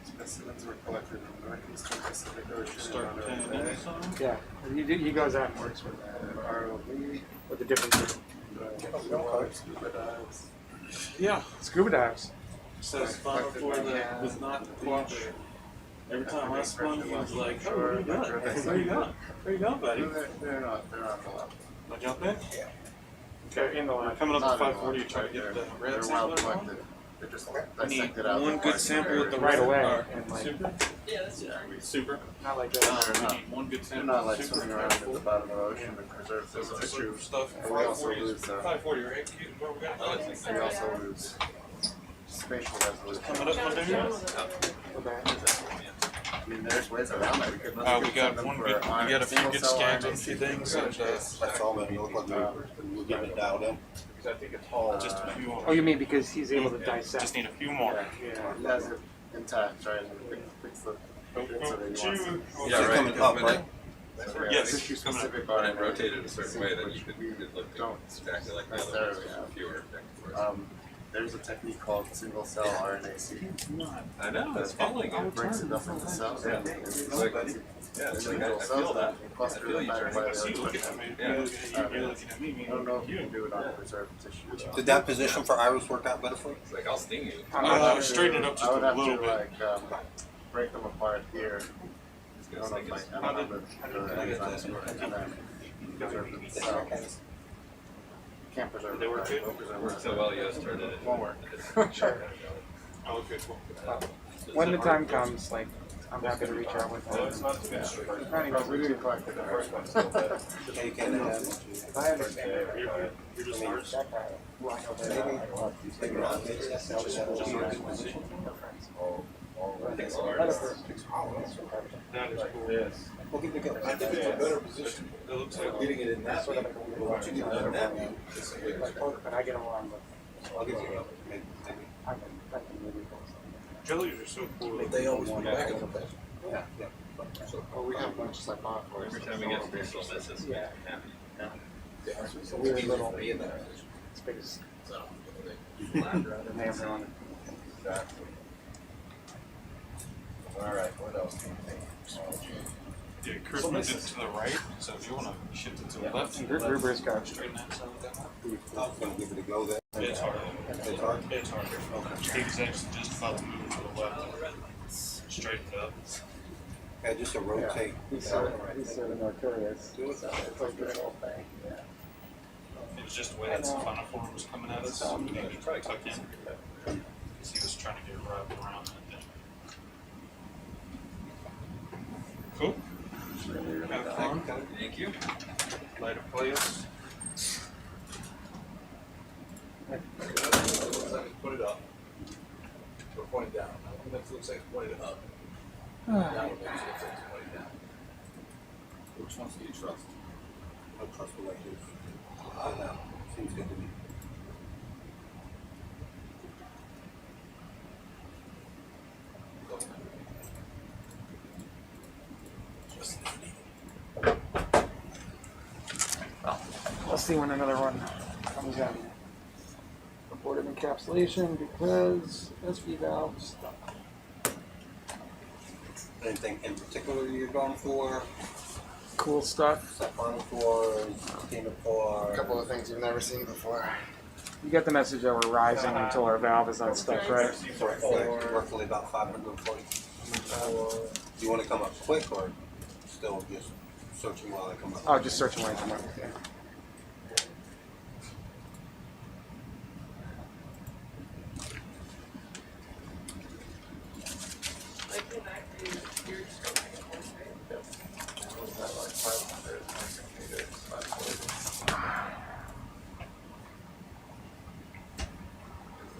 [SPEAKER 8] Specimens were collected in the Northeastern Pacific Ocean.
[SPEAKER 2] Start
[SPEAKER 8] and
[SPEAKER 2] pinning
[SPEAKER 8] on
[SPEAKER 2] in something?
[SPEAKER 1] Yeah, he goes out and works with
[SPEAKER 8] ROV,
[SPEAKER 1] with the different
[SPEAKER 8] scuba dives.
[SPEAKER 2] Yeah.
[SPEAKER 1] scuba dives.
[SPEAKER 2] Says Final Four that was not cooperative. Every time I spun, he was like, "Oh, what are you doing? Where you going? Where you going, buddy?"
[SPEAKER 8] They're not the level.
[SPEAKER 2] Want to jump in?
[SPEAKER 8] Yeah.
[SPEAKER 1] Okay, in the
[SPEAKER 2] We're
[SPEAKER 1] line.
[SPEAKER 2] coming up to
[SPEAKER 8] Not
[SPEAKER 2] 540.
[SPEAKER 8] in
[SPEAKER 2] You try to get the red
[SPEAKER 8] They're well
[SPEAKER 2] sample.
[SPEAKER 8] collected. They're just
[SPEAKER 2] I need
[SPEAKER 8] dissected out.
[SPEAKER 2] one good sample with the
[SPEAKER 1] Right
[SPEAKER 2] red
[SPEAKER 1] away,
[SPEAKER 2] or
[SPEAKER 1] and like-
[SPEAKER 2] super.
[SPEAKER 3] Yeah, that's true.
[SPEAKER 2] Super.
[SPEAKER 1] Not like
[SPEAKER 2] We
[SPEAKER 1] that.
[SPEAKER 2] need one good
[SPEAKER 8] They're
[SPEAKER 2] sample.
[SPEAKER 8] not like
[SPEAKER 2] super.
[SPEAKER 8] swimming around at the bottom of the ocean and preserve
[SPEAKER 2] So
[SPEAKER 8] this
[SPEAKER 2] the
[SPEAKER 8] tissue.
[SPEAKER 2] super stuff.
[SPEAKER 8] And we also
[SPEAKER 2] 540 is
[SPEAKER 8] lose
[SPEAKER 2] 540, right? Where we got?
[SPEAKER 3] I think so,
[SPEAKER 8] we also
[SPEAKER 3] yeah.
[SPEAKER 8] lose spatial resolution.
[SPEAKER 2] Coming up, my dude.
[SPEAKER 8] I mean, there's ways around that. We could
[SPEAKER 2] We got one good. We got a few good scans on a few things, and
[SPEAKER 6] That's all that look like we're getting it dialed in.
[SPEAKER 11] Because I think it's all.
[SPEAKER 2] just a few more.
[SPEAKER 1] Oh, you mean because he's able to dissect?
[SPEAKER 2] Just need a few more.
[SPEAKER 1] Yeah.
[SPEAKER 8] He has it intact, right? And fix the bits that he wants.
[SPEAKER 15] Yeah, right.
[SPEAKER 6] coming
[SPEAKER 15] because
[SPEAKER 6] up,
[SPEAKER 15] when
[SPEAKER 6] right?
[SPEAKER 8] So, yeah,
[SPEAKER 2] Yes,
[SPEAKER 8] tissue
[SPEAKER 2] coming up.
[SPEAKER 8] specific
[SPEAKER 15] When it
[SPEAKER 8] RNA,
[SPEAKER 15] rotated a certain way, then you could look
[SPEAKER 8] don't
[SPEAKER 15] exactly like the other ones,
[SPEAKER 8] necessarily have.
[SPEAKER 15] fewer.
[SPEAKER 8] There's a technique called single cell RNA-seq.
[SPEAKER 15] I know, it's following
[SPEAKER 8] It
[SPEAKER 15] it.
[SPEAKER 8] breaks it up into cells.
[SPEAKER 15] Yeah.
[SPEAKER 8] And
[SPEAKER 15] It's like, yeah, it's like,
[SPEAKER 8] individual
[SPEAKER 15] I
[SPEAKER 8] cells
[SPEAKER 15] feel
[SPEAKER 8] that
[SPEAKER 15] that.
[SPEAKER 8] cluster
[SPEAKER 15] I feel
[SPEAKER 8] them
[SPEAKER 15] you
[SPEAKER 8] back
[SPEAKER 15] turning
[SPEAKER 8] by
[SPEAKER 15] my
[SPEAKER 8] the
[SPEAKER 2] See,
[SPEAKER 8] other
[SPEAKER 2] look at
[SPEAKER 8] twin.
[SPEAKER 2] me.
[SPEAKER 15] Yeah.
[SPEAKER 2] You're looking at me.
[SPEAKER 8] I don't know if you can do it on preserved tissue.
[SPEAKER 6] Did that position for Iris work out better for you?
[SPEAKER 15] It's like, I'll sting you.
[SPEAKER 2] Straighten it up just
[SPEAKER 8] I would
[SPEAKER 2] a
[SPEAKER 8] have
[SPEAKER 2] little
[SPEAKER 8] to
[SPEAKER 2] bit.
[SPEAKER 8] like break them apart here. I don't know if I don't know the enzymes work, and then preserve the cells. can't preserve
[SPEAKER 2] They
[SPEAKER 8] it.
[SPEAKER 2] work good?
[SPEAKER 15] Worked so well yesterday.
[SPEAKER 8] It won't work.
[SPEAKER 1] Sure.
[SPEAKER 2] Oh, okay, cool.
[SPEAKER 1] When the time comes, like, I'm happy to reach out with
[SPEAKER 2] Well, it's
[SPEAKER 1] them.
[SPEAKER 2] not too bad.
[SPEAKER 1] Probably
[SPEAKER 8] But
[SPEAKER 1] goes
[SPEAKER 8] we
[SPEAKER 1] into-
[SPEAKER 8] didn't collect it.
[SPEAKER 2] The first one's still better.
[SPEAKER 6] Yeah, you can't have it.
[SPEAKER 1] I understand.
[SPEAKER 2] You're just ours.
[SPEAKER 1] That guy.
[SPEAKER 6] Maybe not. Maybe that's not just
[SPEAKER 2] Just
[SPEAKER 6] what
[SPEAKER 2] ours. That is cool.
[SPEAKER 7] Yes.
[SPEAKER 6] We'll give it a go.
[SPEAKER 7] I think it's a better position.
[SPEAKER 2] It looks like
[SPEAKER 7] Getting it in that view, but once you get it in that view, it's a big
[SPEAKER 1] But I get along with.
[SPEAKER 6] I'll give you a go. Maybe.
[SPEAKER 1] I can maybe go
[SPEAKER 2] jellies are so cool.
[SPEAKER 7] But they always put it back in the back.
[SPEAKER 6] Yeah, yeah.
[SPEAKER 8] Well, we have bunches like bonfires.
[SPEAKER 15] Every time we get spiritual misses, we
[SPEAKER 1] Yeah.
[SPEAKER 15] happy.
[SPEAKER 7] Yeah, so
[SPEAKER 1] We're
[SPEAKER 7] we need
[SPEAKER 1] little-
[SPEAKER 7] to be in that position.
[SPEAKER 1] It's big as
[SPEAKER 7] So,
[SPEAKER 1] the names are on it.
[SPEAKER 7] exactly. All right, what else do you think?
[SPEAKER 2] Yeah, Chris moved it to the right, so if you want to shift it to the left,
[SPEAKER 1] And Gruber's got
[SPEAKER 2] straighten that side down.
[SPEAKER 6] I was gonna give it a go then.
[SPEAKER 2] It's hard.
[SPEAKER 6] It's hard?
[SPEAKER 2] It's hard. Things actually just about to move to the left and straighten it up.
[SPEAKER 6] Yeah, just a rotate.
[SPEAKER 1] He's sort of notorious. So it's like this whole thing. Yeah.
[SPEAKER 2] It was just the way that fauna form was coming at us. We needed to tuck in. Because he was trying to get wrapped around that thing. Cool. Have fun.
[SPEAKER 15] Thank you.
[SPEAKER 2] Light of players.
[SPEAKER 7] Put it up. Or point it down. That looks like point it up. That one looks like point it down. Which ones do you trust?
[SPEAKER 6] I trust the way it is. Seems good to me.
[SPEAKER 1] I'll see when another one comes in. Aborted encapsulation because SV valve stuck.
[SPEAKER 6] Anything in particular you're going for?
[SPEAKER 1] Cool stuff.
[SPEAKER 6] Sapphire for, Tina for.
[SPEAKER 8] A couple of things you've never seen before.
[SPEAKER 1] You get the message that we're rising until our valve is unstuck, right?
[SPEAKER 6] Roughly about 540. Do you want to come up quick or still just searching while I come up?
[SPEAKER 1] Oh, just searching when I come up. Yeah.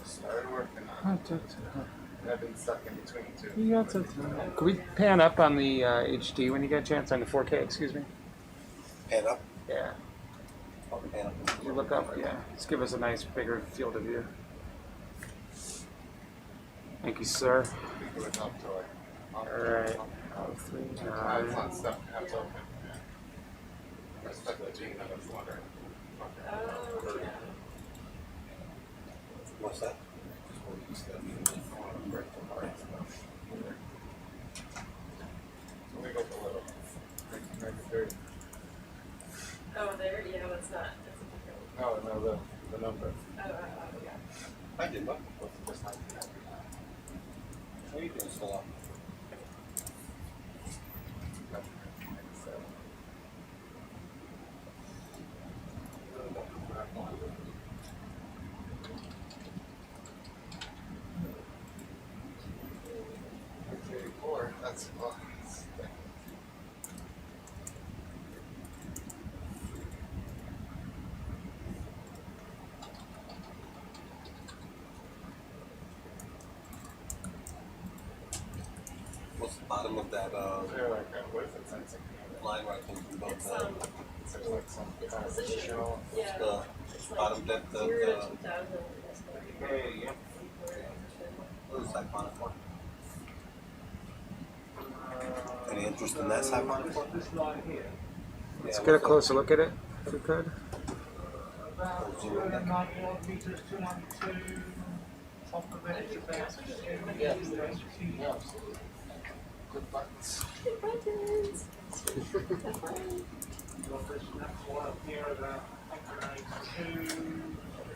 [SPEAKER 8] Started working on it. I've been stuck in between two.
[SPEAKER 1] Could we pan up on the HD when you get a chance? On the 4K, excuse me?
[SPEAKER 6] Pan up?
[SPEAKER 1] Yeah.
[SPEAKER 6] Pan up.
[SPEAKER 1] You look up, yeah. Just give us a nice bigger field of view. Thank you, sir.
[SPEAKER 8] It would help to like.
[SPEAKER 1] Alright.
[SPEAKER 8] Clouds on stuff you have to open. I'm stuck between them. I was wondering.
[SPEAKER 6] What's that?
[SPEAKER 8] We go for a little.
[SPEAKER 12] Oh, there, yeah, that's not, that's a different.
[SPEAKER 8] No, the number.
[SPEAKER 12] Yeah.
[SPEAKER 6] I did what?
[SPEAKER 8] Just like that.
[SPEAKER 6] What are you doing still up?
[SPEAKER 8] That's
[SPEAKER 6] What's the bottom of that
[SPEAKER 8] they're like what is it sensing?
[SPEAKER 6] line right from both
[SPEAKER 12] It's,
[SPEAKER 8] There's like some
[SPEAKER 12] it's
[SPEAKER 8] constitutional.
[SPEAKER 12] Yeah.
[SPEAKER 6] the
[SPEAKER 12] It's like
[SPEAKER 6] bottom depth of
[SPEAKER 12] 0 to
[SPEAKER 6] the
[SPEAKER 12] 2000.
[SPEAKER 6] what is that for? Any interest in that side for?
[SPEAKER 1] Let's get a closer look at it, if we could.
[SPEAKER 8] Good buttons.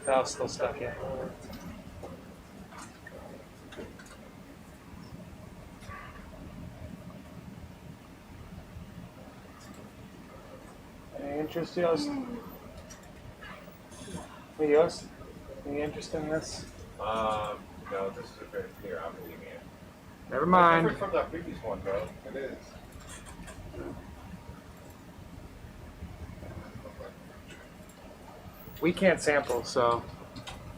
[SPEAKER 1] Valve's still stuck, yeah. Any interest, yes? Leos, any interest in this?
[SPEAKER 5] No, this is a very clear. I'm leaving it.
[SPEAKER 1] Never mind.
[SPEAKER 5] Different from that previous one, though. It is.
[SPEAKER 1] We can't sample, so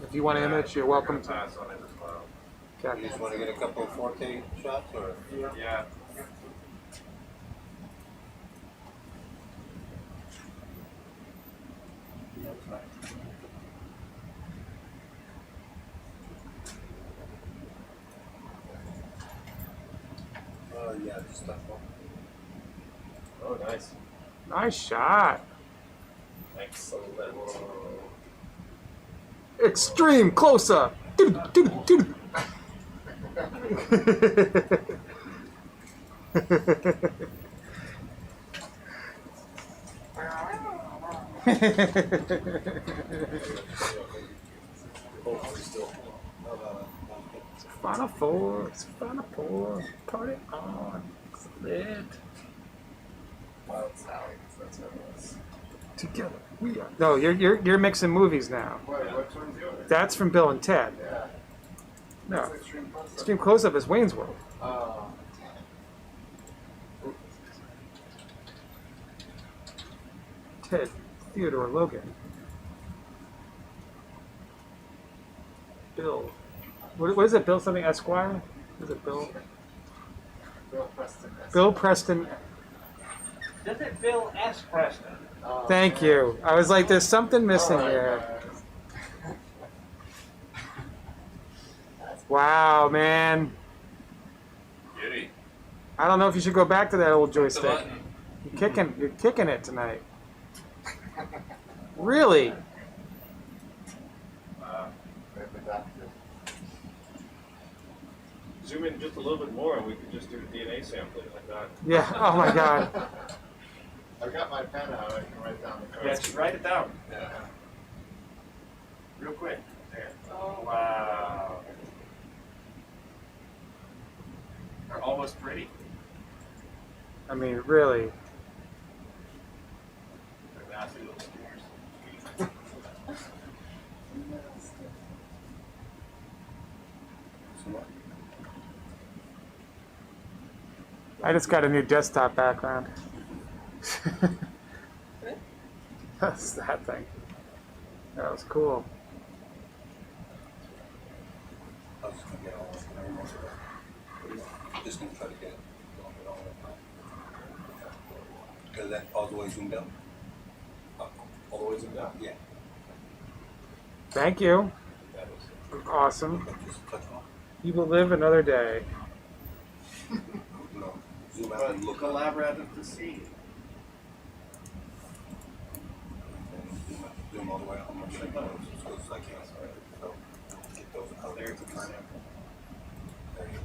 [SPEAKER 1] if you want to image, you're welcome to.
[SPEAKER 5] Pass on it as well.
[SPEAKER 1] Okay.
[SPEAKER 6] You just want to get a couple of 4K shots, or?
[SPEAKER 5] Yeah.
[SPEAKER 6] Yeah, just that one.
[SPEAKER 5] Oh, nice.
[SPEAKER 1] Nice shot.
[SPEAKER 5] Excellent.
[SPEAKER 1] Extreme close up. Final four. It's final four. Party on. It's lit.
[SPEAKER 9] Wild Sally, that's what it was.
[SPEAKER 1] Together we are. No, you're mixing movies now.
[SPEAKER 5] What's one doing?
[SPEAKER 1] That's from Bill and Ted.
[SPEAKER 5] Yeah.
[SPEAKER 1] No, Extreme Close Up is Wayne's World. Ted Theodore Logan. Bill. What is it? Bill something Esquire? Is it Bill?
[SPEAKER 9] Bill Preston.
[SPEAKER 1] Bill Preston.
[SPEAKER 11] Isn't it Bill S. Preston?
[SPEAKER 1] Thank you. I was like, there's something missing here. Wow, man.
[SPEAKER 15] Beauty.
[SPEAKER 1] I don't know if you should go back to that old joystick. You're kicking it tonight. Really?
[SPEAKER 5] Zoom in just a little bit more and we could just do DNA sampling like that.
[SPEAKER 1] Yeah. Oh my God.
[SPEAKER 9] I've got my pen out, I can write down the code.
[SPEAKER 11] Yeah, just write it down.
[SPEAKER 9] Yeah.
[SPEAKER 11] Real quick. There.
[SPEAKER 3] Oh.
[SPEAKER 11] Wow. They're almost pretty.
[SPEAKER 1] I mean, really.
[SPEAKER 11] They're nasty little stingers.
[SPEAKER 1] I just got a new desktop background. That's that thing. That was cool.
[SPEAKER 6] I was just gonna get all of it. Just gonna try to get all of it. Because that all the way zoomed out? All the way zoomed out? Yeah.
[SPEAKER 1] Thank you.
[SPEAKER 6] That was
[SPEAKER 1] Awesome.
[SPEAKER 6] just a touch off.
[SPEAKER 1] You will live another day.
[SPEAKER 6] No. Zoom out and look up.
[SPEAKER 5] Collaborative to see.
[SPEAKER 6] And zoom all the way out. I'm gonna shake those as close as I can. So get those out there to kind of. There you go.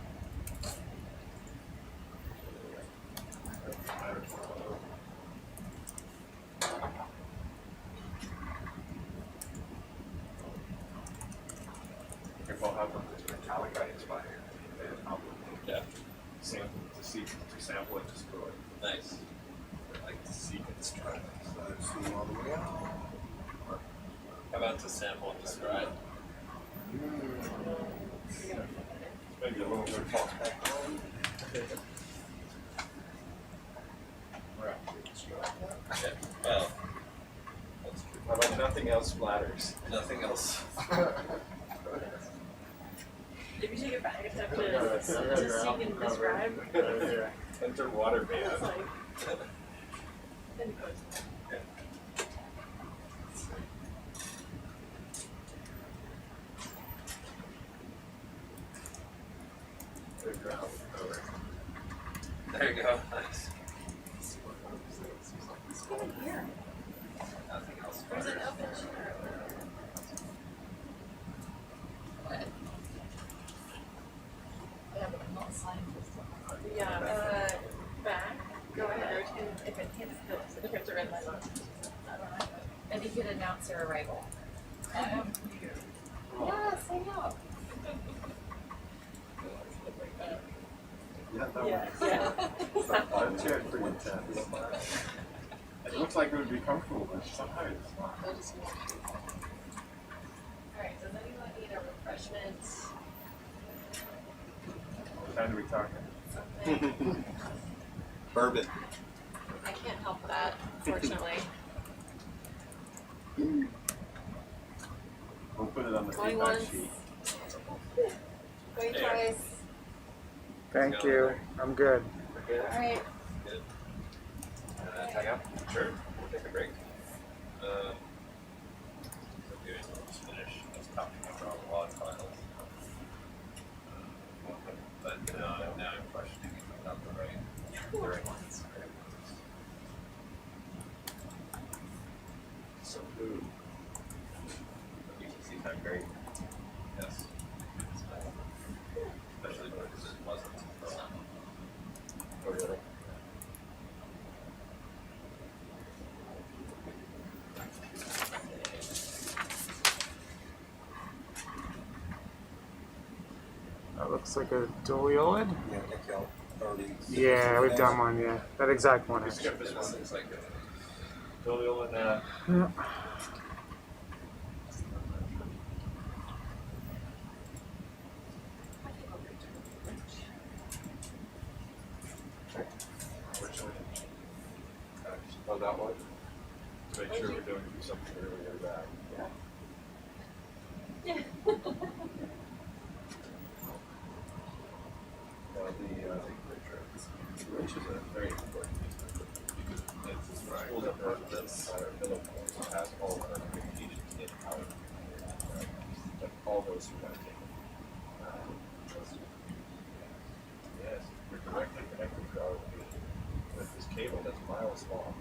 [SPEAKER 5] If I'll have them just metallic items by here.
[SPEAKER 15] Yeah.
[SPEAKER 5] Sample to see, to sample and destroy.
[SPEAKER 15] Nice. I like to sequence try.
[SPEAKER 6] So let's zoom all the way out.
[SPEAKER 15] How about to sample and describe?
[SPEAKER 5] Maybe a little bit of false back on. Right.
[SPEAKER 15] Yeah. Well, that's true.
[SPEAKER 5] How about nothing else splatters?
[SPEAKER 15] Nothing else.
[SPEAKER 3] If you take it back a step to seek and describe,
[SPEAKER 5] Enter water ban.
[SPEAKER 3] it's like, then it goes.
[SPEAKER 15] There you go. Nice.
[SPEAKER 3] It's good in here.
[SPEAKER 15] Nothing else.
[SPEAKER 3] There's an open chair. Yeah, but I'm not signed this one. Yeah, back, go ahead, if it hits the, if it's a red light. I don't know. And you can announce your arrival. Yes, I know.
[SPEAKER 5] Yeah, that
[SPEAKER 3] Yeah,
[SPEAKER 5] one.
[SPEAKER 3] yeah.
[SPEAKER 5] That chair is pretty intense. It looks like it would be comfortable, but somehow it's not.
[SPEAKER 7] wine are we talking?
[SPEAKER 6] Bourbon.
[SPEAKER 3] I can't help that, fortunately.
[SPEAKER 7] We'll put it on the
[SPEAKER 3] Going
[SPEAKER 7] feedback
[SPEAKER 3] once.
[SPEAKER 7] sheet.
[SPEAKER 3] Going twice.
[SPEAKER 1] Thank you. I'm good.
[SPEAKER 3] Alright.
[SPEAKER 15] Good. Tag out? Sure. We'll take a break. So good. Let's finish. Let's talking about a lot of files. But now I'm questioning if I'm not the right ones. So food. You can see time great. Yes. Especially because it wasn't. Oh really?
[SPEAKER 1] That looks like a doliolid.
[SPEAKER 6] Yeah, I think y'all already.
[SPEAKER 1] Yeah, we've done one. Yeah, that exact one.
[SPEAKER 7] We
[SPEAKER 1] Actually.
[SPEAKER 7] skipped this one.
[SPEAKER 15] It's like
[SPEAKER 7] Dolio and
[SPEAKER 1] Yeah.
[SPEAKER 7] which one? Oh, that one? To make sure we're doing something really, really bad. The winch is a very important piece because it's pulls up our pillow poles and has all of our communications in out. But all those are going to take. Yes, we're directly connected to our with this cable that's miles long.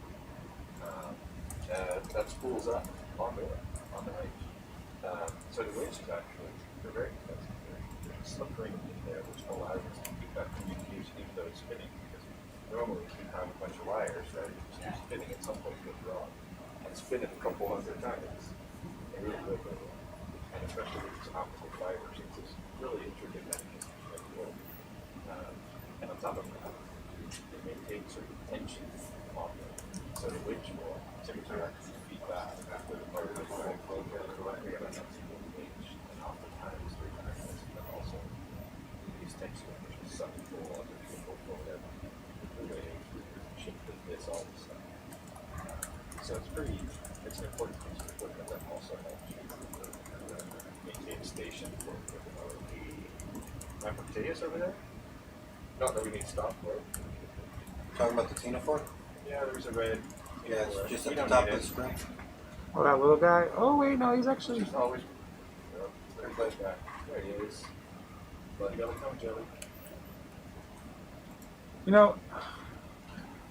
[SPEAKER 7] That spools up on the range. So the winch is actually very expensive. There's a slip ring in there which allows us to keep that communication even though it's spinning. Because normally if you have a bunch of wires, right, it's just spinning at some point goes wrong. And spin it a couple hundred times. It really will go wrong. And especially with these optical fibers, it's this really intricate mechanism that work. And on top of that, it maintains certain tension on them. So the winch will direct feedback after the part of the wire flow directly on the winch. And oftentimes there's mechanisms that also these tension which is suck and pull on the vehicle for whatever the way shift this all this stuff. So it's an important piece of equipment that also helps you maintain a station for the ROV. Map of Tejas over there? Not that we need to stop for.
[SPEAKER 6] Talking about the Tina Ford?
[SPEAKER 7] Yeah, there's a red.
[SPEAKER 6] Yeah, it's just
[SPEAKER 7] We
[SPEAKER 6] at the
[SPEAKER 7] don't
[SPEAKER 6] top
[SPEAKER 7] need
[SPEAKER 6] of the
[SPEAKER 7] it.
[SPEAKER 6] screen.
[SPEAKER 1] Oh, that little guy. Oh wait, no, he's actually.
[SPEAKER 7] Just always. There's that guy. There he is. Bloody belly come jelly.
[SPEAKER 1] You know,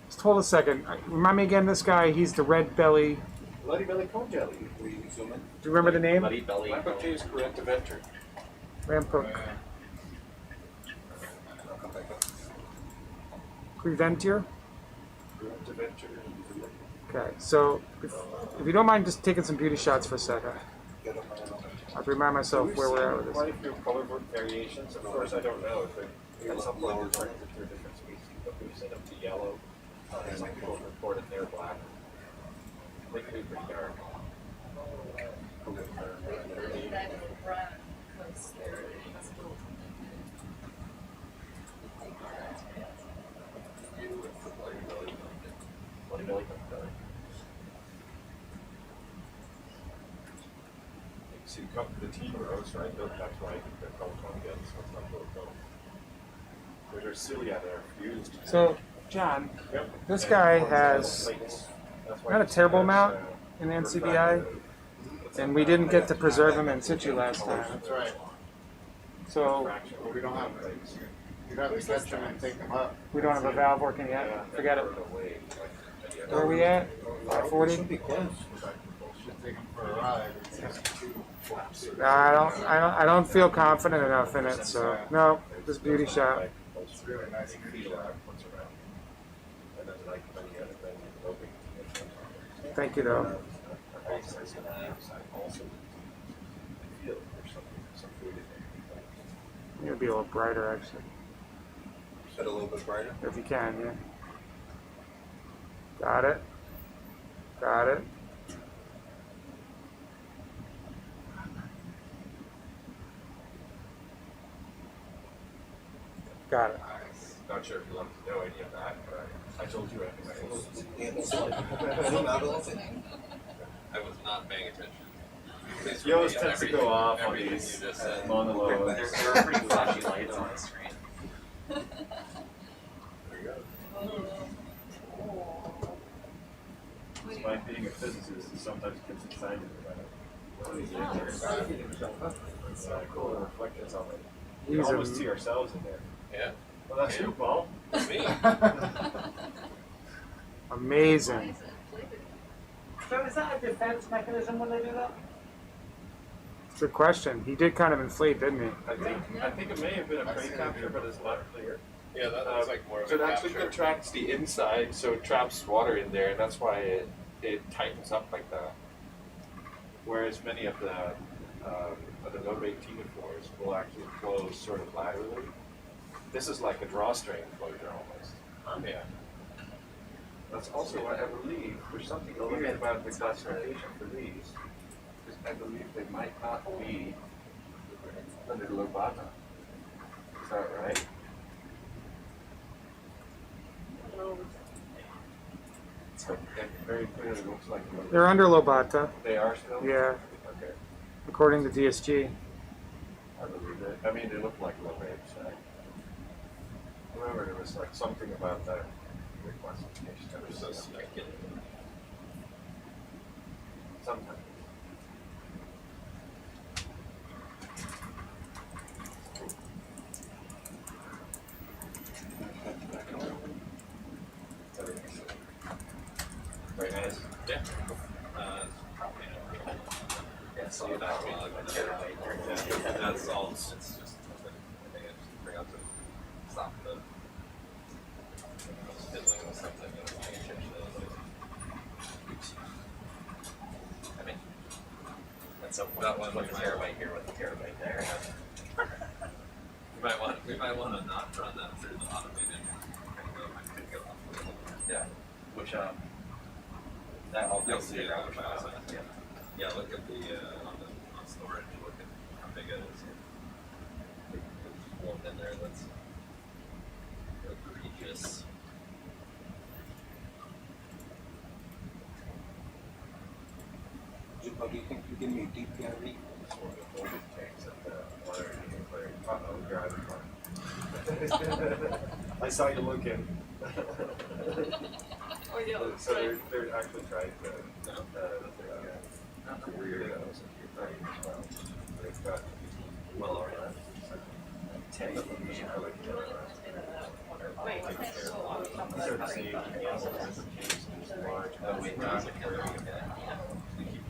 [SPEAKER 1] just hold a second. Remind me again. This guy. He's the red belly.
[SPEAKER 7] Bloody belly cone jelly.
[SPEAKER 6] We zoom in.
[SPEAKER 1] Do you remember the name?
[SPEAKER 15] Bloody belly.
[SPEAKER 7] Map of Tejas correct adventure.
[SPEAKER 1] Rampook.
[SPEAKER 6] I'll come back up.
[SPEAKER 1] Preventier.
[SPEAKER 7] Correct adventure.
[SPEAKER 1] Okay, so if you don't mind just taking some beauty shots for a second.
[SPEAKER 6] Get up on it.
[SPEAKER 1] I have to remind myself where we're at with this.
[SPEAKER 7] Quite a few color variations. Of course, I don't know if at some point they're trying to picture different species, but we've set up to yellow. Some people reported they're black. They can be pretty dark. Bloody belly come jelly. So you got the team rows, right? That's why they're called conjugates. So it's not really called. There's our cilia that are fused.
[SPEAKER 1] So, John,
[SPEAKER 7] Yep.
[SPEAKER 1] this
[SPEAKER 7] And
[SPEAKER 1] guy
[SPEAKER 7] forms
[SPEAKER 1] has
[SPEAKER 7] plates. That's why
[SPEAKER 1] not a
[SPEAKER 7] this
[SPEAKER 1] terrible
[SPEAKER 7] has,
[SPEAKER 1] amount in NCBI, and we didn't get to preserve him in situ last time.
[SPEAKER 7] That's right.
[SPEAKER 1] So
[SPEAKER 7] Well, we don't have plates. You'd have to catch them and take them up.
[SPEAKER 1] we don't have a valve working yet. Forget it. Where are we at? 540.
[SPEAKER 6] Should be close.
[SPEAKER 7] Should take them for a ride.
[SPEAKER 1] I don't feel confident enough in it. So no, this beauty shot.
[SPEAKER 7] It's really nice to feel that once around. And then like many other things,
[SPEAKER 1] Thank you though.
[SPEAKER 7] also there's some food in there.
[SPEAKER 1] It'll be a little brighter actually,
[SPEAKER 6] Set a little bit brighter.
[SPEAKER 1] if you can. Yeah. Got it. Got it. Got it.
[SPEAKER 7] I'm not sure if you want to know any of that, but I told you anyways.
[SPEAKER 6] Zoom out a little bit.
[SPEAKER 15] I was not paying attention. Please
[SPEAKER 7] He always
[SPEAKER 15] repeat
[SPEAKER 7] tends to
[SPEAKER 15] everything-
[SPEAKER 7] go off on
[SPEAKER 15] everything
[SPEAKER 7] these
[SPEAKER 15] you just said.
[SPEAKER 7] monologues.
[SPEAKER 10] There are pretty flashy lights on the screen.
[SPEAKER 7] There you go. Despite being a physicist, he sometimes gets excited about it. What he's doing there. It's cool, the reflections on it. We
[SPEAKER 1] He's
[SPEAKER 7] almost
[SPEAKER 1] a-
[SPEAKER 7] see ourselves in there.
[SPEAKER 15] Yeah.
[SPEAKER 7] Well, that's you, Paul.
[SPEAKER 15] That's me.
[SPEAKER 1] Amazing.
[SPEAKER 16] So is that a defense mechanism when they do that?
[SPEAKER 1] Good question. He did kind of inflate, didn't he?
[SPEAKER 7] I think it may have been a prey capture, but it's not clear.
[SPEAKER 15] Yeah, that looks like more of
[SPEAKER 11] So
[SPEAKER 15] a
[SPEAKER 11] it actually
[SPEAKER 15] capture.
[SPEAKER 11] contracts the inside, so it traps water in there, and that's why it tightens up like that. Whereas many of the low-rate ctenophores will actually close sort of laterally. This is like a drawstring closure almost.
[SPEAKER 15] Yeah.
[SPEAKER 7] That's also why I believe there's something weird about the classification for these. Because I believe they might not be under lobata. Is that right? It very clearly looks like lobata.
[SPEAKER 1] They're under Lobata.
[SPEAKER 7] They are still?
[SPEAKER 1] Yeah,
[SPEAKER 7] Okay.
[SPEAKER 1] according to DSG.
[SPEAKER 7] I believe it. I mean, they look like lobata. So I remember there was like something about that reclassification.
[SPEAKER 15] They're so speculative.
[SPEAKER 7] Sometimes. Very nice.
[SPEAKER 15] Yeah. Probably not. Yeah, so backlog. That's all. It's just I think I just forgot to stop the fiddling with something and paying attention to it. I mean,
[SPEAKER 10] That's so
[SPEAKER 15] that one
[SPEAKER 10] with
[SPEAKER 15] we
[SPEAKER 10] a
[SPEAKER 15] might
[SPEAKER 10] terabyte here, with a terabyte there.
[SPEAKER 15] we might want to not run that through the automated. I could go off.
[SPEAKER 10] Yeah. Which that all
[SPEAKER 15] You'll
[SPEAKER 10] goes
[SPEAKER 15] see
[SPEAKER 10] to
[SPEAKER 15] it
[SPEAKER 10] the
[SPEAKER 15] on the
[SPEAKER 10] ground.
[SPEAKER 15] file. Yeah, look at the on storage. Look at how big it is. There's one in there that's egregious.
[SPEAKER 6] Jimbo, do you think you give me a deep PRV?
[SPEAKER 7] It's one of the oldest tanks at the water nuclear. Uh-oh, driving fine. I saw you looking.
[SPEAKER 3] Or you'll
[SPEAKER 7] So they're actually trying to rear those as well. They've got
[SPEAKER 10] Well, already.
[SPEAKER 7] 10 of them that are like
[SPEAKER 3] Wait,
[SPEAKER 7] Start to see these large aquariums.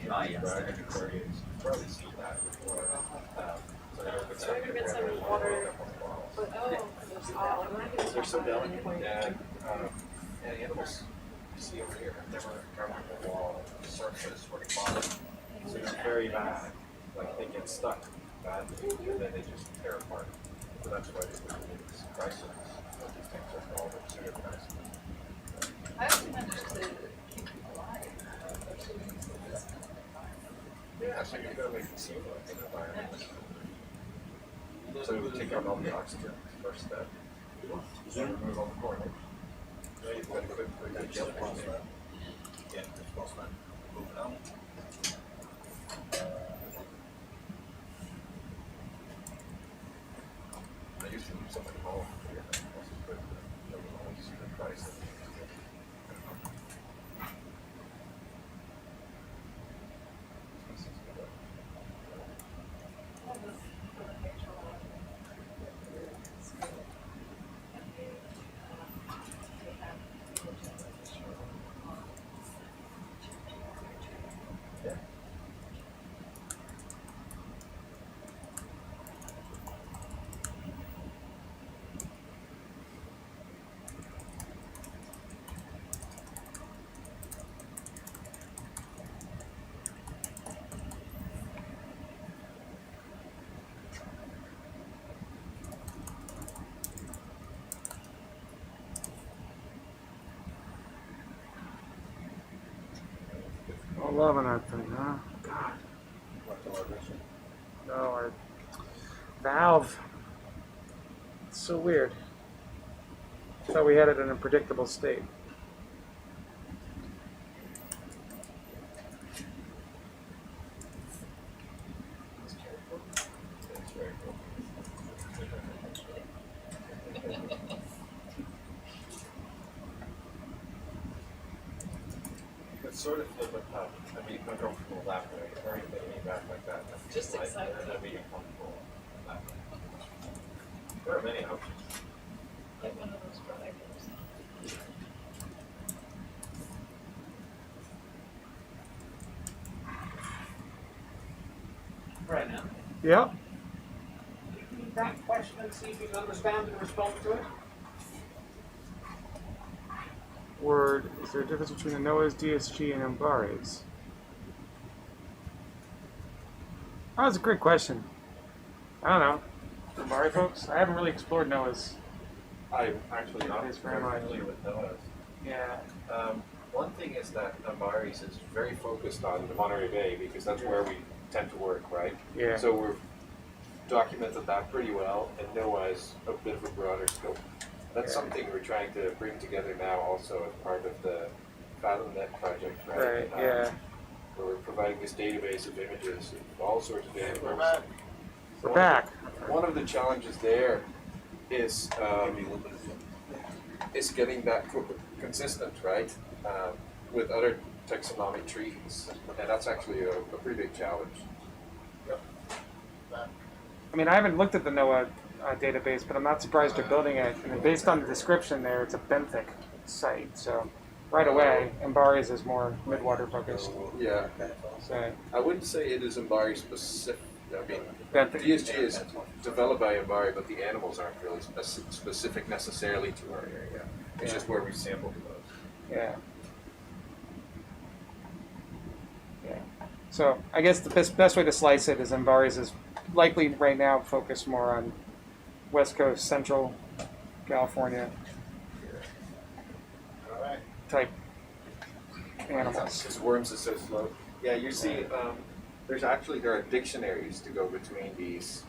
[SPEAKER 7] Aquariums. You've probably seen that before. So
[SPEAKER 3] we're gonna get some water. But
[SPEAKER 7] they're so delicate, and animals you see over here have never covered the wall, the surface, or the bottom. So it's very bad. Like they get stuck badly, and then they just tear apart. So that's why they put these prices. These things are called pseudo prices.
[SPEAKER 3] I also managed to keep people alive.
[SPEAKER 7] Yeah, so you're gonna make it seem like an environment. So take out all the oxygen, first step. Then remove all the chlorine. Then you've got to quickly digest it.
[SPEAKER 6] Yeah, that's well spent. Move it on.
[SPEAKER 7] I used to use something called pseudo price.
[SPEAKER 1] I'm loving that thing, huh? God. No, our valve. It's so weird. Thought we had it in a predictable state.
[SPEAKER 7] It's sort of flip it up. I mean, I'm going from the left way, or anything back like that.
[SPEAKER 12] Just excited.
[SPEAKER 7] And I'd be comfortable that way. There are many options.
[SPEAKER 3] Like one of those drivers.
[SPEAKER 16] Right now.
[SPEAKER 1] Yeah.
[SPEAKER 16] Read that question and see if you can understand and respond to it.
[SPEAKER 1] Word, is there a difference between the NOAA's, DSG, and MBARI's? Oh, that's a great question. I don't know. MBARI folks? I haven't really explored NOAA's.
[SPEAKER 7] I'm actually not
[SPEAKER 1] It's
[SPEAKER 7] very
[SPEAKER 1] very much.
[SPEAKER 7] familiar with NOAA's.
[SPEAKER 1] Yeah.
[SPEAKER 7] One thing is that Ambaris is very focused on the Monterey Bay because that's where we tend to work, right?
[SPEAKER 1] Yeah.
[SPEAKER 7] So we've documented that pretty well, and NOAA is a bit of a broader scope. That's something we're trying to bring together now also as part of the FathomNet project, right?
[SPEAKER 1] Right, yeah.
[SPEAKER 7] Where we're providing this database of images of all sorts of animals.
[SPEAKER 1] We're back.
[SPEAKER 7] One of the challenges there is getting that consistent, right, with other taxonomic trees, and that's actually a pretty big challenge.
[SPEAKER 1] I mean, I haven't looked at the NOAA database, but I'm not surprised they're building it. I mean, based on the description there, it's a benthic site, so right away, MBARI's is more midwater focused.
[SPEAKER 7] Yeah.
[SPEAKER 1] So,
[SPEAKER 7] I wouldn't say it is Mbari specific. I mean,
[SPEAKER 1] Benthic.
[SPEAKER 7] DSG is developed by Mbari, but the animals aren't really specific necessarily to our area. It's just where we sampled those.
[SPEAKER 1] yeah. Yeah. So I guess the best way to slice it is MBARI's is likely right now focused more on West Coast, Central California type animals.
[SPEAKER 7] Because worms is so slow. Yeah, you see, there are dictionaries to go between these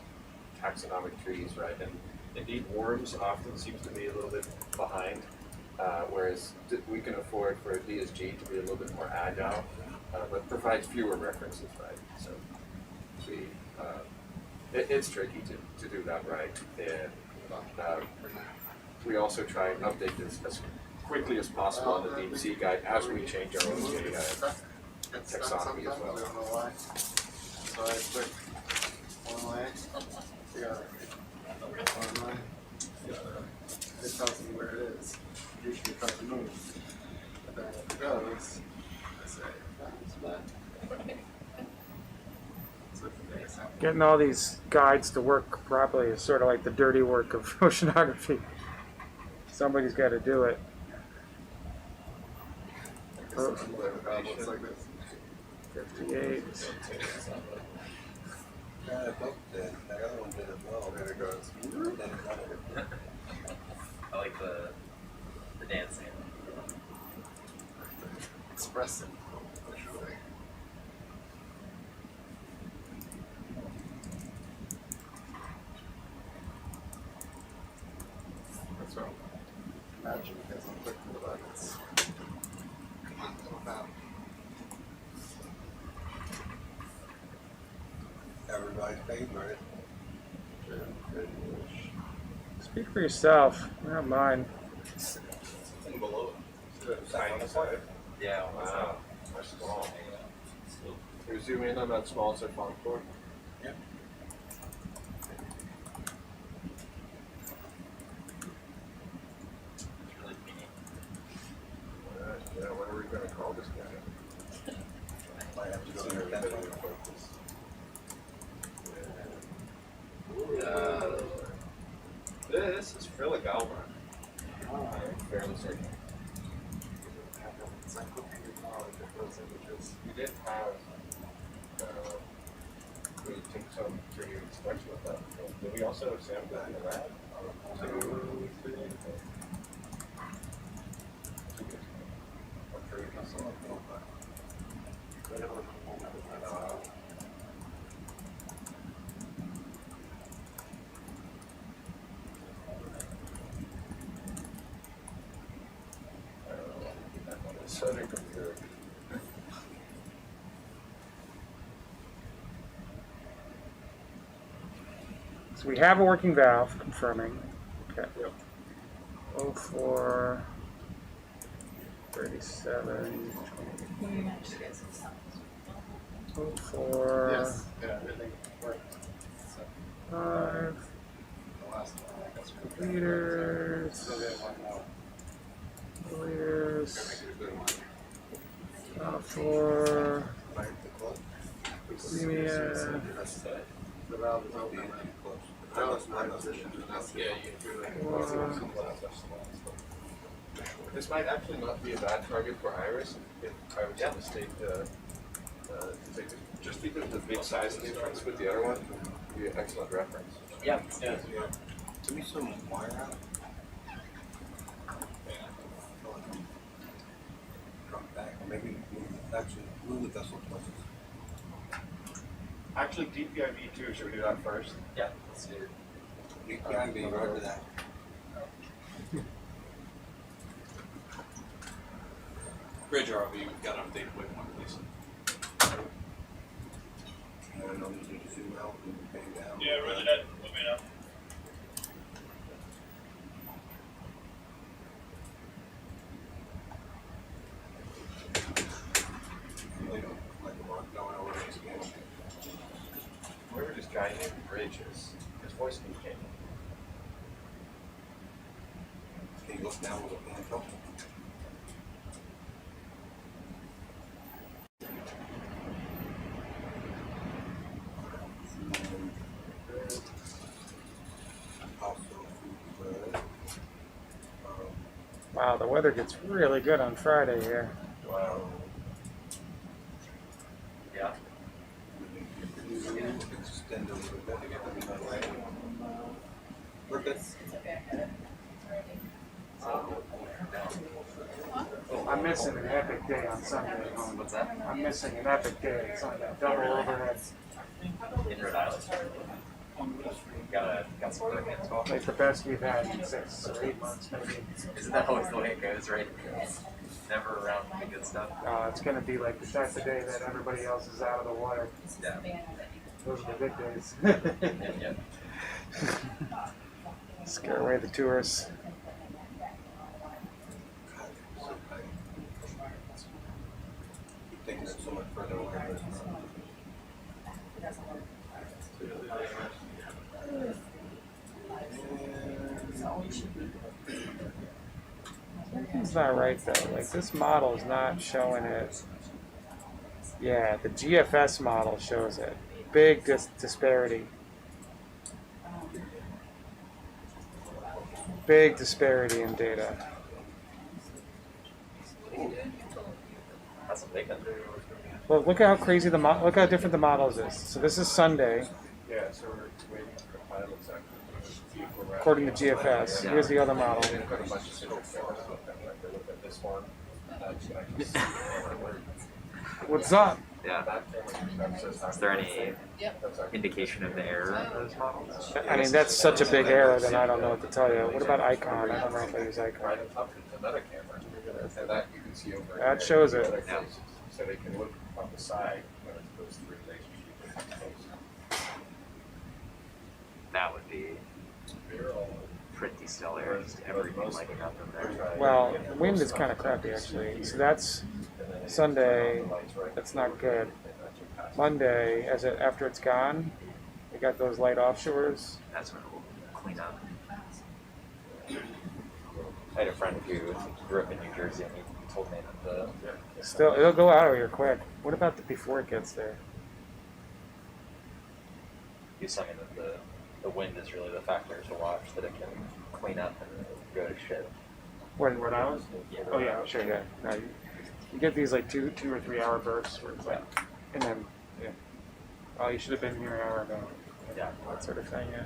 [SPEAKER 7] taxonomic trees, right? And indeed, worms often seems to be a little bit behind, whereas we can afford for DSG to be a little bit more agile, but provides fewer references, right? So it's tricky to do that right. And we also try and update this as quickly as possible in the deep sea guide as we change our own taxonomy as well.
[SPEAKER 8] I don't know why. So I click one way, the other. One way, the other. It tells me where it is. Usually try to move. But then if it goes, I say, that's bad.
[SPEAKER 1] Getting all these guides to work properly is sort of like the dirty work of oceanography. Somebody's got to do it.
[SPEAKER 8] Looks like this.
[SPEAKER 1] 58.
[SPEAKER 6] Yeah, that boat did. That other one did as well.
[SPEAKER 8] There it goes.
[SPEAKER 10] I like the dancing.
[SPEAKER 8] Expressing, visually. That's what I'm imagining as I'm clicking the buttons. Come on, little pal.
[SPEAKER 6] Everybody's favorite.
[SPEAKER 1] Speak for yourself. I don't mind.
[SPEAKER 7] Something below it. Tiny side.
[SPEAKER 10] Yeah,
[SPEAKER 7] Wow. That's small. Can we zoom in on that small RV Falkor?
[SPEAKER 6] Yep.
[SPEAKER 7] Yeah, what are we going to call this guy?
[SPEAKER 6] Might have to go there. That's why we're focused.
[SPEAKER 7] This is Filigalma. I'm fairly certain.
[SPEAKER 8] Encyclopedia knowledge of those images.
[SPEAKER 7] We did have, we took some 3D inspection with that. Did we also have sampled that in the lab? Southern computer.
[SPEAKER 1] So we have a working valve, confirming. Okay.
[SPEAKER 7] Yep.
[SPEAKER 1] 04, 37, 04,
[SPEAKER 7] Yes. Yeah, everything worked.
[SPEAKER 1] 5,
[SPEAKER 7] The last one, I guess.
[SPEAKER 1] liters,
[SPEAKER 7] So they want now.
[SPEAKER 1] liters,
[SPEAKER 7] Make it a good one.
[SPEAKER 1] offshore,
[SPEAKER 6] Right, the close.
[SPEAKER 1] premium,
[SPEAKER 7] The valve is open.
[SPEAKER 6] Close. The valve is my position.
[SPEAKER 7] Yeah, you do it.
[SPEAKER 1] Or-
[SPEAKER 7] This might actually not be a bad target for Iris if I was in the state to take it. Just because of the big size difference with the other one would be an excellent reference.
[SPEAKER 10] Yeah.
[SPEAKER 6] Give me some wire out. Drop back, or maybe move the vessel closer.
[SPEAKER 7] Actually, DPIV too, should we do that first?
[SPEAKER 10] Yeah, let's do it.
[SPEAKER 6] DPIV, right to that.
[SPEAKER 15] Bridge RV, we've got an update waypoint, please.
[SPEAKER 6] And I know you need to zoom out and bang down.
[SPEAKER 13] Yeah, roger that. Let me know.
[SPEAKER 6] They don't like a rock going over this again.
[SPEAKER 7] Whoever this guy named Bridge is, his voice keeps changing.
[SPEAKER 6] He looks down with a hand up.
[SPEAKER 1] Wow, the weather gets really good on Friday here.
[SPEAKER 7] Wow.
[SPEAKER 10] Yeah.
[SPEAKER 6] Extend a little bit to get them in that way. We're good.
[SPEAKER 1] I'm missing an epic day on Sunday.
[SPEAKER 10] What's that?
[SPEAKER 1] I'm missing an epic day on Sunday. Double overhead.
[SPEAKER 10] In Rhode Island. Got some work as well.
[SPEAKER 1] Like the best we've had in 6 or 8 months, maybe.
[SPEAKER 10] Isn't that always the way it goes, right? Never around the good stuff.
[SPEAKER 1] It's going to be like the type of day that everybody else is out of the water.
[SPEAKER 10] Yeah.
[SPEAKER 1] Those are the good days.
[SPEAKER 10] Yeah.
[SPEAKER 1] Scare away the tourists.
[SPEAKER 6] Keep thinking it's so much further away.
[SPEAKER 1] Something's not right though. Like this model is not showing it. Yeah, the GFS model shows it. Big disparity. Big disparity in data.
[SPEAKER 10] That's a big one.
[SPEAKER 1] Well, look at how crazy look how different the models is. So this is Sunday,
[SPEAKER 7] Yeah, so we're waiting for pilots actually.
[SPEAKER 1] according to GFS. Here's the other model.
[SPEAKER 7] They've got a bunch of single photos of them, like they look at this one. You can actually see
[SPEAKER 1] What's up?
[SPEAKER 10] Yeah. Is there any indication of the error of those models?
[SPEAKER 1] I mean, that's such a big error that I don't know what to tell you. What about Icon? I don't know if I use Icon.
[SPEAKER 7] right up to another camera, and that you can see over
[SPEAKER 1] That
[SPEAKER 7] here.
[SPEAKER 1] shows it.
[SPEAKER 7] Other places. So they can look on the side when it goes through relationships.
[SPEAKER 10] That would be pretty stellar. Just everything lighting up in there.
[SPEAKER 1] Well, the wind is kind of crappy actually. So that's Sunday. That's not good. Monday, after it's gone, we got those light offshores.
[SPEAKER 10] That's when we'll clean up. I had a friend who grew up in New Jersey, and he told me that
[SPEAKER 1] Still, it'll go out of here quick. What about before it gets there?
[SPEAKER 10] he's saying that the wind is really the factor to watch, that it can clean up and go to shit.
[SPEAKER 1] What, in Rhode Island?
[SPEAKER 10] Yeah.
[SPEAKER 1] Oh yeah, sure, yeah. No, you get these like 2 or 3 hour bursts where it's like, and then, yeah. Oh, you should have been here an hour ago.
[SPEAKER 10] Yeah.
[SPEAKER 1] That sort of thing, yeah.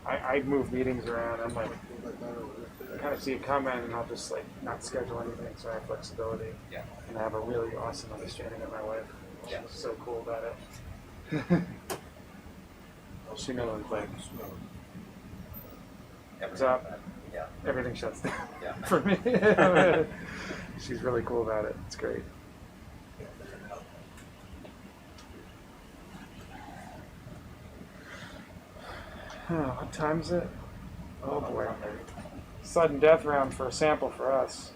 [SPEAKER 1] I move meetings around. I'm like, I kind of see it coming, and I'll just like not schedule anything, so I have flexibility.
[SPEAKER 10] Yeah.
[SPEAKER 1] And I have a really awesome understanding of my wife.
[SPEAKER 10] Yeah.
[SPEAKER 1] She's so cool about it. She knows, like, What's up?
[SPEAKER 10] Yeah.
[SPEAKER 1] Everything shuts down
[SPEAKER 10] Yeah.
[SPEAKER 1] for me. She's really cool about it. It's great. What time is it? Oh boy. Sudden death round for a sample for us.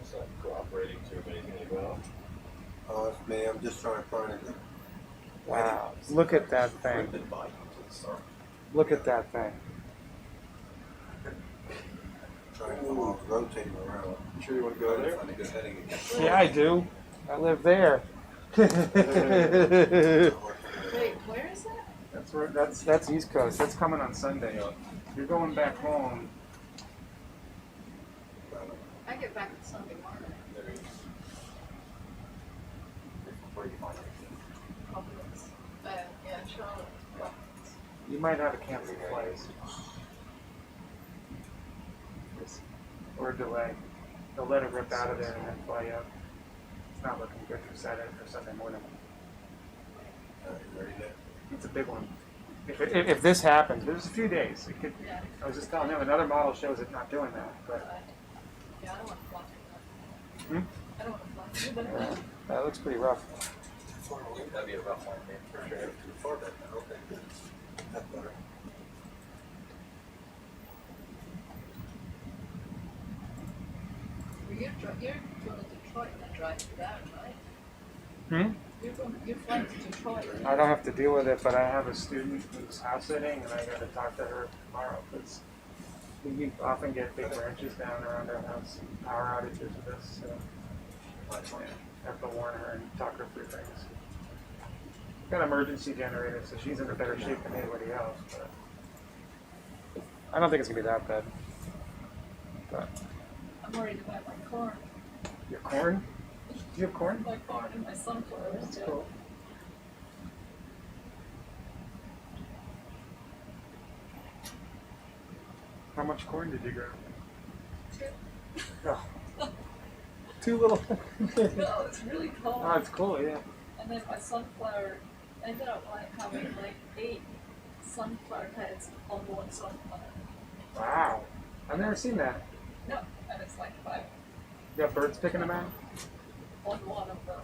[SPEAKER 11] It's not cooperating too amazingly well.
[SPEAKER 6] Oh, it's me. I'm just trying to find it.
[SPEAKER 1] Wow. Look at that thing. Look at that thing.
[SPEAKER 6] Trying to come off, rotating around.
[SPEAKER 11] Sure you want to go there?
[SPEAKER 6] Find a good heading again.
[SPEAKER 1] Yeah, I do. I live there.
[SPEAKER 12] Wait, where is that?
[SPEAKER 1] That's where. That's East Coast. That's coming on Sunday. You're going back home.
[SPEAKER 12] I get back on Sunday morning. Providence. Yeah, Charlotte. Providence.
[SPEAKER 1] You might have a cancel flight. Or a delay. They'll let it rip out of there and then fly up. It's not looking good for Sunday morning.
[SPEAKER 6] You ready there?
[SPEAKER 1] It's a big one. If this happens, there's a few days. It could.
[SPEAKER 12] Yeah.
[SPEAKER 1] I was just telling him another model shows it not doing that, but
[SPEAKER 12] Yeah, I don't want to fly through that. I don't want to fly through that.
[SPEAKER 1] that looks pretty rough.
[SPEAKER 10] That'd be a rough one, man, for sure.
[SPEAKER 6] Too far back now. Okay. That's better.
[SPEAKER 12] You're going to Detroit and then drive to that, right?
[SPEAKER 1] Hmm?
[SPEAKER 12] You're flying to Detroit.
[SPEAKER 1] I don't have to deal with it, but I have a student who's house sitting, and I got to talk to her tomorrow because we often get big branches down around our house, and power outages with this. So I have to warn her and talk her through things. Got an emergency generator, so she's in a better shape than anybody else. But I don't think it's gonna be that bad. But
[SPEAKER 12] I'm worried about my corn.
[SPEAKER 1] your corn? Do you have corn?
[SPEAKER 12] My corn and my sunflowers.
[SPEAKER 1] That's
[SPEAKER 12] too.
[SPEAKER 1] cool. How much corn did you grow?
[SPEAKER 12] 2.
[SPEAKER 1] Oh. Too little.
[SPEAKER 12] No, it's really cold.
[SPEAKER 1] Oh, it's cool, yeah.
[SPEAKER 12] And then my sunflower ended up having like 8 sunflower heads on one sunflower.
[SPEAKER 1] Wow. I've never seen that.
[SPEAKER 12] No, and it's like 5
[SPEAKER 1] You got birds picking them out?
[SPEAKER 12] on one of them.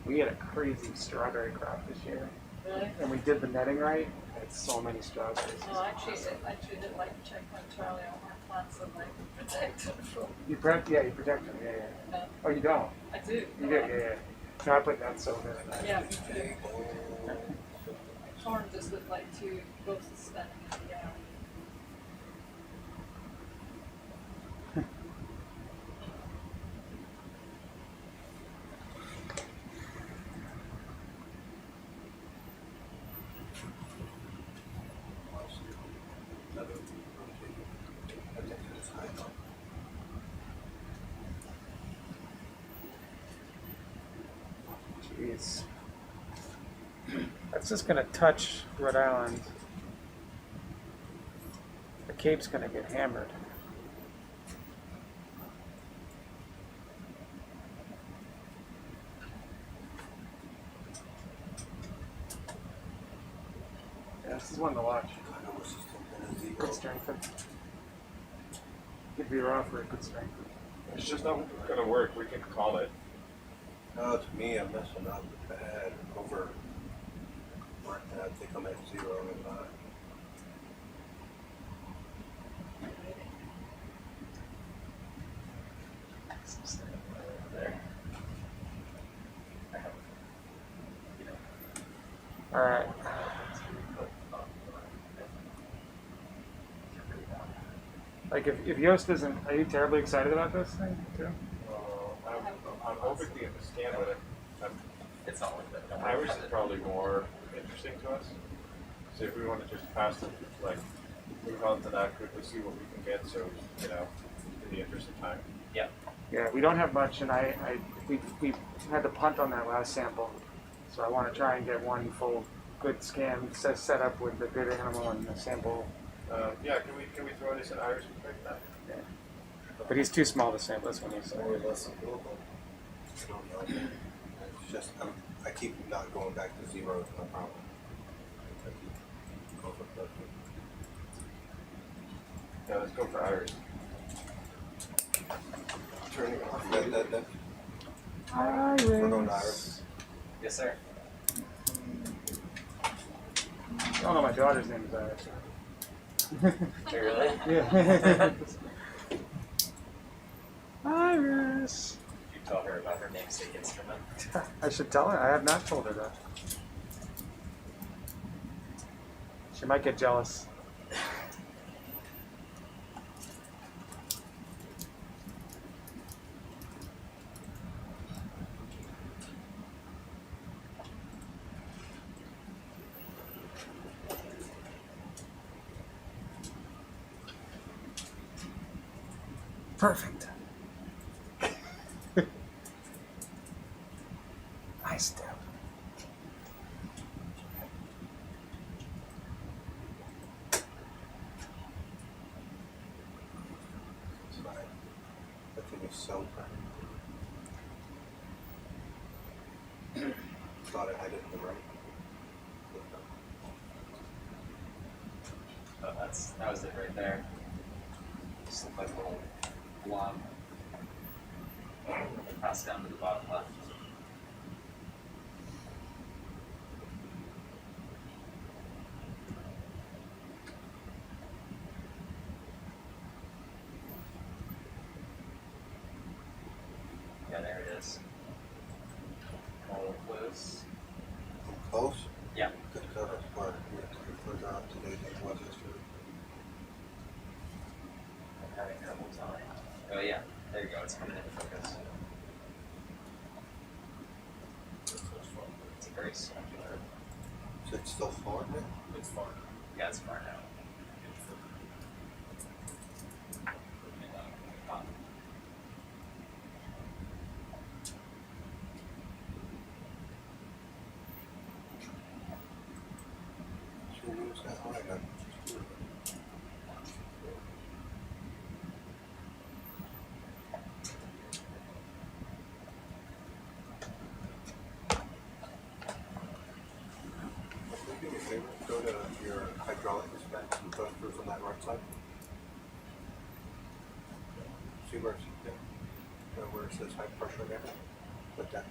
[SPEAKER 1] We had a crazy strawberry crop this year.
[SPEAKER 12] Really?
[SPEAKER 1] And we did the netting right. We had so many strawberries.
[SPEAKER 12] No, I treated like check my Charlie on my plants and like protect them from.
[SPEAKER 1] You protect them, yeah.
[SPEAKER 12] No.
[SPEAKER 1] Oh, you don't?
[SPEAKER 12] I do.
[SPEAKER 1] You do, yeah. No, I put that so good.
[SPEAKER 12] Yeah, me too. Corn just looked like 2 ghosts standing in the air.
[SPEAKER 1] Jeez. That's just gonna touch Rhode Island. The Cape's gonna get hammered. Yeah, this is one to watch. Good strengthen. Could be raw for a good strengthen.
[SPEAKER 11] It's just not gonna work. We can call it.
[SPEAKER 6] No, it's me. I'm messing up bad over. I think I'm at 0 and 9.
[SPEAKER 1] All right. Like if Yost isn't, are you terribly excited about this thing too?
[SPEAKER 11] I'm hoping to get the scan, but
[SPEAKER 10] It's not like that.
[SPEAKER 11] Iris is probably more interesting to us. So if we want to just pass it, like move on to that quickly, see what we can get. So in the interest of time.
[SPEAKER 10] Yeah.
[SPEAKER 1] Yeah, we don't have much, and we had to punt on that last sample, so I want to try and get one full good scan set up with the good animal and the sample.
[SPEAKER 5] Yeah, can we throw this at Iris and break that?
[SPEAKER 1] Yeah. But he's too small to sample. That's what he said.
[SPEAKER 6] More or less doable. I don't know. It's just I keep not going back to zero. It's no problem. I keep going for
[SPEAKER 5] Yeah, let's go for Iris.
[SPEAKER 6] turning it off. That.
[SPEAKER 1] Iris.
[SPEAKER 6] We're going to Iris.
[SPEAKER 10] Yes, sir.
[SPEAKER 1] I don't know my daughter's name is Iris.
[SPEAKER 10] Really?
[SPEAKER 1] Yeah. Iris.
[SPEAKER 10] You tell her about her namesake instrument.
[SPEAKER 1] I should tell her. I have not told her that. She might get jealous. Perfect. Nice step.
[SPEAKER 6] That thing is so thought I had it in the right.
[SPEAKER 10] Oh, that was it right there. Just looked like a little blob. Pass down to the bottom left. Yeah, there it is. A little close.
[SPEAKER 6] Close?
[SPEAKER 10] Yeah.
[SPEAKER 6] Good cover. Or further up today than it was yesterday.
[SPEAKER 10] I'm having trouble telling. Oh yeah, there you go. It's coming into focus. It's very circular.
[SPEAKER 6] Is it still far now?
[SPEAKER 10] It's far. Yeah, it's far now.
[SPEAKER 6] Should we use that high then? Do me a favor, go to your hydraulic dispense and put through from that right side. See where it's, where it says high pressure there? Put that.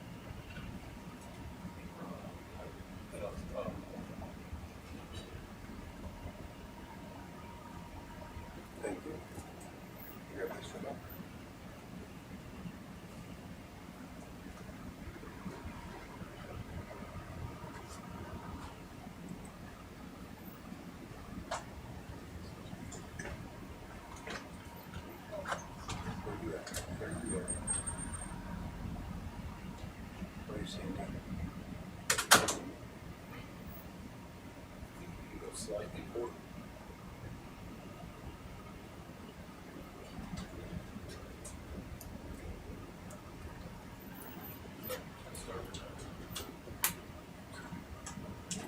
[SPEAKER 6] Thank you. You got this for that? Where you at? Where you at? What are you seeing there?
[SPEAKER 9] You go slightly forward.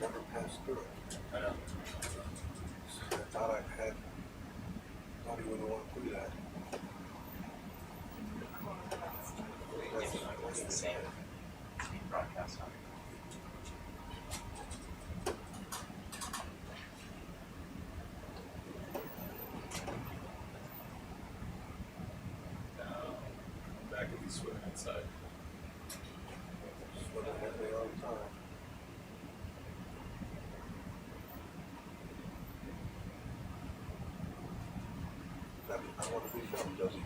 [SPEAKER 6] Never passed through it.
[SPEAKER 9] I know.
[SPEAKER 6] I thought he wouldn't want to do that.
[SPEAKER 10] It's the same. It's being broadcast on.
[SPEAKER 9] Back if you swim inside.
[SPEAKER 6] Swimming that way all the time. I want to be filmed, does he?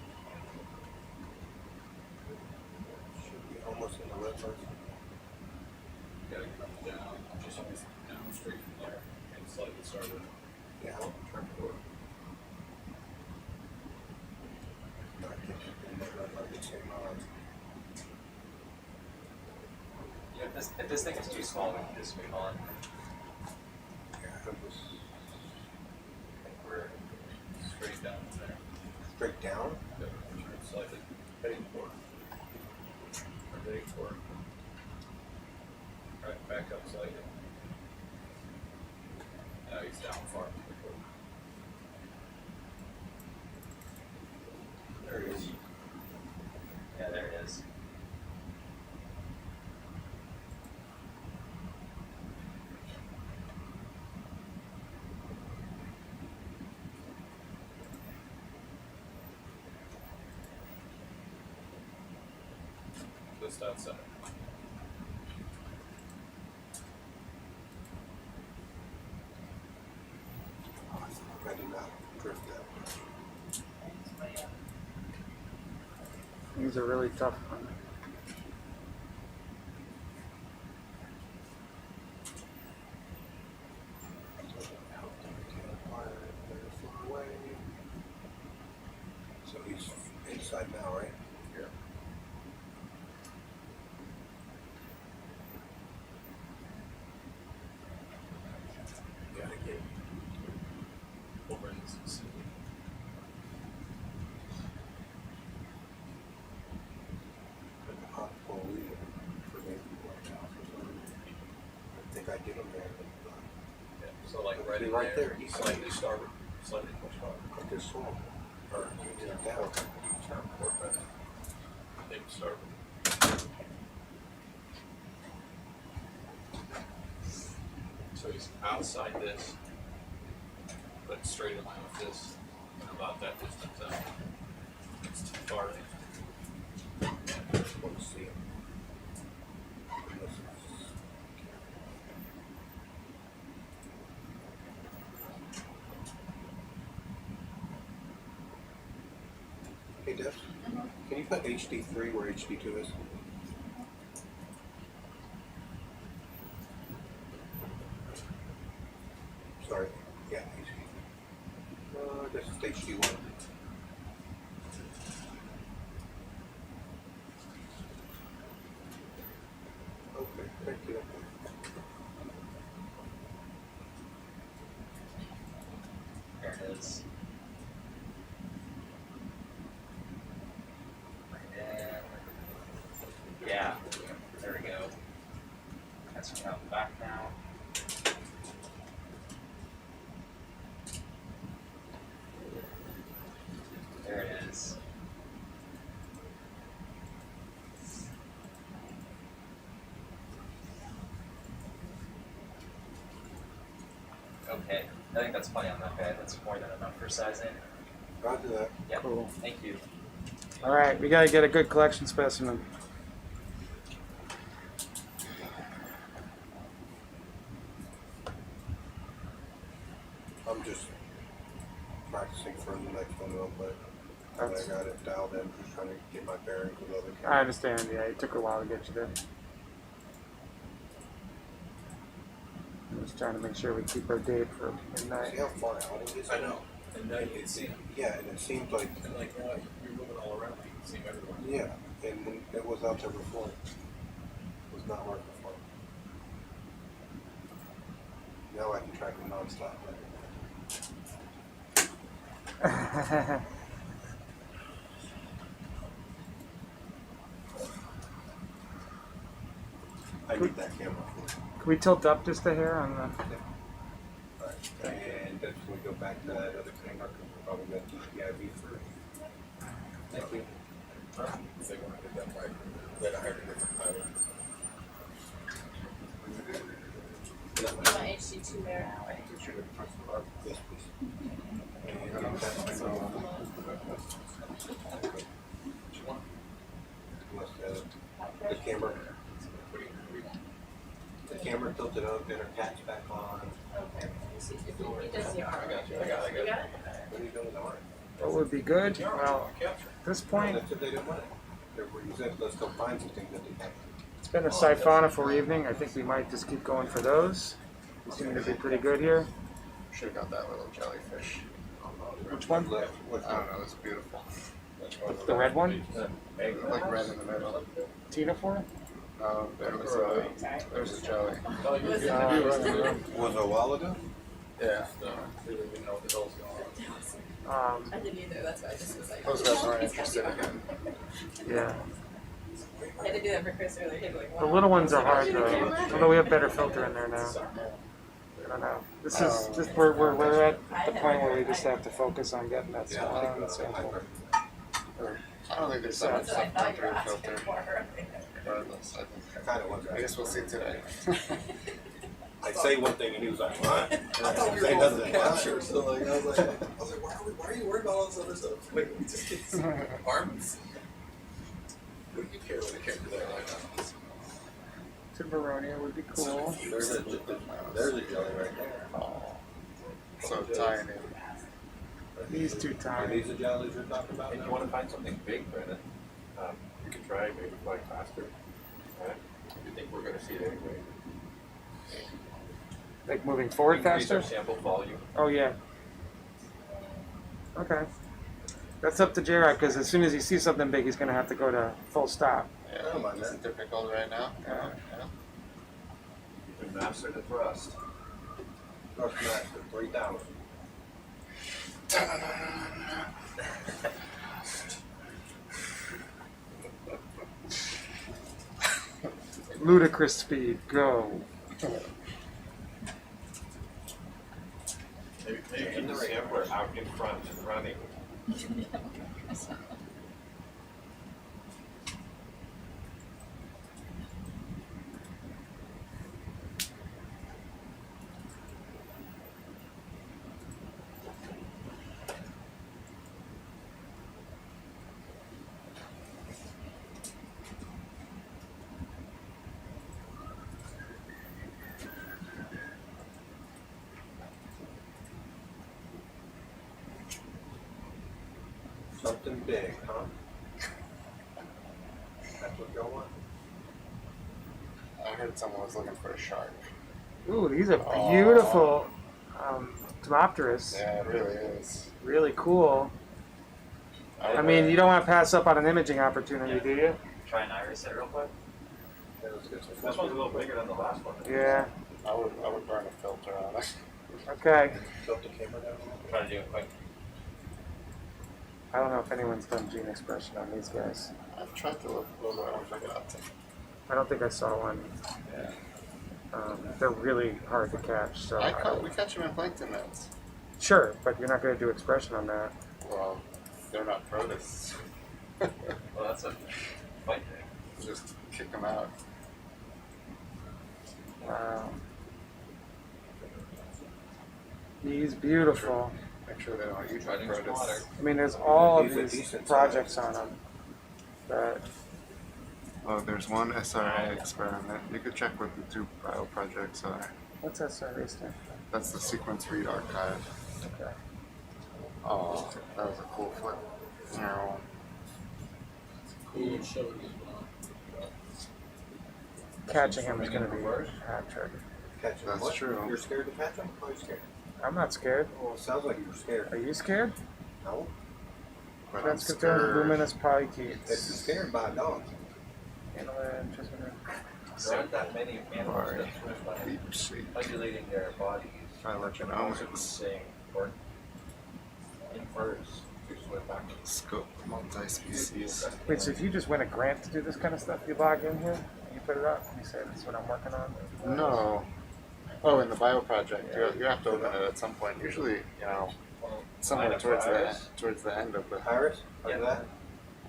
[SPEAKER 6] Should be almost in the red light.
[SPEAKER 9] Gotta come down, just use down straight from there and slightly starboard.
[SPEAKER 6] Down, turn forward. I can't get in that red light at the same time.
[SPEAKER 10] Yeah, if this thing is too small, we can just move on.
[SPEAKER 6] Yeah, it was
[SPEAKER 10] I think we're
[SPEAKER 9] Straight down from there.
[SPEAKER 6] straight down.
[SPEAKER 9] Turn slightly. just outside.
[SPEAKER 6] I did not drift that.
[SPEAKER 1] These are really tough.
[SPEAKER 6] So he's inside now, right?
[SPEAKER 9] Yeah. Gotta get over in this vicinity.
[SPEAKER 6] I think I did him there.
[SPEAKER 9] Yeah, so like right in
[SPEAKER 6] Right there.
[SPEAKER 9] he's slightly starboard, slightly more starboard.
[SPEAKER 6] I just saw him.
[SPEAKER 9] Or
[SPEAKER 6] Yeah,
[SPEAKER 9] down,
[SPEAKER 6] down.
[SPEAKER 9] turn port better. I think starboard. So he's outside this, but straight in line with this, and about that distance out. It's too far in.
[SPEAKER 6] Just want to see him. Hey, Dev, can you put HD3 where HD2 is? Sorry. Yeah, HD. This is HD1. Okay, thank you.
[SPEAKER 10] There it is. Yeah, there we go. That's coming out back now. There it is. Okay, I think that's plenty on that guy. That's more than enough for sizing.
[SPEAKER 6] Roger that.
[SPEAKER 10] Yep.
[SPEAKER 1] Cool.
[SPEAKER 10] Thank you.
[SPEAKER 1] All right, we got to get a good collection specimen.
[SPEAKER 6] I'm just practicing for the next one real quick. I got it dialed in, just trying to get my bearings with other
[SPEAKER 1] I
[SPEAKER 6] cameras.
[SPEAKER 1] understand. Yeah, it took a while to get you there. I'm just trying to make sure we keep our date for midnight.
[SPEAKER 6] See how far out it is?
[SPEAKER 9] I know. And now you can see him.
[SPEAKER 6] Yeah, and it seems like,
[SPEAKER 9] And like now you're moving all around, you can see him everywhere.
[SPEAKER 6] yeah, and then it was out there before. It was not working for me. Now I can track him nonstop. I need that camera.
[SPEAKER 1] Can we tilt up just a hair on the?
[SPEAKER 6] Alright, and then we go back to that other camera, we're probably going to keep the IV for.
[SPEAKER 9] Thank you. If they want to get that right, then I hired a different pilot.
[SPEAKER 3] You want HD2 there?
[SPEAKER 6] Yes, please. And that's the camera. The camera tilted up and her cat's back on.
[SPEAKER 3] Okay. He does the arm.
[SPEAKER 9] I got you.
[SPEAKER 3] You got it?
[SPEAKER 6] What are you doing with the arm?
[SPEAKER 1] What would be good? Well, at this point,
[SPEAKER 6] That's what they didn't want it. They were using, let's go find some things that they have.
[SPEAKER 1] it's been a siphonical evening. I think we might just keep going for those. We seem to be pretty good here.
[SPEAKER 8] Should have got that little jellyfish.
[SPEAKER 1] Which one?
[SPEAKER 8] I don't know, it's beautiful.
[SPEAKER 1] The red one?
[SPEAKER 8] Like red in the middle.
[SPEAKER 1] Tina for it?
[SPEAKER 8] No, there's a jelly.
[SPEAKER 6] Was it a while ago?
[SPEAKER 8] Yeah.
[SPEAKER 9] They didn't even know what the hell's going on.
[SPEAKER 3] I didn't either, that's why I just was like.
[SPEAKER 8] Those guys weren't interested again.
[SPEAKER 1] Yeah.
[SPEAKER 3] I had to do that for Chris earlier. He'd be like,
[SPEAKER 1] The little ones are hard though. Although we have better filter in there now. I don't know. This is just we're at the point where we just have to focus on getting that small sample.
[SPEAKER 8] I don't think there's that much stuff going through the filter. Regardless, I think. I guess we'll see today.
[SPEAKER 6] I say one thing and he was like, what?
[SPEAKER 9] I thought we were going for the capture, so like I was like, why are you worried about all this other stuff? Like we just get some arms.
[SPEAKER 7] What do you care when it came to that right now?
[SPEAKER 1] Tiburonia would be cool.
[SPEAKER 4] There's a jelly right there.
[SPEAKER 8] Oh, so tiny.
[SPEAKER 1] He's too
[SPEAKER 4] Are
[SPEAKER 1] tiny.
[SPEAKER 4] these the jellies you're talking about?
[SPEAKER 5] If you want to find something big, Brennan, you could try maybe fly faster. Right? You think we're going to see it anyway?
[SPEAKER 1] Like moving forward
[SPEAKER 5] Increase our
[SPEAKER 1] faster?
[SPEAKER 5] sample volume.
[SPEAKER 1] Oh, yeah. Okay. That's up to J-Rod, because as soon as he sees something big, he's going to have to go to full stop.
[SPEAKER 8] Yeah, it's difficult right now.
[SPEAKER 1] Yeah.
[SPEAKER 5] We mastered the thrust. Thrust master, 3,000.
[SPEAKER 1] Ludicrous speed, go.
[SPEAKER 5] Maybe in the ramp or out in front running.
[SPEAKER 6] Something big, huh? That's what y'all want?
[SPEAKER 8] I heard someone was looking for a shark.
[SPEAKER 1] Ooh, these are beautiful Dimopterus.
[SPEAKER 8] Yeah, it really is.
[SPEAKER 1] Really cool. I mean, you don't want to pass up on an imaging opportunity, do you?
[SPEAKER 10] Try an iris it real quick.
[SPEAKER 5] This one's a little bigger than the last one.
[SPEAKER 1] Yeah.
[SPEAKER 8] I would burn a filter on it.
[SPEAKER 1] Okay.
[SPEAKER 6] Tilt the camera down.
[SPEAKER 10] Try to do it quick.
[SPEAKER 1] I don't know if anyone's done gene expression on these guys.
[SPEAKER 8] I've tried to look a little bit, I forgot to.
[SPEAKER 1] I don't think I saw one.
[SPEAKER 8] Yeah.
[SPEAKER 1] They're really hard to catch. So
[SPEAKER 8] We catch them in plankton nets.
[SPEAKER 1] Sure, but you're not going to do expression on that.
[SPEAKER 8] Well, they're not protists.
[SPEAKER 10] Well, that's a fight thing.
[SPEAKER 8] Just kick them out.
[SPEAKER 1] Wow. He's beautiful.
[SPEAKER 8] Make sure they don't eat
[SPEAKER 10] Try to use water.
[SPEAKER 8] protists.
[SPEAKER 1] I mean, there's all of
[SPEAKER 6] These are
[SPEAKER 1] these
[SPEAKER 6] decent
[SPEAKER 1] projects
[SPEAKER 6] size.
[SPEAKER 1] on them. That
[SPEAKER 8] Oh, there's one SRA experiment. You could check what the two bio projects are.
[SPEAKER 1] what's that survey stand
[SPEAKER 8] That's the sequence read archive.
[SPEAKER 1] for? Okay.
[SPEAKER 8] Oh, that was a cool flip. No.
[SPEAKER 1] Catching him is going to be a hat trick.
[SPEAKER 6] Catch them.
[SPEAKER 8] That's
[SPEAKER 6] What?
[SPEAKER 8] true.
[SPEAKER 6] You're scared to catch them? Why are you scared?
[SPEAKER 1] I'm not scared.
[SPEAKER 6] Well, it sounds like you're scared.
[SPEAKER 1] Are you scared?
[SPEAKER 6] No?
[SPEAKER 8] But I'm
[SPEAKER 1] Transcriptome
[SPEAKER 8] scared.
[SPEAKER 1] luminous
[SPEAKER 6] It's
[SPEAKER 1] polychaetes.
[SPEAKER 6] scared by a dog.
[SPEAKER 5] There aren't that many animals that swim by
[SPEAKER 8] Deep sea.
[SPEAKER 5] regulating their bodies.
[SPEAKER 8] Phylogenomics.
[SPEAKER 5] Saying, or infers to swim back.
[SPEAKER 8] Scope multi-species.
[SPEAKER 1] Wait, so if you just win a grant to do this kind of stuff, you log in here, and you put it up, and you say, this is what I'm working on?
[SPEAKER 8] No. Oh, in the bio project, you have to open it at some point. Usually, somewhere towards the end of the.
[SPEAKER 6] Iris? Look at that.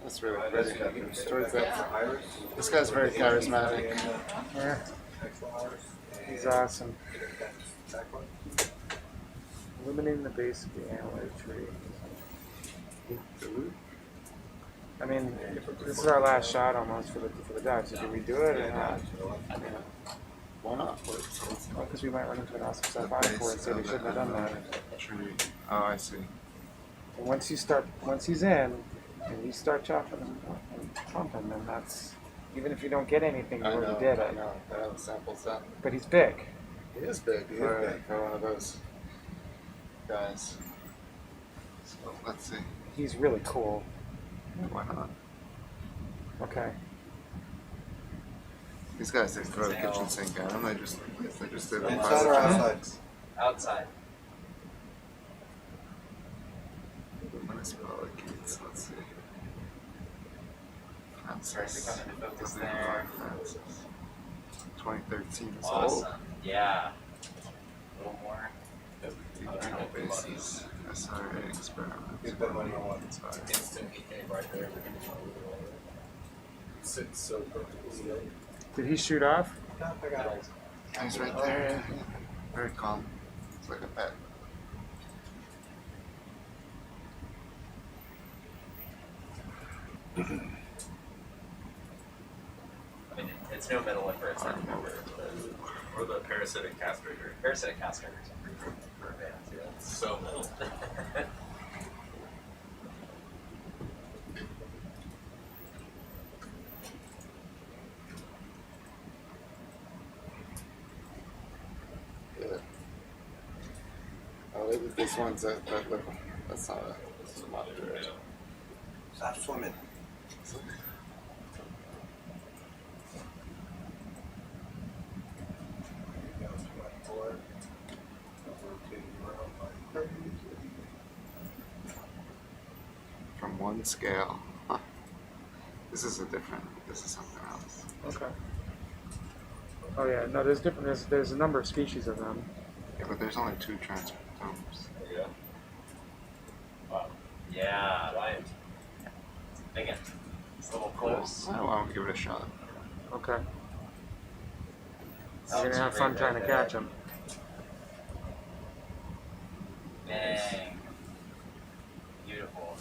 [SPEAKER 8] That's really
[SPEAKER 6] That's
[SPEAKER 8] pretty.
[SPEAKER 6] good.
[SPEAKER 8] Towards that.
[SPEAKER 6] Iris.
[SPEAKER 8] This guy's very charismatic.
[SPEAKER 1] Yeah,
[SPEAKER 6] Actual iris.
[SPEAKER 1] he's awesome.
[SPEAKER 6] Back one.
[SPEAKER 1] Illuminating the base of the antler tree. I mean, this is our last shot almost for the dive, so do we do it or not?
[SPEAKER 8] Why not?
[SPEAKER 1] Because we might run into an awesome stuff for and say we shouldn't have done that.
[SPEAKER 8] Tree. Oh, I see.
[SPEAKER 1] And once he's in, and you start chopping and pumping, then that's, even if you don't get anything, you
[SPEAKER 8] I
[SPEAKER 1] already
[SPEAKER 8] know.
[SPEAKER 1] did
[SPEAKER 8] I
[SPEAKER 1] it.
[SPEAKER 8] know. I have the samples done.
[SPEAKER 1] But he's big.
[SPEAKER 8] He is big
[SPEAKER 6] He is
[SPEAKER 8] for,
[SPEAKER 6] big.
[SPEAKER 8] for one of those guys. So let's see.
[SPEAKER 1] He's really cool.
[SPEAKER 8] Why not?
[SPEAKER 1] Okay.
[SPEAKER 8] These guys didn't throw the kitchen sink at him. They just did it.
[SPEAKER 6] Inside or outside?
[SPEAKER 10] Outside.
[SPEAKER 8] Luminous polychaetes. Let's see.
[SPEAKER 10] Sorry to
[SPEAKER 8] Francis.
[SPEAKER 10] come into focus
[SPEAKER 8] Disney
[SPEAKER 10] there.
[SPEAKER 8] Francis. 2013 is
[SPEAKER 10] Awesome.
[SPEAKER 8] old.
[SPEAKER 10] Yeah. A little more.
[SPEAKER 8] Regional bases. SRA experiment.
[SPEAKER 6] Get that money on.
[SPEAKER 9] Instant he came right there. Sits so perfectly.
[SPEAKER 1] Did he shoot off?
[SPEAKER 6] No, I got it.
[SPEAKER 8] He's right there. Very calm. It's like a pet.
[SPEAKER 10] It's no middle inverts anymore.
[SPEAKER 15] Or the parasitic castrator.
[SPEAKER 10] Parasitic castrators for advanced, yeah.
[SPEAKER 15] So middle.
[SPEAKER 8] Oh, this one's that little. That's not a monitor.
[SPEAKER 6] Stop swimming.
[SPEAKER 8] From one scale. Huh. This is something else.
[SPEAKER 1] Okay. Oh yeah, no, there's different. There's a number of species of them.
[SPEAKER 8] Yeah, but there's only 2 transcriptomes.
[SPEAKER 10] Yeah. Wow. Yeah, right. Again, it's a little close.
[SPEAKER 8] I want to give it a shot.
[SPEAKER 1] Okay. You're gonna have fun trying to catch them.
[SPEAKER 10] Dang. Beautiful.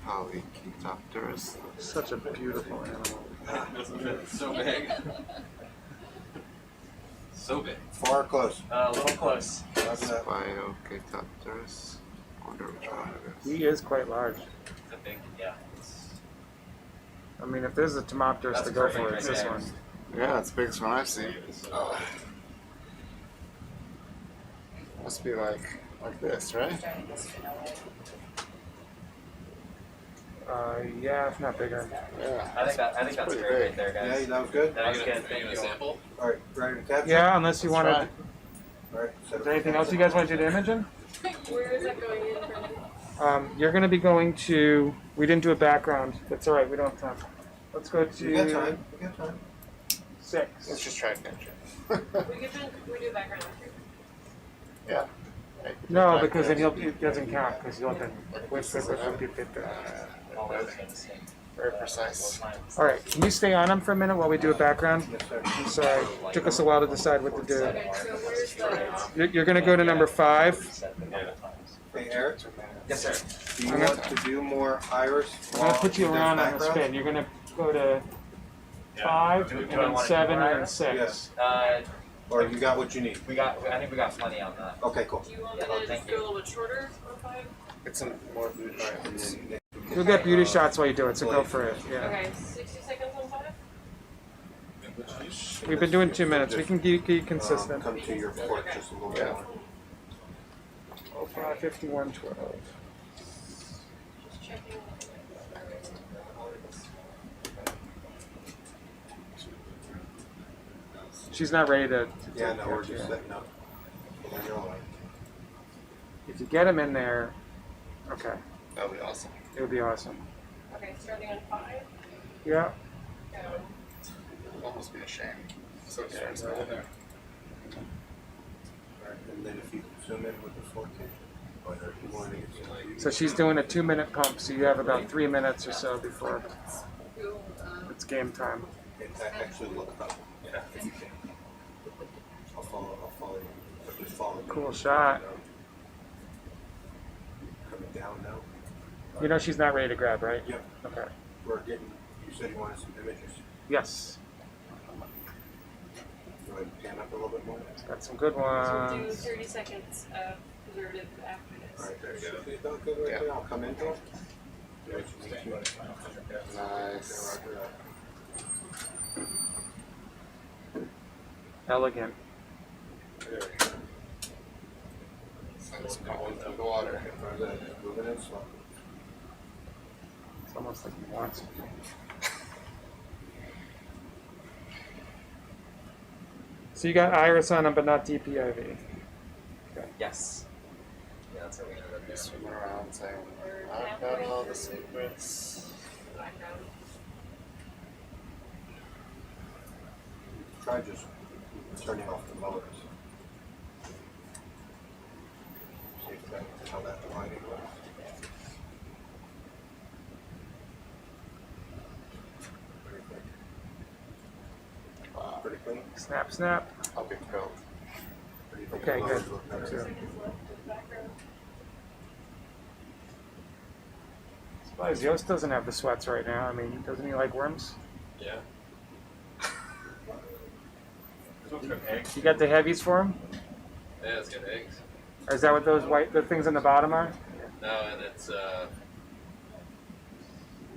[SPEAKER 8] Polychaetopterus.
[SPEAKER 1] Such a beautiful animal.
[SPEAKER 15] Isn't it? So big. So big.
[SPEAKER 6] Far or close?
[SPEAKER 10] A little close.
[SPEAKER 8] Spiochaetopterus. I wonder which one it is.
[SPEAKER 1] He is quite large.
[SPEAKER 10] It's a big, yeah.
[SPEAKER 1] I mean, if there's a Tomopterus
[SPEAKER 10] That's
[SPEAKER 1] to go
[SPEAKER 10] perfect
[SPEAKER 1] for,
[SPEAKER 10] right
[SPEAKER 1] it's this
[SPEAKER 10] there.
[SPEAKER 1] one.
[SPEAKER 8] Yeah, it's the biggest one I've seen. Must be like this, right?
[SPEAKER 1] Yeah, if not bigger.
[SPEAKER 8] Yeah.
[SPEAKER 10] I think that's
[SPEAKER 8] pretty
[SPEAKER 10] great
[SPEAKER 8] big.
[SPEAKER 10] right there, guys.
[SPEAKER 6] Yeah, that was good?
[SPEAKER 10] That was good. Thank you.
[SPEAKER 15] Sample?
[SPEAKER 6] Alright, ready to capture?
[SPEAKER 1] Yeah, unless you want to.
[SPEAKER 8] right.
[SPEAKER 6] Alright,
[SPEAKER 1] Is there anything else you guys want to do to imaging?
[SPEAKER 12] Where is that going in from?
[SPEAKER 1] You're going to be going to. We didn't do a background. That's all right. We don't have time. Let's go to.
[SPEAKER 6] We got time. We got time.
[SPEAKER 1] 6.
[SPEAKER 8] Let's just try to catch it.
[SPEAKER 12] We do background after.
[SPEAKER 8] Yeah.
[SPEAKER 1] No, because then it doesn't count because you'll have to.
[SPEAKER 10] All those are the same.
[SPEAKER 8] Very precise.
[SPEAKER 1] All right, can you stay on them for a minute while we do a background?
[SPEAKER 6] Yes, sir.
[SPEAKER 1] I'm sorry, it took us a while to decide what to do.
[SPEAKER 12] Okay, so where's the?
[SPEAKER 1] You're going to go to number 5.
[SPEAKER 6] Hey, Eric,
[SPEAKER 10] Yes, sir.
[SPEAKER 6] do you want to do more iris?
[SPEAKER 1] I'm going to put you
[SPEAKER 6] while he
[SPEAKER 1] around
[SPEAKER 6] does
[SPEAKER 1] on the
[SPEAKER 6] background?
[SPEAKER 1] spin. You're going to go to 5, and then 7, and then 6.
[SPEAKER 6] Or you got what you need?
[SPEAKER 10] I think we got plenty on that.
[SPEAKER 6] Okay, cool.
[SPEAKER 12] Do you want me
[SPEAKER 10] Yeah,
[SPEAKER 12] to
[SPEAKER 10] thank
[SPEAKER 12] just
[SPEAKER 10] you.
[SPEAKER 12] go a little bit shorter on 5?
[SPEAKER 8] Get some more beauty shots.
[SPEAKER 1] You'll get beauty shots while you do it, so go for it. Yeah.
[SPEAKER 12] Okay, 60 seconds on 5?
[SPEAKER 1] We've been doing 2 minutes. We can keep consistent.
[SPEAKER 6] Come to your port just a little bit more.
[SPEAKER 1] 05, 51, 12.
[SPEAKER 12] Just checking.
[SPEAKER 1] She's not ready to
[SPEAKER 6] Yeah, no, we're
[SPEAKER 1] catch
[SPEAKER 6] just
[SPEAKER 1] you.
[SPEAKER 6] setting up. Yeah, you're all right.
[SPEAKER 1] If you get him in there, okay,
[SPEAKER 8] That would be awesome.
[SPEAKER 1] it would be awesome.
[SPEAKER 12] Okay, starting on 5.
[SPEAKER 1] Yeah.
[SPEAKER 12] Go.
[SPEAKER 8] It would almost be a shame. So it's right there.
[SPEAKER 6] Alright, and then if you zoom in with the 4K, or you want to get some
[SPEAKER 1] So she's doing a 2-minute pump, so you have about 3 minutes or so before
[SPEAKER 12] Go,
[SPEAKER 1] it's game time.
[SPEAKER 6] actually look up. Yeah, if you can. I'll follow you. Just follow me.
[SPEAKER 1] Cool shot.
[SPEAKER 6] Coming down now.
[SPEAKER 1] You know she's not ready to grab, right?
[SPEAKER 6] Yep.
[SPEAKER 1] Okay.
[SPEAKER 6] We're getting, you said you wanted some images.
[SPEAKER 1] Yes.
[SPEAKER 6] You want to pan up a little bit more?
[SPEAKER 1] Got some good
[SPEAKER 12] so we'll do
[SPEAKER 1] ones.
[SPEAKER 12] 30 seconds of preservative after this.
[SPEAKER 6] Alright, there you go. See, don't go right there. I'll come into it.
[SPEAKER 8] Nice.
[SPEAKER 1] Elegant.
[SPEAKER 6] There you go.
[SPEAKER 8] It's going through the water.
[SPEAKER 6] Moving in slow.
[SPEAKER 1] It's almost like he wants it. So you got iris on them, but not DPIV.
[SPEAKER 10] Yes. Yeah, that's how we ended up doing.
[SPEAKER 8] Swimming around saying, I've got all the secrets.
[SPEAKER 12] Background.
[SPEAKER 6] Try just turning off the motors. See if that, how that lighting works. What do you think?
[SPEAKER 8] Wow.
[SPEAKER 6] Pretty clean?
[SPEAKER 1] Snap, snap.
[SPEAKER 8] I'll be thrilled.
[SPEAKER 6] What do you think?
[SPEAKER 1] Okay,
[SPEAKER 6] The
[SPEAKER 1] good.
[SPEAKER 6] motors look better?
[SPEAKER 1] Too.
[SPEAKER 12] Seconds left of background.
[SPEAKER 1] Well, Yost doesn't have the sweats right now. I mean, doesn't he like worms?
[SPEAKER 15] Yeah.
[SPEAKER 5] This one's got eggs.
[SPEAKER 1] You got the heavies for him?
[SPEAKER 15] Yeah, it's got eggs.
[SPEAKER 1] Or is that what those the things on the bottom are?
[SPEAKER 15] No, and it's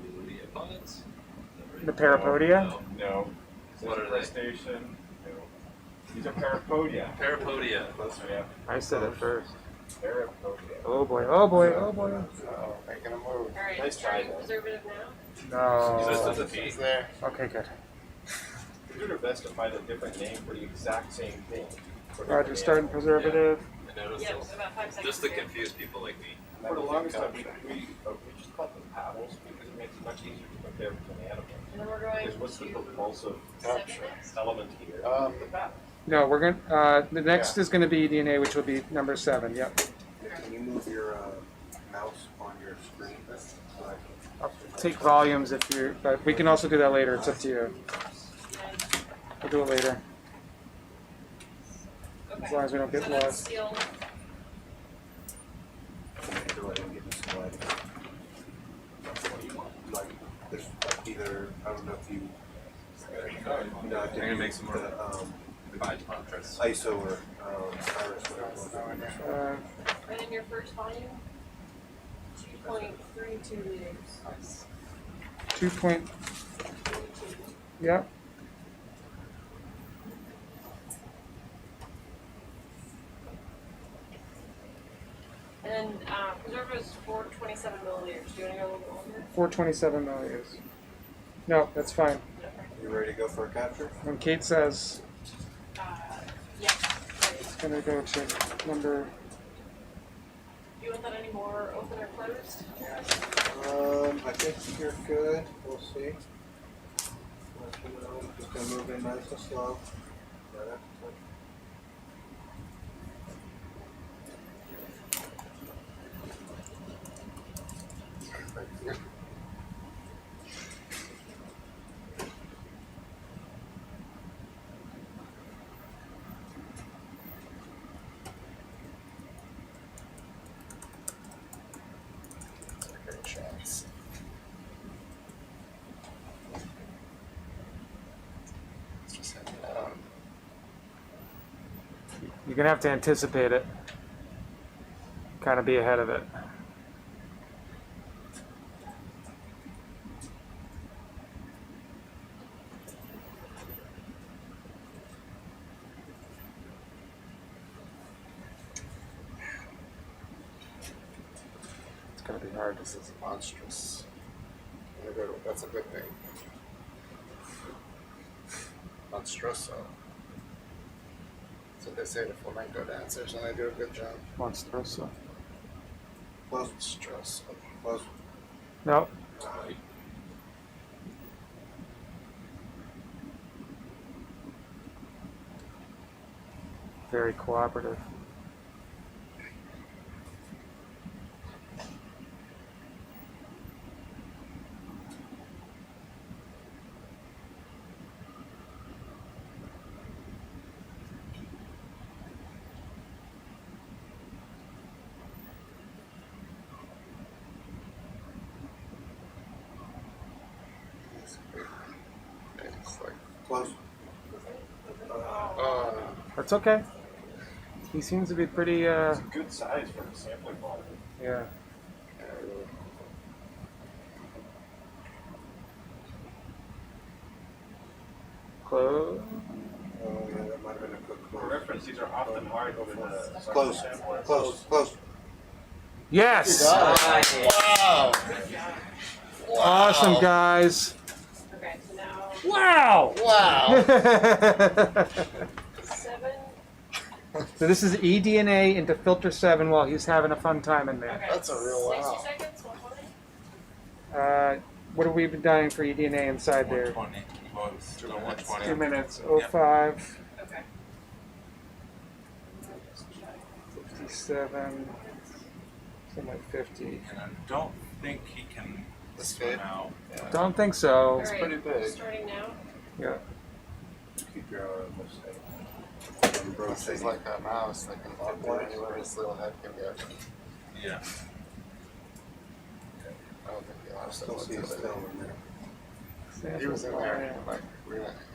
[SPEAKER 15] Leopods?
[SPEAKER 1] The parapodia?
[SPEAKER 5] No.
[SPEAKER 15] What are they?
[SPEAKER 5] Crustacean. No. These are parapodia.
[SPEAKER 15] Parapodia.
[SPEAKER 5] Yeah.
[SPEAKER 1] I said it first.
[SPEAKER 5] Parapodia.
[SPEAKER 1] Oh boy, oh boy, oh boy.
[SPEAKER 5] Oh,
[SPEAKER 6] Making a move.
[SPEAKER 3] Alright,
[SPEAKER 5] Nice try, though.
[SPEAKER 3] preservative now?
[SPEAKER 15] Just
[SPEAKER 1] No.
[SPEAKER 15] as a fee.
[SPEAKER 6] It's there.
[SPEAKER 1] Okay, good.
[SPEAKER 5] We do our best to find a different name for the exact same thing. For
[SPEAKER 1] Roger,
[SPEAKER 5] different
[SPEAKER 1] starting
[SPEAKER 5] animals.
[SPEAKER 1] preservative.
[SPEAKER 15] I noticed
[SPEAKER 3] Yeah,
[SPEAKER 15] those.
[SPEAKER 3] about 5 seconds.
[SPEAKER 15] Just to
[SPEAKER 3] ago.
[SPEAKER 15] confuse people like me.
[SPEAKER 5] For the longest time, we just called them paddles because it makes it much easier to compare to an animal.
[SPEAKER 3] And then we're going
[SPEAKER 5] Because what's the
[SPEAKER 3] to
[SPEAKER 5] propulsive
[SPEAKER 3] seven next?
[SPEAKER 5] element here? The paddle.
[SPEAKER 1] No, we're going the next is going to be DNA, which will be number 7. Yep.
[SPEAKER 6] Can you move your mouse on your screen? So I can
[SPEAKER 1] I'll take volumes if you, but we can also do that later. It's up to you. We'll do it later.
[SPEAKER 3] Okay.
[SPEAKER 1] As long as we don't get
[SPEAKER 3] So that's
[SPEAKER 1] lost.
[SPEAKER 3] sealed.
[SPEAKER 6] go ahead and get this slide. What do you want? Like this, like either I don't know if you. No, I
[SPEAKER 15] I'm gonna make some more
[SPEAKER 6] the,
[SPEAKER 15] fine contrast.
[SPEAKER 6] ISO or Iris, whatever it was.
[SPEAKER 3] And in your first volume, 2.32 liters.
[SPEAKER 1] 2 point. Yep.
[SPEAKER 3] And preservative is 427 milliliters. Do you want to go a little longer?
[SPEAKER 1] 427 milliliters. No, that's fine.
[SPEAKER 6] You ready to go for a capture?
[SPEAKER 1] When Kate says
[SPEAKER 3] Yeah.
[SPEAKER 1] it's going to go to number.
[SPEAKER 3] Do you want that any more open or closed?
[SPEAKER 6] I think you're good. We'll see. Let you know. Just gonna move in nice and slow. Right after touch.
[SPEAKER 8] Great shots. Let's just head down.
[SPEAKER 1] You're going to have to anticipate it. Kind of be ahead of it. It's going to be hard.
[SPEAKER 8] This is monstrous. That's a good thing. Monstroso. That's what they say to flamenco dancers, and they do a good job.
[SPEAKER 1] Monstroso.
[SPEAKER 6] Close.
[SPEAKER 8] Monstroso.
[SPEAKER 6] Close.
[SPEAKER 1] No. Very cooperative.
[SPEAKER 8] It's like,
[SPEAKER 6] Close.
[SPEAKER 1] That's okay. He seems to be pretty,
[SPEAKER 5] It's a good size for a sampling volume.
[SPEAKER 1] yeah. Close.
[SPEAKER 6] Oh yeah, that might have been a quick
[SPEAKER 5] For
[SPEAKER 6] close.
[SPEAKER 5] reference, these are often hard with the
[SPEAKER 6] Close.
[SPEAKER 5] sampler.
[SPEAKER 6] Close. Close.
[SPEAKER 1] Yes!
[SPEAKER 8] wow!
[SPEAKER 1] Awesome, guys.
[SPEAKER 3] Okay, so now
[SPEAKER 1] Wow!
[SPEAKER 8] Wow!
[SPEAKER 3] 7.
[SPEAKER 1] So this is eDNA into filter 7 while he's having a fun time in there.
[SPEAKER 3] Okay.
[SPEAKER 8] That's a real
[SPEAKER 3] 60
[SPEAKER 8] wow.
[SPEAKER 3] seconds, 120.
[SPEAKER 1] What have we been dying for eDNA inside there?
[SPEAKER 9] 120. Well, it's 120.
[SPEAKER 1] 2 minutes. 05,
[SPEAKER 3] Okay.
[SPEAKER 1] 57, something like 50.
[SPEAKER 9] And I don't think he can
[SPEAKER 8] This
[SPEAKER 9] swim
[SPEAKER 8] big?
[SPEAKER 9] out.
[SPEAKER 1] Don't think so.
[SPEAKER 3] Alright,
[SPEAKER 8] pretty big.
[SPEAKER 3] starting now.
[SPEAKER 1] Yeah.
[SPEAKER 6] Keep your eye on this thing.
[SPEAKER 8] This is like a mouse that can fit through anywhere his little head can get.
[SPEAKER 9] Yeah.
[SPEAKER 8] I don't think the lot of
[SPEAKER 6] Still
[SPEAKER 8] stuff.
[SPEAKER 6] see it still in there.
[SPEAKER 8] He was in there, like,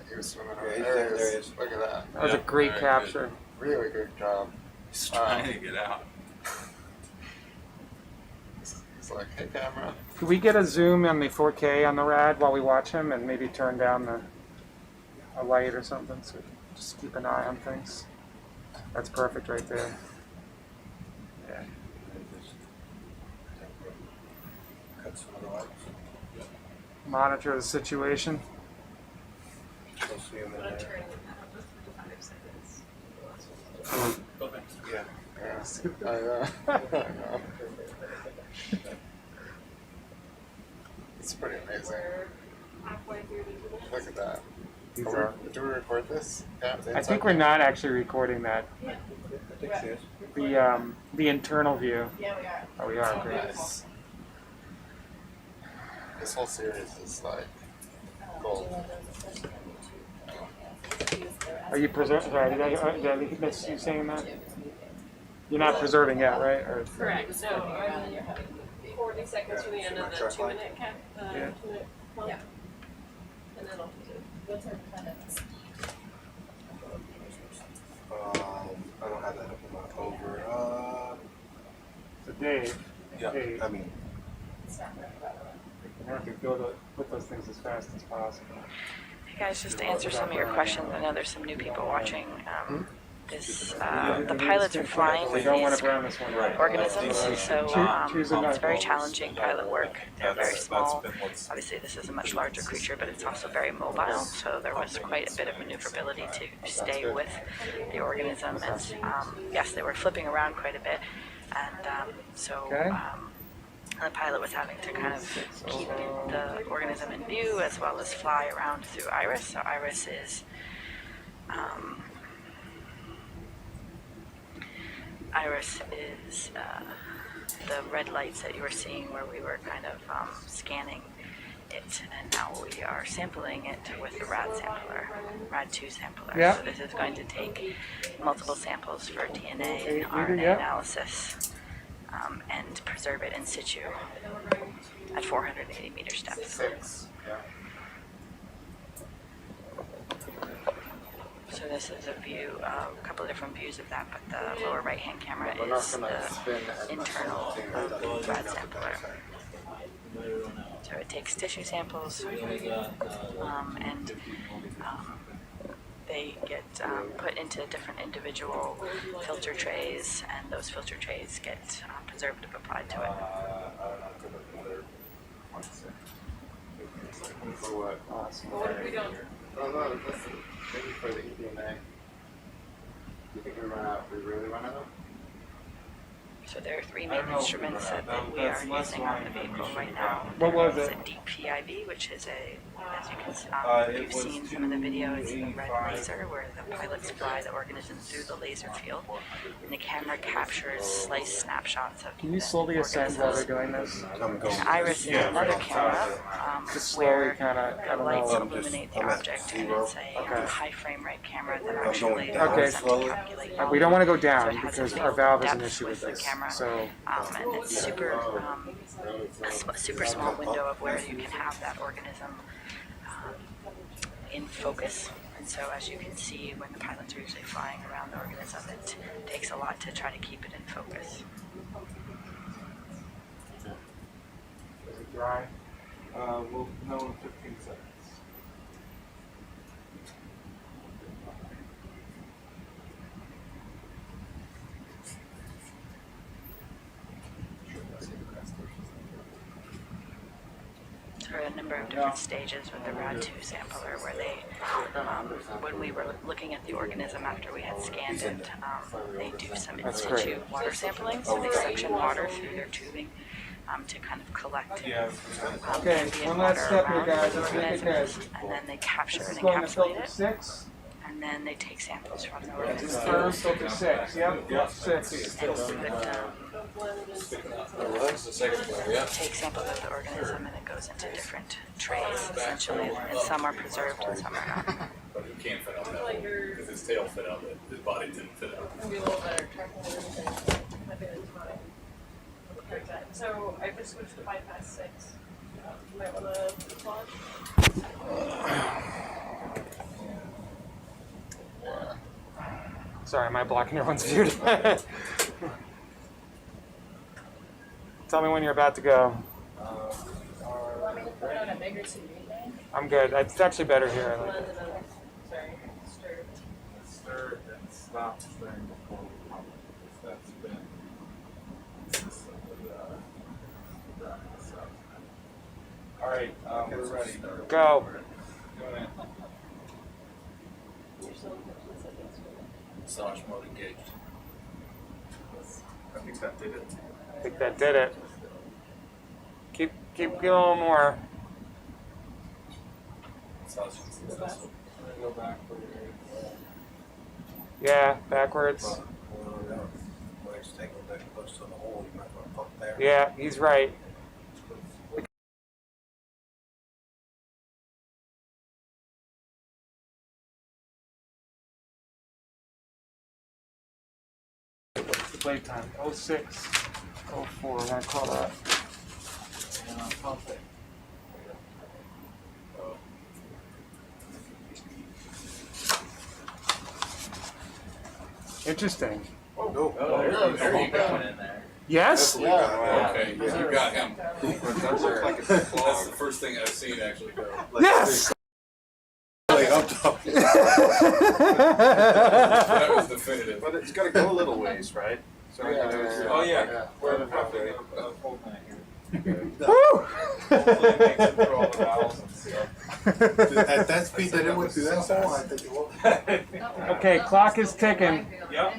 [SPEAKER 8] he was swimming over
[SPEAKER 6] Yeah, he's
[SPEAKER 8] there.
[SPEAKER 6] there he is.
[SPEAKER 8] Look at that.
[SPEAKER 1] That was a great
[SPEAKER 9] very
[SPEAKER 1] capture.
[SPEAKER 8] Really good job.
[SPEAKER 9] He's trying to get out.
[SPEAKER 8] It's like, hey, camera.
[SPEAKER 1] Could we get a zoom on the 4K on the rad while we watch him, and maybe turn down a light or something, so we can just keep an eye on things? That's perfect right there. Yeah.
[SPEAKER 6] Cut some of the lights.
[SPEAKER 1] Monitor the situation.
[SPEAKER 6] Still see him in
[SPEAKER 12] I'm
[SPEAKER 6] there.
[SPEAKER 12] turning it down for 5 seconds.
[SPEAKER 6] Yeah.
[SPEAKER 8] Yeah. I know. I know. It's pretty amazing.
[SPEAKER 12] We're halfway through the minutes.
[SPEAKER 8] Look at that.
[SPEAKER 1] These
[SPEAKER 8] Are
[SPEAKER 1] are-
[SPEAKER 8] we, do we record this? Yeah,
[SPEAKER 1] I think we're not actually recording that.
[SPEAKER 6] I think she is.
[SPEAKER 1] The internal view.
[SPEAKER 12] Yeah, we are.
[SPEAKER 1] Oh, we are. Great.
[SPEAKER 8] Nice. This whole series is like gold.
[SPEAKER 1] Are you preserving? Sorry, did I miss you saying that? You're not preserving yet, right? Or
[SPEAKER 12] Correct. So I'm 40 seconds from the end of the 2-minute cap.
[SPEAKER 1] Yeah.
[SPEAKER 12] 2-minute clock. Yeah. And then I'll do it. What's our minutes?
[SPEAKER 6] I don't have that up in my over.
[SPEAKER 1] so, Dave.
[SPEAKER 6] Yeah.
[SPEAKER 1] Dave,
[SPEAKER 6] I mean,
[SPEAKER 1] you have to go to put those things as fast as possible.
[SPEAKER 17] Hey guys, just to answer some of your questions, I know there's some new people watching. The pilots are flying
[SPEAKER 1] We
[SPEAKER 17] with
[SPEAKER 1] don't want
[SPEAKER 17] these
[SPEAKER 1] to brown this one.
[SPEAKER 17] organisms, so
[SPEAKER 1] Choose a
[SPEAKER 17] it's very
[SPEAKER 1] knife.
[SPEAKER 17] challenging pilot work. They're very small.
[SPEAKER 9] been what's
[SPEAKER 17] Obviously, this is a much larger creature, but it's also very mobile, so there was quite a bit of maneuverability to stay with the organism. And yes, they were flipping around quite a bit, and
[SPEAKER 1] Okay.
[SPEAKER 17] the pilot was having to kind of keep the organism in view as well as fly around through Iris. So Iris is the red lights that you were seeing where we were kind of scanning it, and now we are sampling it with the RAD2 sampler.
[SPEAKER 1] Yeah.
[SPEAKER 17] So this is going to take multiple samples for DNA and
[SPEAKER 1] Yeah.
[SPEAKER 17] RNA analysis and preserve it in situ at 480 meters depth.
[SPEAKER 8] 6. Yeah.
[SPEAKER 17] So this is a view, a couple of different views of that, but the lower right-hand camera
[SPEAKER 8] We're not
[SPEAKER 17] is
[SPEAKER 8] gonna spin
[SPEAKER 17] the
[SPEAKER 8] as much
[SPEAKER 17] internal
[SPEAKER 8] as
[SPEAKER 17] RAD sampler. So it takes tissue samples, and they get put into different individual filter trays, and those filter trays get preservative applied to it.
[SPEAKER 8] For what?
[SPEAKER 1] Awesome.
[SPEAKER 12] What if we don't?
[SPEAKER 8] Oh no, this is maybe for the eDNA. You think we run out? We really run out?
[SPEAKER 17] So there are 3 main instruments that we are using on the vehicle right now.
[SPEAKER 1] What was
[SPEAKER 17] There's
[SPEAKER 1] it?
[SPEAKER 17] a deep PIV, which is as you can see, you've seen some of the video, it's the red laser where the pilots fly the organism through the laser field, and the camera captures slice snapshots of
[SPEAKER 1] Can you slowly ascend while they're
[SPEAKER 17] organisms.
[SPEAKER 1] doing this?
[SPEAKER 6] I'm going.
[SPEAKER 17] And Iris is another camera
[SPEAKER 1] Just slowly,
[SPEAKER 17] where
[SPEAKER 1] kind of. I
[SPEAKER 17] the
[SPEAKER 1] don't
[SPEAKER 17] lights
[SPEAKER 1] know.
[SPEAKER 17] illuminate the
[SPEAKER 6] I'm at
[SPEAKER 17] object, and
[SPEAKER 6] 0.
[SPEAKER 17] it's a
[SPEAKER 1] Okay.
[SPEAKER 17] high frame rate camera that
[SPEAKER 6] I'm
[SPEAKER 17] actually
[SPEAKER 6] going down
[SPEAKER 17] allows them to
[SPEAKER 6] slowly.
[SPEAKER 17] calculate
[SPEAKER 1] We don't want to go
[SPEAKER 17] So
[SPEAKER 1] down
[SPEAKER 17] it has
[SPEAKER 1] because
[SPEAKER 17] a
[SPEAKER 1] our valve is an
[SPEAKER 17] depth
[SPEAKER 1] issue with
[SPEAKER 17] with the
[SPEAKER 1] this.
[SPEAKER 17] camera.
[SPEAKER 1] So
[SPEAKER 17] and it's super, a super small window of where you can have that organism in focus. And so as you can see, when the pilots are usually flying around the organism, it takes a lot to try to keep it in focus.
[SPEAKER 1] is it dry?
[SPEAKER 7] We'll know in 15 seconds.
[SPEAKER 17] There are a number of different stages with the RAD2 sampler where they, when we were looking at the organism after we had scanned it, they do some in
[SPEAKER 1] That's
[SPEAKER 17] situ
[SPEAKER 1] great.
[SPEAKER 17] water sampling, so they suction water through their tubing to kind of collect
[SPEAKER 1] Okay,
[SPEAKER 17] ambient
[SPEAKER 1] one last
[SPEAKER 17] water
[SPEAKER 1] step here,
[SPEAKER 17] around
[SPEAKER 1] guys.
[SPEAKER 17] the
[SPEAKER 1] Let's make it
[SPEAKER 17] organisms,
[SPEAKER 1] good.
[SPEAKER 17] and then they capture
[SPEAKER 1] This
[SPEAKER 17] and
[SPEAKER 1] is going to
[SPEAKER 17] encapsulate
[SPEAKER 1] filter
[SPEAKER 17] it,
[SPEAKER 1] 6.
[SPEAKER 17] and then they take samples from the
[SPEAKER 1] This is
[SPEAKER 17] organism.
[SPEAKER 1] first filter 6. Yep, 6.
[SPEAKER 17] And we would
[SPEAKER 11] That's the second one, yeah.
[SPEAKER 17] take samples of the organism, and it goes into different trays, essentially, and some are preserved and some are not.
[SPEAKER 15] But he can't fit out that one, because his tail fit out, but his body didn't fit out.
[SPEAKER 12] It'll be a little better tracking and everything. I think it's fine. So I just switched to bypass 6.
[SPEAKER 3] You might want to pause.
[SPEAKER 1] Sorry, am I blocking everyone's view? Tell me when you're about to go.
[SPEAKER 3] Want me to put on a bigger TV?
[SPEAKER 1] I'm good. It's actually better here. I like it.
[SPEAKER 3] Sorry, stir.
[SPEAKER 9] Stir and stop stirring before we pump it, because that's been consistently wrapping us up. All right, we're ready.
[SPEAKER 1] Go.
[SPEAKER 9] Go ahead.
[SPEAKER 15] Massage mode engaged.
[SPEAKER 7] I think that did it.
[SPEAKER 1] I think that did it. Keep going more.
[SPEAKER 9] Massage successful. I'm gonna go backwards.
[SPEAKER 1] Yeah, backwards.
[SPEAKER 6] When it's tangled that close to the hole, you might want to pump there.
[SPEAKER 1] Yeah, he's right. What's the blade time? 06, 04. We're gonna call that.
[SPEAKER 9] And I'll pump it.
[SPEAKER 1] Interesting.
[SPEAKER 6] Oh, no.
[SPEAKER 10] There you go. In there.
[SPEAKER 1] Yes?
[SPEAKER 15] Yeah. Okay,
[SPEAKER 3] Yeah.
[SPEAKER 15] you got him.
[SPEAKER 7] That looks like it's
[SPEAKER 15] That's
[SPEAKER 7] clogged.
[SPEAKER 15] the first thing I've seen actually go.
[SPEAKER 1] Yes!
[SPEAKER 6] Like, I'm talking.
[SPEAKER 15] That was definitive.
[SPEAKER 7] But it's got to go a little ways, right? So
[SPEAKER 9] Oh yeah, we're pumping a full tank here.
[SPEAKER 1] Woo!
[SPEAKER 9] Hopefully it makes it through all the valves and stuff.
[SPEAKER 6] At that speed that it went through that hole, I think it will.
[SPEAKER 1] Okay, clock is ticking.
[SPEAKER 9] Yep.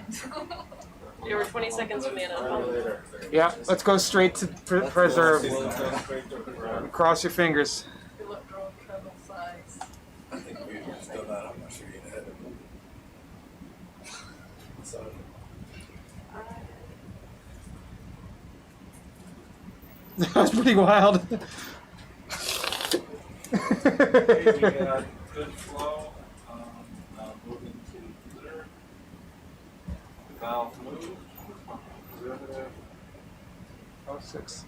[SPEAKER 3] You were 20 seconds from the end of the pump.
[SPEAKER 1] Yeah, let's go straight to preserve.
[SPEAKER 9] We'll go straight to it.
[SPEAKER 1] Cross your fingers.
[SPEAKER 3] Electron treble size.
[SPEAKER 15] I think we just done that. I'm not sure you had it. So,
[SPEAKER 1] That was pretty wild.
[SPEAKER 9] Okay, we got good flow. Moving to clear. The valve moved. We're pumping preservative.
[SPEAKER 1] 06.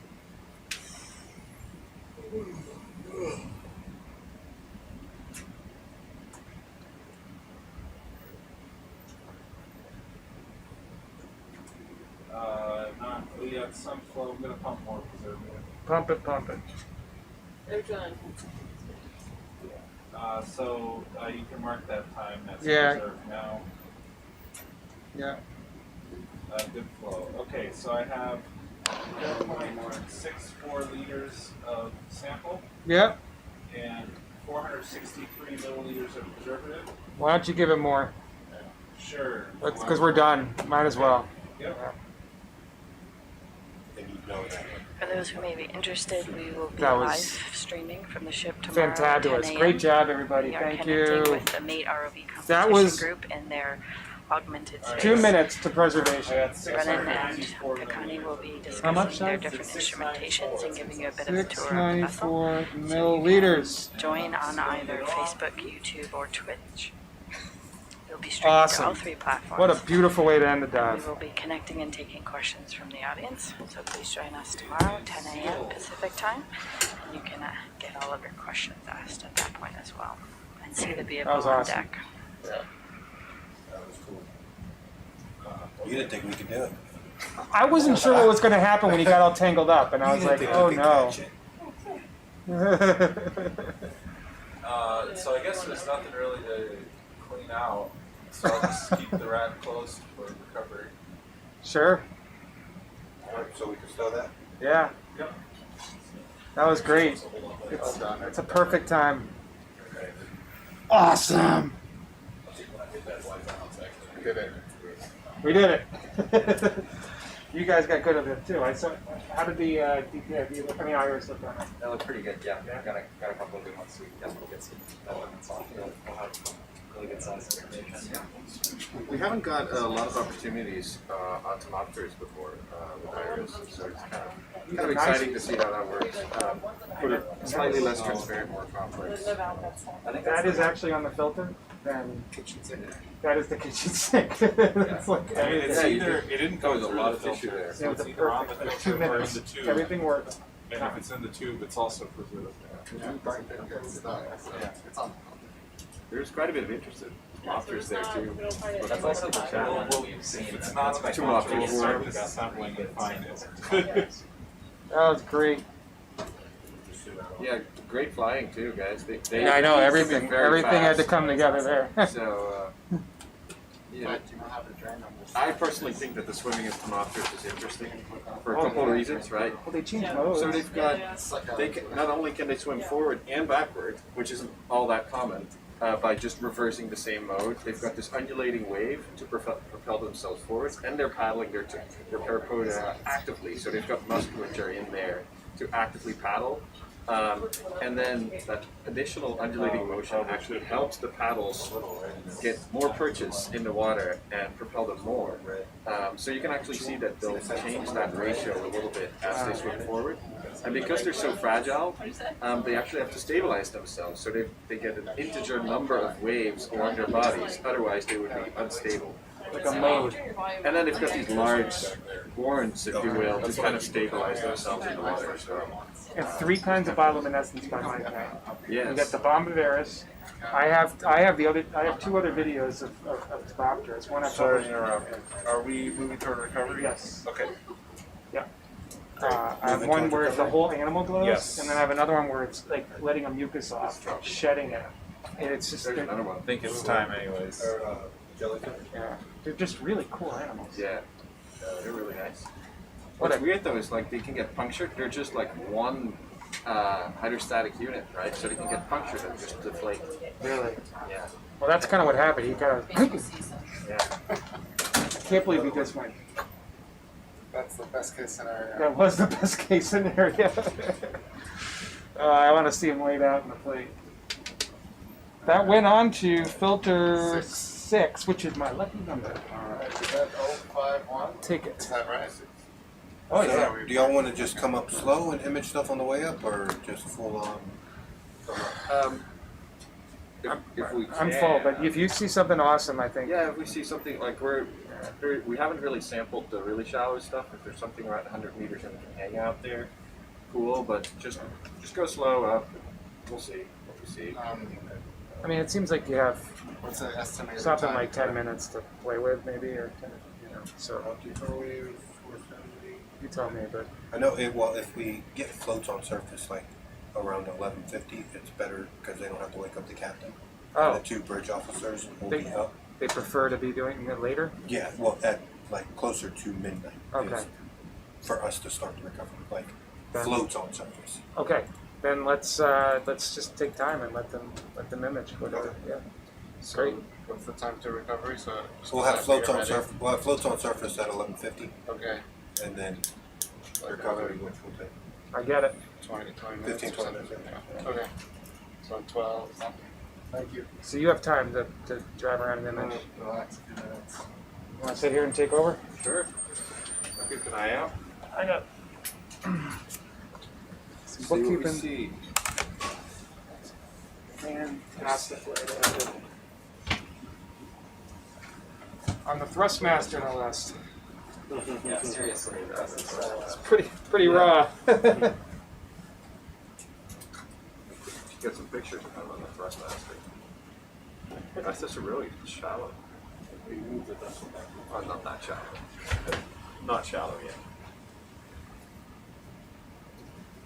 [SPEAKER 9] We got some flow. I'm gonna pump more preservative.
[SPEAKER 1] Pump it, pump it.
[SPEAKER 3] They're done.
[SPEAKER 9] So you can mark that time. That's
[SPEAKER 1] Yeah.
[SPEAKER 9] reserved now.
[SPEAKER 1] Yeah.
[SPEAKER 9] Good flow. Okay, so I have 4.64 liters of sample
[SPEAKER 1] Yep.
[SPEAKER 9] and 463 milliliters of preservative.
[SPEAKER 1] Why don't you give it more?
[SPEAKER 9] Sure.
[SPEAKER 1] Because we're done. Might as well.
[SPEAKER 9] Yep.
[SPEAKER 6] And you know that.
[SPEAKER 17] For those who may be interested, we will be
[SPEAKER 1] That was
[SPEAKER 17] live streaming from the ship tomorrow.
[SPEAKER 1] Fantabulous.
[SPEAKER 17] 10 a.m.
[SPEAKER 1] Great job, everybody.
[SPEAKER 17] We are
[SPEAKER 1] Thank
[SPEAKER 17] connecting
[SPEAKER 1] you.
[SPEAKER 17] with the Mate ROV competition
[SPEAKER 1] That was
[SPEAKER 17] group and their augmented space.
[SPEAKER 1] 2 minutes to preservation.
[SPEAKER 17] Brennan and Kakani will be
[SPEAKER 1] How much,
[SPEAKER 17] discussing their
[SPEAKER 1] Doug?
[SPEAKER 17] different instrumentations and giving you a bit of a tour of the vessel.
[SPEAKER 1] 694 milliliters.
[SPEAKER 17] Join on either Facebook, YouTube, or Twitch. We'll be streaming to all
[SPEAKER 1] Awesome.
[SPEAKER 17] 3 platforms.
[SPEAKER 1] What a beautiful way to end the
[SPEAKER 17] We
[SPEAKER 1] dive.
[SPEAKER 17] will be connecting and taking questions from the audience. So please join us tomorrow, 10 a.m. Pacific time. And you can get all of your questions asked at that point as well. And see the vehicle
[SPEAKER 1] was
[SPEAKER 17] on
[SPEAKER 1] awesome.
[SPEAKER 17] deck.
[SPEAKER 6] That was cool. You didn't think we could do it.
[SPEAKER 1] I wasn't sure what was going to happen when he got all tangled up, and I was like, oh no.
[SPEAKER 9] So I guess there's nothing really to clean out. So I'll just keep the rack closed for recovery.
[SPEAKER 1] Sure.
[SPEAKER 6] Alright, so we can stow that?
[SPEAKER 1] Yeah.
[SPEAKER 9] Yep.
[SPEAKER 1] That was great. It's a perfect time. Awesome.
[SPEAKER 7] Did it.
[SPEAKER 1] We did it. You guys got good at it too. I saw. How did the DPI look? I mean, Iris look on it.
[SPEAKER 10] That looked pretty good, yeah. Got a couple of good ones, so we definitely get some elements off. We'll have really good size information.
[SPEAKER 7] We haven't got a lot of opportunities on telemeters before with Iris, so it's kind of exciting to see how that works. But it's slightly less transparent, more complex.
[SPEAKER 1] I think that is actually on the filter. Then kitchen sink. That is the kitchen sink. It's like
[SPEAKER 2] I mean, it's either, it didn't go
[SPEAKER 7] There's a lot of tissue there.
[SPEAKER 1] Yeah, it's a perfect. 2 minutes. Everything works.
[SPEAKER 9] And if it's in the tube, it's also preserved.
[SPEAKER 11] There's quite a bit of interest in lobsters there too.
[SPEAKER 10] That's also the challenge. What we've seen.
[SPEAKER 9] It's not
[SPEAKER 11] Two lobsters.
[SPEAKER 9] sampling and find it.
[SPEAKER 1] That was great.
[SPEAKER 11] Yeah, great flying too, guys. They
[SPEAKER 1] Yeah, I know
[SPEAKER 11] can be
[SPEAKER 1] everything.
[SPEAKER 11] very
[SPEAKER 1] Everything had to
[SPEAKER 11] fast.
[SPEAKER 1] come together there.
[SPEAKER 11] So, yeah. I personally think that the swimming of Tomopters is interesting for a couple of reasons, right?
[SPEAKER 1] Well, they changed modes.
[SPEAKER 11] So they've got, they can, not only can they swim forward and backward, which isn't all that common, by just reversing the same mode. They've got this undulating wave to propel themselves forward, and they're paddling their parapoda actively. So they've got musculature in there to actively paddle. And then that additional undulating motion actually helps the paddles get more purchase in the water and propel them more. So you can actually see that they'll change that ratio a little bit as they swim forward. And because they're so fragile, they actually have to stabilize themselves. So they get an integer number of waves along their bodies, otherwise they would be unstable.
[SPEAKER 1] Like a mode.
[SPEAKER 11] And then they've got these large horns, if you will, to kind of stabilize themselves in the water. So.
[SPEAKER 1] You have 3 kinds of bioluminescence by my count.
[SPEAKER 11] Yes.
[SPEAKER 1] You get the Bombivorous. I have 2 other videos of Tomopters. One I
[SPEAKER 9] Sorry
[SPEAKER 1] published.
[SPEAKER 9] to interrupt. Are we moving toward recovery?
[SPEAKER 1] Yes.
[SPEAKER 9] Okay.
[SPEAKER 1] Yeah. I have one where the whole animal glows,
[SPEAKER 9] Yes.
[SPEAKER 1] and then I have another one where it's like letting a mucus off, shedding it. And it's just
[SPEAKER 11] There's another one.
[SPEAKER 9] I think it's time anyways.
[SPEAKER 6] Jellyfish.
[SPEAKER 1] Yeah, they're just really cool animals.
[SPEAKER 11] Yeah, they're really nice. What's weird though is like they can get punctured. They're just like one hydrostatic unit, right? So they can get punctured and just deflate.
[SPEAKER 1] Really?
[SPEAKER 11] Yeah.
[SPEAKER 1] Well, that's kind of what happened. He kind of.
[SPEAKER 11] Yeah.
[SPEAKER 1] I can't believe he just went.
[SPEAKER 8] That's the best case scenario.
[SPEAKER 1] That was the best case scenario. I want to see him laid out in the plate. That went on to filter 6, which is my lucky number.
[SPEAKER 8] Alright, is that 051?
[SPEAKER 1] Take it.
[SPEAKER 8] Is that right?
[SPEAKER 1] Oh,
[SPEAKER 6] So,
[SPEAKER 1] yeah.
[SPEAKER 6] do y'all want to just come up slow and image stuff on the way up, or just full on?
[SPEAKER 11] If we
[SPEAKER 1] I'm
[SPEAKER 11] can.
[SPEAKER 1] full, but if you see something awesome, I think.
[SPEAKER 11] Yeah, if we see something like we haven't really sampled the really shallow stuff. If there's something around 100 meters and we can hang out there, cool. But just go slow up. We'll see what we see.
[SPEAKER 1] I mean, it seems like you have
[SPEAKER 8] What's the estimated
[SPEAKER 1] something
[SPEAKER 8] time
[SPEAKER 1] like 10
[SPEAKER 8] for-
[SPEAKER 1] minutes to play with, maybe, or 10, so. You tell me, but.
[SPEAKER 6] I know it. Well, if we get floats on surface like around 11:50, it's better because they don't have to wake up the captain.
[SPEAKER 1] Oh.
[SPEAKER 6] And the 2 bridge officers will
[SPEAKER 1] They,
[SPEAKER 6] be up.
[SPEAKER 1] they prefer to be doing it later?
[SPEAKER 6] Yeah, well, at like closer to midnight.
[SPEAKER 1] Okay.
[SPEAKER 6] is For us to start the recovery, like
[SPEAKER 1] Then-
[SPEAKER 6] floats on surface.
[SPEAKER 1] Okay, then let's just take time and let them image whatever. Yeah.
[SPEAKER 8] So
[SPEAKER 1] Great.
[SPEAKER 8] what's the time to recovery? So
[SPEAKER 6] We'll have floats on
[SPEAKER 8] ready.
[SPEAKER 6] surface. We'll have floats on surface at 11:50,
[SPEAKER 8] Okay.
[SPEAKER 6] and then
[SPEAKER 8] Like
[SPEAKER 6] recovery, which will take
[SPEAKER 1] I get it.
[SPEAKER 8] 20 minutes.
[SPEAKER 6] 15, 20 minutes.
[SPEAKER 8] Yeah. Okay. So 12 something. Thank you.
[SPEAKER 1] So you have time to drive around and image.
[SPEAKER 8] Relax a few minutes.
[SPEAKER 1] You want to sit here and take over?
[SPEAKER 11] Sure. Keep an eye out.
[SPEAKER 1] I got
[SPEAKER 11] See
[SPEAKER 1] some
[SPEAKER 11] what we
[SPEAKER 1] bookkeeping.
[SPEAKER 11] see.
[SPEAKER 1] Fantastic way to end it. On the Thrustmaster, no less.
[SPEAKER 10] Yeah, seriously.
[SPEAKER 1] It's pretty raw.
[SPEAKER 11] Get some pictures of them on the Thrustmaster. That's just a really shallow. Oh, not that shallow. Not shallow yet.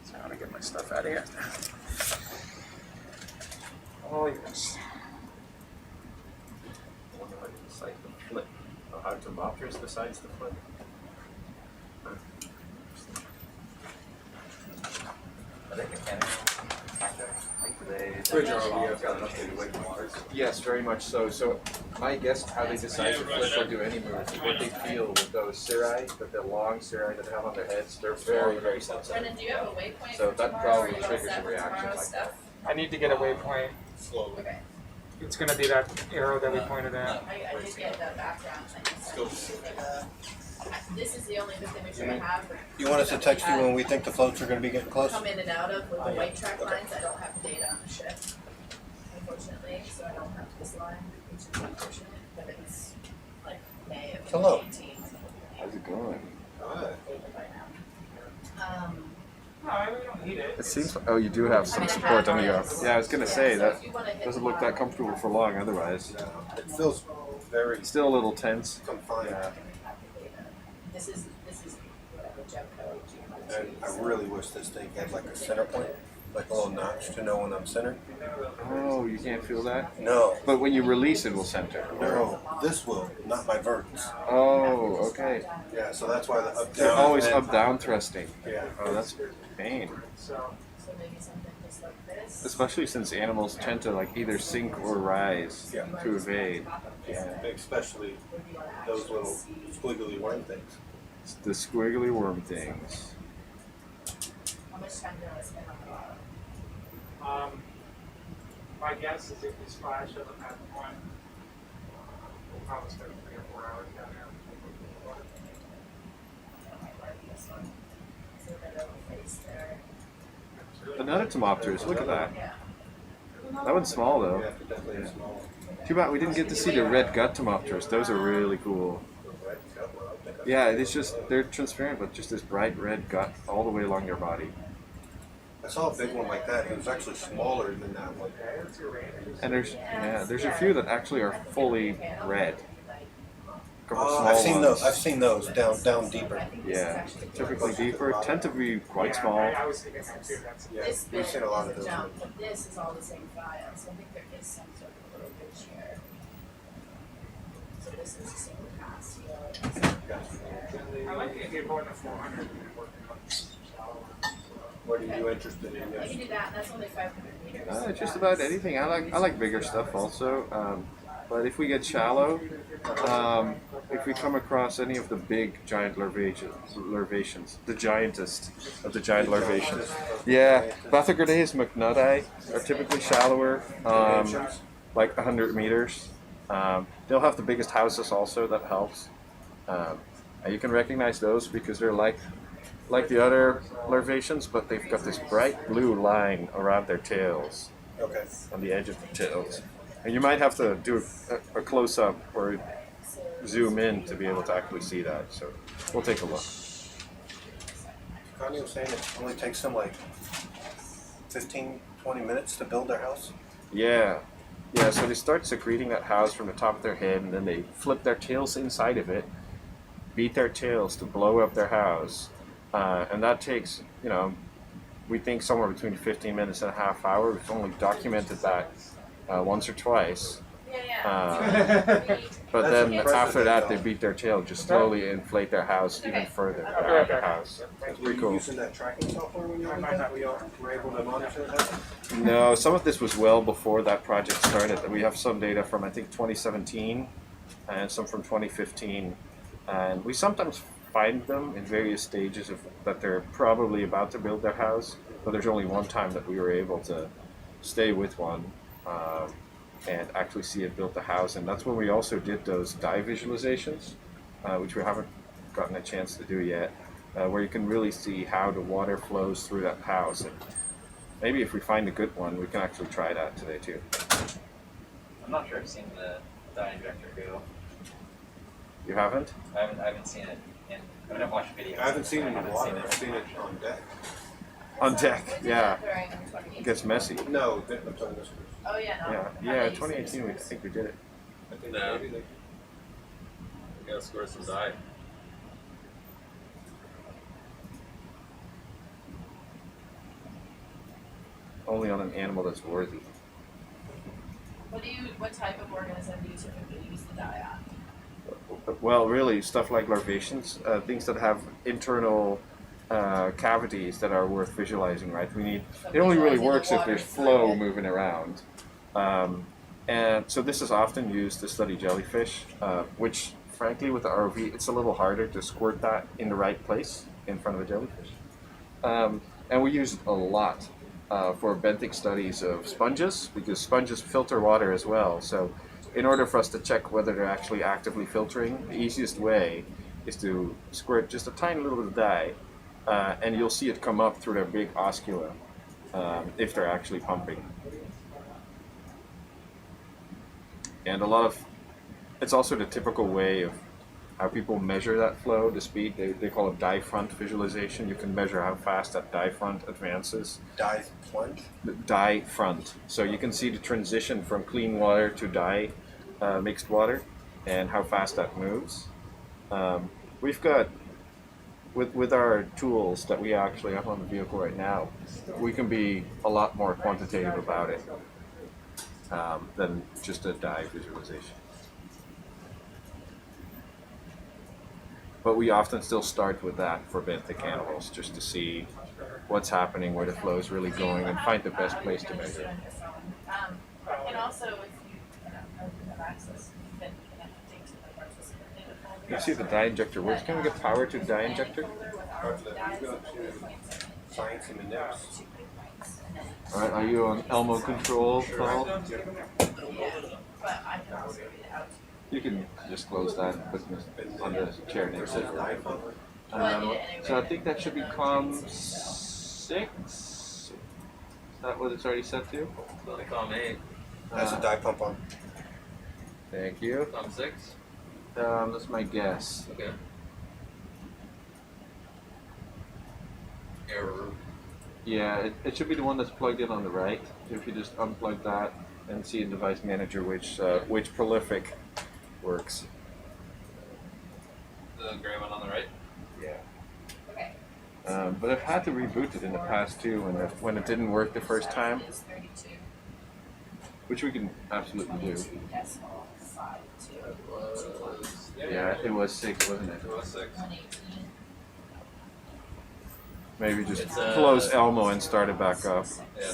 [SPEAKER 1] So I want to get my stuff out of here. Oh yes.
[SPEAKER 11] I wonder how you decide the flip. Or how Tomopters decides the flip.
[SPEAKER 10] Are they mechanical?
[SPEAKER 11] Bridge ROV, I've got an updated weight waters. Yes, very much so. So my guess how they decide to flip or do any moves is what they feel with those cirri, with the long cirri that they have on their heads. They're very, very sensitive.
[SPEAKER 3] Brendan, do you have a waypoint
[SPEAKER 11] So
[SPEAKER 3] for
[SPEAKER 11] that
[SPEAKER 3] tomorrow,
[SPEAKER 11] probably
[SPEAKER 3] or you all
[SPEAKER 11] triggers
[SPEAKER 3] set
[SPEAKER 11] a
[SPEAKER 3] for
[SPEAKER 11] reaction
[SPEAKER 3] tomorrow's
[SPEAKER 11] like
[SPEAKER 3] stuff?
[SPEAKER 1] I need to get a waypoint.
[SPEAKER 9] Slowly.
[SPEAKER 3] Okay.
[SPEAKER 1] It's going to be that arrow that we pointed at.
[SPEAKER 3] I did get the background thing. This is the only good image I have.
[SPEAKER 6] You want us to text you when we think the floats are going to be getting close?
[SPEAKER 3] Come in and out of with the white track lines. I don't have data on the ship, unfortunately, so I don't have this line, which is unfortunate, but it's like May of
[SPEAKER 6] Hello.
[SPEAKER 3] 2018.
[SPEAKER 11] How's it going?
[SPEAKER 6] Good.
[SPEAKER 16] No, I really don't need it.
[SPEAKER 7] It seems. Oh, you do have some support on the up. Yeah, I was gonna say that doesn't look that comfortable for long. Otherwise,
[SPEAKER 6] It feels very
[SPEAKER 7] still a little tense.
[SPEAKER 6] confined.
[SPEAKER 7] Yeah.
[SPEAKER 3] This is whatever gem code.
[SPEAKER 6] And I really wish this thing had like a center point, like a little notch to know when I'm centered.
[SPEAKER 7] Oh, you can't feel that?
[SPEAKER 6] No.
[SPEAKER 7] But when you release, it will center.
[SPEAKER 6] No, this will, not my verts.
[SPEAKER 7] Oh, okay.
[SPEAKER 6] Yeah, so that's why the up
[SPEAKER 7] They're
[SPEAKER 6] down.
[SPEAKER 7] always up down thrusting.
[SPEAKER 6] Yeah.
[SPEAKER 7] Oh, that's pain.
[SPEAKER 16] So
[SPEAKER 3] maybe something just like this.
[SPEAKER 7] Especially since animals tend to like either sink or rise
[SPEAKER 6] Yeah.
[SPEAKER 7] to evade.
[SPEAKER 6] Yeah, especially those little squiggly worm things.
[SPEAKER 7] It's the squiggly worm things.
[SPEAKER 3] How much time do I spend on the bottom?
[SPEAKER 16] my guess is if we splash at that point, we'll probably spend 3 or 4 hours down there.
[SPEAKER 7] Another Tomopterus, look at that. That one's small though. Yeah. Too bad we didn't get to see the red gut Tomopterus. Those are really cool. Yeah, it is just, they're transparent with just this bright red gut all the way along their body.
[SPEAKER 6] I saw a big one like that. It was actually smaller than that one.
[SPEAKER 7] And there's a few that actually are fully red. Couple small
[SPEAKER 6] I've seen
[SPEAKER 7] ones.
[SPEAKER 6] those. I've seen those down deeper.
[SPEAKER 7] Yeah, typically deeper, tend to be quite small.
[SPEAKER 16] I was thinking that too.
[SPEAKER 6] Yeah,
[SPEAKER 3] This
[SPEAKER 6] we've
[SPEAKER 3] bit
[SPEAKER 6] seen a lot of
[SPEAKER 3] is a
[SPEAKER 6] those.
[SPEAKER 3] jump, but this is all the same file, so I think there is some sort of little bridge here. So this is a single pass here.
[SPEAKER 16] I like the idea of going to 400.
[SPEAKER 6] What are you interested in?
[SPEAKER 3] I can do that, that's only 500 meters.
[SPEAKER 7] Just about anything. I like bigger stuff also. But if we get shallow, if we come across any of the big giant larvaceans, the giantest of the giant larvaceans, yeah, Bathygrades McNutti are typically shallower, like 100 meters. They'll have the biggest houses also. That helps. You can recognize those because they're like the other larvaceans, but they've got this bright blue line around their tails,
[SPEAKER 6] Okay.
[SPEAKER 7] on the edge of the tails. And you might have to do a close-up or zoom in to be able to actually see that. So we'll take a look.
[SPEAKER 6] Connie was saying it only takes them like 15, 20 minutes to build their house.
[SPEAKER 7] Yeah. Yeah, so they start secreting that house from the top of their head, and then they flip their tails inside of it, beat their tails to blow up their house. And that takes, we think somewhere between 15 minutes and a half hour. We've only documented that once or twice. But then after that, they beat their tail, just slowly inflate their house even further around the house. It's
[SPEAKER 6] Were
[SPEAKER 7] pretty
[SPEAKER 6] you
[SPEAKER 7] cool.
[SPEAKER 6] using that tracking software when you were doing that? Were able to monitor that?
[SPEAKER 7] No, some of this was well before that project started. We have some data from, I think, 2017 and some from 2015. And we sometimes find them in various stages of that they're probably about to build their house, but there's only one time that we were able to stay with one and actually see it build the house, and that's when we also did those dive visualizations, which we haven't gotten a chance to do yet, where you can really see how the water flows through that house. And maybe if we find a good one, we can actually try that today too.
[SPEAKER 10] I'm not sure I've seen the dye injector go.
[SPEAKER 7] You haven't?
[SPEAKER 10] I haven't seen it. I've watched videos.
[SPEAKER 6] I haven't seen it in the water. I've seen it on deck.
[SPEAKER 7] On deck, yeah. It gets messy.
[SPEAKER 6] No, I'm talking this.
[SPEAKER 3] Oh, yeah, no.
[SPEAKER 7] Yeah, 2018, I think we did it.
[SPEAKER 15] I think we gotta score some die.
[SPEAKER 7] Only on an animal that's worthy.
[SPEAKER 3] What type of organism do you typically use the dye on?
[SPEAKER 7] Well, really, stuff like larvaceans, things that have internal cavities that are worth visualizing, right? It only really works if there's flow moving around. And so this is often used to study jellyfish, which frankly with the ROV, it's a little harder to squirt that in the right place in front of a jellyfish. And we use it a lot for benthic studies of sponges, because sponges filter water as well. So in order for us to check whether they're actually actively filtering, the easiest way is to squirt just a tiny little bit of dye, and you'll see it come up through their big oscula if they're actually pumping. And it's also the typical way of
[SPEAKER 5] how people measure that flow, the speed. They call it dive front visualization. You can measure how fast that dive front advances.
[SPEAKER 6] Dive plunge?
[SPEAKER 5] The dive front. So you can see the transition from clean water to dye mixed water and how fast that moves. We've got, with our tools that we actually have on the vehicle right now, we can be a lot more quantitative about it than just a dive visualization. But we often still start with that for benthic animals, just to see what's happening, where the flow is really going, and find the best place to measure.
[SPEAKER 3] And also, if you have access, you can connect to the participant.
[SPEAKER 5] You see the dye injector works. Can we get power to the dye injector?
[SPEAKER 6] Science and the next.
[SPEAKER 5] Alright, are you on Elmo control, Paul?
[SPEAKER 3] But I can also read it out.
[SPEAKER 5] You can just close that and put it on the chair next to it. So I think that should be COM 6. Is that what it's already set to?
[SPEAKER 15] COM 8.
[SPEAKER 6] That's a dye pump on.
[SPEAKER 5] Thank you.
[SPEAKER 15] COM 6?
[SPEAKER 5] That's my guess.
[SPEAKER 15] Okay. Error.
[SPEAKER 5] Yeah, it should be the one that's plugged in on the right. If you just unplug that and see in Device Manager which prolific works.
[SPEAKER 15] The gray one on the right?
[SPEAKER 5] Yeah.
[SPEAKER 3] Okay.
[SPEAKER 5] But I've had to reboot it in the past too when it didn't work the first time, which we can absolutely do. Yeah, it was 6, wasn't it?
[SPEAKER 15] It was 6.
[SPEAKER 5] Maybe just
[SPEAKER 15] It's,
[SPEAKER 5] close Elmo and start it back up.
[SPEAKER 15] Yeah.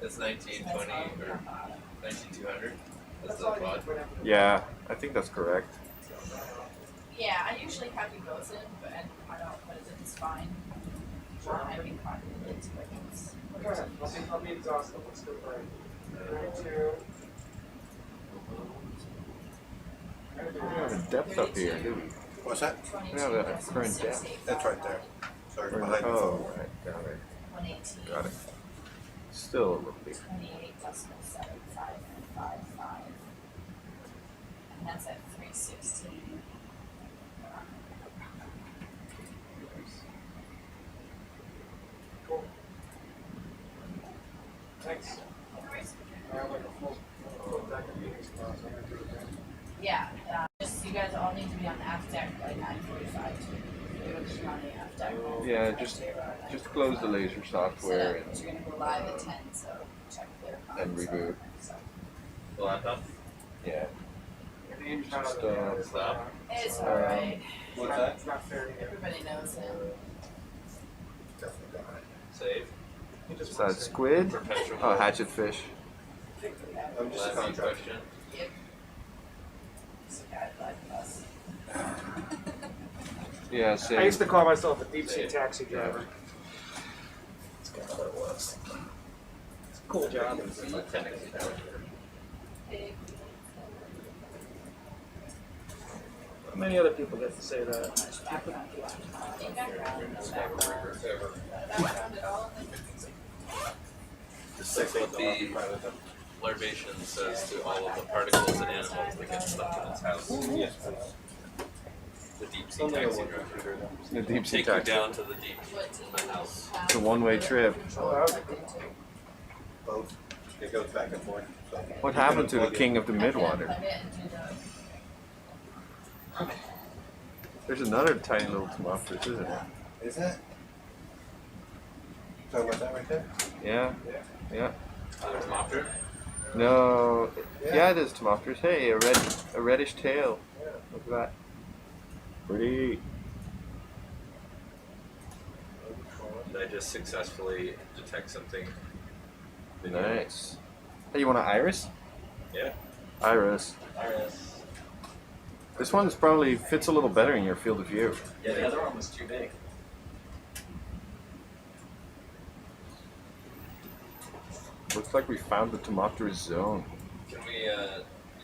[SPEAKER 15] It's 1920 or 19200. That's the quad.
[SPEAKER 5] Yeah, I think that's correct.
[SPEAKER 3] Yeah, I usually have you both in, but I don't, but it's fine. I can populate it to it.
[SPEAKER 16] Go ahead, I'll be exhausted, let's go for it. 32.
[SPEAKER 5] We don't have a depth up here, do we?
[SPEAKER 6] What's that?
[SPEAKER 5] We don't have a current depth.
[SPEAKER 6] That's right there. Sorry, behind the
[SPEAKER 5] Oh,
[SPEAKER 6] phone.
[SPEAKER 5] right, got it.
[SPEAKER 3] 118.
[SPEAKER 5] Got it. Still a little big.
[SPEAKER 3] 28.7555. And that's at 316.
[SPEAKER 16] Cool. Thanks. I have like a full deck of meetings tomorrow, so I'm gonna do it again.
[SPEAKER 3] Yeah, just you guys all need to be on the aft deck by 9:45 too. You're on the aft deck.
[SPEAKER 5] Yeah, just close the laser software
[SPEAKER 3] You're gonna go live at 10, so check their
[SPEAKER 5] and reboot.
[SPEAKER 15] The laptop?
[SPEAKER 5] Yeah.
[SPEAKER 16] Your name's not
[SPEAKER 5] Just,
[SPEAKER 16] on the
[SPEAKER 15] stop.
[SPEAKER 3] It's alright.
[SPEAKER 15] What's that?
[SPEAKER 16] It's not fair to you.
[SPEAKER 3] Everybody knows him.
[SPEAKER 15] Save.
[SPEAKER 5] Is that squid?
[SPEAKER 15] Perpetual.
[SPEAKER 5] Oh, hatchet fish.
[SPEAKER 6] I'm just a
[SPEAKER 15] Last
[SPEAKER 6] contractor.
[SPEAKER 15] question.
[SPEAKER 3] Yep. Just a guy like us.
[SPEAKER 5] Yeah,
[SPEAKER 16] I
[SPEAKER 5] same.
[SPEAKER 16] used to call myself a deep sea taxi driver. That's kind of what it was. It's a cool job. Many other people get to say that.
[SPEAKER 15] This is what the larvation says to all of the particles and animals that get stuck in its house.
[SPEAKER 11] Yes, please.
[SPEAKER 15] The deep sea taxi driver.
[SPEAKER 5] The deep sea
[SPEAKER 15] Take you
[SPEAKER 5] taxi.
[SPEAKER 15] down to the deep in the house.
[SPEAKER 5] It's a one-way trip.
[SPEAKER 6] Both. It goes back and forth. So
[SPEAKER 5] What happened to the king of the midwater? There's another tiny little Tomopteris, isn't there?
[SPEAKER 6] Is that? Talking about that right there?
[SPEAKER 5] Yeah. Yeah.
[SPEAKER 15] Another Tomopter?
[SPEAKER 5] No. Yeah, it is Tomopteris. Hey, a reddish tail. Look at that. Pretty.
[SPEAKER 15] Did I just successfully detect something?
[SPEAKER 5] Nice. Hey, you want an iris?
[SPEAKER 15] Yeah.
[SPEAKER 5] Iris.
[SPEAKER 15] Iris.
[SPEAKER 5] This one's probably fits a little better in your field of view.
[SPEAKER 10] Yeah, the other one was too big.
[SPEAKER 5] Looks like we found the Tomopteris zone,
[SPEAKER 15] Can we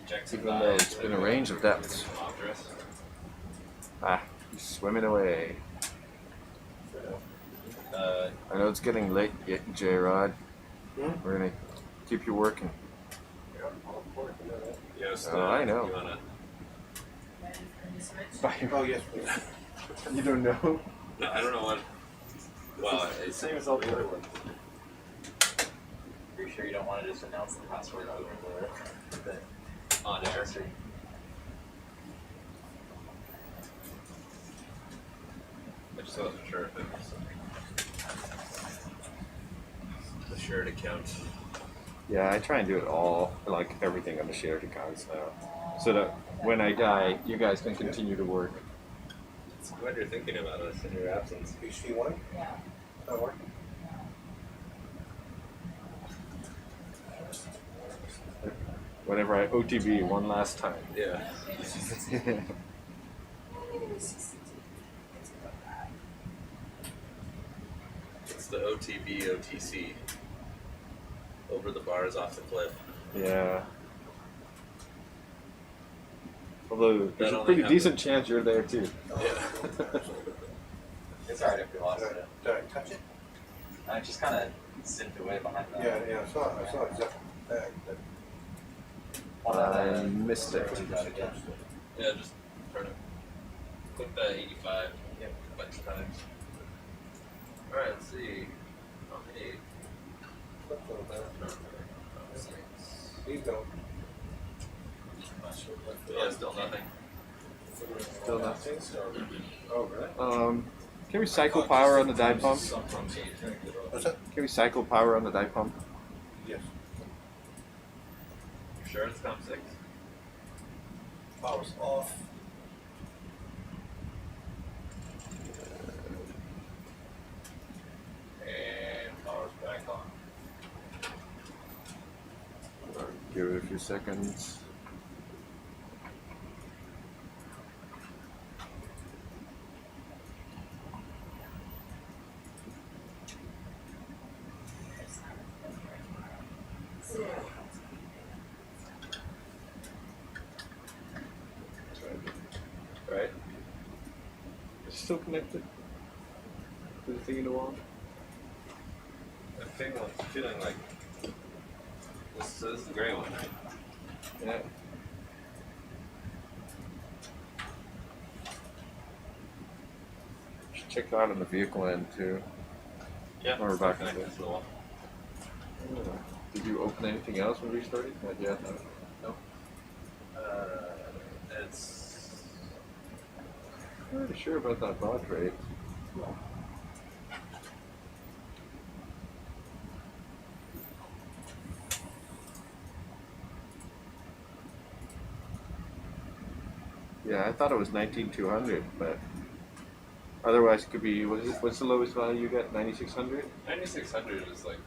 [SPEAKER 15] inject some
[SPEAKER 5] even though it's been a range of depths.
[SPEAKER 15] Tomopteris?
[SPEAKER 5] Ah, he's swimming away. I know it's getting late, J-Rod. We're gonna keep you working.
[SPEAKER 15] Yes,
[SPEAKER 5] Oh, I know.
[SPEAKER 15] You wanna
[SPEAKER 6] Oh, yes, please.
[SPEAKER 1] You don't know?
[SPEAKER 15] No, I don't know what. Well, it's
[SPEAKER 1] Same as all the other ones.
[SPEAKER 10] Are you sure you don't want to just announce the password over the
[SPEAKER 15] on air. I just wasn't sure if it was a shared account.
[SPEAKER 11] Yeah, I try and do it all, like everything on the shared accounts now, so that when I die, you guys can continue to work.
[SPEAKER 15] It's glad you're thinking about us in your absence.
[SPEAKER 6] HC1?
[SPEAKER 3] Yeah.
[SPEAKER 6] That working?
[SPEAKER 11] Whenever I OTB one last time.
[SPEAKER 15] Yeah. It's the OTB OTC. Over the bars, off the cliff.
[SPEAKER 11] Yeah. Although there's
[SPEAKER 15] That
[SPEAKER 11] a
[SPEAKER 15] only
[SPEAKER 11] pretty
[SPEAKER 15] happened-
[SPEAKER 11] decent chance you're there too.
[SPEAKER 15] Yeah.
[SPEAKER 10] It's alright if we lost it.
[SPEAKER 6] Did I touch it?
[SPEAKER 10] I just kind of zipped away behind that.
[SPEAKER 6] Yeah, I saw it zip back, but
[SPEAKER 11] I missed it.
[SPEAKER 15] Yeah, just turn it. Click that 85 a bunch of times. Alright, let's see. On the 8.
[SPEAKER 6] flipped a little bit. Here you go.
[SPEAKER 15] Yeah, still nothing.
[SPEAKER 11] Still nothing.
[SPEAKER 6] Oh, really?
[SPEAKER 11] Can we cycle power on the dive pump?
[SPEAKER 6] What's that?
[SPEAKER 11] Can we cycle power on the dive pump?
[SPEAKER 6] Yes.
[SPEAKER 15] You sure it's comp 6?
[SPEAKER 6] Power's off.
[SPEAKER 15] And power's back on.
[SPEAKER 11] Give it a few seconds.
[SPEAKER 15] Right?
[SPEAKER 11] It's still connected to the thing in the wall.
[SPEAKER 15] I'm feeling like this is the gray one, right?
[SPEAKER 11] Yeah. Should check that on the vehicle end too.
[SPEAKER 15] Yeah.
[SPEAKER 11] Or
[SPEAKER 15] it's
[SPEAKER 11] back
[SPEAKER 15] still
[SPEAKER 11] in
[SPEAKER 15] connected to the wall.
[SPEAKER 11] Did you open anything else when we started? Not yet. No.
[SPEAKER 15] It's
[SPEAKER 11] I'm not really sure about that baud rate. Yeah, I thought it was 19,200, but otherwise it could be. What's the lowest value you get? 9,600.
[SPEAKER 15] 9600 is like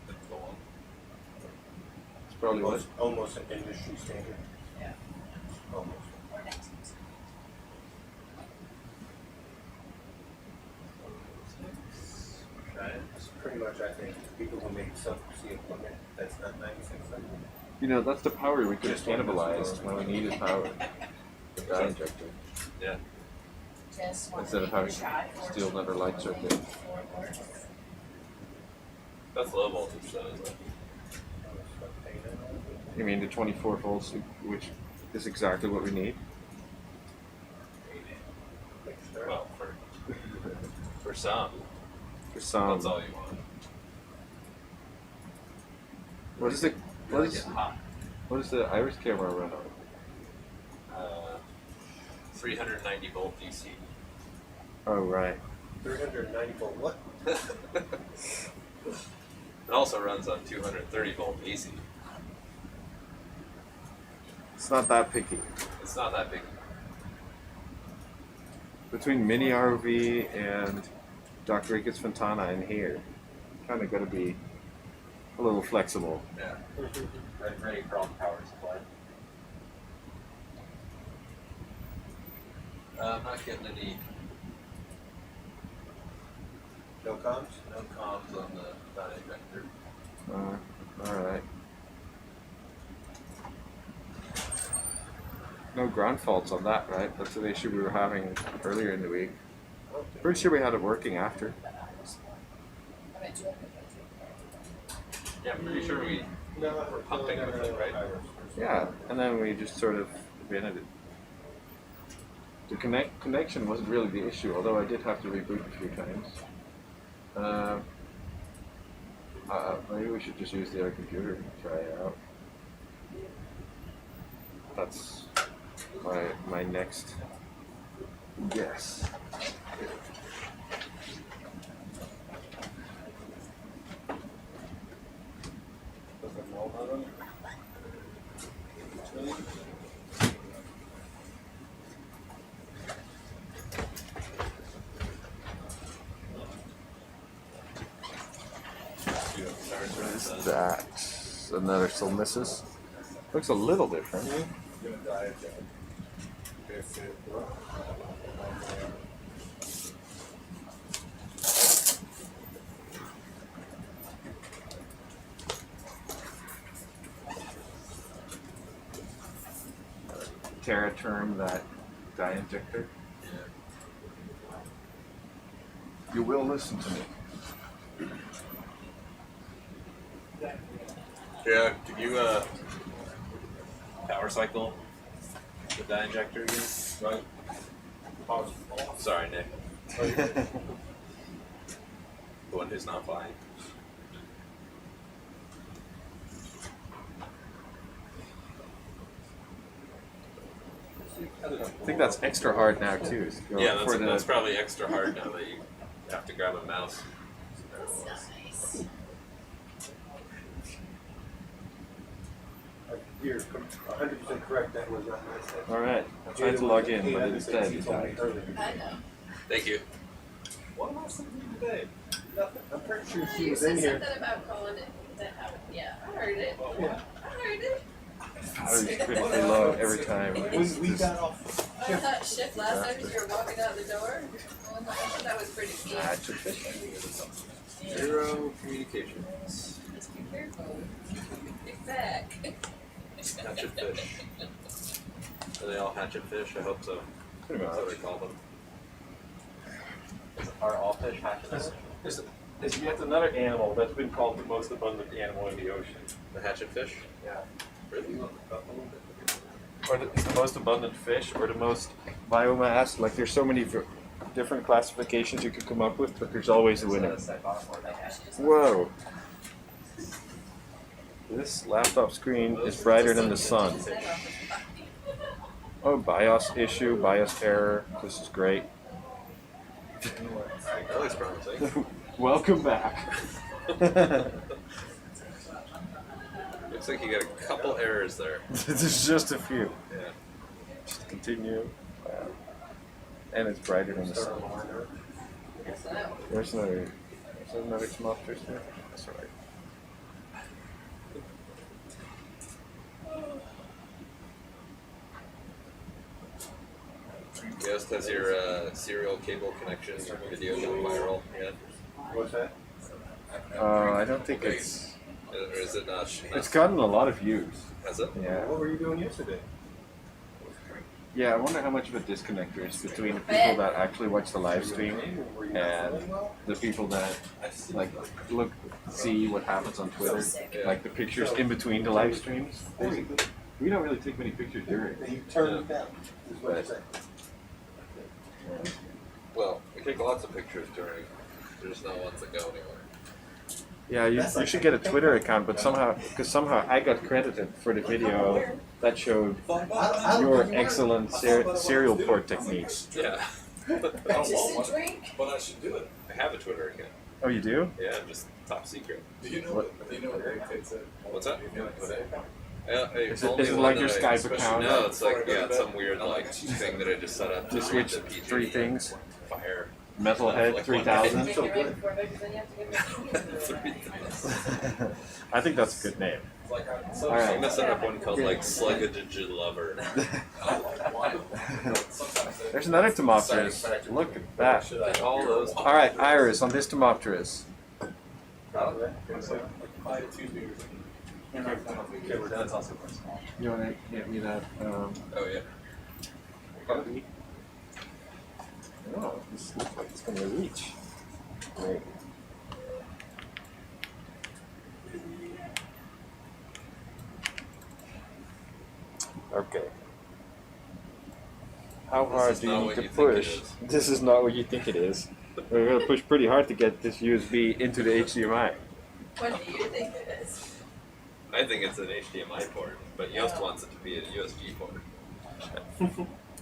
[SPEAKER 15] the one.
[SPEAKER 11] It's probably what.
[SPEAKER 6] Almost an industry standard.
[SPEAKER 3] Yeah.
[SPEAKER 6] Almost. It's pretty much, I think, people who make subsea equipment, that's not 9600.
[SPEAKER 11] You know, that's the power we could have cannibalized when we needed power. The dye injector.
[SPEAKER 15] Yeah.
[SPEAKER 11] Instead of having steel never light circuit.
[SPEAKER 15] That's low voltage though, isn't it?
[SPEAKER 11] You mean the 24 volts, which is exactly what we need?
[SPEAKER 15] Well, for some.
[SPEAKER 11] For some.
[SPEAKER 15] That's all you want.
[SPEAKER 11] What is the
[SPEAKER 15] Really get hot.
[SPEAKER 11] what does the iris camera run on?
[SPEAKER 15] 390 volt DC.
[SPEAKER 11] Oh right.
[SPEAKER 6] 390 volt what?
[SPEAKER 15] It also runs on 230 volt AC.
[SPEAKER 11] It's not that picky.
[SPEAKER 15] It's not that big.
[SPEAKER 11] Between mini ROV and Dr. Ricketts Fontana in here, kind of got to be a little flexible.
[SPEAKER 15] Yeah.
[SPEAKER 10] Ready for all the power supply.
[SPEAKER 15] I'm not getting any.
[SPEAKER 6] No comms?
[SPEAKER 15] No comms on the dye injector.
[SPEAKER 11] All right. No ground faults on that, right? That's the issue we were having earlier in the week. Pretty sure we had it working after.
[SPEAKER 15] Yeah, I'm pretty sure we were pumping with it, right?
[SPEAKER 11] Yeah, and then we just sort of abandoned it. The connection wasn't really the issue, although I did have to reboot a few times. Maybe we should just use the other computer and try it out. That's my next guess. That another still misses. Looks a little different. Terra term that dye injector. You will listen to me.
[SPEAKER 15] Yeah, could you power cycle the dye injector again? Right. Sorry, Nick. The one who's not flying.
[SPEAKER 11] I think that's extra hard now too.
[SPEAKER 15] Yeah, that's probably extra hard now that you have to grab a mouse.
[SPEAKER 6] You're 100% correct. That was not nice.
[SPEAKER 11] All right, I tried to log in, but instead
[SPEAKER 6] you told me earlier.
[SPEAKER 3] I know.
[SPEAKER 15] Thank you.
[SPEAKER 6] What am I saying today? Nothing. I'm pretty sure
[SPEAKER 3] Oh,
[SPEAKER 6] she
[SPEAKER 3] you
[SPEAKER 6] was
[SPEAKER 3] said
[SPEAKER 6] in here.
[SPEAKER 3] something about calling it that out. Yeah, I heard it.
[SPEAKER 6] Yeah.
[SPEAKER 3] I heard it.
[SPEAKER 11] I was critically low every time.
[SPEAKER 6] We got off.
[SPEAKER 3] I thought shift last time as you were walking out the door. Oh, I thought that was pretty key. Yeah.
[SPEAKER 15] Zero communications.
[SPEAKER 3] Just be careful. Get back.
[SPEAKER 15] Hatchet fish. Are they all hatchet fish? I hope so.
[SPEAKER 11] Pretty much.
[SPEAKER 15] That's what they call them.
[SPEAKER 10] Are all fish hatchet?
[SPEAKER 11] It's yet another animal that's been called the most abundant animal in the ocean.
[SPEAKER 15] The hatchet fish?
[SPEAKER 11] Yeah.
[SPEAKER 15] Really?
[SPEAKER 11] Or it's the most abundant fish, or the most biomass. Like there's so many different classifications you could come up with, but there's always a winner. Whoa! This laptop screen is brighter than the sun. Oh, BIOS issue, BIOS error. This is great.
[SPEAKER 15] That looks promising.
[SPEAKER 11] Welcome back.
[SPEAKER 15] Looks like you got a couple errors there.
[SPEAKER 11] There's just a few.
[SPEAKER 15] Yeah.
[SPEAKER 11] Just continue. And it's brighter than the sun. There's another Smopters there? That's right.
[SPEAKER 15] Ghost, has your serial cable connection video gone viral yet?
[SPEAKER 6] What's that?
[SPEAKER 11] I don't think it's...
[SPEAKER 15] Or is it not?
[SPEAKER 11] It's gotten a lot of views.
[SPEAKER 15] Has it?
[SPEAKER 11] Yeah.
[SPEAKER 6] What were you doing yesterday?
[SPEAKER 11] Yeah, I wonder how much of a disconnect there is between the people that actually watch the live stream and the people that like see what happens on Twitter, like the pictures in between the live streams. We don't really take many pictures during.
[SPEAKER 6] You turned it down. Is what you're saying.
[SPEAKER 15] Well, we take lots of pictures during. There's no ones that go anywhere.
[SPEAKER 11] Yeah, you should get a Twitter account, but somehow I got credited for the video that showed your excellent serial port techniques.
[SPEAKER 15] Yeah.
[SPEAKER 3] But I
[SPEAKER 15] should do it. I have a Twitter account.
[SPEAKER 11] Oh, you do?
[SPEAKER 15] Yeah, just top secret.
[SPEAKER 11] Do you know what
[SPEAKER 15] Eric takes it? What's that?
[SPEAKER 11] Is it like your Skype account?
[SPEAKER 15] No, it's like it's some weird like thing that I just set up.
[SPEAKER 11] To switch 3 things.
[SPEAKER 15] Fire.
[SPEAKER 11] Metalhead 3000. I think that's a good name.
[SPEAKER 15] So I'm gonna set up one called like Sluggage Lover.
[SPEAKER 11] There's another Tomopterus. Look at that.
[SPEAKER 15] All those.
[SPEAKER 11] All right, Iris on this Tomopterus. You want to get me that?
[SPEAKER 15] Oh yeah.
[SPEAKER 11] Copy? Oh, this looks like it's going to reach. Great. Okay. How
[SPEAKER 15] This
[SPEAKER 11] hard
[SPEAKER 15] is
[SPEAKER 11] do you
[SPEAKER 15] not
[SPEAKER 11] need
[SPEAKER 15] what
[SPEAKER 11] to
[SPEAKER 15] you think it
[SPEAKER 11] push?
[SPEAKER 15] is.
[SPEAKER 11] This is not what you think it is. We're gonna push pretty hard to get this USB into the HDMI.
[SPEAKER 3] What do you think it is?
[SPEAKER 15] I think it's an HDMI port, but Yost wants it to be a USB port.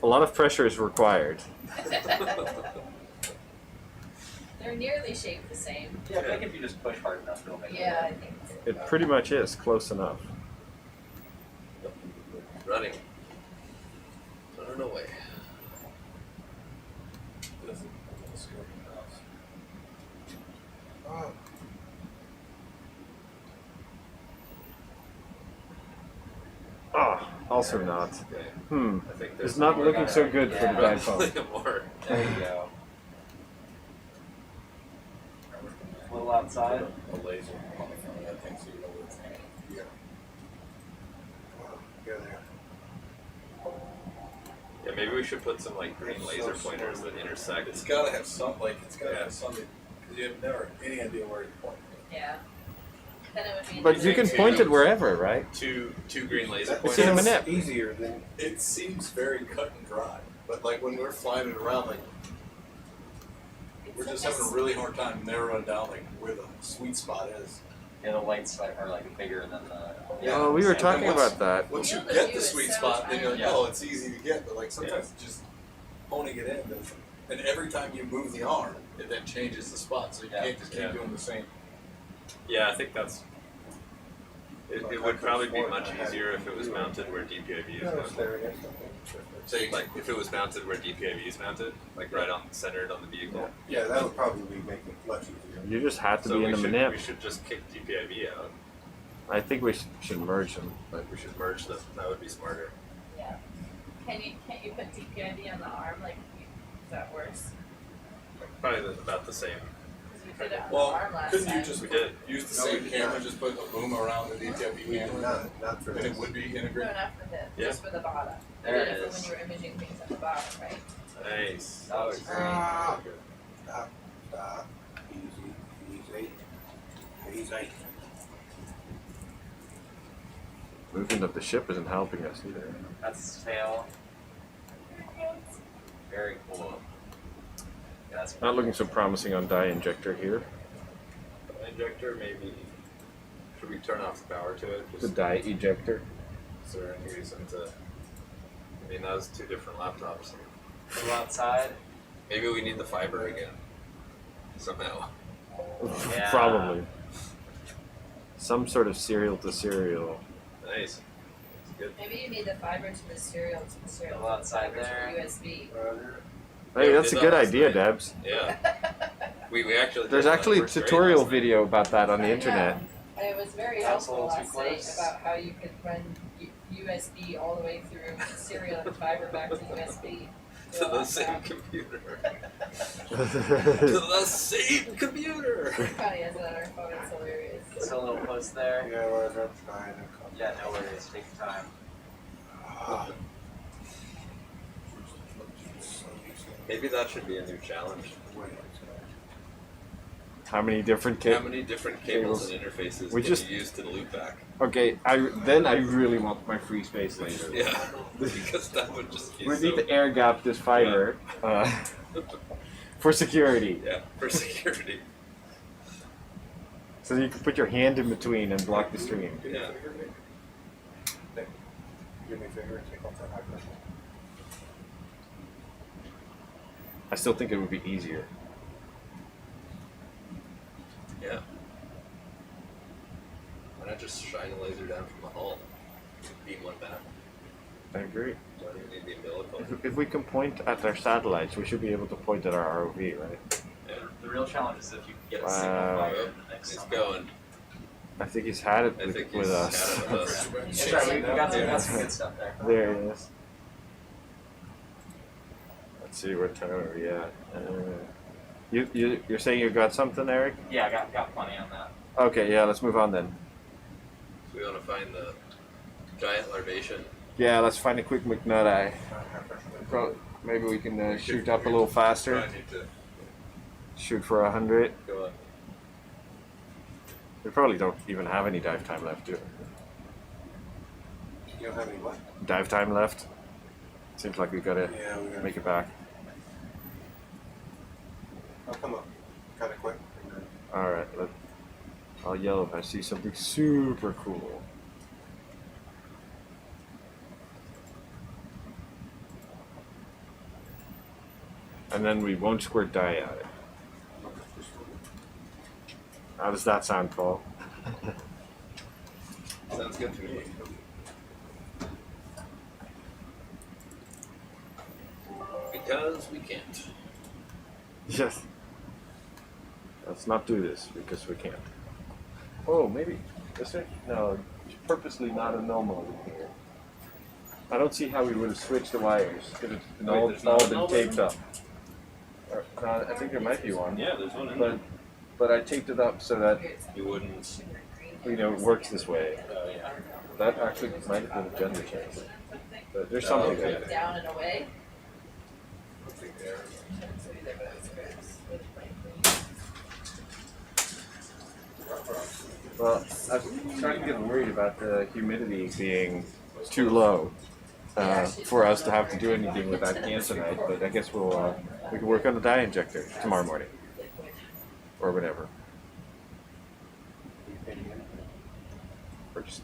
[SPEAKER 11] A lot of pressure is required.
[SPEAKER 3] They're nearly shaped the same.
[SPEAKER 10] Yeah, I think if you just push hard enough, it'll make it.
[SPEAKER 3] Yeah, I think so.
[SPEAKER 11] It pretty much is close enough.
[SPEAKER 15] Running. Run away.
[SPEAKER 6] Oh,
[SPEAKER 11] Ah, also not.
[SPEAKER 15] Okay.
[SPEAKER 11] Hmm.
[SPEAKER 15] I think there's
[SPEAKER 11] It's not
[SPEAKER 15] more
[SPEAKER 11] looking
[SPEAKER 15] guy.
[SPEAKER 11] so good for the
[SPEAKER 15] Yeah,
[SPEAKER 11] dipole.
[SPEAKER 15] more.
[SPEAKER 10] There you go. A little outside.
[SPEAKER 9] A laser on the front of that thing so you know where it's at. Yeah.
[SPEAKER 6] go there.
[SPEAKER 15] Yeah, maybe we should put some like green laser pointers that intersect.
[SPEAKER 9] It's gotta have some, like, it's gotta have something, because you have never any idea where to point.
[SPEAKER 3] Yeah. Then it would be.
[SPEAKER 11] But you can point it wherever, right?
[SPEAKER 15] Two green laser
[SPEAKER 9] That
[SPEAKER 15] pointers.
[SPEAKER 11] in a
[SPEAKER 9] seems
[SPEAKER 11] minute.
[SPEAKER 9] easier than, it seems very cut and dry, but like when we're flying it around, like, we're just having a really hard time narrowing down like where the sweet spot is.
[SPEAKER 10] Yeah, the lights are like bigger than the.
[SPEAKER 11] Oh, we were
[SPEAKER 9] And
[SPEAKER 11] talking
[SPEAKER 9] once-
[SPEAKER 11] about that.
[SPEAKER 9] Once you
[SPEAKER 3] Field of
[SPEAKER 9] get
[SPEAKER 3] view
[SPEAKER 9] the
[SPEAKER 3] is
[SPEAKER 9] sweet
[SPEAKER 3] so
[SPEAKER 9] spot, then you're like,
[SPEAKER 10] tiny.
[SPEAKER 9] oh, it's easy to get, but like sometimes just honing it in doesn't. And every time you move the arm, it then changes the spot, so you
[SPEAKER 10] Yeah.
[SPEAKER 9] can't just keep
[SPEAKER 15] Yeah.
[SPEAKER 9] doing the same.
[SPEAKER 15] Yeah, I think that's. It would probably be much easier if it was mounted where DPIV is
[SPEAKER 6] No, it's
[SPEAKER 15] mounted.
[SPEAKER 6] there, I guess.
[SPEAKER 9] Say,
[SPEAKER 15] Like if it was mounted where DPIV is mounted, like right on centered on the vehicle.
[SPEAKER 6] Yeah, that would probably make it much easier.
[SPEAKER 11] You just have to
[SPEAKER 15] So
[SPEAKER 11] be in
[SPEAKER 15] we
[SPEAKER 11] the
[SPEAKER 15] should,
[SPEAKER 11] manip.
[SPEAKER 15] we should just kick DPIV out.
[SPEAKER 11] I think we should merge them.
[SPEAKER 15] Like we should merge them. That would be smarter.
[SPEAKER 3] Yeah. Can't you put DPIV on the arm? Like, is that worse?
[SPEAKER 15] Probably about the same.
[SPEAKER 3] Because we did it on
[SPEAKER 9] well,
[SPEAKER 3] the arm last
[SPEAKER 9] couldn't
[SPEAKER 3] time.
[SPEAKER 9] you just
[SPEAKER 15] We did.
[SPEAKER 9] use the
[SPEAKER 6] No,
[SPEAKER 9] same
[SPEAKER 6] we
[SPEAKER 9] camera,
[SPEAKER 6] did
[SPEAKER 9] just put a boom around the DTIV camera,
[SPEAKER 6] Not for
[SPEAKER 9] and it
[SPEAKER 6] this.
[SPEAKER 9] would be
[SPEAKER 3] No,
[SPEAKER 9] integrated?
[SPEAKER 3] not for this.
[SPEAKER 15] Yeah.
[SPEAKER 3] Just for the bottom. You
[SPEAKER 10] There
[SPEAKER 3] did
[SPEAKER 10] it
[SPEAKER 3] it
[SPEAKER 10] is.
[SPEAKER 3] for when you were imaging things at the bottom, right?
[SPEAKER 15] Nice.
[SPEAKER 10] That was great.
[SPEAKER 6] Ah, stop. Easy. Easy.
[SPEAKER 11] Movement of the ship isn't helping us either.
[SPEAKER 10] That's his tail. Very cool. Yeah, that's
[SPEAKER 11] Not looking so promising on dye injector here.
[SPEAKER 15] Injector, maybe. Should we turn off the power to it?
[SPEAKER 11] The dye ejector.
[SPEAKER 15] Is there any reason to? I mean, that was two different laptops.
[SPEAKER 10] a little outside.
[SPEAKER 15] Maybe we need the fiber again. Somehow.
[SPEAKER 10] Yeah.
[SPEAKER 11] Probably. Some sort of serial to serial.
[SPEAKER 15] Nice. That's good.
[SPEAKER 3] Maybe you need the fiber to the serial
[SPEAKER 10] A little outside
[SPEAKER 3] fiber
[SPEAKER 10] there.
[SPEAKER 3] to USB.
[SPEAKER 11] Hey,
[SPEAKER 15] we
[SPEAKER 11] that's a
[SPEAKER 15] did
[SPEAKER 11] good
[SPEAKER 15] that last
[SPEAKER 11] idea,
[SPEAKER 15] night.
[SPEAKER 11] Debs.
[SPEAKER 15] Yeah. We actually.
[SPEAKER 11] There's
[SPEAKER 15] did that
[SPEAKER 11] actually a
[SPEAKER 15] first grade
[SPEAKER 11] tutorial
[SPEAKER 15] last night.
[SPEAKER 11] video about that on the internet.
[SPEAKER 3] And it was very
[SPEAKER 10] That's a
[SPEAKER 3] helpful
[SPEAKER 10] little too
[SPEAKER 3] last night
[SPEAKER 10] close.
[SPEAKER 3] about how you could run USB all the way through serial and fiber back to USB.
[SPEAKER 15] To the same computer. To the same computer.
[SPEAKER 3] Connie has that on her phone. It's hilarious.
[SPEAKER 10] Still a little close there.
[SPEAKER 6] Yeah, well, that's fine.
[SPEAKER 10] Yeah, no worries. Take your time.
[SPEAKER 15] Maybe that should be a new challenge.
[SPEAKER 11] How many different
[SPEAKER 15] How many different cables and interfaces
[SPEAKER 11] We
[SPEAKER 15] can
[SPEAKER 11] just-
[SPEAKER 15] you use to loop back?
[SPEAKER 11] Okay, I really want my free space laser.
[SPEAKER 15] Yeah, because that would just be
[SPEAKER 11] We
[SPEAKER 15] so...
[SPEAKER 11] need to air gap this fiber for security.
[SPEAKER 15] Yeah, for security.
[SPEAKER 11] So you can put your hand in between and block the stream.
[SPEAKER 15] Yeah.
[SPEAKER 6] Give me a finger and take off that high pressure.
[SPEAKER 11] I still think it would be easier.
[SPEAKER 15] Yeah. Why not just shine a laser down from the hull? Beam one back.
[SPEAKER 11] I agree.
[SPEAKER 15] Don't even need the umbilical.
[SPEAKER 11] If we can point at our satellites, we should be able to point at our ROV, right?
[SPEAKER 15] Yeah.
[SPEAKER 10] The real challenge is if you can get a signal
[SPEAKER 11] Wow.
[SPEAKER 10] fire in the next
[SPEAKER 15] He's
[SPEAKER 10] summer.
[SPEAKER 15] going.
[SPEAKER 11] I think he's had it
[SPEAKER 15] I
[SPEAKER 11] with,
[SPEAKER 15] think
[SPEAKER 11] with
[SPEAKER 15] he's
[SPEAKER 11] us.
[SPEAKER 15] had it with us.
[SPEAKER 10] That's right, we got some good stuff there.
[SPEAKER 11] There he is. Let's see what time are we at. You're saying you got something, Eric?
[SPEAKER 10] Yeah, I got plenty on that.
[SPEAKER 11] Okay, yeah, let's move on then.
[SPEAKER 15] So we want to find the giant larvation.
[SPEAKER 11] Yeah, let's find a quick McNut eye. Maybe we can shoot up a little faster.
[SPEAKER 15] Probably need to
[SPEAKER 11] Shoot for 100.
[SPEAKER 15] go up.
[SPEAKER 11] We probably don't even have any dive time left, do we?
[SPEAKER 6] You don't have any what?
[SPEAKER 11] Dive time left. Seems like we gotta make it back.
[SPEAKER 6] I'll come up kind of quick.
[SPEAKER 11] All right, I'll yell if I see something super cool. And then we won't squirt dye at it. How does that sound, Paul?
[SPEAKER 15] Sounds good to me. Because we can't.
[SPEAKER 11] Yes. Let's not do this because we can't. Oh, maybe. Is there? No, purposely not a normal here. I don't see how we would have switched the wires. Could have
[SPEAKER 15] there's
[SPEAKER 11] all
[SPEAKER 15] not a
[SPEAKER 11] been
[SPEAKER 15] null
[SPEAKER 11] taped
[SPEAKER 15] button?
[SPEAKER 11] up. No, I think there might be one.
[SPEAKER 15] Yeah, there's one in there.
[SPEAKER 11] But I taped it up so that
[SPEAKER 15] You wouldn't.
[SPEAKER 11] it works this way.
[SPEAKER 15] Yeah.
[SPEAKER 11] That actually might have been a gender change. But there's
[SPEAKER 15] Oh,
[SPEAKER 11] something
[SPEAKER 15] okay.
[SPEAKER 11] there.
[SPEAKER 3] Down and away.
[SPEAKER 11] Well, I was starting to get worried about the humidity being too low for us to have to do anything with that can tonight. But I guess we can work on the dye injector tomorrow morning or whatever. Or just.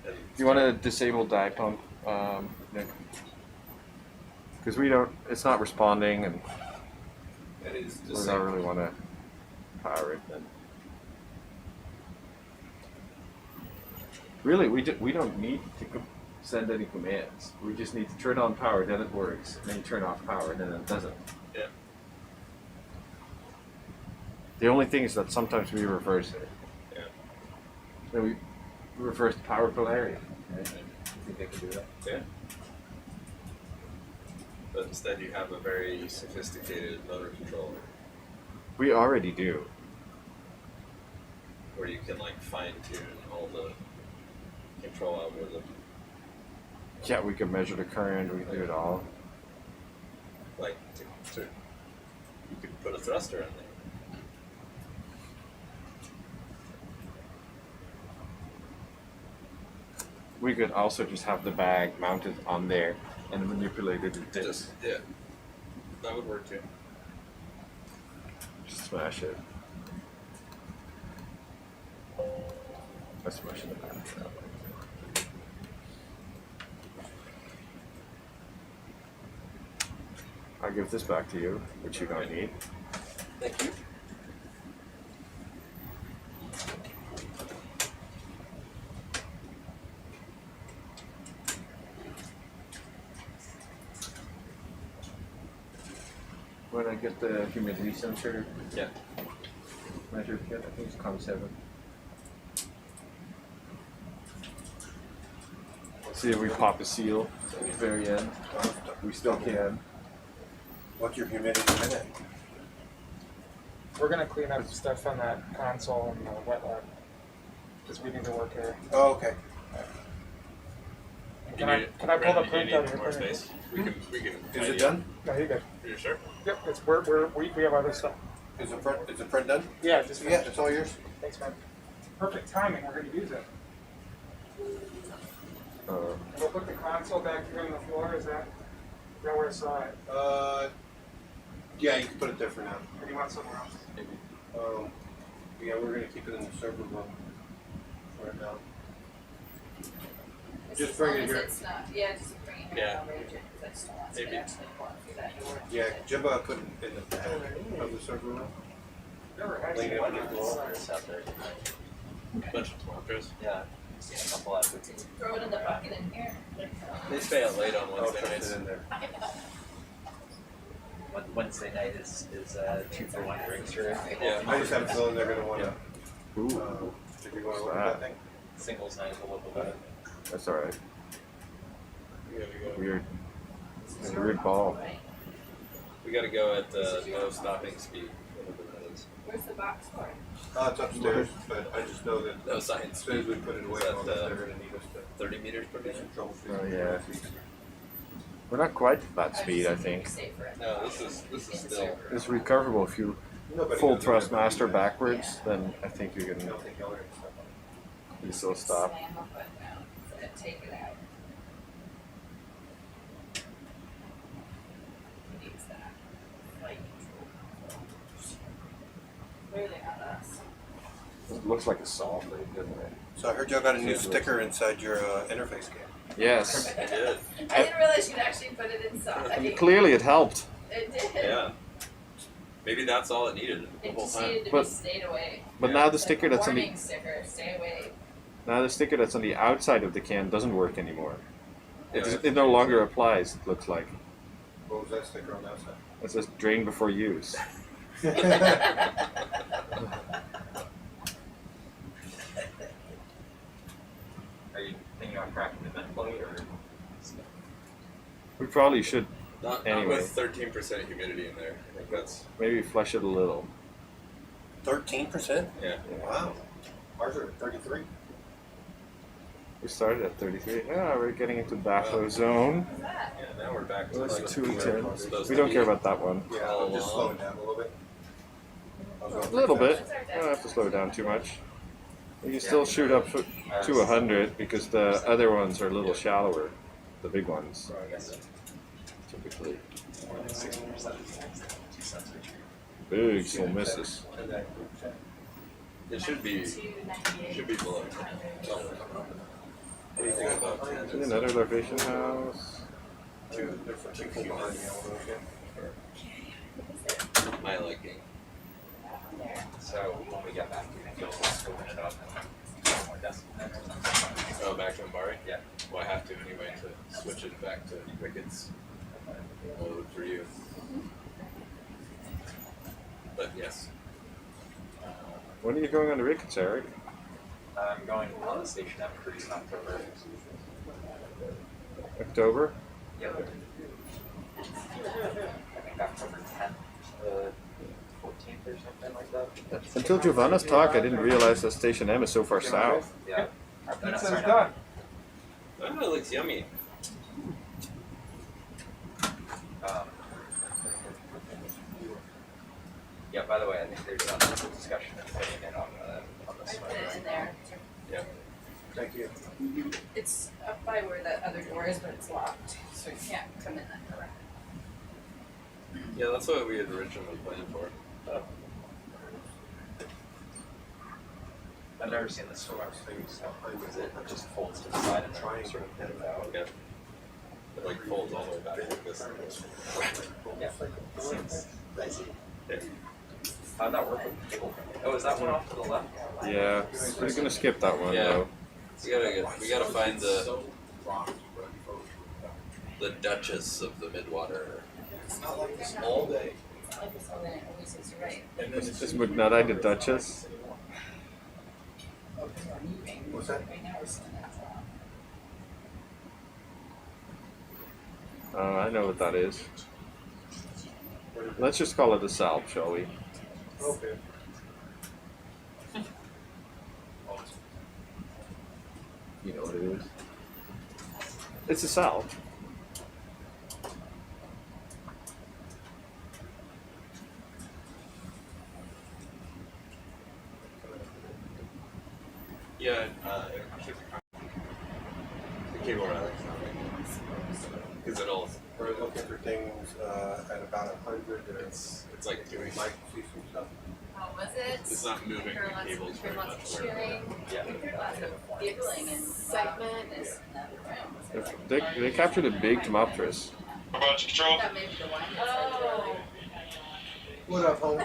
[SPEAKER 11] Do you want to disable dye pump, Nick? Because we don't. It's not responding, and
[SPEAKER 15] It is
[SPEAKER 11] we don't really want to power it. Then. Really, we don't need to send any commands. We just need to turn on power, then it works. And then you turn off power, then it doesn't.
[SPEAKER 15] Yeah.
[SPEAKER 11] The only thing is that sometimes we reverse it.
[SPEAKER 15] Yeah.
[SPEAKER 11] So we reverse the power polarity. Right? I think they can do that.
[SPEAKER 15] Yeah. But instead, you have a very sophisticated motor controller
[SPEAKER 11] We already do.
[SPEAKER 15] where you can like fine tune all the control algorithm.
[SPEAKER 11] Yeah, we can measure the current. We can do it all.
[SPEAKER 15] Like you could put a thruster in there.
[SPEAKER 11] We could also just have the bag mounted on there and manipulate it with this.
[SPEAKER 15] Just that would work too.
[SPEAKER 11] Just smash it. I smash it. I'll give this back to you, which you don't need.
[SPEAKER 15] Thank you.
[SPEAKER 11] When I get the humidity sensor
[SPEAKER 15] Yeah.
[SPEAKER 11] measured kit, I think it's COM7. See if we pop a seal at the very end. We still can.
[SPEAKER 6] What's your humidity minute?
[SPEAKER 1] We're gonna clean up stuff on that console and the wet lab because we need to work here.
[SPEAKER 6] Oh, okay.
[SPEAKER 1] Can I pull the
[SPEAKER 15] Brandon,
[SPEAKER 1] print
[SPEAKER 15] you
[SPEAKER 1] out
[SPEAKER 15] need
[SPEAKER 1] of
[SPEAKER 15] more
[SPEAKER 1] your printer?
[SPEAKER 15] space? We can.
[SPEAKER 6] Is it done?
[SPEAKER 1] No, you're good.
[SPEAKER 15] Are you sure?
[SPEAKER 1] Yep, we have other stuff.
[SPEAKER 6] Is the print done?
[SPEAKER 1] Yeah, just
[SPEAKER 6] Yeah, it's all yours.
[SPEAKER 1] Thanks, man. Perfect timing. We're gonna use it. We'll put the console back here on the floor. Is that where I saw it?
[SPEAKER 6] Yeah, you can put it there for now.
[SPEAKER 1] Or do you want somewhere else?
[SPEAKER 6] Yeah, we're gonna keep it in the server room right now. Just bring it here.
[SPEAKER 3] It's not, yeah, just bring it here.
[SPEAKER 15] Yeah.
[SPEAKER 3] I'll rage it, 'cause I just don't want to
[SPEAKER 15] Maybe.
[SPEAKER 3] actually walk through that door.
[SPEAKER 6] Yeah, Jimba put it in the back of the server room.
[SPEAKER 1] Never had
[SPEAKER 6] Lean it
[SPEAKER 1] one
[SPEAKER 6] on
[SPEAKER 1] on
[SPEAKER 6] the
[SPEAKER 1] the
[SPEAKER 6] wall.
[SPEAKER 1] side.
[SPEAKER 10] It's out there.
[SPEAKER 15] Bunch of tomatoes.
[SPEAKER 10] Yeah. A couple of
[SPEAKER 3] Throw it in the bucket in here.
[SPEAKER 15] They stay out late on
[SPEAKER 6] I'll
[SPEAKER 15] Wednesday
[SPEAKER 6] put
[SPEAKER 15] nights.
[SPEAKER 6] it in there.
[SPEAKER 10] Wednesday night is 2-for-1 drinks or
[SPEAKER 15] Yeah.
[SPEAKER 6] I just have a feeling they're gonna wanna,
[SPEAKER 11] Ooh,
[SPEAKER 6] if you wanna look at that thing.
[SPEAKER 10] singles night a little bit.
[SPEAKER 11] that's all right.
[SPEAKER 15] We gotta go.
[SPEAKER 11] Weird. It's a weird ball.
[SPEAKER 15] We gotta go at no stopping speed, whatever that is.
[SPEAKER 3] Where's the box for?
[SPEAKER 6] It's upstairs, but I just know that
[SPEAKER 15] No
[SPEAKER 6] as
[SPEAKER 15] science
[SPEAKER 6] soon as we
[SPEAKER 15] speed.
[SPEAKER 6] put it away,
[SPEAKER 15] Is that,
[SPEAKER 6] they're gonna need us to
[SPEAKER 15] 30 meters per minute?
[SPEAKER 6] control.
[SPEAKER 11] Oh yeah. We're not quite at that speed, I think.
[SPEAKER 15] No, this is still.
[SPEAKER 11] It's recoverable if you
[SPEAKER 6] Nobody
[SPEAKER 11] full
[SPEAKER 6] knows
[SPEAKER 11] thrust
[SPEAKER 6] anybody
[SPEAKER 11] master
[SPEAKER 6] that.
[SPEAKER 11] backwards, then I think you
[SPEAKER 6] I
[SPEAKER 11] can
[SPEAKER 6] don't think y'all are gonna stop on
[SPEAKER 11] you still stop.
[SPEAKER 3] take it out. Needs that. Flight control. Clearly not us.
[SPEAKER 11] It looks like a saw blade, doesn't it?
[SPEAKER 6] So I heard y'all got a new sticker inside your interface cam.
[SPEAKER 15] Yes.
[SPEAKER 3] I didn't realize you'd actually put it inside.
[SPEAKER 15] I mean, clearly it helped.
[SPEAKER 3] It did.
[SPEAKER 15] Yeah. Maybe that's all it needed the
[SPEAKER 3] It
[SPEAKER 15] whole
[SPEAKER 3] just
[SPEAKER 15] time.
[SPEAKER 3] needed to be stayed away.
[SPEAKER 8] But now the sticker that's on the
[SPEAKER 3] warning sticker, stay away.
[SPEAKER 8] now the sticker that's on the outside of the can doesn't work anymore.
[SPEAKER 15] Yeah.
[SPEAKER 8] It no longer applies. It looks like
[SPEAKER 6] What was that sticker on that side?
[SPEAKER 8] it says drain before use.
[SPEAKER 10] Are you thinking about cracking the vent plate or?
[SPEAKER 8] We probably should
[SPEAKER 15] Not
[SPEAKER 8] anyway.
[SPEAKER 15] with 13% humidity in there. I think that's
[SPEAKER 8] Maybe flush it a little.
[SPEAKER 6] 13%?
[SPEAKER 15] yeah.
[SPEAKER 6] Wow. Ours are 33.
[SPEAKER 8] We started at 33. Yeah, we're getting into backflow zone.
[SPEAKER 15] Yeah, now we're back to
[SPEAKER 8] That's
[SPEAKER 15] like
[SPEAKER 8] 210. We don't care about that one.
[SPEAKER 6] Yeah, I'll just slow it down a little bit.
[SPEAKER 8] A little bit. You don't have to slow it down too much. You can still shoot up to 100 because the other ones are a little shallower. The big ones. Typically. Big still misses.
[SPEAKER 15] It should be below. Anything above 10
[SPEAKER 8] See another larvation house.
[SPEAKER 6] Two people on the elevation.
[SPEAKER 15] my liking.
[SPEAKER 10] So when we get back, do you think you'll open it up and get more decibel or something?
[SPEAKER 15] Oh, back to Mbari?
[SPEAKER 10] Yeah.
[SPEAKER 15] Well, I have to anyway to switch it back to Wicket's mode for you. But yes.
[SPEAKER 8] When are you going on the Ricketts, Eric?
[SPEAKER 10] I'm going on the station at Cruise in October.
[SPEAKER 8] October?
[SPEAKER 10] Yep. I think October 10th, 14th or something like that.
[SPEAKER 8] Until Giovanna's talk, I didn't realize that Station M is so far south.
[SPEAKER 10] Yeah.
[SPEAKER 16] Pizza's done.
[SPEAKER 15] Oh, it looks yummy.
[SPEAKER 10] Yeah, by the way, I think there's a discussion of putting it on the
[SPEAKER 3] I
[SPEAKER 10] swing.
[SPEAKER 3] put it in there.
[SPEAKER 15] Yeah.
[SPEAKER 6] Thank you.
[SPEAKER 3] It's up by where the other door is, but it's locked, so you can't come in that door.
[SPEAKER 15] Yeah, that's what we had originally planned for.
[SPEAKER 10] I've never seen the storm things. Is it just folds to the side and trying sort of pin it out?
[SPEAKER 15] Yeah. It like folds all the way back like this.
[SPEAKER 10] Yeah. Seems crazy. How'd that work with the cable? Oh, is that one off to the left?
[SPEAKER 8] Yeah, we're gonna skip that one
[SPEAKER 15] Yeah.
[SPEAKER 8] though.
[SPEAKER 15] We gotta find the Duchess of the Midwater.
[SPEAKER 6] It's not like this all day.
[SPEAKER 3] It's not like this all day, it always is right.
[SPEAKER 6] And then
[SPEAKER 8] Is Mugnadai the Duchess?
[SPEAKER 3] Because we're moving.
[SPEAKER 6] What's that?
[SPEAKER 3] Right now we're sitting at
[SPEAKER 8] I know what that is. Let's just call it a salp, shall we?
[SPEAKER 6] Okay.
[SPEAKER 8] You know what it is. It's a salp.
[SPEAKER 15] Yeah, the cable rally. Because it'll.
[SPEAKER 6] We're looking for things at about 100.
[SPEAKER 15] It's like doing.
[SPEAKER 6] Might see some stuff.
[SPEAKER 3] How was it?
[SPEAKER 15] It's not moving the
[SPEAKER 3] Heard lots
[SPEAKER 15] cables
[SPEAKER 3] of
[SPEAKER 15] very
[SPEAKER 3] lots
[SPEAKER 15] much.
[SPEAKER 3] of cheering.
[SPEAKER 15] Yeah.
[SPEAKER 3] Lots of giggling and excitement. It's another room.
[SPEAKER 8] They captured a big Tomopteris.
[SPEAKER 13] Robotics control.
[SPEAKER 3] That may be the one that's
[SPEAKER 6] What up, home?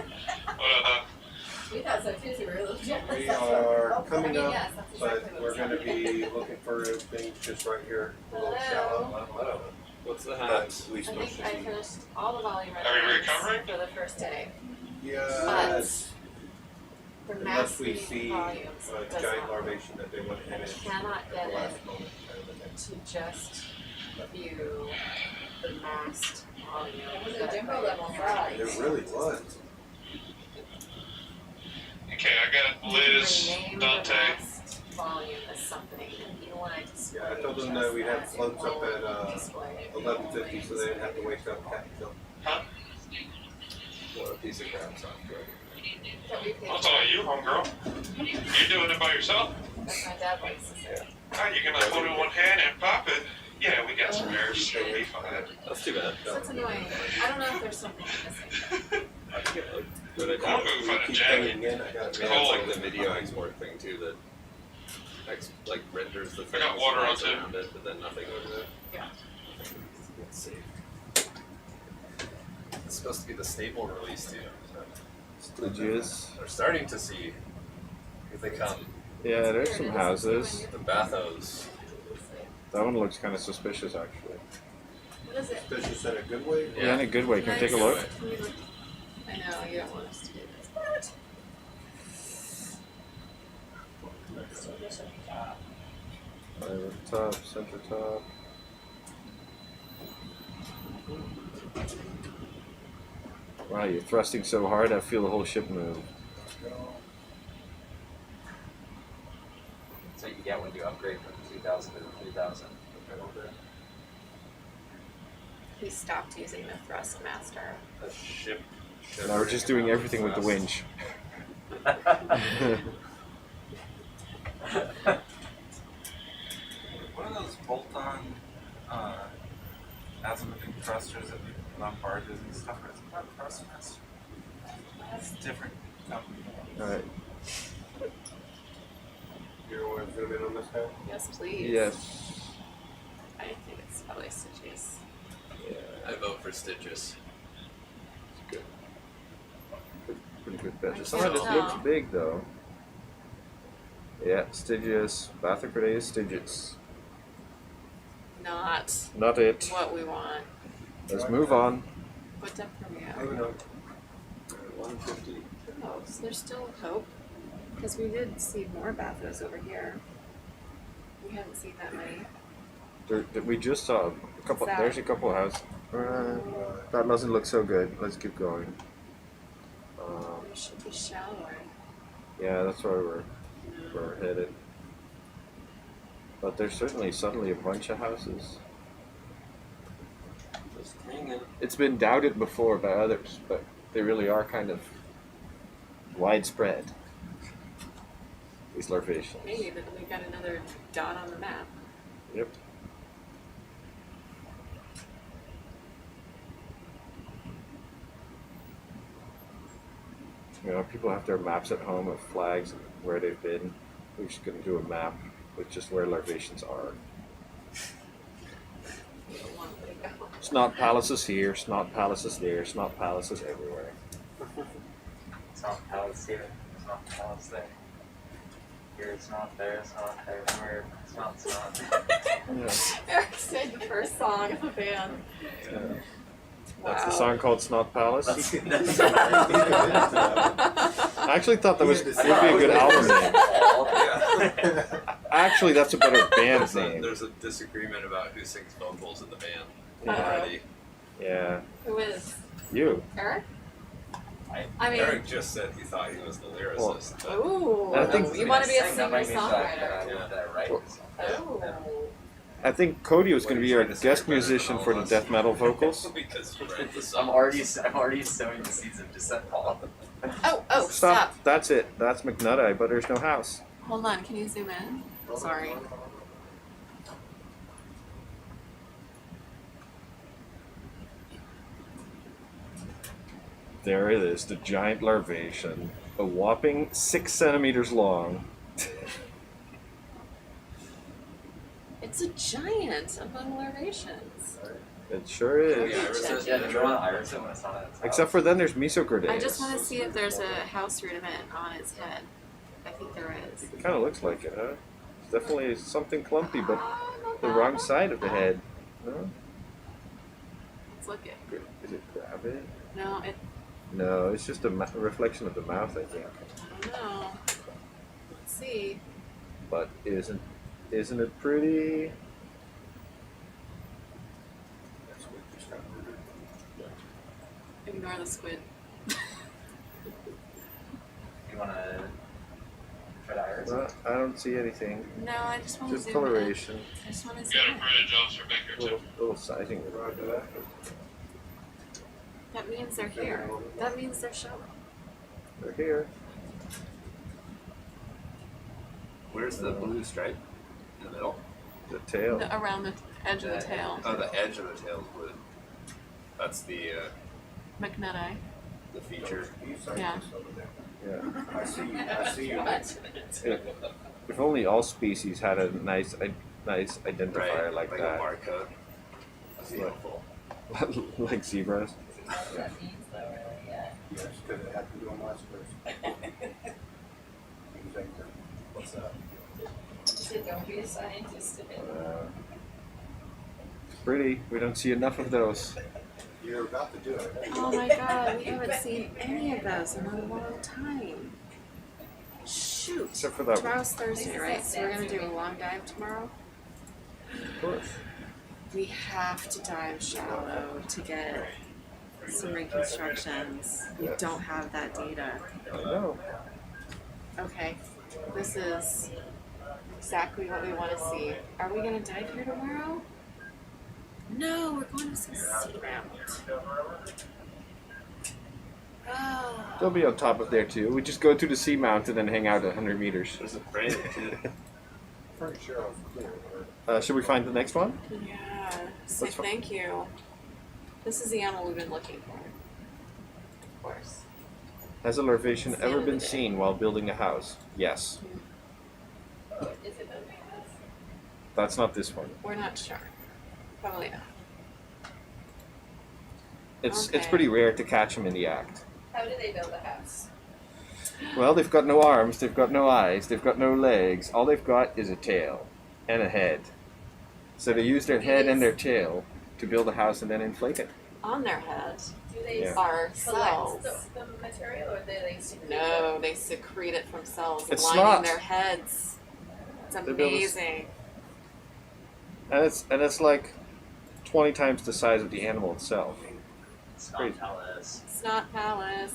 [SPEAKER 3] We thought so too, so we were a little jealous.
[SPEAKER 6] We are
[SPEAKER 3] Oh,
[SPEAKER 6] coming
[SPEAKER 3] I mean,
[SPEAKER 6] up,
[SPEAKER 3] yes, that's
[SPEAKER 6] but
[SPEAKER 3] exactly what
[SPEAKER 6] we're
[SPEAKER 3] it
[SPEAKER 6] going to
[SPEAKER 3] sounded
[SPEAKER 6] be looking for things just right here, a little
[SPEAKER 3] Hello.
[SPEAKER 6] shallow.
[SPEAKER 15] What's the
[SPEAKER 6] But
[SPEAKER 15] hat?
[SPEAKER 6] we
[SPEAKER 3] I
[SPEAKER 6] supposed
[SPEAKER 3] think
[SPEAKER 6] to
[SPEAKER 3] I
[SPEAKER 6] see.
[SPEAKER 3] finished all the volume
[SPEAKER 13] Are we
[SPEAKER 3] records
[SPEAKER 13] recovering?
[SPEAKER 3] for the first day.
[SPEAKER 6] Yes.
[SPEAKER 3] The
[SPEAKER 6] Unless we
[SPEAKER 3] mass
[SPEAKER 6] see
[SPEAKER 3] volumes
[SPEAKER 6] a
[SPEAKER 3] does
[SPEAKER 6] giant
[SPEAKER 3] not-
[SPEAKER 6] larvation that they went ahead and
[SPEAKER 3] cannot
[SPEAKER 6] at
[SPEAKER 3] get
[SPEAKER 6] the
[SPEAKER 3] it
[SPEAKER 6] last moment. kind of a thing.
[SPEAKER 3] to just view the massed volume. It was
[SPEAKER 12] a jumbo level fry.
[SPEAKER 6] It really was.
[SPEAKER 13] Okay, I got Liz,
[SPEAKER 3] Rename
[SPEAKER 13] Dante.
[SPEAKER 3] the massed volume as something, and you want to display.
[SPEAKER 6] Yeah, I told them that we'd have
[SPEAKER 3] just
[SPEAKER 6] floats up
[SPEAKER 3] as
[SPEAKER 6] at
[SPEAKER 3] display.
[SPEAKER 6] 11:50 so they didn't have to wake up Captain
[SPEAKER 15] What a piece of crap sound good.
[SPEAKER 3] That we could-
[SPEAKER 13] I'll tell you, homegirl. You doing it by yourself?
[SPEAKER 3] That's my dad likes to say.
[SPEAKER 18] Oh, you're gonna hold it in one hand and pop it? Yeah, we got some nerves. It'll be fine.
[SPEAKER 15] That's too bad.
[SPEAKER 3] That's annoying. I don't know if there's something missing.
[SPEAKER 15] But I
[SPEAKER 18] Cool move on the jacket.
[SPEAKER 15] It's
[SPEAKER 18] cold.
[SPEAKER 15] like the video export thing too that like renders the thing
[SPEAKER 18] got water on too.
[SPEAKER 15] around it, but then nothing over there.
[SPEAKER 3] Yeah.
[SPEAKER 15] Let's see. It's supposed to be the stable release too. So.
[SPEAKER 7] Stages.
[SPEAKER 15] They're starting to see. Here they come.
[SPEAKER 7] Yeah, there's some houses.
[SPEAKER 15] The bathos.
[SPEAKER 7] That one looks kind of suspicious, actually.
[SPEAKER 3] What is it?
[SPEAKER 6] Suspicious in a good way?
[SPEAKER 7] Yeah, in a good way. Can we take a look?
[SPEAKER 3] Can we look? I know, you don't want us to do this. What?
[SPEAKER 7] Right, top, center top. Wow, you're thrusting so hard, I feel the whole ship move.
[SPEAKER 10] That's what you get when you upgrade from 2000 to 3000.
[SPEAKER 14] He stopped using the thrust master.
[SPEAKER 15] The ship.
[SPEAKER 7] Now we're just doing everything with the winch.
[SPEAKER 9] What are those bolt-on azimuthing thrusters that we put on barges and stuff? Is it not thrust master? That's a different company.
[SPEAKER 7] Alright.
[SPEAKER 6] You're one zoom in on this guy?
[SPEAKER 14] Yes, please.
[SPEAKER 7] Yes.
[SPEAKER 14] I think it's probably Stitches.
[SPEAKER 7] Yeah.
[SPEAKER 15] I vote for Stitches.
[SPEAKER 7] Pretty good bet.
[SPEAKER 14] I
[SPEAKER 7] Some of this
[SPEAKER 14] can't
[SPEAKER 7] looks
[SPEAKER 14] tell.
[SPEAKER 7] big though. Yeah, Stygius. Bathroom for days, Stygius.
[SPEAKER 14] Not
[SPEAKER 7] Not it.
[SPEAKER 14] what we want.
[SPEAKER 7] Let's move on.
[SPEAKER 14] What depth are we at?
[SPEAKER 6] Moving on.
[SPEAKER 7] 150.
[SPEAKER 14] Oh, so there's still hope. Because we did see more bathos over here. We haven't seen that many.
[SPEAKER 7] We just saw a couple.
[SPEAKER 14] What's that?
[SPEAKER 7] There's a couple of houses. That doesn't look so good. Let's keep going.
[SPEAKER 14] We should be shallower.
[SPEAKER 7] Yeah, that's where we're headed. But there's certainly suddenly a bunch of houses.
[SPEAKER 6] Just hanging.
[SPEAKER 7] It's been doubted before by others, but they really are kind of widespread. These larvaceans.
[SPEAKER 14] Hey, but we got another dot on the map.
[SPEAKER 7] Yep. You know, people have their maps at home of flags and where they've been. We're just going to do a map with just where larvaceans are. Snot palaces here, snot palaces there, snot palaces everywhere.
[SPEAKER 10] It's not palace here, it's not palace there. Here it's not, there it's not, there where it's not, it's not.
[SPEAKER 7] Yeah.
[SPEAKER 14] Eric sang the first song of the band.
[SPEAKER 7] Yeah.
[SPEAKER 14] Wow.
[SPEAKER 7] That's the song called Snot Palace.
[SPEAKER 15] That's
[SPEAKER 7] I actually thought that would be a good album name. Actually, that's a better band name.
[SPEAKER 15] There's a disagreement about who sings vocals in the band
[SPEAKER 7] Yeah.
[SPEAKER 15] already.
[SPEAKER 7] Yeah.
[SPEAKER 14] Who is?
[SPEAKER 7] You.
[SPEAKER 14] Eric? I mean,
[SPEAKER 15] Eric just said he thought he was the lyricist. but-
[SPEAKER 14] ooh,
[SPEAKER 7] I think-
[SPEAKER 14] you want to be a
[SPEAKER 10] That might mean
[SPEAKER 14] singer-songwriter.
[SPEAKER 10] Oh.
[SPEAKER 7] I think Cody was going to be our guest musician for the death metal vocals.
[SPEAKER 15] Because you write the
[SPEAKER 10] I'm
[SPEAKER 15] song.
[SPEAKER 10] already sowing the seeds of dissent, Paul.
[SPEAKER 14] Oh, stop.
[SPEAKER 7] That's it. That's McNutty, but there's no house.
[SPEAKER 14] Hold on, can you zoom in? Sorry.
[SPEAKER 7] There it is, the giant larvation, a whopping 6 centimeters long.
[SPEAKER 14] It's a giant among larvaceans.
[SPEAKER 7] It sure is.
[SPEAKER 10] Yeah, the drone iris when it's on its
[SPEAKER 7] Except for then there's Mesochordaeus.
[SPEAKER 14] I just want to see if there's a house rudiment on its head. I think there is.
[SPEAKER 7] It kind of looks like it, huh? It's definitely something clumpy, but the wrong side of the head. No?
[SPEAKER 14] Let's look at.
[SPEAKER 7] Is it gravid?
[SPEAKER 14] No, it.
[SPEAKER 7] No, it's just a reflection of the mouth, I think.
[SPEAKER 14] I don't know. Let's see.
[SPEAKER 7] But isn't it pretty?
[SPEAKER 14] Ignore the squid.
[SPEAKER 10] You wanna try the iris?
[SPEAKER 7] Well, I don't see anything.
[SPEAKER 14] No, I just want to
[SPEAKER 7] Just
[SPEAKER 14] zoom
[SPEAKER 7] coloration.
[SPEAKER 14] in. I just want to
[SPEAKER 18] We
[SPEAKER 14] zoom
[SPEAKER 18] got a
[SPEAKER 14] in.
[SPEAKER 18] bridge officer back here too.
[SPEAKER 7] Little sizing.
[SPEAKER 14] That means they're here. That means they're showing.
[SPEAKER 7] They're here.
[SPEAKER 15] Where's the blue stripe? In the middle?
[SPEAKER 11] The tail.
[SPEAKER 14] Around the edge of the tail.
[SPEAKER 15] Oh, the edge of the tail is wood. That's the
[SPEAKER 14] McNutt.
[SPEAKER 15] the feature.
[SPEAKER 14] Yeah.
[SPEAKER 11] Yeah.
[SPEAKER 6] I see you.
[SPEAKER 11] If only all species had a nice identifier
[SPEAKER 15] Right,
[SPEAKER 11] like
[SPEAKER 15] a
[SPEAKER 11] that.
[SPEAKER 15] barcode. That's helpful.
[SPEAKER 11] Like zebras.
[SPEAKER 3] That means though, really, yeah.
[SPEAKER 6] Yes, because it had to do on my space.
[SPEAKER 15] What's that?
[SPEAKER 3] So don't be a scientist.
[SPEAKER 11] It's pretty. We don't see enough of those.
[SPEAKER 6] You're about to do it.
[SPEAKER 14] Oh my god, we haven't seen any of those in a long time. Shoot.
[SPEAKER 11] Except for that.
[SPEAKER 14] Tomorrow's Thursday, right? So we're gonna do a long dive tomorrow.
[SPEAKER 11] Of course.
[SPEAKER 14] We have to dive shallow to get some reconstructions. We don't have that data.
[SPEAKER 11] I know.
[SPEAKER 14] Okay, this is exactly what we want to see. Are we gonna dive here tomorrow? No, we're going to see Seamount. Oh.
[SPEAKER 11] They'll be on top of there too. We just go to the seamount and then hang out 100 meters.
[SPEAKER 15] There's a braid too.
[SPEAKER 6] Pretty sure I was clear.
[SPEAKER 11] Should we find the next one?
[SPEAKER 14] Yeah, say
[SPEAKER 11] Let's fi-
[SPEAKER 14] thank you. This is the animal we've been looking for. Of course.
[SPEAKER 11] Has a larvation
[SPEAKER 14] It's the
[SPEAKER 11] ever
[SPEAKER 14] end of
[SPEAKER 11] been
[SPEAKER 14] the day.
[SPEAKER 11] seen while building a house? Yes.
[SPEAKER 3] Is it building this?
[SPEAKER 11] That's not this one.
[SPEAKER 14] We're not sure. Probably not.
[SPEAKER 11] It's
[SPEAKER 14] Okay.
[SPEAKER 11] pretty rare to catch them in the act.
[SPEAKER 3] How do they build a house?
[SPEAKER 11] Well, they've got no arms, they've got no eyes, they've got no legs. All they've got is a tail and a head. So they use their head and their tail to build a house and then inflate it.
[SPEAKER 14] On their head
[SPEAKER 3] Do they
[SPEAKER 11] Yeah.
[SPEAKER 14] are
[SPEAKER 3] collect
[SPEAKER 14] cells.
[SPEAKER 3] the material or do they secrete
[SPEAKER 14] No, they secrete it from cells
[SPEAKER 11] It's
[SPEAKER 14] lining
[SPEAKER 11] not.
[SPEAKER 14] their heads. It's
[SPEAKER 11] build a s-
[SPEAKER 14] amazing.
[SPEAKER 11] And it's like 20 times the size of the animal itself.
[SPEAKER 10] Snot palace.
[SPEAKER 14] Snot palace.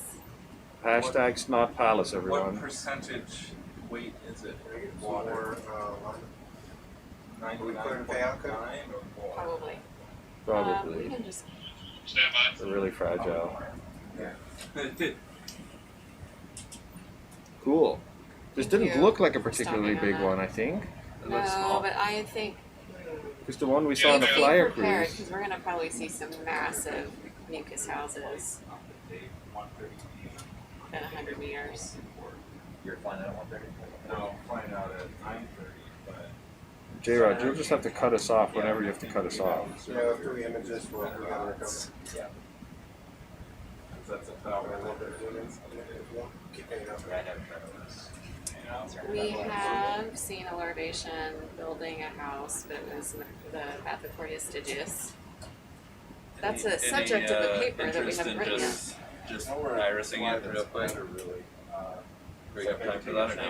[SPEAKER 11] Hashtag snot palace,
[SPEAKER 9] What
[SPEAKER 11] everyone.
[SPEAKER 9] percentage weight is it?
[SPEAKER 6] Water. We put in
[SPEAKER 9] 99.9
[SPEAKER 6] payout code?
[SPEAKER 9] or more?
[SPEAKER 14] Probably. We
[SPEAKER 11] Probably.
[SPEAKER 14] can just.
[SPEAKER 18] Stand by.
[SPEAKER 11] They're really fragile.
[SPEAKER 9] Yeah.
[SPEAKER 11] Cool. This
[SPEAKER 14] Thank
[SPEAKER 11] didn't
[SPEAKER 14] you
[SPEAKER 11] look like a
[SPEAKER 14] for
[SPEAKER 11] particularly
[SPEAKER 14] stopping on
[SPEAKER 11] big
[SPEAKER 14] that.
[SPEAKER 11] one, I think.
[SPEAKER 15] It looks
[SPEAKER 14] No,
[SPEAKER 15] small.
[SPEAKER 14] but I think
[SPEAKER 11] Because the one we saw on the
[SPEAKER 14] be
[SPEAKER 11] flyer
[SPEAKER 14] prepared
[SPEAKER 11] cruise.
[SPEAKER 14] because we're gonna probably see some massive mucus houses at 100 meters.
[SPEAKER 10] You're flying at 130?
[SPEAKER 9] No, flying out at 9:30, but
[SPEAKER 11] J-Rod, you'll just have to cut us off whenever you have to cut us off.
[SPEAKER 6] Yeah, after we image this, we'll recover.
[SPEAKER 10] Yeah.
[SPEAKER 9] that's a power.
[SPEAKER 6] Keep it up.
[SPEAKER 10] Yeah, I never tried this.
[SPEAKER 14] We have seen a larvation building a house, but it was the Bathyphoria stygius. That's a subject of the paper that we haven't written yet.
[SPEAKER 15] Just irising it real quick. Do we have time for that or no?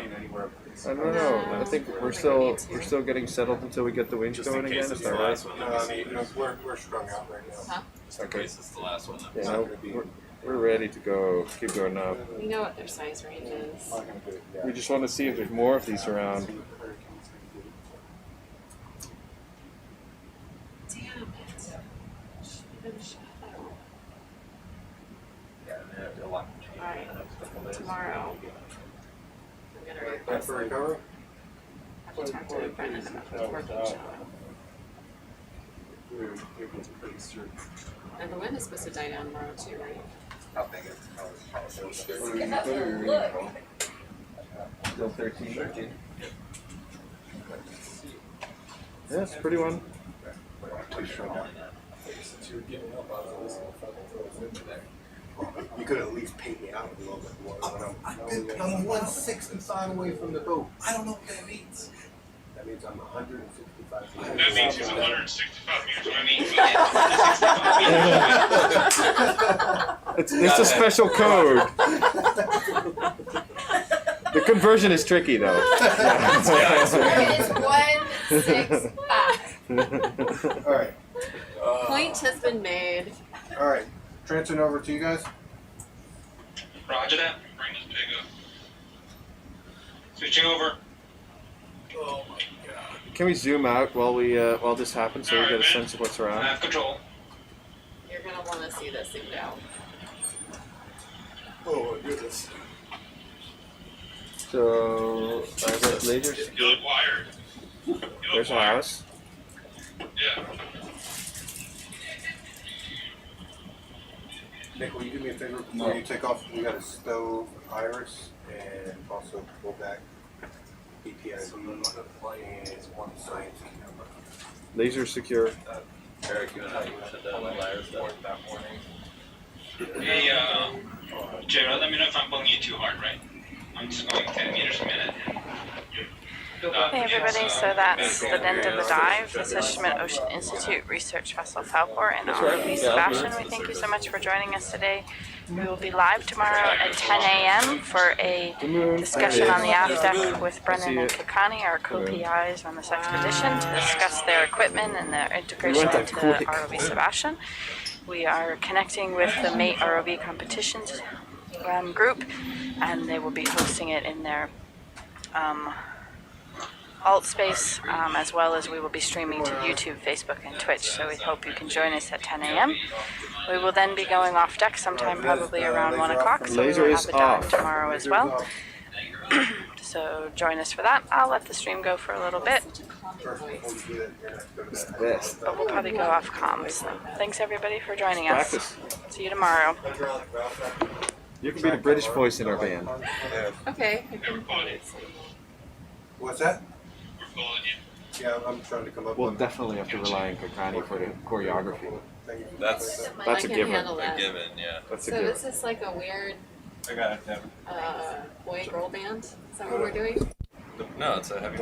[SPEAKER 11] I don't know. I think we're still getting settled until we get the winch
[SPEAKER 15] Just in
[SPEAKER 11] going again.
[SPEAKER 15] case
[SPEAKER 11] Is
[SPEAKER 15] it's
[SPEAKER 11] that
[SPEAKER 15] the
[SPEAKER 11] right?
[SPEAKER 15] last one. Let me see.
[SPEAKER 6] We're strung out right now.
[SPEAKER 14] Huh?
[SPEAKER 15] Just in case it's the last one.
[SPEAKER 11] Yeah, no, we're ready to go. Keep going up.
[SPEAKER 14] We know what their size range is.
[SPEAKER 11] We just want to see if there's more of these around.
[SPEAKER 14] Damn it. Should've been shot out.
[SPEAKER 10] Yeah, and then a lot can change
[SPEAKER 14] Alright,
[SPEAKER 10] in the next couple days.
[SPEAKER 14] tomorrow. I'm gonna
[SPEAKER 6] Time for recovery?
[SPEAKER 14] have to talk to Brendan about the working shot. And the wind is supposed to die down tomorrow too, right?
[SPEAKER 10] How big is
[SPEAKER 3] Look.
[SPEAKER 11] Still 13. Yeah, it's a pretty one.
[SPEAKER 7] Since you were giving up, I was listening to fucking throw his window there.
[SPEAKER 6] You could at least pay me out a little bit more. I'm 165 away from the boat.
[SPEAKER 7] I don't know what that means.
[SPEAKER 6] That means I'm 165 feet.
[SPEAKER 18] That means he's 165 meters. I mean,
[SPEAKER 11] It's a special code. The conversion is tricky though.
[SPEAKER 3] It is 165.
[SPEAKER 6] All right.
[SPEAKER 14] Point has been made.
[SPEAKER 6] All right. Transferring over to you guys.
[SPEAKER 18] Roger that. Bring this pig up. Switching over.
[SPEAKER 7] Oh my god.
[SPEAKER 11] Can we zoom out while this happens so we get a sense of what's
[SPEAKER 18] I
[SPEAKER 11] around?
[SPEAKER 18] have control.
[SPEAKER 14] You're gonna want to see this zoomed out.
[SPEAKER 7] Oh my goodness.
[SPEAKER 11] So I got lasers.
[SPEAKER 18] Good wired.
[SPEAKER 11] There's our house.
[SPEAKER 18] Yeah.
[SPEAKER 6] Nick, will you do me a favor before you take off? We got a stove iris and also pull back BPIV and one science camera.
[SPEAKER 11] Laser secure.
[SPEAKER 4] Eric, you and I shut down the wires that morning.
[SPEAKER 13] Hey, Jared, let me know if I'm bugging you too hard, right? I'm just going 10 meters a minute.
[SPEAKER 17] Hey everybody, so that's the end of the dive. This is Schmidt Ocean Institute Research Vessel Falkor and ROV Sebastian. We thank you so much for joining us today. We will be live tomorrow at 10 a.m. for a discussion on the aft deck with Brennan and Kakani, our co-PIs on this expedition, to discuss their equipment and their integration into ROV Sebastian. We are connecting with the Mate ROV competitions group, and they will be hosting it in their alt space, as well as we will be streaming to YouTube, Facebook, and Twitch, so we hope you can join us at 10 a.m. We will then be going off deck sometime probably around 1 o'clock, so we will have a dive tomorrow as well. So join us for that. I'll let the stream go for a little bit, but we'll probably go off comms. So thanks everybody for joining us.
[SPEAKER 11] Practice.
[SPEAKER 17] See you tomorrow.
[SPEAKER 11] You can be the British voice in our band.
[SPEAKER 14] Okay.
[SPEAKER 6] What's that?
[SPEAKER 18] We're following you.
[SPEAKER 6] Yeah, I'm trying to come up
[SPEAKER 11] We'll
[SPEAKER 6] with
[SPEAKER 11] definitely have to rely on Kakani for the choreography.
[SPEAKER 4] That's
[SPEAKER 14] I
[SPEAKER 11] a
[SPEAKER 14] can
[SPEAKER 11] given.
[SPEAKER 14] handle
[SPEAKER 4] a
[SPEAKER 14] that.
[SPEAKER 4] given, yeah.
[SPEAKER 11] That's a
[SPEAKER 14] So
[SPEAKER 11] given.
[SPEAKER 14] this is like a weird
[SPEAKER 5] I got it, Devin.
[SPEAKER 14] boy girl band. Is that what we're doing?
[SPEAKER 4] No, it's a heavy